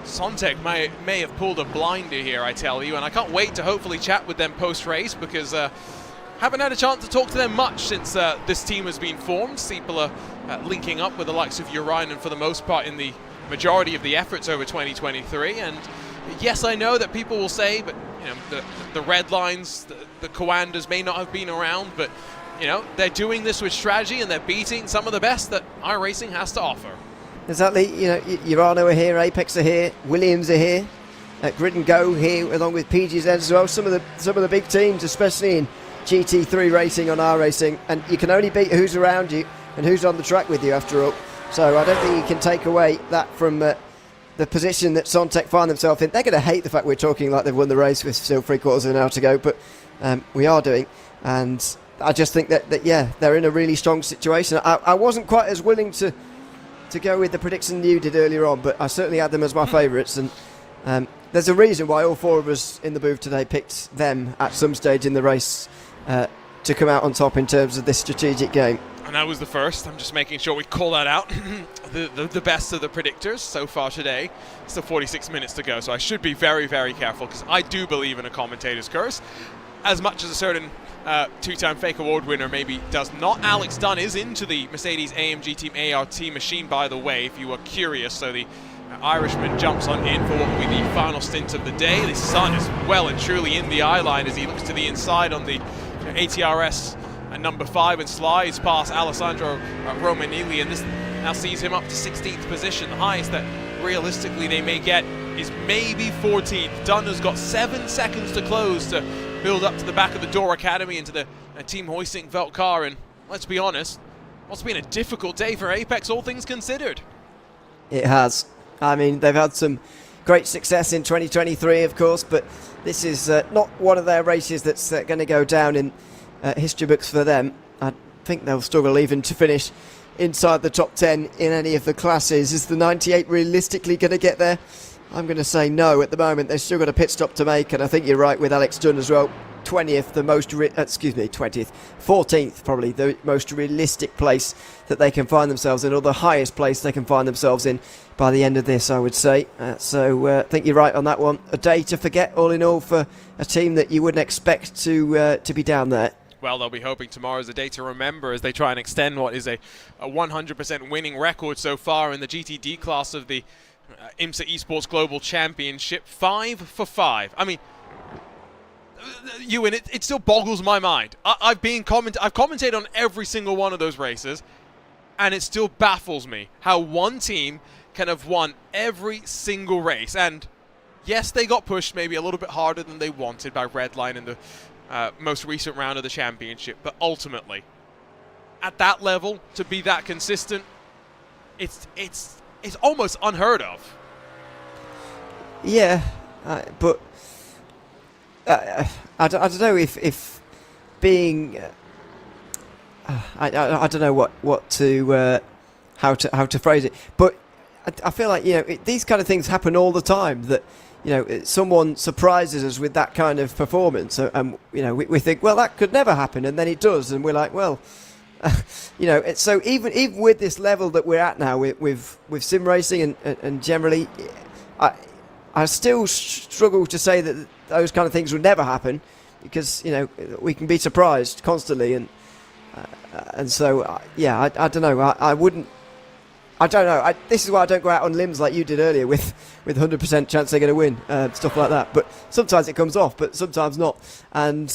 Sontek may have pulled a blinder here, I tell you, and I can't wait to hopefully chat with them post-race because haven't had a chance to talk to them much since this team has been formed. People are linking up with the likes of Urainen for the most part in the majority of the efforts over 2023, and yes, I know that people will say, but the red lines, the Coanders may not have been around, but they're doing this with strategy and they're beating some of the best that iRacing has to offer. Exactly. Urano are here, Apex are here, Williams are here, Grid and Go here, along with PGZ as well. Some of the big teams, especially in GT3 racing on iRacing, and you can only beat who's around you and who's on the track with you after all. So I don't think you can take away that from the position that Sontek find themselves in. They're going to hate the fact we're talking like they've won the race with still 3/4 of an hour to go, but we are doing. And I just think that they're in a really strong situation. I wasn't quite as willing to go with the prediction you did earlier on, but I certainly had them as my favourites. And there's a reason why all 4 of us in the booth today picked them at some stage in the race to come out on top in terms of this strategic game. And I was the first. I'm just making sure we call that out. the best of the predictors so far today. Still 46 minutes to go, so I should be very, very careful because I do believe in a commentator's curse. As much as a certain 2-time Fake Award winner maybe does not. Alex Dunn is into the Mercedes AMG Team ART machine, by the way, if you were curious. So the Irishman jumps on in for what will be the final stint of the day. The sun is well and truly in the eye line as he looks to the inside on the ATRS number 5 and slides past Alessandro Romanelli, and this now sees him up to 16th position. The highest that realistically they may get is maybe 14th. Dunn has got 7 seconds to close to build up to the back of the Door Academy into the Team Hoisting Velt car, and let's be honest, what's been a difficult day for Apex, all things considered. It has. I mean, they've had some great success in 2023, of course, but this is not one of their races that's going to go down in history books for them. I think they'll struggle even to finish inside the top 10 in any of the classes. Is the 98 realistically going to get there? I'm going to say no at the moment. They've still got a pit stop to make, and I think you're right with Alex Dunn as well. 20th, the most 20th, 14th probably the most realistic place that they can find themselves in, or the highest place they can find themselves in by the end of this, I would say. So I think you're right on that one. A day to forget, all in all, for a team that you wouldn't expect to be down there. Well, they'll be hoping tomorrow's a day to remember as they try and extend what is a 100% winning record so far in the GTD class of the IMSA Esports Global Championship. 5 for 5. I mean, Ewan, it still boggles my mind. I've commentated on every single one of those races, and it still baffles me how one team can have won every single race. And yes, they got pushed maybe a little bit harder than they wanted by Redline in the most recent round of the championship, but ultimately, at that level, to be that consistent, it's almost unheard of. Yeah, but I don't know if being I don't know what to how to phrase it, but I feel like these kind of things happen all the time, that someone surprises us with that kind of performance, and we think, well, that could never happen, and then it does, and we're like, well, so even with this level that we're at now with sim racing and generally, I still struggle to say that those kind of things would never happen, because we can be surprised constantly, and so I don't know. I I don't know. This is why I don't go out on limbs like you did earlier with 100% chance they're going to win, stuff like that. But sometimes it comes off, but sometimes not. And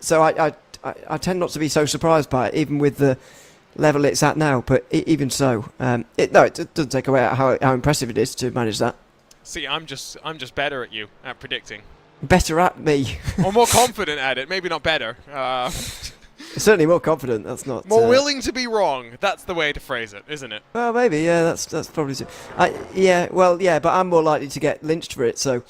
so I tend not to be so surprised by it, even with the level it's at now. But even so, it doesn't take away how impressive it is to manage that. See, I'm just better at you at predicting. Better at me. Or more confident at it. Maybe not better. Certainly more confident. That's not more willing to be wrong. That's the way to phrase it, isn't it? Well, maybe. Yeah, that's probably. But I'm more likely to get lynched for it. So.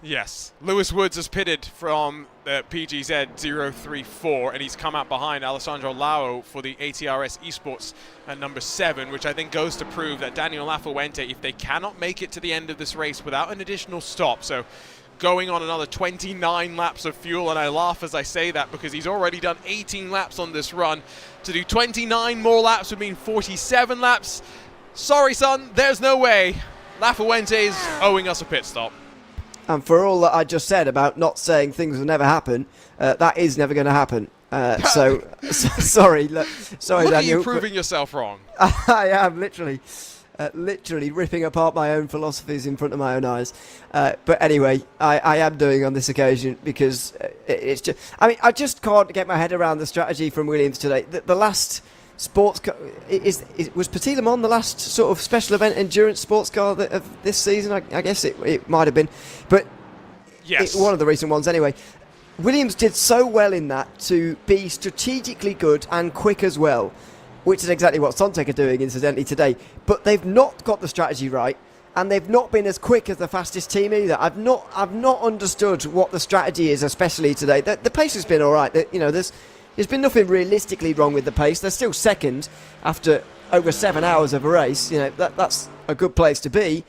Yes. Lewis Woods has pitted from the PGZ 034, and he's come out behind Alessandro Lau for the ATRS Esports at number 7, which I think goes to prove that Daniel Lafuente, if they cannot make it to the end of this race without an additional stop, so going on another 29 laps of fuel, and I laugh as I say that because he's already done 18 laps on this run. To do 29 more laps would mean 47 laps. Sorry, son, there's no way. Lafuente's owing us a pit stop. And for all that I just said about not saying things will never happen, that is never going to happen. Sorry, Look Daniel. at you proving yourself wrong. I am literally ripping apart my own philosophies in front of my own eyes. But anyway, I am doing on this occasion because it's just. I mean, I just can't get my head around the strategy from Williams today. The last sports car was Petit Le Mans the last sort of special event endurance sports car of this season. I guess it might have been, but yes, one of the recent ones anyway. Williams did so well in that to be strategically good and quick as well, which is exactly what Sontek are doing incidentally today. But they've not got the strategy right, and they've not been as quick as the fastest team either. I've not understood what the strategy is, especially today. The pace has been all right. There's been nothing realistically wrong with the pace. They're still second after over 7 hours of a race. That's a good place to be.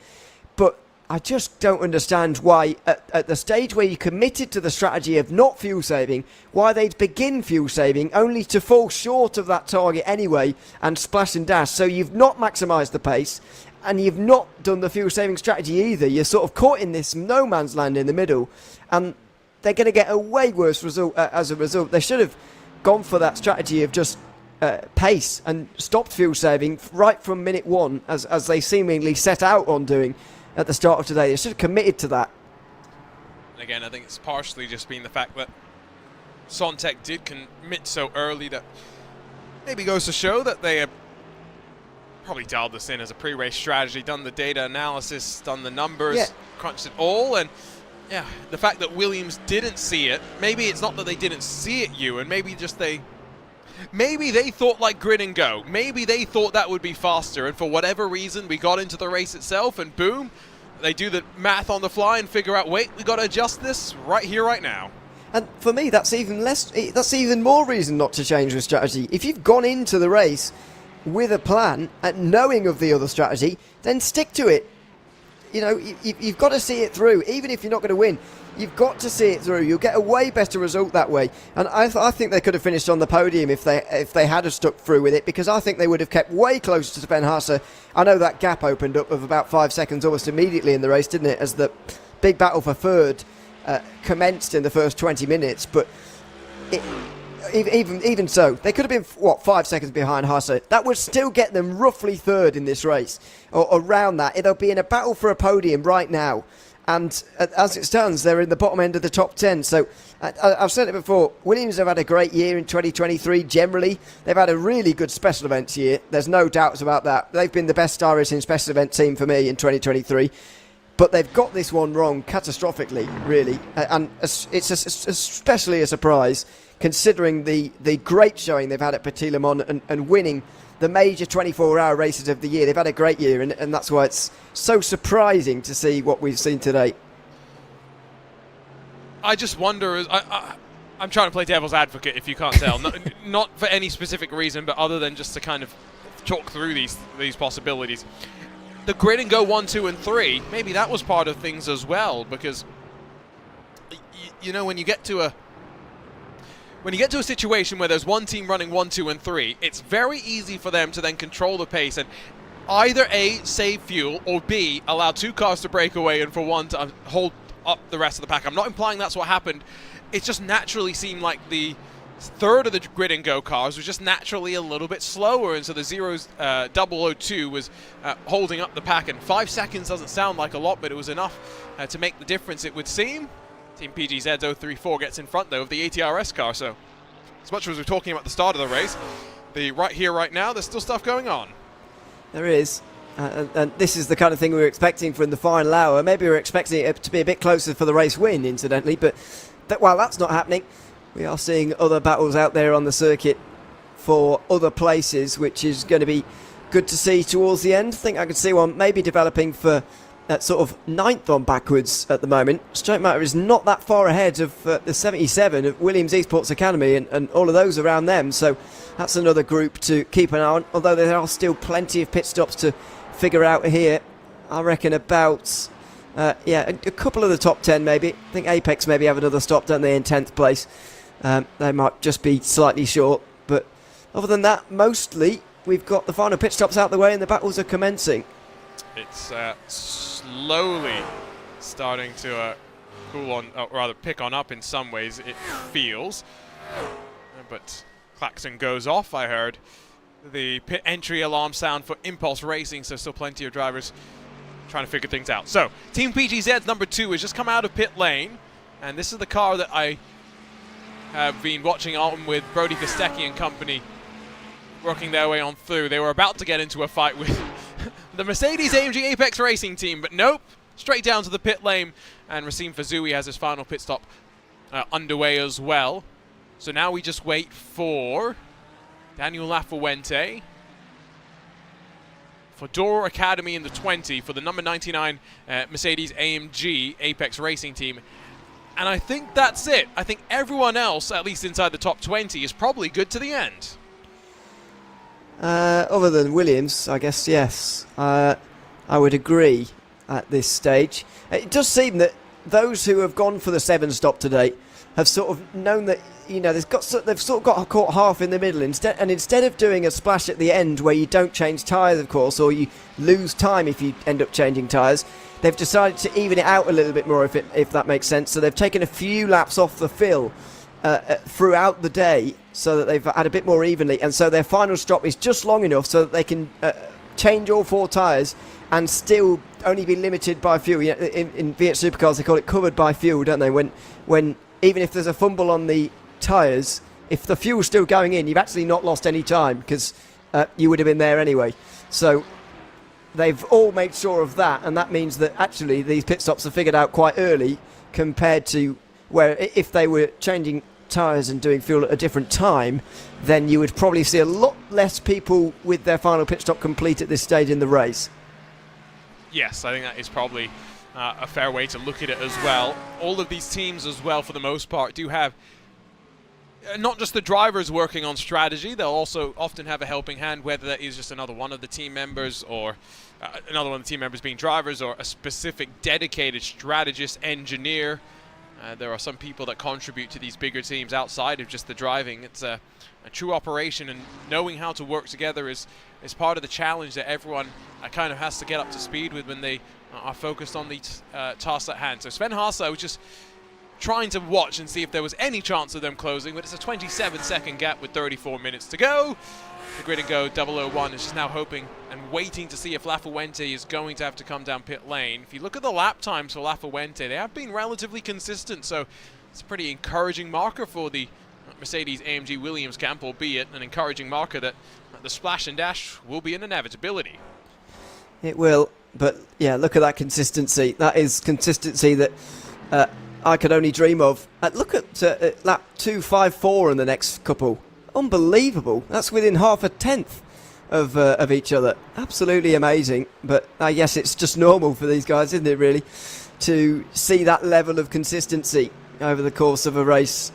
But I just don't understand why, at the stage where you committed to the strategy of not fuel saving, why they'd begin fuel saving only to fall short of that target anyway and splash and dash. So you've not maximised the pace and you've not done the fuel saving strategy either. You're sort of caught in this no man's land in the middle, and they're going to get a way worse result as a result. They should have gone for that strategy of just pace and stopped fuel saving right from minute 1 as they seemingly set out on doing at the start of today. They should have committed to that. And again, I think it's partially just been the fact that Sontek did commit so early that maybe goes to show that they have probably dialed this in as a pre-race strategy, done the data analysis, done the numbers, crunched it all, and yeah, the fact that Williams didn't see it, maybe it's not that they didn't see it, Ewan, maybe they thought like grid and go. Maybe they thought that would be faster, and for whatever reason, we got into the race itself, and boom, they do the math on the fly and figure out, wait, we got to adjust this right here, right now. And for me, that's even more reason not to change the strategy. If you've gone into the race with a plan and knowing of the other strategy, then stick to it. You've got to see it through, even if you're not going to win. You've got to see it through. You'll get a way better result that way. And I think they could have finished on the podium if they had have stuck through with it, because I think they would have kept way closer to Sven Hasse. I know that gap opened up of about 5 seconds almost immediately in the race, didn't it, as the big battle for third commenced in the first 20 minutes. But even so, they could have been, 5 seconds behind Hasse. That would still get them roughly third in this race, or around that. They'll be in a battle for a podium right now. And as it stands, they're in the bottom end of the top 10. So I've said it before, Williams have had a great year in 2023 generally. They've had a really good special events year. There's no doubts about that. They've been the best iRacing special event team for me in 2023. But they've got this one wrong catastrophically, really. And it's especially a surprise considering the great showing they've had at Petit Le Mans and winning the major 24-hour races of the year. They've had a great year, and that's why it's so surprising to see what we've seen today. I just wonder, I'm trying to play devil's advocate, if you can't tell, not for any specific reason, but other than just to kind of talk through these possibilities. The grid and go 1, 2, and 3, maybe that was part of things as well, because when you get to a situation where there's one team running 1, 2, and 3, it's very easy for them to then control the pace and either A, save fuel, or B, allow 2 cars to break away and for one to hold up the rest of the pack. I'm not implying that's what happened. It just naturally seemed like the third of the grid and go cars was just naturally a little bit slower, and so the 002 was holding up the pack, and 5 seconds doesn't sound like a lot, but it was enough to make the difference, it would seem. Team PGZ's 034 gets in front though of the ATRS car, so as much as we're talking about the start of the race, right here, right now, there's still stuff going on. There is. And this is the kind of thing we were expecting from the final hour. Maybe we were expecting it to be a bit closer for the race win, incidentally, but while that's not happening, we are seeing other battles out there on the circuit for other places, which is going to be good to see towards the end. I think I could see one maybe developing for sort of 9th on backwards at the moment. Straight Matter is not that far ahead of the 77 of Williams Esports Academy and all of those around them, so that's another group to keep an eye on, although there are still plenty of pit stops to figure out here. I reckon about a couple of the top 10 maybe. I think Apex maybe have another stop, don't they, in 10th place. They might just be slightly short, but other than that, mostly we've got the final pit stops out the way and the battles are commencing. It's slowly starting to cool on, or rather pick on up in some ways, it feels. But klaxon goes off, I heard the pit entry alarm sound for Impulse Racing, so still plenty of drivers trying to figure things out. So, Team PGZ's number 2 has just come out of pit lane, and this is the car that I have been watching on with Brody Kostecki and company, working their way on through. They were about to get into a fight with the Mercedes-AMG Apex Racing team, but nope, straight down to the pit lane, and Racine Fazui has his final pit stop underway as well. So now we just wait for Daniel Lafuente, for Dora Academy in the 20, for the number 99 Mercedes-AMG Apex Racing team. And I think that's it. I think everyone else, at least inside the top 20, is probably good to the end. Other than Williams, I guess, yes. I would agree at this stage. It does seem that those who have gone for the 7 stop today have sort of known that, you know, they've sort of got caught half in the middle. Instead of doing a splash at the end where you don't change tyres, of course, or you lose time if you end up changing tyres, they've decided to even it out a little bit more, if that makes sense. So they've taken a few laps off the fill throughout the day, so that they've had a bit more evenly, and so their final stop is just long enough so that they can change all 4 tyres and still only be limited by fuel. You know, in V8 Supercars they call it covered by fuel, don't they? When even if there's a fumble on the tyres, if the fuel's still going in, you've actually not lost any time because you would have been there anyway. So they've all made sure of that, and that means that actually these pit stops are figured out quite early compared to where if they were changing tyres and doing fuel at a different time, then you would probably see a lot less people with their final pit stop complete at this stage in the race. Yes, I think that is probably a fair way to look at it as well. All of these teams as well, for the most part, do have not just the drivers working on strategy, they'll also often have a helping hand, whether that is just another one of the team members or another one of the team members being drivers or a specific dedicated strategist, engineer. There are some people that contribute to these bigger teams outside of just the driving. It's a true operation, and knowing how to work together is part of the challenge that everyone kind of has to get up to speed with when they are focused on the tasks at hand. So Sven Haase was just trying to watch and see if there was any chance of them closing, but it's a 27-second gap with 34 minutes to go. The Grid and Go 001 is just now hoping and waiting to see if Lafuente is going to have to come down pit lane. If you look at the lap times for Lafuente, they have been relatively consistent, so it's a pretty encouraging marker for the Mercedes-AMG Williams camp, albeit an encouraging marker that the splash and dash will be an inevitability. It will, but yeah, look at that consistency. That is consistency that I could only dream of. Look at lap 254 in the next couple. Unbelievable. That's within half a tenth of each other. Absolutely amazing. But I guess it's just normal for these guys, isn't it, really, to see that level of consistency over the course of a race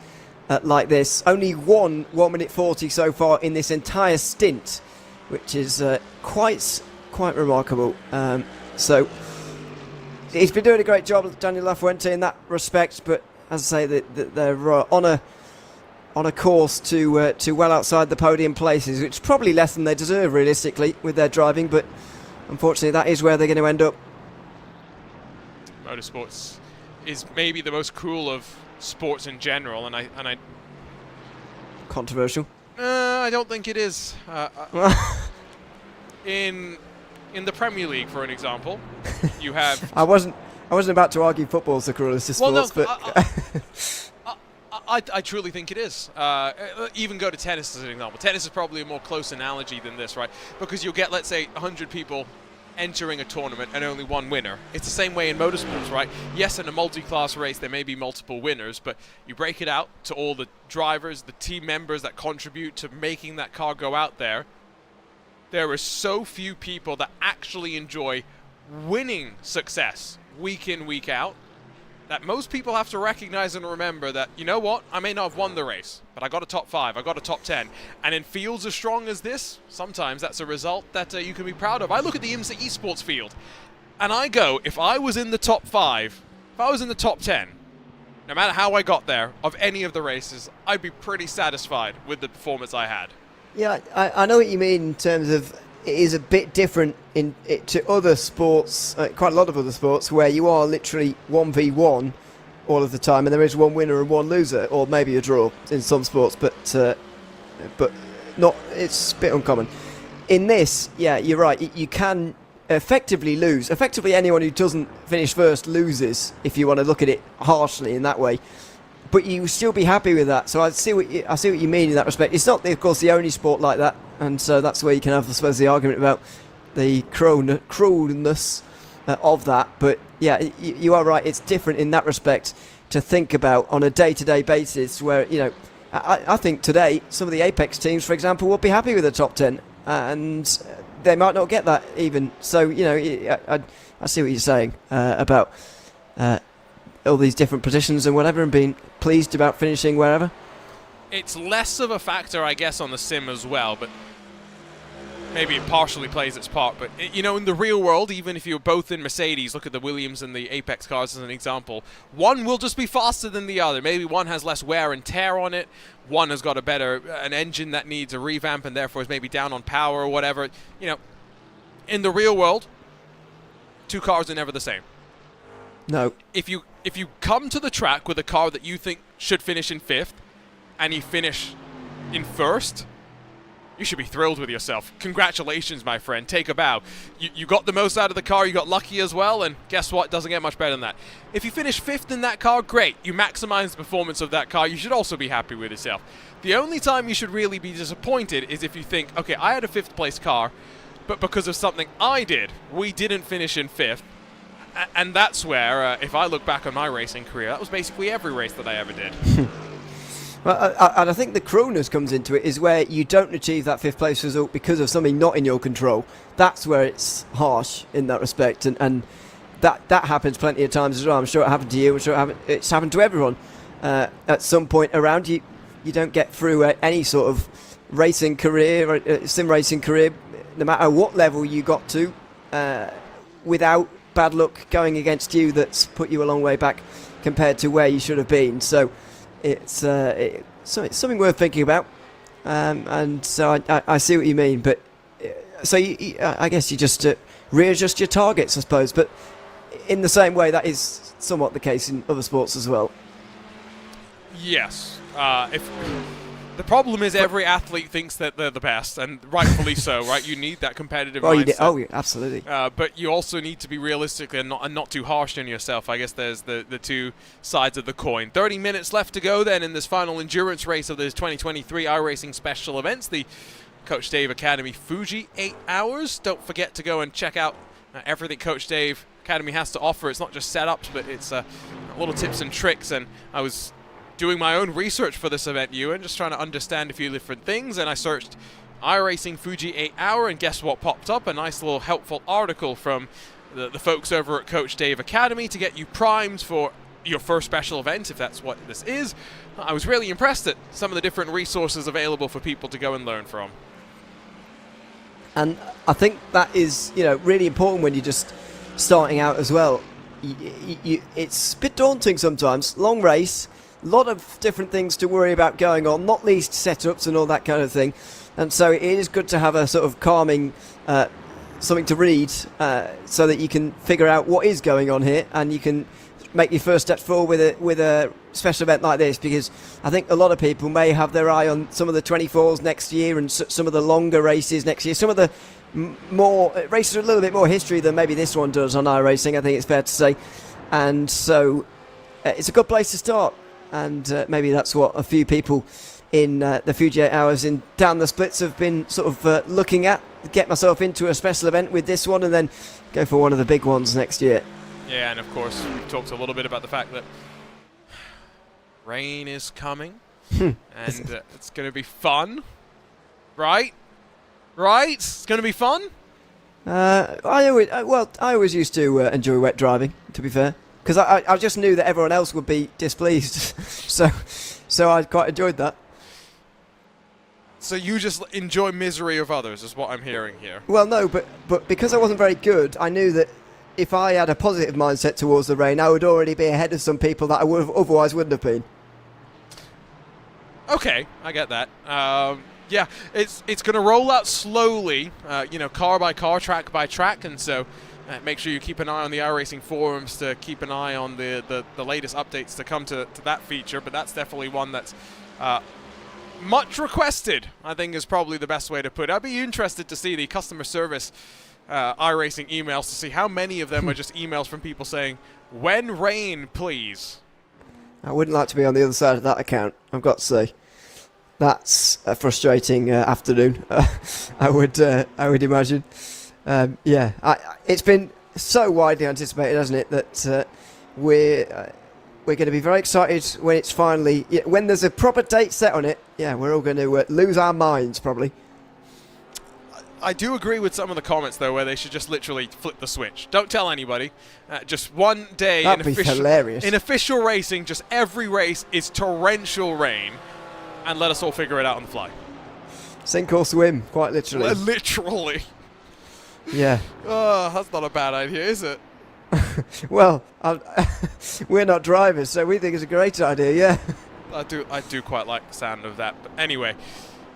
like this. Only 1 minute 40 so far in this entire stint, which is quite remarkable. So he's been doing a great job, Daniel Lafuente, in that respect. But as I say, they're on a course to well outside the podium places, which is probably less than they deserve realistically with their driving, but unfortunately that is where they're going to end up. Motorsports is maybe the most cruel of sports in general, and I controversial. I don't think it is. In the Premier League, for an example, you have. I wasn't about to argue football's the cruelest of sports, but I truly think it is. Even go to tennis as an example. Tennis is probably a more close analogy than this, right? Because you'll get, let's say, 100 people entering a tournament and only one winner. It's the same way in motorsports, right? Yes, in a multi-class race there may be multiple winners, but you break it out to all the drivers, the team members that contribute to making that car go out there. There are so few people that actually enjoy winning success week in, week out, that most people have to recognize and remember that, you know what, I may not have won the race, but I got a top 5, I got a top 10. And in fields as strong as this, sometimes that's a result that you can be proud of. I look at the IMSA esports field, and I go, if I was in the top 5, if I was in the top 10, no matter how I got there, of any of the races, I'd be pretty satisfied with the performance I had. yeah, I know what you mean in terms of it is a bit different to other sports, quite a lot of other sports, where you are literally 1v1 all of the time, and there is one winner and one loser, or maybe a draw in some sports, but not. It's a bit uncommon. In this, yeah, you're right. You can effectively lose. Effectively, anyone who doesn't finish first loses, if you want to look at it harshly in that way. But you still be happy with that. So I see what you mean in that respect. It's not, of course, the only sport like that, and so that's where you can have, I suppose, the argument about the cruelness of that. But yeah, you are right. It's different in that respect to think about on a day-to-day basis. Where I think today some of the Apex teams, for example, will be happy with a top 10, and they might not get that even. So I see what you're saying about all these different positions and whatever, and being pleased about finishing wherever. It's less of a factor, I guess, on the sim as well, but maybe it partially plays its part. But, in the real world, even if you're both in Mercedes, look at the Williams and the Apex cars as an example, one will just be faster than the other. Maybe one has less wear and tear on it, one has got an engine that needs a revamp and therefore is maybe down on power or whatever. In the real world, two cars are never the same. No. If you come to the track with a car that you think should finish in 5th, and you finish in 1st, you should be thrilled with yourself. Congratulations, my friend. Take a bow. You got the most out of the car, you got lucky as well, and guess what? It doesn't get much better than that. If you finish 5th in that car, great. You maximize the performance of that car. You should also be happy with yourself. The only time you should really be disappointed is if you think, okay, I had a 5th place car, but because of something I did, we didn't finish in 5th. And that's where, if I look back on my racing career, that was basically every race that I ever did. Well, and I think the cruelness comes into it is where you don't achieve that 5th place result because of something not in your control. That's where it's harsh in that respect, and that happens plenty of times as well. I'm sure it happened to you. I'm sure it's happened to everyone at some point around you. You don't get through any sort of racing career, sim racing career, no matter what level you got to, without bad luck going against you that's put you a long way back compared to where you should have been. So it's something worth thinking about, and so I see what you mean. But so I guess you just readjust your targets, I suppose. But in the same way, that is somewhat the case in other sports as well. Yes. If the problem is every athlete thinks that they're the best, and rightfully so, right? You need that competitive mindset. Yeah, absolutely. But you also need to be realistic and not too harsh on yourself. I guess there's the two sides of the coin. 30 minutes left to go then in this final endurance race of the 2023 iRacing Special Events, the Coach Dave Academy Fuji 8 hours. Don't forget to go and check out everything Coach Dave Academy has to offer. It's not just setups, but it's little tips and tricks. And I was doing my own research for this event, Ewan, just trying to understand a few different things, and I searched iRacing Fuji 8 hour, and guess what popped up? A nice little helpful article from the folks over at Coach Dave Academy to get you primed for your first special event, if that's what this is. I was really impressed at some of the different resources available for people to go and learn from. And I think that is, really important when you're just starting out as well. It's a bit daunting sometimes. Long race, a lot of different things to worry about going on, not least setups and all that kind of thing. And so it is good to have a sort of calming something to read so that you can figure out what is going on here, and you can make your first steps forward with a special event like this, because I think a lot of people may have their eye on some of the 24s next year and some of the longer races next year. Some of the more races with a little bit more history than maybe this one does on iRacing, I think it's fair to say. And so it's a good place to start, and maybe that's what a few people in the Fuji 8 Hours in down the splits have been sort of looking at. Get myself into a special event with this one and then go for one of the big ones next year. Yeah, and of course we've talked a little bit about the fact that rain is coming and it's going to be fun, right? It's going to be fun. I always used to enjoy wet driving, to be fair, because I just knew that everyone else would be displeased, so I quite enjoyed that. So you just enjoy misery of others, is what I'm hearing here. Well, no, but because I wasn't very good, I knew that if I had a positive mindset towards the rain, I would already be ahead of some people that I otherwise wouldn't have been. Okay, I get that. Yeah, it's going to roll out slowly, car by car, track by track, and so make sure you keep an eye on the iRacing forums to keep an eye on the latest updates to come to that feature, but that's definitely one that's much requested, I think, is probably the best way to put it. I'd be interested to see the customer service iRacing emails to see how many of them are just emails from people saying, "When rain, please." I wouldn't like to be on the other side of that account, I've got to say. That's a frustrating afternoon, I would imagine. It's been so widely anticipated, hasn't it, that we're going to be very excited when it's finally... when there's a proper date set on it, we're all going to lose our minds, probably. I do agree with some of the comments, though, where they should just literally flip the switch. Don't tell anybody. Just one day That'd be hilarious. In official racing, just every race is torrential rain, and let us all figure it out on the fly. Sink or swim, quite literally. Literally. Yeah. Oh, that's not a bad idea, is it? Well, we're not drivers, so we think it's a great idea, yeah. I do quite like the sound of that. But anyway,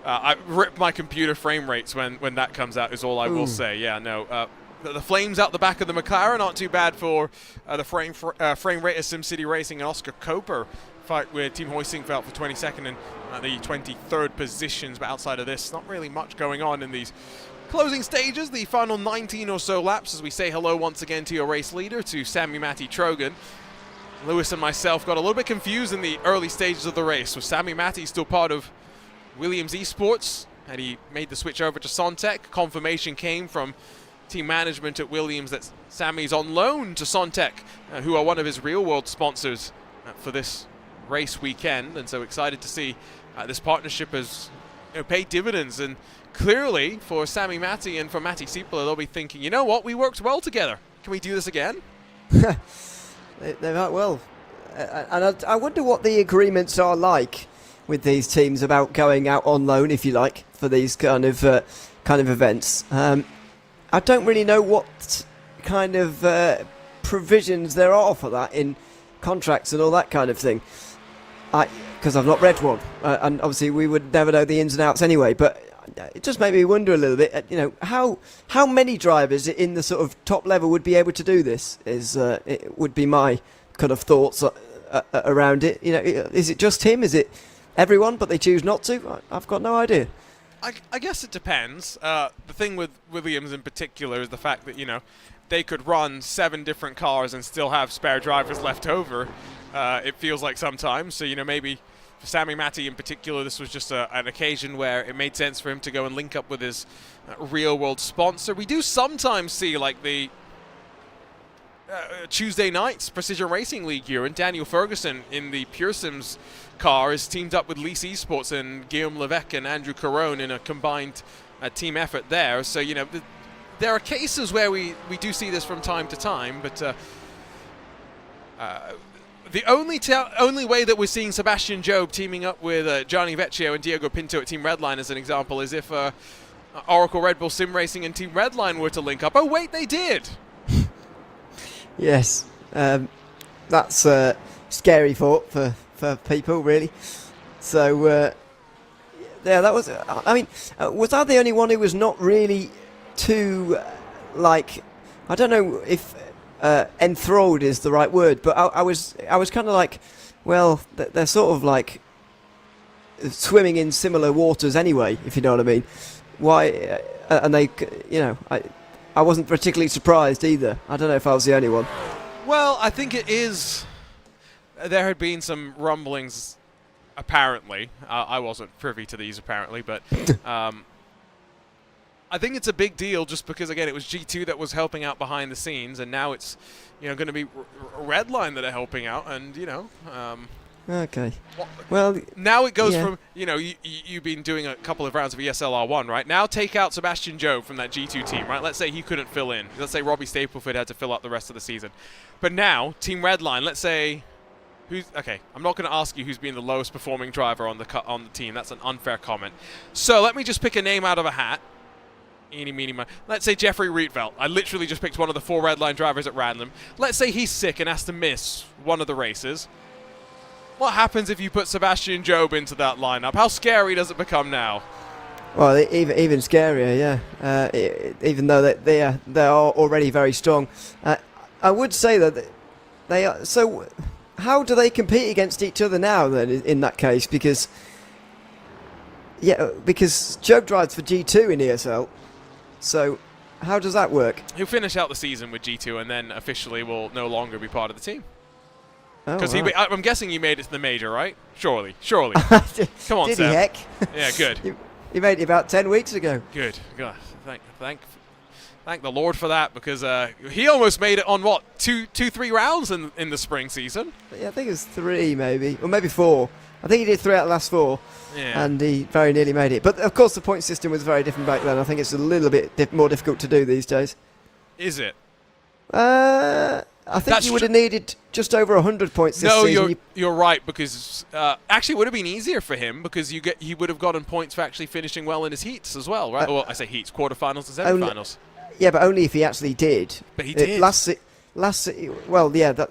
I rip my computer frame rates when that comes out, is all I will say. Yeah, no. The flames out the back of the McLaren aren't too bad for the frame rate of SimCity Racing, and Oscar Koper fight with Team Hoisingfeld for 22nd and the 23rd positions. But outside of this, not really much going on in these closing stages, the final 19 or so laps, as we say hello once again to your race leader, to Sammy Matty Trogan. Lewis and myself got a little bit confused in the early stages of the race. Was Sammy Matty still part of Williams Esports? Had he made the switch over to Sontec? Confirmation came from team management at Williams that Sammy's on loan to Sontec, who are one of his real-world sponsors for this race weekend. And so excited to see this partnership has paid dividends. And clearly, for Sammy Matty and for Matty Siepler, they'll be thinking, you know what, we worked well together. Can we do this again? They might well. And I wonder what the agreements are like with these teams about going out on loan, if you like, for these kind of events. I don't really know what kind of provisions there are for that in contracts and all that kind of thing. Because I've not read one. And obviously we would never know the ins and outs anyway, but it just made me wonder a little bit, how many drivers in the sort of top level would be able to do this, it would be my kind of thoughts around it. Is it just him? Is it everyone, but they choose not to? I've got no idea. I guess it depends. The thing with Williams in particular is the fact that, they could run 7 different cars and still have spare drivers left over, it feels like sometimes. So, maybe for Sammy Matty in particular, this was just an occasion where it made sense for him to go and link up with his real-world sponsor. We do sometimes see, like, the Tuesday nights Precision Racing League here, and Daniel Ferguson in the Pure Sims car is teamed up with Lease Esports and Guillaume Levesque and Andrew Carone in a combined team effort there. So, there are cases where we do see this from time to time, but the only way that we're seeing Sebastian Job teaming up with Gianni Vecchio and Diego Pinto at Team Redline, as an example, is if Oracle Red Bull Sim Racing and Team Redline were to link up. Oh, wait, they did! Yes, that's a scary thought for people, really. So, that was... was I the only one who was not really too, I don't know if enthralled is the right word, but I was kind of like, well, they're sort of like swimming in similar waters anyway, if you know what I mean. Why? And they, I wasn't particularly surprised either. I don't know if I was the only one. Well, I think it is. There had been some rumblings, apparently. I wasn't privy to these, apparently, but I think it's a big deal just because, again, it was G2 that was helping out behind the scenes, and now it's, going to be Redline that are helping out, and, Okay. Well, now it goes from, you've been doing a couple of rounds of ESLR1, right? Now take out Sebastian Job from that G2 team, right? Let's say he couldn't fill in. Let's say Robbie Stapleford had to fill out the rest of the season. But now, Team Redline, let's say, I'm not going to ask you who's been the lowest performing driver on the team. That's an unfair comment. So let me just pick a name out of a hat. Eeny, meeny, miny. Let's say Jeffrey Rietveld. I literally just picked one of the 4 Redline drivers at random. Let's say he's sick and has to miss one of the races. What happens if you put Sebastian Job into that lineup? How scary does it become now? Well, even scarier, yeah. Even though they are already very strong, I would say that they are. So, how do they compete against each other now? Then, in that case, because Job drives for G2 in ESL. So, how does that work? He'll finish out the season with G2 and then officially will no longer be part of the team. Because I'm guessing you made it to the major, right? Surely. Come on, Did Sam. he, heck? Yeah, good. He made it about 10 weeks ago. Good. God, thank the Lord for that, because he almost made it on, what, 3 rounds in the spring season? Yeah, I think it was 3 maybe, or maybe 4. I think he did 3 out of the last 4, and he very nearly made it. But, of course, the point system was very different back then. I think it's a little bit more difficult to do these days. Is it? I think you would have needed just over 100 points this season. No, you're right, because actually it would have been easier for him, because he would have gotten points for actually finishing well in his heats as well, right? Well, I say heats, quarterfinals and semifinals. Yeah, but only if he actually did. But he did. Well, yeah,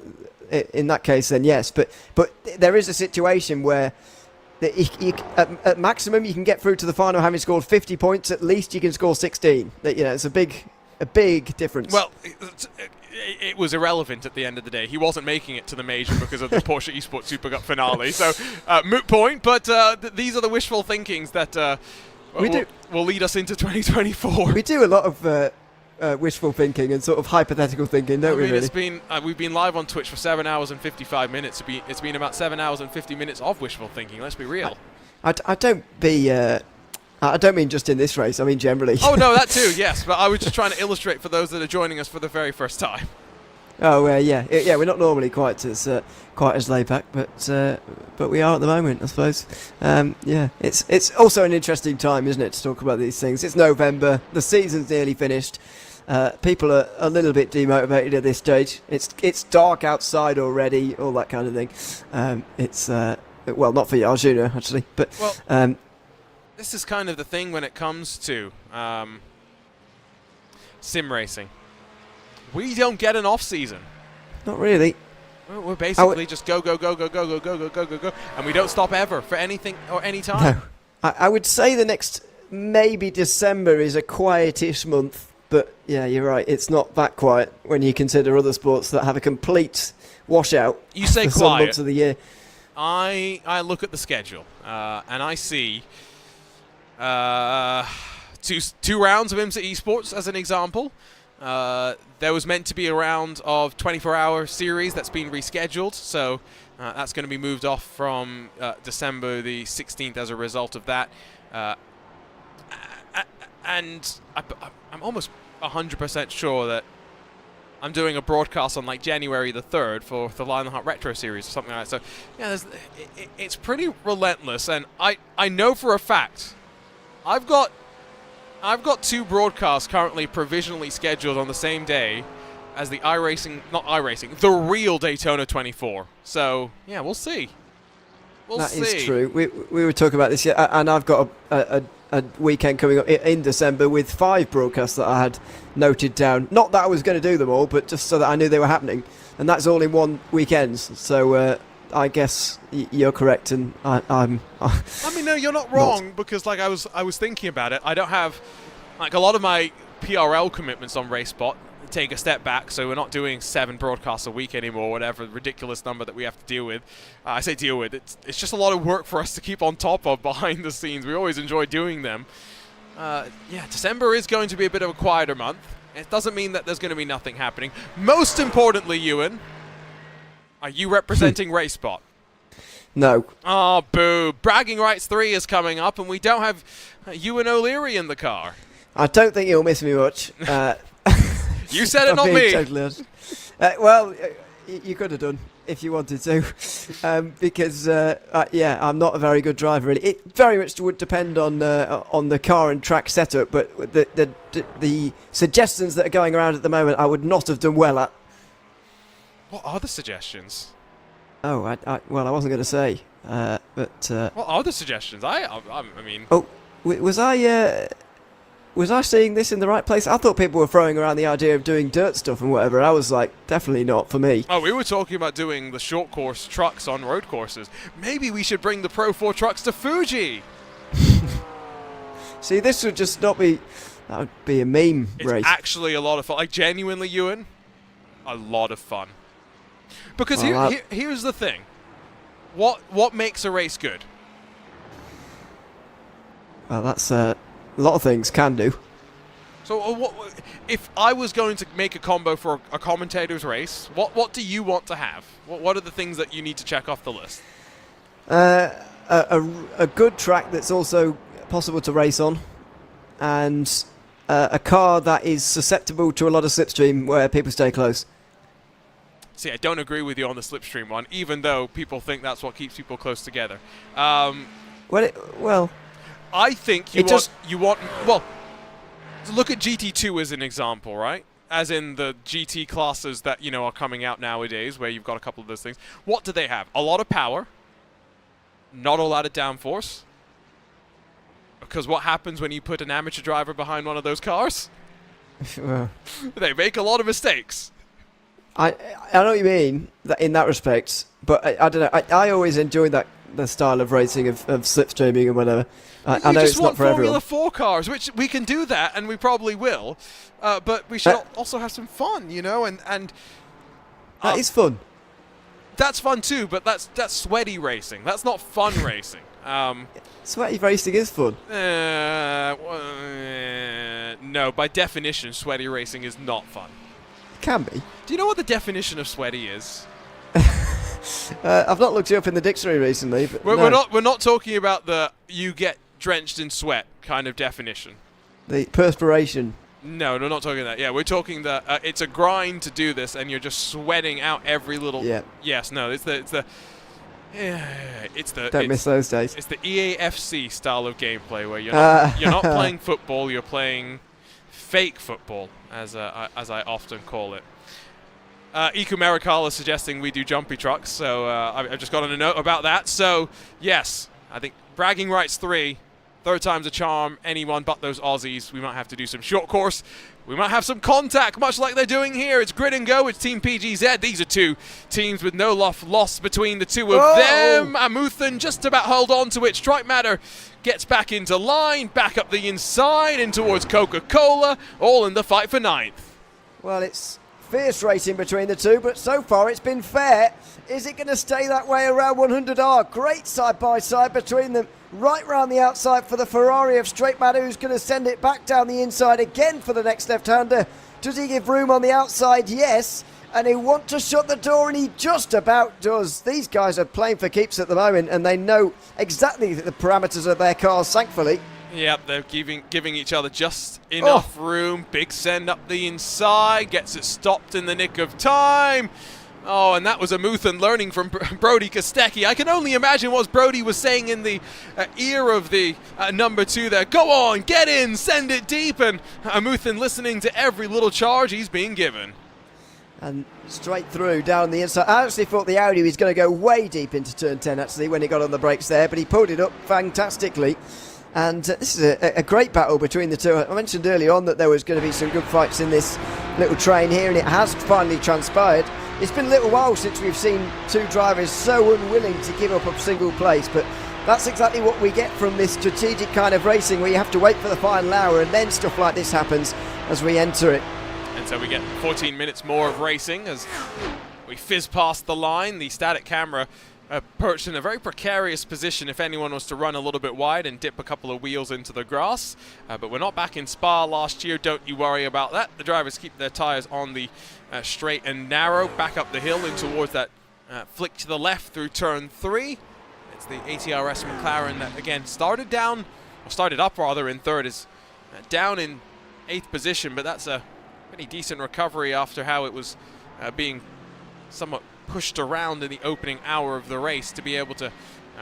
in that case then yes, but there is a situation where at maximum you can get through to the final having scored 50 points. At least you can score 16. It's a big difference. Well, it was irrelevant at the end of the day. He wasn't making it to the major because of the Porsche Esports Super Cup finale. So, moot point, but these are the wishful thinkings that will lead us into 2024. We do a lot of wishful thinking and sort of hypothetical thinking, don't we, really? It's been, we've been live on Twitch for 7 hours and 55 minutes. It's been about 7 hours and 50 minutes of wishful thinking, let's be real. I don't mean just in this race, I mean generally. Oh, no, that too, yes. But I was just trying to illustrate for those that are joining us for the very first time. Oh, yeah. We're not normally quite as laid back, but we are at the moment, I suppose. It's also an interesting time, isn't it, to talk about these things. It's November, the season's nearly finished. People are a little bit demotivated at this stage. It's dark outside already, all that kind of thing. Well, not for Arjuna, actually, but... Well, this is kind of the thing when it comes to sim racing. We don't get an off season. Not really. We're basically just go, and we don't stop ever for anything or any time. No. I would say the next maybe December is a quietish month, but yeah, you're right. It's not that quiet when you consider other sports that have a complete washout. You say for quiet. Some months of the year. I look at the schedule and I see two rounds of IMSA Esports as an example. There was meant to be a round of 24-hour series that's been rescheduled, so that's going to be moved off from December the 16th as a result of that. And I'm almost 100% sure that I'm doing a broadcast on like January the 3rd for the Lionheart Retro Series or something like that. So yeah, it's pretty relentless, and I know for a fact I've got 2 broadcasts currently provisionally scheduled on the same day as the the real Daytona 24. So yeah, we'll see. That is true. We were talking about this, and I've got a weekend coming up in December with 5 broadcasts that I had noted down. Not that I was going to do them all, but just so that I knew they were happening. And that's all in one weekend. So I guess you're correct, and I'm. I mean, no, you're not wrong, because like I was thinking about it. I don't have like a lot of my PRL commitments on RaceBot. take a step back, so we're not doing 7 broadcasts a week anymore, whatever ridiculous number that we have to deal with. I say deal with, it's just a lot of work for us to keep on top of behind the scenes. We always enjoy doing them. Yeah, December is going to be a bit of a quieter month. It doesn't mean that there's going to be nothing happening. Most importantly, Ewan, are you representing RaceBot? No. Oh, boo. Bragging Rights 3 is coming up, and we don't have Ewan O'Leary in the car. I don't think he'll miss me much. You said it, I'm not being me. totally honest. Well, you could have done if you wanted to, because yeah, I'm not a very good driver. Really, it very much would depend on the car and track setup. But the suggestions that are going around at the moment, I would not have done well at. What are the suggestions? Oh, well, I wasn't going to say, but. What are the suggestions? I mean. Oh, was I seeing this in the right place? I thought people were throwing around the idea of doing dirt stuff and whatever. I was like, definitely not for me. Oh, we were talking about doing the short course trucks on road courses. Maybe we should bring the Pro 4 trucks to Fuji. See, this would just not be. That would be a meme race. It's actually a lot of fun. Like, genuinely, Ewan, a lot of fun. Because here's the thing. What makes a race good? Well, that's a lot of things can do. So if I was going to make a combo for a commentator's race, what do you want to have? What are the things that you need to check off the list? A good track that's also possible to race on, and a car that is susceptible to a lot of slipstream where people stay close. See, I don't agree with you on the slipstream one, even though people think that's what keeps people close together. Well, I think you want. Well, look at GT2 as an example, right? As in the GT classes that are coming out nowadays, where you've got a couple of those things. What do they have? A lot of power, not a lot of downforce. Because what happens when you put an amateur driver behind one of those cars? They make a lot of mistakes. I know what you mean in that respect, but I don't know. I always enjoy the style of racing of slipstreaming and whatever. I know it's not for everyone. Formula 4 cars, which we can do that, and we probably will. But we should also have some fun, and that is fun. That's fun too, but that's sweaty racing. That's not fun racing. Sweaty racing is fun. No, by definition, sweaty racing is not fun. It can be. Do you know what the definition of sweaty is? I've not looked it up in the dictionary recently, but we're not talking about the you get drenched in sweat kind of definition. The perspiration. No, we're not talking that. Yeah, we're talking that it's a grind to do this, and you're just sweating out every little. Yeah. Yes. No. It's the. Don't miss those days. It's the EAFC style of gameplay where you're not playing football, you're playing fake football, as I often call it. Iku Marikala is suggesting we do jumpy trucks, so I've just got a note about that. So, yes, I think Bragging Rights 3, third time's a charm, anyone but those Aussies. We might have to do some short course. We might have some contact, much like they're doing here. It's Grid and Go, it's Team PGZ. These are two teams with no loss between the two of them. Amuthan just about held on to it. Stripe Matter gets back into line, back up the inside, in towards Coca-Cola, all in the fight for ninth. Well, it's fierce racing between the two, but so far it's been fair. Is it going to stay that way around 100R? Great side-by-side between them. Right round the outside for the Ferrari of Straight Matter, who's going to send it back down the inside again for the next left-hander. Does he give room on the outside? Yes. And he wants to shut the door, and he just about does. These guys are playing for keeps at the moment, and they know exactly the parameters of their cars, thankfully. Yep, they're giving each other just enough room. Big send up the inside, gets it stopped in the nick of time. Oh, and that was Amuthan learning from Brody Kostecki. I can only imagine what Brody was saying in the ear of the number 2 there. Go on, get in, send it deep. And Amuthan listening to every little charge he's being given. And straight through down the inside. I actually thought the Audi was going to go way deep into turn 10, actually, when he got on the brakes there. But he pulled it up fantastically. And this is a great battle between the two. I mentioned earlier on that there was going to be some good fights in this little train here, and it has finally transpired. It's been a little while since we've seen two drivers so unwilling to give up a single place, but that's exactly what we get from this strategic kind of racing, where you have to wait for the final hour, and then stuff like this happens as we enter it. And so we get 14 minutes more of racing as we fizz past the line. The static camera perched in a very precarious position if anyone was to run a little bit wide and dip a couple of wheels into the grass. But we're not back in Spa last year, don't you worry about that. The drivers keep their tyres on the straight and narrow, back up the hill and towards that flick to the left through turn 3. It's the ATRS McLaren that again started up rather in third, is down in 8th position, but that's a pretty decent recovery after how it was being somewhat pushed around in the opening hour of the race to be able to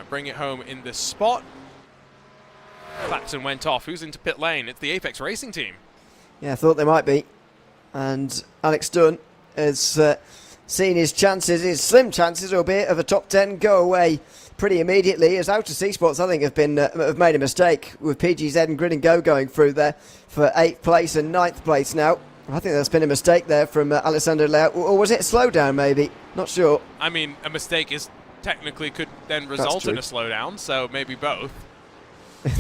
bring it home in this spot. Claxon went off. Who's into pit lane? It's the Apex Racing team. Yeah, I thought they might be. And Alex Dunn has seen his chances, his slim chances, albeit, of a top 10 go away pretty immediately, as Outer Sea Sports, I think, have made a mistake with PGZ and Grid and Go going through there for 8th place and 9th place now. I think that's been a mistake there from Alessandro Leao. Or was it a slowdown, maybe? Not sure. I mean, a mistake is technically could then result in a slowdown, so maybe both.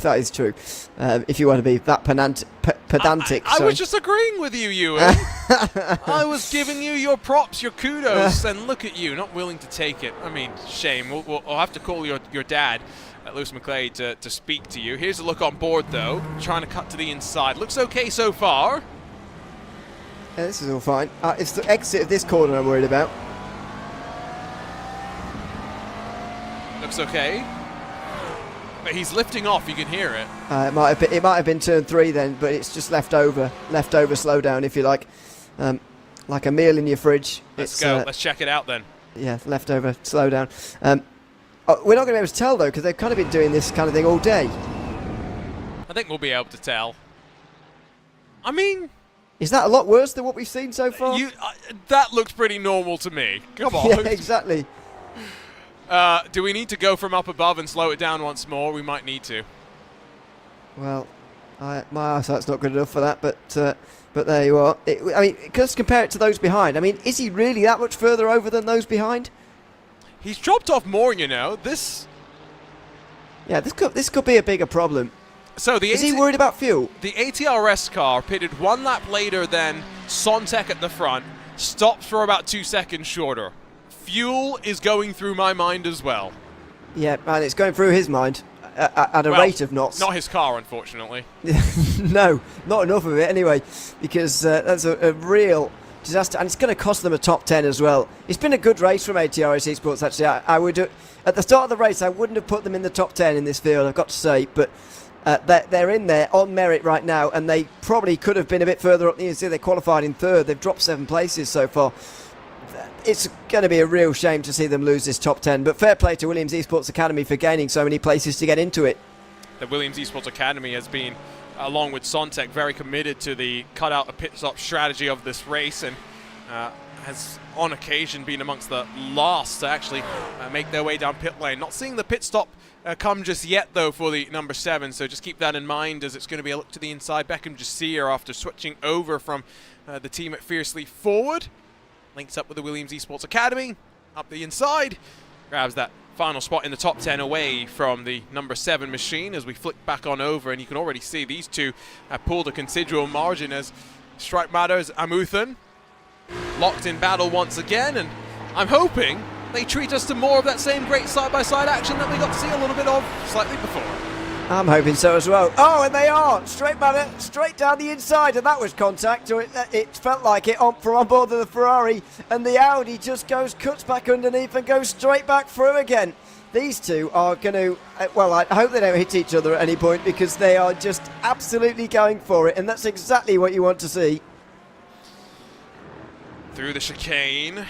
That is true. If you want to be that pedantic. I was just agreeing with you, Ewan. I was giving you your props, your kudos, and look at you, not willing to take it. I mean, shame. We'll have to call your dad, Lewis McClade, to speak to you. Here's a look on board, though. Trying to cut to the inside. Looks okay so far. Yeah, this is all fine. It's the exit of this corner I'm worried about. Looks okay. But he's lifting off, you can hear it. It might have been turn 3 then, but it's just leftover slowdown, if you like. Like a meal in your fridge. Let's go. Let's check it out then. Yeah, leftover slowdown. We're not going to be able to tell, though, because they've kind of been doing this kind of thing all day. I think we'll be able to tell. I mean, is that a lot worse than what we've seen so far? That looks pretty normal to me. Come on. Yeah, exactly. Do we need to go from up above and slow it down once more? We might need to. Well, my eyesight's not good enough for that, but there you are. I mean, just compare it to those behind. I mean, is he really that much further over than those behind? He's dropped off more, you know. This could be a bigger problem. So is he worried about fuel? The ATRS car pitted 1 lap later than Sontec at the front, stopped for about 2 seconds shorter. Fuel is going through my mind as well. Yeah, and it's going through his mind at a rate of knots. Not his car, unfortunately. No, not enough of it anyway, because that's a real disaster, and it's going to cost them a top 10 as well. It's been a good race from ATRS Esports, actually. I would at the start of the race, I wouldn't have put them in the top 10 in this field, I've got to say, but they're in there on merit right now, and they probably could have been a bit further up. You see, they qualified in 3rd. They've dropped 7 places so far. It's going to be a real shame to see them lose this top 10, but fair play to Williams Esports Academy for gaining so many places to get into it. The Williams Esports Academy has been, along with Sontec, very committed to the cut out a pit stop strategy of this race, and has on occasion been amongst the last to actually make their way down pit lane. Not seeing the pit stop come just yet, though, for the number 7, so just keep that in mind, as it's going to be a look to the inside. Beckham Jasir, after switching over from the team at Fiercely Forward, links up with the Williams Esports Academy, up the inside, grabs that final spot in the top 10 away from the number 7 machine as we flick back on over, and you can already see these two pulled a considerable margin as Strike Matters Amuthan locked in battle once again, and I'm hoping they treat us to more of that same great side-by-side action that we got to see a little bit of slightly before. I'm hoping so as well. Oh, and they are! Straight down the inside, and that was contact. It felt like it from on board of the Ferrari, and the Audi just cuts back underneath and goes straight back through again. These two are going to, well, I hope they don't hit each other at any point, because they are just absolutely going for it, and that's exactly what you want to see. Through the chicane.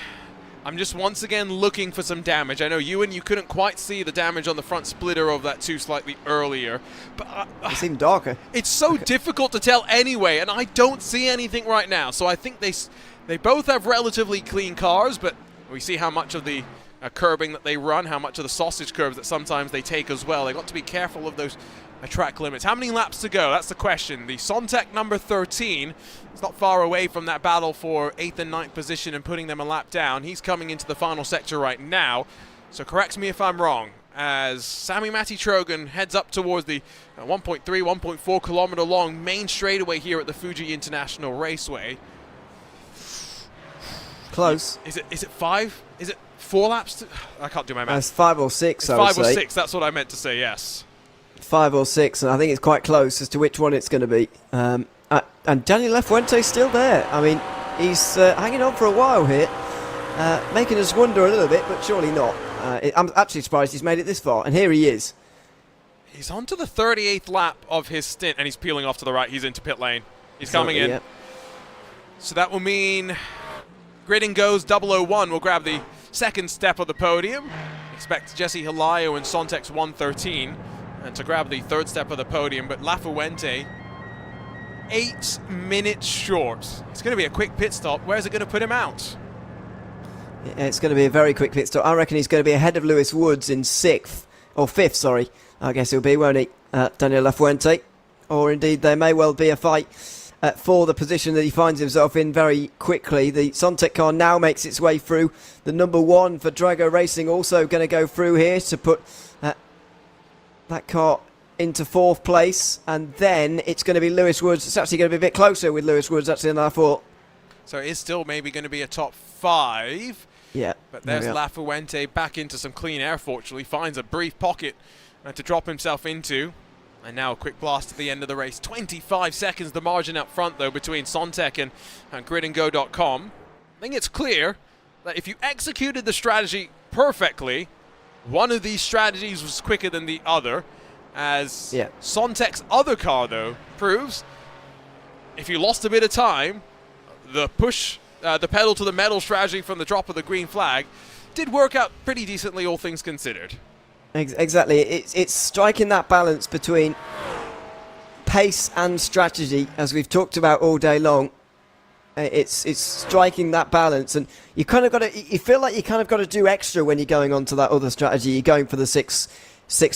I'm just once again looking for some damage. I know you couldn't quite see the damage on the front splitter of that 2 slightly earlier, but it seemed darker. It's so difficult to tell anyway, and I don't see anything right now. So I think they both have relatively clean cars, but we see how much of the curbing that they run, how much of the sausage curves that sometimes they take as well. They got to be careful of those track limits. How many laps to go? That's the question. The Sontec number 13 is not far away from that battle for 8th and 9th position and putting them a lap down. He's coming into the final sector right now, so correct me if I'm wrong, as Sami Matti Trogan heads up towards the 1.3, 1.4 kilometer long main straightaway here at the Fuji International Raceway. Close. Is it 5? Is it 4 laps? I can't do my math. It's 5 or 6, It's I would 5 or say. 6, that's what I meant to say, yes. 5 or 6, and I think it's quite close as to which one it's going to be. And Daniel Lafuente's still there. I mean, he's hanging on for a while here, making us wonder a little bit, but surely not. I'm actually surprised he's made it this far, and here he is. He's on to the 38th lap of his stint, and he's peeling off to the right. He's into pit lane. He's coming in. Yeah. So that will mean Grid and Go's 001 will grab the second step of the podium. Expect Jesse Hilario and Sontex 113 and to grab the third step of the podium, but Lafuente 8 minutes short. It's going to be a quick pit stop. Where's it going to put him out? It's going to be a very quick pit stop. I reckon he's going to be ahead of Lewis Woods in 6th, or 5th, sorry. I guess he'll be, won't he, Daniel Lafuente? Or indeed, there may well be a fight for the position that he finds himself in very quickly. The Sontec car now makes its way through. The number 1 for Drago Racing also going to go through here to put that car into 4th place. And then it's going to be Lewis Woods. It's actually going to be a bit closer with Lewis Woods actually than I thought. So it is still maybe going to be a top 5. Yeah. But there's Lafuente back into some clean air, fortunately. Finds a brief pocket to drop himself into. And now a quick blast at the end of the race. 25 seconds the margin up front, though, between Sontec and gridandgo.com. I think it's clear that if you executed the strategy perfectly, one of these strategies was quicker than the other. As Sontec's other car, though, proves, if you lost a bit of time, the push, the pedal to the metal strategy from the drop of the green flag did work out pretty decently, all things considered. Exactly. It's striking that balance between pace and strategy, as we've talked about all day long. It's striking that balance, and you kind of got to. You feel like you kind of got to do extra when you're going on to that other strategy. You're going for the six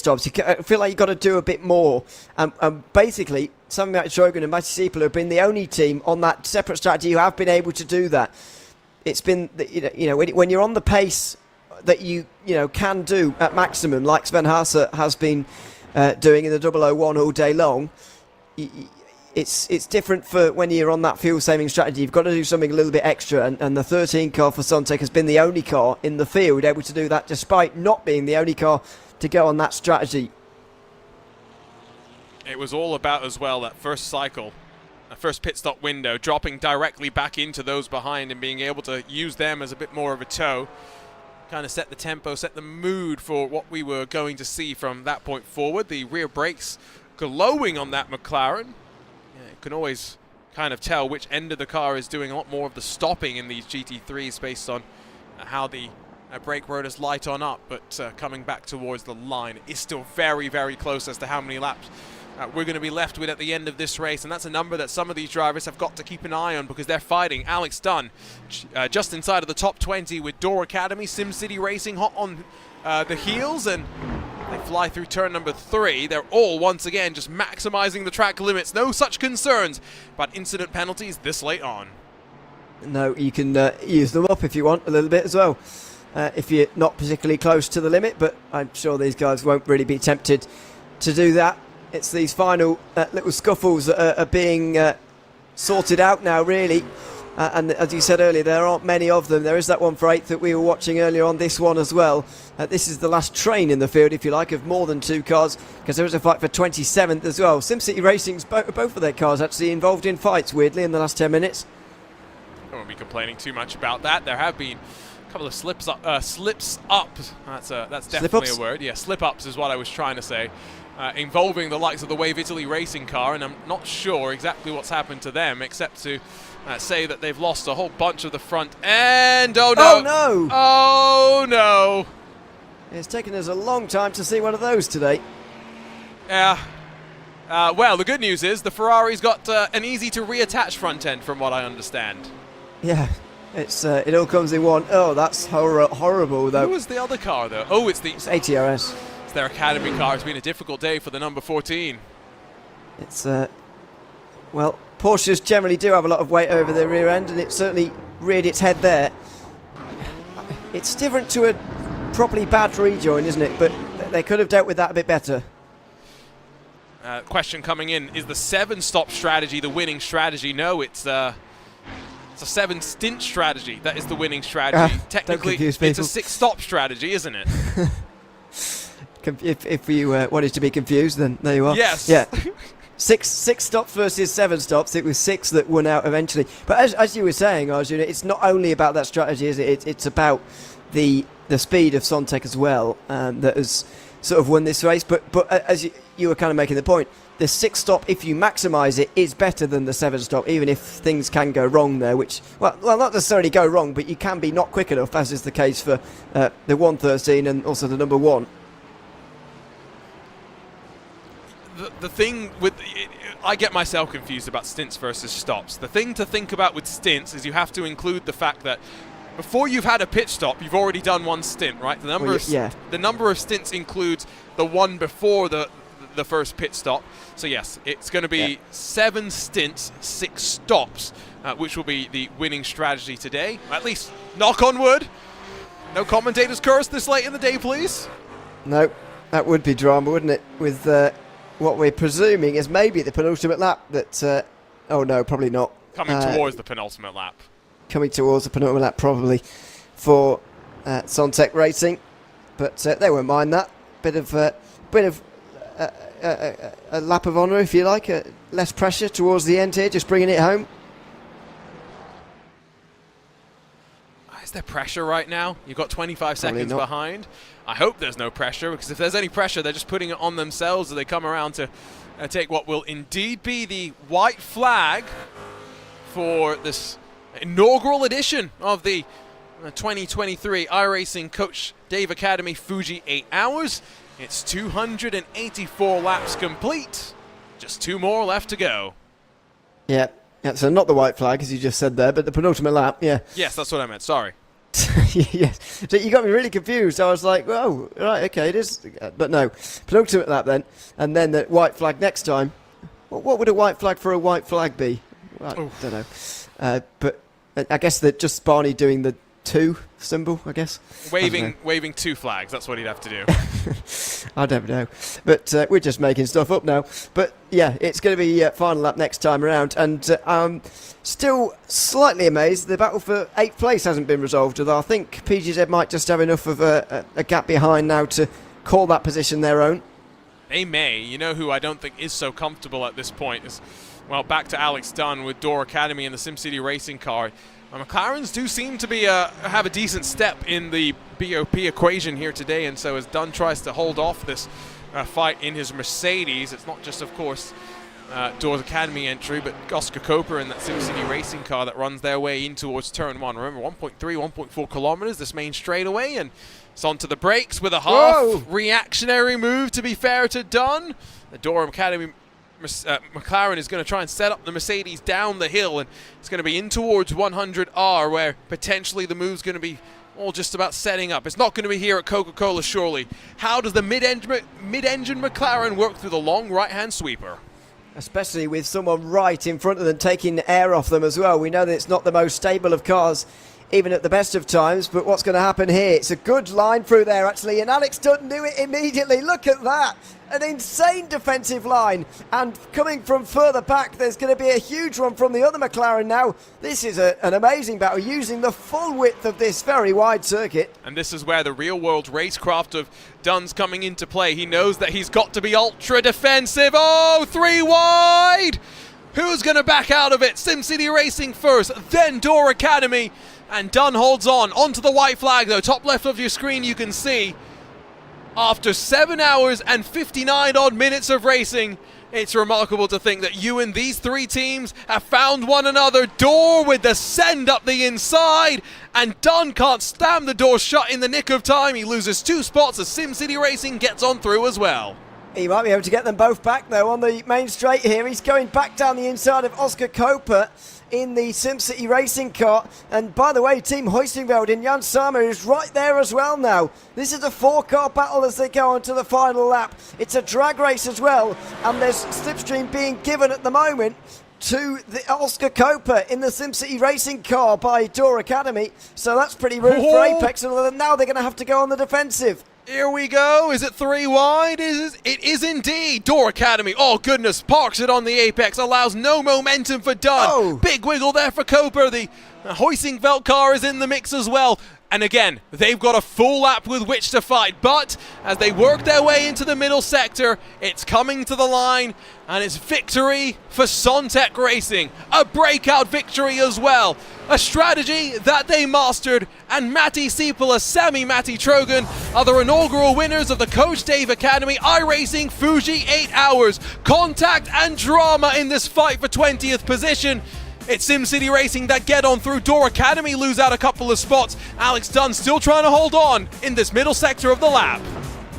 jobs. You feel like you've got to do a bit more. And basically, something like Drogon and Matty Siepel have been the only team on that separate strategy who have been able to do that. It's been, when you're on the pace that you can do at maximum, like Sven Haase has been doing in the 001 all day long. It's different for when you're on that fuel-saving strategy. You've got to do something a little bit extra, and the 13 car for Sontec has been the only car in the field able to do that, despite not being the only car to go on that strategy. It was all about, as well, that first cycle, that first pit stop window, dropping directly back into those behind and being able to use them as a bit more of a tow. Kind of set the tempo, set the mood for what we were going to see from that point forward. The rear brakes glowing on that McLaren. You can always kind of tell which end of the car is doing a lot more of the stopping in these GT3s based on how the brake rotors light on up, but coming back towards the line is still very, very close as to how many laps we're going to be left with at the end of this race, and that's a number that some of these drivers have got to keep an eye on because they're fighting. Alex Dunn just inside of the top 20 with Door Academy, SimCity Racing hot on the heels, and they fly through turn number 3. They're all once again just maximizing the track limits. No such concerns about incident penalties this late on. No, you can use them up if you want a little bit as well, if you're not particularly close to the limit, but I'm sure these guys won't really be tempted to do that. It's these final little scuffles that are being sorted out now, really. And as you said earlier, there aren't many of them. There is that one for 8th that we were watching earlier on, this one as well. This is the last train in the field, if you like, of more than 2 cars, because there is a fight for 27th as well. SimCity Racing's both of their cars actually involved in fights, weirdly, in the last 10 minutes. I won't be complaining too much about that. There have been a couple of slips up. That's definitely a word. Yeah, slip-ups is what I was trying to say. Involving the likes of the Wave Italy racing car, and I'm not sure exactly what's happened to them, except to say that they've lost a whole bunch of the front end. Oh no! Oh no! Oh no! It's taken us a long time to see one of those today. Yeah. Well, the good news is the Ferrari's got an easy to reattach front end, from what I understand. Yeah, it's it all comes in one. Oh, that's horrible though. Who was the other car though? Oh, it's ATRS. It's their academy car. It's been a difficult day for the number 14. It's well, Porsches generally do have a lot of weight over their rear end, and it certainly reared its head there. It's different to a properly bad rejoin, isn't it? But they could have dealt with that a bit better. Question coming in: is the 7-stop strategy the winning strategy? No, it's It's a 7 stint strategy. That is the winning strategy. Technically, it's a 6 stop strategy, isn't it? If you wanted to be confused, then there you are. Yes. Yeah. Six stops versus 7 stops. It was 6 that won out eventually. But as you were saying, Arjun, it's not only about that strategy, is it? It's about the speed of Sontek as well that has sort of won this race. But as you were kind of making the point, the 6 stop, if you maximise it, is better than the 7 stop, even if things can go wrong there, which, well, not necessarily go wrong, but you can be not quick enough, as is the case for the 113 and also the number 1. The thing with I get myself confused about stints versus stops. The thing to think about with stints is you have to include the fact that before you've had a pit stop, you've already done 1 stint, right? The number of stints includes the one before the first pit stop. So yes, it's going to be 7 stints, 6 stops, which will be the winning strategy today. At least, knock on wood. No commentators curse this late in the day, please. No, that would be drama, wouldn't it? With what we're presuming is maybe the penultimate lap that... oh no, probably not. Coming towards the penultimate lap. Coming towards the penultimate lap probably for Sontek Racing. But they won't mind that. Bit of a lap of honour, if you like. Less pressure towards the end here, just bringing it home. Is there pressure right now? You've got 25 seconds not. behind. I hope there's no pressure, because if there's any pressure, they're just putting it on themselves as they come around to take what will indeed be the white flag for this inaugural edition of the 2023 iRacing Coach Dave Academy Fuji 8 Hours. It's 284 laps complete. Just 2 more left to go. Yeah, so not the white flag, as you just said there, but the penultimate lap, yeah. Yes, that's what I meant, sorry. Yes, so you got me really confused. I was like, oh, right, okay, it is. But no, penultimate lap then, and then the white flag next time. What would a white flag for a white flag be? Well, I don't know. But I guess that just Barney doing the 2 symbol, I guess. Waving 2 flags, that's what he'd have to do. I don't know. But we're just making stuff up now. But yeah, it's going to be final lap next time around. And I'm still slightly amazed the battle for 8th place hasn't been resolved. Although I think PGZ might just have enough of a gap behind now to call that position their own. They may. You know who I don't think is so comfortable at this point is, well, back to Alex Dunn with Door Academy and the SimCity racing car. McLarens do seem to be have a decent step in the BOP equation here today, and so as Dunn tries to hold off this fight in his Mercedes, it's not just, of course, Doors Academy entry, but Oscar Coper in that SimCity racing car that runs their way in towards turn 1. Remember, 1.3, 1.4 kilometers, this main straightaway, and it's onto the brakes with a half reactionary move, to be fair to Dunn. The Door Academy McLaren is going to try and set up the Mercedes down the hill, and it's going to be in towards 100R, where potentially the move's going to be all just about setting up. It's not going to be here at Coca-Cola, surely. How does the mid-engine McLaren work through the long right-hand sweeper? Especially with someone right in front of them taking air off them as well. We know that it's not the most stable of cars, even at the best of times, but what's going to happen here? It's a good line through there, actually, and Alex Dunn knew it immediately. Look at that! An insane defensive line, and coming from further back, there's going to be a huge one from the other McLaren now. This is an amazing battle, using the full width of this very wide circuit. And this is where the real-world racecraft of Dunn's coming into play. He knows that he's got to be ultra-defensive. Oh, 3 wide! Who's going to back out of it? SimCity Racing first, then Door Academy. And Dunn holds on. Onto the white flag, though. Top left of your screen, you can see, after 7 hours and 59 odd minutes of racing, it's remarkable to think that you and these 3 teams have found one another. Door with the send up the inside, and Dunn can't slam the door shut in the nick of time. He loses 2 spots as SimCity Racing gets on through as well. He might be able to get them both back, though, on the main straight here. He's going back down the inside of Oscar Coper in the SimCity racing car. And by the way, Team Hoistingveld in Jan Sama is right there as well now. This is a 4-car battle as they go on to the final lap. It's a drag race as well, and there's slipstream being given at the moment to the Oscar Coper in the SimCity racing car by Door Academy. So that's pretty rude for Apex, and now they're going to have to go on the defensive. Here we go. Is it 3 wide? It is indeed. Door Academy, oh goodness, parks it on the apex, allows no momentum for Dunn. Big wiggle there for Coper. The Hoisingveld car is in the mix as well. And again, they've got a full lap with which to fight. But as they work their way into the middle sector, it's coming to the line. And it's victory for Sontec Racing. A breakout victory as well. A strategy that they mastered. And Matti Sieppula, Sami Matti Trogan are the inaugural winners of the Coach Dave Academy iRacing Fuji 8 Hours. Contact and drama in this fight for 20th position. It's SimCity Racing that get on through. Door Academy lose out a couple of spots. Alex Dunn still trying to hold on in this middle sector of the lap.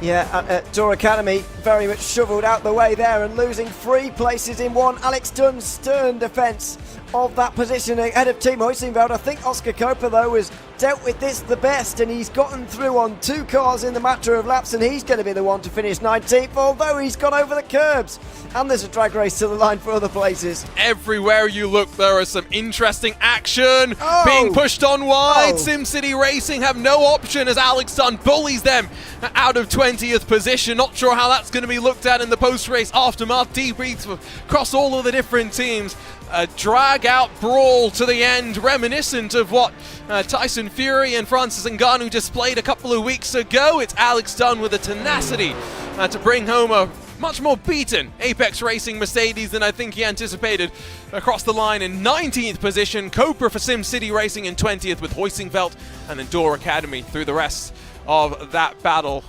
Yeah, Door Academy very much shovelled out the way there and losing 3 places in one. Alex Dunn's stern defence of that position ahead of Team Hoisingveld. I think Oscar Coper, though, has dealt with this the best, and he's gotten through on 2 cars in the matter of laps, and he's going to be the one to finish 19th, although he's gone over the curbs. And there's a drag race to the line for other places. Everywhere you look, there is some interesting action being pushed on wide. SimCity Racing have no option as Alex Dunn bullies them out of 20th position. Not sure how that's going to be looked at in the post-race aftermath debriefs across all of the different teams. A drag-out brawl to the end, reminiscent of what Tyson Fury and Francis Ngannou displayed a couple of weeks ago. It's Alex Dunn with the tenacity to bring home a much more beaten Apex Racing Mercedes than I think he anticipated across the line in 19th position. Cooper for SimCity Racing in 20th with Hoisingveld and then Door Academy through the rest of that battle.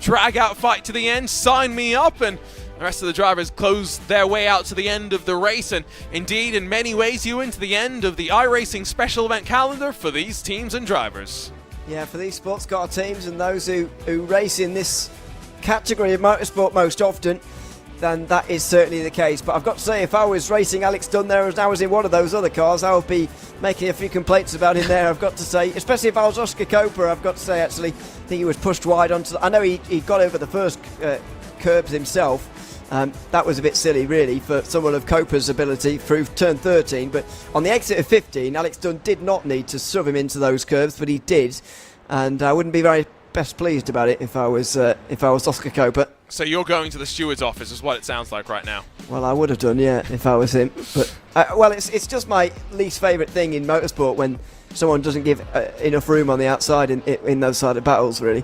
Drag-out fight to the end, sign me up, and the rest of the drivers close their way out to the end of the race, and indeed, in many ways, Ewan, to the end of the iRacing special event calendar for these teams and drivers. Yeah, for these sports car teams and those who race in this category of motorsport most often, then that is certainly the case. But I've got to say, if I was racing Alex Dunn there as I was in one of those other cars, I would be making a few complaints about him there, I've got to say. Especially if I was Oscar Coper, I've got to say, actually, I think he was pushed wide onto I know he got over the first curbs himself. That was a bit silly, really, for someone of Coper's ability through turn 13. But on the exit of 15, Alex Dunn did not need to shove him into those curves, but he did. And I wouldn't be very best pleased about it if I was Oscar Coper. So you're going to the steward's office, is what it sounds like right now. Well, I would have done, yeah, if I was him. But it's just my least favourite thing in motorsport when someone doesn't give enough room on the outside in those side of battles, really.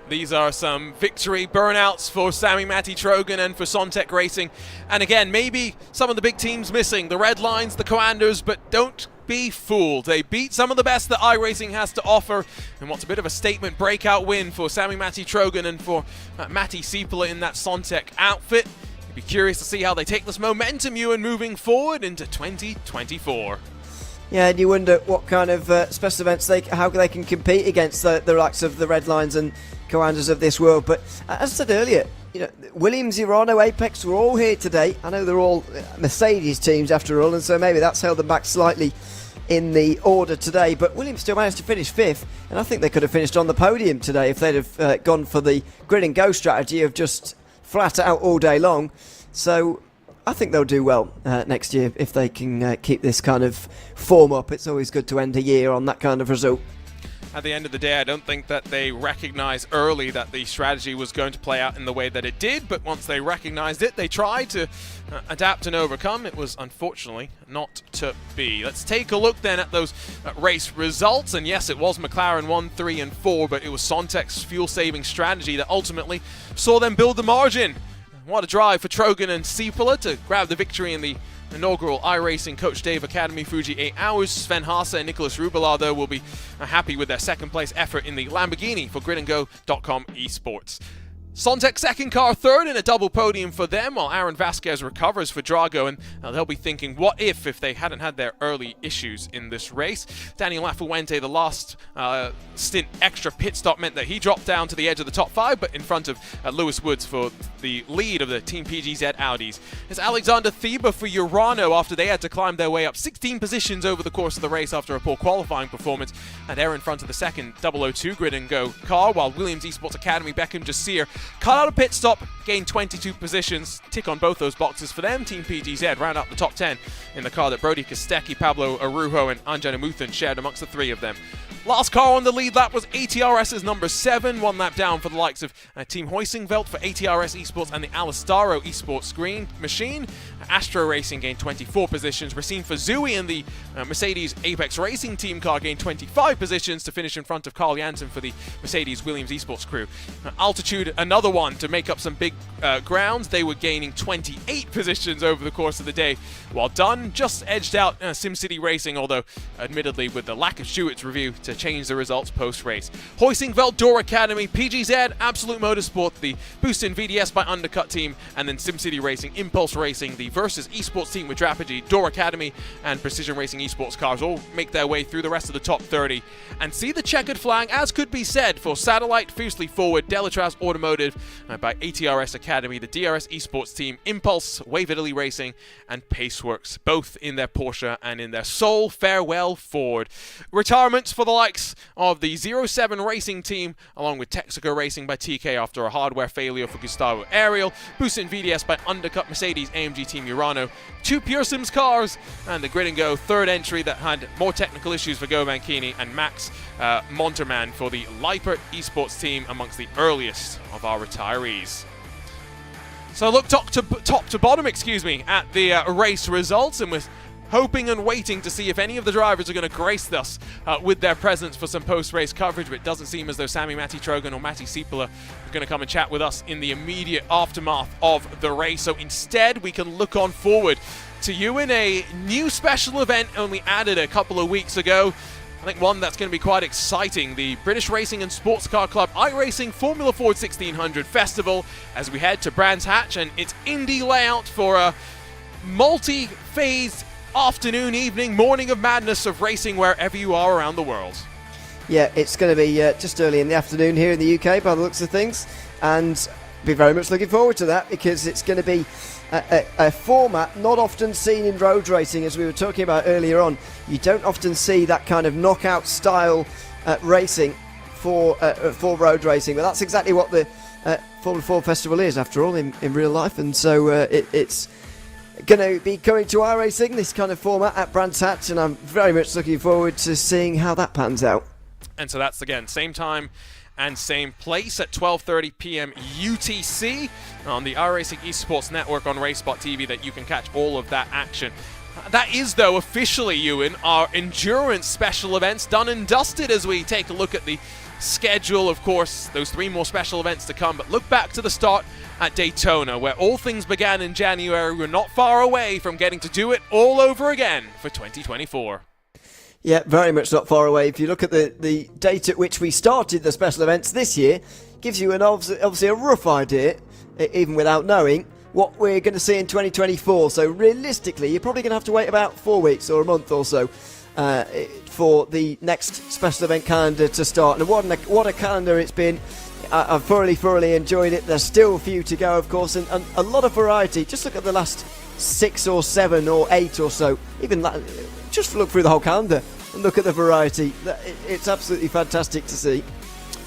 These are some victory burnouts for Sami Matti Trogan and for Sontec Racing. And again, maybe some of the big teams missing, the Red Lines, the Coanders, but don't be fooled. They beat some of the best that iRacing has to offer, and what's a bit of a statement breakout win for Sami Matti Trogan and for Matti Sieppula in that Sontec outfit. You'd be curious to see how they take this momentum, Ewan, moving forward into 2024. Yeah, and you wonder what kind of special events how they can compete against the likes of the Red Lines and Coanders of this world. But as I said earlier, Williams, Urano, Apex were all here today. I know they're all Mercedes teams after all, and so maybe that's held them back slightly in the order today. But Williams still managed to finish 5th, and I think they could have finished on the podium today if they'd have gone for the grid and go strategy of just flat out all day long. So I think they'll do well next year if they can keep this kind of form up. It's always good to end a year on that kind of result. At the end of the day, I don't think that they recognized early that the strategy was going to play out in the way that it did, but once they recognized it, they tried to adapt and overcome. It was unfortunately not to be. Let's take a look then at those race results, and yes, it was McLaren 1, 3 and 4, but it was Sontec's fuel-saving strategy that ultimately saw them build the margin. What a drive for Trogan and Sieppula to grab the victory in the inaugural iRacing Coach Dave Academy Fuji 8 Hours. Sven Haase and Nicholas Rubelar, though, will be happy with their second place effort in the Lamborghini for gridandgo.com esports. Sontec second car third in a double podium for them, while Aaron Vasquez recovers for Drago, and they'll be thinking, what if they hadn't had their early issues in this race? Daniel Lafuente, the last stint extra pit stop meant that he dropped down to the edge of the top 5, but in front of Lewis Woods for the lead of the Team PGZ Audis. It's Alexander Thieber for Urano after they had to climb their way up 16 positions over the course of the race after a poor qualifying performance, and they're in front of the second 002 Grid and Go car, while Williams Esports Academy Beckham Jasir cut out a pit stop, gained 22 positions, tick on both those boxes for them. Team PGZ round out the top 10 in the car that Brody Kostecki, Pablo Arujo and Anjana Muthan shared amongst the three of them. Last car on the lead lap was ATRS's number 7, 1 lap down for the likes of Team Hoisingveld for ATRS Esports and the Alistaro Esports screen machine. Astro Racing gained 24 positions. Racine Fazui and the Mercedes Apex Racing team car gained 25 positions to finish in front of Carl Jansen for the Mercedes Williams Esports crew. Altitude, another one to make up some big grounds. They were gaining 28 positions over the course of the day, while Dunn just edged out SimCity Racing, although admittedly with the lack of Stewart's review to change the results post-race. Hoisingveld, Door Academy, PGZ, Absolute Motorsport, the Boost in VDS by Undercut team, and then SimCity Racing, Impulse Racing, the Versus Esports team with Drapigy, Door Academy, and Precision Racing Esports cars all make their way through the rest of the top 30 and see the checkered flag, as could be said, for Satellite, Fiercely Forward, Delatraz Automotive by ATRS Academy, the DRS Esports team, Impulse, Wave Italy Racing, and Paceworks, both in their Porsche and in their sole farewell Ford. Retirements for the likes of the 07 Racing team, along with Texaco Racing by TK after a hardware failure for Gustavo Ariel, Boost in VDS by Undercut Mercedes AMG Team Urano, 2 Pure Sims cars, and the Grid and Go third entry that had more technical issues for Go Mancini, and Max Monterman for the Leipert Esports team, amongst the earliest of our retirees. So look top to bottom, at the race results, and was hoping and waiting to see if any of the drivers are going to grace us with their presence for some post-race coverage, but it doesn't seem as though Sammy Matti Trogan or Matti Siepeler are going to come and chat with us in the immediate aftermath of the race. So instead, we can look on forward to you in a new special event only added a couple of weeks ago. I think one that's going to be quite exciting, the British Racing and Sports Car Club iRacing Formula Ford 1600 Festival, as we head to Brands Hatch and its Indy layout for a multi-phased afternoon, evening, morning of madness of racing wherever you are around the world. Yeah, it's going to be just early in the afternoon here in the UK by the looks of things, and be very much looking forward to that, because it's going to be a format not often seen in road racing, as we were talking about earlier on. You don't often see that kind of knockout style racing for road racing, but that's exactly what the Formula 4 Festival is, after all, in real life. And so it's going to be coming to iRacing, this kind of format at Brands Hatch, and I'm very much looking forward to seeing how that pans out. And so that's, again, same time and same place at 12:30 p.m. UTC on the iRacing Esports Network on RaceSpot TV, that you can catch all of that action. That is, though, officially, Ewan, our endurance special events done and dusted, as we take a look at the schedule. Of course, those 3 more special events to come, but look back to the start at Daytona, where all things began in January. We're not far away from getting to do it all over again for 2024. Yeah, very much not far away. If you look at the date at which we started the special events this year, gives you obviously a rough idea, even without knowing, what we're going to see in 2024. So realistically, you're probably going to have to wait about 4 weeks or a month or so for the next special event calendar to start. And what a calendar it's been. I've thoroughly enjoyed it. There's still a few to go, of course, and a lot of variety. Just look at the last 6 or 7 or 8 or so. Even just look through the whole calendar and look at the variety. It's absolutely fantastic to see.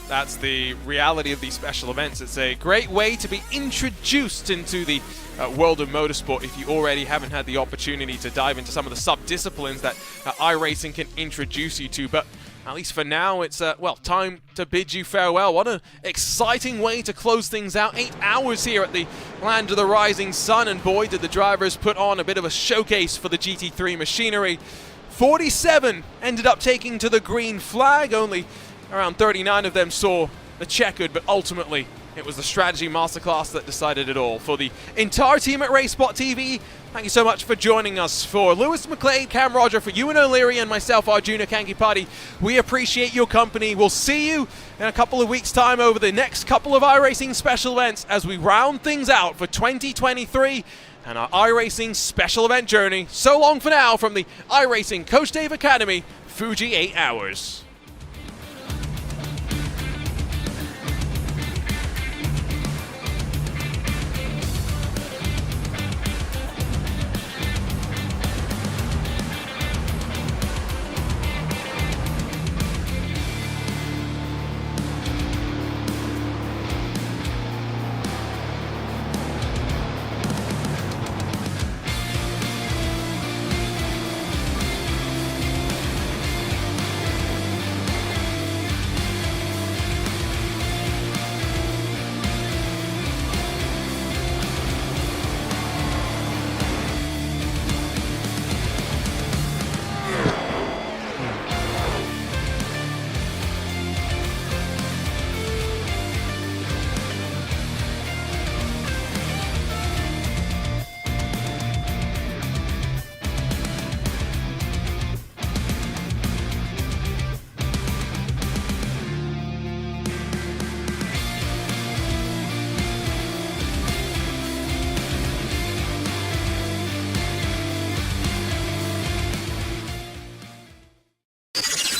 That's the reality of these special events. It's a great way to be introduced into the world of motorsport if you already haven't had the opportunity to dive into some of the sub-disciplines that iRacing can introduce you to. But at least for now, it's, time to bid you farewell. What an exciting way to close things out. 8 hours here at the Land of the Rising Sun, and boy, did the drivers put on a bit of a showcase for the GT3 machinery. 47 ended up taking to the green flag. Only around 39 of them saw the checkered, but ultimately it was the strategy masterclass that decided it all. For the entire team at RaceSpot TV, thank you so much for joining us. For Lewis McLeod, Cam Roger, for Ewan O'Leary and myself, Arjuna Kankipati, we appreciate your company. We'll see you in a couple of weeks' time over the next couple of iRacing special events as we round things out for 2023 and our iRacing special event journey. So long for now from the iRacing Coach Dave Academy, Fuji 8 Hours. you.